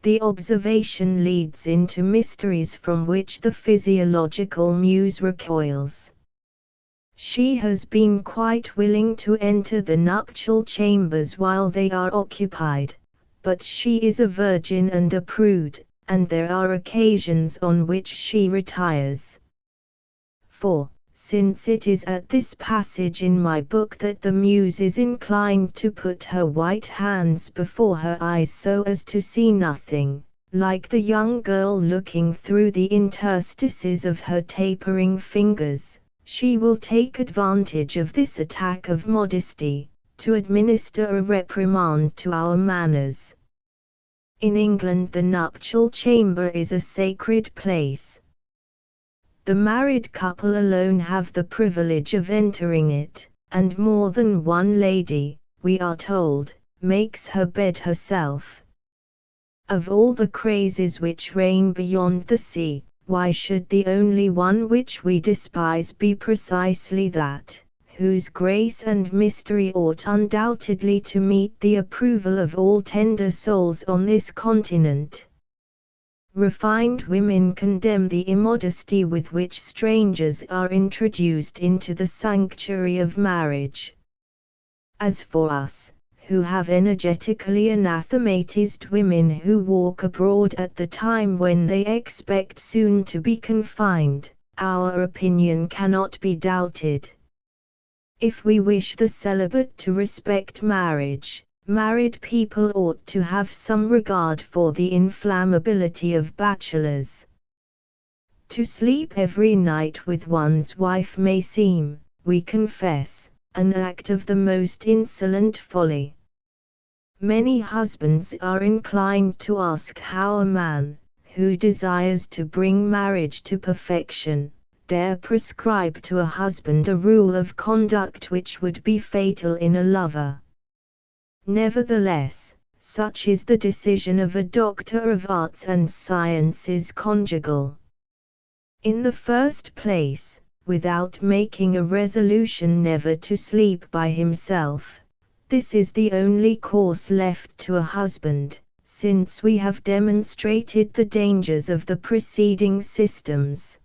The observation leads into mysteries from which the physiological muse recoils. She has been quite willing to enter the nuptial chambers while they are occupied, but she is a virgin and a prude, and there are occasions on which she retires. For, since it is at this passage in my book that the muse is inclined to put her white hands before her eyes so as to see nothing, like the young girl looking through the interstices of her tapering fingers, she will take advantage of this attack of modesty, to administer a reprimand to our manners. In England the nuptial chamber is a sacred place. The married couple alone have the privilege of entering it, and more than one lady, we are told, makes her bed herself. Of all the crazes which reign beyond the sea, why should the only one which we despise be precisely that, whose grace and mystery ought undoubtedly to meet the approval of all tender souls on this continent? Refined women condemn the immodesty with which strangers are introduced into the sanctuary of marriage. As for us, who have energetically anathematized women who walk abroad at the time when they expect soon to be confined, our opinion cannot be doubted. If we wish the celibate to respect marriage, married people ought to have some regard for the inflammability of bachelors. To sleep every night with one's wife may seem, we confess, an act of the most insolent folly. Many husbands are inclined to ask how a man, who desires to bring marriage to perfection, dare prescribe to a husband a rule of conduct which would be fatal in a lover. Nevertheless, such is the decision of a doctor of arts and sciences conjugal. In the first place, without making a resolution never to sleep by himself, this is the only course left to a husband, since we have demonstrated the dangers of the preceding systems.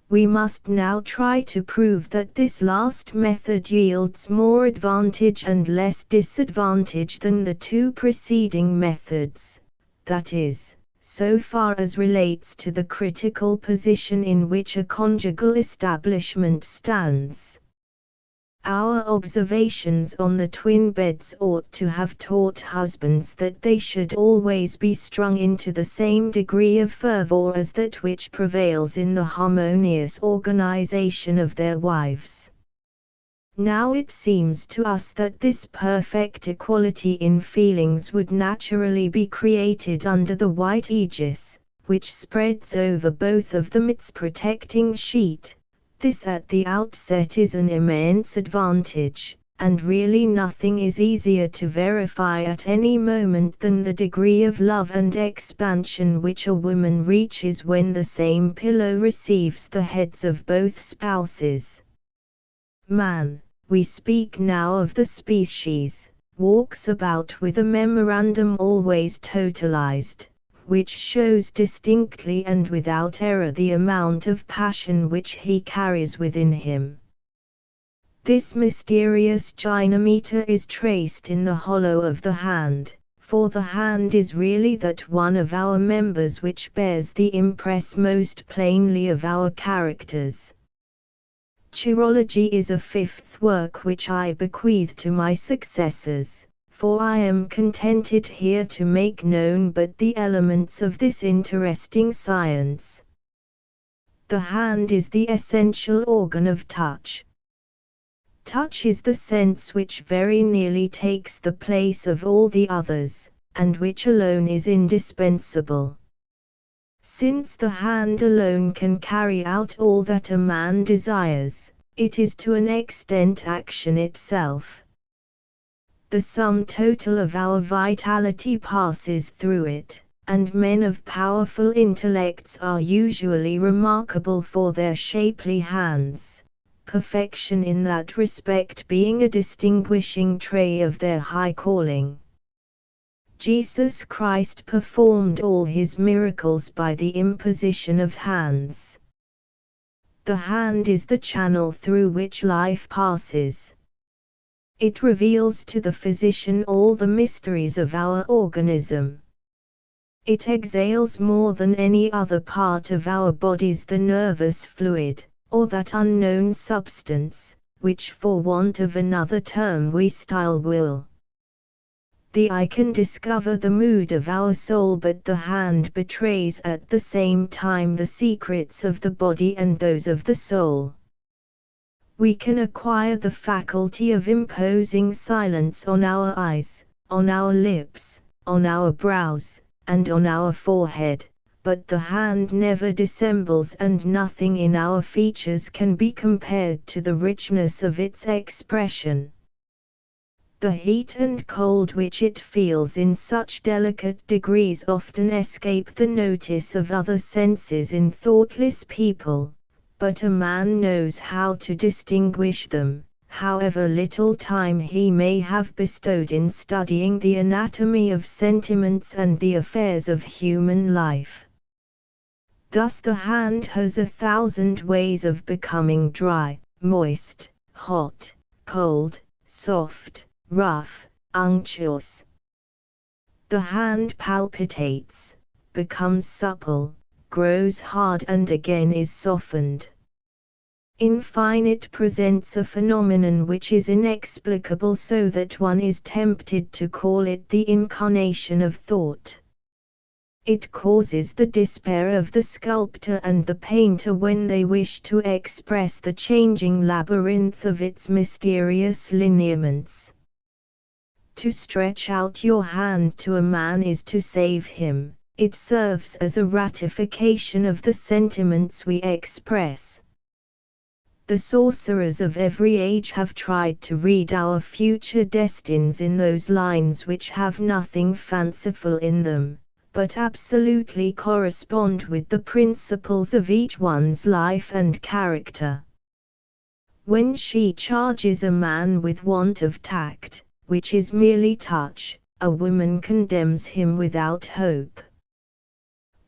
We must now try to prove that this last method yields more advantage and less disadvantage than the two preceding methods, that is, so far as relates to the critical position in which a conjugal establishment stands. Our observations on the twin beds ought to have taught husbands that they should always be strung into the same degree of fervor as that which prevails in the harmonious organization of their wives. Now it seems to us that this perfect equality in feelings would naturally be created under the white aegis, which spreads over both of them its protecting sheet. This at the outset is an immense advantage, and really nothing is easier to verify at any moment than the degree of love and expansion which a woman reaches when the same pillow receives the heads of both spouses. Man, we speak now of the species, walks about with a memorandum always totalized, which shows distinctly and without error the amount of passion which he carries within him. This mysterious gynometer is traced in the hollow of the hand, For the hand is really that one of our members which bears the impress most plainly of our characters. Chirology is a fifth work which I bequeath to my successors, for I am contented here to make known but the elements of this interesting science. The hand is the essential organ of touch. Touch is the sense which very nearly takes the place of all the others, and which alone is indispensable. Since the hand alone can carry out all that a man desires, it is to an extent action itself. The sum total of our vitality passes through it, and men of powerful intellects are usually remarkable for their shapely hands, perfection in that respect being a distinguishing trait of their high calling. Jesus Christ performed all his miracles by the imposition of hands. The hand is the channel through which life passes. It reveals to the physician all the mysteries of our organism. It exhales more than any other part of our bodies the nervous fluid, or that unknown substance, which for want of another term we style will. The eye can discover the mood of our soul, but the hand betrays at the same time the secrets of the body and those of the soul. We can acquire the faculty of imposing silence on our eyes, on our lips, on our brows, and on our forehead, but the hand never dissembles, and nothing in our features can be compared to the richness of its expression. The heat and cold which it feels in such delicate degrees often escape the notice of other senses in thoughtless people, but a man knows how to distinguish them, however little time he may have bestowed in studying the anatomy of sentiments and the affairs of human life. Thus the hand has 1,000 ways of becoming dry, moist, hot, cold, soft, rough, unctuous. The hand palpitates, becomes supple, grows hard and again is softened. In fine, it presents a phenomenon which is inexplicable, so that one is tempted to call it the incarnation of thought. It causes the despair of the sculptor and the painter when they wish to express the changing labyrinth of its mysterious lineaments. To stretch out your hand to a man is to save him. It serves as a ratification of the sentiments we express. The sorcerers of every age have tried to read our future destinies in those lines which have nothing fanciful in them, but absolutely correspond with the principles of each one's life and character. When she charges a man with want of tact, which is merely touch, a woman condemns him without hope.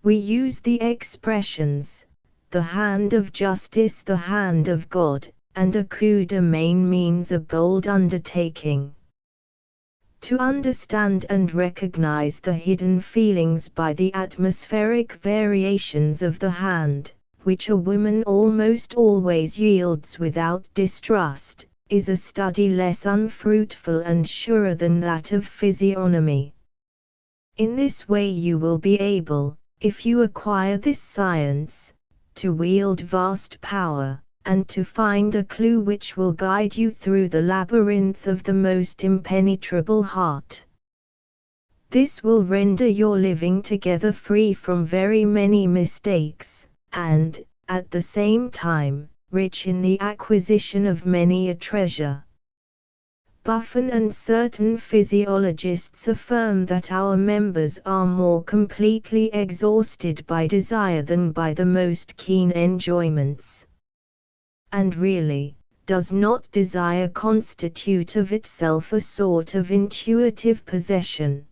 We use the expressions, the hand of justice, the hand of God, and a coup de main means a bold undertaking. To understand and recognize the hidden feelings by the atmospheric variations of the hand, which a woman almost always yields without distrust, is a study less unfruitful and surer than that of physiognomy. In this way you will be able, if you acquire this science, to wield vast power, and to find a clue which will guide you through the labyrinth of the most impenetrable heart. This will render your living together free from very many mistakes, and, at the same time, rich in the acquisition of many a treasure. Buffon and certain physiologists affirm that our members are more completely exhausted by desire than by the most keen enjoyments. And really, does not desire constitute of itself a sort of intuitive possession?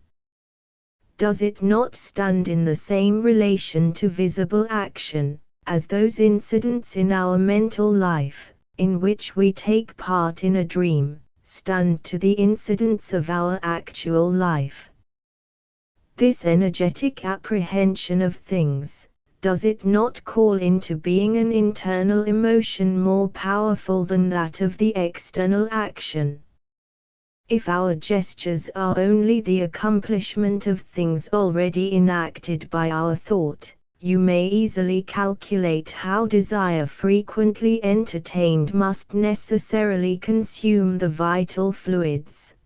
Does it not stand in the same relation to visible action, as those incidents in our mental life, in which we take part in a dream, stand to the incidents of our actual life? This energetic apprehension of things, does it not call into being an internal emotion more powerful than that of the external action? If our gestures are only the accomplishment of things already enacted by our thought, you may easily calculate how desire frequently entertained must necessarily consume the vital fluids.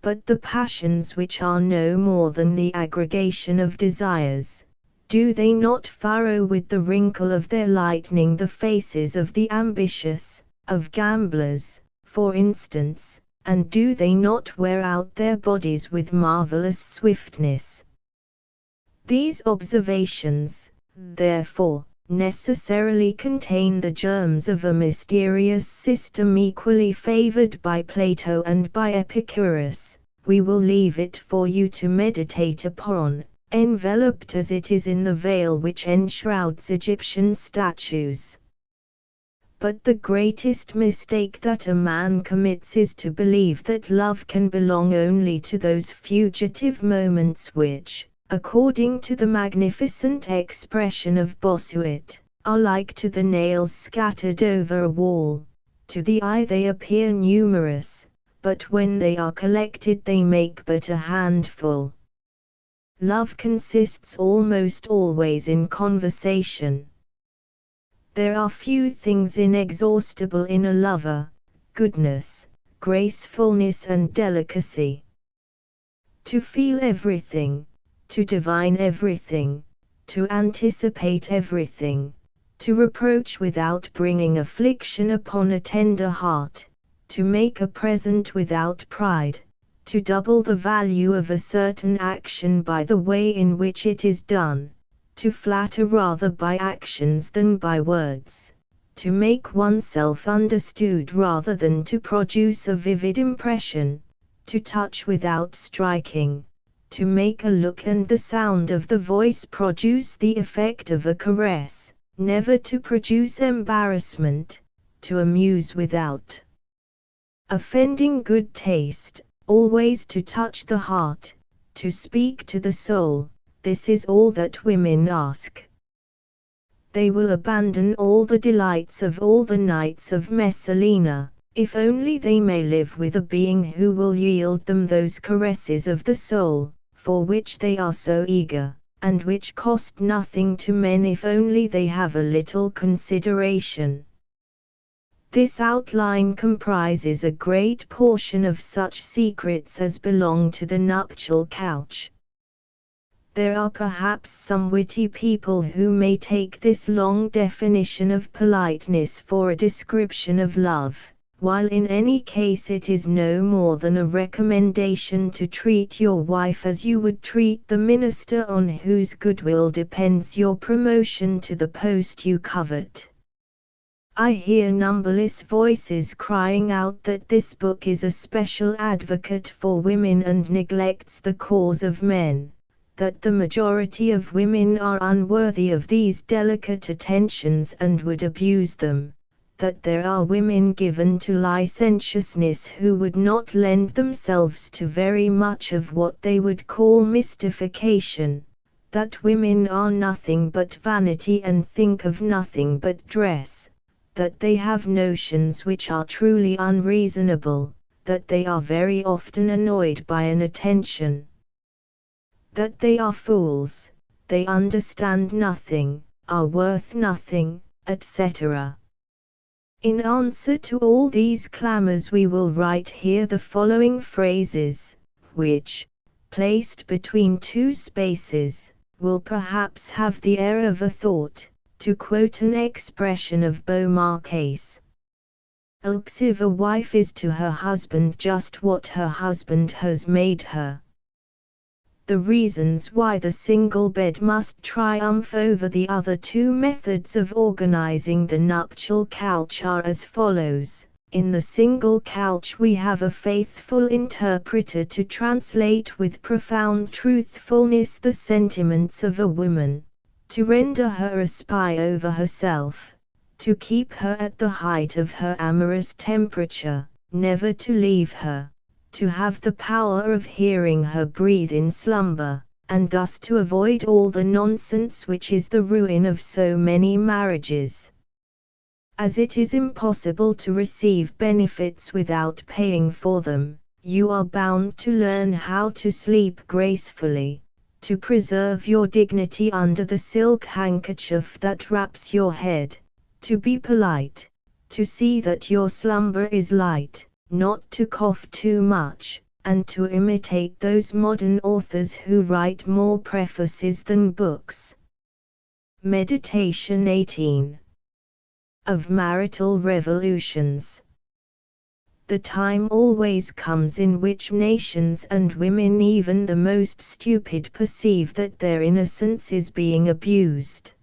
But the passions which are no more than the aggregation of desires, do they not furrow with the wrinkle of their lightning the faces of the ambitious, of gamblers, for instance, and do they not wear out their bodies with marvelous swiftness? These observations, therefore, necessarily contain the germs of a mysterious system equally favored by Plato and by Epicurus. We will leave it for you to meditate upon, enveloped as it is in the veil which enshrouds Egyptian statues. But the greatest mistake that a man commits is to believe that love can belong only to those fugitive moments which, according to the magnificent expression of Bossuet, are like to the nails scattered over a wall. To the eye they appear numerous, but when they are collected they make but a handful. Love consists almost always in conversation. There are few things inexhaustible in a lover: goodness, gracefulness and delicacy. To feel everything, to divine everything, to anticipate everything, to reproach without bringing affliction upon a tender heart, to make a present without pride, to double the value of a certain action by the way in which it is done, to flatter rather by actions than by words, to make oneself understood rather than to produce a vivid impression, to touch without striking, to make a look and the sound of the voice produce the effect of a caress, never to produce embarrassment, to amuse without offending good taste, always to touch the heart, to speak to the soul. This is all that women ask. They will abandon all the delights of all the nights of Messalina, if only they may live with a being who will yield them those caresses of the soul, for which they are so eager, and which cost nothing to men if only they have a little consideration. This outline comprises a great portion of such secrets as belong to the nuptial couch. There are perhaps some witty people who may take this long definition of politeness for a description of love, while in any case it is no more than a recommendation to treat your wife as you would treat the minister on whose goodwill depends your promotion to the post you covet. I hear numberless voices crying out that this book is a special advocate for women and neglects the cause of men, that the majority of women are unworthy of these delicate attentions and would abuse them, that there are women given to licentiousness who would not lend themselves to very much of what they would call mystification, that women are nothing but vanity and think of nothing but dress, that they have notions which are truly unreasonable, that they are very often annoyed by an attention, that they are fools, they understand nothing, are worth nothing, etc. In answer to all these clamors we will write here the following phrases, which, placed between two spaces, will perhaps have the air of a thought, to quote an expression of Beaumarchais. If a wife is to her husband just what her husband has made her. The reasons why the single bed must triumph over the other two methods of organizing the nuptial couch are as follows. In the single couch we have a faithful interpreter to translate with profound truthfulness the sentiments of a woman, to render her a spy over herself, to keep her at the height of her amorous temperature, never to leave her, to have the power of hearing her breathe in slumber, and thus to avoid all the nonsense which is the ruin of so many marriages. As it is impossible to receive benefits without paying for them, you are bound to learn how to sleep gracefully, to preserve your dignity under the silk handkerchief that wraps your head, to be polite, to see that your slumber is light, not to cough too much, and to imitate those modern authors who write more prefaces than books. Meditation 18. Of marital revolutions. The time always comes in which nations and women, even the most stupid, perceive that their innocence is being abused.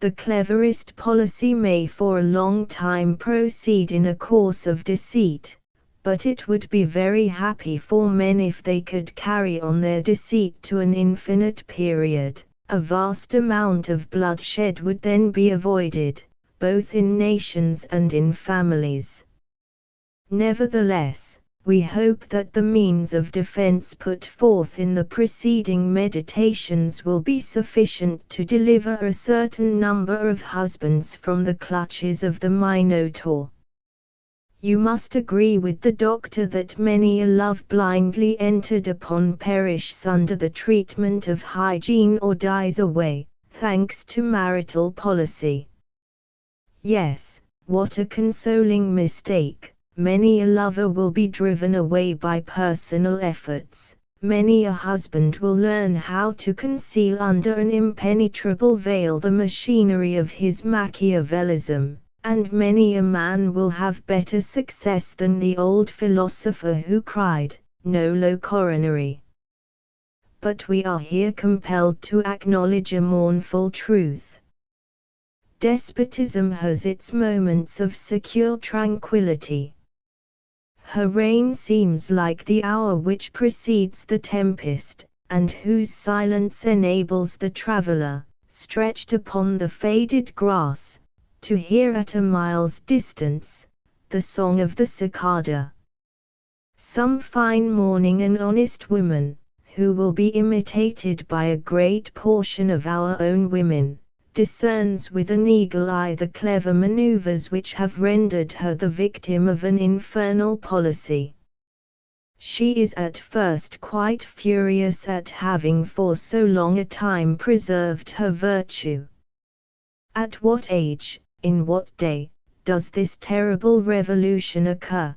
The cleverest policy may for a long time proceed in a course of deceit, but it would be very happy for men if they could carry on their deceit to an infinite period. A vast amount of bloodshed would then be avoided, both in nations and in families. Nevertheless, we hope that the means of defense put forth in the preceding meditations will be sufficient to deliver a certain number of husbands from the clutches of the Minotaur. You must agree with the doctor that many a love blindly entered upon perishes under the treatment of hygiene or dies away, thanks to marital policy. Yes, what a consoling mistake! Many a lover will be driven away by personal efforts, many a husband will learn how to conceal under an impenetrable veil the machinery of his Machiavellism, and many a man will have better success than the old philosopher who cried, "Nolo coronary." But we are here compelled to acknowledge a mournful truth. Despotism has its moments of secure tranquility. Her reign seems like the hour which precedes the tempest, and whose silence enables the traveler, stretched upon the faded grass, to hear at a mile's distance the song of the cicada. Some fine morning an honest woman, who will be imitated by a great portion of our own women, discerns with an eagle eye the clever maneuvers which have rendered her the victim of an infernal policy. She is at first quite furious at having for so long a time preserved her virtue. At what age, in what day, does this terrible revolution occur?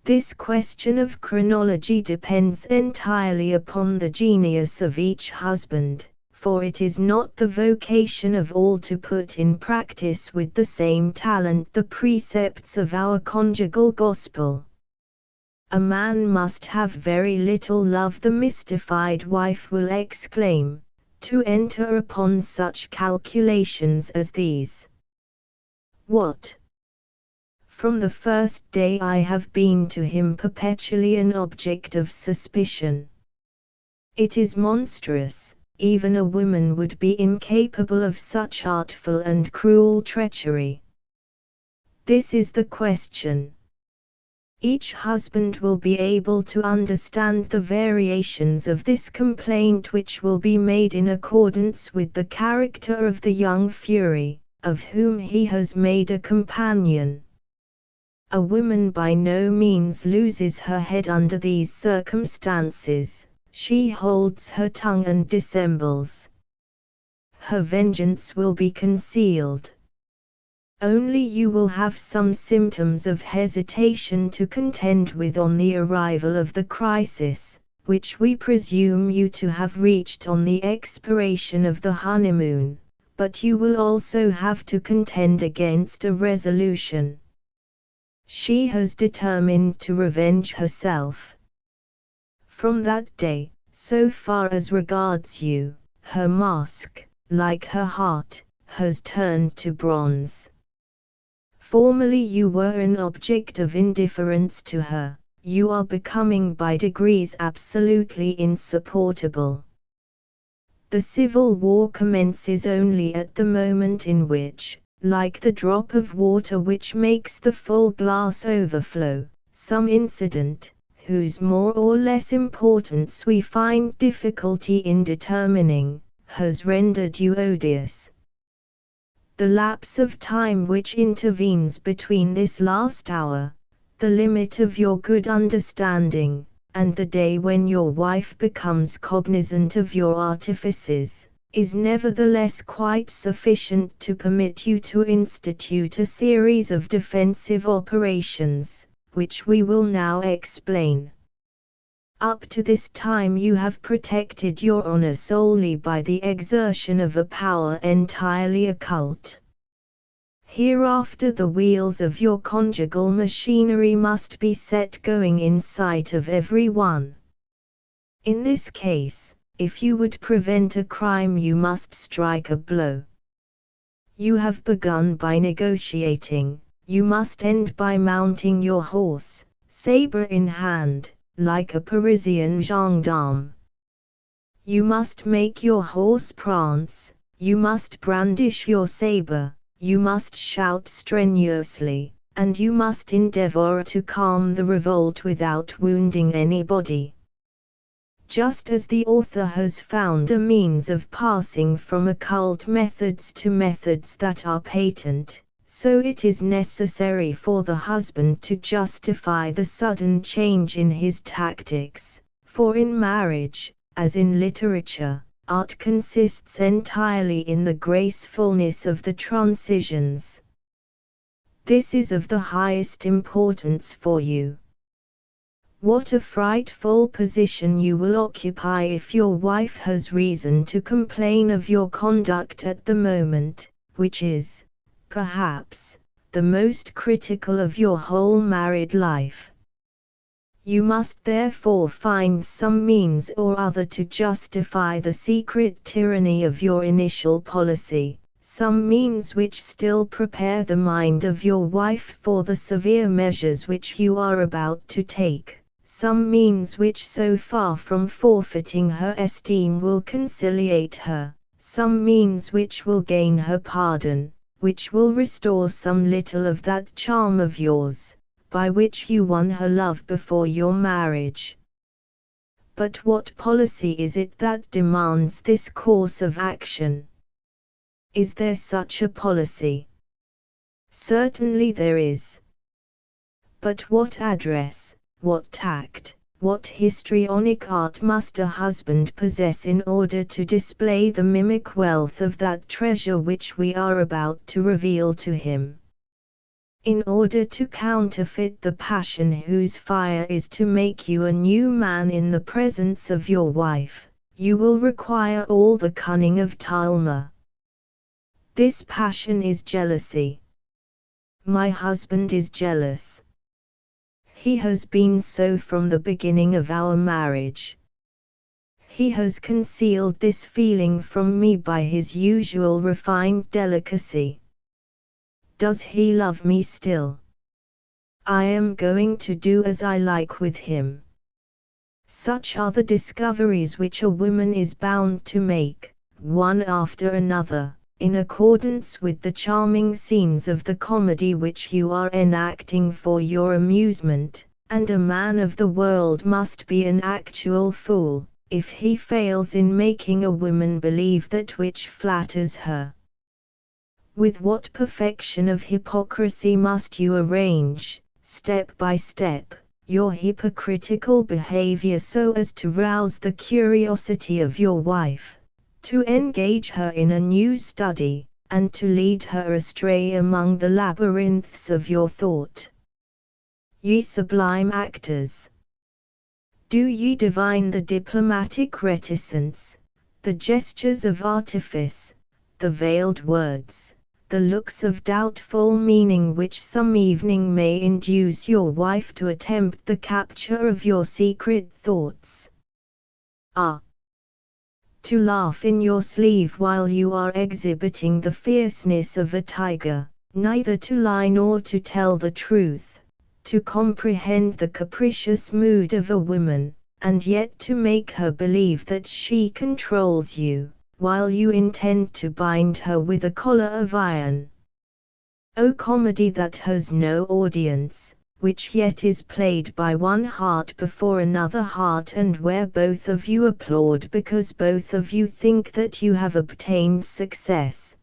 This question of chronology depends entirely upon the genius of each husband, for it is not the vocation of all to put in practice with the same talent the precepts of our conjugal gospel. A man must have very little love, the mystified wife will exclaim, to enter upon such calculations as these. What? From the first day I have been to him perpetually an object of suspicion. It is monstrous. Even a woman would be incapable of such artful and cruel treachery. This is the question. Each husband will be able to understand the variations of this complaint, which will be made in accordance with the character of the young fury, of whom he has made a companion. A woman by no means loses her head under these circumstances. She holds her tongue and dissembles. Her vengeance will be concealed. Only you will have some symptoms of hesitation to contend with on the arrival of the crisis, which we presume you to have reached on the expiration of the honeymoon, but you will also have to contend against a resolution. She has determined to revenge herself. From that day, so far as regards you, her mask, like her heart, has turned to bronze. Formerly you were an object of indifference to her, you are becoming by degrees absolutely insupportable. The civil war commences only at the moment in which, like the drop of water which makes the full glass overflow, some incident, whose more or less importance we find difficulty in determining, has rendered you odious. The lapse of time which intervenes between this last hour, the limit of your good understanding, and the day when your wife becomes cognizant of your artifices, is nevertheless quite sufficient to permit you to institute a series of defensive operations, which we will now explain. Up to this time you have protected your honor solely by the exertion of a power entirely occult. Hereafter the wheels of your conjugal machinery must be set going in sight of every one. In this case, if you would prevent a crime you must strike a blow. You have begun by negotiating, you must end by mounting your horse, saber in hand, like a Parisian gendarme. You must make your horse prance, you must brandish your saber, you must shout strenuously, and you must endeavor to calm the revolt without wounding anybody. Just as the author has found a means of passing from occult methods to methods that are patent, so it is necessary for the husband to justify the sudden change in his tactics, for in marriage, as in literature, art consists entirely in the gracefulness of the transitions. This is of the highest importance for you. What a frightful position you will occupy if your wife has reason to complain of your conduct at the moment, which is, perhaps, the most critical of your whole married life. You must therefore find some means or other to justify the secret tyranny of your initial policy, some means which still prepare the mind of your wife for the severe measures which you are about to take, some means which so far from forfeiting her esteem will conciliate her, some means which will gain her pardon, which will restore some little of that charm of yours, by which you won her love before your marriage. But what policy is it that demands this course of action? Is there such a policy? Certainly there is. But what address, what tact, what histrionic art must a husband possess in order to display the mimic wealth of that treasure which we are about to reveal to him? In order to counterfeit the passion whose fire is to make you a new man in the presence of your wife, you will require all the cunning of Talma. This passion is jealousy. My husband is jealous. He has been so from the beginning of our marriage. He has concealed this feeling from me by his usual refined delicacy. Does he love me still? I am going to do as I like with him. Such are the discoveries which a woman is bound to make, one after another, in accordance with the charming scenes of the comedy which you are enacting for your amusement, and a man of the world must be an actual fool, if he fails in making a woman believe that which flatters her. With what perfection of hypocrisy must you arrange, step by step, your hypocritical behavior so as to rouse the curiosity of your wife, to engage her in a new study, and to lead her astray among the labyrinths of your thought. Ye sublime actors! Do ye divine the diplomatic reticence, the gestures of artifice, the veiled words, the looks of doubtful meaning which some evening may induce your wife to attempt the capture of your secret thoughts? Ah! To laugh in your sleeve while you are exhibiting the fierceness of a tiger, neither to lie nor to tell the truth, to comprehend the capricious mood of a woman, and yet to make her believe that she controls you, while you intend to bind her with a collar of iron. O comedy that has no audience, which yet is played by one heart before another heart, and where both of you applaud because both of you think that you have obtained success.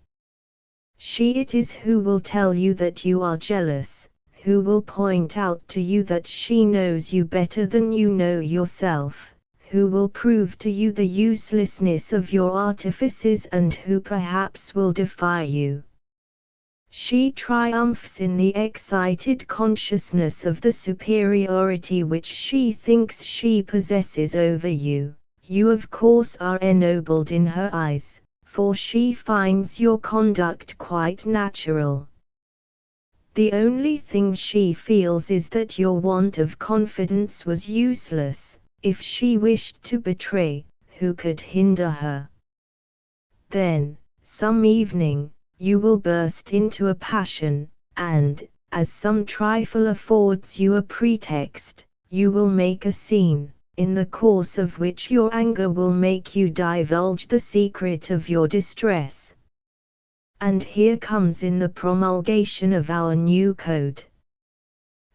She it is who will tell you that you are jealous, who will point out to you that she knows you better than you know yourself, who will prove to you the uselessness of your artifices, and who perhaps will defy you. She triumphs in the excited consciousness of the superiority which she thinks she possesses over you. You of course are ennobled in her eyes, for she finds your conduct quite natural. The only thing she feels is that your want of confidence was useless. If she wished to betray, who could hinder her? Then, some evening, you will burst into a passion, and, as some trifle affords you a pretext, you will make a scene, in the course of which your anger will make you divulge the secret of your distress. And here comes in the promulgation of our new code.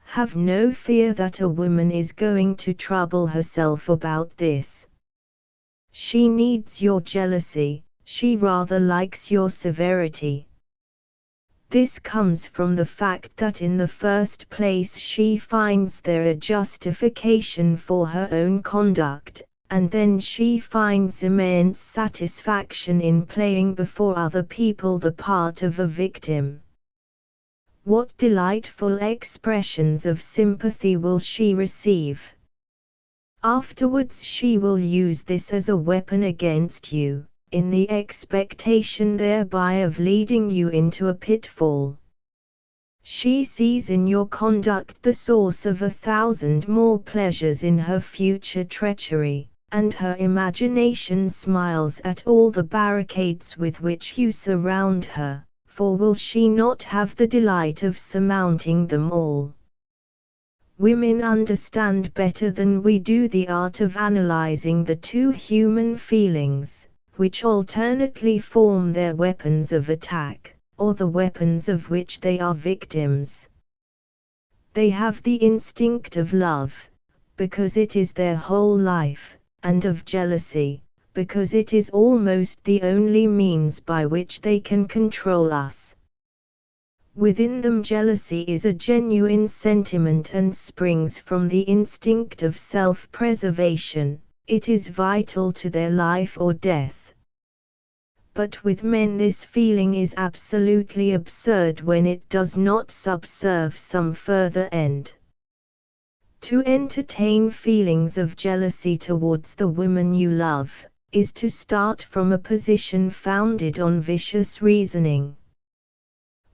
Have no fear that a woman is going to trouble herself about this. She needs your jealousy, she rather likes your severity. This comes from the fact that in the first place she finds there a justification for her own conduct, and then she finds immense satisfaction in playing before other people the part of a victim. What delightful expressions of sympathy will she receive! Afterwards she will use this as a weapon against you, in the expectation thereby of leading you into a pitfall. She sees in your conduct the source of 1,000 more pleasures in her future treachery, and her imagination smiles at all the barricades with which you surround her, for will she not have the delight of surmounting them all? Women understand better than we do the art of analyzing the two human feelings, which alternately form their weapons of attack, or the weapons of which they are victims. They have the instinct of love, because it is their whole life, and of jealousy, because it is almost the only means by which they can control us. Within them jealousy is a genuine sentiment and springs from the instinct of self-preservation. It is vital to their life or death. But with men this feeling is absolutely absurd when it does not subserve some further end. To entertain feelings of jealousy towards the woman you love, is to start from a position founded on vicious reasoning.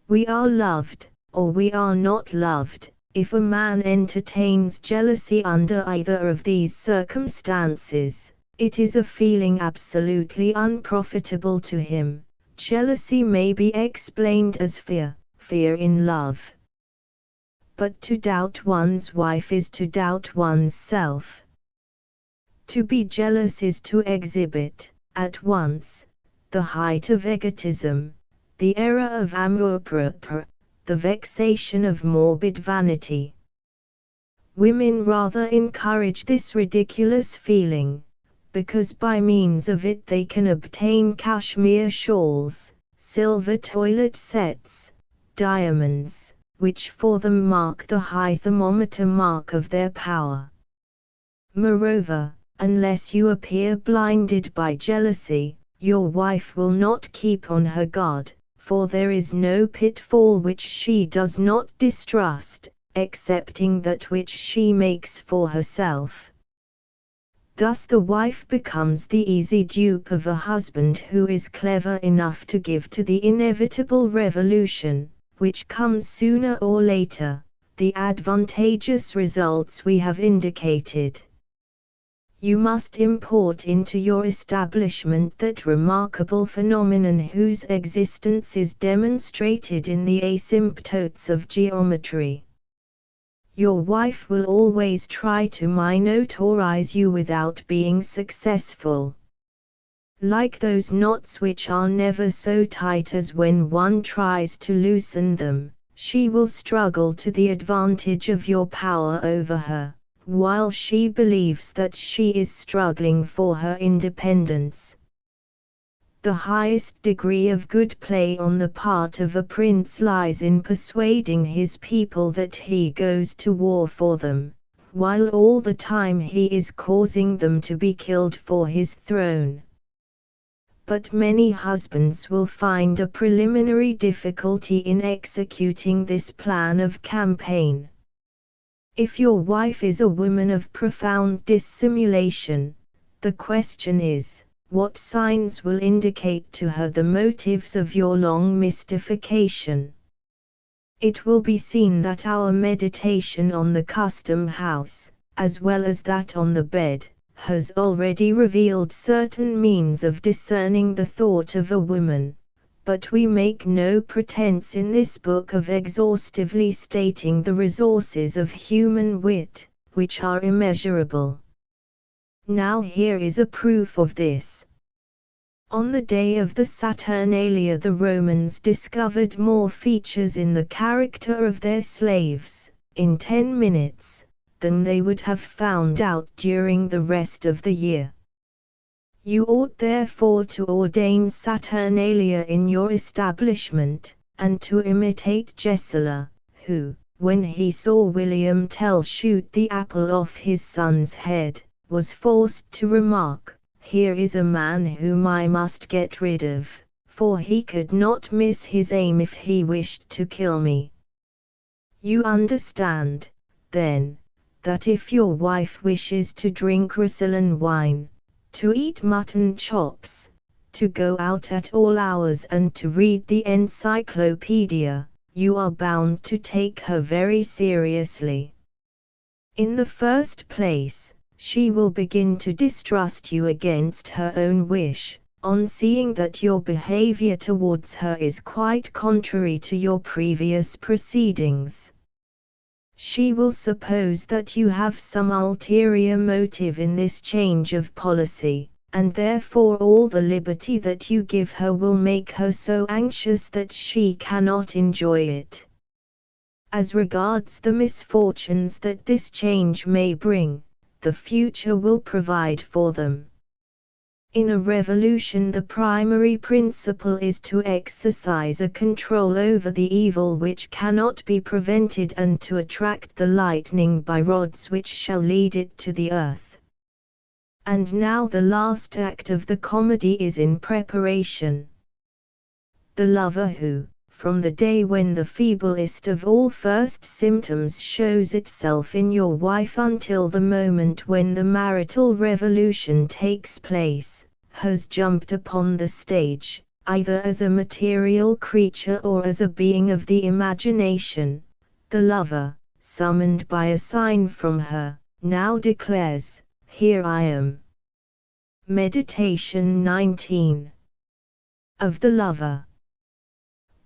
We are loved, or we are not loved. If a man entertains jealousy under either of these circumstances, it is a feeling absolutely unprofitable to him. Jealousy may be explained as fear in love. But to doubt one's wife is to doubt one's self. To be jealous is to exhibit, at once, the height of egotism, the error of amour-propre, the vexation of morbid vanity. Women rather encourage this ridiculous feeling, because by means of it they can obtain cashmere shawls, silver toilet sets, diamonds, which for them mark the high thermometer mark of their power. Moreover, unless you appear blinded by jealousy, your wife will not keep on her guard, for there is no pitfall which she does not distrust, excepting that which she makes for herself. Thus the wife becomes the easy dupe of a husband who is clever enough to give to the inevitable revolution, which comes sooner or later, the advantageous results we have indicated. You must import into your establishment that remarkable phenomenon whose existence is demonstrated in the asymptotes of geometry. Your wife will always try to minotaurize you without being successful. Like those knots which are never so tight as when one tries to loosen them, She will struggle to the advantage of your power over her, while she believes that she is struggling for her independence. The highest degree of good play on the part of a prince lies in persuading his people that he goes to war for them, while all the time he is causing them to be killed for his throne. But many husbands will find a preliminary difficulty in executing this plan of campaign. If your wife is a woman of profound dissimulation, the question is, what signs will indicate to her the motives of your long mystification? It will be seen that our meditation on the custom house, as well as that on the bed, has already revealed certain means of discerning the thought of a woman, but we make no pretense in this book of exhaustively stating the resources of human wit, which are immeasurable. Now here is a proof of this. On the day of the Saturnalia the Romans discovered more features in the character of their slaves, in 10 minutes, than they would have found out during the rest of the year. You ought therefore to ordain Saturnalia in your establishment, and to imitate Gessler, who, when he saw William Tell shoot the apple off his son's head, was forced to remark, "Here is a man whom I must get rid of, for he could not miss his aim if he wished to kill me." You understand, then, that if your wife wishes to drink Russellan wine, to eat mutton chops, to go out at all hours and to read the encyclopedia, you are bound to take her very seriously. In the first place, she will begin to distrust you against her own wish, on seeing that your behavior towards her is quite contrary to your previous proceedings. She will suppose that you have some ulterior motive in this change of policy, and therefore all the liberty that you give her will make her so anxious that she cannot enjoy it. As regards the misfortunes that this change may bring, the future will provide for them. In a revolution the primary principle is to exercise a control over the evil which cannot be prevented and to attract the lightning by rods which shall lead it to the earth. And now the last act of the comedy is in preparation. The lover who, from the day when the feeblest of all first symptoms shows itself in your wife until the moment when the marital revolution takes place, has jumped upon the stage, either as a material creature or as a being of the imagination. The lover, summoned by a sign from her, now declares, "Here I am." Meditation 19. Of the lover.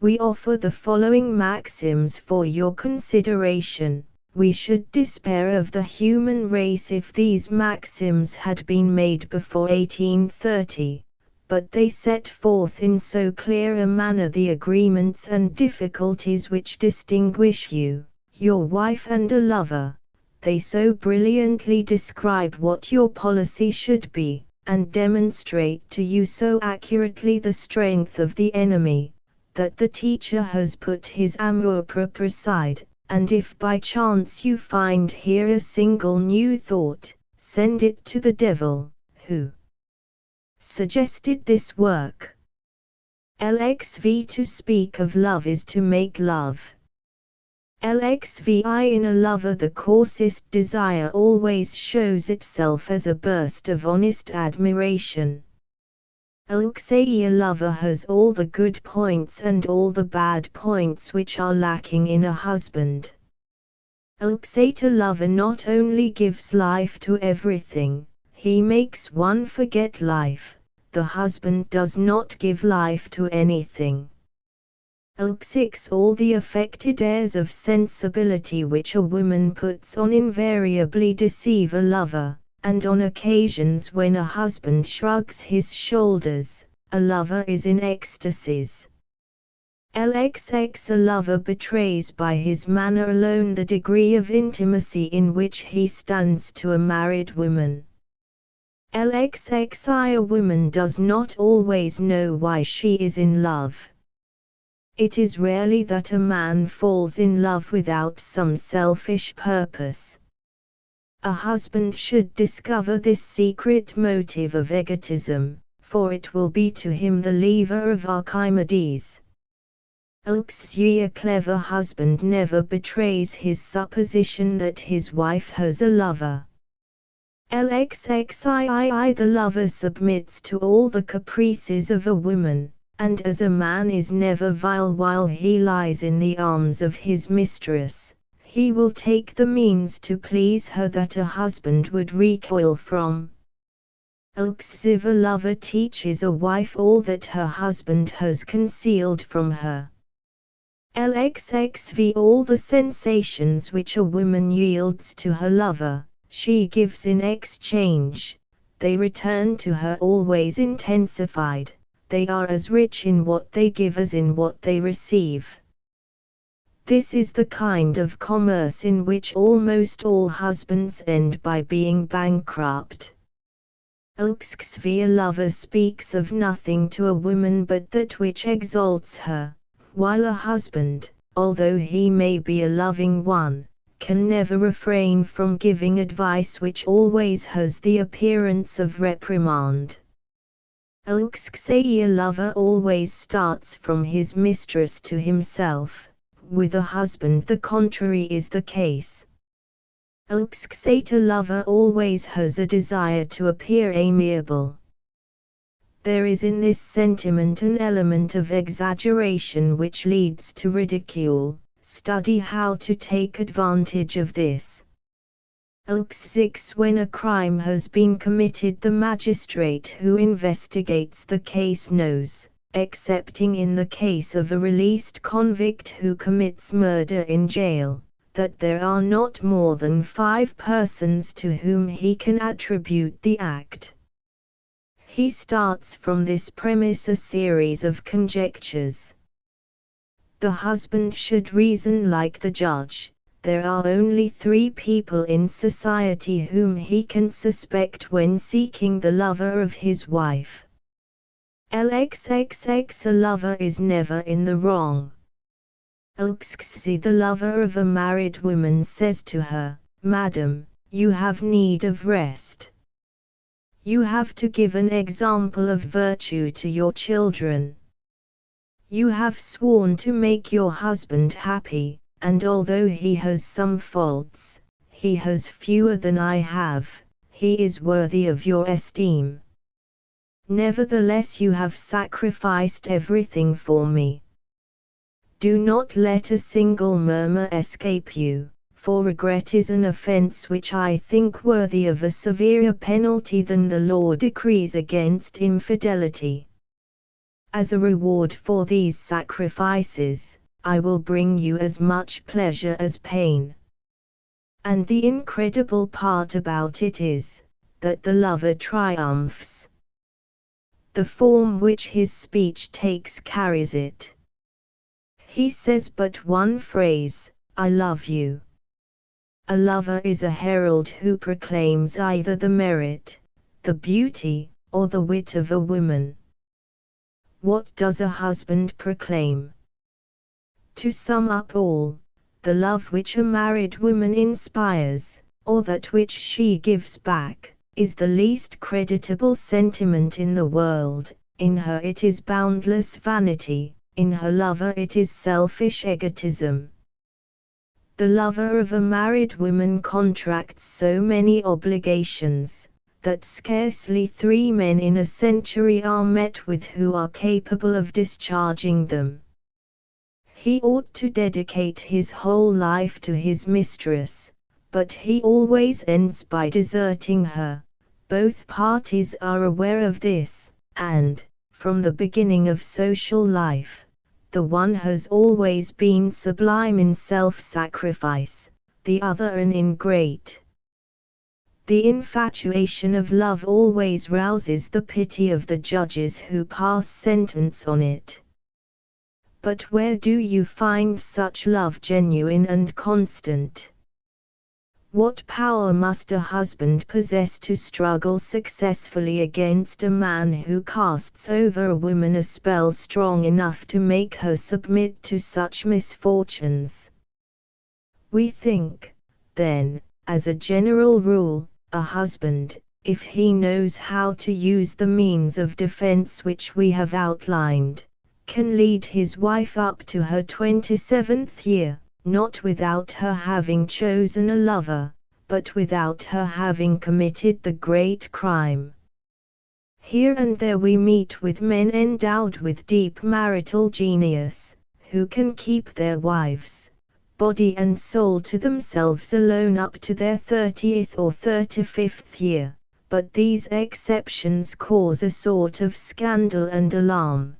We offer the following maxims for your consideration. We should despair of the human race if these maxims had been made before 1830, but they set forth in so clear a manner the agreements and difficulties which distinguish you, your wife and a lover. They so brilliantly describe what your policy should be, and demonstrate to you so accurately the strength of the enemy, that the teacher has put his amour-propre aside, and if by chance you find here a single new thought, send it to the devil, who suggested this work. LXV. To speak of love is to make love. LXVI. In a lover the coarsest desire always shows itself as a burst of honest admiration. LXA. A lover has all the good points and all the bad points which are lacking in a husband. LXA. A lover not only gives life to everything, he makes one forget life. The husband does not give life to anything. LX6. All the affected airs of sensibility which a woman puts on invariably deceive a lover, and on occasions when a husband shrugs his shoulders, a lover is in ecstasies. LXX A lover betrays by his manner alone the degree of intimacy in which he stands to a married woman. LXXI A woman does not always know why she is in love. It is rarely that a man falls in love without some selfish purpose. A husband should discover this secret motive of egotism, for it will be to him the lever of Archimedes. A clever husband never betrays his supposition that his wife has a lover. LXXII The lover submits to all the caprices of a woman, and as a man is never vile while he lies in the arms of his mistress, he will take the means to please her that a husband would recoil from. LXIV A lover teaches a wife all that her husband has concealed from her. LXXV All the sensations which a woman yields to her lover, she gives in exchange, they return to her always intensified, they are as rich in what they give as in what they receive. This is the kind of commerce in which almost all husbands end by being bankrupt. LXV A lover speaks of nothing to a woman but that which exalts her, while a husband, although he may be a loving one, can never refrain from giving advice which always has the appearance of reprimand. LXVI A lover always starts from his mistress to himself. With a husband the contrary is the case. LXVIII A lover always has a desire to appear amiable. There is in this sentiment an element of exaggeration which leads to ridicule. Study how to take advantage of this. LXVI When a crime has been committed, the magistrate who investigates the case knows, excepting in the case of a released convict who commits murder in jail, that there are not more than 5 persons to whom he can attribute the act. He starts from this premise a series of conjectures. The husband should reason like the judge. There are only 3 people in society whom he can suspect when seeking the lover of his wife. LXXX A lover is never in the wrong. LXXI The lover of a married woman says to her, "Madam, you have need of rest. You have to give an example of virtue to your children. You have sworn to make your husband happy, and although he has some faults, he has fewer than I have, he is worthy of your esteem. Nevertheless you have sacrificed everything for me. Do not let a single murmur escape you, for regret is an offense which I think worthy of a severer penalty than the law decrees against infidelity. As a reward for these sacrifices, I will bring you as much pleasure as pain." And the incredible part about it is, that the lover triumphs. The form which his speech takes carries it. He says but one phrase, "I love you." A lover is a herald who proclaims either the merit, the beauty, or the wit of a woman. What does a husband proclaim? To sum up all, the love which a married woman inspires, or that which she gives back, is the least creditable sentiment in the world. In her it is boundless vanity, in her lover it is selfish egotism. The lover of a married woman contracts so many obligations, that scarcely 3 men in a century are met with who are capable of discharging them. He ought to dedicate his whole life to his mistress, but he always ends by deserting her. Both parties are aware of this, and, from the beginning of social life, the one has always been sublime in self-sacrifice, the other an ingrate. The infatuation of love always rouses the pity of the judges who pass sentence on it. But where do you find such love genuine and constant? What power must a husband possess to struggle successfully against a man who casts over a woman a spell strong enough to make her submit to such misfortunes? We think, then, as a general rule, a husband, if he knows how to use the means of defense which we have outlined, can lead his wife up to her 27th year, not without her having chosen a lover, but without her having committed the great crime. Here and there we meet with men endowed with deep marital genius, who can keep their wives, body and soul to themselves alone up to their 30th or 35th year, but these exceptions cause a sort of scandal and alarm.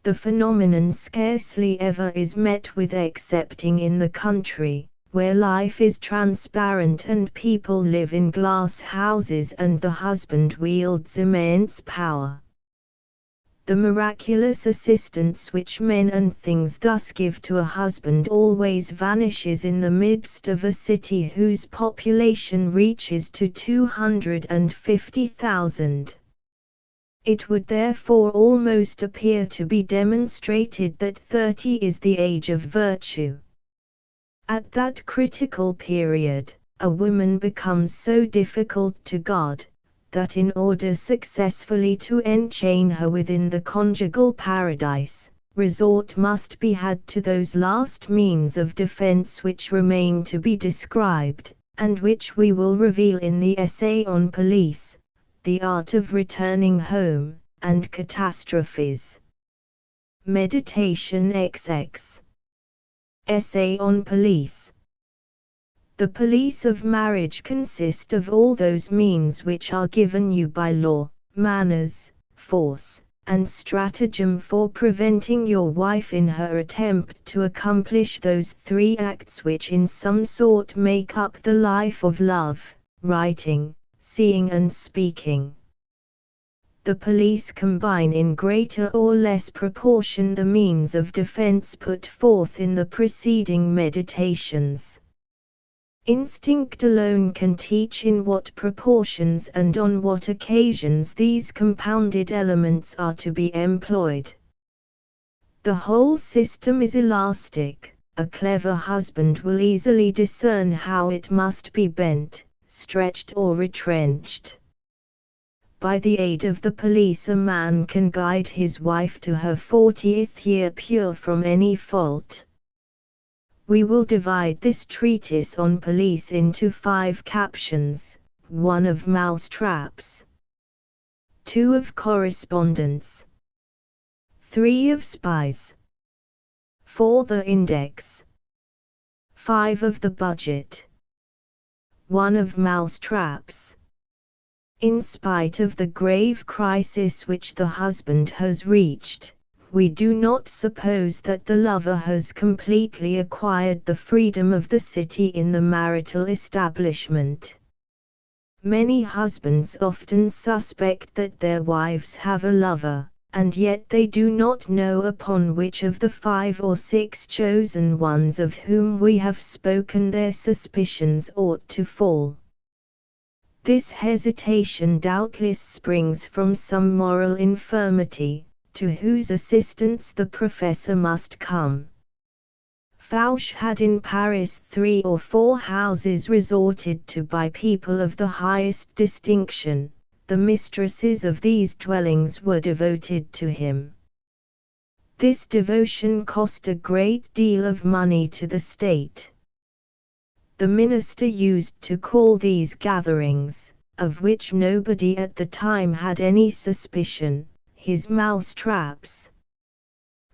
The phenomenon scarcely ever is met with excepting in the country, where life is transparent and people live in glass houses and the husband wields immense power. The miraculous assistance which men and things thus give to a husband always vanishes in the midst of a city whose population reaches to 250,000. It would therefore almost appear to be demonstrated that 30 is the age of virtue. At that critical period, a woman becomes so difficult to God, that in order successfully to enchain her within the conjugal paradise, resort must be had to those last means of defense which remain to be described, and which we will reveal in the essay on police, the art of returning home, and catastrophes. Meditation XX. Essay on police. The police of marriage consist of all those means which are given you by law, manners, force, and stratagem for preventing your wife in her attempt to accomplish those three acts which in some sort make up the life of love: writing, seeing and speaking. The police combine in greater or less proportion the means of defense put forth in the preceding meditations. Instinct alone can teach in what proportions and on what occasions these compounded elements are to be employed. The whole system is elastic. A clever husband will easily discern how it must be bent, stretched or retrenched. By the aid of the police a man can guide his wife to her 40th year pure from any fault. We will divide this treatise on police into 5 captions: 1 of mousetraps, 2 of correspondence, 3 of spies, 4 the index, 5 of the budget, 1 of mousetraps. In spite of the grave crisis which the husband has reached, we do not suppose that the lover has completely acquired the freedom of the city in the marital establishment. Many husbands often suspect that their wives have a lover, and yet they do not know upon which of the 5 or 6 chosen ones of whom we have spoken their suspicions ought to fall. This hesitation doubtless springs from some moral infirmity, to whose assistance the professor must come. Fauch had in Paris 3 or 4 houses resorted to by people of the highest distinction. The mistresses of these dwellings were devoted to him. This devotion cost a great deal of money to the state. The minister used to call these gatherings, of which nobody at the time had any suspicion, his mousetraps.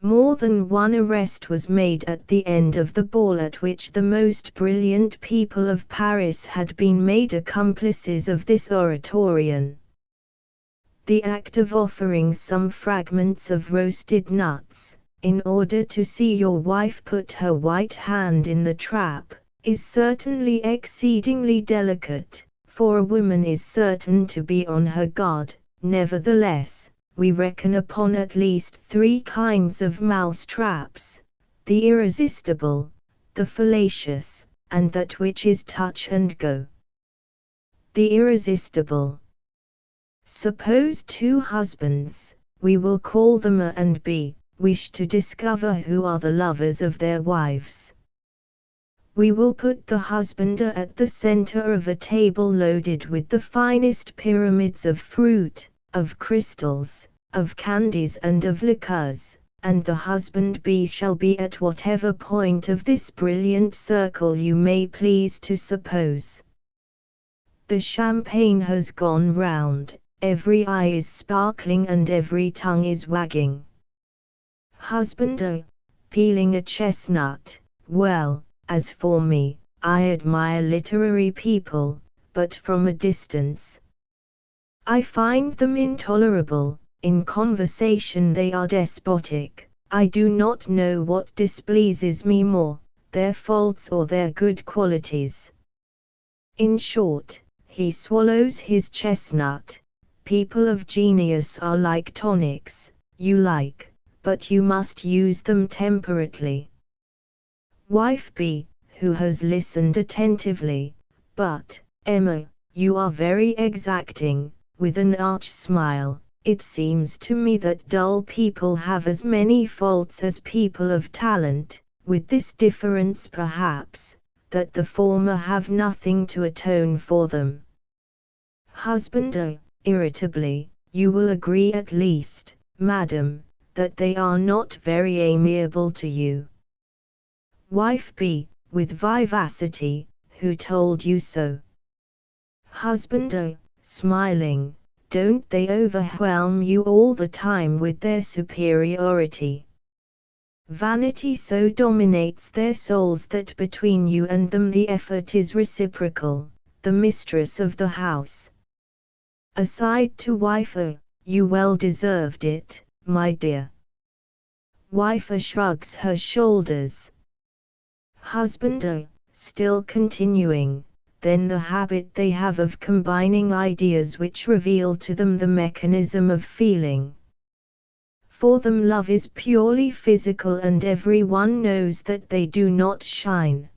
More than one arrest was made at the end of the ball at which the most brilliant people of Paris had been made accomplices of this oratorian. The act of offering some fragments of roasted nuts, in order to see your wife put her white hand in the trap, is certainly exceedingly delicate, for a woman is certain to be on her guard. Nevertheless, we reckon upon at least 3 kinds of mouse-traps: the irresistible, the fallacious, and that which is touch and go. The irresistible. Suppose 2 husbands, we will call them A and B, wish to discover who are the lovers of their wives. We will put the husband A at the center of a table loaded with the finest pyramids of fruit, of crystals, of candies and of liqueurs, and the husband B shall be at whatever point of this brilliant circle you may please to suppose. The champagne has gone round, every eye is sparkling and every tongue is wagging. Husband A, peeling a chestnut. Well, as for me, I admire literary people, but from a distance. I find them intolerable. In conversation they are despotic. I do not know what displeases me more, their faults or their good qualities. In short, he swallows his chestnut. People of genius are like tonics, you like, but you must use them temperately. Wife B, who has listened attentively, but, Emma, you are very exacting, with an arch smile. It seems to me that dull people have as many faults as people of talent, with this difference perhaps, that the former have nothing to atone for them. Husband A, irritably, you will agree at least, madam, that they are not very amiable to you. Wife B, with vivacity, who told you so? Husband A, smiling, don't they overwhelm you all the time with their superiority? Vanity so dominates their souls that between you and them the effort is reciprocal. The mistress of the house. Aside to wife A, you well deserved it, my dear. Wife A shrugs her shoulders. Husband A, still continuing, then the habit they have of combining ideas which reveal to them the mechanism of feeling. For them love is purely physical and every one knows that they do not shine.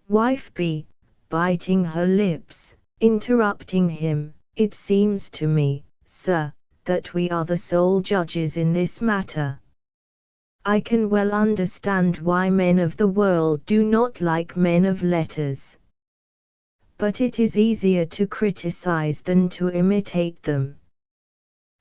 Wife B, biting her lips, interrupting him, it seems to me, sir, that we are the sole judges in this matter. I can well understand why men of the world do not like men of letters. But it is easier to criticize than to imitate them.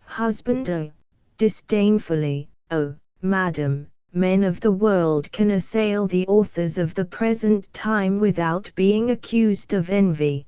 Husband A, disdainfully, oh, madam, men of the world can assail the authors of the present time without being accused of envy.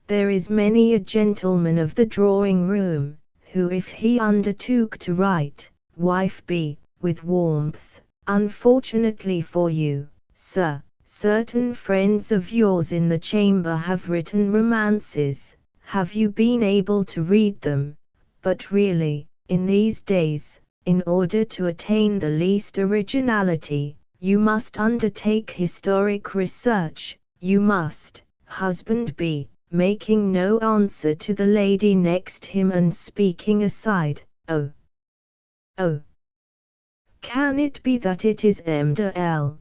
There is many a gentleman of the drawing-room, who if he undertook to write, wife B, with warmth, unfortunately for you, sir, certain friends of yours in the chamber have written romances, have you been able to read them? But really, in these days, in order to attain the least originality, you must undertake historic research, you must, husband B, making no answer to the lady next him and speaking aside, oh. Can it be that it is M. de L.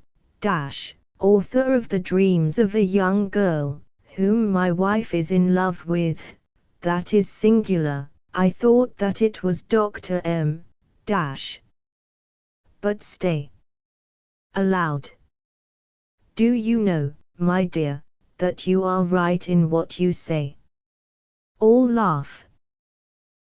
Author of the dreams of a young girl, whom my wife is in love with? That is singular. I thought that it was Dr. M. But stay. Aloud. Do you know, my dear, that you are right in what you say? All laugh.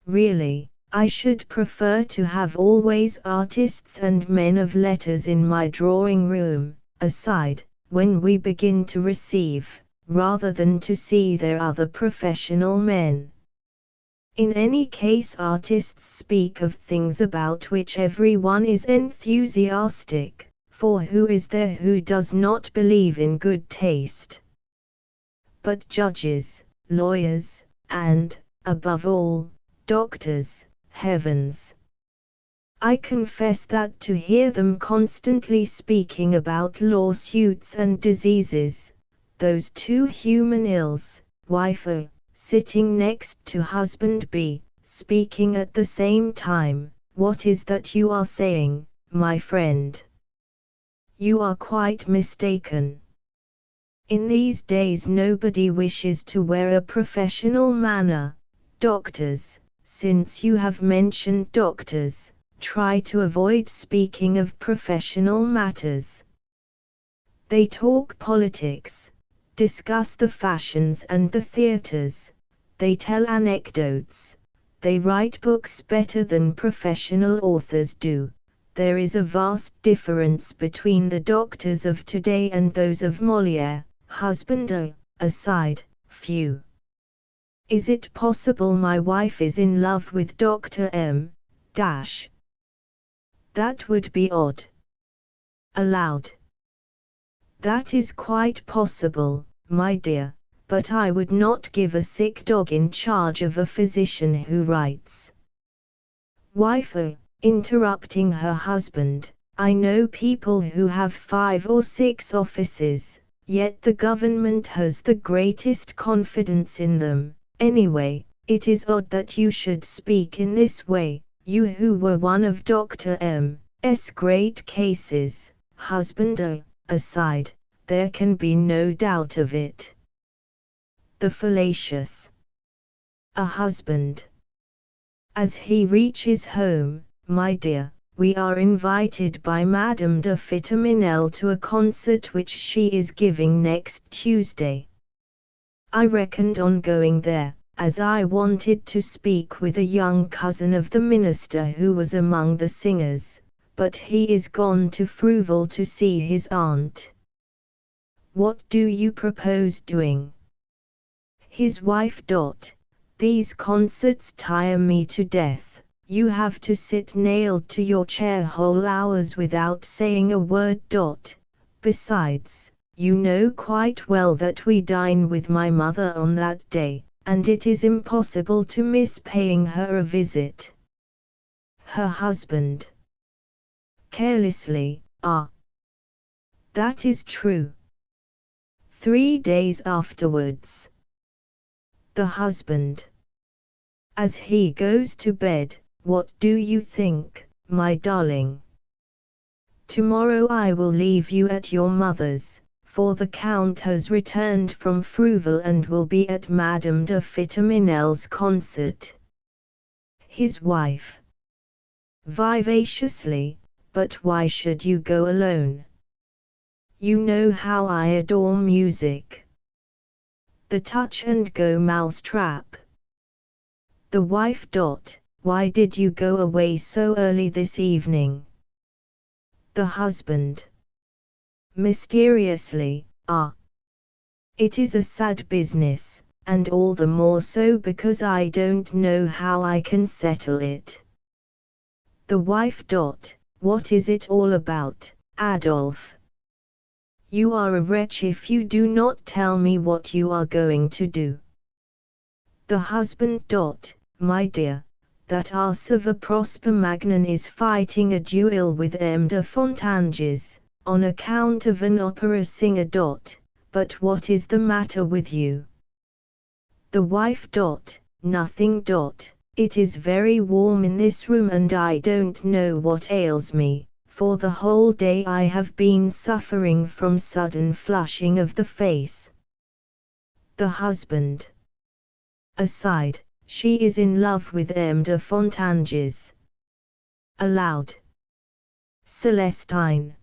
Really, I should prefer to have always artists and men of letters in my drawing-room, aside, when we begin to receive, rather than to see their other professional men. In any case artists speak of things about which everyone is enthusiastic, for who is there who does not believe in good taste? But judges, lawyers, and, above all, doctors, heavens! I confess that to hear them constantly speaking about lawsuits and diseases, those two human ills, wife A, sitting next to husband B, speaking at the same time. What is that you are saying, my friend? You are quite mistaken. In these days nobody wishes to wear a professional manner. Doctors, since you have mentioned doctors, try to avoid speaking of professional matters. They talk politics, discuss the fashions and the theatres, they tell anecdotes, they write books better than professional authors do. There is a vast difference between the doctors of today and those of Molière. Husband aside, few. Is it possible my wife is in love with Dr. M? Dash. That would be odd. Aloud. That is quite possible, my dear, but I would not give a sick dog in charge of a physician who writes. Wife, interrupting her husband, I know people who have 5 or 6 offices, yet the government has the greatest confidence in them. Anyway, it is odd that you should speak in this way, you who were one of Dr. M.'s great cases. Husband, aside, there can be no doubt of it. The fallacious. A husband. As he reaches home, my dear, we are invited by Madame de Fitaminel to a concert which she is giving next Tuesday. I reckoned on going there, as I wanted to speak with a young cousin of the minister who was among the singers, but he is gone to Fruval to see his aunt. What do you propose doing? His wife. These concerts tire me to death. You have to sit nailed to your chair whole hours without saying a word. Besides, you know quite well that we dine with my mother on that day, and it is impossible to miss paying her a visit. Her husband. Carelessly, that is true. 3 days afterwards. The husband. As he goes to bed, what do you think, my darling? Tomorrow I will leave you at your mother's, for the Count has returned from Fruval and will be at Madame de Fitaminel's concert. His wife. Vivaciously, but why should you go alone? You know how I adore music. The touch-and-go mousetrap. The wife. Why did you go away so early this evening? The husband. Mysteriously, It is a sad business, and all the more so because I don't know how I can settle it. The wife. What is it all about, Adolphe? You are a wretch if you do not tell me what you are going to do. The husband. My dear, that Arsève Prosper Magnan is fighting a duel with M. de Fontanges, on account of an opera singer. But what is the matter with you? The wife. Nothing. It is very warm in this room and I don't know what ails me. For the whole day I have been suffering from sudden flushing of the face. The husband. Aside, she is in love with M. de Fontanges. Aloud. Celestine.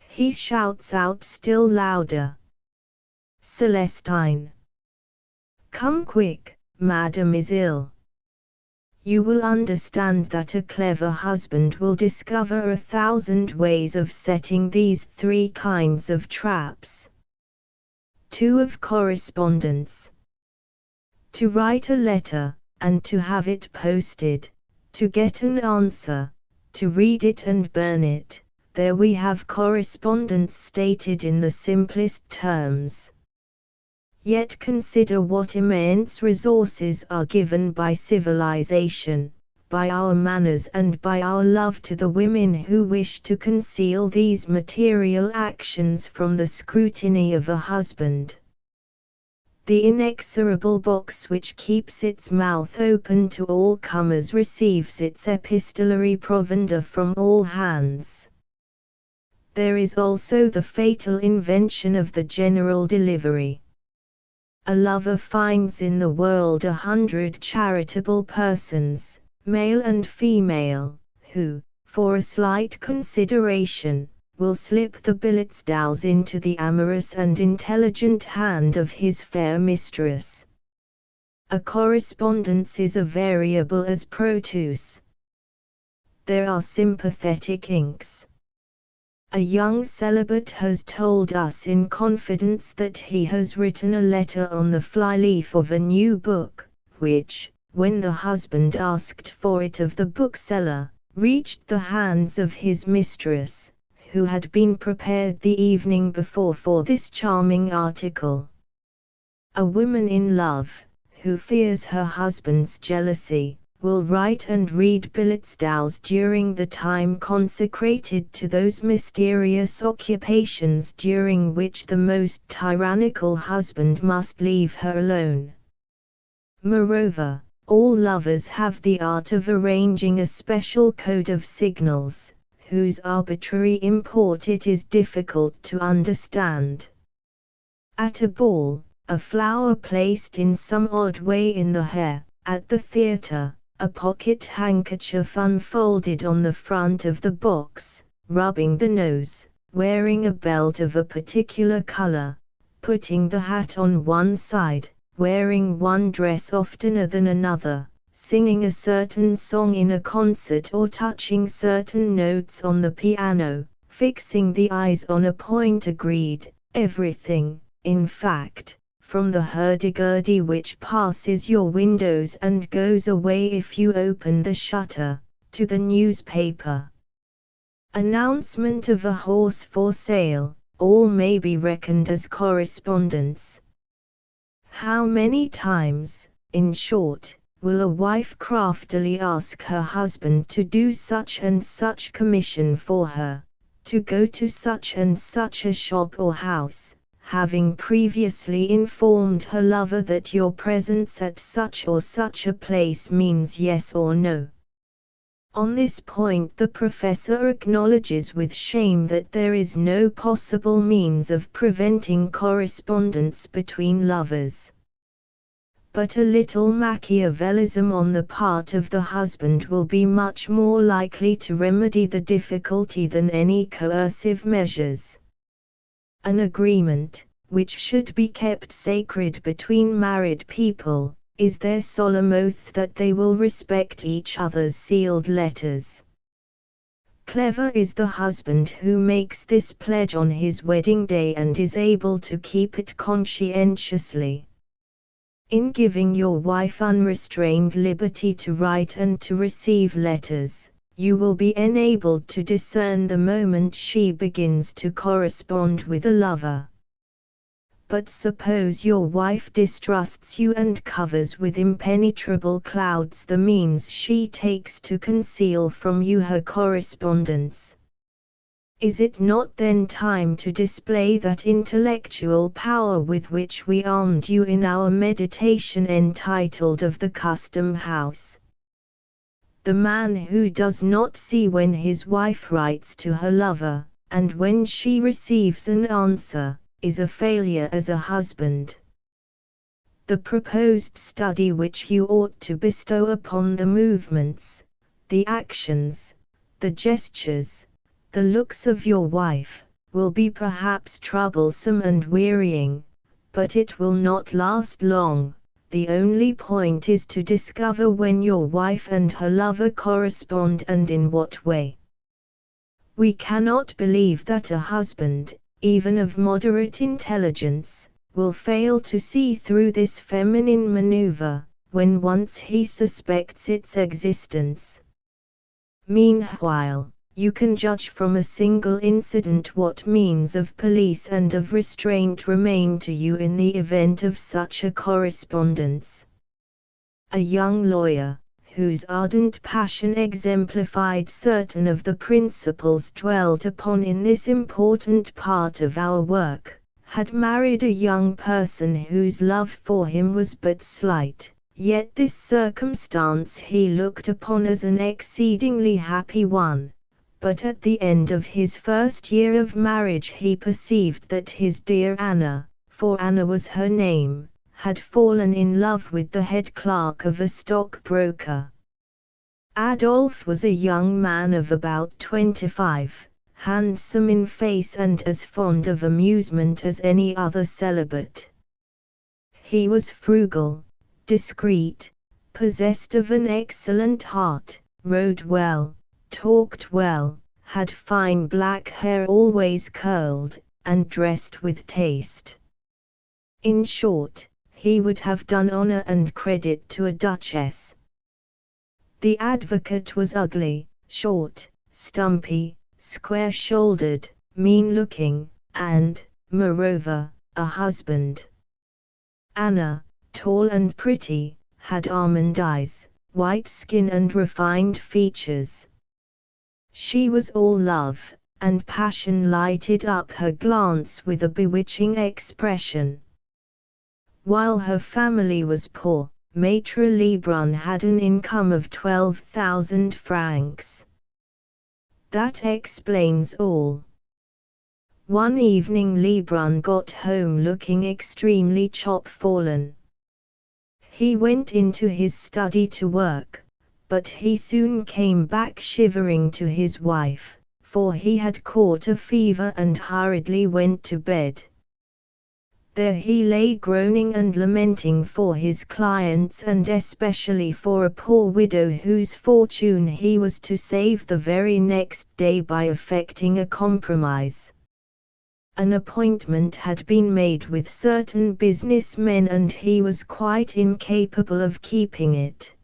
He shouts out still louder. Celestine. Come quick, Madame is ill. You will understand that a clever husband will discover 1,000 ways of setting these 3 kinds of traps. 2 of correspondence. To write a letter, and to have it posted, to get an answer, to read it and burn it. There we have correspondence stated in the simplest terms. Yet consider what immense resources are given by civilization, by our manners and by our love to the women who wish to conceal these material actions from the scrutiny of a husband. The inexorable box which keeps its mouth open to all comers receives its epistolary provender from all hands. There is also the fatal invention of the general delivery. A lover finds in the world 100 charitable persons, male and female, who, for a slight consideration, will slip the billetsdows into the amorous and intelligent hand of his fair mistress. A correspondence is a variable as produce. There are sympathetic inks. A young celibate has told us in confidence that he has written a letter on the flyleaf of a new book, which, when the husband asked for it of the bookseller, reached the hands of his mistress, who had been prepared the evening before for this charming article. A woman in love, who fears her husband's jealousy, will write and read billetsdows during the time consecrated to those mysterious occupations during which the most tyrannical husband must leave her alone. Moreover, all lovers have the art of arranging a special code of signals, whose arbitrary import it is difficult to understand. At a ball, a flower placed in some odd way in the hair; at the theatre, a pocket handkerchief unfolded on the front of the box, rubbing the nose, wearing a belt of a particular color, putting the hat on one side, wearing one dress oftener than another, singing a certain song in a concert or touching certain notes on the piano, fixing the eyes on a point agreed, everything, in fact, from the hurdy-gurdy which passes your windows and goes away if you open the shutter, to the newspaper announcement of a horse for sale, all may be reckoned as correspondence. How many times, in short, will a wife craftily ask her husband to do such and such commission for her, to go to such and such a shop or house, having previously informed her lover that your presence at such or such a place means yes or no. On this point the professor acknowledges with shame that there is no possible means of preventing correspondence between lovers. But a little Machiavellism on the part of the husband will be much more likely to remedy the difficulty than any coercive measures. An agreement, which should be kept sacred between married people, is their solemn oath that they will respect each other's sealed letters. Clever is the husband who makes this pledge on his wedding day and is able to keep it conscientiously. In giving your wife unrestrained liberty to write and to receive letters, you will be enabled to discern the moment she begins to correspond with a lover. But suppose your wife distrusts you and covers with impenetrable clouds the means she takes to conceal from you her correspondence. Is it not then time to display that intellectual power with which we armed you in our meditation entitled Of the Custom House? The man who does not see when his wife writes to her lover, and when she receives an answer, is a failure as a husband. The proposed study which you ought to bestow upon the movements, the actions, the gestures, the looks of your wife, will be perhaps troublesome and wearying, but it will not last long. The only point is to discover when your wife and her lover correspond and in what way. We cannot believe that a husband, even of moderate intelligence, will fail to see through this feminine maneuver, when once he suspects its existence. Meanwhile, you can judge from a single incident what means of police and of restraint remain to you in the event of such a correspondence. A young lawyer, whose ardent passion exemplified certain of the principles dwelt upon in this important part of our work, had married a young person whose love for him was but slight, yet this circumstance he looked upon as an exceedingly happy one. But at the end of his first year of marriage he perceived that his dear Anna, for Anna was her name, had fallen in love with the head clerk of a stockbroker. Adolphe was a young man of about 25, handsome in face and as fond of amusement as any other celibate. He was frugal, discreet, possessed of an excellent heart, rode well, talked well, had fine black hair always curled, and dressed with taste. In short, he would have done honor and credit to a duchess. The advocate was ugly, short, stumpy, square-shouldered, mean-looking, and, moreover, a husband. Anna, tall and pretty, had almond eyes, white skin and refined features. She was all love, and passion lighted up her glance with a bewitching expression. While her family was poor, Maître Lebrun had an income of 12,000 francs. That explains all. One evening Lebrun got home looking extremely chopfallen. He went into his study to work, but he soon came back shivering to his wife, for he had caught a fever and hurriedly went to bed. There he lay groaning and lamenting for his clients and especially for a poor widow whose fortune he was to save the very next day by effecting a compromise. An appointment had been made with certain businessmen and he was quite incapable of keeping it.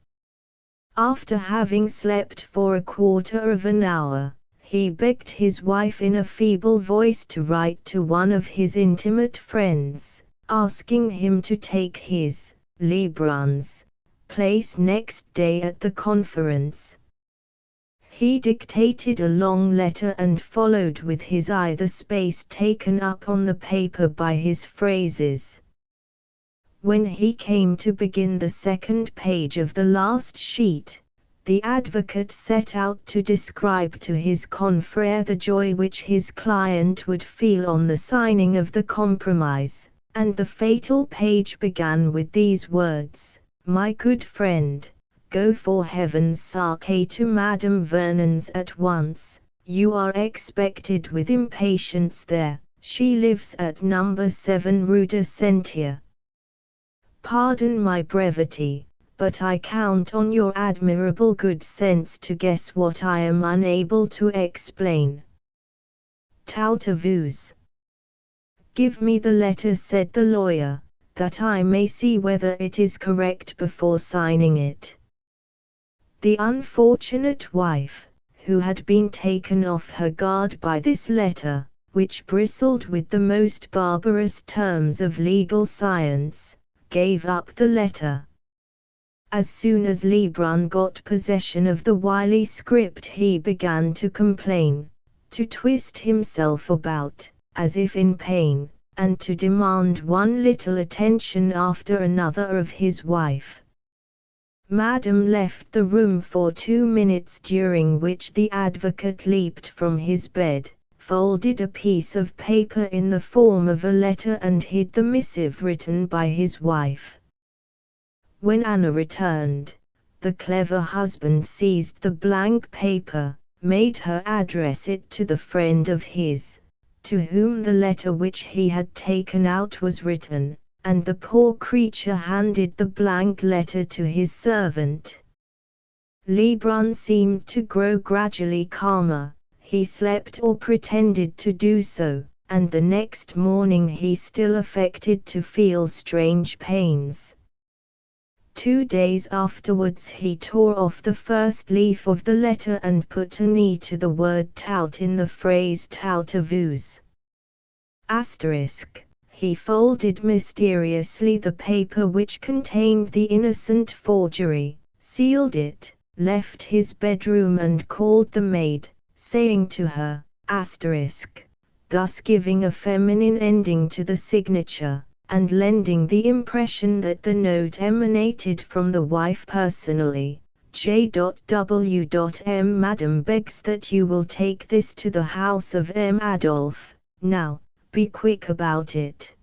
After having slept for a quarter of an hour, he begged his wife in a feeble voice to write to one of his intimate friends, asking him to take his, Lebrun's, place next day at the conference. He dictated a long letter and followed with his eye the space taken up on the paper by his phrases. When he came to begin the second page of the last sheet, the advocate set out to describe to his confrère the joy which his client would feel on the signing of the compromise, and the fatal page began with these words: "My good friend, go for heaven's sake to Madame Vernon's at once, you are expected with impatience there, she lives at number 7 Rue de Sentier. Pardon my brevity, but I count on your admirable good sense to guess what I am unable to explain. Tout à vous." "Give me the letter," said the lawyer, "that I may see whether it is correct before signing it." The unfortunate wife, who had been taken off her guard by this letter, which bristled with the most barbarous terms of legal science, gave up the letter. As soon as Lebrun got possession of the wily script he began to complain, to twist himself about, as if in pain, and to demand one little attention after another of his wife. Madame left the room for 2 minutes, during which the advocate leaped from his bed, folded a piece of paper in the form of a letter and hid the missive written by his wife. When Anna returned, the clever husband seized the blank paper, made her address it to the friend of his, to whom the letter which he had taken out was written, and the poor creature handed the blank letter to his servant. Lebrun seemed to grow gradually calmer, he slept or pretended to do so, and the next morning he still affected to feel strange pains. 2 days afterwards he tore off the first leaf of the letter and put an E to the word tout in the phrase tout à vous. He folded mysteriously the paper which contained the innocent forgery, sealed it, left his bedroom and called the maid, saying to her, **The thus giving a feminine ending to the signature, and lending the impression that the note emanated from the wife personally. J.W.M. Madam begs that you will take this to the house of M. Adolphe. Now, be quick about it.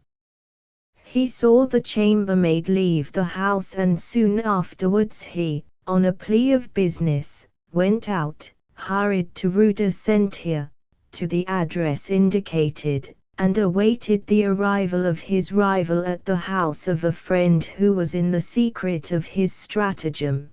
He saw the chambermaid leave the house, and soon afterwards he, on a plea of business, went out, hurried to Rue de Sentier, to the address indicated, and awaited the arrival of his rival at the house of a friend who was in the secret of his stratagem.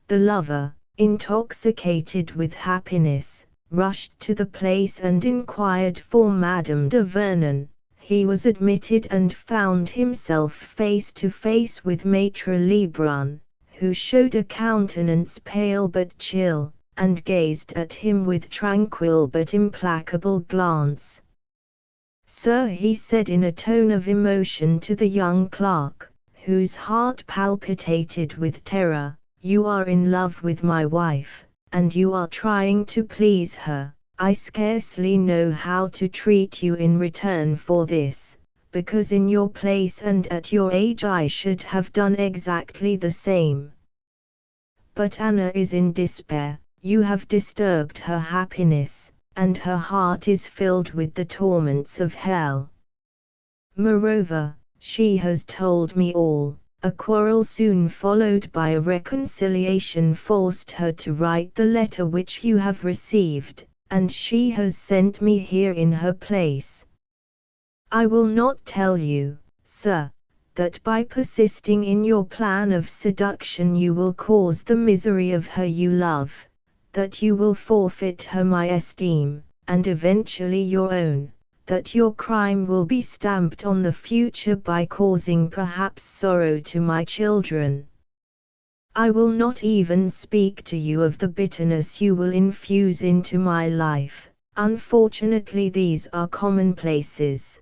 The lover, intoxicated with happiness, rushed to the place and inquired for Madame de Vernon. He was admitted and found himself face to face with Maître Lebrun, who showed a countenance pale but chill, and gazed at him with tranquil but implacable glance. "Sir," he said in a tone of emotion to the young clerk, whose heart palpitated with terror, "you are in love with my wife, and you are trying to please her. I scarcely know how to treat you in return for this, because in your place and at your age I should have done exactly the same. But Anna is in despair, you have disturbed her happiness, and her heart is filled with the torments of hell. Moreover, she has told me all. A quarrel soon followed by a reconciliation forced her to write the letter which you have received, and she has sent me here in her place. I will not tell you, sir, that by persisting in your plan of seduction you will cause the misery of her you love, that you will forfeit her my esteem, and eventually your own, that your crime will be stamped on the future by causing perhaps sorrow to my children. I will not even speak to you of the bitterness you will infuse into my life. Unfortunately, these are commonplaces.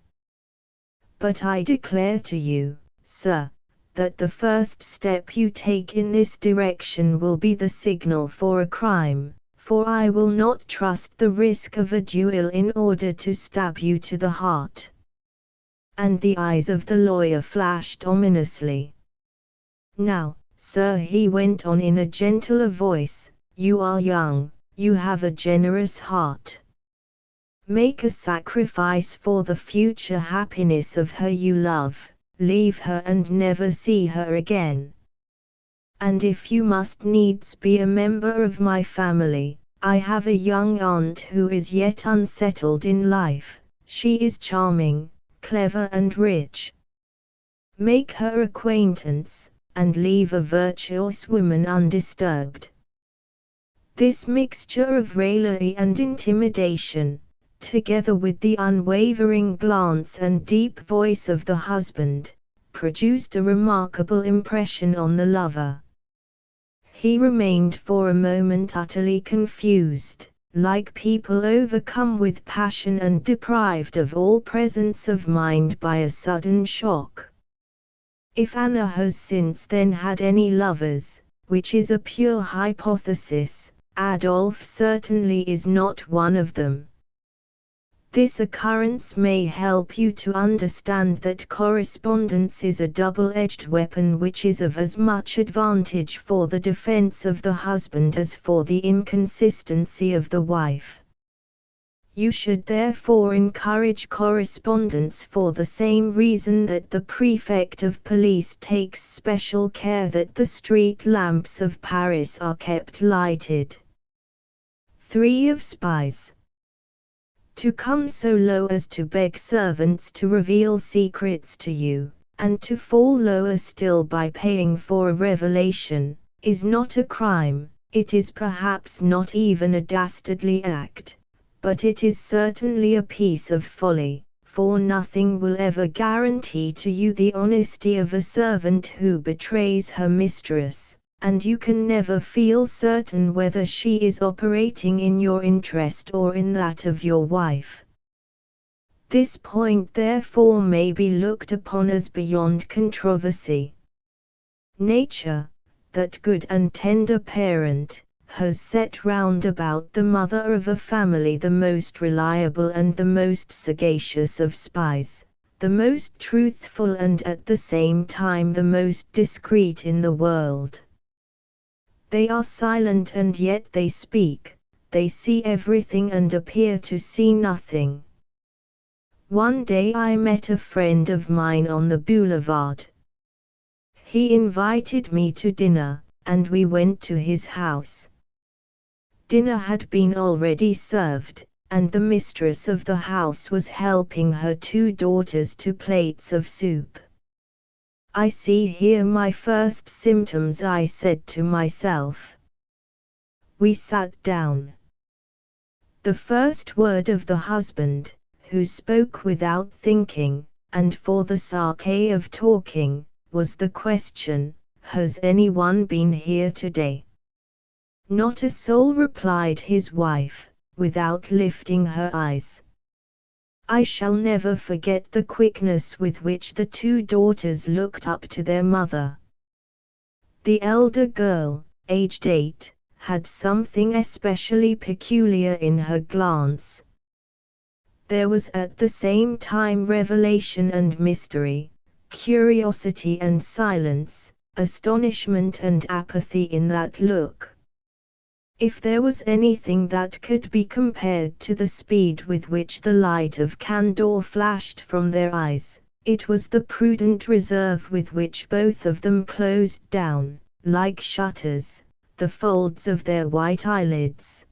But I declare to you, sir, that the first step you take in this direction will be the signal for a crime, for I will not trust the risk of a duel in order to stab you to the heart." And the eyes of the lawyer flashed ominously. "Now, sir," he went on in a gentler voice, "you are young, you have a generous heart. Make a sacrifice for the future happiness of her you love, leave her and never see her again. And if you must needs be a member of my family, I have a young aunt who is yet unsettled in life. She is charming, clever and rich. Make her acquaintance, and leave a virtuous woman undisturbed." This mixture of raillery and intimidation, together with the unwavering glance and deep voice of the husband, produced a remarkable impression on the lover. He remained for a moment utterly confused, like people overcome with passion and deprived of all presence of mind by a sudden shock. If Anna has since then had any lovers, which is a pure hypothesis, Adolphe certainly is not one of them. This occurrence may help you to understand that correspondence is a double-edged weapon which is of as much advantage for the defense of the husband as for the inconsistency of the wife. You should therefore encourage correspondence for the same reason that the prefect of police takes special care that the street lamps of Paris are kept lighted. 3. Of spies. To come so low as to beg servants to reveal secrets to you, and to fall lower still by paying for a revelation, is not a crime. It is perhaps not even a dastardly act, but it is certainly a piece of folly, for nothing will ever guarantee to you the honesty of a servant who betrays her mistress, and you can never feel certain whether she is operating in your interest or in that of your wife. This point therefore may be looked upon as beyond controversy. Nature, that good and tender parent, has set round about the mother of a family the most reliable and the most sagacious of spies, the most truthful and at the same time the most discreet in the world. They are silent and yet they speak, they see everything and appear to see nothing. One day I met a friend of mine on the boulevard. He invited me to dinner, and we went to his house. Dinner had been already served, and the mistress of the house was helping her two daughters to plates of soup. I see here my first symptoms, I said to myself. We sat down. The first word of the husband, who spoke without thinking, and for the sake of talking, was the question, "Has anyone been here today?" Not a soul, replied his wife, without lifting her eyes. I shall never forget the quickness with which the two daughters looked up to their mother. The elder girl, aged 8, had something especially peculiar in her glance. There was at the same time revelation and mystery, curiosity and silence, astonishment and apathy in that look. If there was anything that could be compared to the speed with which the light of candor flashed from their eyes, it was the prudent reserve with which both of them closed down, like shutters, the folds of their white eyelids.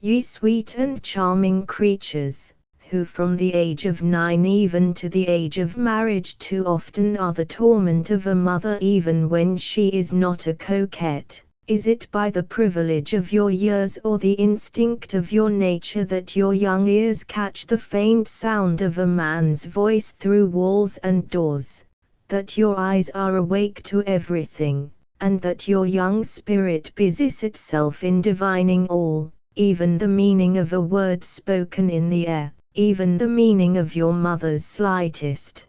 Ye sweet and charming creatures, who from the age of 9 even to the age of marriage too often are the torment of a mother even when she is not a coquette. Is it by the privilege of your years or the instinct of your nature that your young ears catch the faint sound of a man's voice through walls and doors, that your eyes are awake to everything, and that your young spirit busies itself in divining all, even the meaning of a word spoken in the air, even the meaning of your mother's slightest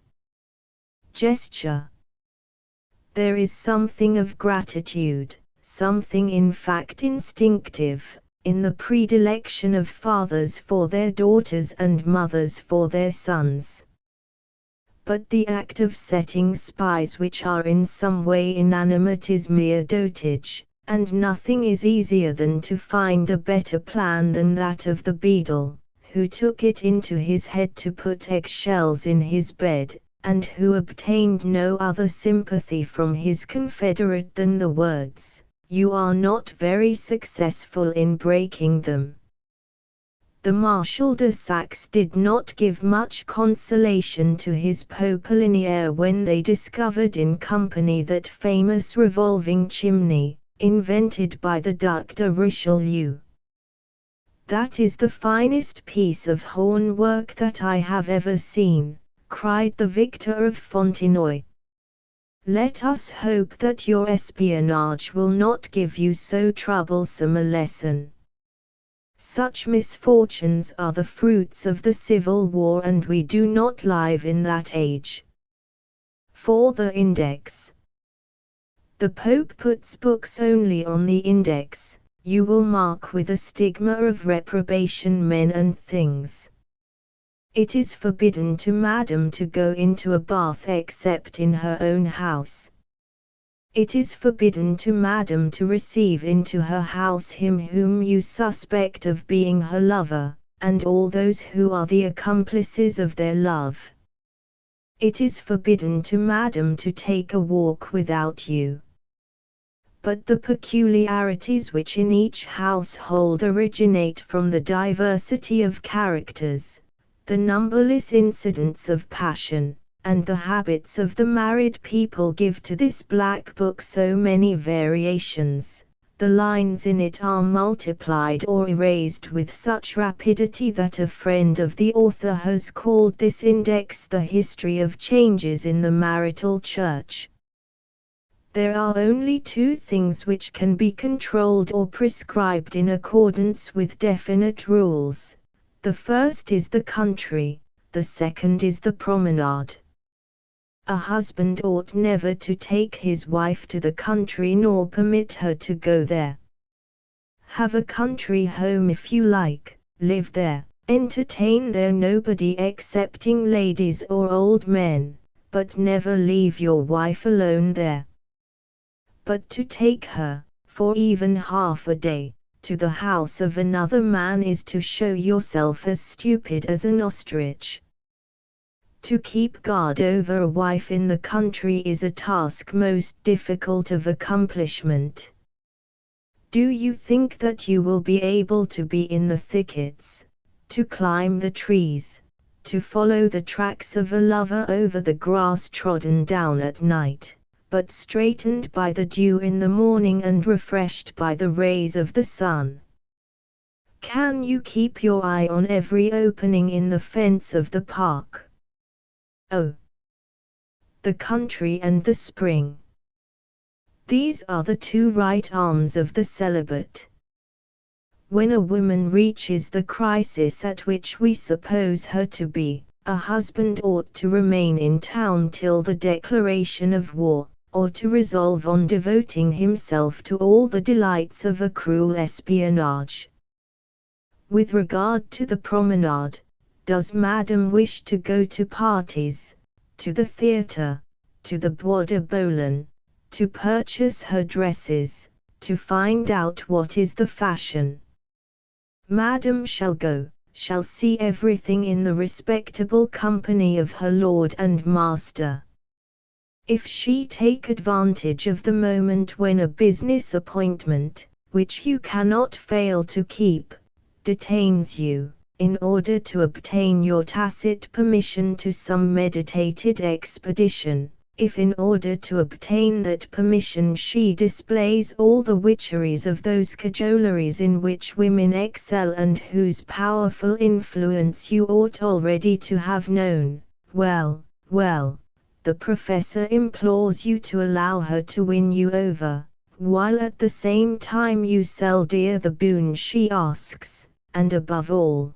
gesture? There is something of gratitude, something in fact instinctive, in the predilection of fathers for their daughters and mothers for their sons. But the act of setting spies which are in some way inanimate is mere dotage, and nothing is easier than to find a better plan than that of the beadle, who took it into his head to put egg-shells in his bed, and who obtained no other sympathy from his confederate than the words, "You are not very successful in breaking them." The Marshal de Saxe did not give much consolation to his Popoliniere when they discovered in company that famous revolving chimney, invented by the Duc de Richelieu. "That is the finest piece of horn work that I have ever seen," cried the victor of Fontenoy. "Let us hope that your espionage will not give you so troublesome a lesson." Such misfortunes are the fruits of the Civil War, and we do not live in that age. For the Index. The Pope puts books only on the Index. You will mark with a stigma of reprobation men and things. It is forbidden to Madam to go into a bath except in her own house. It is forbidden to Madam to receive into her house him whom you suspect of being her lover, and all those who are the accomplices of their love. It is forbidden to Madam to take a walk without you. But the peculiarities which in each household originate from the diversity of characters, the numberless incidents of passion, and the habits of the married people give to this black book so many variations. The lines in it are multiplied or erased with such rapidity that a friend of the author has called this index the history of changes in the marital church. There are only two things which can be controlled or prescribed in accordance with definite rules. The first is the country, the second is the promenade. A husband ought never to take his wife to the country nor permit her to go there. Have a country home if you like, live there, entertain there nobody excepting ladies or old men, but never leave your wife alone there. But to take her, for even half a day, to the house of another man is to show yourself as stupid as an ostrich. To keep guard over a wife in the country is a task most difficult of accomplishment. Do you think that you will be able to be in the thickets, to climb the trees, to follow the tracks of a lover over the grass trodden down at night, but straightened by the dew in the morning and refreshed by the rays of the sun? Can you keep your eye on every opening in the fence of the park? Oh, the country and the spring. These are the two right arms of the celibate. When a woman reaches the crisis at which we suppose her to be, a husband ought to remain in town till the declaration of war, or to resolve on devoting himself to all the delights of a cruel espionage. With regard to the promenade, does Madame wish to go to parties, to the theatre, to the Bois de Boulogne, to purchase her dresses, to find out what is the fashion? Madame shall go, shall see everything in the respectable company of her lord and master. If she take advantage of the moment when a business appointment, which you cannot fail to keep, detains you, in order to obtain your tacit permission to some meditated expedition, if in order to obtain that permission she displays all the witcheries of those cajoleries in which women excel and whose powerful influence you ought already to have known, well, the professor implores you to allow her to win you over, while at the same time you sell dear the boon she asks, and above all,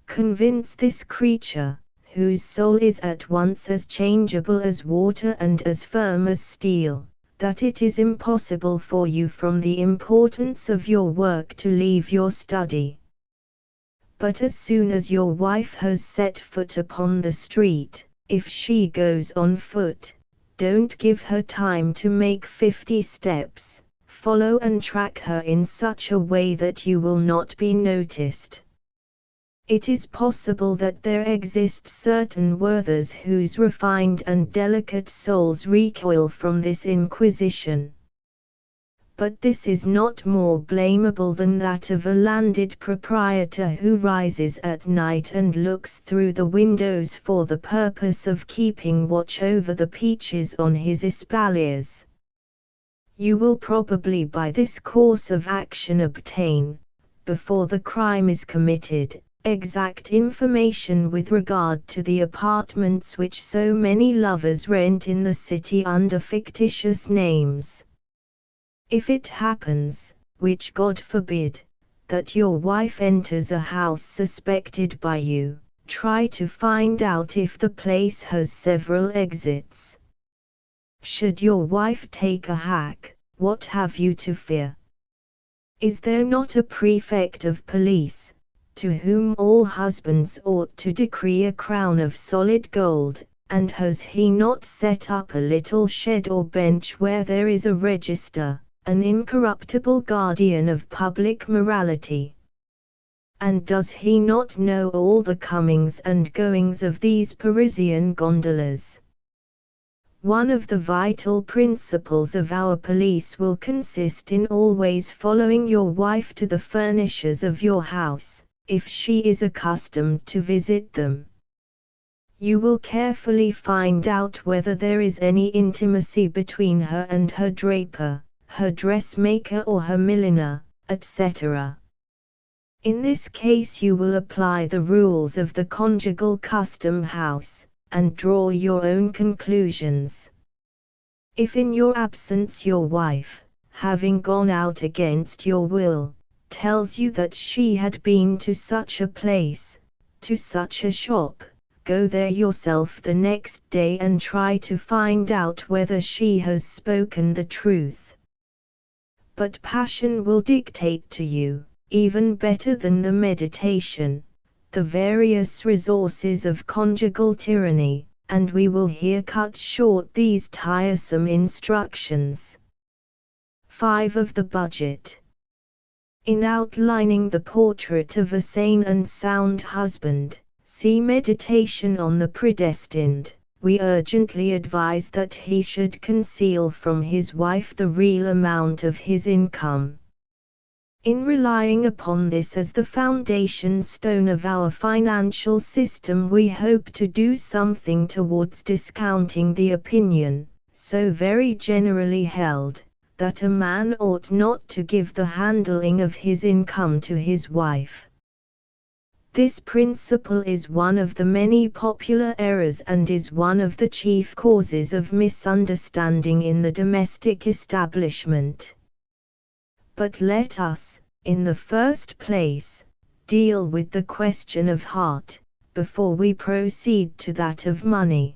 convince this creature, whose soul is at once as changeable as water and as firm as steel, that it is impossible for you from the importance of your work to leave your study. But as soon as your wife has set foot upon the street, if she goes on foot, don't give her time to make 50 steps, follow and track her in such a way that you will not be noticed. It is possible that there exist certain worthers whose refined and delicate souls recoil from this inquisition. But this is not more blamable than that of a landed proprietor who rises at night and looks through the windows for the purpose of keeping watch over the peaches on his espaliers. You will probably by this course of action obtain, before the crime is committed, exact information with regard to the apartments which so many lovers rent in the city under fictitious names. If it happens, which God forbid, that your wife enters a house suspected by you, try to find out if the place has several exits. Should your wife take a hack, what have you to fear? Is there not a prefect of police, to whom all husbands ought to decree a crown of solid gold, and has he not set up a little shed or bench where there is a register, an incorruptible guardian of public morality? And does he not know all the comings and goings of these Parisian gondolas? One of the vital principles of our police will consist in always following your wife to the furnishers of your house, if she is accustomed to visit them. You will carefully find out whether there is any intimacy between her and her draper, her dressmaker or her milliner, etc. In this case you will apply the rules of the conjugal custom house, and draw your own conclusions. If in your absence your wife, having gone out against your will, tells you that she had been to such a place, to such a shop, go there yourself the next day and try to find out whether she has spoken the truth. but passion will dictate to you, even better than the meditation, the various resources of conjugal tyranny, and we will here cut short these tiresome instructions. 5 of the budget. In outlining the portrait of a sane and sound husband, see Meditation on the Predestined. We urgently advise that he should conceal from his wife the real amount of his income. In relying upon this as the foundation stone of our financial system, we hope to do something towards discounting the opinion, so very generally held, that a man ought not to give the handling of his income to his wife. This principle is one of the many popular errors and is one of the chief causes of misunderstanding in the domestic establishment. But let us, in the first place, deal with the question of heart, before we proceed to that of money.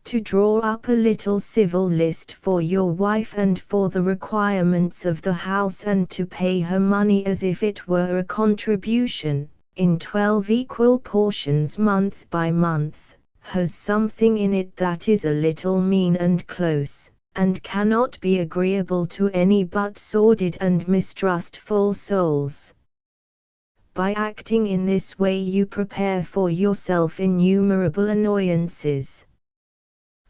To draw up a little civil list for your wife and for the requirements of the house, and to pay her money as if it were a contribution, in 12 equal portions month by month, has something in it that is a little mean and close, and cannot be agreeable to any but sordid and mistrustful souls. By acting in this way you prepare for yourself innumerable annoyances.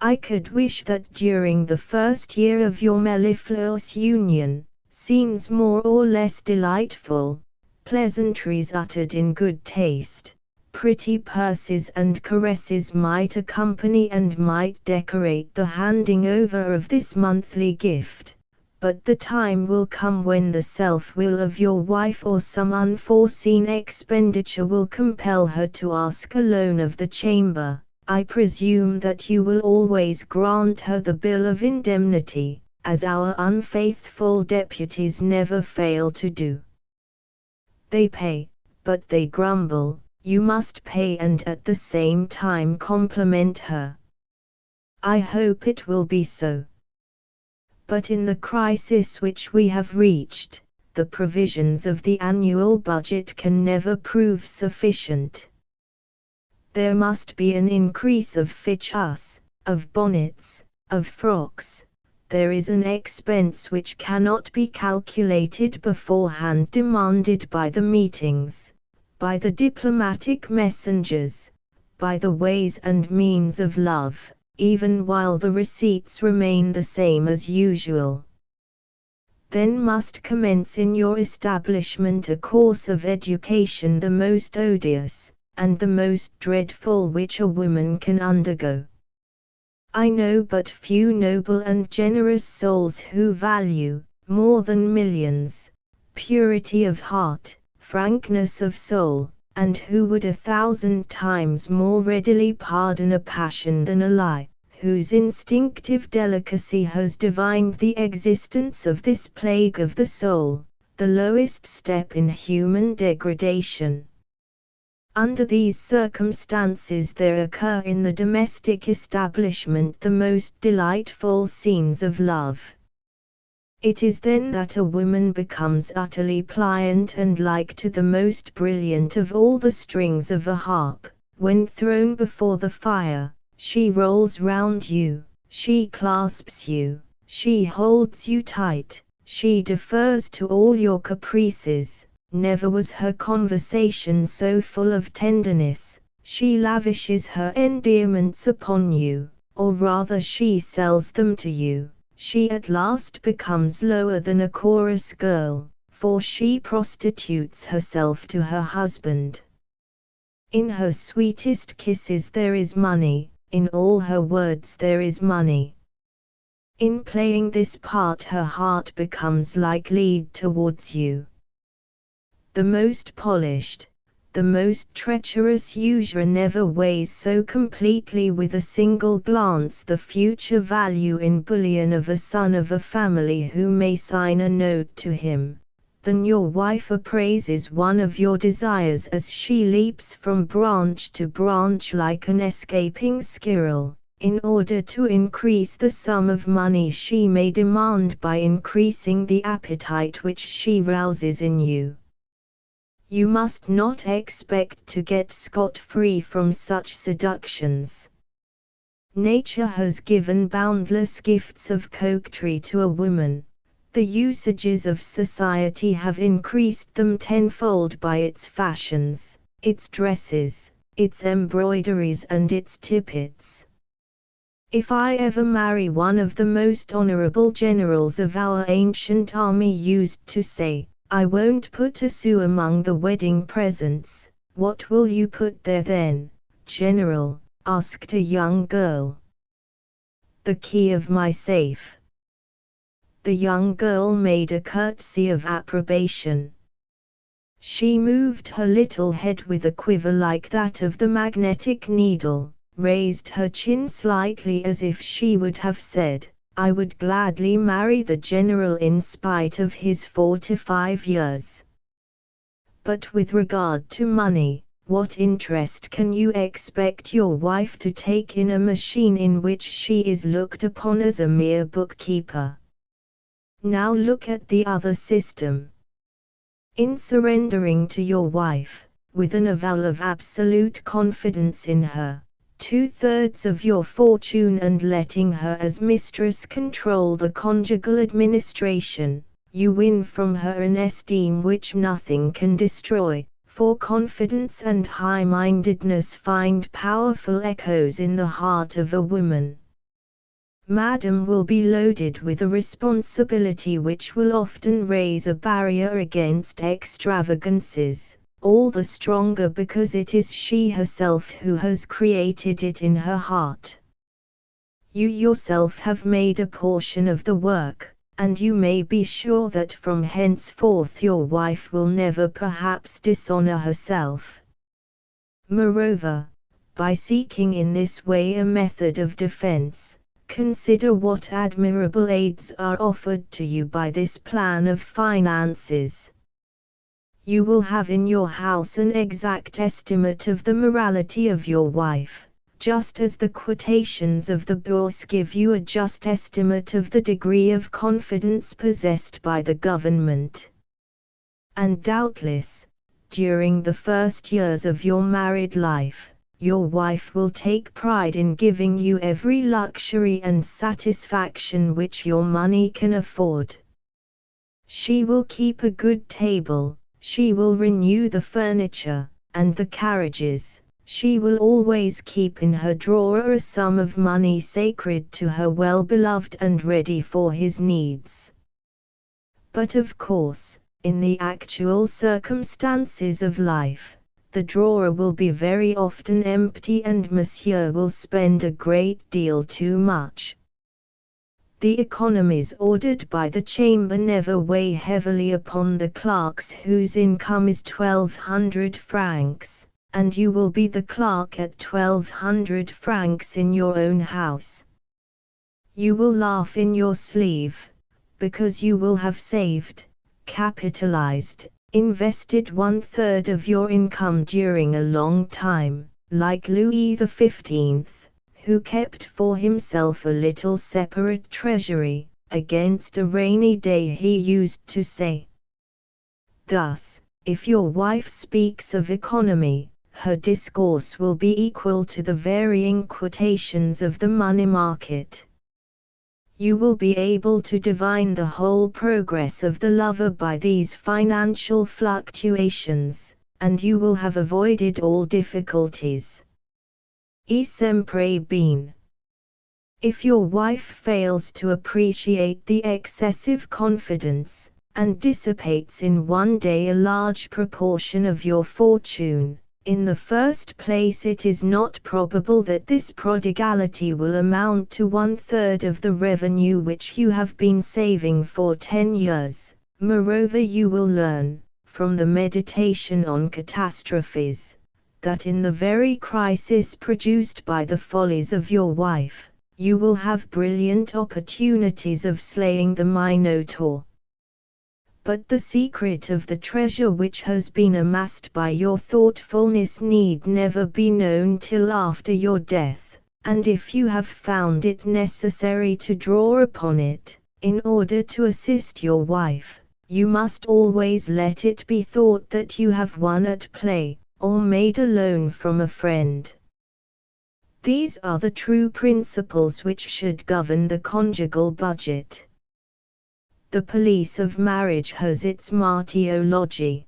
I could wish that during the first year of your mellifluous union, scenes more or less delightful, pleasantries uttered in good taste, pretty purses and caresses might accompany and might decorate the handing over of this monthly gift, but the time will come when the self-will of your wife or some unforeseen expenditure will compel her to ask a loan of the chamber. I presume that you will always grant her the bill of indemnity, as our unfaithful deputies never fail to do. They pay, but they grumble. You must pay and at the same time compliment her. I hope it will be so. But in the crisis which we have reached, the provisions of the annual budget can never prove sufficient. There must be an increase of fichus, of bonnets, of frocks. There is an expense which cannot be calculated beforehand, demanded by the meetings, by the diplomatic messengers, by the ways and means of love, even while the receipts remain the same as usual. Then must commence in your establishment a course of education the most odious, and the most dreadful which a woman can undergo. I know but few noble and generous souls who value, more than millions, purity of heart, frankness of soul, and who would 1,000 times more readily pardon a passion than a lie, whose instinctive delicacy has divined the existence of this plague of the soul, the lowest step in human degradation. Under these circumstances there occur in the domestic establishment the most delightful scenes of love. It is then that a woman becomes utterly pliant and like to the most brilliant of all the strings of a harp. When thrown before the fire, she rolls round you, she clasps you, she holds you tight, she defers to all your caprices. Never was her conversation so full of tenderness. She lavishes her endearments upon you, or rather she sells them to you. She at last becomes lower than a chorus girl, for she prostitutes herself to her husband. In her sweetest kisses there is money, in all her words there is money. In playing this part her heart becomes like lead towards you. The most polished, the most treacherous usurer never weighs so completely with a single glance the future value in bullion of a son of a family who may sign a note to him, than your wife appraises one of your desires as she leaps from branch to branch like an escaping squirrel, in order to increase the sum of money she may demand by increasing the appetite which she rouses in you. You must not expect to get scot-free from such seductions. Nature has given boundless gifts of coquetry to a woman. The usages of society have increased them tenfold by its fashions, its dresses, its embroideries and its tippets. If I ever marry one of the most honorable generals of our ancient army used to say, I won't put a sou among the wedding presents. What will you put there then, General? Asked a young girl. The key of my safe. The young girl made a curtsy of approbation. She moved her little head with a quiver like that of the magnetic needle, raised her chin slightly as if she would have said, I would gladly marry the general in spite of his 45 years. But with regard to money, what interest can you expect your wife to take in a machine in which she is looked upon as a mere bookkeeper? Now look at the other system. In surrendering to your wife, with an avowal of absolute confidence in her, 2/3 of your fortune and letting her as mistress control the conjugal administration, you win from her an esteem which nothing can destroy, for confidence and high-mindedness find powerful echoes in the heart of a woman. Madam will be loaded with a responsibility which will often raise a barrier against extravagances, all the stronger because it is she herself who has created it in her heart. You yourself have made a portion of the work, and you may be sure that from henceforth your wife will never perhaps dishonor herself. Moreover, by seeking in this way a method of defense, consider what admirable aids are offered to you by this plan of finances. You will have in your house an exact estimate of the morality of your wife, just as the quotations of the Bourse give you a just estimate of the degree of confidence possessed by the government. And doubtless, during the first years of your married life, your wife will take pride in giving you every luxury and satisfaction which your money can afford. She will keep a good table, she will renew the furniture, and the carriages, she will always keep in her drawer a sum of money sacred to her well-beloved and ready for his needs. But of course, in the actual circumstances of life, the drawer will be very often empty and Monsieur will spend a great deal too much. The economies ordered by the Chamber never weigh heavily upon the clerks whose income is 1,200 francs, and you will be the clerk at 1,200 francs in your own house. You will laugh in your sleeve, because you will have saved, capitalized, invested 1/3 of your income during a long time, like Louis XV, who kept for himself a little separate treasury, against a rainy day he used to say. Thus, if your wife speaks of economy, her discourse will be equal to the varying quotations of the money market. You will be able to divine the whole progress of the lover by these financial fluctuations, and you will have avoided all difficulties. E sempre bene. If your wife fails to appreciate the excessive confidence, and dissipates in one day a large proportion of your fortune, in the first place it is not probable that this prodigality will amount to 1/3 of the revenue which you have been saving for 10 years. Moreover, you will learn, from the meditation on catastrophes, that in the very crisis produced by the follies of your wife, you will have brilliant opportunities of slaying the Minotaur. But the secret of the treasure which has been amassed by your thoughtfulness need never be known till after your death, and if you have found it necessary to draw upon it, in order to assist your wife, you must always let it be thought that you have won at play, or made a loan from a friend. These are the true principles which should govern the conjugal budget. The police of marriage has its martyrology.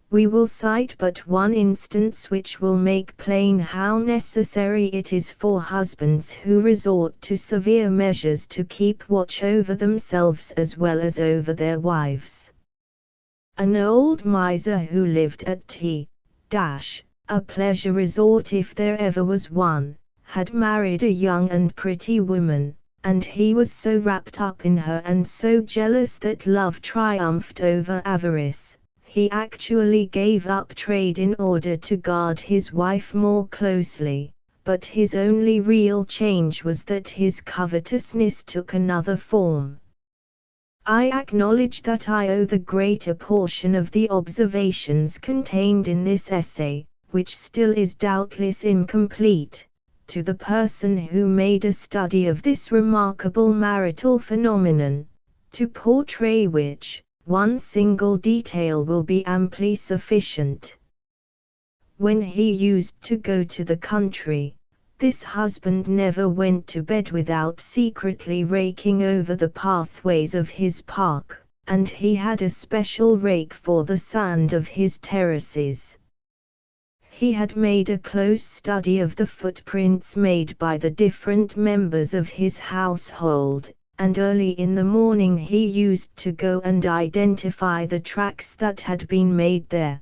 We will cite but one instance which will make plain how necessary it is for husbands who resort to severe measures to keep watch over themselves as well as over their wives. An old miser who lived at T a pleasure resort if there ever was one, had married a young and pretty woman, and he was so wrapped up in her and so jealous that love triumphed over avarice. He actually gave up trade in order to guard his wife more closely, but his only real change was that his covetousness took another form. I acknowledge that I owe the greater portion of the observations contained in this essay, which still is doubtless incomplete, to the person who made a study of this remarkable marital phenomenon, to portray which, one single detail will be amply sufficient. When he used to go to the country, this husband never went to bed without secretly raking over the pathways of his park, and he had a special rake for the sand of his terraces. He had made a close study of the footprints made by the different members of his household, and early in the morning he used to go and identify the tracks that had been made there.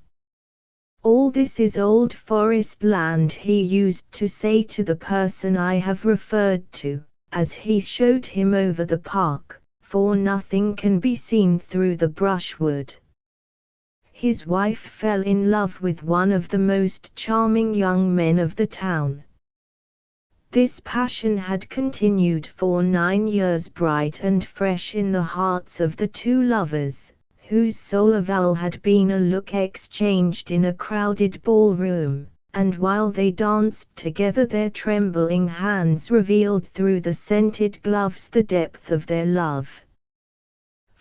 All this is old forest land, he used to say to the person I have referred to, as he showed him over the park, for nothing can be seen through the brushwood. His wife fell in love with one of the most charming young men of the town. This passion had continued for 9 years, bright and fresh in the hearts of the two lovers, whose sole avowal had been a look exchanged in a crowded ballroom, and while they danced together their trembling hands revealed through the scented gloves the depth of their love.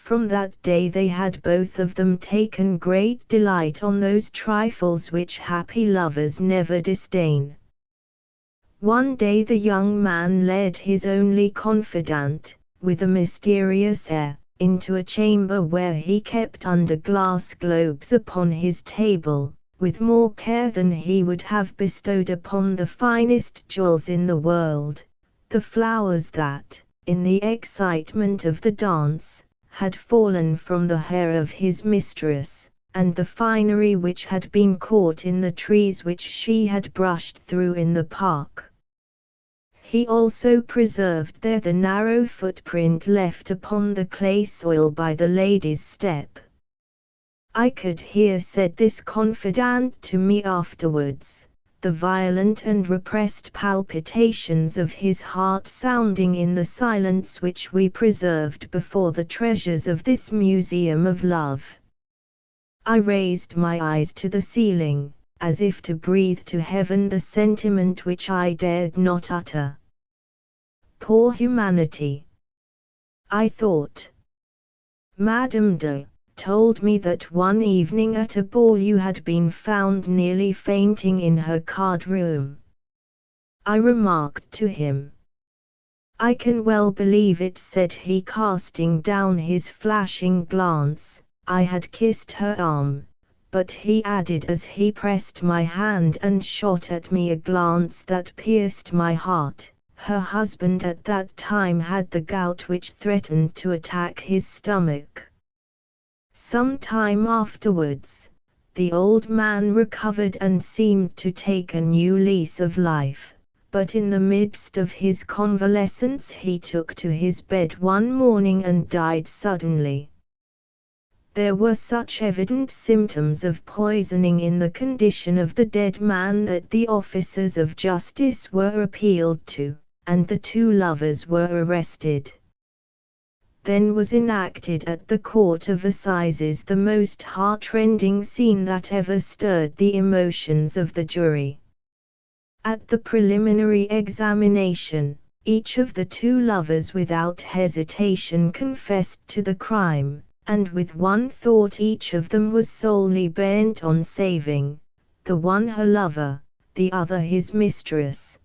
From that day they had both of them taken great delight on those trifles which happy lovers never disdain. One day the young man led his only confidant, with a mysterious air, into a chamber where he kept under glass globes upon his table, with more care than he would have bestowed upon the finest jewels in the world, the flowers that, in the excitement of the dance, had fallen from the hair of his mistress, and the finery which had been caught in the trees which she had brushed through in the park. He also preserved there the narrow footprint left upon the clay soil by the lady's step. I could hear, said this confidant to me afterwards, the violent and repressed palpitations of his heart sounding in the silence which we preserved before the treasures of this museum of love. I raised my eyes to the ceiling, as if to breathe to heaven the sentiment which I dared not utter. Poor humanity! I thought. Madame de told me that one evening at a ball you had been found nearly fainting in her card room. I remarked to him. I can well believe it, said he, casting down his flashing glance. I had kissed her arm, but he added as he pressed my hand and shot at me a glance that pierced my heart, her husband at that time had the gout which threatened to attack his stomach. Some time afterwards, the old man recovered and seemed to take a new lease of life, but in the midst of his convalescence he took to his bed one morning and died suddenly. There were such evident symptoms of poisoning in the condition of the dead man that the officers of justice were appealed to, and the two lovers were arrested. Then was enacted at the Court of Assizes the most heart-rending scene that ever stirred the emotions of the jury. At the preliminary examination, each of the two lovers without hesitation confessed to the crime, and with one thought each of them was solely bent on saving, the one her lover, the other his mistress.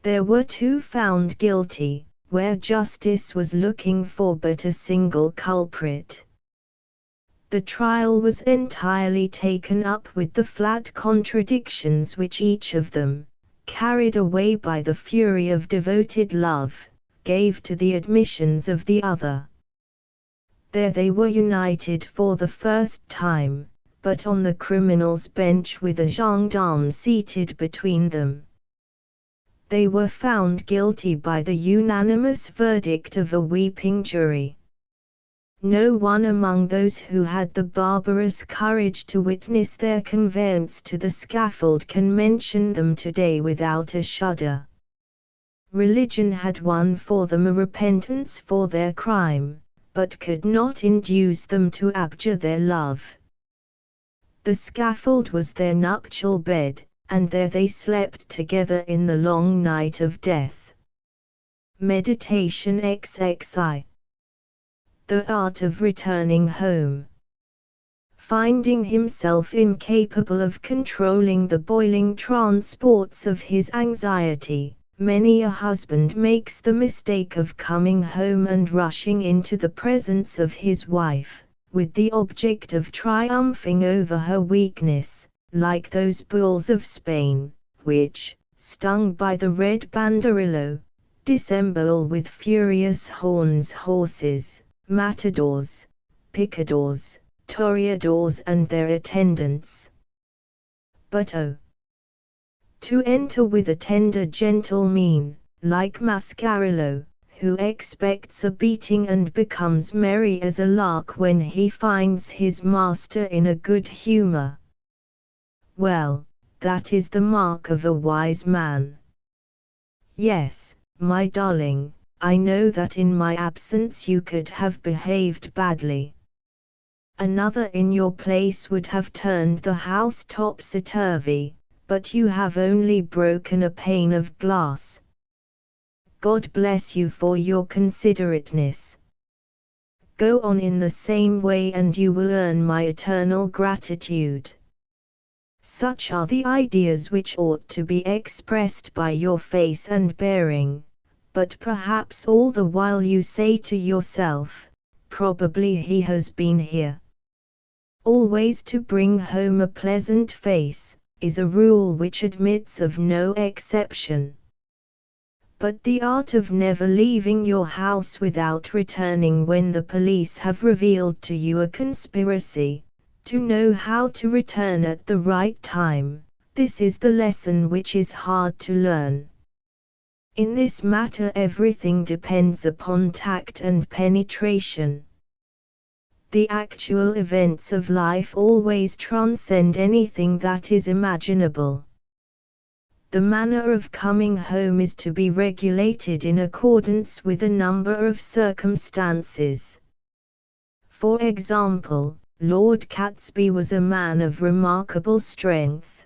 There were two found guilty, where justice was looking for but a single culprit. The trial was entirely taken up with the flat contradictions which each of them, carried away by the fury of devoted love, gave to the admissions of the other. There they were united for the first time, but on the criminal's bench with a gendarme seated between them. They were found guilty by the unanimous verdict of a weeping jury. No one among those who had the barbarous courage to witness their conveyance to the scaffold can mention them today without a shudder. Religion had won for them a repentance for their crime, but could not induce them to abjure their love. The scaffold was their nuptial bed, and there they slept together in the long night of death. Meditation XXI. The art of returning home. Finding himself incapable of controlling the boiling transports of his anxiety, many a husband makes the mistake of coming home and rushing into the presence of his wife, with the object of triumphing over her weakness, like those bulls of Spain, which, stung by the red banderillo, disembowel with furious horns horses, matadors, picadors, toreadors and their attendants. But oh, to enter with a tender gentle mien, like Mascarillo, who expects a beating and becomes merry as a lark when he finds his master in a good humor. Well, that is the mark of a wise man. Yes, my darling, I know that in my absence you could have behaved badly. Another in your place would have turned the house topsy-turvy, but you have only broken a pane of glass. God bless you for your considerateness. Go on in the same way and you will earn my eternal gratitude. Such are the ideas which ought to be expressed by your face and bearing. But perhaps all the while you say to yourself, probably he has been here. Always to bring home a pleasant face, is a rule which admits of no exception. But the art of never leaving your house without returning when the police have revealed to you a conspiracy, to know how to return at the right time, this is the lesson which is hard to learn. In this matter everything depends upon tact and penetration. The actual events of life always transcend anything that is imaginable. The manner of coming home is to be regulated in accordance with a number of circumstances. For example, Lord Catesby was a man of remarkable strength.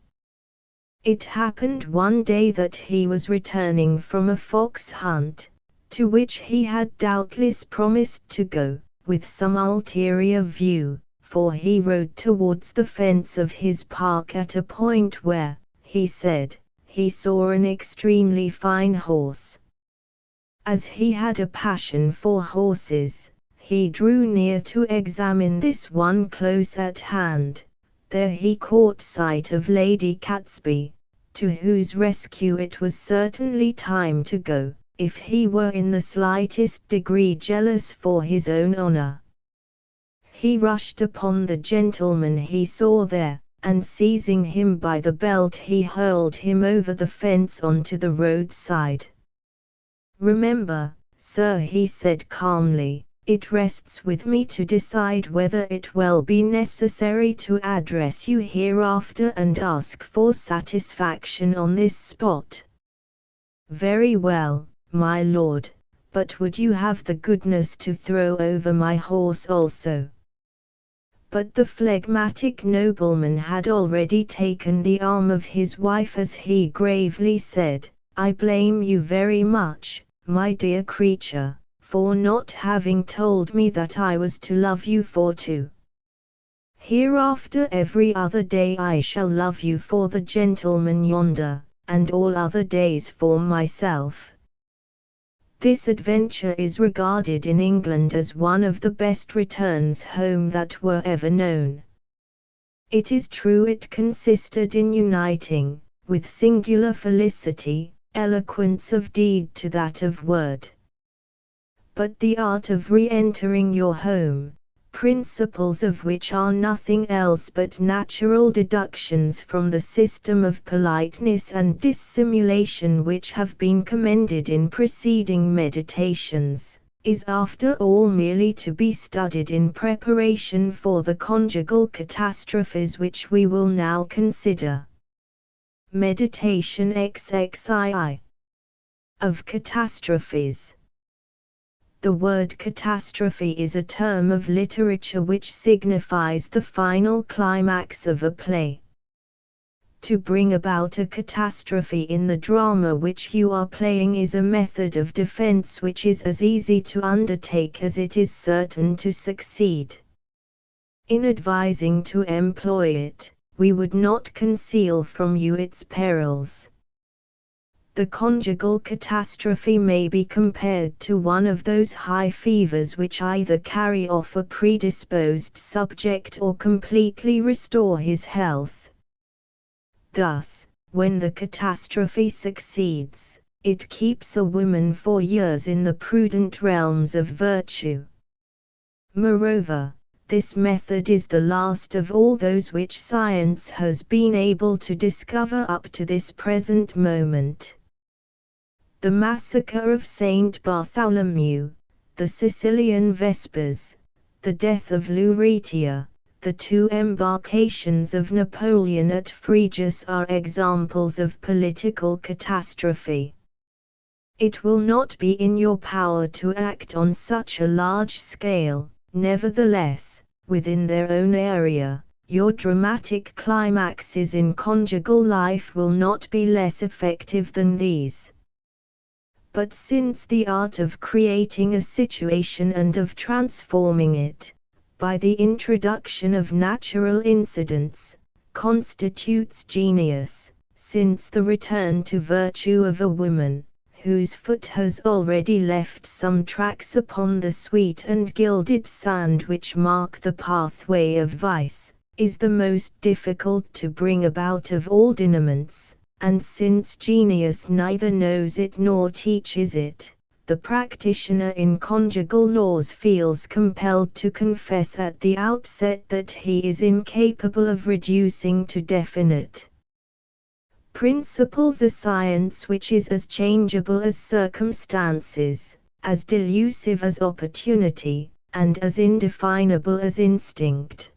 It happened one day that he was returning from a fox hunt, to which he had doubtless promised to go, with some ulterior view, for he rode towards the fence of his park at a point where, he said, he saw an extremely fine horse. As he had a passion for horses, he drew near to examine this one close at hand. There he caught sight of Lady Catesby, to whose rescue it was certainly time to go, if he were in the slightest degree jealous for his own honor. He rushed upon the gentleman he saw there, and seizing him by the belt he hurled him over the fence onto the roadside. "Remember, sir," he said calmly, "it rests with me to decide whether it will be necessary to address you hereafter and ask for satisfaction on this spot." "Very well, my lord, but would you have the goodness to throw over my horse also?" But the phlegmatic nobleman had already taken the arm of his wife as he gravely said, "I blame you very much, my dear creature, for not having told me that I was to love you for two. Hereafter every other day I shall love you for the gentleman yonder, and all other days for myself." This adventure is regarded in England as one of the best returns home that were ever known. It is true it consisted in uniting, with singular felicity, eloquence of deed to that of word. But the art of re-entering your home, principles of which are nothing else but natural deductions from the system of politeness and dissimulation which have been commended in preceding meditations, is after all merely to be studied in preparation for the conjugal catastrophes which we will now consider. Meditation XXII. Of catastrophes. The word catastrophe is a term of literature which signifies the final climax of a play. To bring about a catastrophe in the drama which you are playing is a method of defense which is as easy to undertake as it is certain to succeed. In advising to employ it, we would not conceal from you its perils. The conjugal catastrophe may be compared to one of those high fevers which either carry off a predisposed subject or completely restore his health. Thus, when the catastrophe succeeds, it keeps a woman for years in the prudent realms of virtue. Moreover, this method is the last of all those which science has been able to discover up to this present moment. The massacre of Saint Bartholomew, the Sicilian Vespers, the death of Luretia, the two embarkations of Napoleon at Frejus are examples of political catastrophe. It will not be in your power to act on such a large scale, nevertheless, within their own area, your dramatic climaxes in conjugal life will not be less effective than these. But since the art of creating a situation and of transforming it, by the introduction of natural incidents, constitutes genius, since the return to virtue of a woman, whose foot has already left some tracks upon the sweet and gilded sand which mark the pathway of vice, is the most difficult to bring about of all denouements. And since genius neither knows it nor teaches it, the practitioner in conjugal laws feels compelled to confess at the outset that he is incapable of reducing to definite principles a science which is as changeable as circumstances, as delusive as opportunity, and as indefinable as instinct.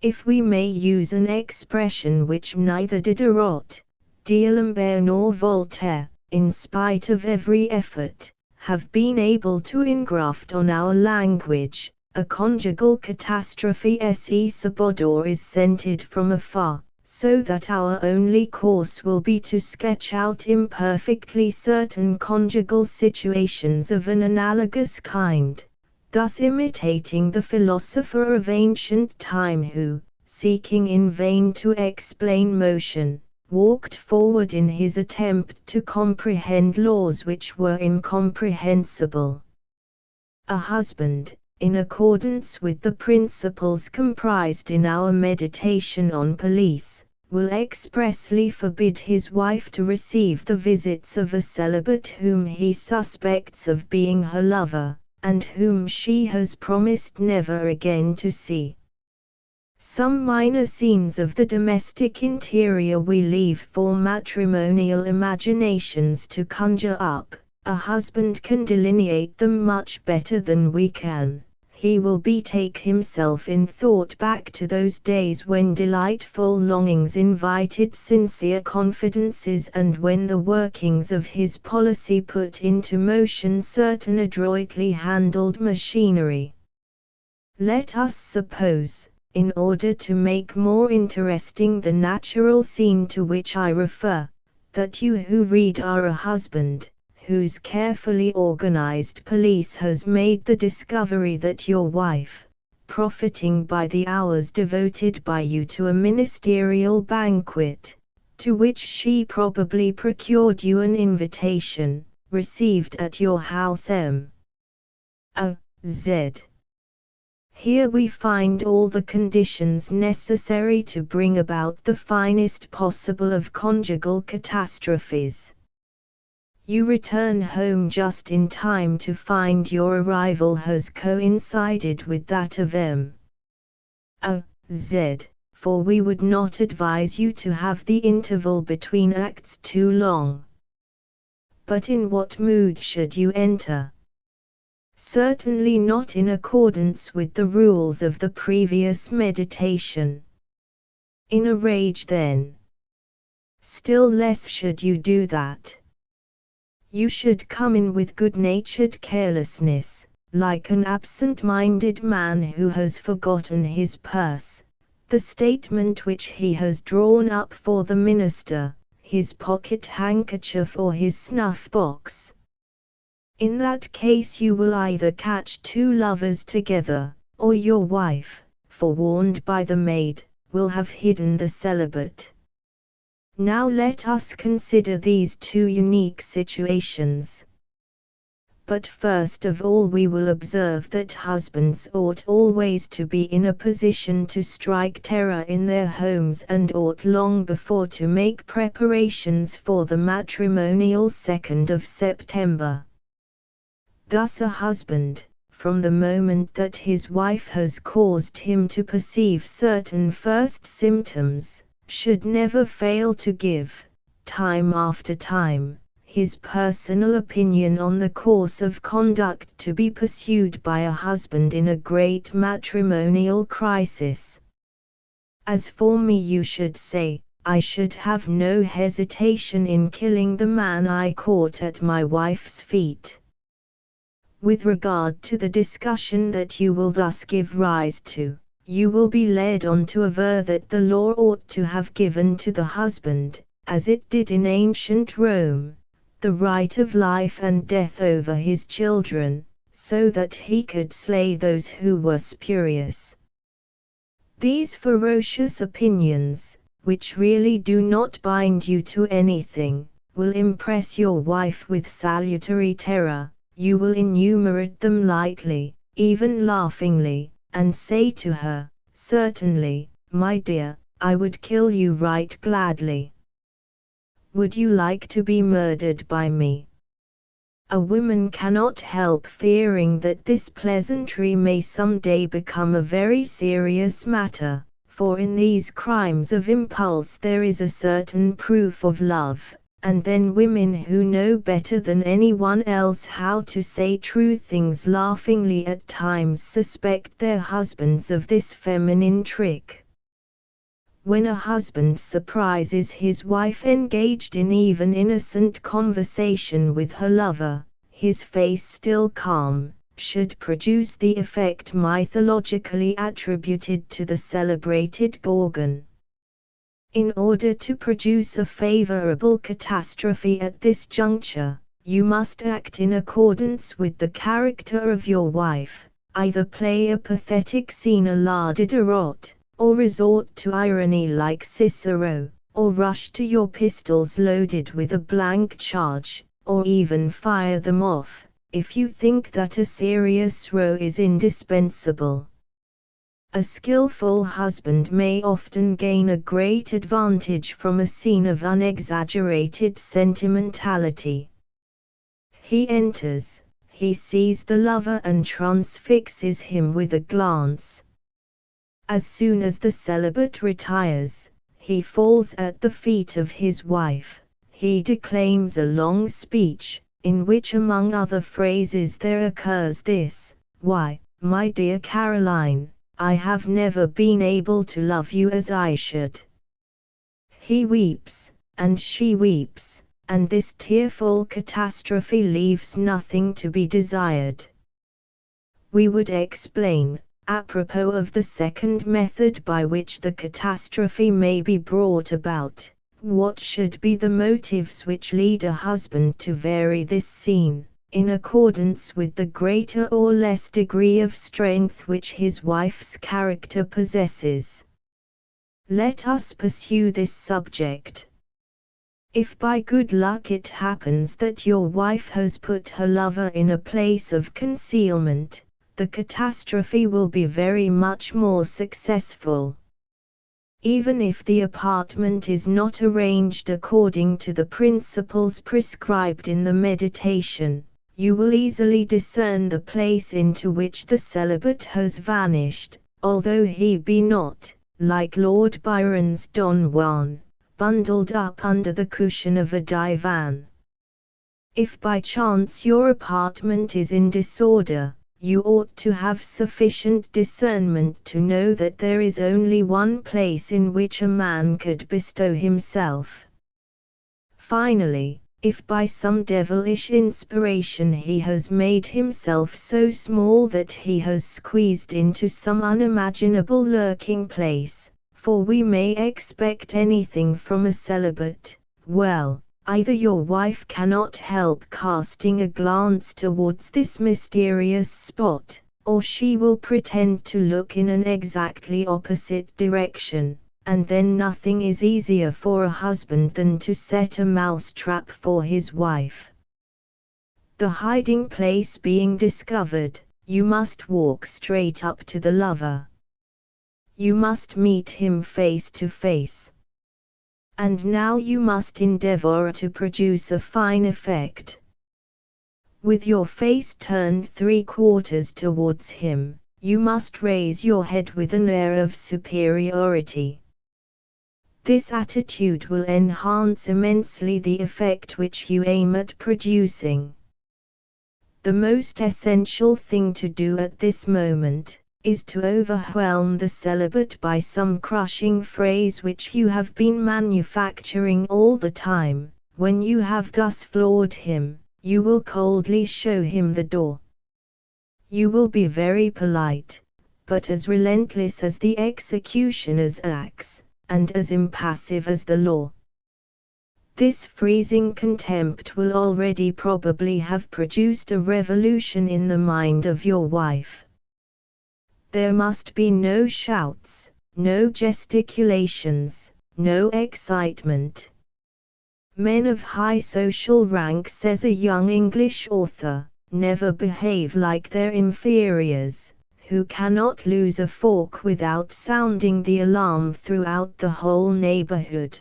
If we may use an expression which neither Diderot, D'Alembert nor Voltaire, in spite of every effort, have been able to engraft on our language, a conjugal catastrophe se subodor is scented from afar, so that our only course will be to sketch out imperfectly certain conjugal situations of an analogous kind, thus imitating the philosopher of ancient time who, seeking in vain to explain motion, walked forward in his attempt to comprehend laws which were incomprehensible. A husband, in accordance with the principles comprised in our meditation on police, will expressly forbid his wife to receive the visits of a celibate whom he suspects of being her lover, and whom she has promised never again to see. Some minor scenes of the domestic interior we leave for matrimonial imaginations to conjure up. A husband can delineate them much better than we can. He will betake himself in thought back to those days when delightful longings invited sincere confidences, and when the workings of his policy put into motion certain adroitly handled machinery. Let us suppose, in order to make more interesting the natural scene to which I refer, that you who read are a husband, whose carefully organized police has made the discovery that your wife, profiting by the hours devoted by you to a ministerial banquet, to which she probably procured you an invitation, received at your house M.O.Z. Here we find all the conditions necessary to bring about the finest possible of conjugal catastrophes. You return home just in time to find your arrival has coincided with that of M.O.Z., for we would not advise you to have the interval between acts too long. But in what mood should you enter? Certainly not in accordance with the rules of the previous meditation. In a rage then. Still less should you do that. You should come in with good-natured carelessness, like an absent-minded man who has forgotten his purse, the statement which he has drawn up for the minister, his pocket-handkerchief or his snuff-box. In that case you will either catch two lovers together, or your wife, forewarned by the maid, will have hidden the celibate. Now let us consider these two unique situations. But first of all we will observe that husbands ought always to be in a position to strike terror in their homes and ought long before to make preparations for the matrimonial 2nd of September. Thus a husband, from the moment that his wife has caused him to perceive certain first symptoms, should never fail to give, time after time, his personal opinion on the course of conduct to be pursued by a husband in a great matrimonial crisis. As for me, you should say, I should have no hesitation in killing the man I caught at my wife's feet. With regard to the discussion that you will thus give rise to, you will be led on to aver that the law ought to have given to the husband, as it did in ancient Rome, the right of life and death over his children, so that he could slay those who were spurious. These ferocious opinions, which really do not bind you to anything, will impress your wife with salutary terror. You will enumerate them lightly, even laughingly, and say to her, "Certainly, my dear, I would kill you right gladly. Would you like to be murdered by me?" A woman cannot help fearing that this pleasantry may some day become a very serious matter, for in these crimes of impulse there is a certain proof of love. And then women who know better than anyone else how to say true things laughingly at times suspect their husbands of this feminine trick. When a husband surprises his wife engaged in even innocent conversation with her lover, his face still calm, should produce the effect mythologically attributed to the celebrated Gorgon. In order to produce a favorable catastrophe at this juncture, you must act in accordance with the character of your wife, either play a pathetic scene a la Diderot, or resort to irony like Cicero, or rush to your pistols loaded with a blank charge, or even fire them off, if you think that a serious row is indispensable. A skillful husband may often gain a great advantage from a scene of unexaggerated sentimentality. He enters, he sees the lover and transfixes him with a glance. As soon as the celibate retires, he falls at the feet of his wife, he declaims a long speech, in which among other phrases there occurs this, "Why, my dear Caroline, I have never been able to love you as I should." He weeps, and she weeps, and this tearful catastrophe leaves nothing to be desired. We would explain, Apropos of the second method by which the catastrophe may be brought about, what should be the motives which lead a husband to vary this scene, in accordance with the greater or less degree of strength which his wife's character possesses? Let us pursue this subject. If by good luck it happens that your wife has put her lover in a place of concealment, the catastrophe will be very much more successful. Even if the apartment is not arranged according to the principles prescribed in the meditation, you will easily discern the place into which the celibate has vanished, although he be not, like Lord Byron's Don Juan, bundled up under the cushion of a divan. If by chance your apartment is in disorder, you ought to have sufficient discernment to know that there is only one place in which a man could bestow himself. Finally, if by some devilish inspiration he has made himself so small that he has squeezed into some unimaginable lurking place, for we may expect anything from a celibate, well, either your wife cannot help casting a glance towards this mysterious spot, or she will pretend to look in an exactly opposite direction, and then nothing is easier for a husband than to set a mousetrap for his wife. The hiding place being discovered, you must walk straight up to the lover. You must meet him face to face. And now you must endeavor to produce a fine effect. With your face turned 3/4 towards him, you must raise your head with an air of superiority. This attitude will enhance immensely the effect which you aim at producing. The most essential thing to do at this moment is to overwhelm the celibate by some crushing phrase which you have been manufacturing all the time. When you have thus floored him, you will coldly show him the door. You will be very polite, but as relentless as the executioner's axe, and as impassive as the law. This freezing contempt will already probably have produced a revolution in the mind of your wife. There must be no shouts, no gesticulations, no excitement. Men of high social rank, says a young English author, never behave like their inferiors, who cannot lose a fork without sounding the alarm throughout the whole neighborhood.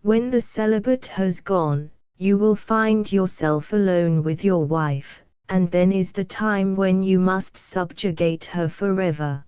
When the celibate has gone, you will find yourself alone with your wife, and then is the time when you must subjugate her forever.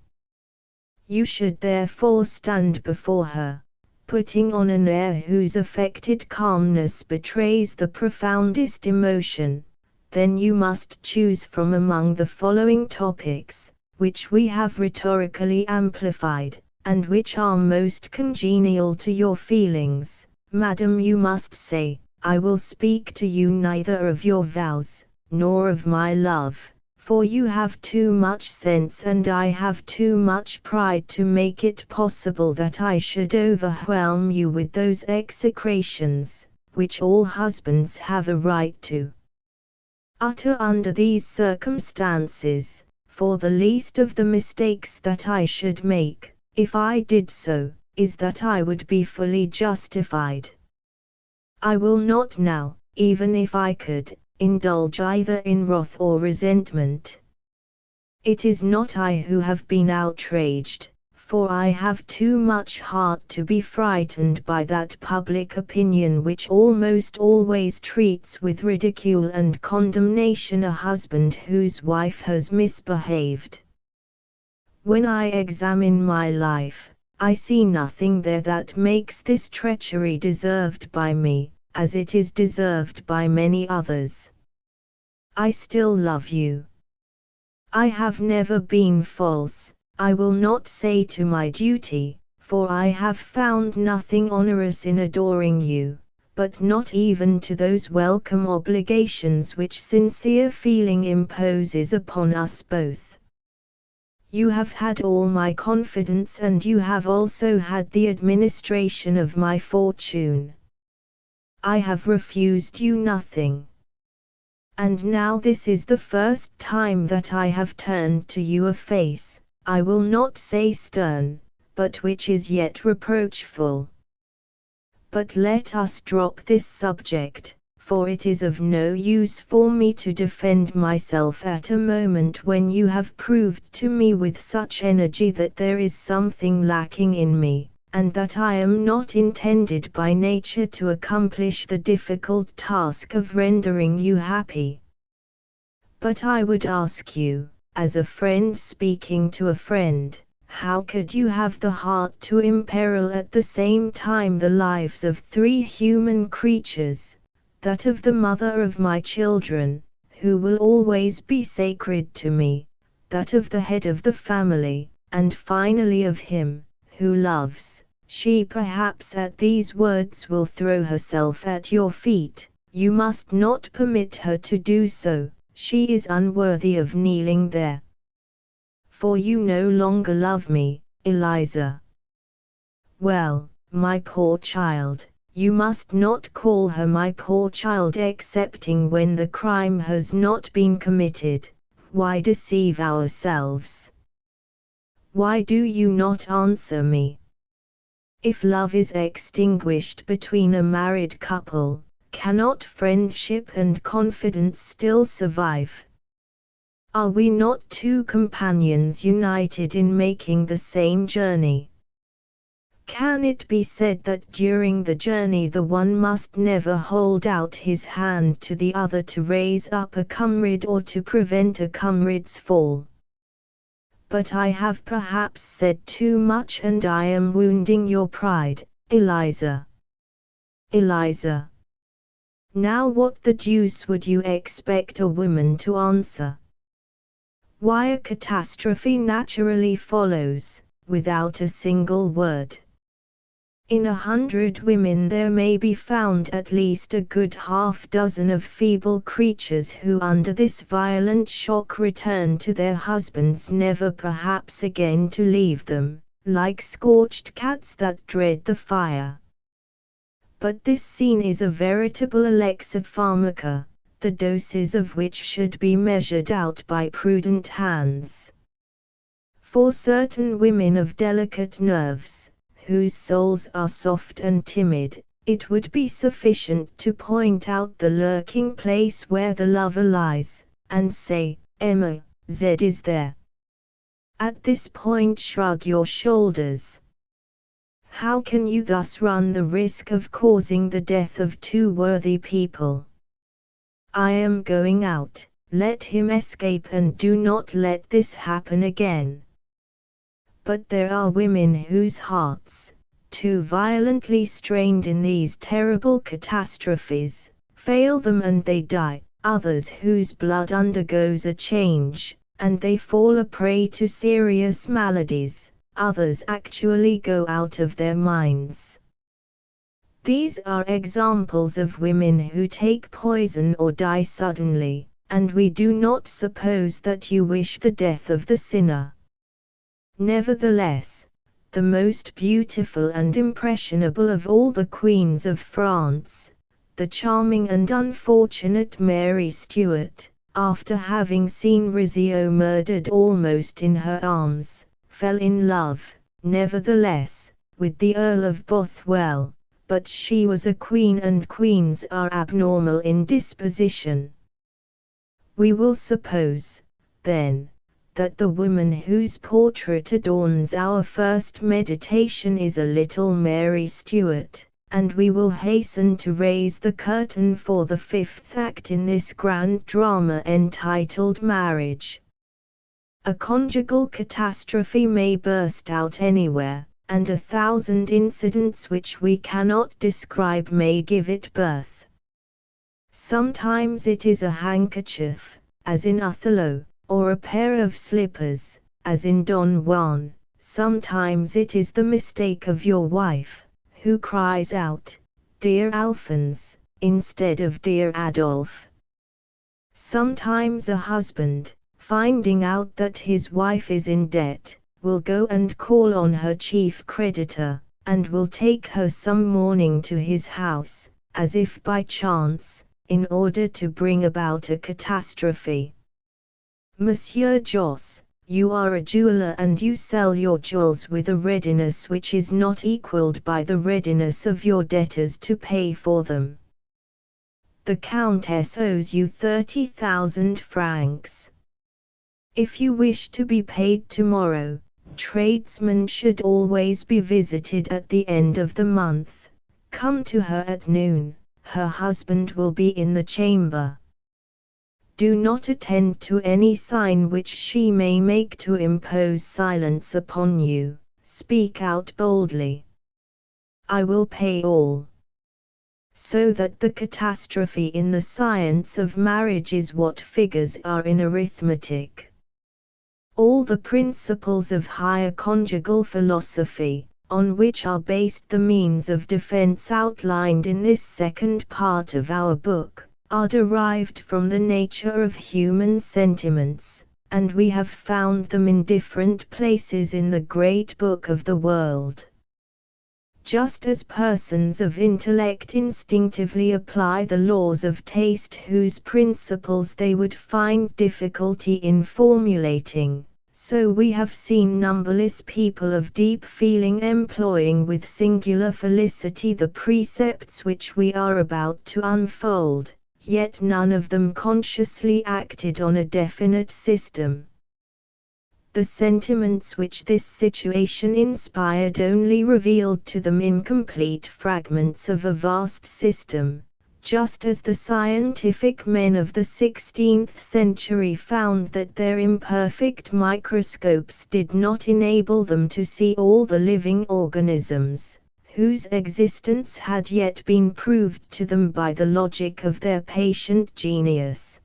You should therefore stand before her, putting on an air whose affected calmness betrays the profoundest emotion. Then you must choose from among the following topics, which we have rhetorically amplified, and which are most congenial to your feelings. Madam, you must say, I will speak to you neither of your vows, nor of my love, for you have too much sense and I have too much pride to make it possible that I should overwhelm you with those execrations, which all husbands have a right to utter under these circumstances, for the least of the mistakes that I should make, if I did so, is that I would be fully justified. I will not now, even if I could, indulge either in wrath or resentment. It is not I who have been outraged, for I have too much heart to be frightened by that public opinion which almost always treats with ridicule and condemnation a husband whose wife has misbehaved. When I examine my life, I see nothing there that makes this treachery deserved by me, as it is deserved by many others. I still love you. I have never been false, I will not say to my duty, for I have found nothing onerous in adoring you, but not even to those welcome obligations which sincere feeling imposes upon us both. You have had all my confidence and you have also had the administration of my fortune. I have refused you nothing. And now this is the first time that I have turned to you a face, I will not say stern, but which is yet reproachful. But let us drop this subject, for it is of no use for me to defend myself at a moment when you have proved to me with such energy that there is something lacking in me, and that I am not intended by nature to accomplish the difficult task of rendering you happy. But I would ask you, as a friend speaking to a friend, how could you have the heart to imperil at the same time the lives of 3 human creatures, that of the mother of my children, who will always be sacred to me, that of the head of the family, and finally of him, who loves? She perhaps at these words will throw herself at your feet. You must not permit her to do so, she is unworthy of kneeling there. For you no longer love me, Eliza. Well, my poor child, you must not call her my poor child excepting when the crime has not been committed. Why deceive ourselves? Why do you not answer me? If love is extinguished between a married couple, cannot friendship and confidence still survive? Are we not 2 companions united in making the same journey? Can it be said that during the journey the one must never hold out his hand to the other to raise up a comrade or to prevent a comrade's fall? But I have perhaps said too much and I am wounding your pride, Eliza. Eliza. Now what the deuce would you expect a woman to answer? Why, a catastrophe naturally follows, without a single word. In 100 women there may be found at least a good half-dozen of feeble creatures who under this violent shock return to their husbands, never perhaps again to leave them, like scorched cats that dread the fire. But this scene is a veritable alexipharmaca, the doses of which should be measured out by prudent hands. For certain women of delicate nerves, whose souls are soft and timid, it would be sufficient to point out the lurking place where the lover lies, and say, Emma, Z is there. At this point shrug your shoulders. How can you thus run the risk of causing the death of 2 worthy people? I am going out, let him escape and do not let this happen again. But there are women whose hearts, too violently strained in these terrible catastrophes, fail them and they die, others whose blood undergoes a change, and they fall a prey to serious maladies, others actually go out of their minds. These are examples of women who take poison or die suddenly, and we do not suppose that you wish the death of the sinner. Nevertheless, the most beautiful and impressionable of all the queens of France, the charming and unfortunate Mary Stuart, after having seen Rizzio murdered almost in her arms, fell in love, nevertheless, with the Earl of Bothwell, but she was a queen and queens are abnormal in disposition. We will suppose, then, that the woman whose portrait adorns our first meditation is a little Mary Stuart, and we will hasten to raise the curtain for the 5th act in this grand drama entitled Marriage. A conjugal catastrophe may burst out anywhere, and 1,000 incidents which we cannot describe may give it birth. Sometimes it is a handkerchief, as in Othello, or a pair of slippers, as in Don Juan. Sometimes it is the mistake of your wife, who cries out, "Dear Alphonse," instead of "Dear Adolphe." Sometimes a husband, finding out that his wife is in debt, will go and call on her chief creditor, and will take her some morning to his house, as if by chance, in order to bring about a catastrophe. Monsieur Josse, you are a jeweler and you sell your jewels with a readiness which is not equaled by the readiness of your debtors to pay for them. The Countess owes you 30,000 francs. If you wish to be paid tomorrow, tradesmen should always be visited at the end of the month. Come to her at noon, her husband will be in the chamber. Do not attend to any sign which she may make to impose silence upon you, speak out boldly. I will pay all. So that the catastrophe in the science of marriage is what figures are in arithmetic. All the principles of higher conjugal philosophy, on which are based the means of defense outlined in this second part of our book, are derived from the nature of human sentiments, and we have found them in different places in the great book of the world. Just as persons of intellect instinctively apply the laws of taste whose principles they would find difficulty in formulating, so we have seen numberless people of deep feeling employing with singular felicity the precepts which we are about to unfold, yet none of them consciously acted on a definite system. The sentiments which this situation inspired only revealed to them incomplete fragments of a vast system, just as the scientific men of the 16th century found that their imperfect microscopes did not enable them to see all the living organisms, whose existence had yet been proved to them by the logic of their patient genius.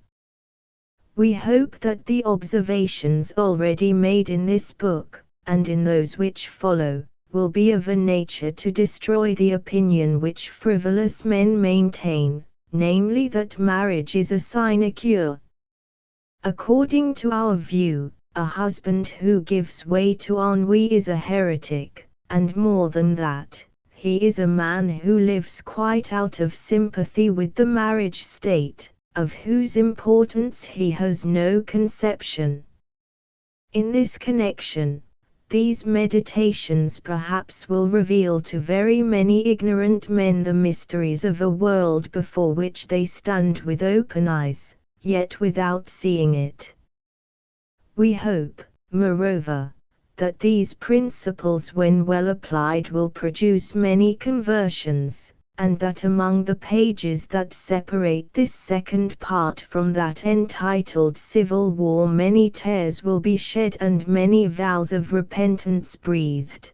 We hope that the observations already made in this book, and in those which follow, will be of a nature to destroy the opinion which frivolous men maintain, namely that marriage is a sinecure. According to our view, a husband who gives way to ennui is a heretic, and more than that, he is a man who lives quite out of sympathy with the marriage state, of whose importance he has no conception. In this connection, these meditations perhaps will reveal to very many ignorant men the mysteries of a world before which they stand with open eyes, yet without seeing it. We hope, moreover, that these principles when well applied will produce many conversions, and that among the pages that separate this second part from that entitled Civil War many tears will be shed and many vows of repentance breathed.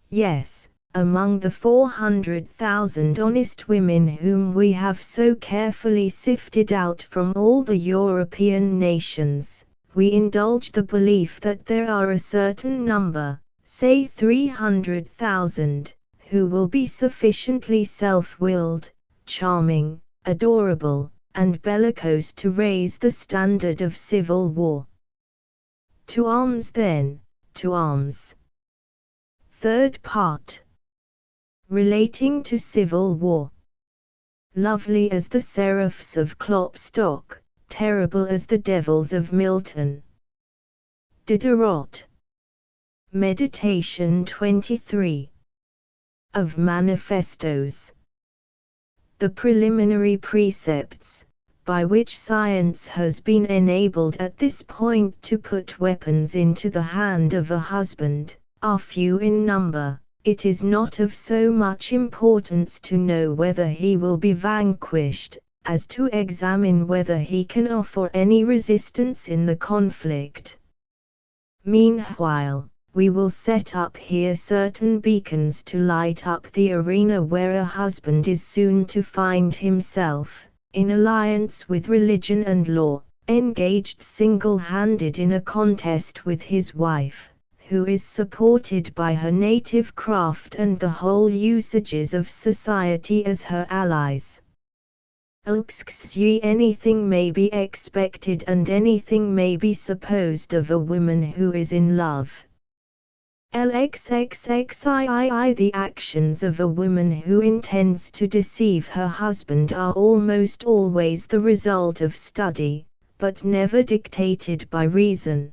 Yes, among the 400,000 honest women whom we have so carefully sifted out from all the European nations, we indulge the belief that there are a certain number, say 300,000, who will be sufficiently self-willed, charming, adorable, and bellicose to raise the standard of civil war. To arms then, to arms. Third part. Relating to civil war. Lovely as the seraphs of Klopstock, terrible as the devils of Milton. Diderot. Meditation 23. Of manifestos. The preliminary precepts, by which science has been enabled at this point to put weapons into the hand of a husband, are few in number. It is not of so much importance to know whether he will be vanquished, as to examine whether he can offer any resistance in the conflict. Meanwhile, we will set up here certain beacons to light up the arena where a husband is soon to find himself, in alliance with religion and law, engaged single-handed in a contest with his wife, who is supported by her native craft and the whole usages of society as her allies. Anything may be expected and anything may be supposed of a woman who is in love. The actions of a woman who intends to deceive her husband are almost always the result of study, but never dictated by reason.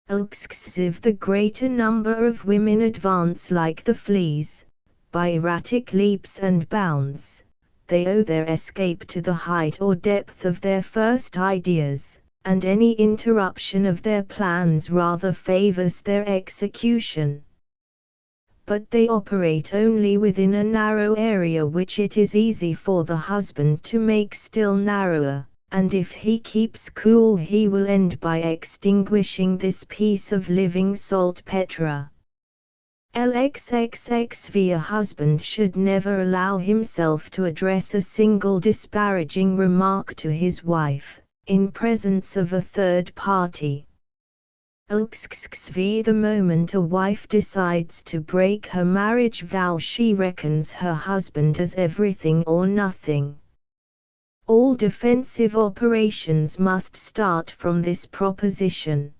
The greater number of women advance like the fleas, by erratic leaps and bounds. They owe their escape to the height or depth of their first ideas, and any interruption of their plans rather favors their execution. But they operate only within a narrow area which it is easy for the husband to make still narrower, and if he keeps cool he will end by extinguishing this piece of living saltpeter. A husband should never allow himself to address a single disparaging remark to his wife, in presence of a third party. The moment a wife decides to break her marriage vow she reckons her husband as everything or nothing. All defensive operations must start from this proposition.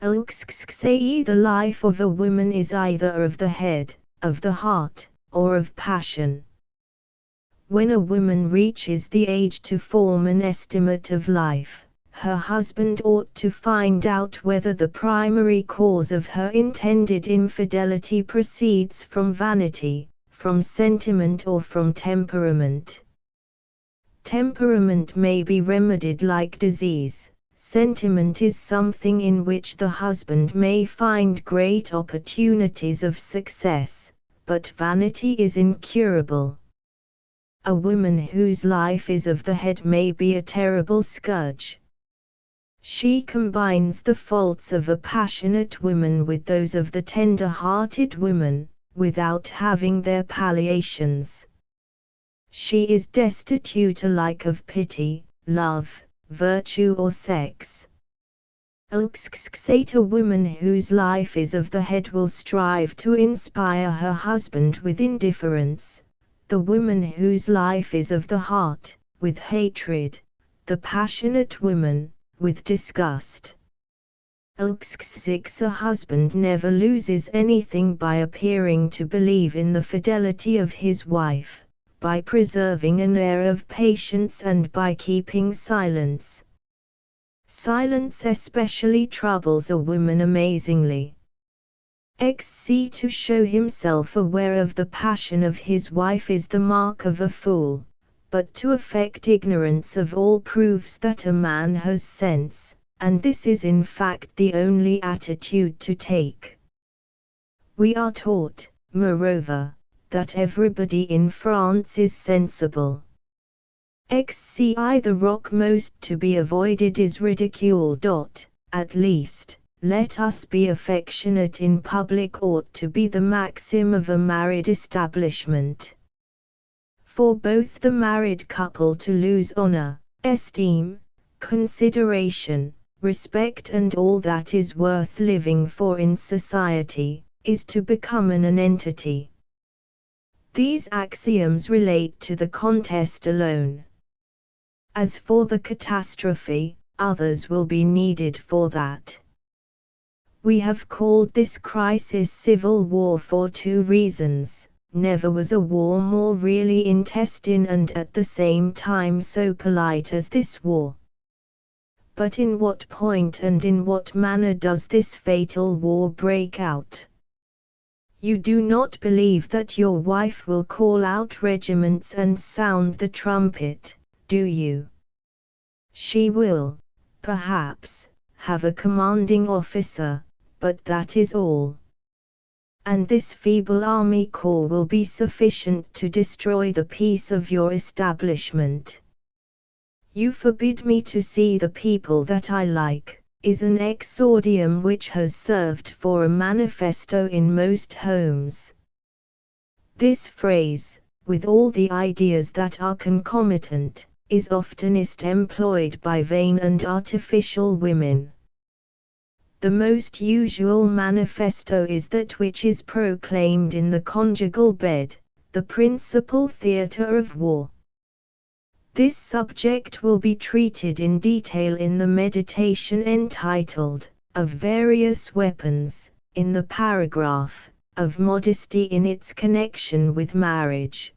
The life of a woman is either of the head, of the heart, or of passion. When a woman reaches the age to form an estimate of life, her husband ought to find out whether the primary cause of her intended infidelity proceeds from vanity, from sentiment or from temperament. Temperament may be remedied like disease. Sentiment is something in which the husband may find great opportunities of success, but vanity is incurable. A woman whose life is of the head may be a terrible scourge. She combines the faults of a passionate woman with those of the tender-hearted woman, without having their palliations. She is destitute alike of pity, love, virtue or sex. A woman whose life is of the head will strive to inspire her husband with indifference, the woman whose life is of the heart, with hatred, the passionate woman, with disgust. A husband never loses anything by appearing to believe in the fidelity of his wife, by preserving an air of patience and by keeping silence. Silence especially troubles a woman amazingly. To show himself aware of the passion of his wife is the mark of a fool, but to affect ignorance of all proves that a man has sense, and this is in fact the only attitude to take. We are taught, moreover, that everybody in France is sensible. The rock most to be avoided is ridicule. At least, let us be affectionate in public ought to be the maxim of a married establishment. For both the married couple to lose honor, esteem, consideration, respect and all that is worth living for in society, is to become an nonentity. These axioms relate to the contest alone. As for the catastrophe, others will be needed for that. We have called this crisis civil war for two reasons. Never was a war more really intestine and at the same time so polite as this war. But in what point and in what manner does this fatal war break out? You do not believe that your wife will call out regiments and sound the trumpet, do you? She will, perhaps, have a commanding officer, but that is all. And this feeble army corps will be sufficient to destroy the peace of your establishment. You forbid me to see the people that I like, is an exordium which has served for a manifesto in most homes. This phrase, with all the ideas that are concomitant, is oftenest employed by vain and artificial women. The most usual manifesto is that which is proclaimed in the conjugal bed, the principal theatre of war. This subject will be treated in detail in the meditation entitled, Of Various Weapons, in the paragraph, of Modesty in its connection with marriage.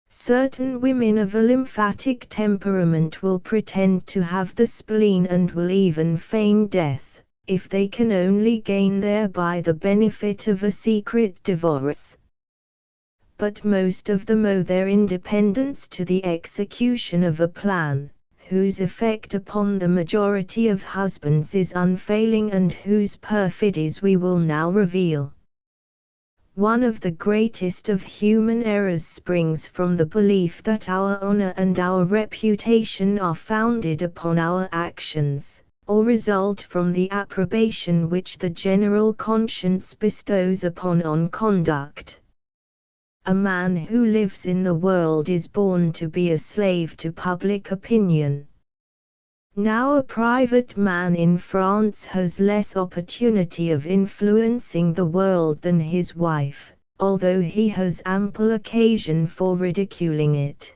Certain women of a lymphatic temperament will pretend to have the spleen and will even feign death, if they can only gain thereby the benefit of a secret divorce. But most of them owe their independence to the execution of a plan, whose effect upon the majority of husbands is unfailing and whose perfidies we will now reveal. One of the greatest of human errors springs from the belief that our honor and our reputation are founded upon our actions, or result from the approbation which the general conscience bestows upon conduct. A man who lives in the world is born to be a slave to public opinion. Now a private man in France has less opportunity of influencing the world than his wife, although he has ample occasion for ridiculing it.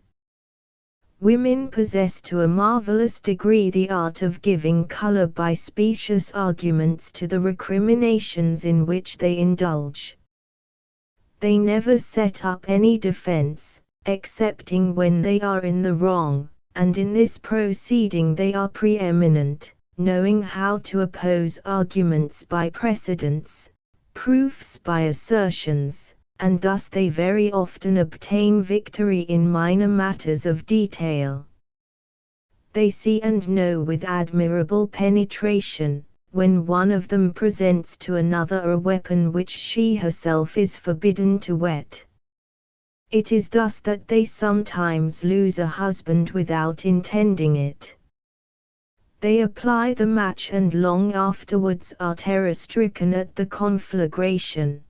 Women possess to a marvelous degree the art of giving color by specious arguments to the recriminations in which they indulge. They never set up any defense, excepting when they are in the wrong, and in this proceeding they are preeminent, knowing how to oppose arguments by precedents, proofs by assertions, and thus they very often obtain victory in minor matters of detail. They see and know with admirable penetration, when one of them presents to another a weapon which she herself is forbidden to whet. It is thus that they sometimes lose a husband without intending it. They apply the match and long afterwards are terror-stricken at the conflagration.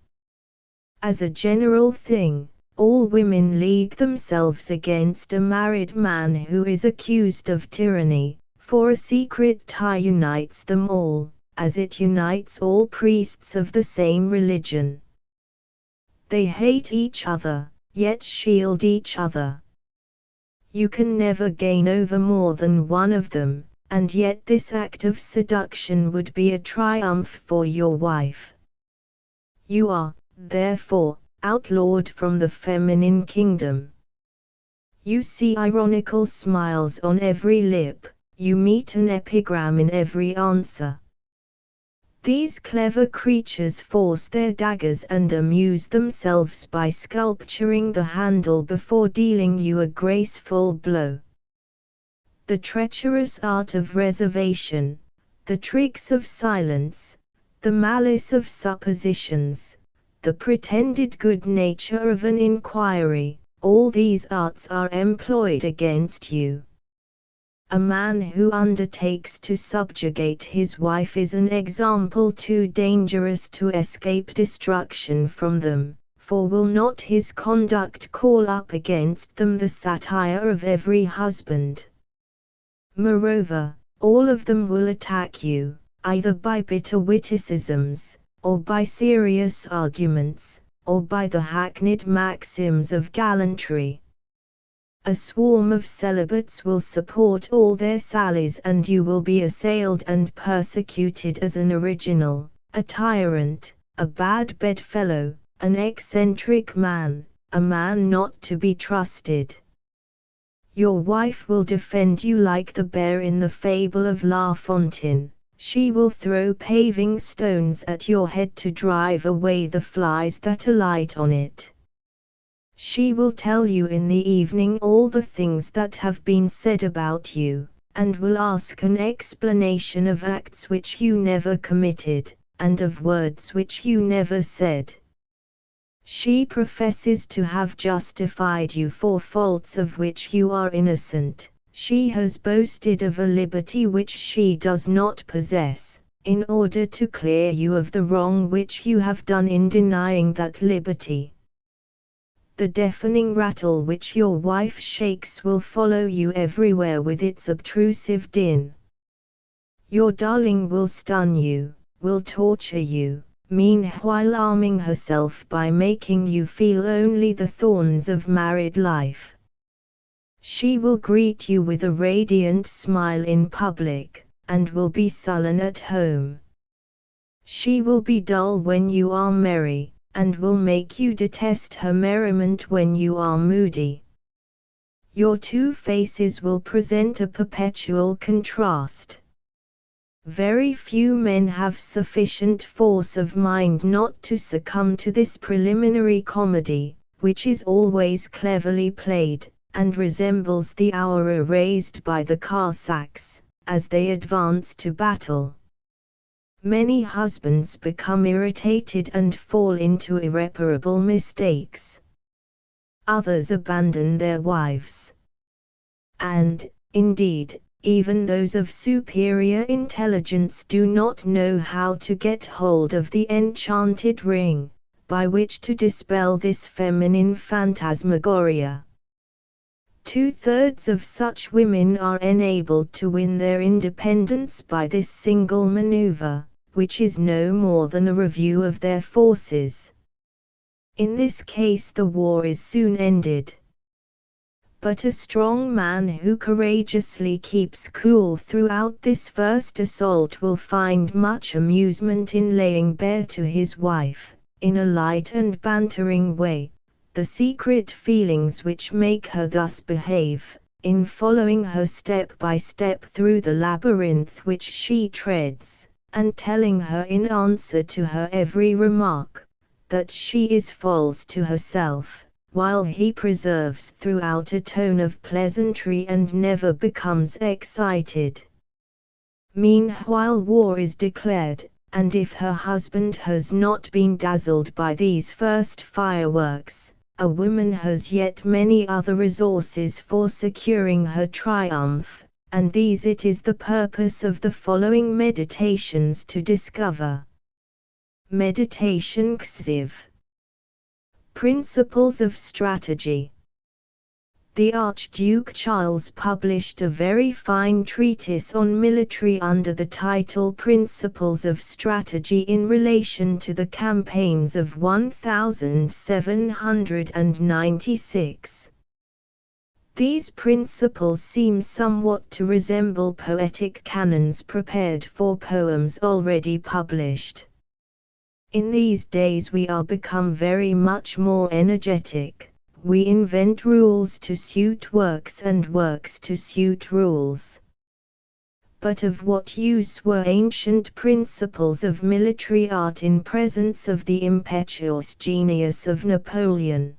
As a general thing, all women league themselves against a married man who is accused of tyranny, for a secret tie unites them all, as it unites all priests of the same religion. They hate each other, yet shield each other. You can never gain over more than one of them, and yet this act of seduction would be a triumph for your wife. You are, therefore, outlawed from the feminine kingdom. You see ironical smiles on every lip, you meet an epigram in every answer. These clever creatures force their daggers and amuse themselves by sculpturing the handle before dealing you a graceful blow. The treacherous art of reservation, the tricks of silence, the malice of suppositions, the pretended good nature of an inquiry, all these arts are employed against you. A man who undertakes to subjugate his wife is an example too dangerous to escape destruction from them, for will not his conduct call up against them the satire of every husband? Moreover, all of them will attack you, either by bitter witticisms, or by serious arguments, or by the hackneyed maxims of gallantry. A swarm of celibates will support all their sallies and you will be assailed and persecuted as an original, a tyrant, a bad bedfellow, an eccentric man, a man not to be trusted. Your wife will defend you like the bear in the fable of La Fontaine. She will throw paving stones at your head to drive away the flies that alight on it. She will tell you in the evening all the things that have been said about you, and will ask an explanation of acts which you never committed, and of words which you never said. She professes to have justified you for faults of which you are innocent. She has boasted of a liberty which she does not possess, in order to clear you of the wrong which you have done in denying that liberty. The deafening rattle which your wife shakes will follow you everywhere with its obtrusive din. Your darling will stun you, will torture you, meanwhile arming herself by making you feel only the thorns of married life. She will greet you with a radiant smile in public, and will be sullen at home. She will be dull when you are merry, and will make you detest her merriment when you are moody. Your two faces will present a perpetual contrast. Very few men have sufficient force of mind not to succumb to this preliminary comedy, which is always cleverly played, and resembles the aura raised by the Cossacks, as they advance to battle. Many husbands become irritated and fall into irreparable mistakes. Others abandon their wives. And, indeed, even those of superior intelligence do not know how to get hold of the enchanted ring, by which to dispel this feminine phantasmagoria. 2/3 of such women are enabled to win their independence by this single maneuver, which is no more than a review of their forces. In this case the war is soon ended. But a strong man who courageously keeps cool throughout this first assault will find much amusement in laying bare to his wife, in a light and bantering way, the secret feelings which make her thus behave, in following her step by step through the labyrinth which she treads, and telling her in answer to her every remark, that she is false to herself, while he preserves throughout a tone of pleasantry and never becomes excited. Meanwhile war is declared, and if her husband has not been dazzled by these first fireworks, a woman has yet many other resources for securing her triumph, and these it is the purpose of the following meditations to discover. Meditation XIV. Principles of Strategy. The Archduke Charles published a very fine treatise on military under the title Principles of Strategy in relation to the campaigns of 1796. These principles seem somewhat to resemble poetic canons prepared for poems already published. In these days we are become very much more energetic. We invent rules to suit works and works to suit rules. But of what use were ancient principles of military art in presence of the impetuous genius of Napoleon?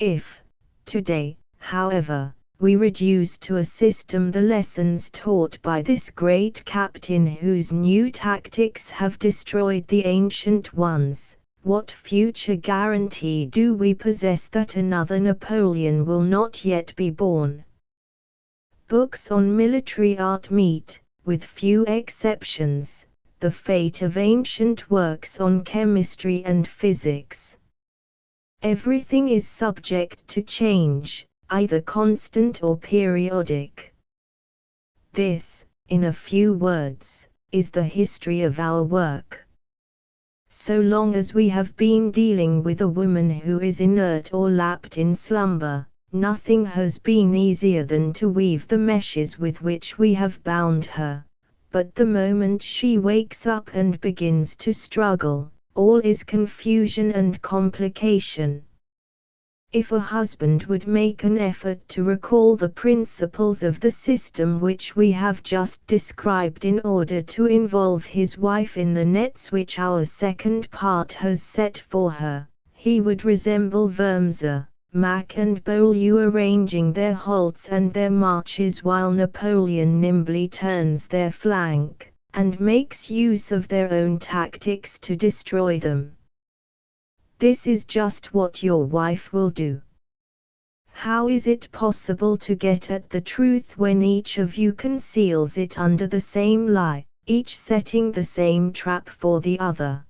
If, today, however, we reduce to a system the lessons taught by this great captain whose new tactics have destroyed the ancient ones, what future guarantee do we possess that another Napoleon will not yet be born? Books on military art meet, with few exceptions, the fate of ancient works on chemistry and physics. Everything is subject to change, either constant or periodic. This, in a few words, is the history of our work. So long as we have been dealing with a woman who is inert or lapped in slumber, nothing has been easier than to weave the meshes with which we have bound her. But the moment she wakes up and begins to struggle, all is confusion and complication. If a husband would make an effort to recall the principles of the system which we have just described in order to involve his wife in the nets which our second part has set for her, he would resemble Wurmser, Mack and Beaulieu arranging their halts and their marches while Napoleon nimbly turns their flank, and makes use of their own tactics to destroy them. This is just what your wife will do. How is it possible to get at the truth when each of you conceals it under the same lie, each setting the same trap for the other?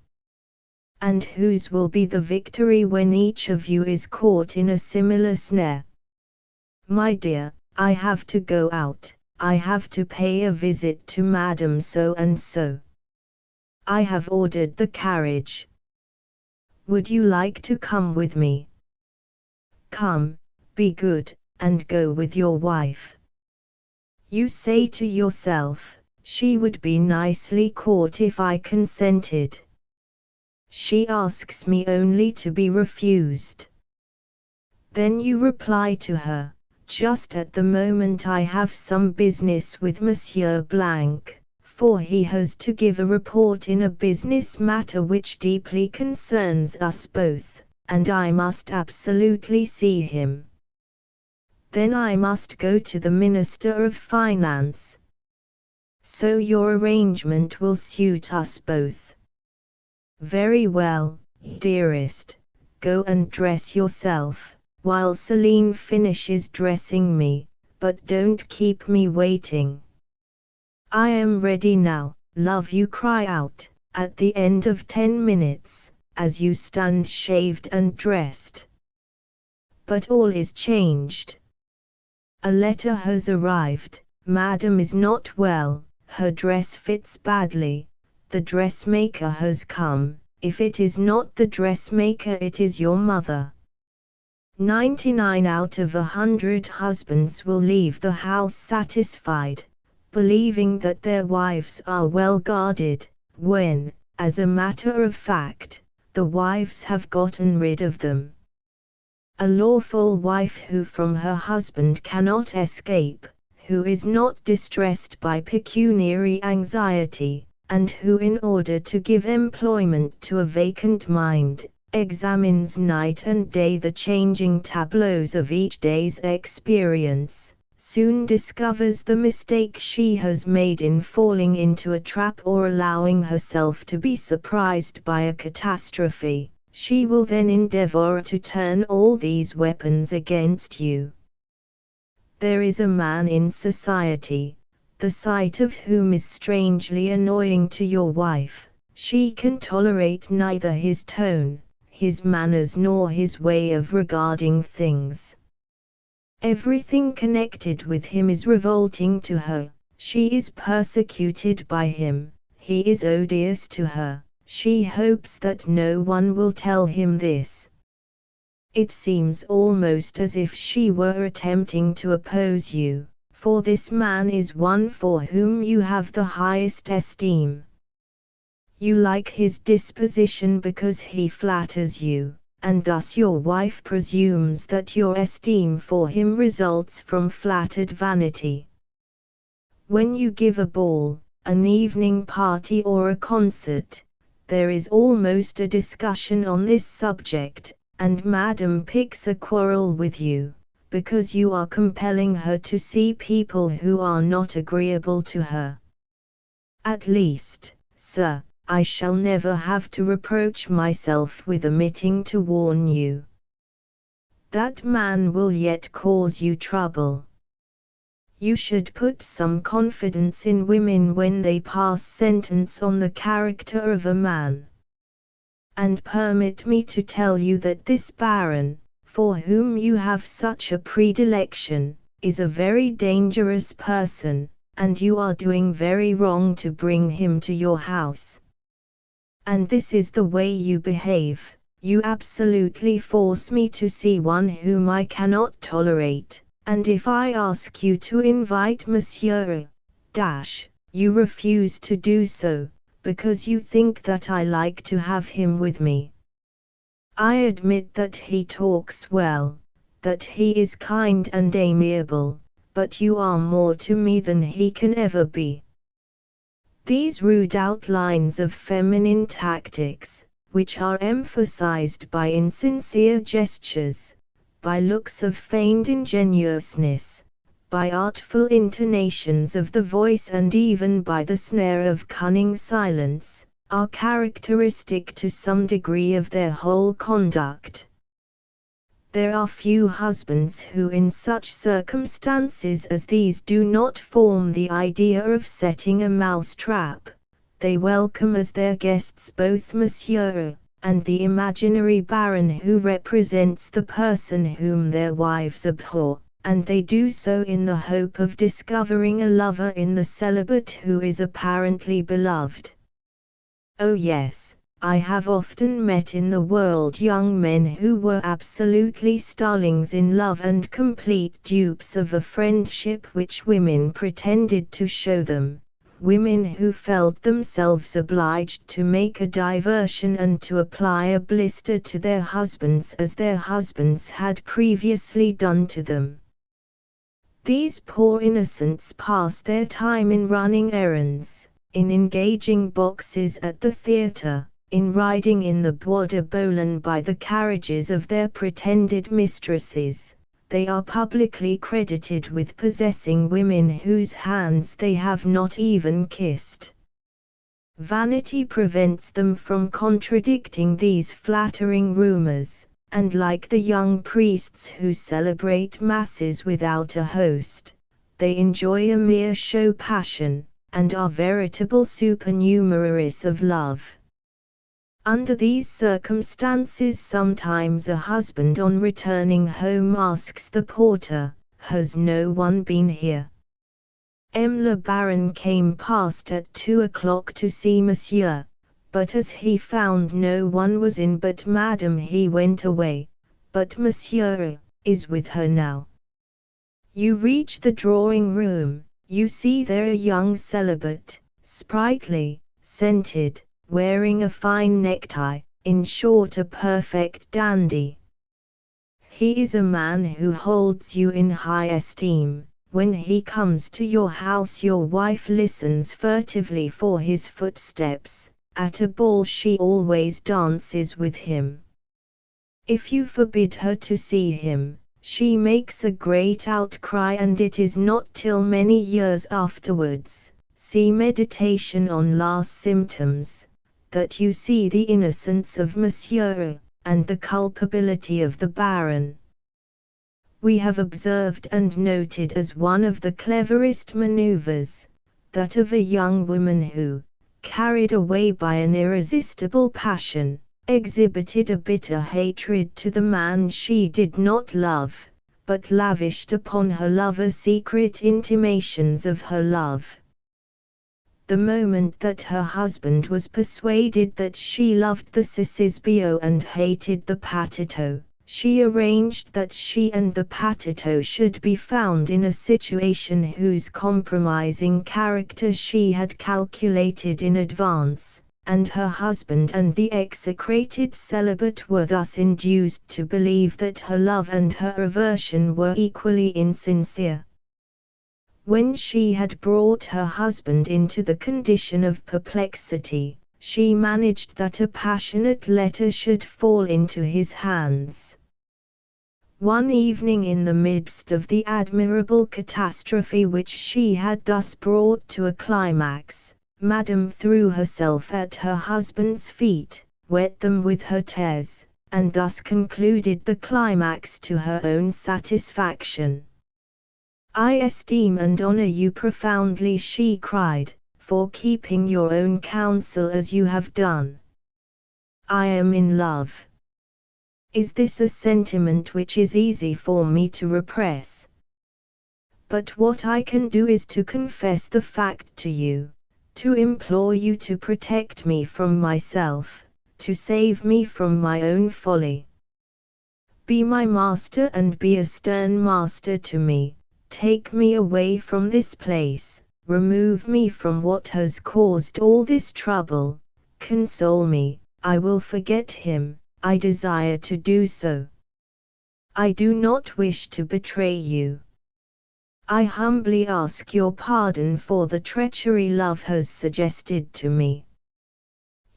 And whose will be the victory when each of you is caught in a similar snare? My dear, I have to go out, I have to pay a visit to Madame So-and-so. I have ordered the carriage. Would you like to come with me? Come, be good, and go with your wife. You say to yourself, she would be nicely caught if I consented. She asks me only to be refused. Then you reply to her, just at the moment I have some business with Monsieur Blanc, for he has to give a report in a business matter which deeply concerns us both, and I must absolutely see him. Then I must go to the Minister of Finance. So your arrangement will suit us both. Very well, dearest, go and dress yourself, while Celine finishes dressing me, but don't keep me waiting. I am ready now, love, you cry out, at the end of 10 minutes, as you stand shaved and dressed. But all is changed. A letter has arrived, Madame is not well, her dress fits badly, the dressmaker has come, if it is not the dressmaker it is your mother. 99 out of 100 husbands will leave the house satisfied, believing that their wives are well guarded, when, as a matter of fact, the wives have gotten rid of them. A lawful wife who from her husband cannot escape, who is not distressed by pecuniary anxiety, and who in order to give employment to a vacant mind, examines night and day the changing tableaus of each day's experience, soon discovers the mistake she has made in falling into a trap or allowing herself to be surprised by a catastrophe. She will then endeavor to turn all these weapons against you. There is a man in society, the sight of whom is strangely annoying to your wife. She can tolerate neither his tone, his manners nor his way of regarding things. Everything connected with him is revolting to her. She is persecuted by him, he is odious to her. She hopes that no one will tell him this. It seems almost as if she were attempting to oppose you, for this man is one for whom you have the highest esteem. You like his disposition because he flatters you, and thus your wife presumes that your esteem for him results from flattered vanity. When you give a ball, an evening party or a concert, there is almost a discussion on this subject, and Madame picks a quarrel with you, because you are compelling her to see people who are not agreeable to her. At least, sir, I shall never have to reproach myself with omitting to warn you. That man will yet cause you trouble. You should put some confidence in women when they pass sentence on the character of a man. And permit me to tell you that this baron, for whom you have such a predilection, is a very dangerous person, and you are doing very wrong to bring him to your house. And this is the way you behave, you absolutely force me to see one whom I cannot tolerate. And if I ask you to invite Monsieur Dash, you refuse to do so, because you think that I like to have him with me. I admit that he talks well, that he is kind and amiable, but you are more to me than he can ever be. These rude outlines of feminine tactics, which are emphasized by insincere gestures, by looks of feigned ingenuousness, by artful intonations of the voice and even by the snare of cunning silence, are characteristic to some degree of their whole conduct. There are few husbands who in such circumstances as these do not form the idea of setting a mouse-trap. They welcome as their guests both Monsieur and the imaginary baron who represents the person whom their wives abhor, and they do so in the hope of discovering a lover in the celibate who is apparently beloved. Oh yes, I have often met in the world young men who were absolutely starlings in love and complete dupes of a friendship which women pretended to show them, women who felt themselves obliged to make a diversion and to apply a blister to their husbands as their husbands had previously done to them. These poor innocents pass their time in running errands, in engaging boxes at the theatre, in riding in the Bois de Boulogne by the carriages of their pretended mistresses. They are publicly credited with possessing women whose hands they have not even kissed. Vanity prevents them from contradicting these flattering rumors, and like the young priests who celebrate masses without a host, they enjoy a mere show passion, and are veritable supernumeraries of love. Under these circumstances sometimes a husband on returning home asks the porter, "Has no one been here?" Le Baron came past at 2 o'clock to see Monsieur, but as he found no one was in but Madame he went away, but Monsieur is with her now. You reach the drawing room, you see there a young celibate, sprightly, scented, wearing a fine necktie, in short a perfect dandy. He is a man who holds you in high esteem. When he comes to your house your wife listens furtively for his footsteps, at a ball she always dances with him. If you forbid her to see him, she makes a great outcry and it is not till many years afterwards, see Meditation on Last Symptoms, that you see the innocence of Monsieur, and the culpability of the Baron. We have observed and noted as one of the cleverest maneuvers, that of a young woman who, carried away by an irresistible passion, exhibited a bitter hatred to the man she did not love, but lavished upon her lover secret intimations of her love. The moment that her husband was persuaded that she loved the cicisbeo and hated the patito, she arranged that she and the patito should be found in a situation whose compromising character she had calculated in advance, and her husband and the execrated celibate were thus induced to believe that her love and her aversion were equally insincere. When she had brought her husband into the condition of perplexity, she managed that a passionate letter should fall into his hands. One evening in the midst of the admirable catastrophe which she had thus brought to a climax, Madame threw herself at her husband's feet, wet them with her tears, and thus concluded the climax to her own satisfaction. "I esteem and honor you profoundly," she cried, "for keeping your own counsel as you have done. I am in love. Is this a sentiment which is easy for me to repress? But what I can do is to confess the fact to you, to implore you to protect me from myself, to save me from my own folly. Be my master and be a stern master to me. Take me away from this place, remove me from what has caused all this trouble, console me, I will forget him, I desire to do so. I do not wish to betray you. I humbly ask your pardon for the treachery love has suggested to me.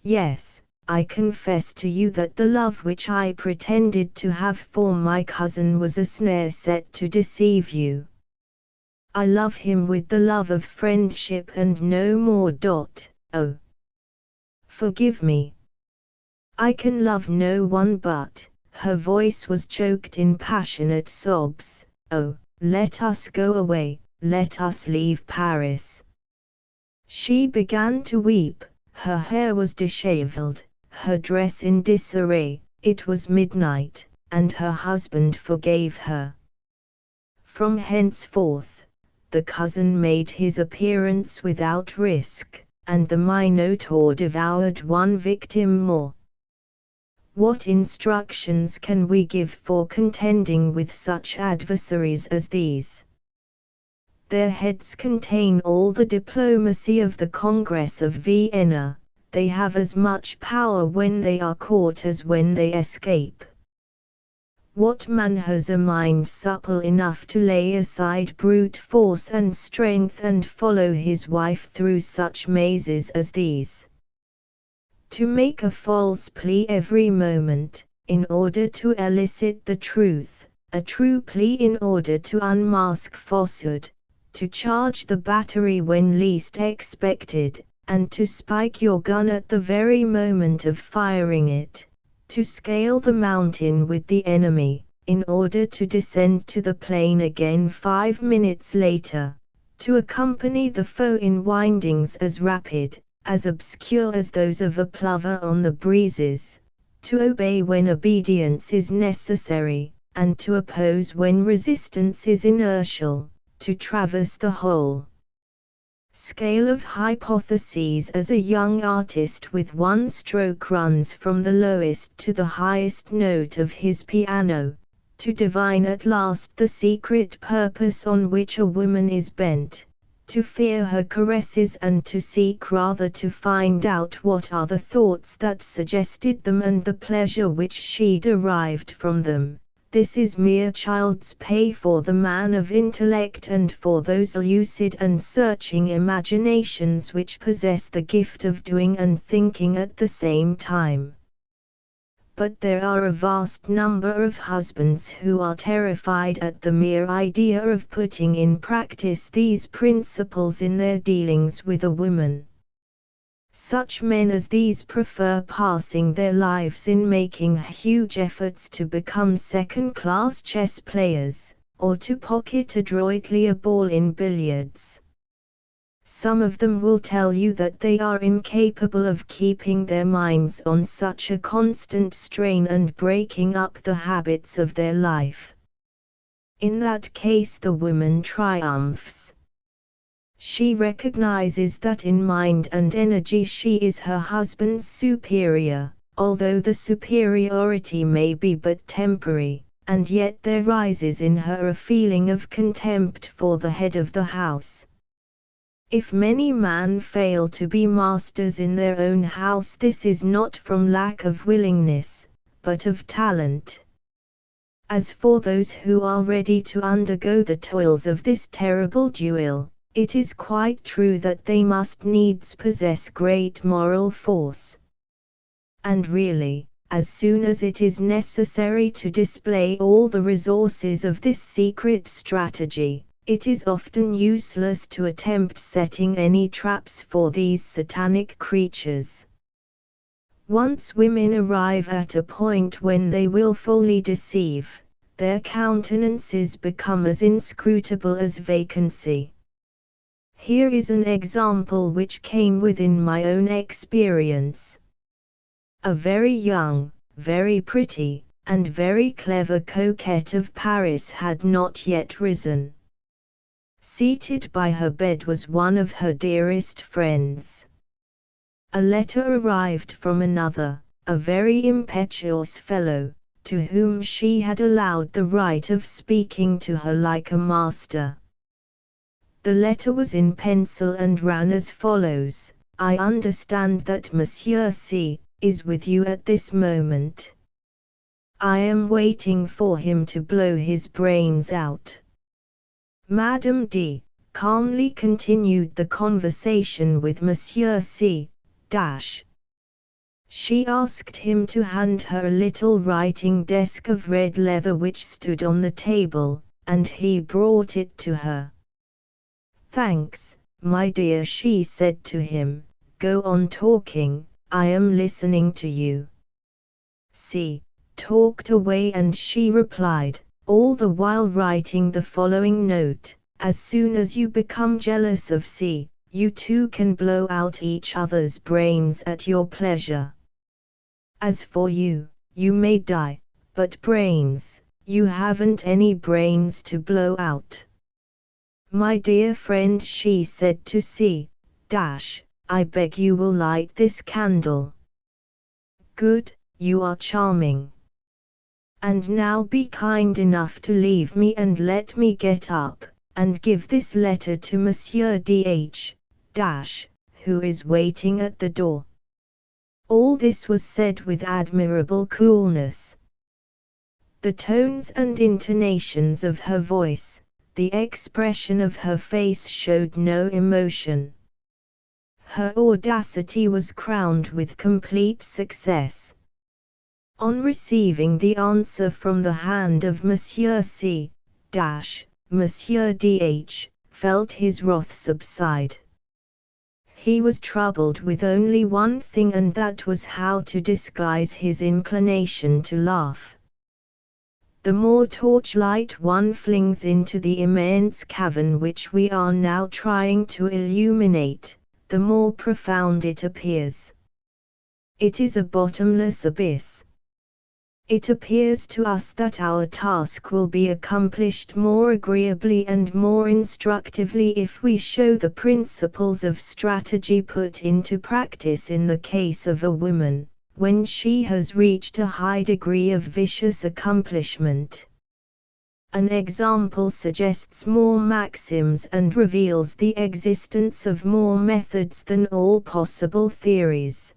Yes, I confess to you that the love which I pretended to have for my cousin was a snare set to deceive you. I love him with the love of friendship and no more. Oh, forgive me. I can love no one but," her voice was choked in passionate sobs, "oh, let us go away, let us leave Paris." She began to weep, her hair was disheveled, her dress in disarray, it was midnight, and her husband forgave her. From henceforth, the cousin made his appearance without risk, and the Minotaur devoured one victim more. What instructions can we give for contending with such adversaries as these? Their heads contain all the diplomacy of the Congress of Vienna. They have as much power when they are caught as when they escape. What man has a mind supple enough to lay aside brute force and strength and follow his wife through such mazes as these? To make a false plea every moment, in order to elicit the truth, a true plea in order to unmask falsehood, to charge the battery when least expected, and to spike your gun at the very moment of firing it, to scale the mountain with the enemy, in order to descend to the plain again 5 minutes later, to accompany the foe in windings as rapid, as obscure as those of a plover on the breezes, to obey when obedience is necessary, and to oppose when resistance is inertial, to traverse the whole scale of hypotheses as a young artist with one stroke runs from the lowest to the highest note of his piano, to divine at last the secret purpose on which a woman is bent, to fear her caresses and to seek rather to find out what are the thoughts that suggested them and the pleasure which she derived from them. This is mere child's play for the man of intellect and for those lucid and searching imaginations which possess the gift of doing and thinking at the same time. But there are a vast number of husbands who are terrified at the mere idea of putting in practice these principles in their dealings with a woman. Such men as these prefer passing their lives in making huge efforts to become second-class chess players, or to pocket adroitly a ball in billiards. Some of them will tell you that they are incapable of keeping their minds on such a constant strain and breaking up the habits of their life. In that case the woman triumphs. She recognizes that in mind and energy she is her husband's superior, although the superiority may be but temporary, and yet there rises in her a feeling of contempt for the head of the house. If many men fail to be masters in their own house, this is not from lack of willingness, but of talent. As for those who are ready to undergo the toils of this terrible duel, it is quite true that they must needs possess great moral force. And really, as soon as it is necessary to display all the resources of this secret strategy, it is often useless to attempt setting any traps for these satanic creatures. Once women arrive at a point when they willfully deceive, their countenances become as inscrutable as vacancy. Here is an example which came within my own experience. A very young, very pretty, and very clever coquette of Paris had not yet risen. Seated by her bed was one of her dearest friends. A letter arrived from another, a very impetuous fellow, to whom she had allowed the right of speaking to her like a master. The letter was in pencil and ran as follows: "I understand that Monsieur C. is with you at this moment. I am waiting for him to blow his brains out." Madame D. calmly continued the conversation with Monsieur C. She asked him to hand her a little writing desk of red leather which stood on the table, and he brought it to her. "Thanks, my dear," she said to him, "go on talking, I am listening to you." C. talked away and she replied, all the while writing the following note: "As soon as you become jealous of C, you two can blow out each other's brains at your pleasure. As for you, you may die, but brains, you haven't any brains to blow out." "My dear friend," she said to C. I beg you will light this candle. Good, you are charming. And now be kind enough to leave me and let me get up, and give this letter to Monsieur D.H., who is waiting at the door. All this was said with admirable coolness. The tones and intonations of her voice, the expression of her face showed no emotion. Her audacity was crowned with complete success. On receiving the answer from the hand of Monsieur C. Monsieur D.H. felt his wrath subside. He was troubled with only one thing, and that was how to disguise his inclination to laugh. The more torchlight one flings into the immense cavern which we are now trying to illuminate, the more profound it appears. It is a bottomless abyss. It appears to us that our task will be accomplished more agreeably and more instructively if we show the principles of strategy put into practice in the case of a woman, when she has reached a high degree of vicious accomplishment. An example suggests more maxims and reveals the existence of more methods than all possible theories.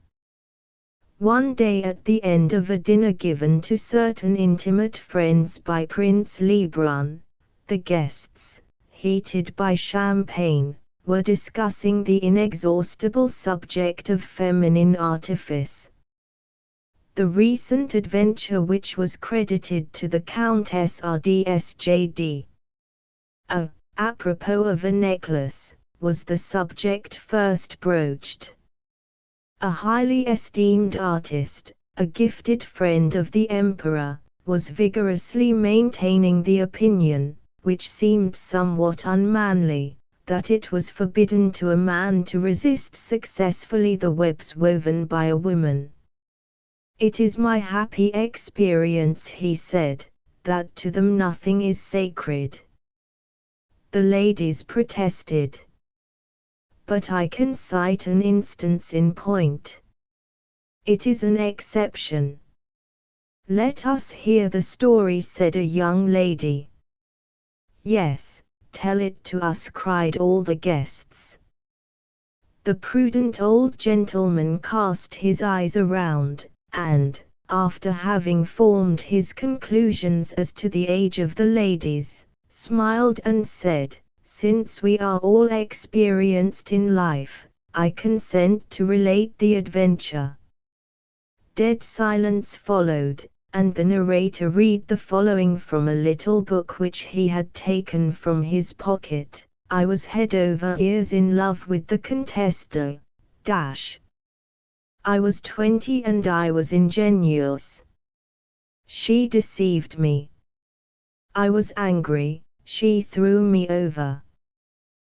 One day at the end of a dinner given to certain intimate friends by Prince Lebrun, the guests, heated by champagne, were discussing the inexhaustible subject of feminine artifice. The recent adventure which was credited to the Countess RDSJD, apropos of a necklace, was the subject first broached. A highly esteemed artist, a gifted friend of the Emperor, was vigorously maintaining the opinion, which seemed somewhat unmanly, that it was forbidden to a man to resist successfully the webs woven by a woman. "It is my happy experience," he said, "that to them nothing is sacred." The ladies protested. "But I can cite an instance in point. It is an exception." "Let us hear the story," said a young lady. "Yes, tell it to us," cried all the guests. The prudent old gentleman cast his eyes around, and, after having formed his conclusions as to the age of the ladies, smiled and said, "Since we are all experienced in life, I consent to relate the adventure." Dead silence followed, and the narrator read the following from a little book which he had taken from his pocket. "I was head over ears in love with the Comtesse de I was 20 and I was ingenuous. She deceived me. I was angry, she threw me over.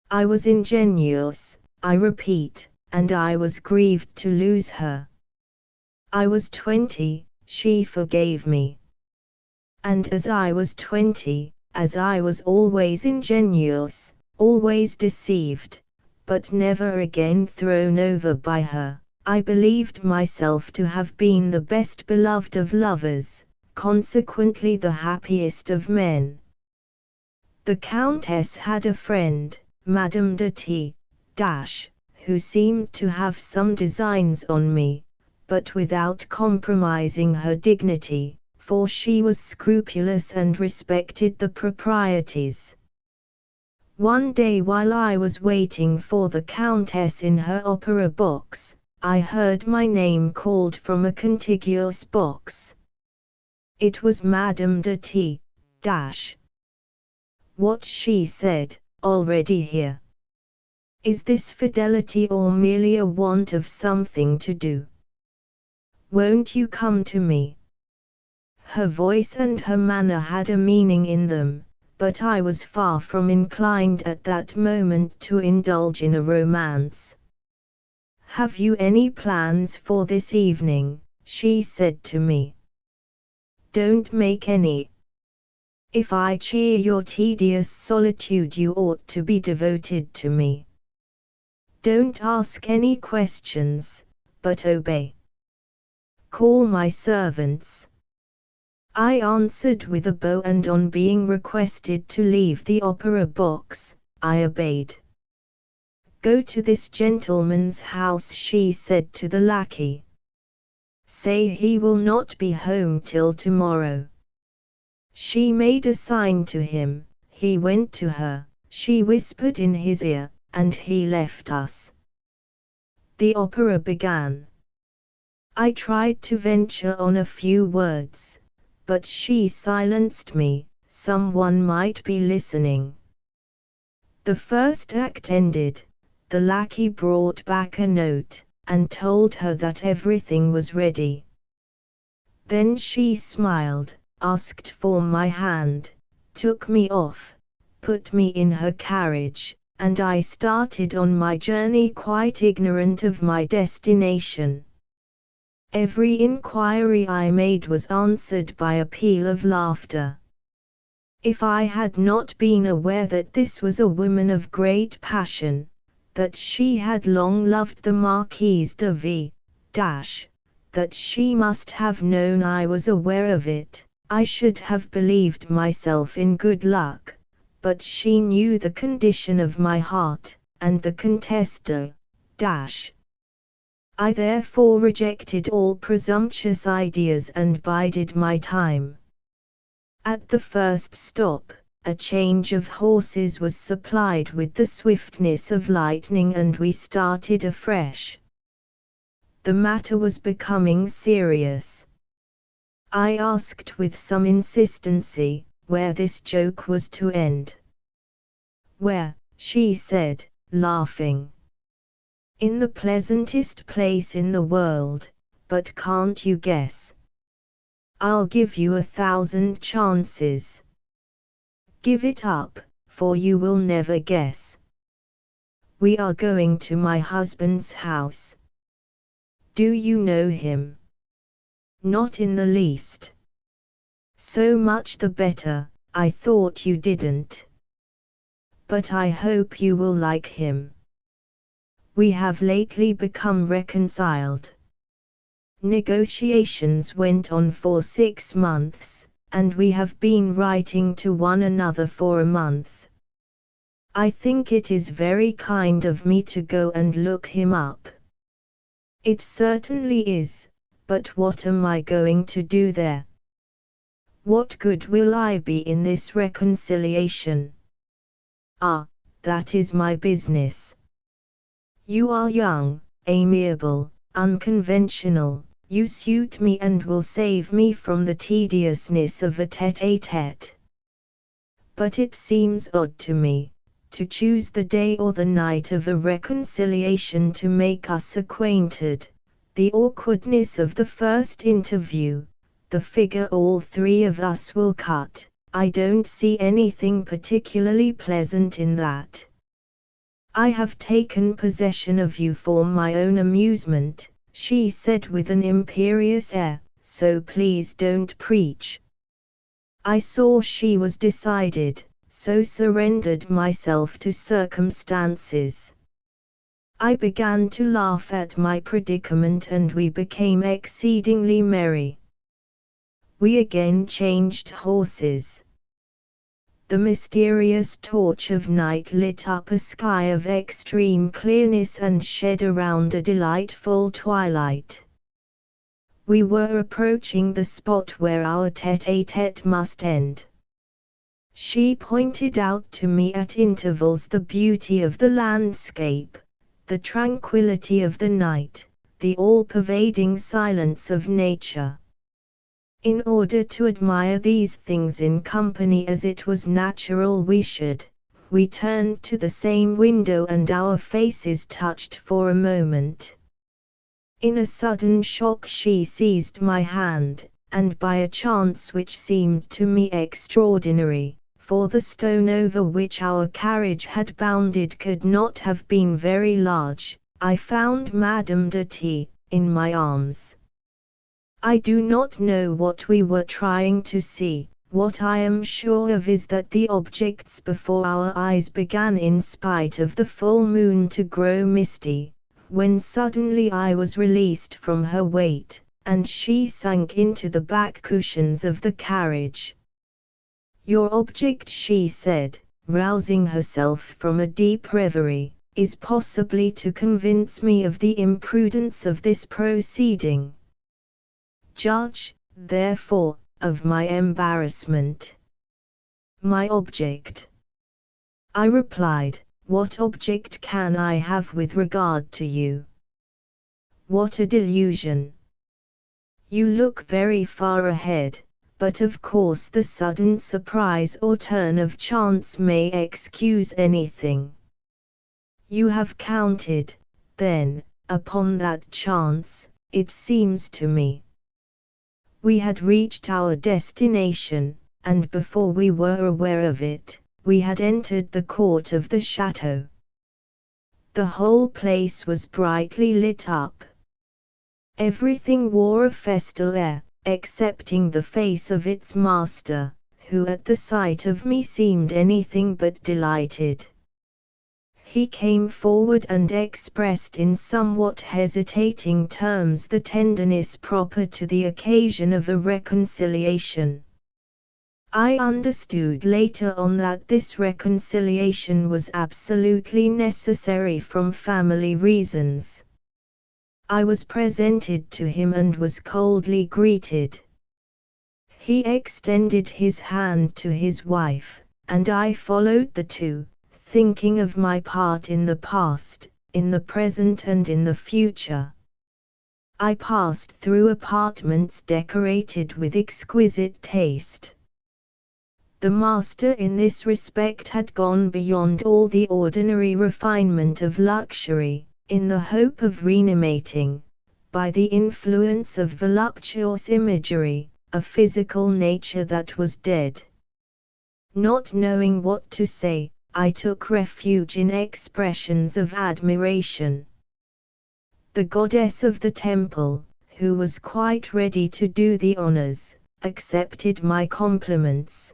I was ingenuous, I repeat, and I was grieved to lose her. I was 20, she forgave me. And as I was 20, as I was always ingenuous, always deceived, but never again thrown over by her, I believed myself to have been the best beloved of lovers, consequently the happiest of men. The Countess had a friend, Madame de T. who seemed to have some designs on me, but without compromising her dignity, for she was scrupulous and respected the proprieties. One day while I was waiting for the Countess in her opera box, I heard my name called from a contiguous box. It was Madame de T. What she said, "Already here? Is this fidelity or merely a want of something to do? Won't you come to me?" Her voice and her manner had a meaning in them, but I was far from inclined at that moment to indulge in a romance. "Have you any plans for this evening?" she said to me. "Don't make any. If I cheer your tedious solitude you ought to be devoted to me." Don't ask any questions, but obey. Call my servants. I answered with a bow, and on being requested to leave the opera box, I obeyed. Go to this gentleman's house, she said to the lackey. Say he will not be home till tomorrow. She made a sign to him, he went to her, she whispered in his ear, and he left us. The opera began. I tried to venture on a few words, but she silenced me, someone might be listening. The first act ended. The lackey brought back a note, and told her that everything was ready. Then she smiled, asked for my hand, took me off, put me in her carriage, and I started on my journey quite ignorant of my destination. Every inquiry I made was answered by a peal of laughter. If I had not been aware that this was a woman of great passion, that she had long loved the Marquise de V. That she must have known I was aware of it, I should have believed myself in good luck, but she knew the condition of my heart, and the Comtesse de I therefore rejected all presumptuous ideas and bided my time. At the first stop, a change of horses was supplied with the swiftness of lightning, and we started afresh. The matter was becoming serious. I asked with some insistency, where this joke was to end. Where, she said, laughing. In the pleasantest place in the world, but can't you guess? I'll give you 1,000 chances. Give it up, for you will never guess. We are going to my husband's house. Do you know him? Not in the least. So much the better, I thought you didn't. But I hope you will like him. We have lately become reconciled. Negotiations went on for 6 months, and we have been writing to one another for a month. I think it is very kind of me to go and look him up. It certainly is, but what am I going to do there? What good will I be in this reconciliation? Ah, that is my business. You are young, amiable, unconventional, you suit me and will save me from the tediousness of a tête-à-tête. But it seems odd to me, to choose the day or the night of a reconciliation to make us acquainted, the awkwardness of the first interview, the figure all three of us will cut. I don't see anything particularly pleasant in that. I have taken possession of you for my own amusement, she said with an imperious air, so please don't preach. I saw she was decided, so surrendered myself to circumstances. I began to laugh at my predicament and we became exceedingly merry. We again changed horses. The mysterious torch of night lit up a sky of extreme clearness and shed around a delightful twilight. We were approaching the spot where our tête-à-tête must end. She pointed out to me at intervals the beauty of the landscape, the tranquility of the night, the all-pervading silence of nature. In order to admire these things in company as it was natural we should, we turned to the same window and our faces touched for a moment. In a sudden shock she seized my hand, and by a chance which seemed to me extraordinary, for the stone over which our carriage had bounded could not have been very large, I found Madame de T. in my arms. I do not know what we were trying to see, What I am sure of is that the objects before our eyes began in spite of the full moon to grow misty, when suddenly I was released from her weight, and she sank into the back cushions of the carriage. Your object, she said, rousing herself from a deep reverie, is possibly to convince me of the imprudence of this proceeding. Judge, therefore, of my embarrassment. My object. I replied, what object can I have with regard to you? What a delusion! You look very far ahead, but of course the sudden surprise or turn of chance may excuse anything. You have counted, then, upon that chance, it seems to me. We had reached our destination, and before we were aware of it, we had entered the court of the chateau. The whole place was brightly lit up. Everything wore a festal air, excepting the face of its master, who at the sight of me seemed anything but delighted. He came forward and expressed in somewhat hesitating terms the tenderness proper to the occasion of a reconciliation. I understood later on that this reconciliation was absolutely necessary from family reasons. I was presented to him and was coldly greeted. He extended his hand to his wife, and I followed the two, thinking of my part in the past, in the present and in the future. I passed through apartments decorated with exquisite taste. The master in this respect had gone beyond all the ordinary refinement of luxury, in the hope of reanimating, by the influence of voluptuous imagery, a physical nature that was dead. Not knowing what to say, I took refuge in expressions of admiration. The goddess of the temple, who was quite ready to do the honors, accepted my compliments.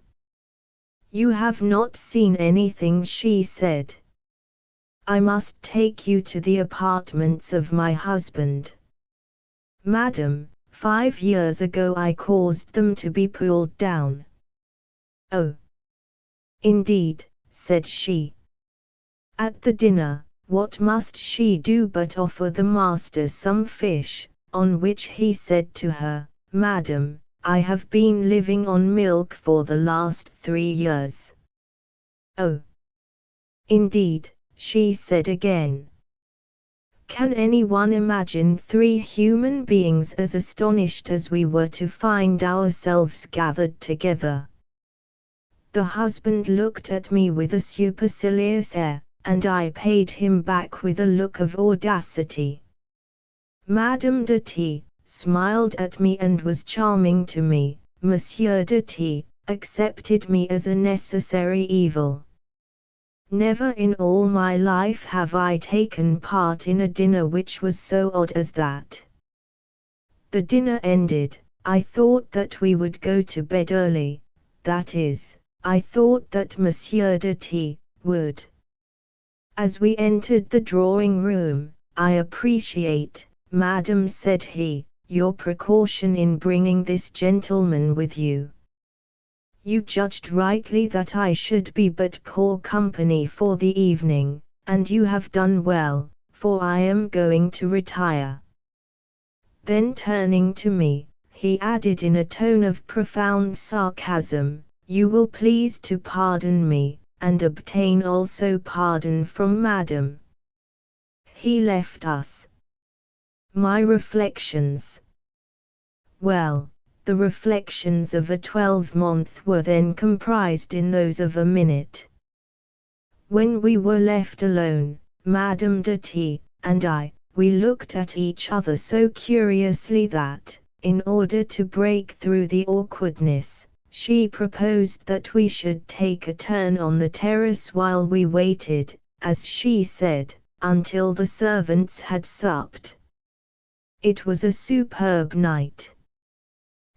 You have not seen anything, she said. I must take you to the apartments of my husband. Madam, 5 years ago I caused them to be pulled down. Oh! Indeed, said she. At the dinner, what must she do but offer the master some fish, on which he said to her, Madam, I have been living on milk for the last 3 years. Oh! Indeed, she said again. Can anyone imagine 3 human beings as astonished as we were to find ourselves gathered together? The husband looked at me with a supercilious air, and I paid him back with a look of audacity. Madame de T. smiled at me and was charming to me. Monsieur de T. accepted me as a necessary evil. Never in all my life have I taken part in a dinner which was so odd as that. The dinner ended, I thought that we would go to bed early, that is, I thought that Monsieur de T. would. As we entered the drawing room, I appreciate, Madam, said he, your precaution in bringing this gentleman with you. You judged rightly that I should be but poor company for the evening, and you have done well, for I am going to retire. Then turning to me, he added in a tone of profound sarcasm, you will please to pardon me, and obtain also pardon from Madam. He left us. My reflections. Well, the reflections of a 12-month were then comprised in those of a minute. When we were left alone, Madame de T. and I, we looked at each other so curiously that, in order to break through the awkwardness, she proposed that we should take a turn on the terrace while we waited, as she said, until the servants had supped. It was a superb night.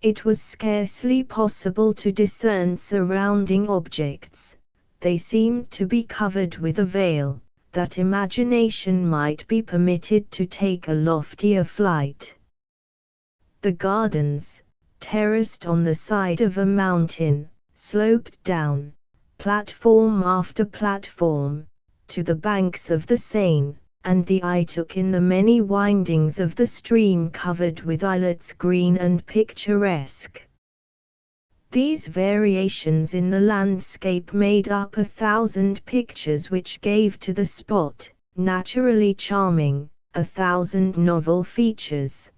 It was scarcely possible to discern surrounding objects. They seemed to be covered with a veil, that imagination might be permitted to take a loftier flight. The gardens, terraced on the side of a mountain, sloped down, platform after platform, to the banks of the Seine, and the eye took in the many windings of the stream covered with islets green and picturesque. These variations in the landscape made up 1,000 pictures which gave to the spot, naturally charming, 1,000 novel features.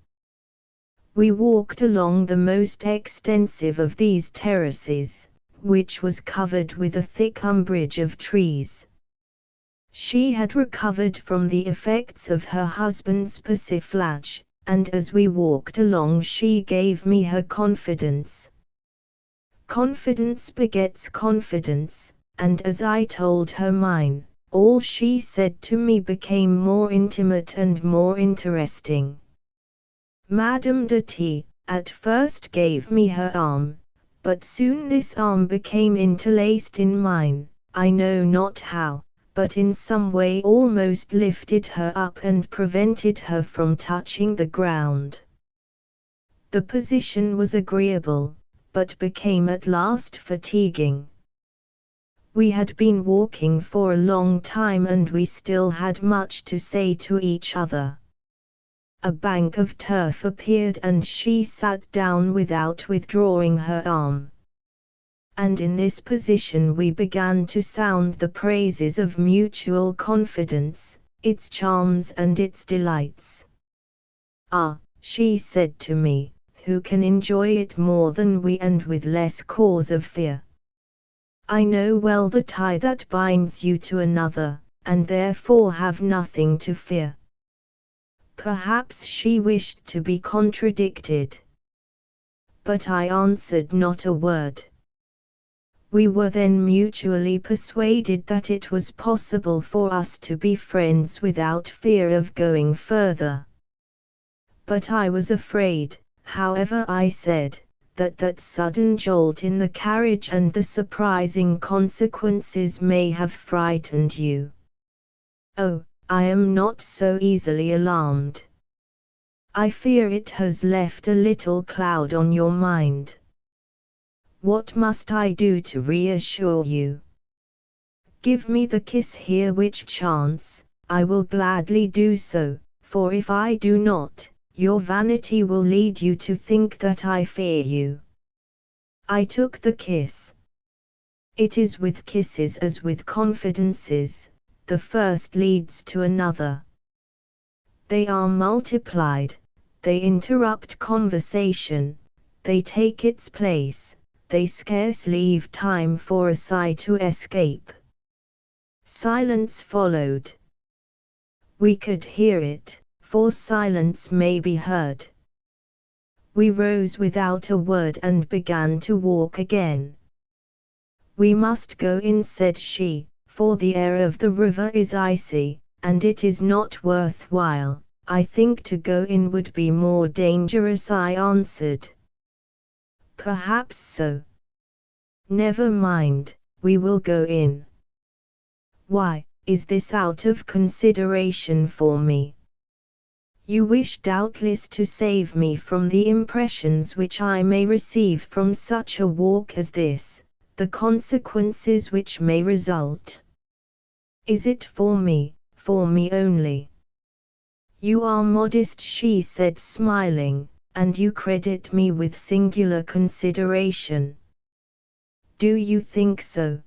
We walked along the most extensive of these terraces, which was covered with a thick umbrage of trees. She had recovered from the effects of her husband's persiflage, and as we walked along she gave me her confidence. Confidence begets confidence, and as I told her mine, all she said to me became more intimate and more interesting. Madame de T. at first gave me her arm, but soon this arm became interlaced in mine, I know not how, but in some way almost lifted her up and prevented her from touching the ground. The position was agreeable, but became at last fatiguing. We had been walking for a long time and we still had much to say to each other. A bank of turf appeared and she sat down without withdrawing her arm. And in this position we began to sound the praises of mutual confidence, its charms and its delights. "Ah," she said to me, "who can enjoy it more than we and with less cause of fear? I know well the tie that binds you to another, and therefore have nothing to fear." Perhaps she wished to be contradicted. But I answered not a word. We were then mutually persuaded that it was possible for us to be friends without fear of going further. But I was afraid, however I said, that sudden jolt in the carriage and the surprising consequences may have frightened you. "Oh, I am not so easily alarmed. I fear it has left a little cloud on your mind. What must I do to reassure you? Give me the kiss here which chance, I will gladly do so, for if I do not, your vanity will lead you to think that I fear you." I took the kiss. It is with kisses as with confidences, the first leads to another. They are multiplied, they interrupt conversation, they take its place, they scarce leave time for a sigh to escape. Silence followed. We could hear it, for silence may be heard. We rose without a word and began to walk again. "We must go in," said she, "for the air of the river is icy, and it is not worth while. I think to go in would be more dangerous," I answered. "Perhaps so. Never mind, we will go in." "Why, is this out of consideration for me?" "You wish doubtless to save me from the impressions which I may receive from such a walk as this, the consequences which may result." "Is it for me only?" "You are modest," she said smiling, "and you credit me with singular consideration." "Do you think so?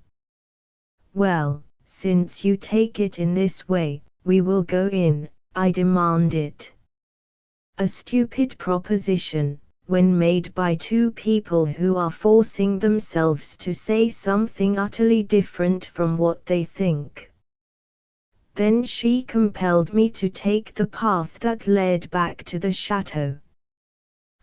Well, since you take it in this way, we will go in," I demanded. A stupid proposition, when made by two people who are forcing themselves to say something utterly different from what they think. Then she compelled me to take the path that led back to the chateau.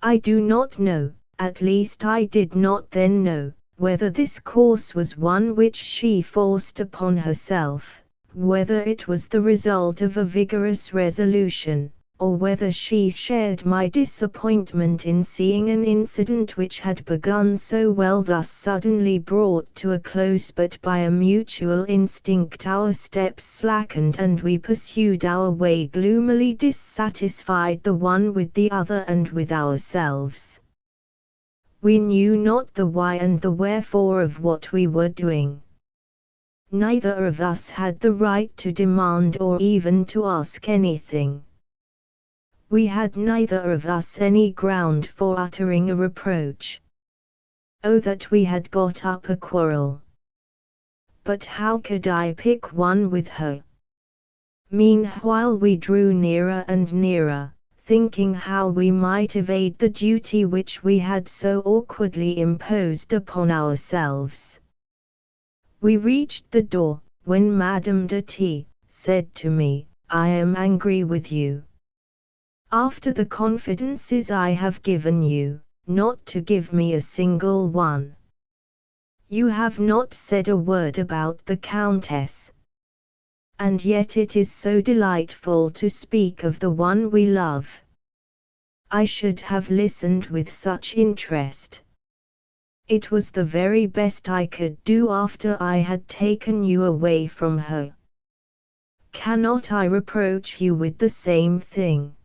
I do not know, at least I did not then know, whether this course was one which she forced upon herself, whether it was the result of a vigorous resolution, or whether she shared my disappointment in seeing an incident which had begun so well thus suddenly brought to a close, but by a mutual instinct our steps slackened and we pursued our way gloomily dissatisfied the one with the other and with ourselves. We knew not the why and the wherefore of what we were doing. Neither of us had the right to demand or even to ask anything. We had neither of us any ground for uttering a reproach. Oh, that we had got up a quarrel! But how could I pick one with her? Meanwhile we drew nearer and nearer, thinking how we might evade the duty which we had so awkwardly imposed upon ourselves. We reached the door, when Madame de T. said to me, "I am angry with you. After the confidences I have given you, not to give me a single one. You have not said a word about the Countess. And yet it is so delightful to speak of the one we love. I should have listened with such interest. It was the very best I could do after I had taken you away from her. Cannot I reproach you with the same thing?"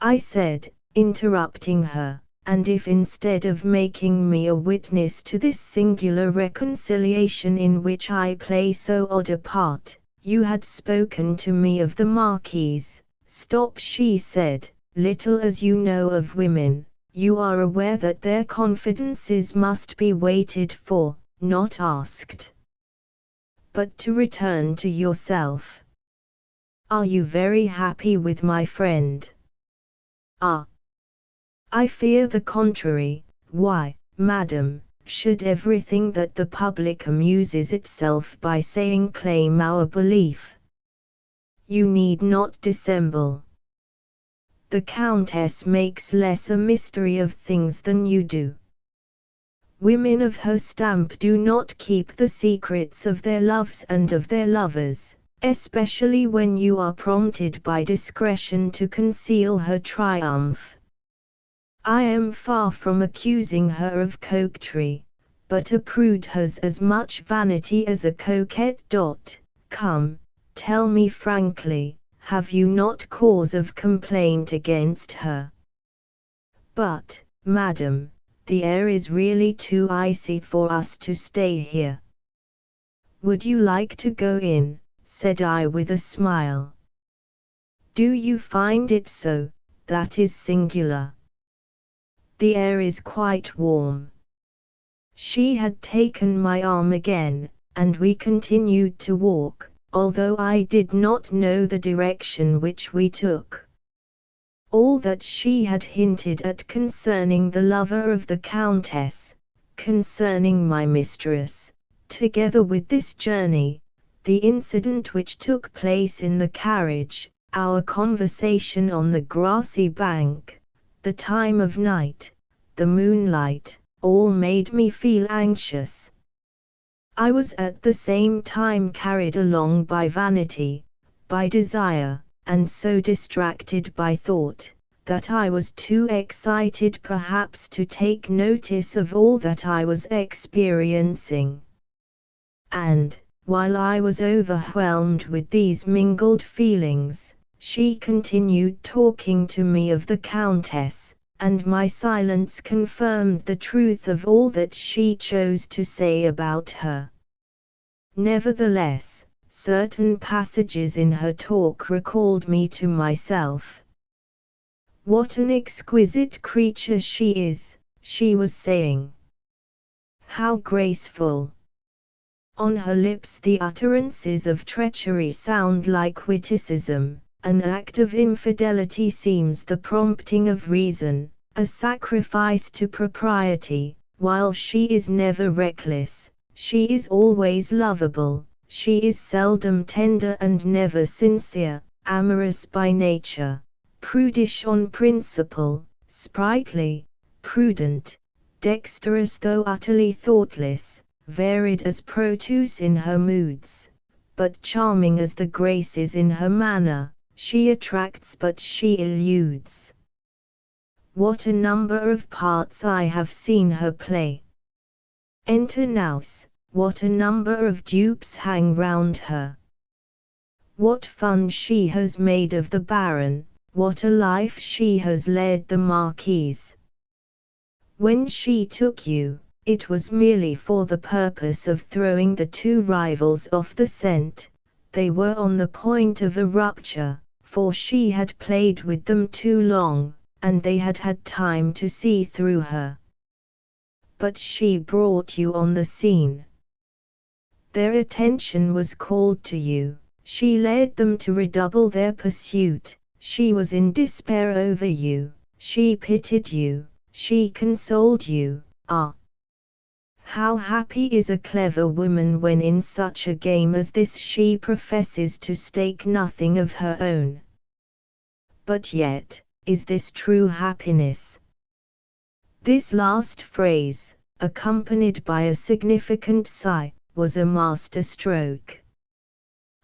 I said, interrupting her, "and if instead of making me a witness to this singular reconciliation in which I play so odd a part, you had spoken to me of the Marquise." "Stop," she said, "little as you know of women, you are aware that their confidences must be waited for, not asked. But to return to yourself. Are you very happy with my friend?" "Ah, I fear the contrary." "Why, madam, should everything that the public amuses itself by saying claim our belief? You need not dissemble. The Countess makes less a mystery of things than you do. Women of her stamp do not keep the secrets of their loves and of their lovers, especially when you are prompted by discretion to conceal her triumph. I am far from accusing her of coquetry, but a prude has as much vanity as a coquette. Come, tell me frankly, have you not cause of complaint against her?" "But, madam, the air is really too icy for us to stay here." "Would you like to go in?" said I with a smile. "Do you find it so? That is singular. The air is quite warm." She had taken my arm again, and we continued to walk, although I did not know the direction which we took. All that she had hinted at concerning the lover of the Countess, concerning my mistress, together with this journey, the incident which took place in the carriage, our conversation on the grassy bank, the time of night, the moonlight, all made me feel anxious. I was at the same time carried along by vanity, by desire, and so distracted by thought, that I was too excited perhaps to take notice of all that I was experiencing. And, while I was overwhelmed with these mingled feelings, she continued talking to me of the Countess, and my silence confirmed the truth of all that she chose to say about her. Nevertheless, certain passages in her talk recalled me to myself. "What an exquisite creature she is," she was saying. "How graceful! On her lips the utterances of treachery sound like witticism, an act of infidelity seems the prompting of reason, a sacrifice to propriety, while she is never reckless, she is always lovable, she is seldom tender and never sincere, amorous by nature, prudish on principle, sprightly, prudent, dexterous though utterly thoughtless, varied as produce in her moods, but charming as the graces in her manner. She attracts but she eludes. What a number of parts I have seen her play. Enter Nous, what a number of dupes hang round her. What fun she has made of the Baron, what a life she has led the Marquise. When she took you, it was merely for the purpose of throwing the two rivals off the scent. They were on the point of a rupture, for she had played with them too long, and they had had time to see through her. But she brought you on the scene. Their attention was called to you, she led them to redouble their pursuit, she was in despair over you, she pitied you, she consoled you. Ah! How happy is a clever woman when in such a game as this she professes to stake nothing of her own. But yet, is this true happiness? This last phrase, accompanied by a significant sigh, was a masterstroke.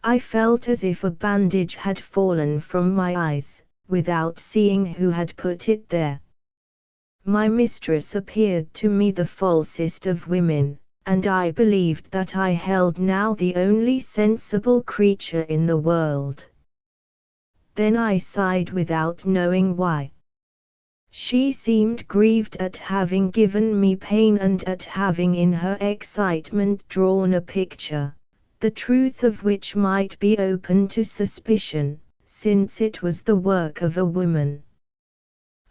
I felt as if a bandage had fallen from my eyes, without seeing who had put it there. My mistress appeared to me the falsest of women, and I believed that I held now the only sensible creature in the world. Then I sighed without knowing why. She seemed grieved at having given me pain and at having in her excitement drawn a picture, the truth of which might be open to suspicion, since it was the work of a woman.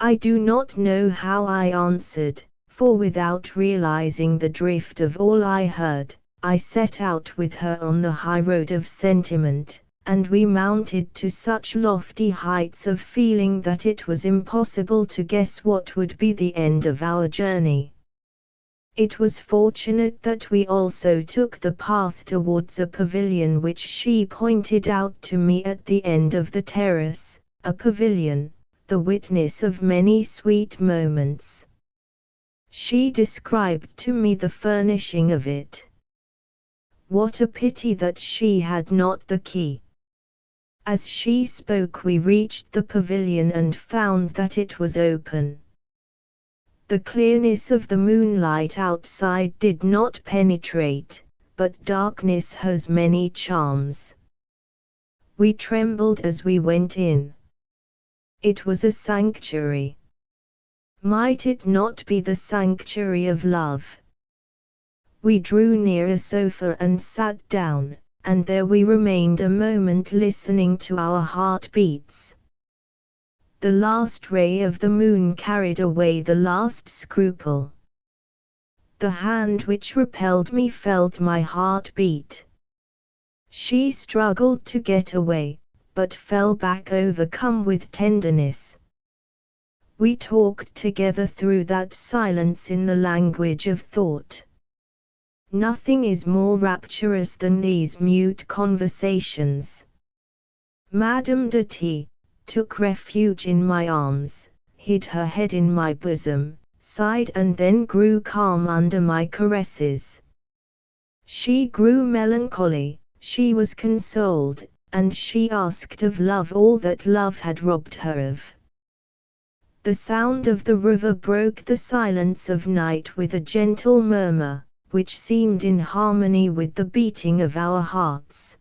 I do not know how I answered, for without realizing the drift of all I heard, I set out with her on the high road of sentiment, and we mounted to such lofty heights of feeling that it was impossible to guess what would be the end of our journey. It was fortunate that we also took the path towards a pavilion which she pointed out to me at the end of the terrace, a pavilion, the witness of many sweet moments. She described to me the furnishing of it. What a pity that she had not the key. As she spoke we reached the pavilion and found that it was open. The clearness of the moonlight outside did not penetrate, but darkness has many charms. We trembled as we went in. It was a sanctuary. Might it not be the sanctuary of love? We drew near a sofa and sat down, and there we remained a moment listening to our heartbeats. The last ray of the moon carried away the last scruple. The hand which repelled me felt my heart beat. She struggled to get away, but fell back overcome with tenderness. We talked together through that silence in the language of thought. Nothing is more rapturous than these mute conversations. Madame de T. took refuge in my arms, hid her head in my bosom, sighed and then grew calm under my caresses. She grew melancholy, she was consoled, and she asked of love all that love had robbed her of. The sound of the river broke the silence of night with a gentle murmur, which seemed in harmony with the beating of our hearts.